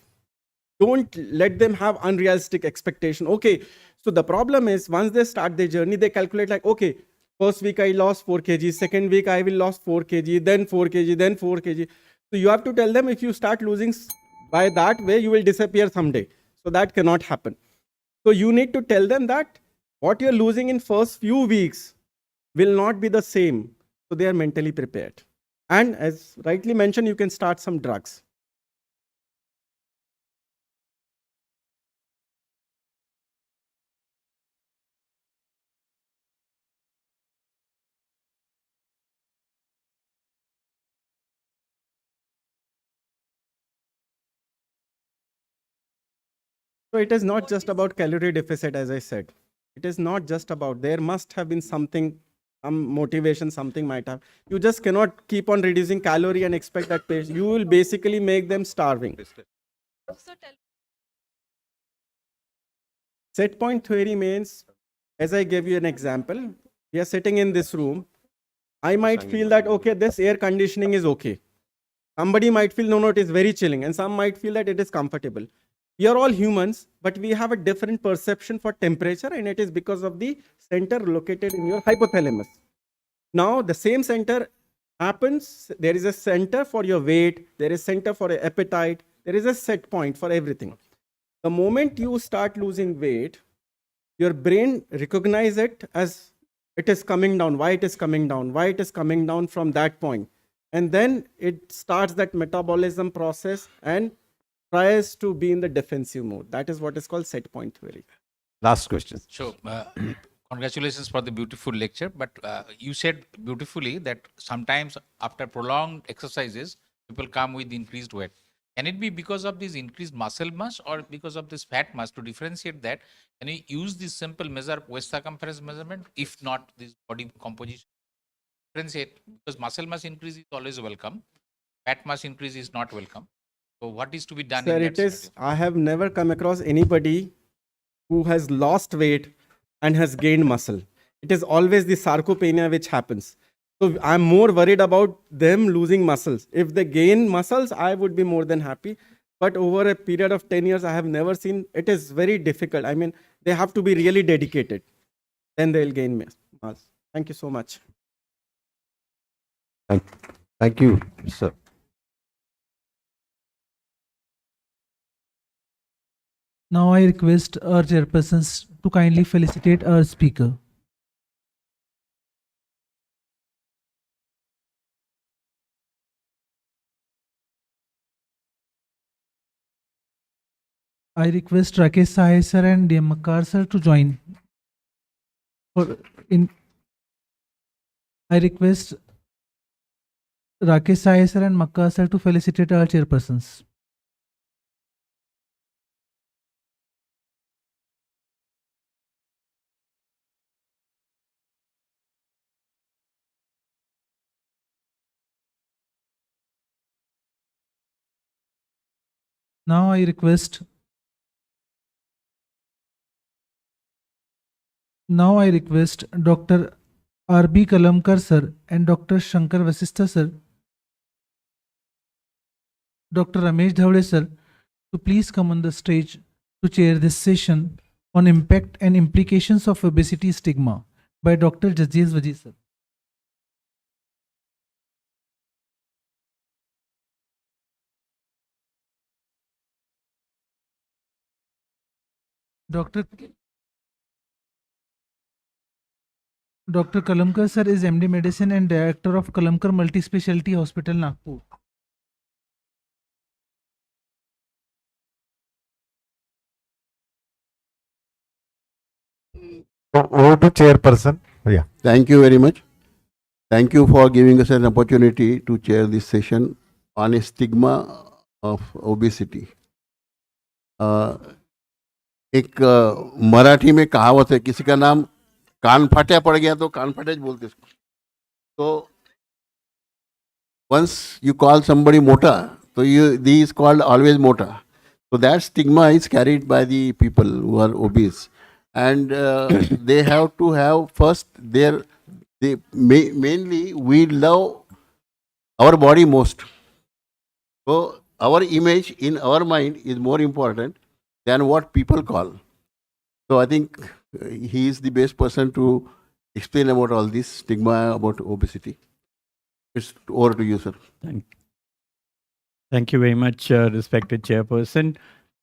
Don't let them have unrealistic expectation. Okay. So the problem is once they start their journey, they calculate like, okay, first week I lost 4 kg, second week I will lost 4 kg, then 4 kg, then 4 kg. So you have to tell them if you start losing by that way, you will disappear someday. So that cannot happen. So you need to tell them that what you're losing in first few weeks will not be the same. So they are mentally prepared. And as rightly mentioned, you can start some drugs. So it is not just about calorie deficit, as I said. It is not just about, there must have been something, some motivation, something might have. You just cannot keep on reducing calorie and expect that patient. You will basically make them starving. Set point theory means, as I gave you an example, we are sitting in this room. I might feel that, okay, this air conditioning is okay. Somebody might feel, no, it is very chilling. And some might feel that it is comfortable. We are all humans, but we have a different perception for temperature, and it is because of the center located in your hypothalamus. Now, the same center happens, there is a center for your weight, there is center for your appetite, there is a set point for everything. The moment you start losing weight, your brain recognizes it as it is coming down, why it is coming down, why it is coming down from that point. And then it starts that metabolism process and tries to be in the defensive mode. That is what is called set point theory. Last question. So, congratulations for the beautiful lecture. But you said beautifully that sometimes after prolonged exercises, people come with increased weight. Can it be because of this increased muscle mass or because of this fat mass? To differentiate that, can you use this simple measure, waist circumference measurement, if not this body composition? Differentiate, because muscle mass increase is always welcome. Fat mass increase is not welcome. So what is to be done Sir, in it that is, I have never come across anybody who has lost weight and has gained muscle. It is always the sarcopenia which happens. So I'm more worried about them losing muscles. If they gain muscles, I would be more than happy. But over a period of 10 years, I have never seen, it is very difficult. I mean, they have to be really dedicated. Then they'll gain mass. Thank you so much. Thank you, sir. Now I request our chairpersons to kindly felicitate our speaker. I request Rakesh Sahai sir and DM Makar sir to join. I request Rakesh Sahai sir and Makar sir to felicitate our chairpersons. Now I request Dr. R.B. Kalamkar sir and Dr. Shankar Vasistha sir, Dr. Ramesh Dhavde sir to please come on the stage to chair this session on impact and implications of obesity stigma by Dr. Jaziz Waji sir. Dr. Kalamkar sir is MD Medicine and Director of Kalamkar Multi-Specialty Hospital, Nagpur. Over to chairperson. Yeah. Thank you very much. Thank you for giving us an opportunity to chair this session on a stigma of obesity. एक मराठी में कहावत है, किसी का नाम कान फाटा पड़ गया तो कान फाटे बोलते इसको. तो once you call somebody mota, so he is called always mota. So that stigma is carried by the people who are obese, and they have to have first mainly we love our body most. So our image in our mind is more important than what people call. So I think he is the best person to explain about all this stigma about obesity. It's over to you, sir. Thank you very much, respected chairperson.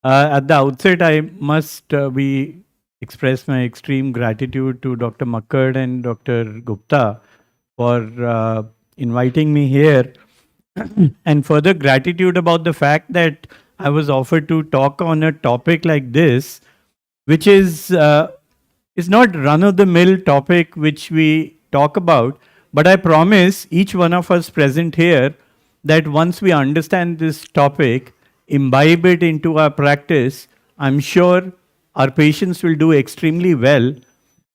At the outset, I must express my extreme gratitude to Dr. Makkad and Dr. Gupta for inviting me here, and further gratitude about the fact that I was offered to talk on a topic like this, which is not run-of-the-mill topic which we talk about, but I promise each one of us present here that once we understand this topic, imbibe it into our practice, I'm sure our patients will do extremely well.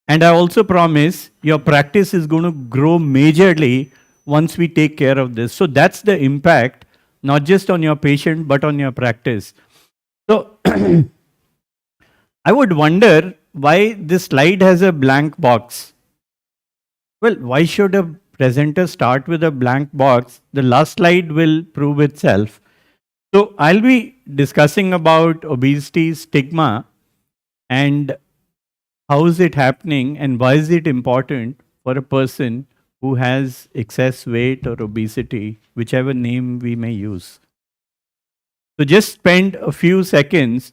And I also promise your practice is going to grow majorly once we take care of this. So that's the impact, not just on your patient, but on your practice. So I would wonder why this slide has a blank box. Well, why should a presenter start with a blank box? The last slide will prove itself. So I'll be discussing about obesity stigma and how is it happening and why is it important for a person who has excess weight or obesity, whichever name we may use. So just spend a few seconds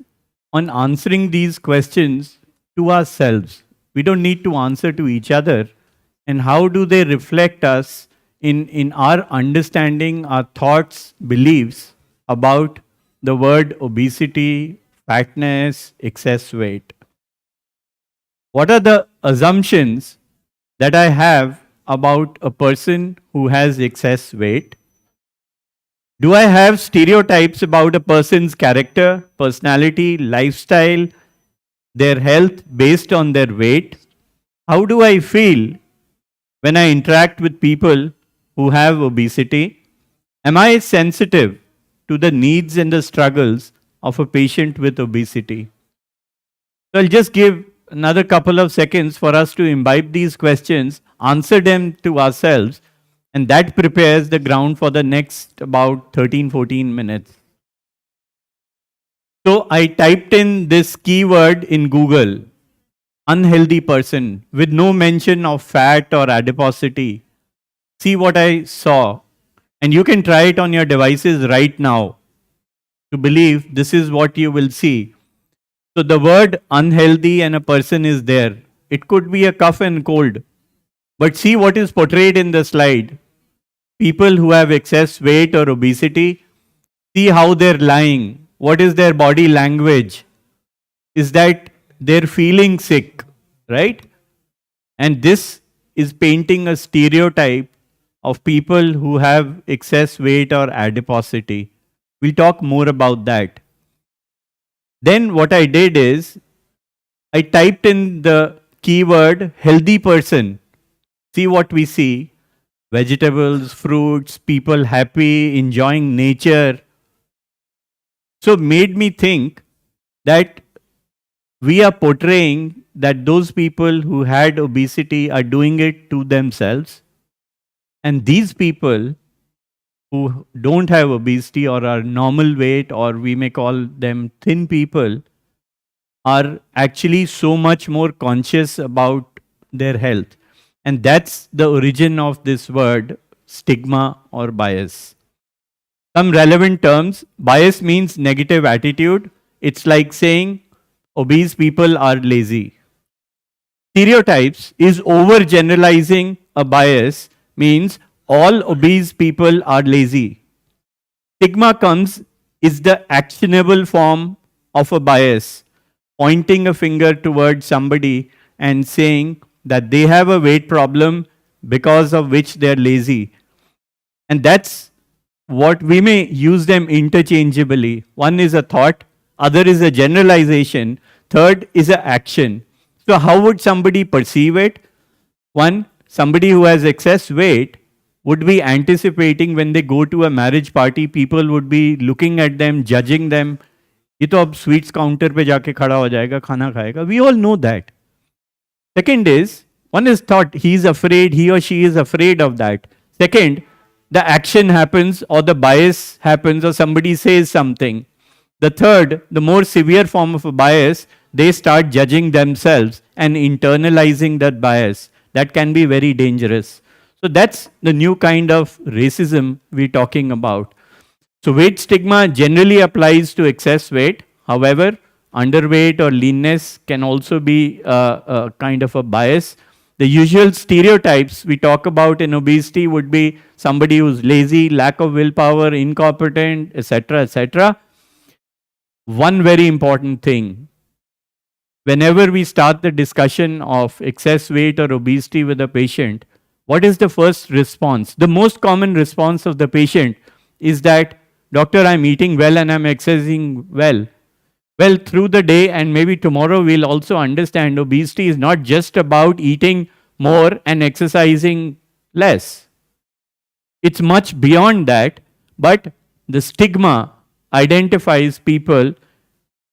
on answering these questions to ourselves. We don't need to answer to each other. And how do they reflect us in our understanding, our thoughts, beliefs about the word obesity, fatness, excess weight? What are the assumptions that I have about a person who has excess weight? Do I have stereotypes about a person's character, personality, lifestyle, their health based on their weight? How do I feel when I interact with people who have obesity? Am I sensitive to the needs and the struggles of a patient with obesity? So I'll just give another couple of seconds for us to imbibe these questions, answer them to ourselves, and that prepares the ground for the next about 13-14 minutes. So I typed in this keyword in Google, unhealthy person, with no mention of fat or adiposity. See what I saw. And you can try it on your devices right now to believe this is what you will see. So the word unhealthy and a person is there. It could be a cough and cold. But see what is portrayed in the slide. People who have excess weight or obesity, see how they're lying. What is their body language? Is that they're feeling sick, right? And this is painting a stereotype of people who have excess weight or adiposity. We'll talk more about that. Then what I did is, I typed in the keyword healthy person. See what we see. Vegetables, fruits, people happy, enjoying nature. So made me think that we are portraying that those people who had obesity are doing it to themselves, and these people who don't have obesity or are normal weight, or we may call them thin people, are actually so much more conscious about their health. And that's the origin of this word stigma or bias. Some relevant terms: bias means negative attitude. It's like saying obese people are lazy. Stereotypes is overgeneralizing a bias, means all obese people are lazy. Stigma comes is the actionable form of a bias, pointing a finger towards somebody and saying that they have a weight problem because of which they're lazy. And that's what we may use them interchangeably. One is a thought, other is a generalization, third is an action. So how would somebody perceive it? One, somebody who has excess weight would be anticipating when they go to a marriage party, people would be looking at them, judging them. ये तो अब sweets counter पे जाके खड़ा हो जाएगा, खाना खाएगा. We all know that. Second is, one is thought, he is afraid, he or she is afraid of that. Second, the action happens or the bias happens or somebody says something. The third, the more severe form of a bias, they start judging themselves and internalizing that bias. That can be very dangerous. So that's the new kind of racism we're talking about. So weight stigma generally applies to excess weight. However, underweight or leanness can also be a kind of a bias. The usual stereotypes we talk about in obesity would be somebody who's lazy, lack of willpower, incompetent, etc., etc. One very important thing: whenever we start the discussion of excess weight or obesity with a patient, what is the first response? The most common response of the patient is that, "Doctor, I'm eating well and I'm exercising well." Well, through the day and maybe tomorrow, we'll also understand obesity is not just about eating more and exercising less. It's much beyond that, but the stigma identifies people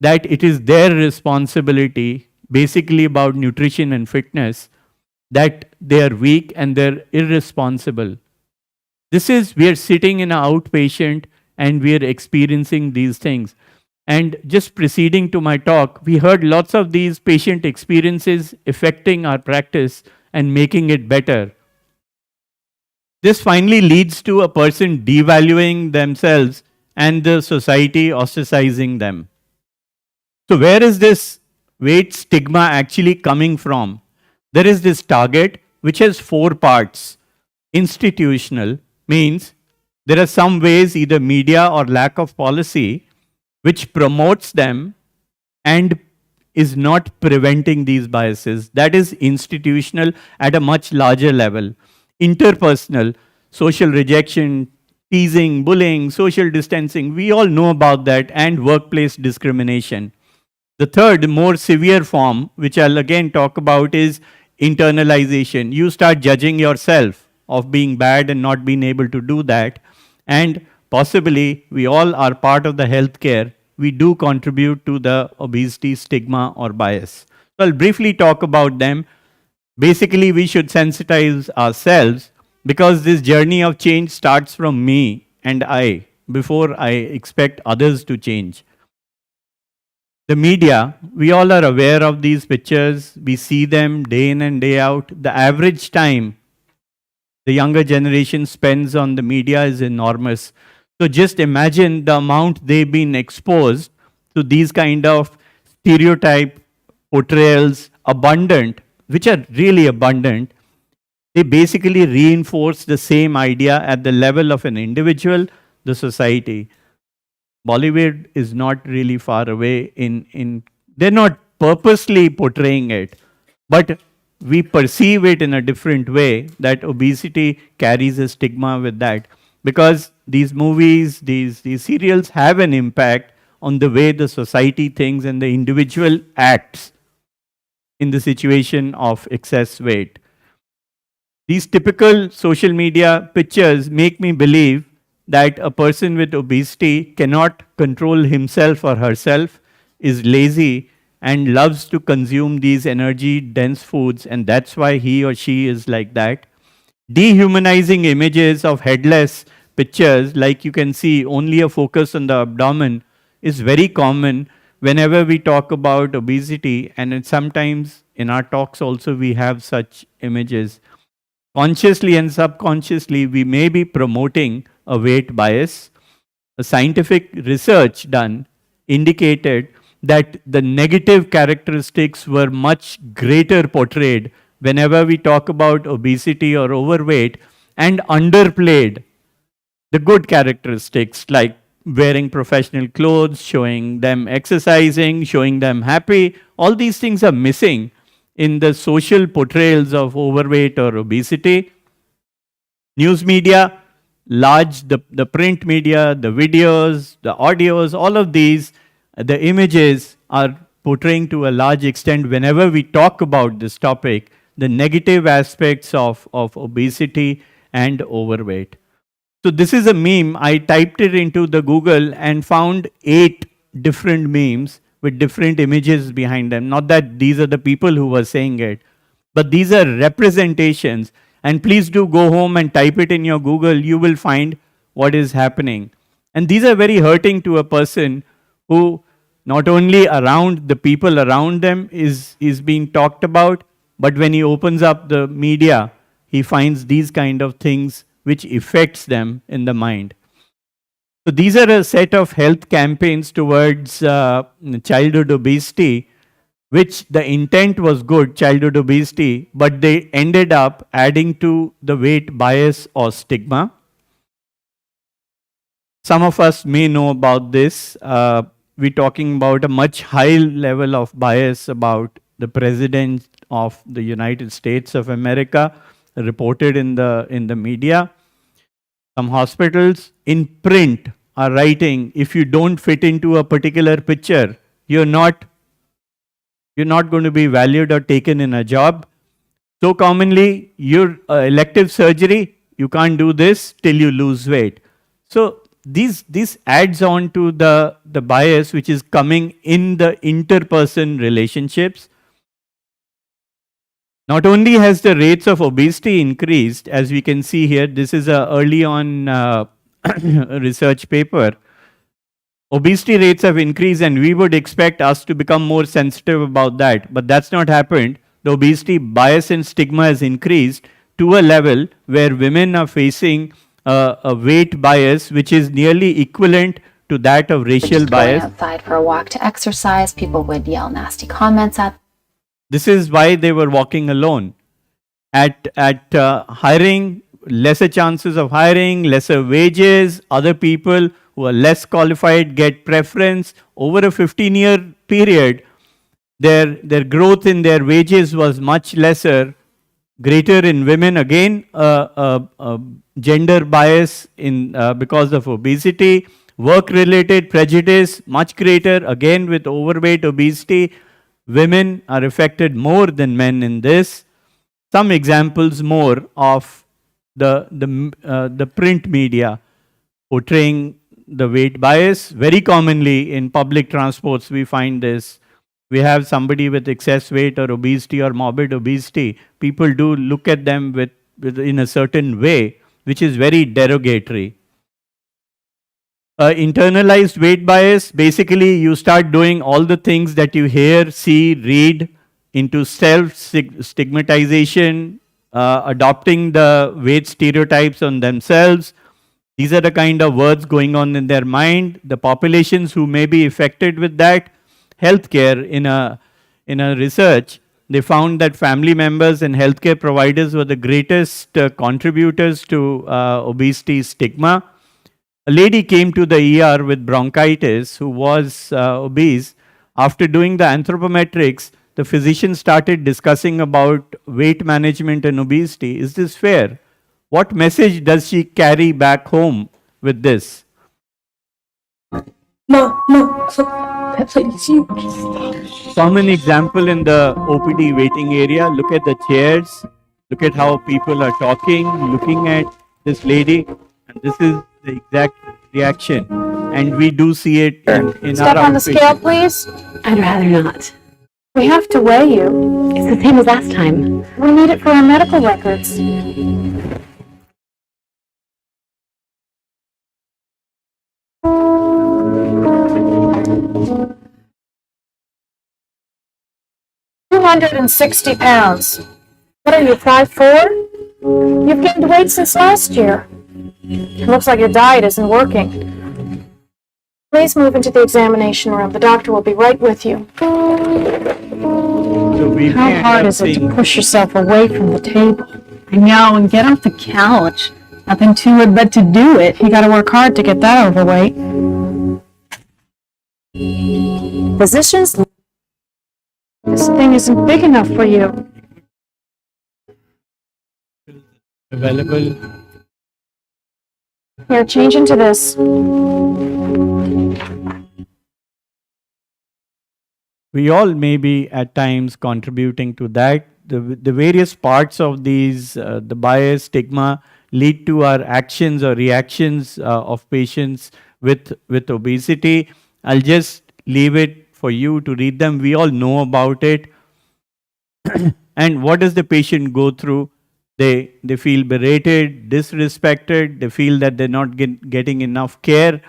that it is their responsibility, basically about nutrition and fitness, that they are weak and they're irresponsible. This is, we are sitting in an outpatient and we are experiencing these things. And just preceding to my talk, we heard lots of these patient experiences affecting our practice and making it better. This finally leads to a person devaluing themselves and the society ostracizing them. So where is this weight stigma actually coming from? There is this target which has 4 parts. Institutional means there are some ways, either media or lack of policy, which promotes them and is not preventing these biases. That is institutional at a much larger level. Interpersonal, social rejection, teasing, bullying, social distancing, we all know about that, and workplace discrimination. The third, more severe form, which I'll again talk about, is internalization. You start judging yourself of being bad and not being able to do that. And possibly, we all are part of the healthcare. We do contribute to the obesity stigma or bias. So I'll briefly talk about them. Basically, we should sensitize ourselves, because this journey of change starts from me and I, before I expect others to change. The media, we all are aware of these pictures. We see them day in and day out. The average time the younger generation spends on the media is enormous. So just imagine the amount they've been exposed to these kind of stereotype portrayals, abundant, which are really abundant. They basically reinforce the same idea at the level of an individual, the society. Bollywood is not really far away they're not purposely portraying it, but we perceive it in a different way, that obesity carries a stigma with that. Because these movies, these serials have an impact on the way the society thinks and the individual acts in the situation of excess weight. These typical social media pictures make me believe that a person with obesity cannot control himself or herself, is lazy, and loves to consume these energy dense foods, and that's why he or she is like that. Dehumanizing images of headless pictures, like you can see only a focus on the abdomen, is very common whenever we talk about obesity, and sometimes in our talks also we have such images. Consciously and subconsciously, we may be promoting a weight bias. A scientific research done indicated that the negative characteristics were much greater portrayed whenever we talk about obesity or overweight, and underplayed the good characteristics like wearing professional clothes, showing them exercising, showing them happy. All these things are missing in the social portrayals of overweight or obesity. News media, the print media, the videos, the audios, all of these, the images are portraying to a large extent, whenever we talk about this topic, the negative aspects of obesity and overweight. So this is a meme. I typed it into the Google and found 8 different memes with different images behind them. Not that these are the people who were saying it, but these are representations. And please do go home and type it in your Google. You will find what is happening. And these are very hurting to a person who not only around the people around them is being talked about, but when he opens up the media, he finds these kind of things which affects them in the mind. So these are a set of health campaigns towards childhood obesity, which the intent was good, childhood obesity, but they ended up adding to the weight bias or stigma. Some of us may know about this. We're talking about a much high level of bias about the president of the United States of America, reported in the media. Some hospitals in print are writing, if you don't fit into a particular picture, you're not going to be valued or taken in a job. So commonly, your elective surgery, you can't do this till you lose weight. So this adds on to the bias which is coming in the interperson relationships. Not only has the rates of obesity increased, as we can see here, this is a early on research paper. Obesity rates have increased, and we would expect us to become more sensitive about that. But that's not happened. The obesity bias and stigma has increased to a level where women are facing a weight bias which is nearly equivalent to that of racial bias. Outside for a walk to exercise, people would yell nasty comments at. This is why they were walking alone. At hiring, lesser chances of hiring, lesser wages, other people who are less qualified get preference. Over a 15-year period, their growth in their wages was much lesser, greater in women. Again, gender bias in because of obesity. Work-related prejudice, much greater, again with overweight, obesity. Women are affected more than men in this. Some examples more of the print media portraying the weight bias. Very commonly in public transports we find this. We have somebody with excess weight or obesity or morbid obesity. People do look at them with in a certain way, which is very derogatory. Internalized weight bias, basically you start doing all the things that you hear, see, read, into self-stigmatization, adopting the weight stereotypes on themselves. These are the kind of words going on in their mind. The populations who may be affected with that, healthcare, in a research, they found that family members and healthcare providers were the greatest contributors to obesity stigma. A lady came to the ER with bronchitis who was obese. After doing the anthropometrics, the physician started discussing about weight management and obesity. Is this fair? What message does she carry back home with this? Common example in the OPD waiting area. Look at the chairs. Look at how people are talking, looking at this lady. And this is the exact reaction, and we do see it in Step our on the scale, outpatient. please. I'd rather not. We have to weigh you. It's the same as last time. We need it for our medical records. £260. What are you, 5'4"? You've gained weight since last year. It looks like your diet isn't working. Please move into the examination room. The doctor will be right with you. So we How may end hard up is it to seeing push yourself away from the table? I know, and get off the couch. Nothing to it but to do it. You gotta work hard to get that overweight. Physicians, this thing isn't big enough for you. available. Here, change into this. We all may be at times contributing to that. The various parts of these, the bias, stigma, lead to our actions or reactions of patients with obesity. I'll just leave it for you to read them. We all know about it. And what does the patient go through? They feel berated, disrespected, they feel that they're not getting enough care.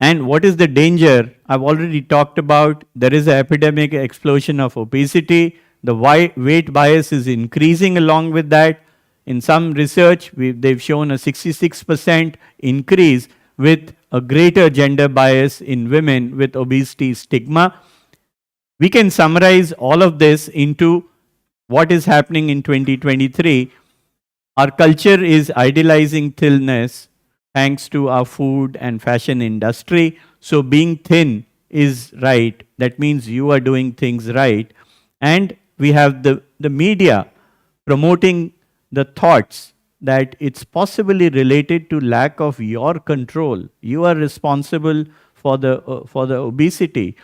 And what is the danger? I've already talked about. There is an epidemic explosion of obesity. The weight bias is increasing along with that. In some research, they've shown a 66% increase with a greater gender bias in women with obesity stigma. We can summarize all of this into what is happening in 2023. Our culture is idealizing thinness thanks to our food and fashion industry. So being thin is right. That means you are doing things right. And we have the media promoting the thoughts that it's possibly related to lack of your control. You are responsible for the obesity.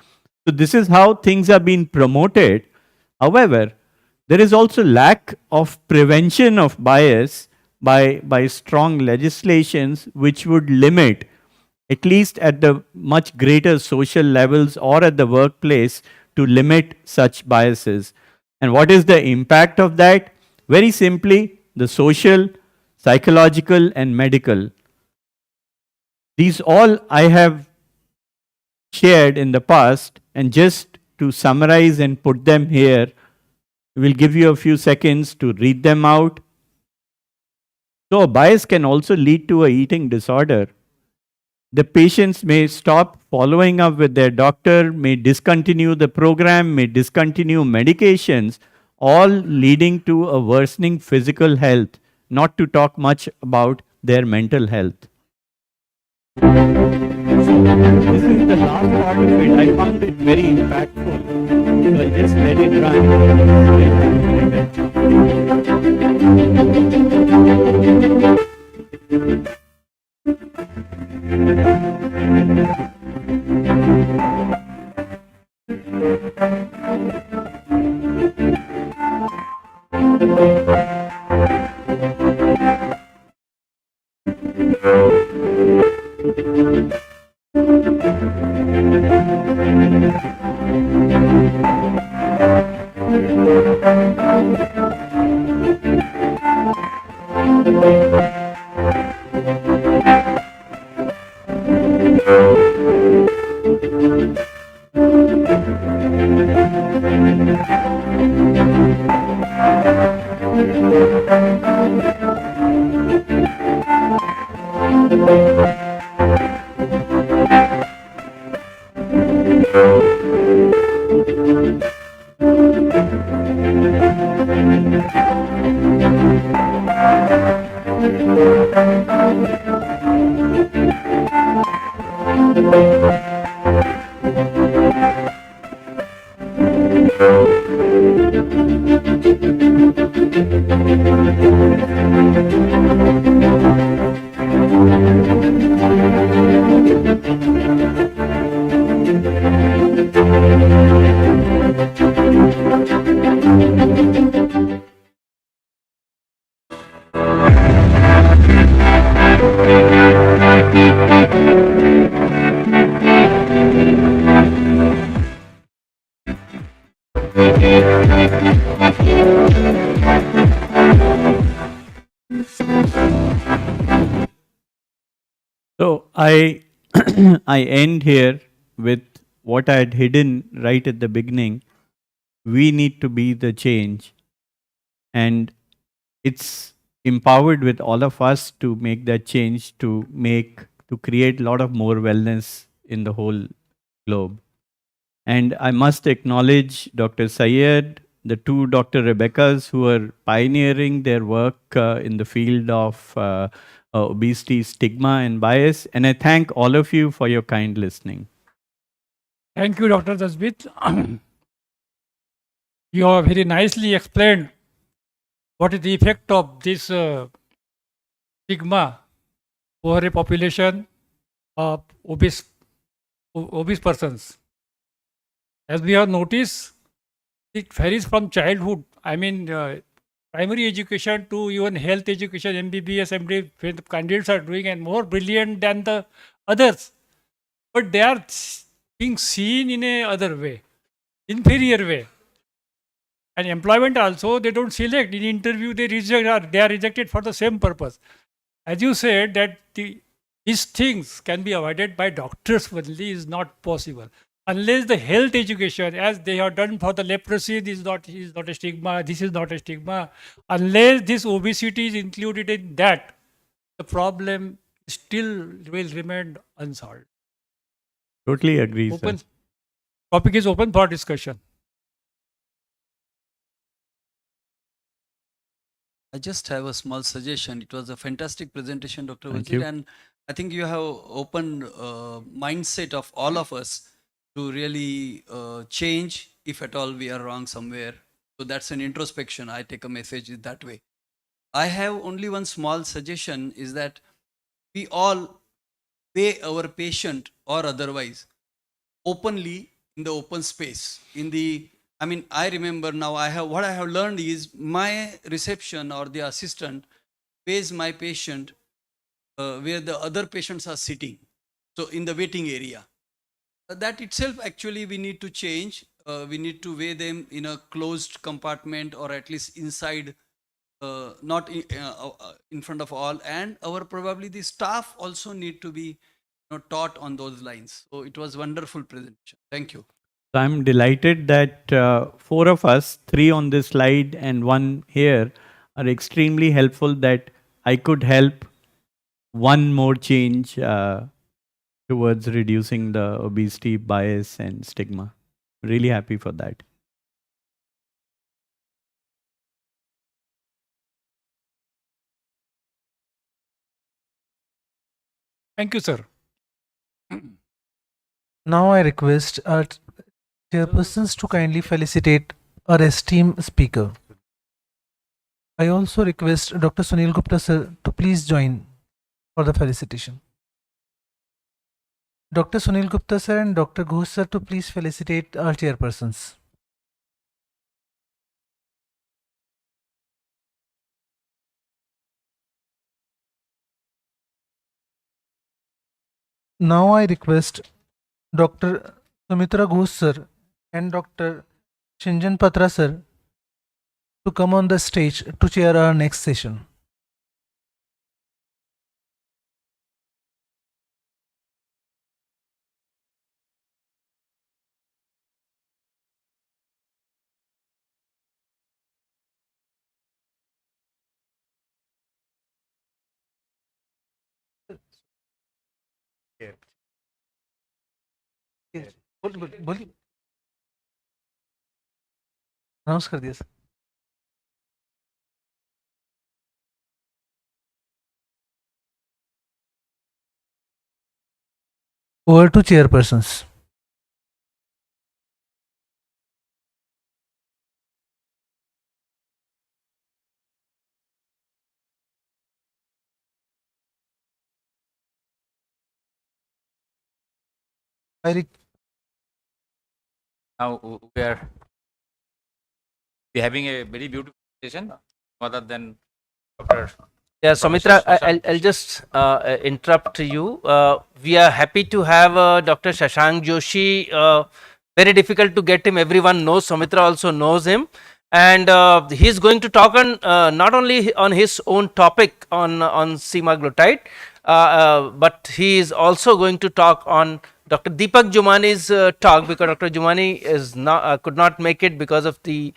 So this is how things are being promoted. However, there is also lack of prevention of bias by strong legislations which would limit, at least at the much greater social levels or at the workplace, to limit such biases. And what is the impact of that? Very simply, the social, psychological, and medical. These all I have shared in the past, and just to summarize and put them here, we'll give you a few seconds to read them out. So a bias can also lead to a eating disorder. The patients may stop following up with their doctor, may discontinue the program, may discontinue medications, all leading to a worsening physical health, not to talk much about their mental health. This is the last part of it. I found it very impactful. So I just let it So I I end here with what I had hidden right at the beginning. We need to be the change, and it's empowered with all of us to make that change, to create a lot of more wellness in the whole globe. And I must acknowledge Dr. Syed, the two Dr. Rebeccas who are pioneering their work in the field of obesity, stigma, and bias. And I thank all of you for your kind listening. Thank you, Dr. Dasbit. You have very nicely explained what is the effect of this stigma over a population of obese persons. As we have noticed, it varies from childhood. I mean, primary education to even health education, MBBS, MD, when the candidates are doing and more brilliant than the others. But they are being seen in a other way, inferior way. And employment also, they don't select. In interview, they are rejected for the same purpose. As you said, that these things can be avoided by doctors only is not possible. Unless the health education, as they have done for the leprosy, this is not a stigma, this is not a stigma. Unless this obesity is included in that, the problem still will remain unsolved. Totally agree, Open sir. topic is open for discussion. I just have a small suggestion. It was a fantastic presentation, Dr. Thank Wazir, you. and I think you have opened mindset of all of us to really change if at all we are wrong somewhere. So that's an introspection. I take a message that way. I have only one small suggestion is that we all pay our patient or otherwise openly in the open space in the I mean, I remember now what I have learned is my reception or the assistant pays my patient where the other patients are sitting, so in the waiting area. That itself actually we need to change. We need to weigh them in a closed compartment or at least inside, not in front of all, and our probably the staff also need to be taught on those lines. So it was wonderful presentation. Thank you. So I'm delighted that four of us, three on this slide and one here, are extremely helpful that I could help one more change towards reducing the obesity, bias, and stigma. Really happy for that. Thank you, sir. Now I request our chairpersons to kindly felicitate our esteemed speaker. I also request Dr. Sunil Gupta sir to please join for the felicitation. Dr. Sunil Gupta sir and Dr. Ghosh sir to please felicitate our chairpersons. Now I request Dr. Sumitra Ghosh sir and Dr. Shinjan Patra sir to come on the stage to chair our next session. बोलिए announce कर दिया sir. Over to chairpersons. Now we are having a very beautiful session, other than Dr. Yeah, Soumitra, I'll just interrupt you. We are happy to have Dr. Shashank Joshi. Very difficult to get him. Everyone knows. Soumitra also knows him. And he's going to talk on not only on his own topic on semaglutide, but he is also going to talk on Dr. Deepak Jumani's talk, because Dr. Jumani is not could not make it because of the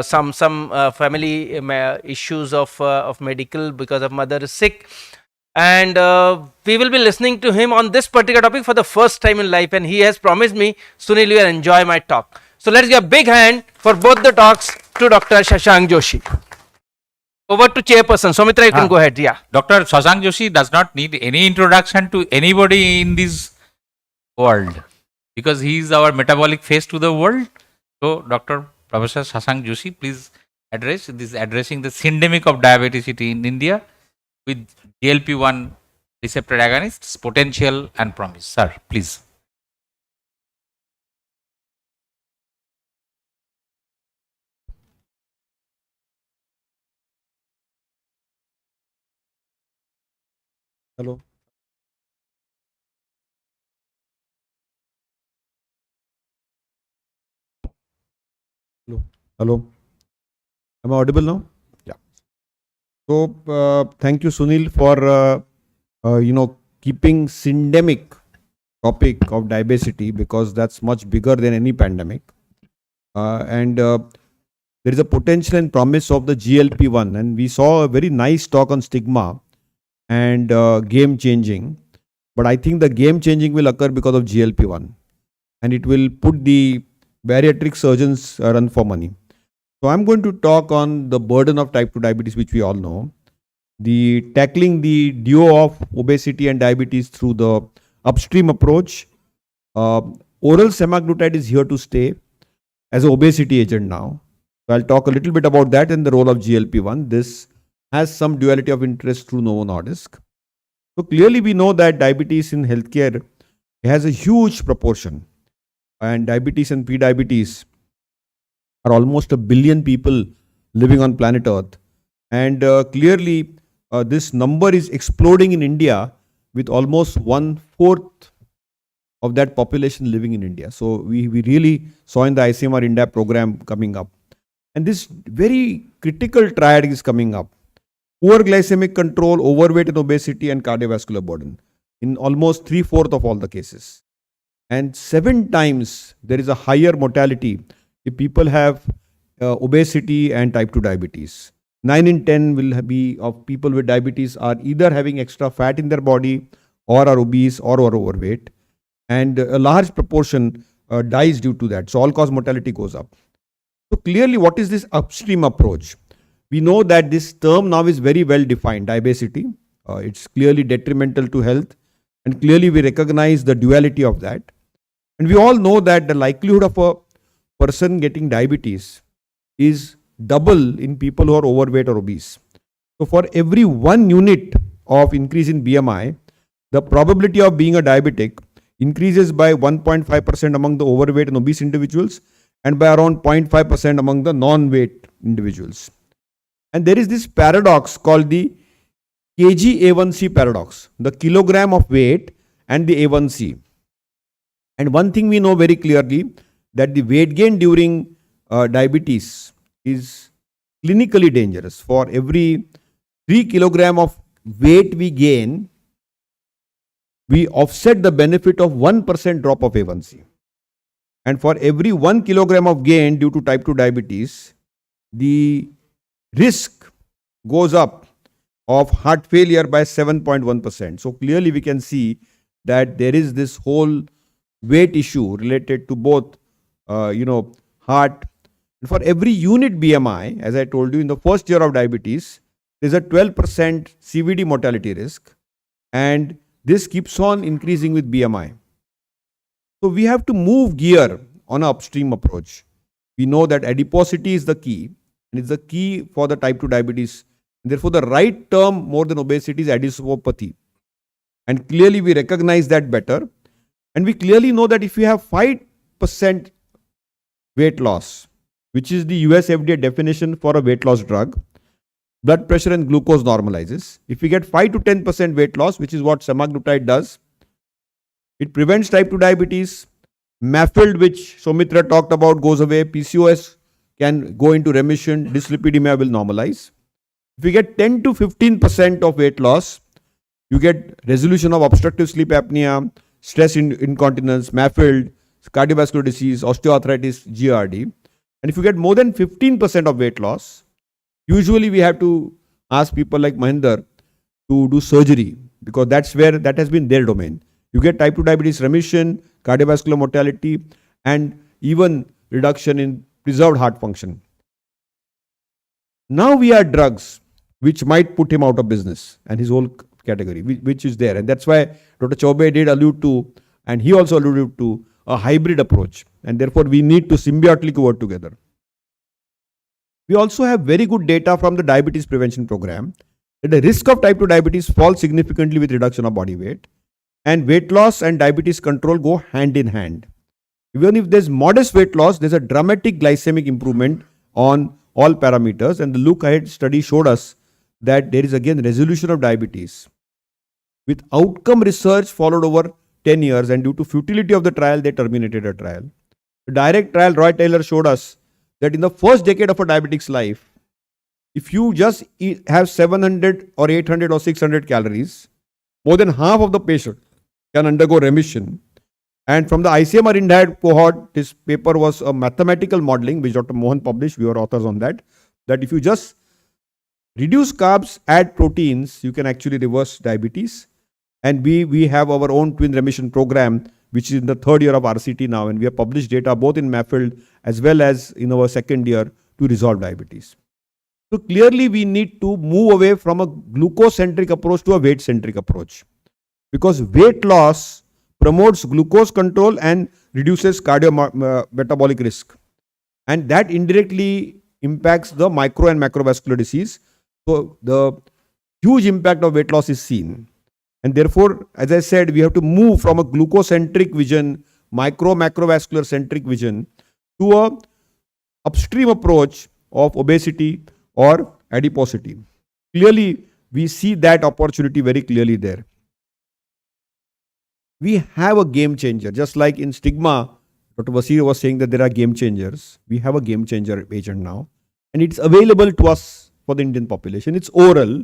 some family issues of medical, because of mother is sick, and we will be listening to him on this particular topic for the first time in life, and he has promised me, Sunil, you will enjoy my talk. So let's give a big hand for both the talks to Dr. Shashank Joshi. Over to chairperson. Soumitra, you can go ahead. Yeah. Dr. Shashank Joshi does not need any introduction to anybody in this world, because he is our metabolic face to the world. So, Dr. Professor Shashank Joshi, please addressing the syndemic of diabetes in India with GLP-1 receptor agonists, potential and promise. Sir, please. Hello. Hello. Hello. Am I audible now? Yeah. So thank you, Sunil, for keeping syndemic topic of diabetes, because that's much bigger than any pandemic. And there is a potential and promise of the GLP-1, and we saw a very nice talk on stigma and game changing. But I think the game changing will occur because of GLP-1, and it will put the bariatric surgeons run for money. So I'm going to talk on the burden of type 2 diabetes, which we all know, the tackling the duo of obesity and diabetes through the upstream approach. Oral semaglutide is here to stay as an obesity agent now. So I'll talk a little bit about that and the role of GLP-1. This has some duality of interest through Novo Nordisk. So clearly we know that diabetes in healthcare has a huge proportion, and diabetes and pre-diabetes are almost 1 billion people living on planet Earth. And clearly this number is exploding in India, with almost 1/4 of that population living in India. So we really saw in the ICMR India program coming up. And this very critical triad is coming up: poor glycemic control, overweight and obesity, and cardiovascular burden in almost 3/4 of all the cases. And 7 times there is a higher mortality if people have obesity and type 2 diabetes. 9 in 10 will be of people with diabetes are either having extra fat in their body, or are obese, or are overweight. And a large proportion dies due to that. So all-cause mortality goes up. So clearly, what is this upstream approach? We know that this term now is very well defined, diabesity. It's clearly detrimental to health, and clearly we recognize the duality of that. And we all know that the likelihood of a person getting diabetes is double in people who are overweight or obese. So for every 1 unit of increase in BMI, the probability of being a diabetic increases by 1.5% among the overweight and obese individuals, and by around 0.5% among the non-weight individuals. And there is this paradox called the kg-A1C paradox, the kilogram of weight and the A1C. And one thing we know very clearly, that the weight gain during diabetes is clinically dangerous. For every 3 kilogram of weight we gain, we offset the benefit of 1% drop of A1C. And for every 1 kilogram of gain due to type 2 diabetes, the risk goes up of heart failure by 7.1%. So clearly we can see that there is this whole weight issue related to both, heart. And for every unit BMI, as I told you, in the first year of diabetes, there is a 12% CVD mortality risk. And this keeps on increasing with BMI. So we have to move gear on an upstream approach. We know that adiposity is the key, and it's the key for the type 2 diabetes. And therefore, the right term more than obesity is adipopathy. And clearly we recognize that better. And we clearly know that if we have 5% weight loss, which is the US FDA definition for a weight loss drug, blood pressure and glucose normalizes. If we get 5 to 10% weight loss, which is what semaglutide does, it prevents type 2 diabetes. MAFLD, which Soumitra talked about, goes away. PCOS can go into remission. Dyslipidemia will normalize. If you get 10 to 15% of weight loss, you get resolution of obstructive sleep apnea, stress incontinence, MAFLD, cardiovascular disease, osteoarthritis, GRD. And if you get more than 15% of weight loss, usually we have to ask people like Mahinder to do surgery, because that has been their domain. You get type 2 diabetes remission, cardiovascular mortality, and even reduction in preserved heart function. Now we are drugs which might put him out of business and his whole category, which is there. And that's why Dr. Chaubey did allude to, and he also alluded to, a hybrid approach. And therefore, we need to symbiotically work together. We also have very good data from the diabetes prevention program that the risk of type 2 diabetes falls significantly with reduction of body weight. And weight loss and diabetes control go hand in hand. Even if there's modest weight loss, there's a dramatic glycemic improvement on all parameters. And the Look Ahead study showed us that there is again resolution of diabetes. With outcome research followed over 10 years, and due to futility of the trial, they terminated a trial. The direct trial, Roy Taylor showed us that in the first decade of a diabetic's life, if you just have 700 or 800 or 600 calories, more than half of the patient can undergo remission. And from the ICMR INDIET cohort, this paper was a mathematical modeling which Dr. Mohan published. We were authors on that. That if you just reduce carbs, add proteins, you can actually reverse diabetes. And we have our own twin remission program, which is in the third year of RCT now. And we have published data both in MAFLD as well as in our second year to resolve diabetes. So clearly we need to move away from a glucose-centric approach to a weight-centric approach. Because weight loss promotes glucose control and reduces cardiometabolic risk. And that indirectly impacts the micro and macrovascular disease. So the huge impact of weight loss is seen. And therefore, as I said, we have to move from a glucose-centric vision, micro-macrovascular-centric vision, to a upstream approach of obesity or adiposity. Clearly, we see that opportunity very clearly there. We have a game changer. Just like in stigma, Dr. Vasir was saying that there are game changers. We have a game changer agent now. And it's available to us for the Indian population. It's oral.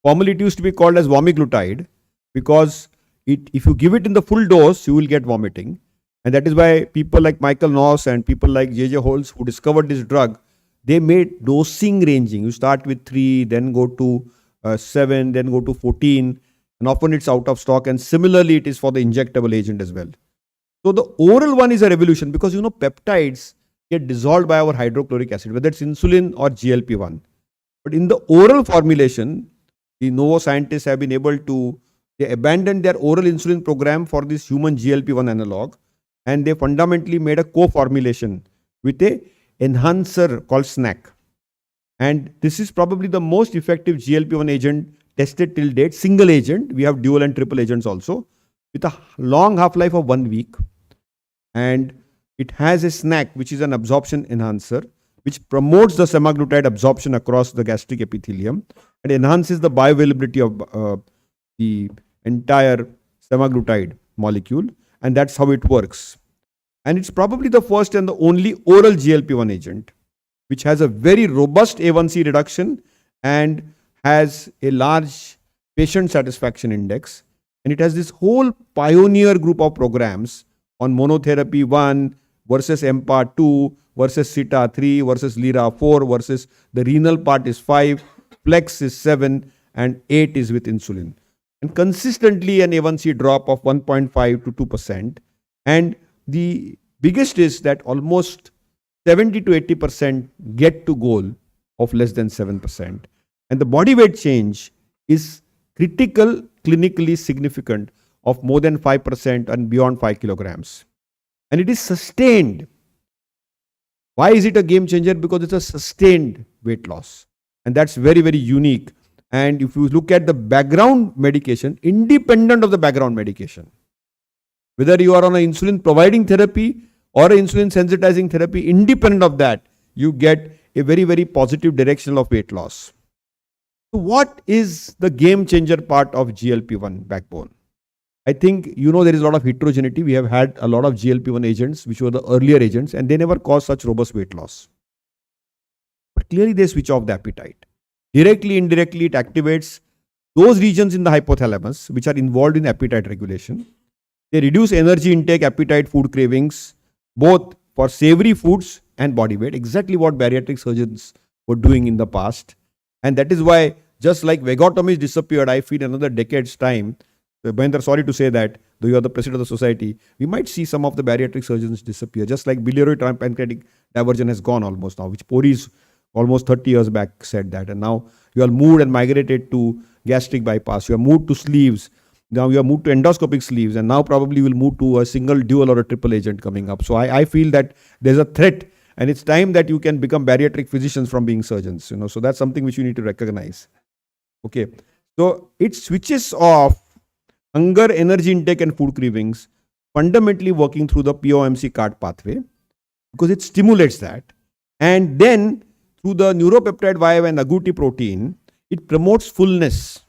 Formerly, it used to be called as vomiglutide, because if you give it in the full dose, you will get vomiting. And that is why people like Michael Noss and people like J.J. Holmes, who discovered this drug, they made dosing ranging. You start with 3, then go to 7, then go to 14. And often it's out of stock. And similarly, it is for the injectable agent as well. So the oral one is a revolution, because peptides get dissolved by our hydrochloric acid, whether it's insulin or GLP-1. But in the oral formulation, the Novo scientists have been able to, they abandoned their oral insulin program for this human GLP-1 analog, and they fundamentally made a co-formulation with a enhancer called SNAC. And this is probably the most effective GLP-1 agent tested till date, single agent. We have dual and triple agents also, with a long half-life of 1 week. And it has a SNAC, which is an absorption enhancer, which promotes the semaglutide absorption across the gastric epithelium and enhances the bioavailability of the entire semaglutide molecule. And that's how it works. And it's probably the first and the only oral GLP-1 agent, which has a very robust A1C reduction and has a large patient satisfaction index. And it has this whole pioneer group of programs on monotherapy 1 versus MPA 2 versus SITA 3 versus LIRA 4 versus the renal part is 5, flex is 7, and 8 is with insulin. And consistently an A1C drop of 1.5 to 2%. And the biggest is that almost 70 to 80% get to goal of less than 7%. And the body weight change is critical, clinically significant, of more than 5% and beyond 5 kilograms. And it is sustained. Why is it a game changer? Because it's a sustained weight loss. And that's very, very unique. And if you look at the background medication, independent of the background medication, whether you are on an insulin providing therapy or an insulin sensitizing therapy, independent of that, you get a very, very positive direction of weight loss. So what is the game changer part of GLP-1 backbone? I think there is a lot of heterogeneity. We have had a lot of GLP-1 agents, which were the earlier agents, and they never caused such robust weight loss. But clearly they switch off the appetite. Directly, indirectly, it activates those regions in the hypothalamus which are involved in appetite regulation. They reduce energy intake, appetite, food cravings, both for savory foods and body weight, exactly what bariatric surgeons were doing in the past. And that is why, just like vagotomies disappeared, I feel another decade's time, Mahendra, sorry to say that, though you are the president of the society, we might see some of the bariatric surgeons disappear, just like biliary pancreatic diversion has gone almost now, which Pori's almost 30 years back said that. And now you are moved and migrated to gastric bypass. You are moved to sleeves. Now you are moved to endoscopic sleeves. And now probably you will move to a single, dual or a triple agent coming up. So I feel that there's a threat, and it's time that you can become bariatric physicians from being surgeons. So that's something which you need to recognize. Okay. So it switches off hunger, energy intake and food cravings, fundamentally working through the POMC card pathway, because it stimulates that. And then through the neuropeptide Y and agouti protein, it promotes fullness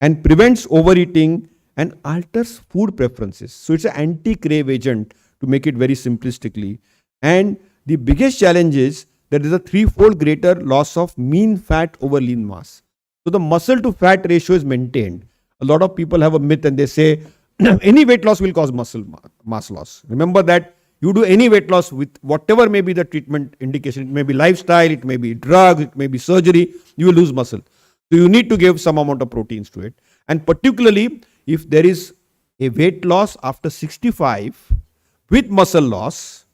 and prevents overeating and alters food preferences. So it's an anti-crave agent, to make it very simplistically. And the biggest challenge is that there is a threefold greater loss of mean fat over lean mass. So the muscle to fat ratio is maintained. A lot of people have a myth and they say any weight loss will cause muscle mass loss. Remember that you do any weight loss with whatever may be the treatment indication. It may be lifestyle, it may be drugs, it may be surgery, you will lose muscle. So you need to give some amount of proteins to it. And particularly if there is a weight loss after 65 with muscle loss,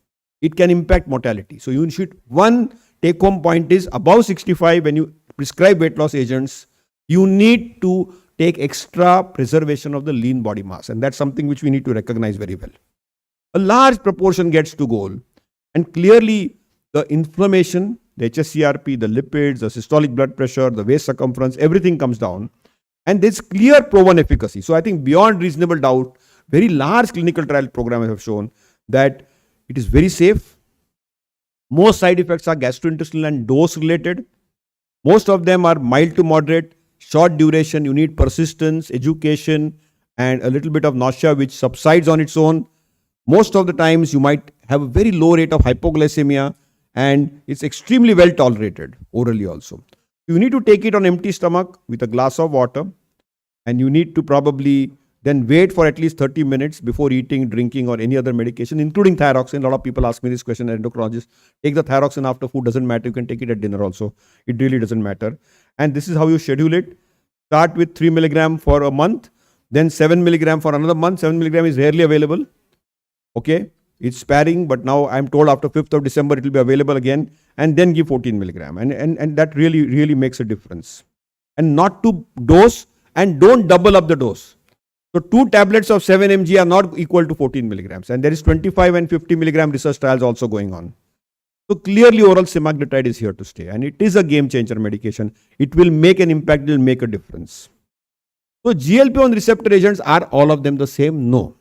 it can impact mortality. So you should, one take home point is, above 65 when you prescribe weight loss agents, you need to take extra preservation of the lean body mass. And that's something which we need to recognize very well. A large proportion gets to goal, and clearly the inflammation, the HSCRP, the lipids, the systolic blood pressure, the waist circumference, everything comes down, and there's clear proven efficacy. So I think beyond reasonable doubt, very large clinical trial programs have shown that it is very safe. Most side effects are gastrointestinal and dose related. Most of them are mild to moderate, short duration. You need persistence, education, and a little bit of nausea which subsides on its own. Most of the times you might have a very low rate of hypoglycemia, and it's extremely well tolerated orally also. You need to take it on empty stomach with a glass of water, and you need to probably then wait for at least 30 minutes before eating, drinking or any other medication, including thyroxine. A lot of people ask me this question, endocrinologist. Take the thyroxine after food, doesn't matter. You can take it at dinner also. It really doesn't matter. And this is how you schedule it. Start with 3 milligram for a month, then 7 milligram for another month. 7 milligram is rarely available. Okay, it's sparing, but now I'm told after 5th of December it will be available again, and then give 14 milligram. And that really makes a difference. And not to dose, and don't double up the dose. So 2 tablets of 7 mg are not equal to 14 milligrams. And there is 25 and 50 milligram research trials also going on. So clearly oral semaglutide is here to stay, and it is a game changer medication. It will make an impact, it will make a difference. So GLP-1 receptor agents, are all of them the same? No.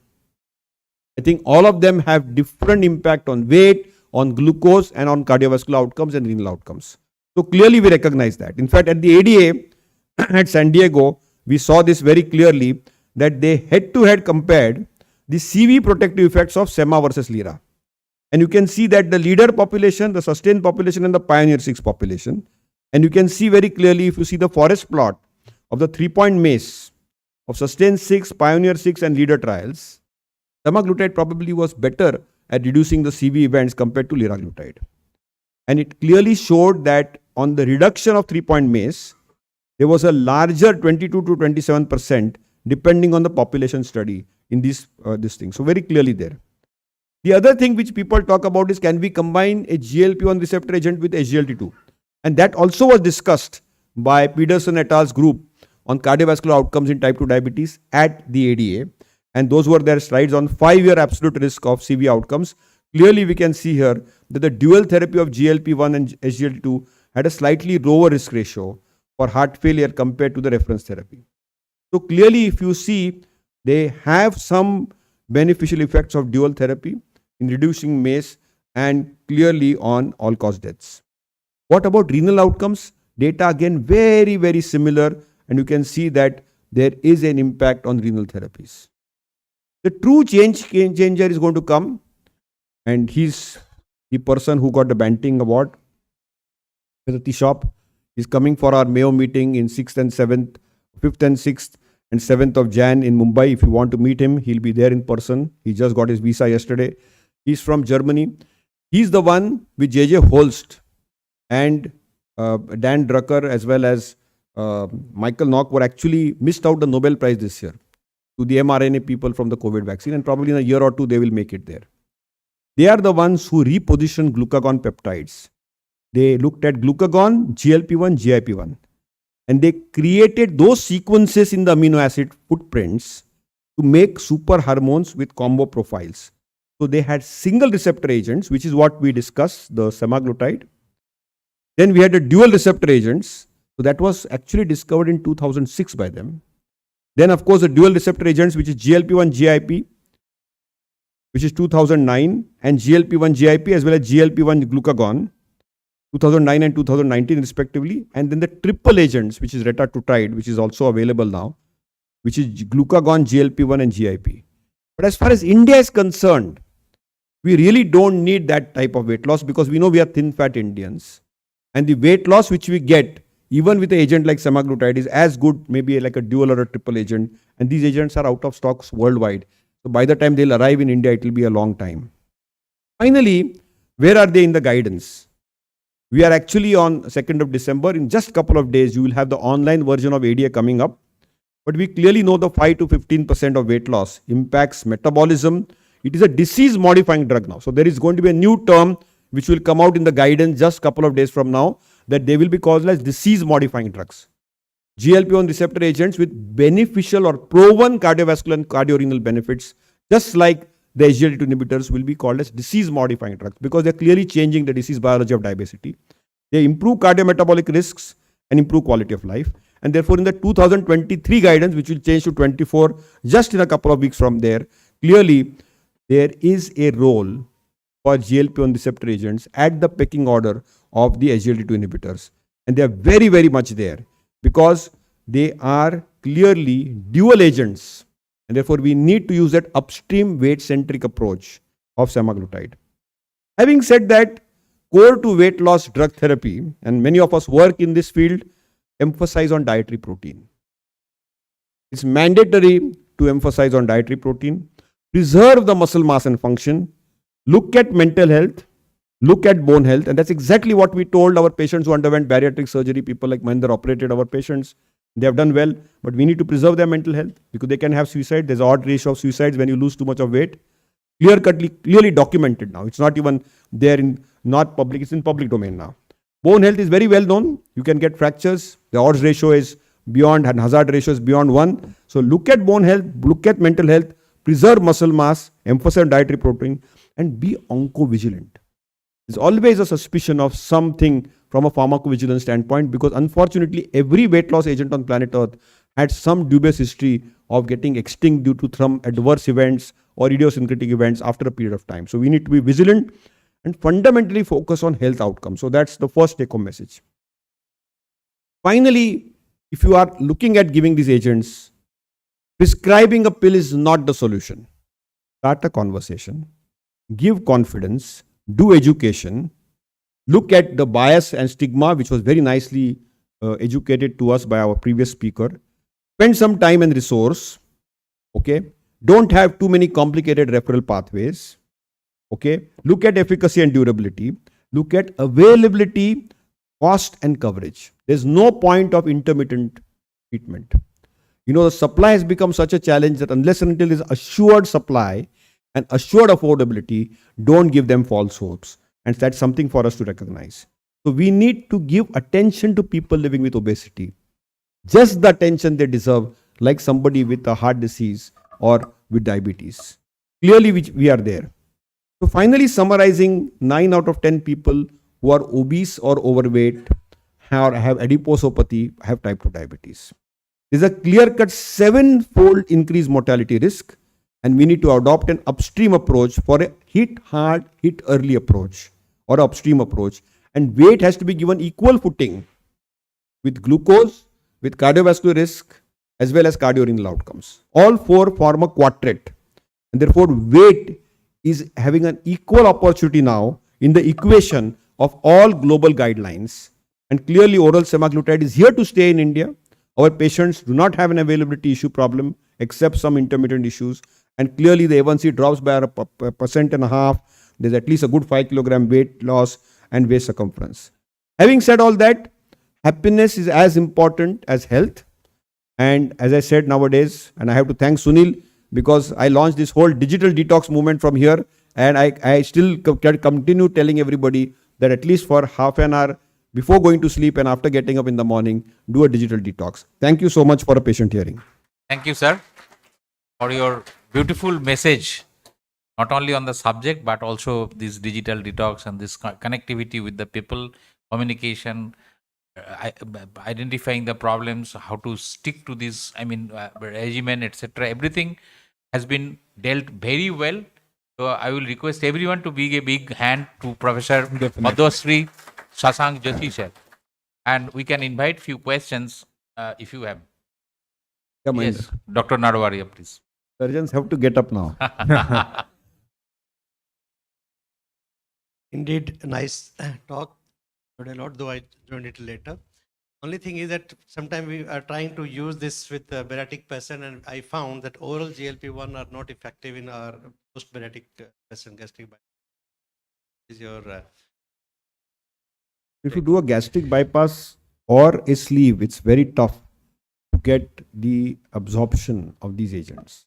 I think all of them have different impact on weight, on glucose, and on cardiovascular outcomes and renal outcomes. So clearly we recognize that. In fact, at the ADA at San Diego, we saw this very clearly, that they head-to-head compared the CV protective effects of SEMA versus LIRA. And you can see that the leader population, the sustained population, and the Pioneer 6 population. And you can see very clearly, if you see the forest plot of the 3-point MACE of sustained 6, Pioneer 6 and leader trials, semaglutide probably was better at reducing the CV events compared to liraglutide. And it clearly showed that on the reduction of 3-point MACE, there was a larger 22 to 27% depending on the population study in this thing. So very clearly there. The other thing which people talk about is, can we combine a GLP-1 receptor agent with SGLT2? And that also was discussed by Peterson et al.'s group on cardiovascular outcomes in type 2 diabetes at the ADA. And those were their slides on 5-year absolute risk of CV outcomes. Clearly we can see here that the dual therapy of GLP-1 and SGLT2 had a slightly lower risk ratio for heart failure compared to the reference therapy. So clearly, if you see, they have some beneficial effects of dual therapy in reducing MACE and clearly on all-cause deaths. What about renal outcomes? Data again very similar, and you can see that there is an impact on renal therapies. The true changer is going to come, and he's the person who got the Banting Award, Prati Shop. He's coming for our Mayo meeting in 6th and 7th, 5th and 6th and 7th of Jan in Mumbai. If you want to meet him, he'll be there in person. He just got his visa yesterday. He's from Germany. He's the one with J.J. Holst and Dan Drucker as well as Michael Nock were actually missed out the Nobel Prize this year to the mRNA people from the COVID vaccine, and probably in a year or two they will make it there. They are the ones who repositioned glucagon peptides. They looked at glucagon, GLP-1, GIP-1, and they created those sequences in the amino acid footprints to make super hormones with combo profiles. So they had single receptor agents, which is what we discussed, the semaglutide. Then we had the dual receptor agents. So that was actually discovered in 2006 by them. Then of course the dual receptor agents, which is GLP-1, GIP, which is 2009, and GLP-1, GIP as well as GLP-1 glucagon, 2009 and 2019 respectively. And then the triple agents, which is retatrutide, which is also available now, which is glucagon, GLP-1 and GIP. But as far as India is concerned, we really don't need that type of weight loss because we know we are thin fat Indians. And the weight loss which we get, even with an agent like semaglutide, is as good, maybe like a dual or a triple agent. And these agents are out of stocks worldwide. So by the time they'll arrive in India, it will be a long time. Finally, where are they in the guidance? We are actually on 2nd of December. In just a couple of days, you will have the online version of ADA coming up. But we clearly know the 5 to 15% of weight loss impacts metabolism. It is a disease modifying drug now. So there is going to be a new term which will come out in the guidance just a couple of days from now, that they will be called as disease modifying drugs. GLP-1 receptor agents with beneficial or proven cardiovascular and cardiorenal benefits, just like the SGLT2 inhibitors, will be called as disease modifying drugs because they're clearly changing the disease biology of diabetes. They improve cardiometabolic risks and improve quality of life. And therefore in the 2023 guidance, which will change to 24 just in a couple of weeks from there, clearly there is a role for GLP-1 receptor agents at the pecking order of the SGLT2 inhibitors. And they are very much there because they are clearly dual agents. And therefore we need to use that upstream weight-centric approach of semaglutide. Having said that, core to weight loss drug therapy, and many of us work in this field, emphasize on dietary protein. It's mandatory to emphasize on dietary protein, preserve the muscle mass and function, look at mental health, look at bone health, and that's exactly what we told our patients who underwent bariatric surgery. People like Mahendra operated our patients. They have done well, but we need to preserve their mental health because they can have suicide. There's an odd ratio of suicides when you lose too much of weight. Clearly documented now. It's not even there in not public, it's in public domain now. Bone health is very well known. You can get fractures. The odds ratio is beyond, and hazard ratio is beyond 1. So look at bone health, look at mental health, preserve muscle mass, emphasize on dietary protein, and be oncovigilant. There's always a suspicion of something from a pharmacovigilance standpoint because unfortunately every weight loss agent on planet Earth had some dubious history of getting extinct due to some adverse events or idiosyncratic events after a period of time. So we need to be vigilant and fundamentally focus on health outcomes. So that's the first take-home message. Finally, if you are looking at giving these agents, prescribing a pill is not the solution. Start a conversation, give confidence, do education, look at the bias and stigma, which was very nicely educated to us by our previous speaker. Spend some time and resource. Okay. Don't have too many complicated referral pathways. Okay. Look at efficacy and durability. Look at availability, cost and coverage. There's no point of intermittent treatment. You know, the supply has become such a challenge that unless and until there's assured supply and assured affordability, don't give them false hopes. And that's something for us to recognize. So we need to give attention to people living with obesity. Just the attention they deserve, like somebody with a heart disease or with diabetes. Clearly, we are there. So finally, summarizing, 9 out of 10 people who are obese or overweight have adiposopathy, have type 2 diabetes. There's a clear-cut 7-fold increased mortality risk, and we need to adopt an upstream approach for a hit hard, hit early approach or upstream approach. And weight has to be given equal footing with glucose, with cardiovascular risk, as well as cardiorenal outcomes. All four form a quadrat, and therefore weight is having an equal opportunity now in the equation of all global guidelines. And clearly oral semaglutide is here to stay in India. Our patients do not have an availability issue problem except some intermittent issues. And clearly the A1C drops by a 1.5%. There's at least a good 5 kilogram weight loss and waist circumference. Having said all that, happiness is as important as health. And as I said nowadays, and I have to thank Sunil because I launched this whole digital detox movement from here. And I still continue telling everybody that at least for half an hour before going to sleep and after getting up in the morning, do a digital detox. Thank you so much for a patient hearing. Thank you, sir, for your beautiful message, not only on the subject, but also this digital detox and this connectivity with the people, communication, identifying the problems, how to stick to this, regimen, etc. Everything has been dealt very well. So I will request everyone to give a big hand to Professor Madhusri Shashank Joshi sir. And we can invite few questions if you have. Yes, Dr. Narwaria, please. Surgeons have to get up now. Indeed, a nice talk. Learned a lot, though I joined it later. Only thing is that sometimes we are trying to use this with a bariatric person, and I found that oral GLP-1 are not effective in our post-bariatric person gastric bypass. Is your if you do a gastric bypass or a sleeve, it's very tough to get the absorption of these agents.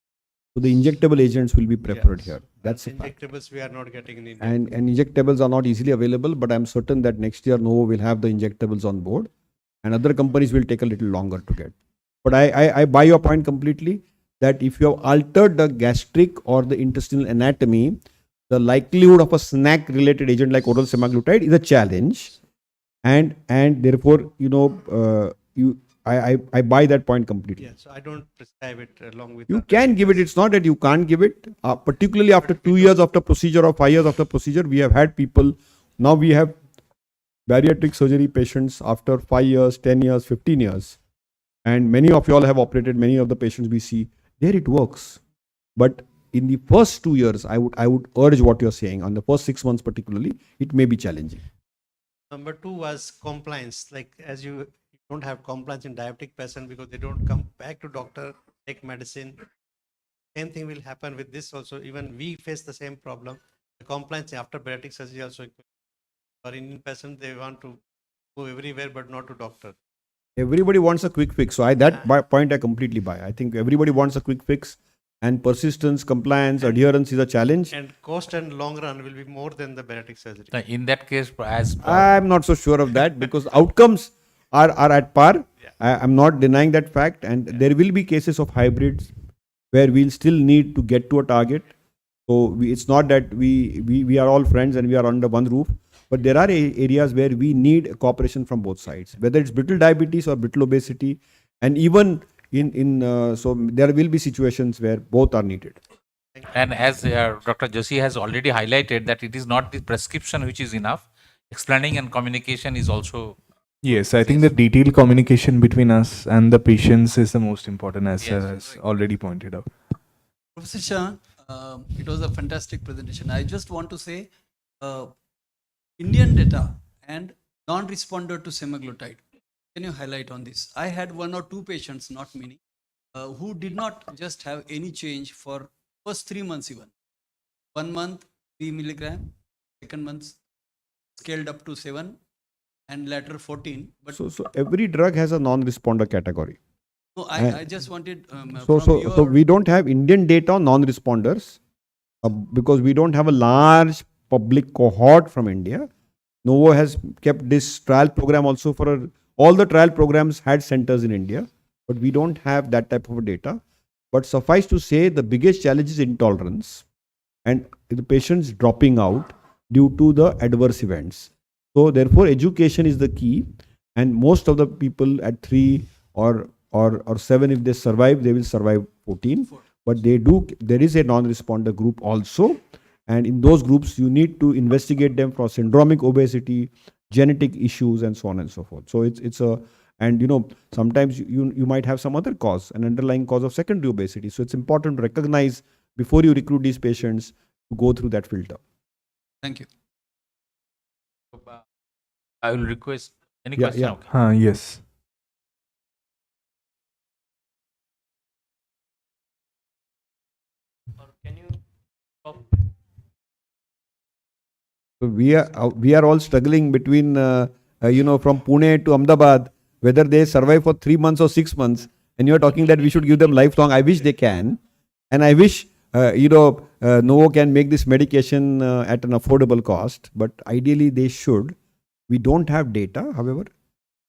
So the injectable agents will be preferred here. That's a fact. injectables we are not getting in India. And injectables are not easily available, but I'm certain that next year Novo will have the injectables on board and other companies will take a little longer to get. But I buy your point completely that if you have altered the gastric or the intestinal anatomy, the likelihood of a snack related agent like oral semaglutide is a challenge. And therefore, I buy that point completely. Yeah, so I don't prescribe it along with. You can give it. It's not that you can't give it. Particularly after 2 years after procedure or 5 years after procedure, we have had people. Now we have bariatric surgery patients after 5 years, 10 years, 15 years. And many of you all have operated many of the patients we see. There it works. But in the first 2 years, I would urge what you're saying. On the first 6 months particularly, it may be challenging. Number 2 was compliance. Like as you don't have compliance in diabetic person because they don't come back to doctor, take medicine. Same thing will happen with this also. Even we face the same problem. The compliance after bariatric surgery also. For Indian person, they want to go everywhere but not to doctor. Everybody wants a quick fix. So point I completely buy. I think everybody wants a quick fix, and persistence, compliance, adherence is a challenge. And cost and long run will be more than the bariatric surgery. In that case, I'm not so sure of that because outcomes are at par. I'm not denying that fact, and there will be cases of hybrids where we'll still need to get to a target. So it's not that we are all friends and we are under one roof, but there are areas where we need cooperation from both sides, whether it's brittle diabetes or brittle obesity, and even so there will be situations where both are needed. And as Dr. Joshi has already highlighted that it is not the prescription which is enough, explaining and communication is also. Yes, I think the detailed communication between us and the patients is the most important, as sir has already pointed out. Professor Shah, it was a fantastic presentation. I just want to say, Indian data and non-responder to semaglutide. Can you highlight on this? I had 1 or 2 patients, not many, who did not just have any change for first 3 months even. 1 month, 3 milligram, second month scaled up to 7, and later 14. But so every drug has a non-responder category. No, I just wanted. So we don't have Indian data on non-responders because we don't have a large public cohort from India. Novo has kept this trial program also for all the trial programs had centers in India, but we don't have that type of data. But suffice to say, the biggest challenge is intolerance and the patients dropping out due to the adverse events. So therefore, education is the key, and most of the people at 3 or 7, if they survive, they will survive 14. But there is a non-responder group also, and in those groups, you need to investigate them for syndromic obesity, genetic issues, and so on and so forth. So it's And sometimes you might have some other cause, an underlying cause of secondary obesity. So it's important to recognize before you recruit these patients to go through that filter. Thank you. I will request any Yeah, question. yeah. Okay. Yes. So we are all struggling between from Pune to Ahmedabad, whether they survive for 3 months or 6 months, and you are talking that we should give them lifelong. I wish they can, and I wish Novo can make this medication at an affordable cost, but ideally they should. We don't have data, however,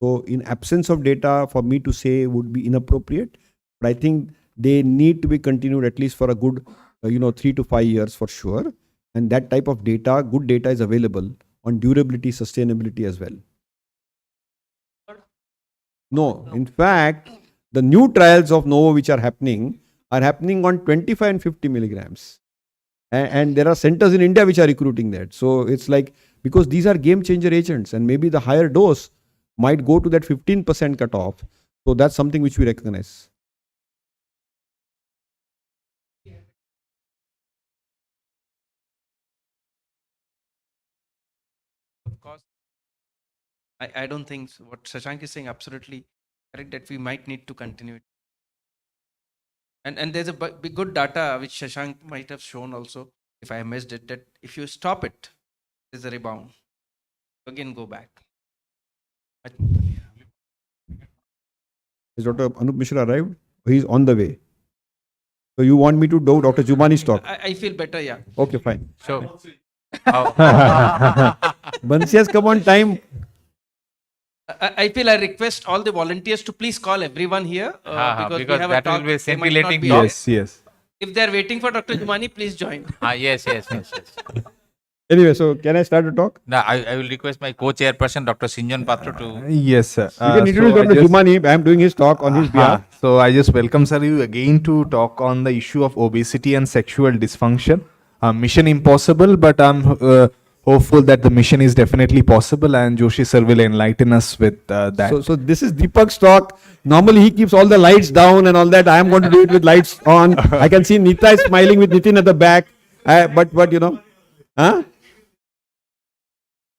so in absence of data, for me to say would be inappropriate. But I think they need to be continued at least for a good 3 to 5 years for sure. And that type of data, good data, is available on durability, sustainability as well. No, in fact, the new trials of Novo which are happening on 25 and 50 milligrams. And there are centers in India which are recruiting that. So it's like, because these are game changer agents, and maybe the higher dose might go to that 15% cutoff. So that's something which we recognize. Of course, I don't think so. What Shashank is saying absolutely correct, that we might need to continue it. And there's a big good data which Shashank might have shown also, if I missed it, that if you stop it, there's a rebound. Again, go back. Is Dr. Anup Mishra arrived? He's on the way. So you want me to do Dr. Jumani's talk? I feel better, yeah. Okay, fine. So, Bansi has come on time. I feel I request all the volunteers to please call everyone here because we have that a talk. will be a they might not scintillating be talk. there. Yes. If they're waiting for Dr. Jumani, please join. Yes. Anyway, so can I start the talk? Now, I will request my co-chairperson, Dr. Sinjan Patra, to... Yes, sir. You can introduce Dr. Jumani. I am doing his talk on his behalf. So I just welcome sir you again to talk on the issue of obesity and sexual dysfunction. Mission impossible, but I'm hopeful that the mission is definitely possible, and Joshi sir will enlighten us with that. So this is Deepak's talk. Normally he keeps all the lights down and all that. I am going to do it with lights on. I can see Nita is smiling with Nitin at the back. But huh?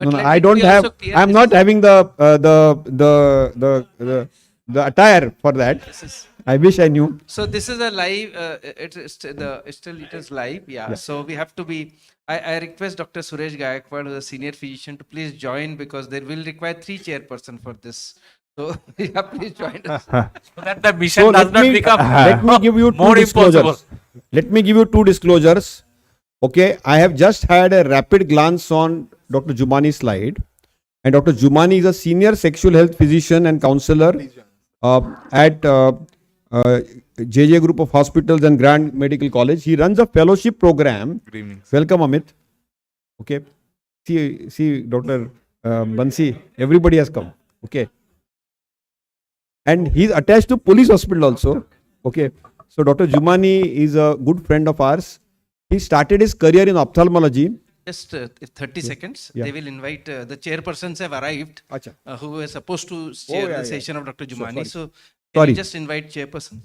No, I don't have. I'm not having the attire for that. I wish I knew. So this is a live. It is live. Yeah. So we have to be. I request Dr. Suresh Gaikwad, who is a senior physician, to please join, because there will require 3 chairperson for this. So yeah, please join us. So that the mission does not become let me give you two more disclosures. impossible. Let me give you 2 disclosures. Okay, I have just had a rapid glance on Dr. Jumani's slide, and Dr. Jumani is a senior sexual health physician and counselor at JJ Group of Hospitals and Grand Medical College. He runs a fellowship program. Good evening. Welcome, Amit. Okay, see, Dr. Bansi, everybody has come. Okay, and he's attached to police hospital also. Okay, so Dr. Jumani is a good friend of ours. He started his career in ophthalmology. Just 30 seconds. Yeah. They will invite the chairpersons have arrived, who were supposed to chair the session of Dr. Jumani. So can you just invite chairperson?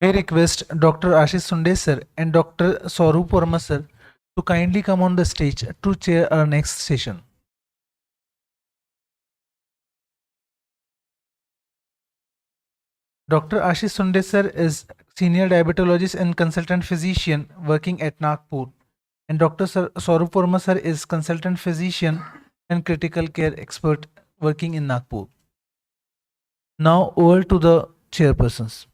I request Dr. Ashish Sunde sir and Dr. Swarup Verma sir to kindly come on the stage to chair our next session. Dr. Ashish Sunde sir is senior diabetologist and consultant physician working at Nagpur, and Dr. Swarup Verma sir is consultant physician and critical care expert working in Nagpur. Now over to the chairpersons.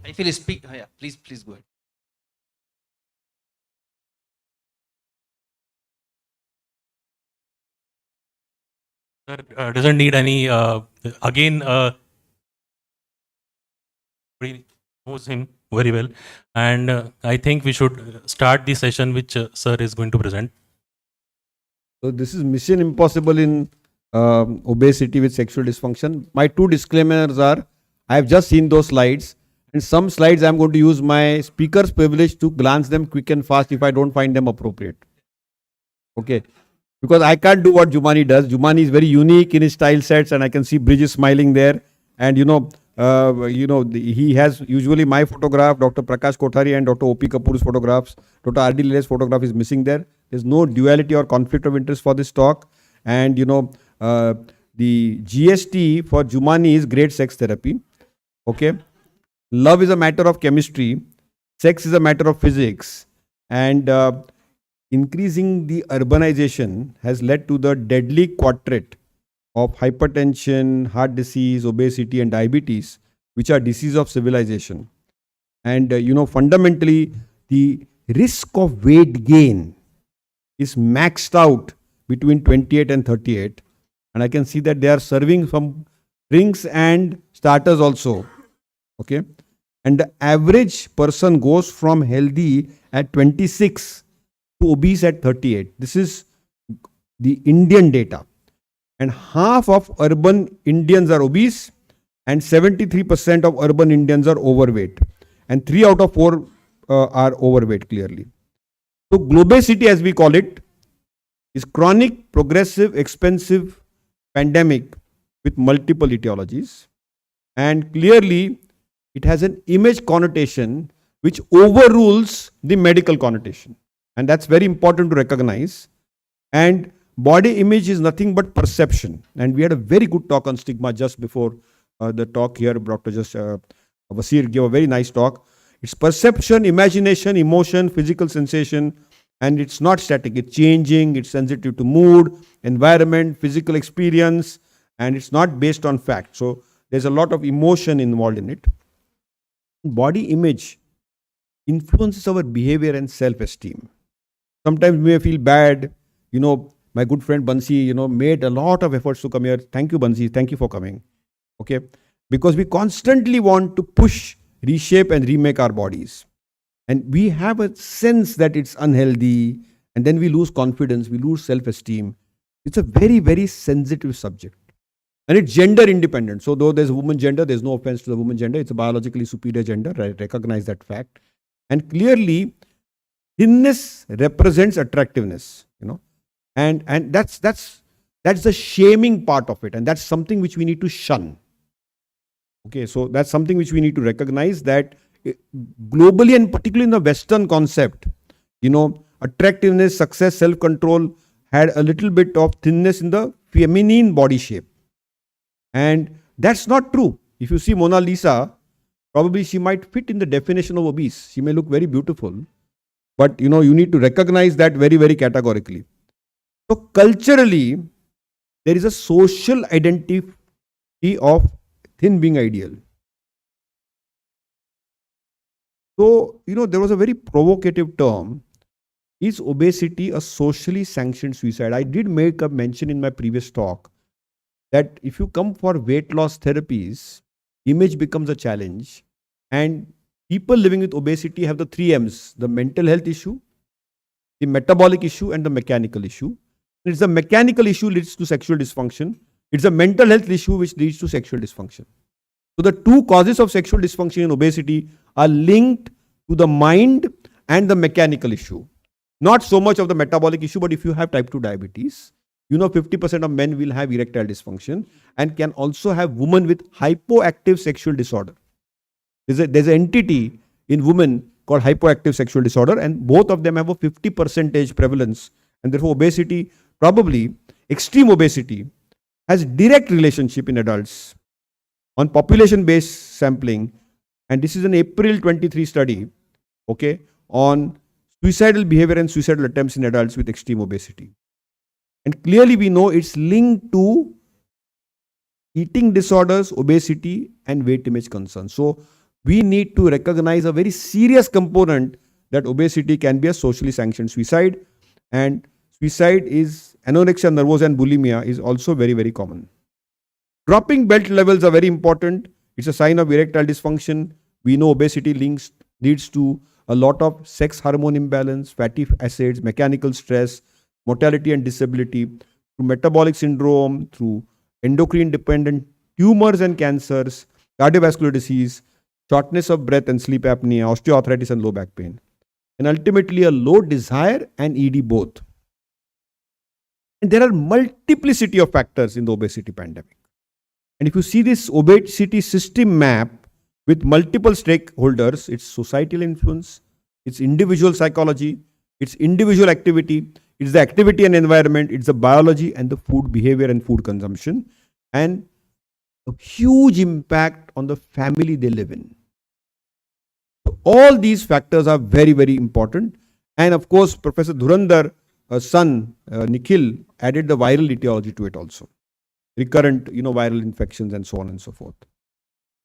I feel speak. Yeah, please go ahead. Sir, doesn't need any, again, knows him very well. And I think we should start the session which sir is going to present. So this is mission impossible in obesity with sexual dysfunction. My 2 disclaimers are, I have just seen those slides. And some slides I'm going to use my speaker's privilege to glance them quick and fast if I don't find them appropriate. Okay. Because I can't do what Jumani does. Jumani is very unique in his style sets, and I can see Bridges smiling there. And he has usually my photograph, Dr. Prakash Kothari and Dr. O.P. Kapoor's photographs. Dr. R.D. Lile's photograph is missing there. There's no duality or conflict of interest for this talk. And the GST for Jumani is great sex therapy. Okay. Love is a matter of chemistry. Sex is a matter of physics. And increasing the urbanization has led to the deadly quadrat of hypertension, heart disease, obesity, and diabetes, which are diseases of civilization. And fundamentally, the risk of weight gain is maxed out between 28 and 38. And I can see that they are serving some drinks and starters also. Okay. And the average person goes from healthy at 26 to obese at 38. This is the Indian data. And half of urban Indians are obese and 73% of urban Indians are overweight. And 3 out of 4 are overweight clearly. So globesity, as we call it, is chronic, progressive, expensive pandemic with multiple etiologies. And clearly, it has an image connotation which overrules the medical connotation. And that's very important to recognize. And body image is nothing but perception. And we had a very good talk on stigma just before the talk here. Dr. Vasir gave a very nice talk. It's perception, imagination, emotion, physical sensation, and it's not static. It's changing, it's sensitive to mood, environment, physical experience, and it's not based on fact. So there's a lot of emotion involved in it. Body image influences our behavior and self-esteem. Sometimes we may feel bad. My good friend Bansi, made a lot of efforts to come here. Thank you, Bansi. Thank you for coming. Okay. Because we constantly want to push, reshape and remake our bodies. And we have a sense that it's unhealthy. And then we lose confidence. We lose self-esteem. It's a very, very sensitive subject. And it's gender independent. So though there's woman gender, there's no offense to the woman gender. It's a biologically superior gender. I recognize that fact. And clearly, thinness represents attractiveness, and that's the shaming part of it, and that's something which we need to shun. Okay, so that's something which we need to recognize that globally and particularly in the Western concept, attractiveness, success, self-control had a little bit of thinness in the feminine body shape, and that's not true. If you see Mona Lisa, probably she might fit in the definition of obese. She may look very beautiful, but you need to recognize that very, very categorically. So culturally, there is a social identity of thin being ideal. So, there was a very provocative term. Is obesity a socially sanctioned suicide? I did make a mention in my previous talk that if you come for weight loss therapies, image becomes a challenge. And people living with obesity have the 3 M's: the mental health issue, the metabolic issue, and the mechanical issue. And it's the mechanical issue leads to sexual dysfunction. It's a mental health issue which leads to sexual dysfunction. So the 2 causes of sexual dysfunction in obesity are linked to the mind and the mechanical issue. Not so much of the metabolic issue, but if you have type 2 diabetes, 50% of men will have erectile dysfunction and can also have women with hypoactive sexual disorder. There's an entity in women called hypoactive sexual disorder, and both of them have a 50% prevalence, and therefore obesity, probably extreme obesity, has direct relationship in adults on population-based sampling, and this is an April 23 study, okay, on suicidal behavior and suicidal attempts in adults with extreme obesity. And clearly we know it's linked to eating disorders, obesity, and weight image concerns. So we need to recognize a very serious component that obesity can be a socially sanctioned suicide, and suicide is anorexia nervosa and bulimia is also very, very common. Dropping belt levels are very important. It's a sign of erectile dysfunction. We know obesity leads to a lot of sex hormone imbalance, fatty acids, mechanical stress, mortality and disability, through metabolic syndrome, through endocrine dependent tumors and cancers, cardiovascular disease. shortness of breath and sleep apnea, osteoarthritis and low back pain, and ultimately a low desire and ED both. And there are multiplicity of factors in the obesity pandemic. And if you see this obesity system map with multiple stakeholders, it's societal influence, it's individual psychology, it's individual activity, it's the activity and environment, it's the biology and the food behavior and food consumption, and a huge impact on the family they live in. So all these factors are very, very important. And of course, Professor Dhurandhar, son, Nikhil, added the viral etiology to it also. Recurrent, viral infections and so on and so forth.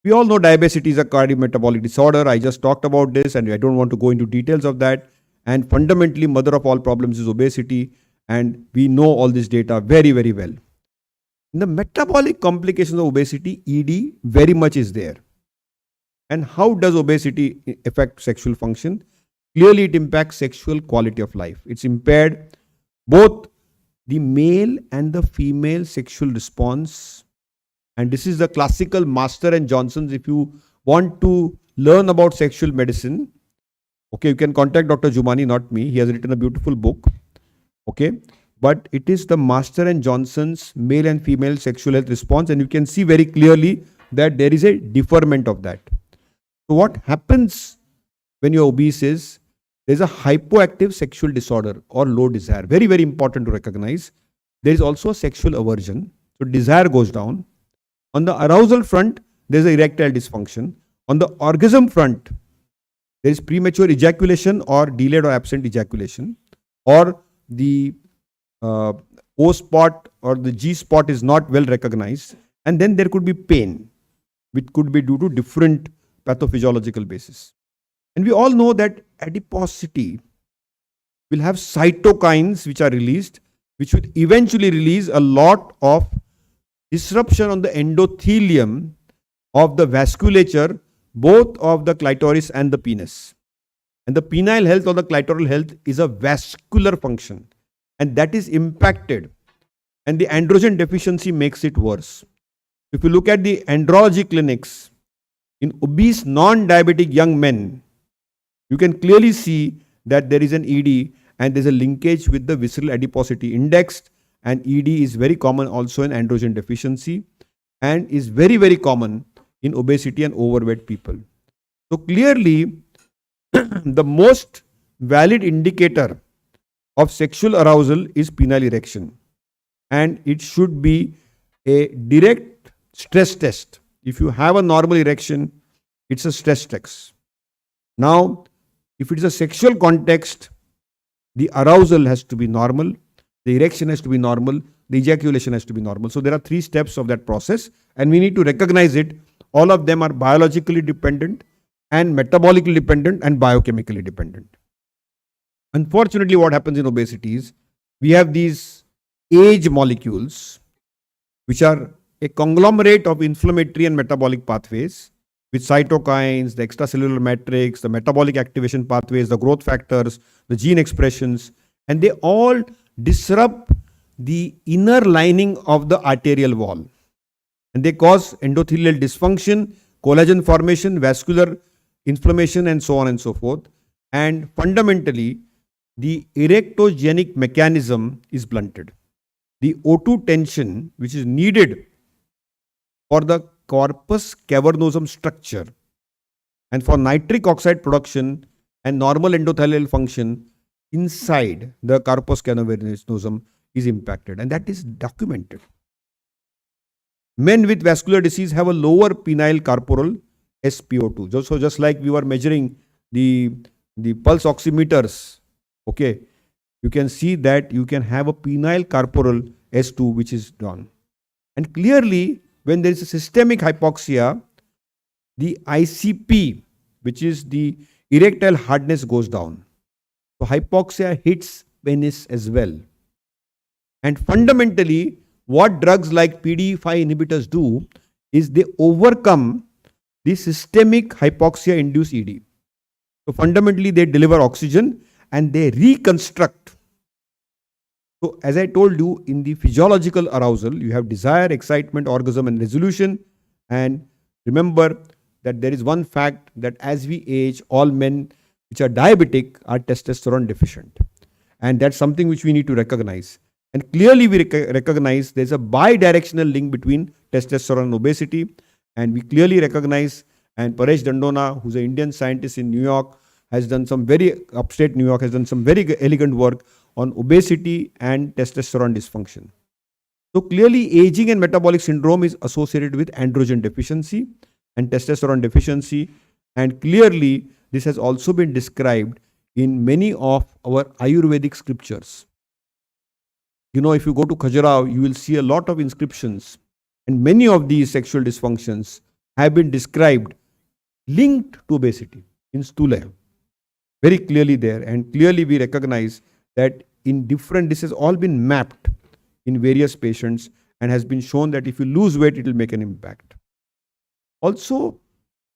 We all know diabetes is a cardiometabolic disorder. I just talked about this and I don't want to go into details of that. And fundamentally, mother of all problems is obesity. And we know all this data very, very well. In the metabolic complications of obesity, ED very much is there. And how does obesity affect sexual function? Clearly, it impacts sexual quality of life. It's impaired both the male and the female sexual response. And this is the classical Master and Johnson's. If you want to learn about sexual medicine, okay, you can contact Dr. Jumani, not me. He has written a beautiful book. Okay. But it is the Master and Johnson's male and female sexual health response. And you can see very clearly that there is a deferment of that. So what happens when you're obese is, there's a hypoactive sexual disorder or low desire. Very, very important to recognize. There is also a sexual aversion. So desire goes down. On the arousal front, there's a erectile dysfunction. On the orgasm front, there is premature ejaculation or delayed or absent ejaculation, or the O spot or the G spot is not well recognized. And then there could be pain, which could be due to different pathophysiological basis. And we all know that adiposity will have cytokines which are released, which would eventually release a lot of disruption on the endothelium of the vasculature, both of the clitoris and the penis. And the penile health or the clitoral health is a vascular function, and that is impacted. And the androgen deficiency makes it worse. If you look at the andrology clinics in obese non-diabetic young men, you can clearly see that there is an ED and there's a linkage with the visceral adiposity index, and ED is very common also in androgen deficiency and is very, very common in obesity and overweight people. So clearly, the most valid indicator of sexual arousal is penile erection, and it should be a direct stress test. If you have a normal erection, it's a stress test. Now, if it is a sexual context, the arousal has to be normal, the erection has to be normal, the ejaculation has to be normal. So there are 3 steps of that process, and we need to recognize it. All of them are biologically dependent and metabolically dependent and biochemically dependent. Unfortunately, what happens in obesity is we have these age molecules, which are a conglomerate of inflammatory and metabolic pathways, with cytokines, the extracellular matrix, the metabolic activation pathways, the growth factors, the gene expressions, and they all disrupt the inner lining of the arterial wall. And they cause endothelial dysfunction, collagen formation, vascular inflammation, and so on and so forth. And fundamentally, the erectogenic mechanism is blunted. The O2 tension, which is needed for the corpus cavernosum structure and for nitric oxide production and normal endothelial function inside the corpus cavernosum is impacted, and that is documented. Men with vascular disease have a lower penile corporal SpO2. So just like we were measuring the pulse oximeters, okay, you can see that you can have a penile corporal S2 which is down. And clearly, when there is a systemic hypoxia, the ICP, which is the erectile hardness, goes down. So hypoxia hits penis as well. And fundamentally, what drugs like PDE5 inhibitors do is they overcome the systemic hypoxia-induced ED. So fundamentally, they deliver oxygen and they reconstruct. So as I told you, in the physiological arousal, you have desire, excitement, orgasm, and resolution. And remember, that there is one fact that as we age, all men which are diabetic are testosterone deficient. And that's something which we need to recognize. And clearly we recognize there's a bi-directional link between testosterone and obesity. And we clearly recognize, and Paresh Dandona, who's an Indian scientist in New York, has done some upstate New York, has done some very elegant work on obesity and testosterone dysfunction. So clearly aging and metabolic syndrome is associated with androgen deficiency and testosterone deficiency. And clearly this has also been described in many of our Ayurvedic scriptures. You know, if you go to Khajuraho, you will see a lot of inscriptions, and many of these sexual dysfunctions have been described linked to obesity in Stula. Very clearly there, and clearly we recognize that this has all been mapped in various patients and has been shown that if you lose weight, it will make an impact. Also,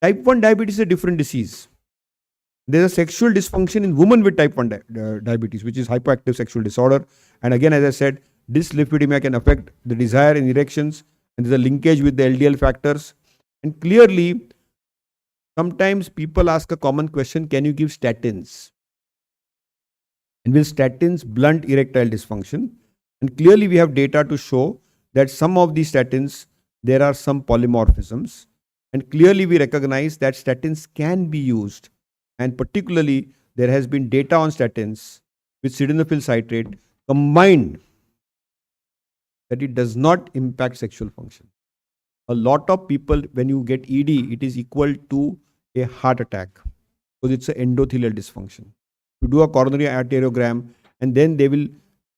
type 1 diabetes is a different disease. There's a sexual dysfunction in women with type 1 diabetes, which is hypoactive sexual disorder. And again, as I said, dyslipidemia can affect the desire and erections, and there's a linkage with the LDL factors. And clearly, sometimes people ask a common question, can you give statins? And will statins blunt erectile dysfunction? And clearly we have data to show that some of these statins, there are some polymorphisms. And clearly we recognize that statins can be used. And particularly there has been data on statins with sildenafil citrate combined that it does not impact sexual function. A lot of people, when you get ED, it is equal to a heart attack because it's an endothelial dysfunction. You do a coronary arteriogram and then they will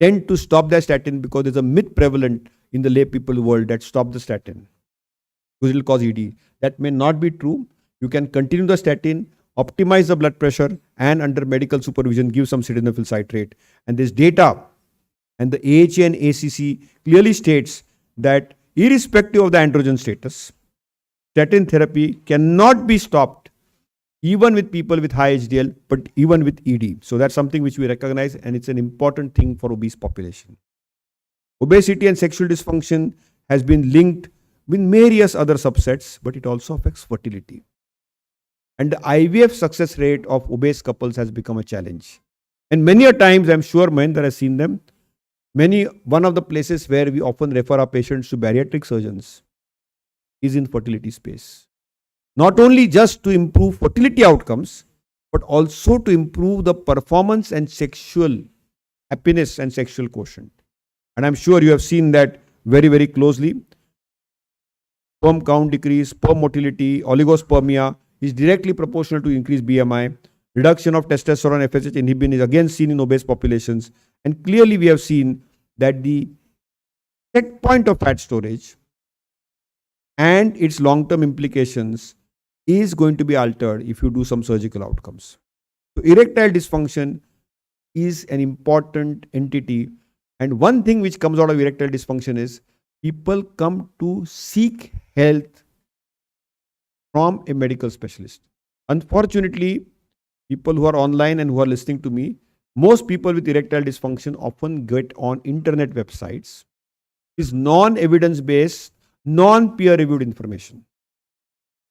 tend to stop the statin because there's a myth prevalent in the lay people world that stop the statin because it will cause ED. That may not be true. You can continue the statin, optimize the blood pressure, and under medical supervision give some sildenafil citrate. And this data and the AHA and ACC clearly states that irrespective of the androgen status, statin therapy cannot be stopped even with people with high HDL, but even with ED. So that's something which we recognize, and it's an important thing for obese population. Obesity and sexual dysfunction has been linked with various other subsets, but it also affects fertility. And the IVF success rate of obese couples has become a challenge. And many a times, I'm sure Mahendra has seen them, one of the places where we often refer our patients to bariatric surgeons is in fertility space. Not only just to improve fertility outcomes, but also to improve the performance and sexual happiness and sexual quotient. And I'm sure you have seen that very, very closely. Sperm count decrease, sperm motility, oligospermia is directly proportional to increased BMI. Reduction of testosterone FSH inhibition is again seen in obese populations. And clearly we have seen that the set point of fat storage and its long-term implications is going to be altered if you do some surgical outcomes. So erectile dysfunction is an important entity. And one thing which comes out of erectile dysfunction is people come to seek health from a medical specialist. Unfortunately, people who are online and who are listening to me, most people with erectile dysfunction often get on internet websites. It's non-evidence based, non-peer reviewed information.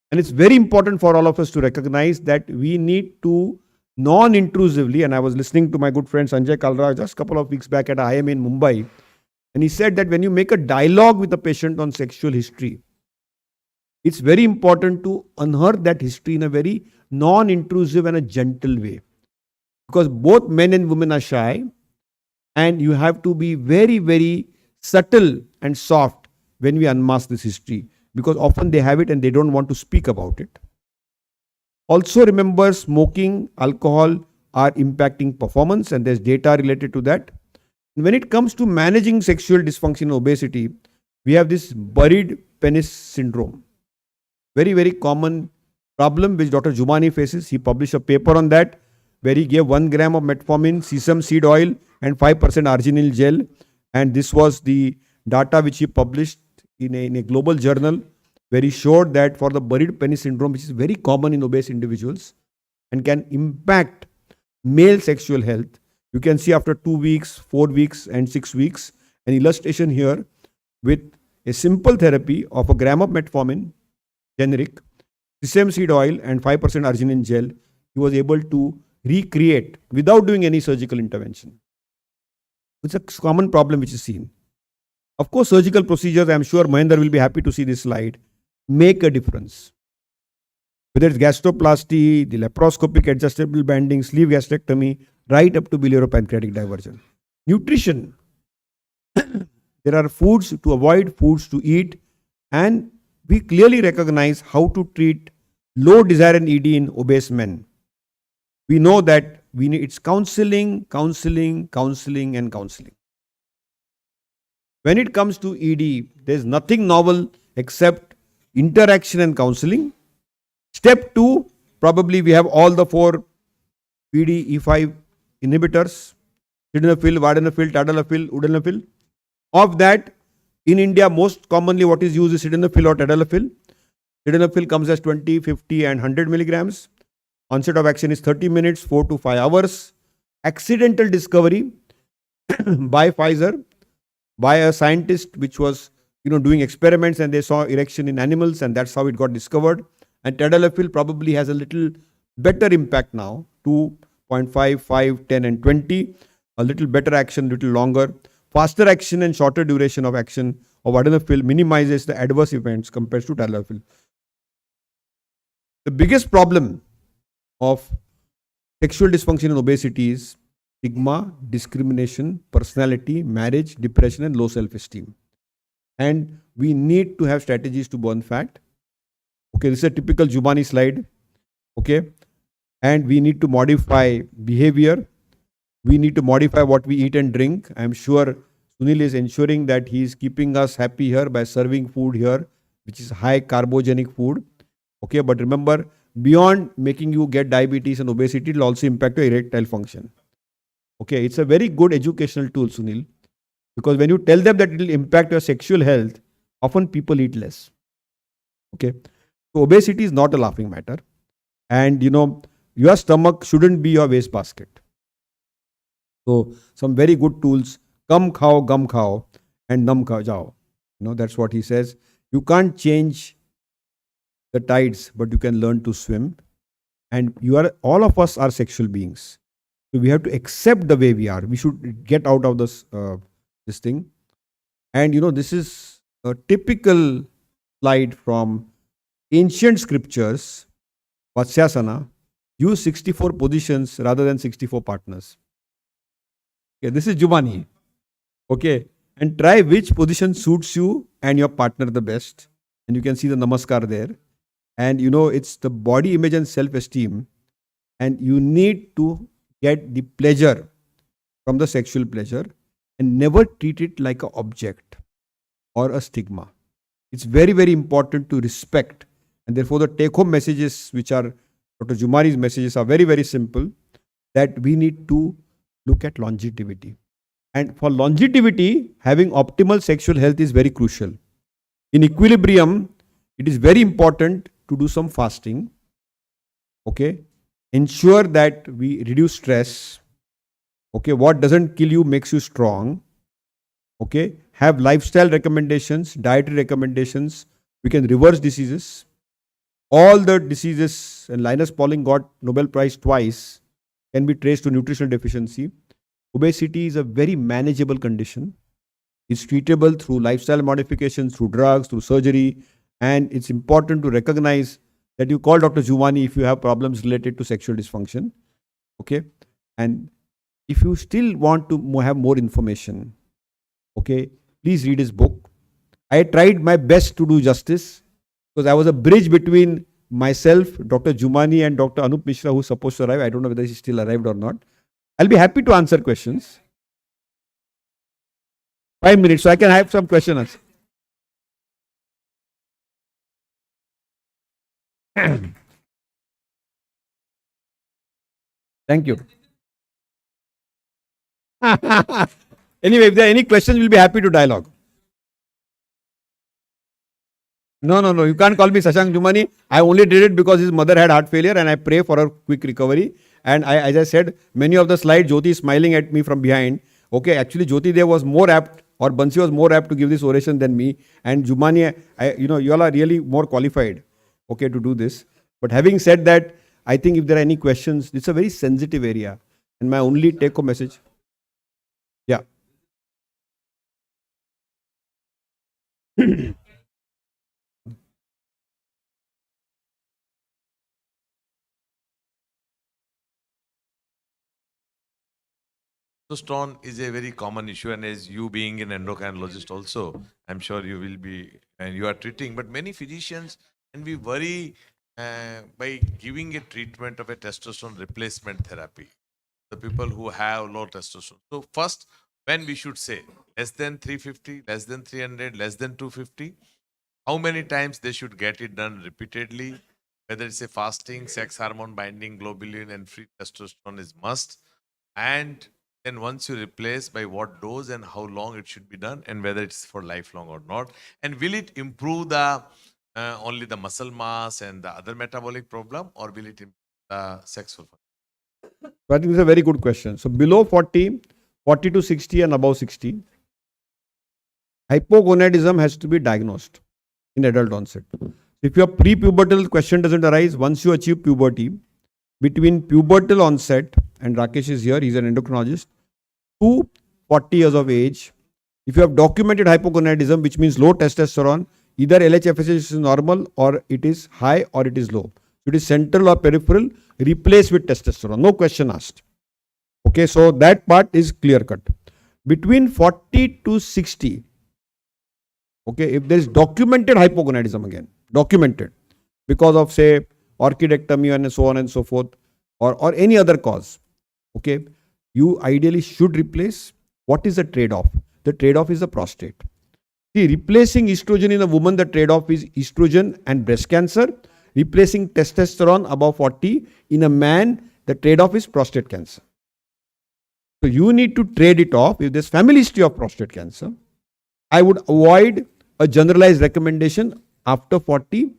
And it's very important for all of us to recognize that we need to non-intrusively, and I was listening to my good friend Sanjay Kalra just a couple of weeks back at IIM in Mumbai, and he said that when you make a dialogue with a patient on sexual history, it's very important to unearth that history in a very non-intrusive and a gentle way. Because both men and women are shy, and you have to be very, very subtle and soft when we unmask this history, because often they have it and they don't want to speak about it. Also remember, smoking, alcohol are impacting performance, and there's data related to that. And when it comes to managing sexual dysfunction and obesity, we have this buried penis syndrome. Very, very common problem which Dr. Jumani faces. He published a paper on that where he gave 1 gram of metformin, sesame seed oil and 5% arginine gel. And this was the data which he published in a global journal where he showed that for the buried penis syndrome, which is very common in obese individuals and can impact male sexual health, you can see after 2 weeks, 4 weeks and 6 weeks, an illustration here with a simple therapy of 1 gram of metformin, generic, sesame seed oil and 5% arginine gel, he was able to recreate without doing any surgical intervention. It's a common problem which is seen. Of course, surgical procedures, I'm sure Mahendra will be happy to see this slide, make a difference. Whether it's gastroplasty, the laparoscopic adjustable banding, sleeve gastrectomy, right up to biliopancreatic diversion. Nutrition. There are foods to avoid, foods to eat, and we clearly recognize how to treat low desire in ED in obese men. We know that it's counseling, counseling, counseling, and counseling. When it comes to ED, there's nothing novel except interaction and counseling. Step 2, probably we have all the 4 PDE5 inhibitors, sildenafil, vardenafil, tadalafil, udalafil. Of that, in India, most commonly what is used is sildenafil or tadalafil. Sildenafil comes as 20, 50 and 100 milligrams. Onset of action is 30 minutes, 4 to 5 hours. Accidental discovery by Pfizer, by a scientist which was doing experiments, and they saw erection in animals, and that's how it got discovered. And tadalafil probably has a little better impact now, 2.5, 5, 10 and 20. A little better action, little longer. Faster action and shorter duration of action of vardenafil minimizes the adverse events compared to tadalafil. The biggest problem of sexual dysfunction and obesity is stigma, discrimination, personality, marriage, depression and low self-esteem. And we need to have strategies to burn fat. Okay, this is a typical Jumani slide. Okay, and we need to modify behavior. We need to modify what we eat and drink. I am sure Sunil is ensuring that he is keeping us happy here by serving food here, which is high carbogenic food. Okay, but remember, beyond making you get diabetes and obesity, it will also impact your erectile function. Okay, it's a very good educational tool, Sunil, because when you tell them that it will impact your sexual health, often people eat less. Okay, so obesity is not a laughing matter, and your stomach shouldn't be your wastebasket. So some very good tools: kam khao, gum khao, and nam khao jao. That's what he says. You can't change the tides, but you can learn to swim. And all of us are sexual beings. So we have to accept the way we are. We should get out of this thing. And this is a typical slide from ancient scriptures. Vatsyasana. Use 64 positions rather than 64 partners. Okay, this is Jumani. Okay, and try which position suits you and your partner the best. And you can see the namaskar there. And it's the body image and self-esteem. And you need to get the pleasure from the sexual pleasure and never treat it like an object or a stigma. It's very, very important to respect. And therefore, the take-home messages, which are Dr. Jumani's messages, are very, very simple, that we need to look at longevity. And for longevity, having optimal sexual health is very crucial. In equilibrium, it is very important to do some fasting. Okay. Ensure that we reduce stress. Okay. What doesn't kill you makes you strong. Okay. Have lifestyle recommendations, dietary recommendations. We can reverse diseases. All the diseases, and Linus Pauling got Nobel Prize twice, can be traced to nutritional deficiency. Obesity is a very manageable condition. It's treatable through lifestyle modifications, through drugs, through surgery. And it's important to recognize that you call Dr. Jumani if you have problems related to sexual dysfunction. Okay. And if you still want to have more information, okay, please read his book. I tried my best to do justice because I was a bridge between myself, Dr. Jumani and Dr. Anup Mishra, who's supposed to arrive. I don't know whether he's still arrived or not. I'll be happy to answer questions. 5 minutes, so I can have some questions. Thank you. Anyway, if there are any questions, we'll be happy to dialogue. No, you can't call me Shashank Jumani. I only did it because his mother had heart failure and I pray for her quick recovery. And as I said, many of the slides, Jyoti is smiling at me from behind. Okay, actually Jyoti there was more apt, or Bansi was more apt to give this oration than me. And Jumani, you all are really more qualified. okay, to do this. But having said that, I think if there are any questions, it's a very sensitive area. And my only take-home message. Yeah. Testosterone is a very common issue, and as you being an endocrinologist also, I'm sure you will be, and you are treating, but many physicians, and we worry by giving a treatment of a testosterone replacement therapy, the people who have low testosterone. So first, when we should say less than 350, less than 300, less than 250, how many times they should get it done repeatedly, whether it's a fasting, sex hormone binding globulin and free testosterone is must, and then once you replace, by what dose and how long it should be done, and whether it's for lifelong or not, and will it improve the only the muscle mass and the other metabolic problem, or will it improve the sexual function? So I think this is a very good question. So below 40, 40 to 60 and above 60, hypogonadism has to be diagnosed in adult onset. If your pre-pubertal question doesn't arise, once you achieve puberty, between pubertal onset, and Rakesh is here, he's an endocrinologist, to 40 years of age, if you have documented hypogonadism, which means low testosterone, either LHFSH is normal, or it is high, or it is low. It is central or peripheral, replace with testosterone, no question asked. Okay, so that part is clear cut. Between 40 to 60, okay, if there is documented hypogonadism again, documented, because of say orchidectomy and so on and so forth, or any other cause, okay, you ideally should replace. What is the trade-off? The trade-off is the prostate. See, replacing estrogen in a woman, the trade-off is estrogen and breast cancer. Replacing testosterone above 40 in a man, the trade-off is prostate cancer. So you need to trade it off. If there's family history of prostate cancer, I would avoid a generalized recommendation after 40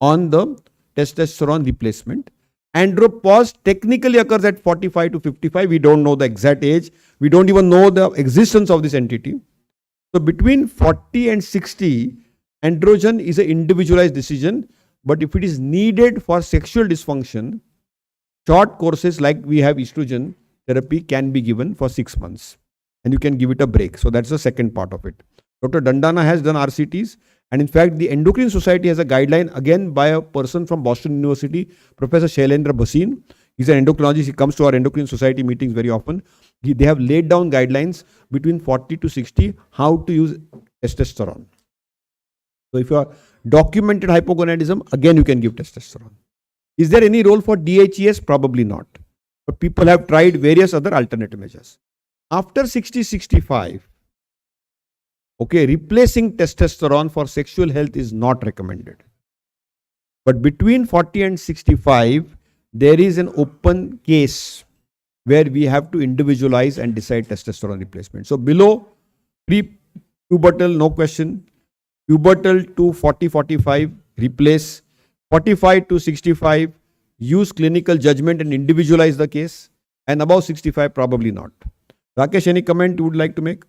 on the testosterone replacement. Andropause technically occurs at 45 to 55. We don't know the exact age. We don't even know the existence of this entity. So between 40 and 60, androgen is an individualized decision. But if it is needed for sexual dysfunction, short courses like we have estrogen therapy can be given for 6 months. And you can give it a break. So that's the second part of it. Dr. Dandana has done RCTs. And in fact, the Endocrine Society has a guideline, again by a person from Boston University, Professor Shailendra Bhasin. He's an endocrinologist. He comes to our Endocrine Society meetings very often. They have laid down guidelines between 40 to 60, how to use testosterone. So if you are documented hypogonadism, again you can give testosterone. Is there any role for DHES? Probably not. But people have tried various other alternative measures. After 60, 65, okay, replacing testosterone for sexual health is not recommended. But between 40 and 65, there is an open case where we have to individualize and decide testosterone replacement. So below pre-pubertal, no question. Pubertal to 40, 45, replace. 45 to 65, use clinical judgment and individualize the case. And above 65, probably not. Rakesh, any comment you would like to make?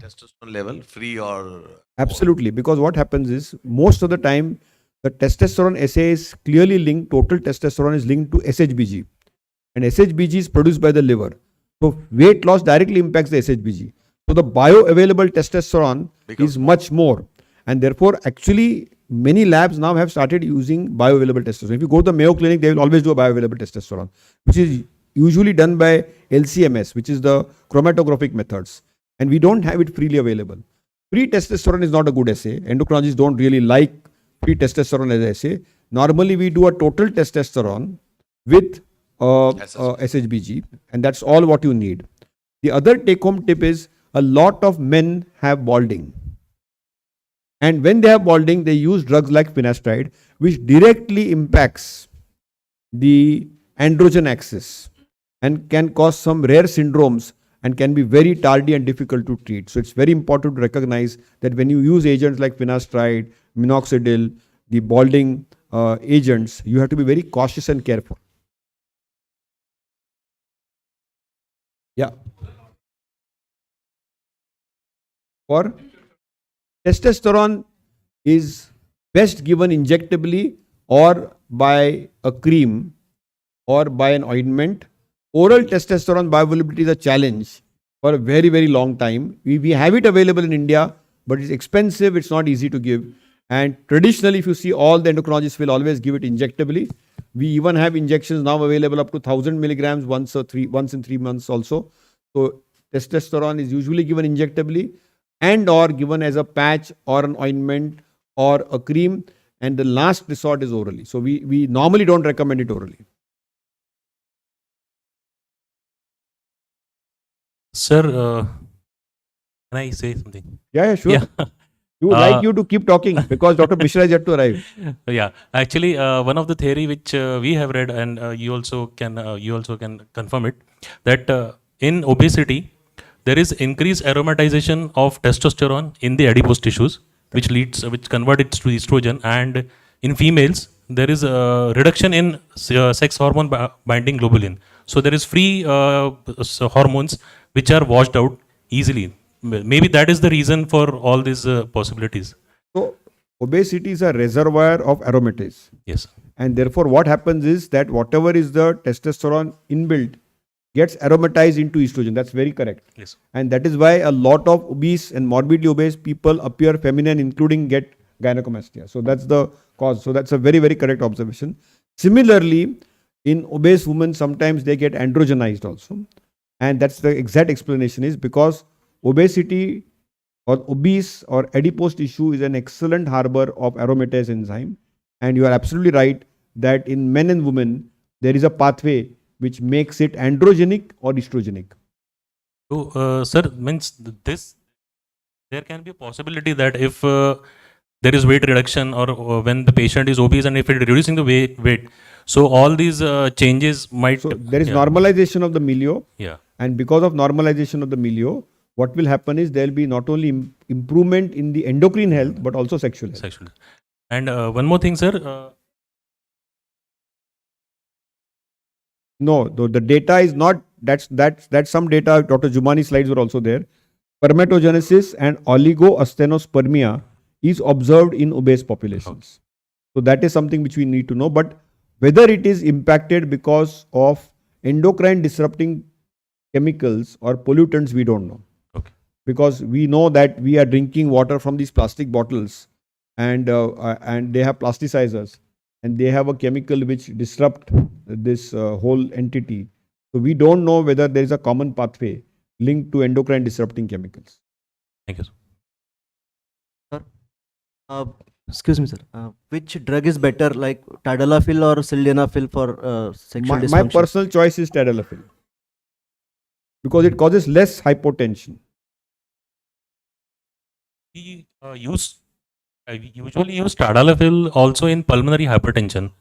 Testosterone level, free or? Absolutely, because what happens is, most of the time, the testosterone assay is clearly linked, total testosterone is linked to SHBG. And SHBG is produced by the liver. So weight loss directly impacts the SHBG. So the bioavailable testosterone is much more. And therefore, actually, many labs now have started using bioavailable testosterone. If you go to the Mayo Clinic, they will always do a bioavailable testosterone, which is usually done by LCMS, which is the chromatographic methods. And we don't have it freely available. Free testosterone is not a good assay. Endocrinologists don't really like free testosterone as an assay. Normally, we do a total testosterone with SHBG, and that's all what you need. The other take-home tip is, a lot of men have balding. And when they have balding, they use drugs like finasteride, which directly impacts the androgen axis and can cause some rare syndromes and can be very tardy and difficult to treat. So it's very important to recognize that when you use agents like finasteride, minoxidil, the balding agents, you have to be very cautious and careful. Yeah. For testosterone is best given injectably or by a cream or by an ointment. Oral testosterone bioavailability is a challenge for a very, very long time. We have it available in India, but it's expensive, it's not easy to give. And traditionally, if you see, all the endocrinologists will always give it injectably. We even have injections now available up to 1000 milligrams once in 3 months also. So testosterone is usually given injectably and or given as a patch or an ointment or a cream, and the last resort is orally. So we normally don't recommend it orally. Sir, can I say something? Yeah, sure. Yeah. You would like you to keep talking because Dr. Mishra is yet to arrive. Yeah, actually, one of the theory which we have read, and you also can confirm it, that in obesity there is increased aromatization of testosterone in the adipose tissues, which convert it to estrogen, and in females there is a reduction in sex hormone binding globulin. So there is free hormones which are washed out easily. Maybe that is the reason for all these possibilities. So obesity is a reservoir of aromatase. Yes. And therefore what happens is that whatever is the testosterone inbuilt gets aromatized into estrogen. That's very correct. Yes. And that is why a lot of obese and morbidly obese people appear feminine, including get gynecomastia. So that's the cause. So that's a very, very correct observation. Similarly, in obese women, sometimes they get androgenized also. And that's the exact explanation is because obesity or obese or adipose tissue is an excellent harbor of aromatase enzyme. And you are absolutely right that in men and women, there is a pathway which makes it androgenic or estrogenic. So, sir, means there can be a possibility that if there is weight reduction or when the patient is obese and if it is reducing the weight, so all these changes might. So there is normalization of the milieu. Yeah. And because of normalization of the milieu, what will happen is there will be not only improvement in the endocrine health, but also sexual health. Sexual. And one more thing, sir. No, the data is not, that's some data, Dr. Jumani's slides were also there. Spermatogenesis and oligoasthenospermia is observed in obese populations. So that is something which we need to know. But whether it is impacted because of endocrine disrupting chemicals or pollutants, we don't know. Okay. Because we know that we are drinking water from these plastic bottles and they have plasticizers and they have a chemical which disrupt this whole entity. So we don't know whether there is a common pathway linked to endocrine disrupting chemicals. Thank you, sir. Excuse me, sir. Which drug is better, like tadalafil or sildenafil for sexual dysfunction? My personal choice is tadalafil because it causes less hypotension. We usually use tadalafil also in pulmonary hypertension.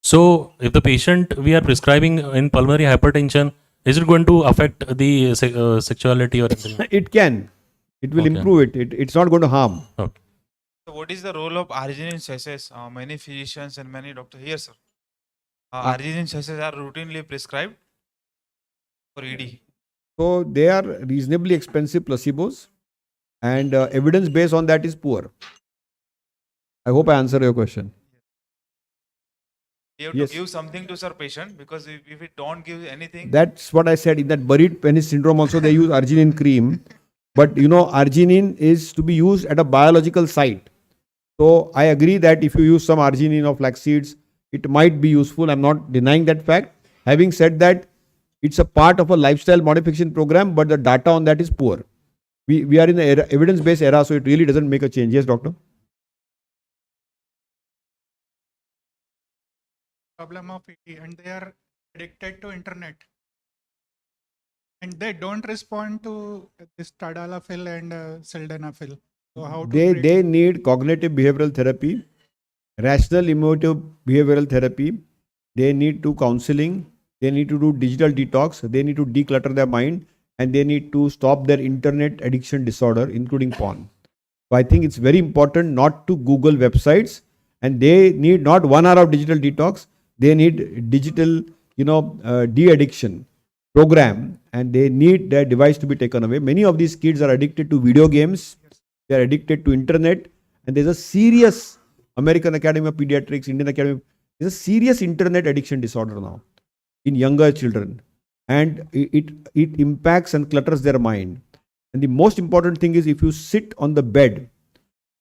So, if the patient we are prescribing in pulmonary hypertension, is it going to affect the sexuality or anything? It can. It will Okay. improve it. It's not going to harm. Okay. So what is the role of arginine sachets? Many physicians and many doctors here, sir. Arginine sachets are routinely prescribed for ED. So they are reasonably expensive placebos, and evidence based on that is poor. I hope I answered your question. We have Yes. to give something to our patient because if we don't give anything, That's what I said. In that buried penis syndrome also they use arginine cream. But you know, arginine is to be used at a biological site. So I agree that if you use some arginine of flax seeds, it might be useful. I'm not denying that fact. Having said that, it's a part of a lifestyle modification program, but the data on that is poor. We are in the evidence-based era, so it really doesn't make a change. Yes, doctor? Problem of ED and they are addicted to internet and they don't respond to this tadalafil and sildenafil. So how to treat They need cognitive behavioral therapy, rational emotive behavioral therapy. They need to counseling. They need to do digital detox. They need to declutter their mind, and they need to stop their internet addiction disorder, including porn. So I think it's very important not to Google websites, and they need not 1 hour of digital detox. They need digital, de-addiction. program and they need their device to be taken away. Many of these kids are addicted to video games, they are addicted to internet, and there's a serious American Academy of Pediatrics, Indian Academy, there's a serious internet addiction disorder now in younger children, and it impacts and clutters their mind. And the most important thing is if you sit on the bed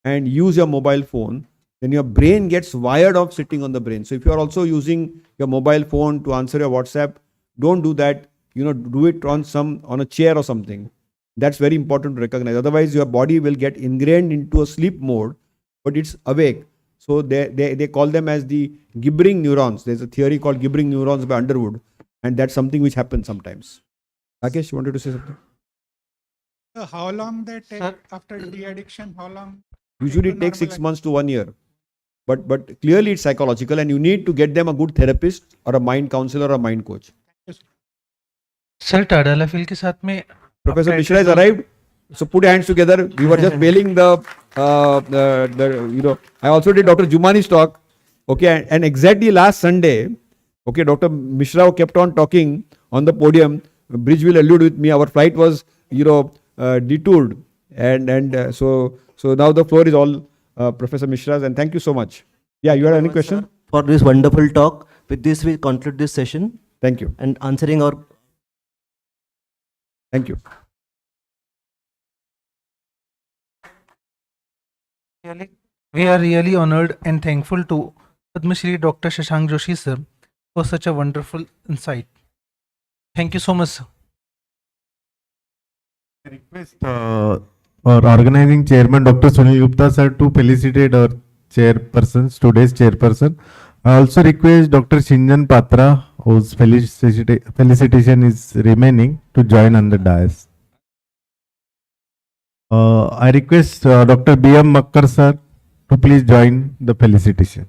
and use your mobile phone, then your brain gets wired of sitting on the brain. So if you are also using your mobile phone to answer your WhatsApp, don't do that. Do it on a chair or something. That's very important to recognize. Otherwise, your body will get ingrained into a sleep mode, but it's awake. So they call them as the gibbering neurons. There's a theory called gibbering neurons by Underwood, and that's something which happens sometimes. Rakesh, you wanted to say something? So how long they take after de-addiction? How long? Usually it takes 6 months to 1 year. But clearly it's psychological, and you need to get them a good therapist or a mind counselor or a mind coach. Sir tadalafil के साथ में Professor Mishra has arrived. So put your hands together. We were just mailing I also did Dr. Jumani's talk. Okay, and exactly last Sunday, okay, Dr. Mishra kept on talking on the podium. Bridge will allude with me. Our flight was, detoured, and so now the floor is all Professor Mishra's. And thank you so much. Yeah, you had any question? For this wonderful talk. With this, we conclude this session. Thank you. And answering our. Thank you. We are really honored and thankful to Padma Shri Dr. Shashank Joshi sir for such a wonderful insight. Thank you so much, sir. I request our organizing chairman Dr. Sunil Gupta sir to felicitate our chairpersons, today's chairperson. I also request Dr. Shinjan Patra, whose felicitation is remaining, to join on the dais. I request Dr. B.M. Makkar sir to please join the felicitation.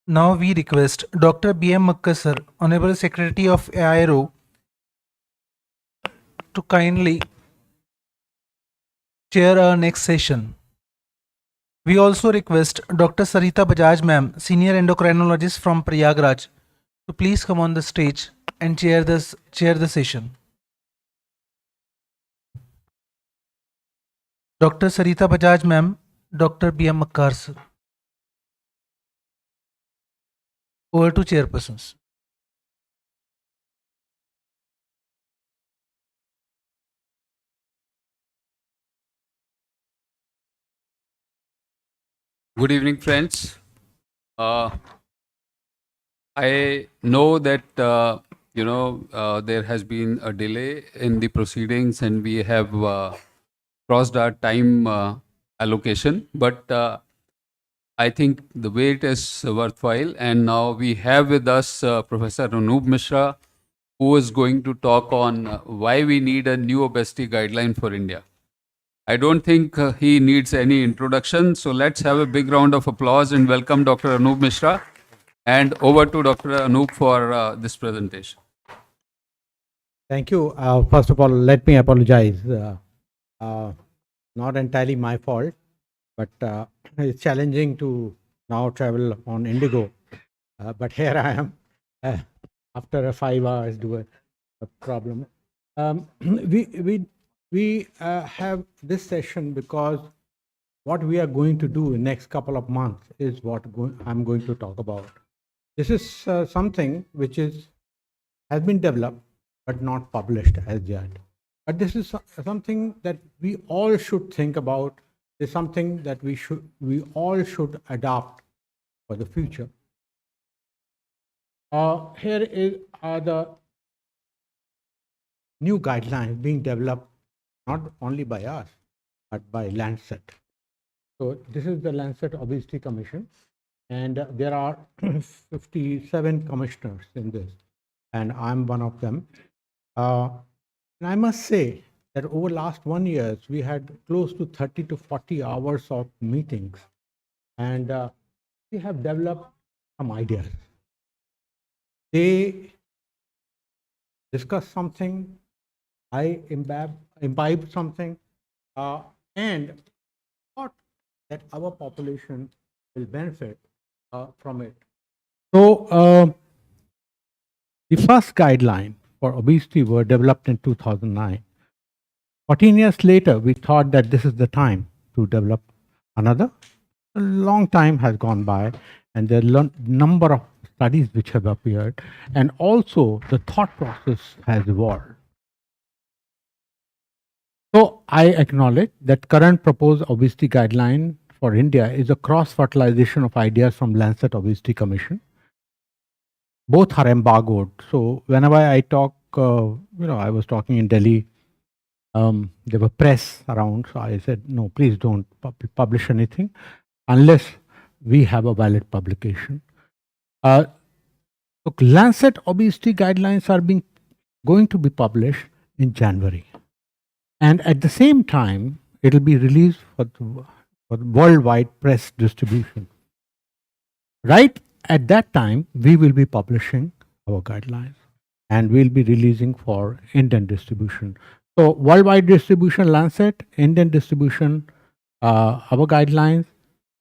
Now we request Dr. B.M. Makkar sir, Honorable Secretary of AIRO, to kindly chair our next session. We also request Dr. Sarita Bajaj ma'am, Senior Endocrinologist from Prayagraj, to please come on the stage and chair the session. Dr. Sarita Bajaj ma'am, Dr. B.M. Makkar sir. Over to chairpersons. Good evening, friends. I know that there has been a delay in the proceedings, and we have crossed our time allocation. But I think the wait is worthwhile. And now we have with us Professor Anup Mishra, who is going to talk on why we need a new obesity guideline for India. I don't think he needs any introduction. So let's have a big round of applause and welcome Dr. Anup Mishra. And over to Dr. Anup for this presentation. Thank you. First of all, let me apologize. Not entirely my fault, but it's challenging to now travel on Indigo. But here I am after 5 hours do a problem. We have this session because what we are going to do in next couple of months is what I'm going to talk about. This is something which has been developed but not published as yet. But this is something that we all should think about. It's something that we all should adopt for the future. Here are the new guidelines being developed not only by us, but by Lancet. So this is the Lancet Obesity Commission, and there are 57 commissioners in this, and I'm one of them. And I must say that over last 1 year, we had close to 30 to 40 hours of meetings, and we have developed some ideas. They discuss something, I imbibe something, and thought that our population will benefit from it. So, the first guideline for obesity were developed in 2009. 14 years later, we thought that this is the time to develop another. A long time has gone by, and there are number of studies which have appeared, and also the thought process has evolved. So I acknowledge that current proposed obesity guideline for India is a cross-fertilization of ideas from Lancet Obesity Commission. Both are embargoed. So whenever I talk, I was talking in Delhi, there were press around. So I said, no, please don't publish anything unless we have a valid publication. Look, Lancet Obesity Guidelines are going to be published in January. And at the same time, it will be released for worldwide press distribution. Right at that time, we will be publishing our guidelines and we'll be releasing for Indian distribution. So worldwide distribution, Lancet, Indian distribution, our guidelines.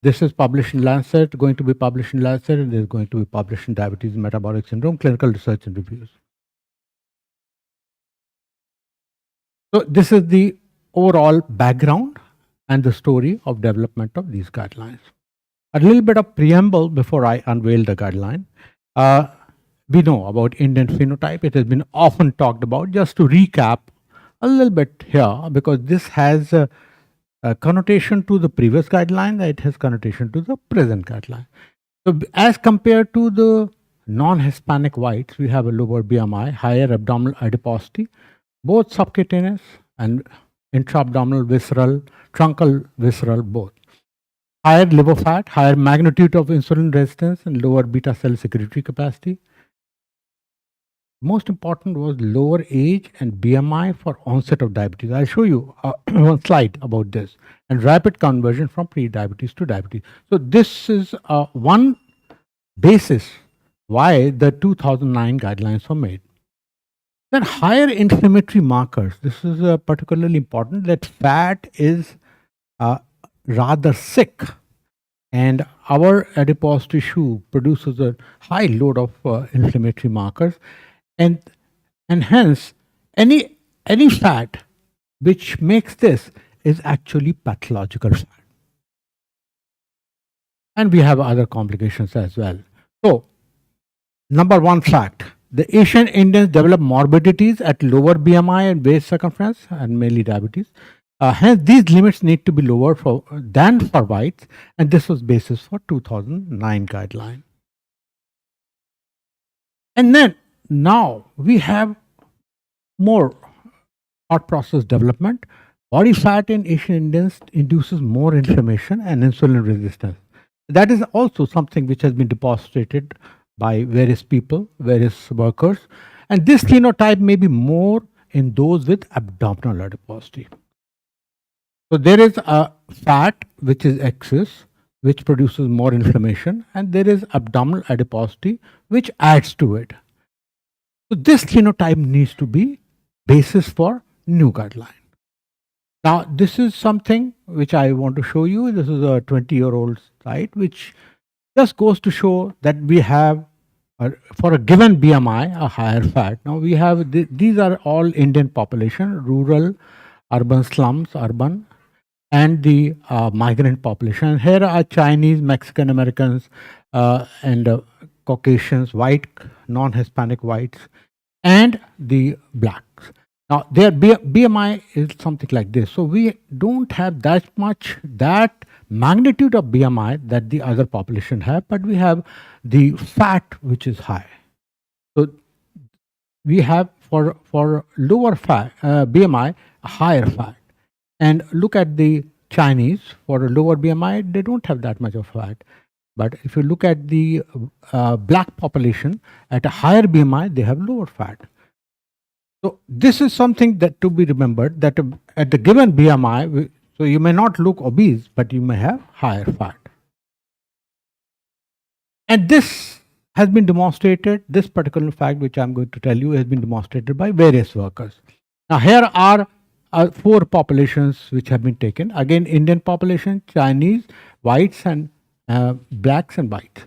This is published in Lancet, going to be published in Lancet, and is going to be published in Diabetes and Metabolic Syndrome, Clinical Research and Reviews. So this is the overall background and the story of development of these guidelines. A little bit of preamble before I unveil the guideline. We know about Indian phenotype. It has been often talked about. Just to recap a little bit here, because this has a connotation to the previous guideline, it has connotation to the present guideline. So as compared to the non-Hispanic whites, we have a lower BMI, higher abdominal adiposity, both subcutaneous and intra-abdominal visceral, truncal visceral, both. Higher liver fat, higher magnitude of insulin resistance, and lower beta cell secretory capacity. Most important was lower age and BMI for onset of diabetes. I'll show you one slide about this. And rapid conversion from pre-diabetes to diabetes. So this is one basis why the 2009 guidelines were made. Then higher inflammatory markers. This is particularly important, that fat is rather sick, and our adipose tissue produces a high load of inflammatory markers, and hence any fat which makes this is actually pathological fat. And we have other complications as well. So, number one fact, the Asian Indians develop morbidities at lower BMI and waist circumference, and mainly diabetes. Hence, these limits need to be lower than for whites, and this was basis for 2009 guideline. And then now we have more thought process development. Body fat in Asian Indians induces more inflammation and insulin resistance. That is also something which has been demonstrated by various people, various workers, and this phenotype may be more in those with abdominal adiposity. So there is a fat which is excess, which produces more inflammation, and there is abdominal adiposity which adds to it. So this phenotype needs to be basis for new guideline. Now this is something which I want to show you. This is a 20-year-old slide which just goes to show that we have for a given BMI a higher fat. Now we have these are all Indian population, rural, urban slums, urban, and the migrant population. Here are Chinese, Mexican Americans, and Caucasians, white, non-Hispanic whites, and the blacks. Now their BMI is something like this. So we don't have that magnitude of BMI that the other population have, but we have the fat which is high. So we have for lower fat BMI a higher fat. And look at the Chinese, for a lower BMI, they don't have that much of fat. But if you look at the black population, at a higher BMI, they have lower fat. So this is something that to be remembered, that at the given BMI, so you may not look obese, but you may have higher fat. And this has been demonstrated, this particular fact which I'm going to tell you has been demonstrated by various workers. Now here are 4 populations which have been taken. Again, Indian population, Chinese, whites and blacks and whites.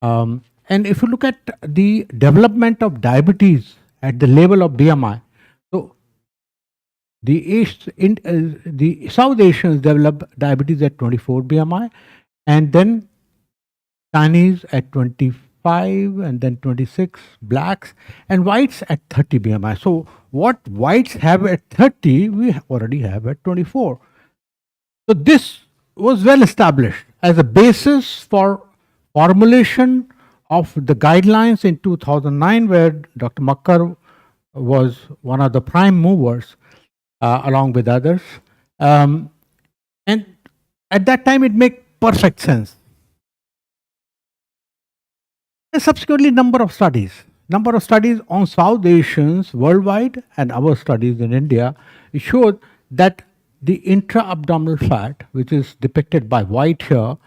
And if you look at the development of diabetes at the level of BMI, so the South Asians develop diabetes at 24 BMI, and then Chinese at 25, and then 26, blacks, and whites at 30 BMI. So what whites have at 30, we already have at 24. So this was well established as a basis for formulation of the guidelines in 2009, where Dr. Makkar was one of the prime movers along with others. And at that time, it made perfect sense. And subsequently, number of studies on South Asians worldwide and our studies in India showed that the intra-abdominal fat, which is depicted by white here,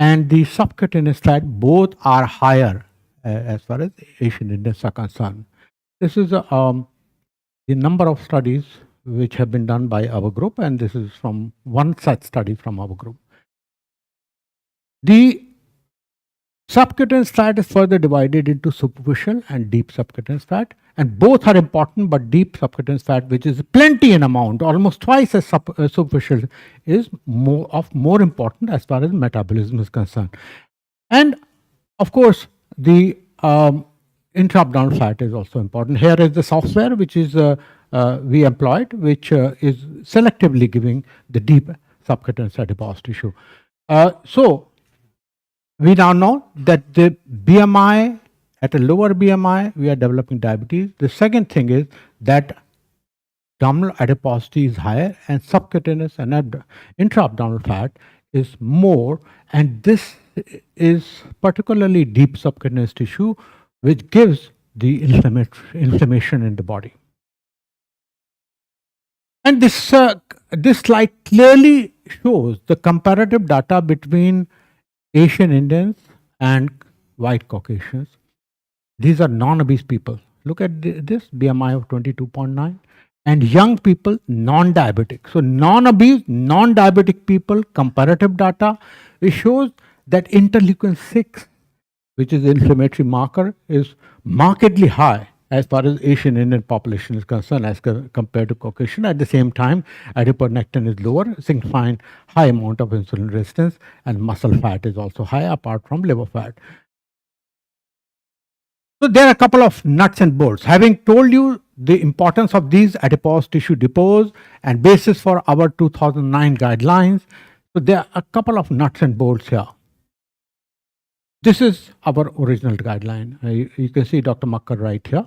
and the subcutaneous fat both are higher as far as Asian Indians are concerned. This is the number of studies which have been done by our group, and this is from one such study from our group. The subcutaneous fat is further divided into superficial and deep subcutaneous fat, and both are important, but deep subcutaneous fat, which is plenty in amount, almost twice as superficial, is more important as far as metabolism is concerned. And of course, the intra-abdominal fat is also important. Here is the software which is we employed, which is selectively giving the deep subcutaneous adipose tissue. So we now know that the BMI, at a lower BMI, we are developing diabetes. The second thing is that abdominal adiposity is higher, and subcutaneous and intra-abdominal fat is more, and this is particularly deep subcutaneous tissue, which gives the inflammation in the body. And this slide clearly shows the comparative data between Asian Indians and white Caucasians. These are non-obese people. Look at this BMI of 22.9, and young people, non-diabetic. So non-obese, non-diabetic people, comparative data, it shows that interleukin 6, which is the inflammatory marker, is markedly high as far as Asian Indian population is concerned as compared to Caucasian. At the same time, adiponectin is lower, signifying high amount of insulin resistance, and muscle fat is also high apart from liver fat. So there are a couple of nuts and bolts. Having told you the importance of these adipose tissue depots and basis for our 2009 guidelines, so there are a couple of nuts and bolts here. This is our original guideline. You can see Dr. Makkar right here,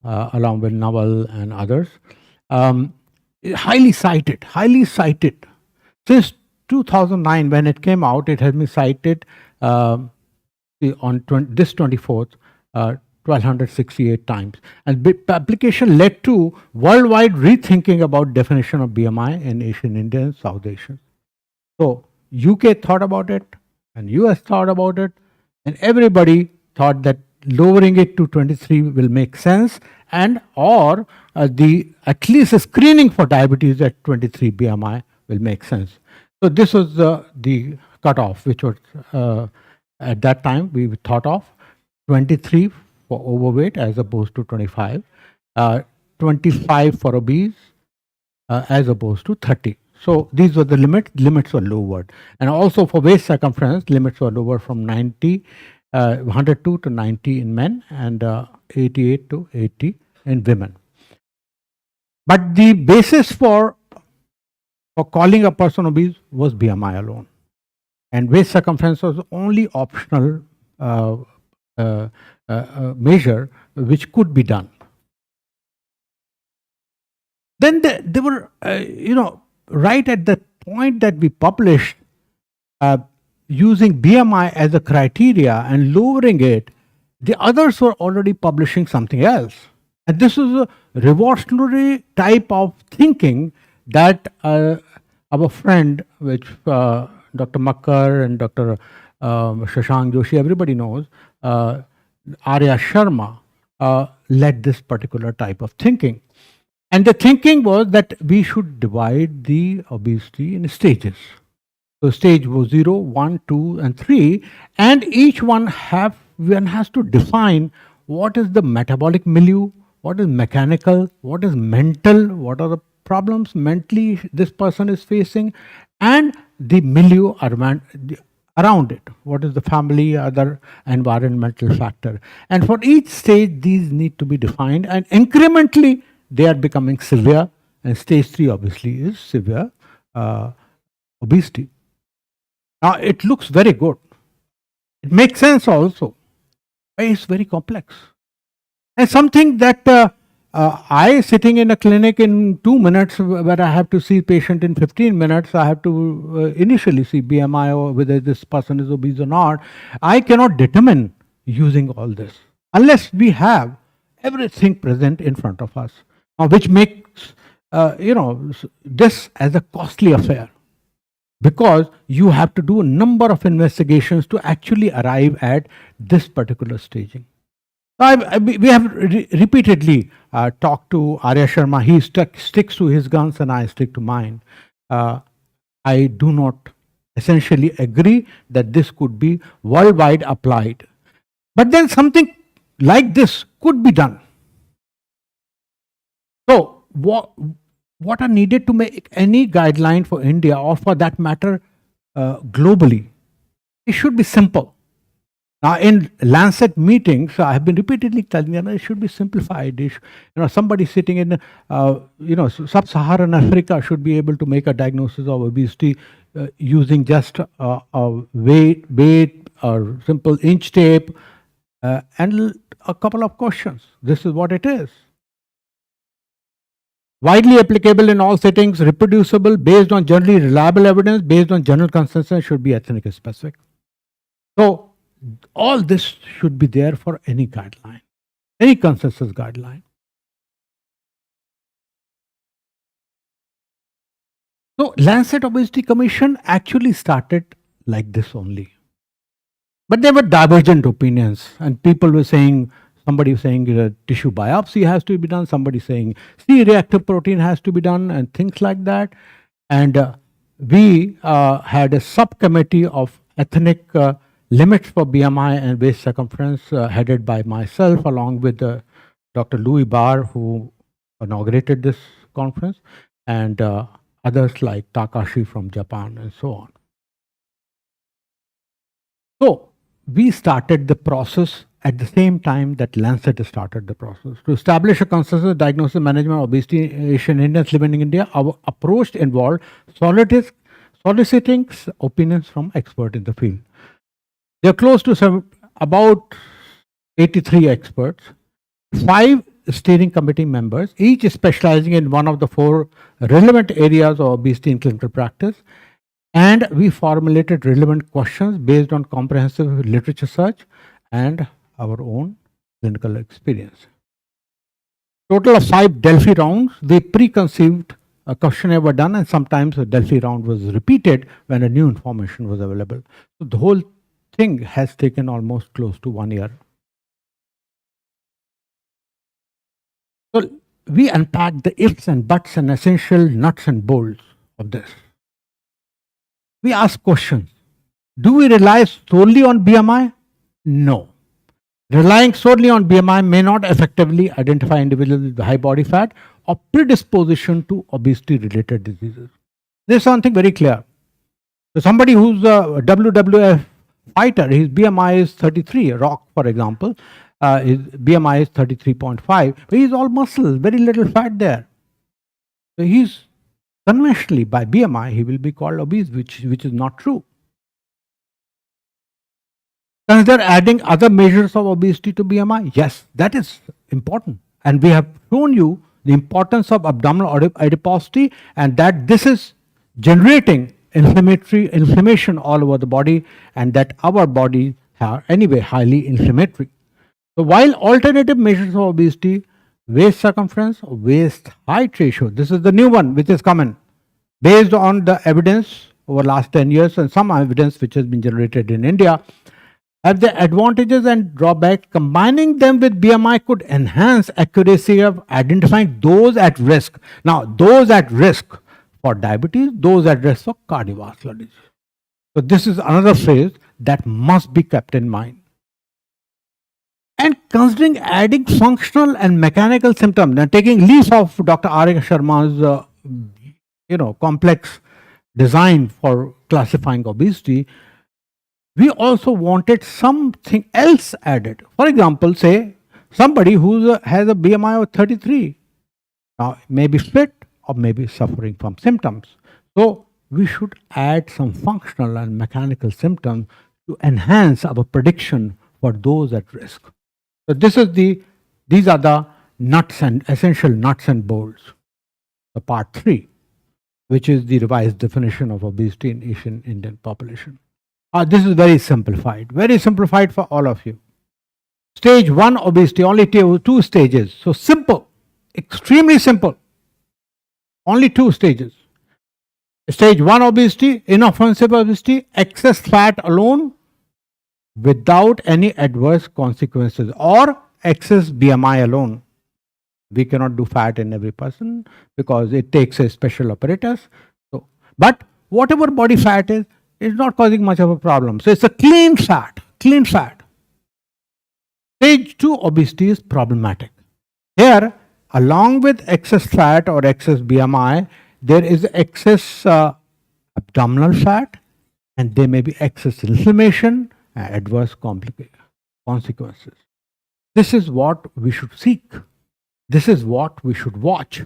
along with Nawal and others. Highly cited. Since 2009, when it came out, it has been cited on this 24th, 1268 times. And the publication led to worldwide rethinking about definition of BMI in Asian Indians, South Asians. So UK thought about it, and US thought about it, and everybody thought that lowering it to 23 will make sense, and or at least a screening for diabetes at 23 BMI will make sense. So this was the cutoff, which was at that time we thought of 23 for overweight as opposed to 25, 25 for obese as opposed to 30. So these were the limits. Limits were lowered, and also for waist circumference, limits were lowered from 102 to 90 in men, and 88 to 80 in women. But the basis for calling a person obese was BMI alone, and waist circumference was only optional measure which could be done. Then they were, right at the point that we published using BMI as a criteria and lowering it, the others were already publishing something else. And this is a revolutionary type of thinking that our friend, which Dr. Makkar and Dr. Shashank Joshi, everybody knows, Arya Sharma, led this particular type of thinking. And the thinking was that we should divide the obesity in stages. So stage was 0, 1, 2, and 3, and each one has to define what is the metabolic milieu, what is mechanical, what is mental, what are the problems mentally this person is facing, and the milieu around it. What is the family, other environmental factor. And for each stage, these need to be defined, and incrementally they are becoming severe, and stage 3 obviously is severe obesity. Now, it looks very good. It makes sense also. But it's very complex. And something that I, sitting in a clinic in 2 minutes, where I have to see patient in 15 minutes, I have to initially see BMI or whether this person is obese or not. I cannot determine using all this unless we have everything present in front of us, which makes this as a costly affair, because you have to do a number of investigations to actually arrive at this particular staging. We have repeatedly talked to Arya Sharma. He sticks to his guns and I stick to mine. I do not essentially agree that this could be worldwide applied. But then something like this could be done. So what are needed to make any guideline for India, or for that matter globally? It should be simple. Now, in Lancet meetings, I have been repeatedly telling them it should be simplified. Somebody sitting in sub-Saharan Africa should be able to make a diagnosis of obesity using just a weight or simple inch tape and a couple of questions. This is what it is. Widely applicable in all settings, reproducible, based on generally reliable evidence, based on general consensus, should be ethnic specific. So, all this should be there for any guideline, any consensus guideline. So, Lancet Obesity Commission actually started like this only. But there were divergent opinions, and people were saying, somebody was saying tissue biopsy has to be done, somebody saying C-reactive protein has to be done, and things like that. And we had a subcommittee of ethnic limits for BMI and waist circumference headed by myself, along with Dr. Louis Barr, who inaugurated this conference, and others like Takashi from Japan and so on. So we started the process at the same time that Lancet started the process. To establish a consensus diagnosis management of obesity in Asian Indians living in India, our approach involved soliciting opinions from experts in the field. They are close to about 83 experts, 5 steering committee members, each specializing in one of the 4 relevant areas of obesity in clinical practice. And we formulated relevant questions based on comprehensive literature search and our own clinical experience. Total of 5 Delphi rounds. The preconceived questionnaire were done, and sometimes the Delphi round was repeated when a new information was available. So the whole thing has taken almost close to 1 year. So we unpacked the ifs and buts and essential nuts and bolts of this. We ask questions. Do we rely solely on BMI? No. Relying solely on BMI may not effectively identify individuals with high body fat or predisposition to obesity-related diseases. There's something very clear. So somebody who's a WWF fighter, his BMI is 33, Rock, for example, his BMI is 33.5, but he's all muscle, very little fat there. So he's conventionally, by BMI, he will be called obese, which is not true. Consider adding other measures of obesity to BMI. Yes, that is important. And we have shown you the importance of abdominal adiposity, and that this is generating inflammation all over the body, and that our bodies are anyway highly inflammatory. So while alternative measures of obesity waist circumference or waist height ratio. This is the new one which is common based on the evidence over last 10 years and some evidence which has been generated in India. Have the advantages and drawbacks. Combining them with BMI could enhance accuracy of identifying those at risk. Now, those at risk for diabetes, those at risk for cardiovascular disease. So this is another phrase that must be kept in mind. And considering adding functional and mechanical symptoms, now taking leave of Dr. R.A. Sharma's complex design for classifying obesity, we also wanted something else added. For example, say somebody who has a BMI of 33, now may be fit or may be suffering from symptoms. So we should add some functional and mechanical symptoms to enhance our prediction for those at risk. So these are the essential nuts and bolts. The part 3, which is the revised definition of obesity in Asian Indian population. This is very simplified for all of you. Stage 1 obesity, only 2 stages. So simple, extremely simple. Only 2 stages. Stage 1 obesity, inoffensive obesity, excess fat alone without any adverse consequences, or excess BMI alone. We cannot do fat in every person because it takes a special apparatus. So, but whatever body fat is not causing much of a problem. So it's a clean fat. Stage 2 obesity is problematic. Here, along with excess fat or excess BMI, there is excess abdominal fat, and there may be excess inflammation and adverse consequences. This is what we should seek. This is what we should watch.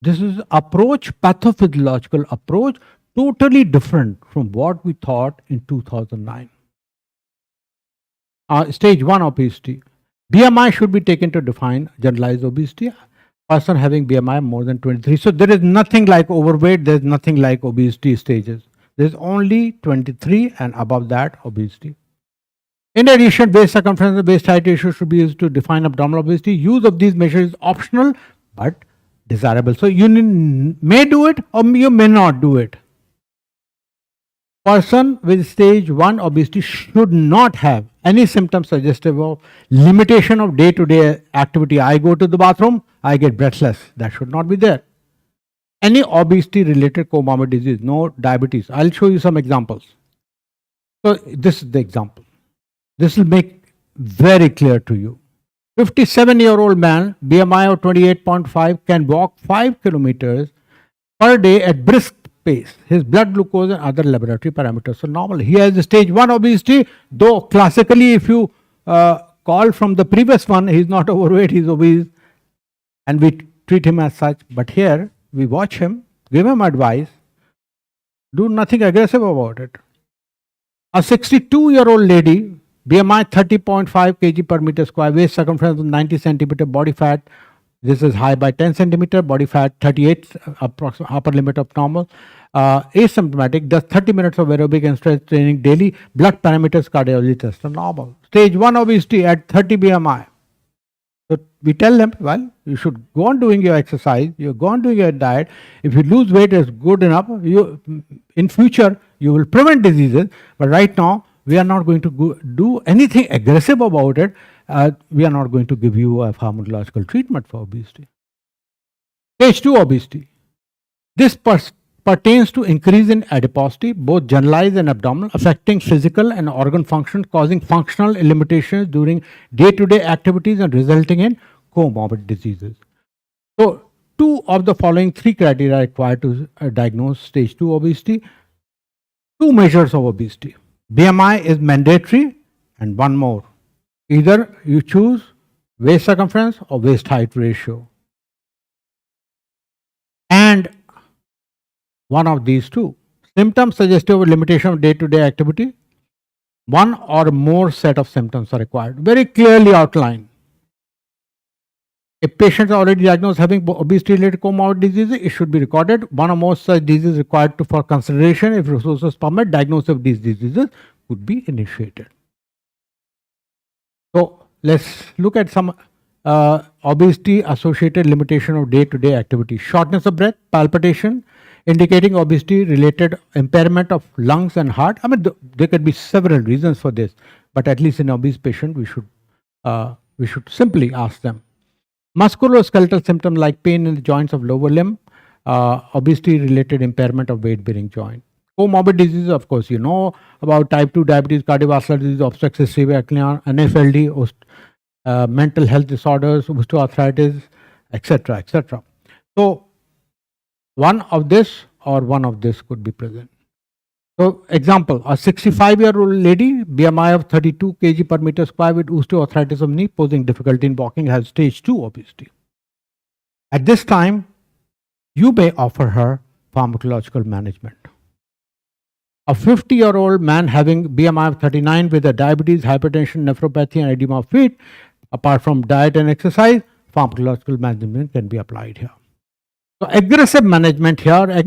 This is pathophysiological approach, totally different from what we thought in 2009. Stage 1 obesity. BMI should be taken to define generalized obesity. Person having BMI more than 23. So there is nothing like overweight, there is nothing like obesity stages. There is only 23 and above that obesity. In addition, waist circumference and waist height ratio should be used to define abdominal obesity. Use of these measures is optional but desirable. So you may do it or you may not do it. Person with stage 1 obesity should not have any symptoms suggestive of limitation of day-to-day activity. I go to the bathroom, I get breathless. That should not be there. Any obesity-related comorbid disease, no diabetes. I'll show you some examples. So this is the example. This will make very clear to you. 57-year-old man, BMI of 28.5, can walk 5 kilometers per day at brisk pace. His blood glucose and other laboratory parameters are normal. He has stage 1 obesity, though classically if you call from the previous one, he's not overweight, he's obese, and we treat him as such. But here, we watch him, give him advice, do nothing aggressive about it. A 62-year-old lady, BMI 30.5 kg per meter square, waist circumference of 90 centimeter, body fat, this is high by 10 centimeter, body fat 38, approximate upper limit of normal, asymptomatic, does 30 minutes of aerobic and strength training daily, blood parameters, cardiology test are normal. Stage 1 obesity at 30 BMI. So we tell them, well, you should go on doing your exercise, you go on doing your diet. If you lose weight, it's good enough. In future, you will prevent diseases. But right now, we are not going to do anything aggressive about it. We are not going to give you a pharmacological treatment for obesity. Stage 2 obesity. This pertains to increase in adiposity, both generalized and abdominal, affecting physical and organ function, causing functional limitations during day-to-day activities and resulting in comorbid diseases. So, 2 of the following 3 criteria are required to diagnose stage 2 obesity. 2 measures of obesity. BMI is mandatory, and 1 more. Either you choose waist circumference or waist height ratio. And one of these 2. Symptoms suggestive of limitation of day-to-day activity. 1 or more set of symptoms are required. Very clearly outlined. If patients are already diagnosed having obesity-related comorbid diseases, it should be recorded. 1 or more such diseases required for consideration. If resources permit, diagnosis of these diseases could be initiated. So let's look at some obesity associated limitation of day-to-day activity, shortness of breath, palpitation, indicating obesity related impairment of lungs and heart. I mean, there could be several reasons for this, but at least in obese patient, we should simply ask them. Musculoskeletal symptom like pain in the joints of lower limb, obesity related impairment of weight bearing joint. Comorbid diseases, of course, you know about type 2 diabetes, cardiovascular disease, obstructive sleep apnea, NFLD, mental health disorders, osteoarthritis, etc., etc. So, one of this or one of this could be present. So, example, a 65-year-old lady, BMI of 32 kg per meter square with osteoarthritis of knee, posing difficulty in walking, has stage 2 obesity. At this time, you may offer her pharmacological management. A 50-year-old man having BMI of 39 with a diabetes, hypertension, nephropathy, and edema of feet, apart from diet and exercise, pharmacological management can be applied here. So aggressive management here, a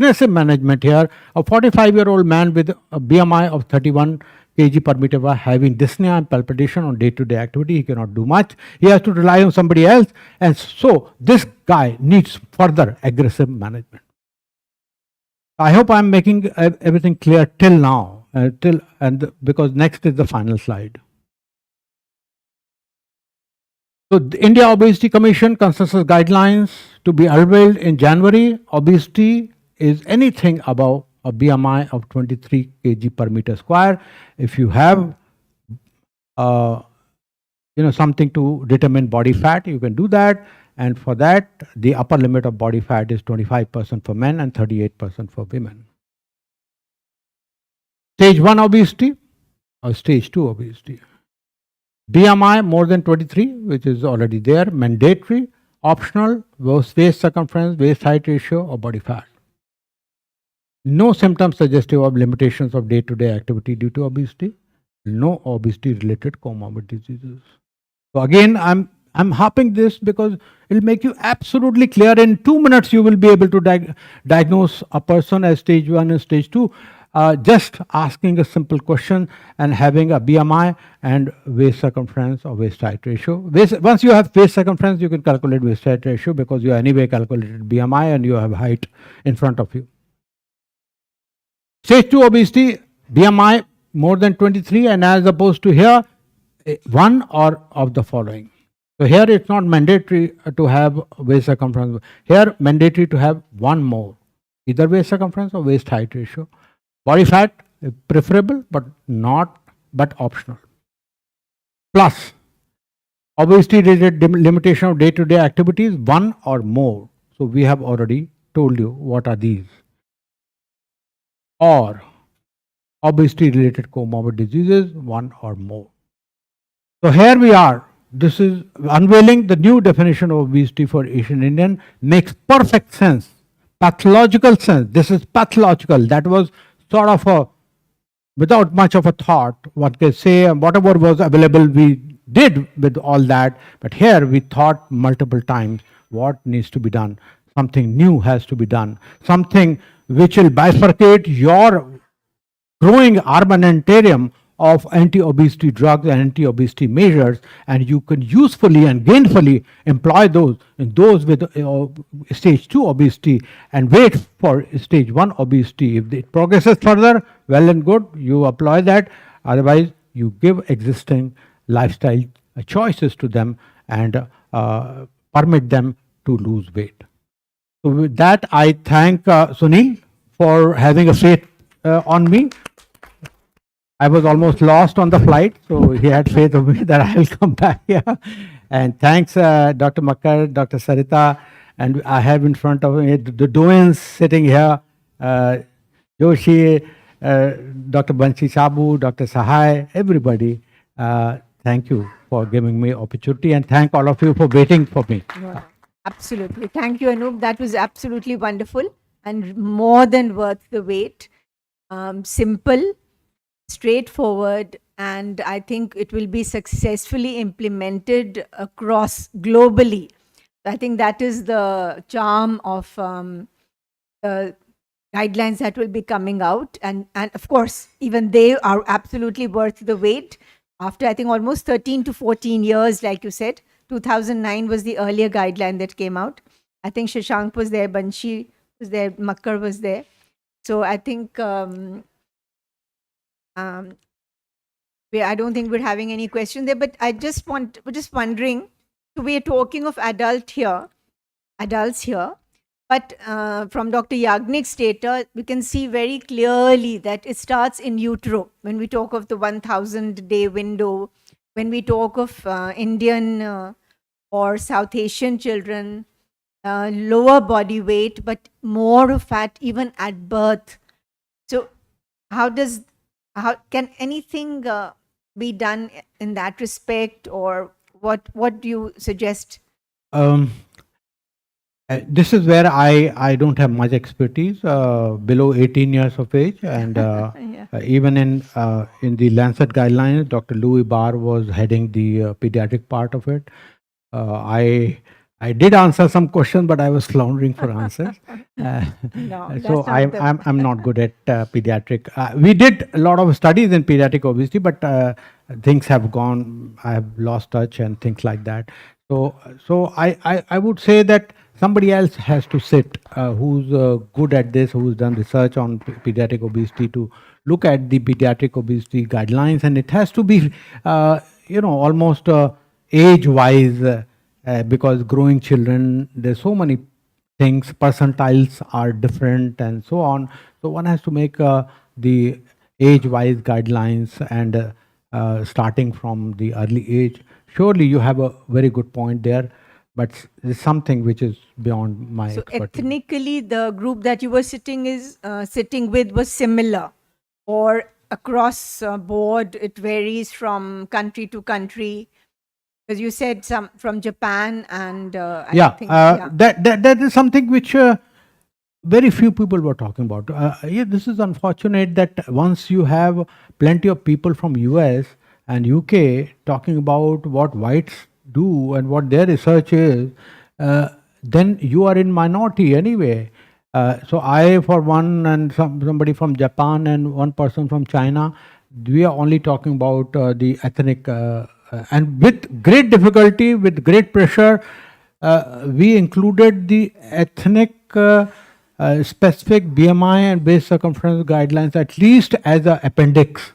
45-year-old man with a BMI of 31 kg per meter having dyspnea and palpitation on day-to-day activity, he cannot do much. He has to rely on somebody else, and so this guy needs further aggressive management. I hope I'm making everything clear till now, because next is the final slide. So the India Obesity Commission consensus guidelines to be unveiled in January. Obesity is anything above a BMI of 23 kg per meter square. If you have something to determine body fat, you can do that. And for that, the upper limit of body fat is 25% for men and 38% for women. Stage 1 obesity or stage 2 obesity. BMI more than 23, which is already there, mandatory, optional, waist circumference, waist height ratio, or body fat. No symptoms suggestive of limitations of day-to-day activity due to obesity. No obesity-related comorbid diseases. So again, I'm harping this because it will make you absolutely clear. In 2 minutes, you will be able to diagnose a person as stage 1 and stage 2. Just asking a simple question and having a BMI and waist circumference or waist height ratio. Once you have waist circumference, you can calculate waist height ratio because you anyway calculated BMI and you have height in front of you. Stage 2 obesity, BMI more than 23, and as opposed to here, one or of the following. So here it's not mandatory to have waist circumference. Here mandatory to have one more, either waist circumference or waist height ratio. Body fat preferable, but optional. Plus, obesity related limitation of day-to-day activities, one or more. So we have already told you what are these. Or obesity related comorbid diseases, one or more. So here we are. This is unveiling the new definition of obesity for Asian Indian. Makes perfect sense. Pathological sense. This is pathological. That was sort of without much of a thought, what can say, and whatever was available, we did with all that. But here we thought multiple times what needs to be done. Something new has to be done. Something which will bifurcate your growing armamentarium of anti-obesity drugs and anti-obesity measures, and you can usefully and gainfully employ those with stage 2 obesity and wait for stage 1 obesity. If it progresses further, well and good, you apply that. Otherwise, you give existing lifestyle choices to them and permit them to lose weight. So with that, I thank Sunil for having a faith on me. I was almost lost on the flight, so he had faith of me that I will come back here. And thanks, Dr. Makkar, Dr. Sarita, and I have in front of me the doyens sitting here, Joshi, Dr. Banshi Sabu, Dr. Sahai, everybody. Thank you for giving me opportunity, and thank all of you for waiting for me. Absolutely. Thank you, Anup. That was absolutely wonderful and more than worth the wait. Simple, straightforward, and I think it will be successfully implemented across globally. I think that is the charm of the guidelines that will be coming out, and of course even they are absolutely worth the wait after I think almost 13 to 14 years, like you said, 2009 was the earlier guideline that came out. I think Shashank was there, Banshi was there, Makkar was there. So I think I don't think we're having any question there, but we're just wondering, so we are talking of adults here, but from Dr. Yagnik's data, we can see very clearly that it starts in utero. When we talk of the 1000-day window, when we talk of Indian or South Asian children, lower body weight, but more fat even at birth. So how can anything be done in that respect, or what do you suggest? Um, this is where I don't have much expertise below 18 years of age, and Yeah. even in the Lancet guidelines, Dr. Louis Barr was heading the pediatric part of it. I did answer some questions, but I was floundering for answers. No, So that's not the. I'm not good at pediatric. We did a lot of studies in pediatric obesity, but things have gone. I have lost touch and things like that. So I would say that somebody else has to sit who's good at this, who's done research on pediatric obesity, to look at the pediatric obesity guidelines, and it has to be almost age wise, because growing children, there's so many things, percentiles are different and so on. So one has to make the age wise guidelines, and starting from the early age. Surely you have a very good point there, but it's something which is beyond my So expertise. ethnically, the group that you were sitting with was similar, or across board it varies from country to country, because you said some from Japan and I think That is something which very few people were talking about. Yeah, this is unfortunate that once you have plenty of people from US and UK talking about what whites do and what their research is, then you are in minority anyway. So I, for one, and somebody from Japan and one person from China, we are only talking about the ethnic, and with great difficulty, with great pressure, we included the ethnic specific BMI and base circumference guidelines at least as an appendix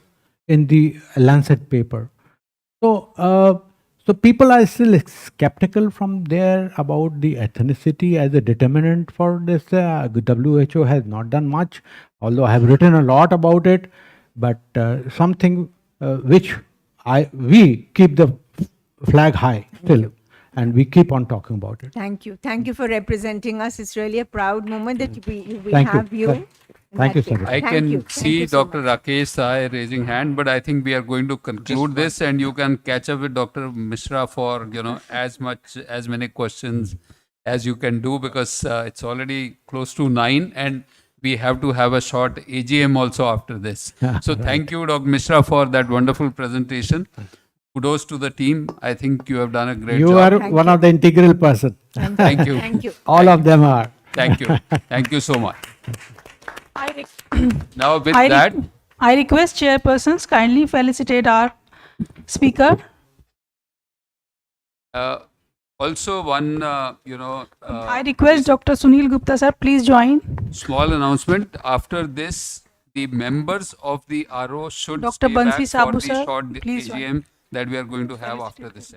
in the Lancet paper. So people are still skeptical from there about the ethnicity as a determinant for this. WHO has not done much, although I have written a lot about it, but something which we keep the flag high still, and we keep on talking about it. Thank you for representing us. It's really a proud moment that we Thank you. have you. in Thank you, that sir. way. I Thank can you. Thank see you so Dr. much. Rakesh Sai raising hand, but I think we are going to conclude this, and you can catch up with Dr. Mishra for as many questions as you can do, because it's already close to 9, and we have to have a short AGM also after this. So thank you, Dr. Mishra, for that wonderful presentation. Kudos to the team. I think you have done a great You job. are one of the integral person. Thank you. Thank you. All of them are. Thank you. Thank you so much. Now with I that, I request chairpersons kindly felicitate our speaker. also one, I request Dr. Sunil Gupta sir, please join. small announcement. After this, the members of the RO should Dr. stay back Bansi for Sabu, the sir, short please join. AGM that we are going to have after this.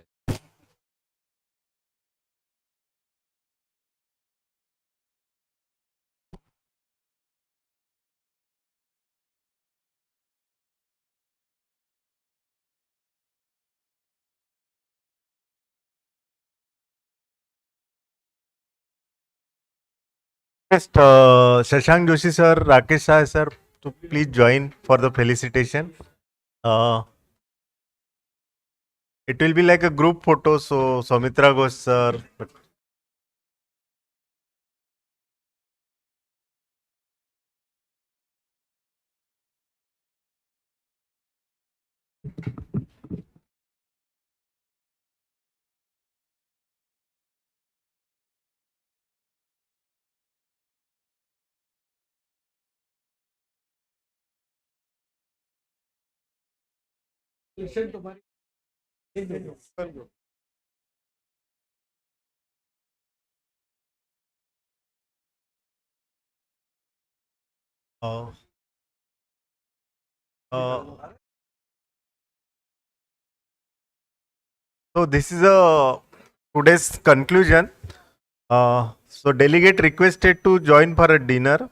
Just Shashank Joshi sir, Rakesh Shah sir, to please join for the felicitation. It will be like a group photo, so Soumitra Ghosh sir. Uh, uh, so this is a today's conclusion. So delegate requested to join for a dinner.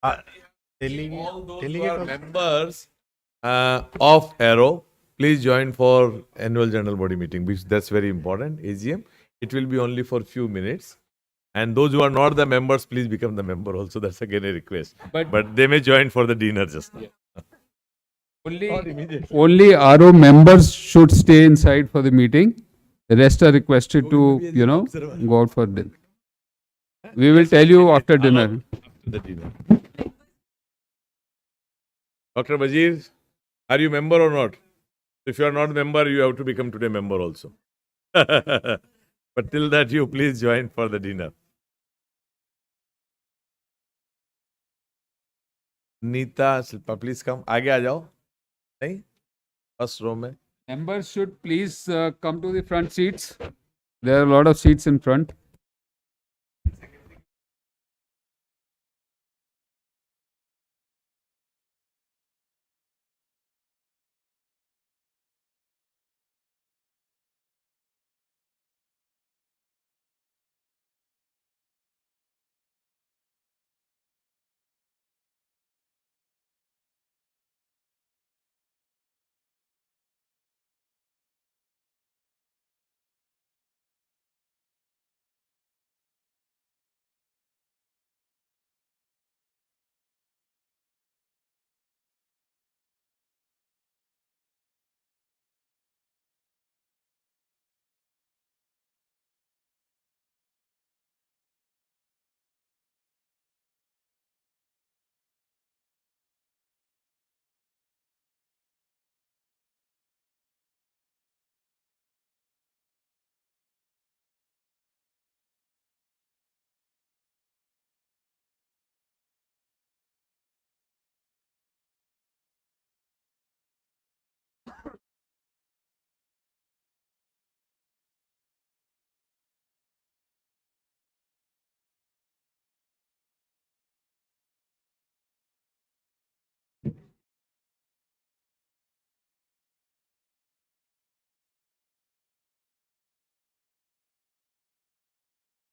All those who are members of Aero, please join for annual general body meeting because that's very important. AGM. It will be only for few minutes. And those who are not the members, please become the member also. That's again a request. But they may join for the dinner just now. Only RO members should stay inside for the meeting. The rest are requested to, go out for dinner. We will tell you after dinner. The dinner. Dr. Wazir, are you member or not? If you are not member, you have to become today member also. But till that, you please join for the dinner. Neeta, Shilpa, please come. आगे आ जाओ. नहीं? First row में. Members should please come to the front seats. There are a lot of seats in front.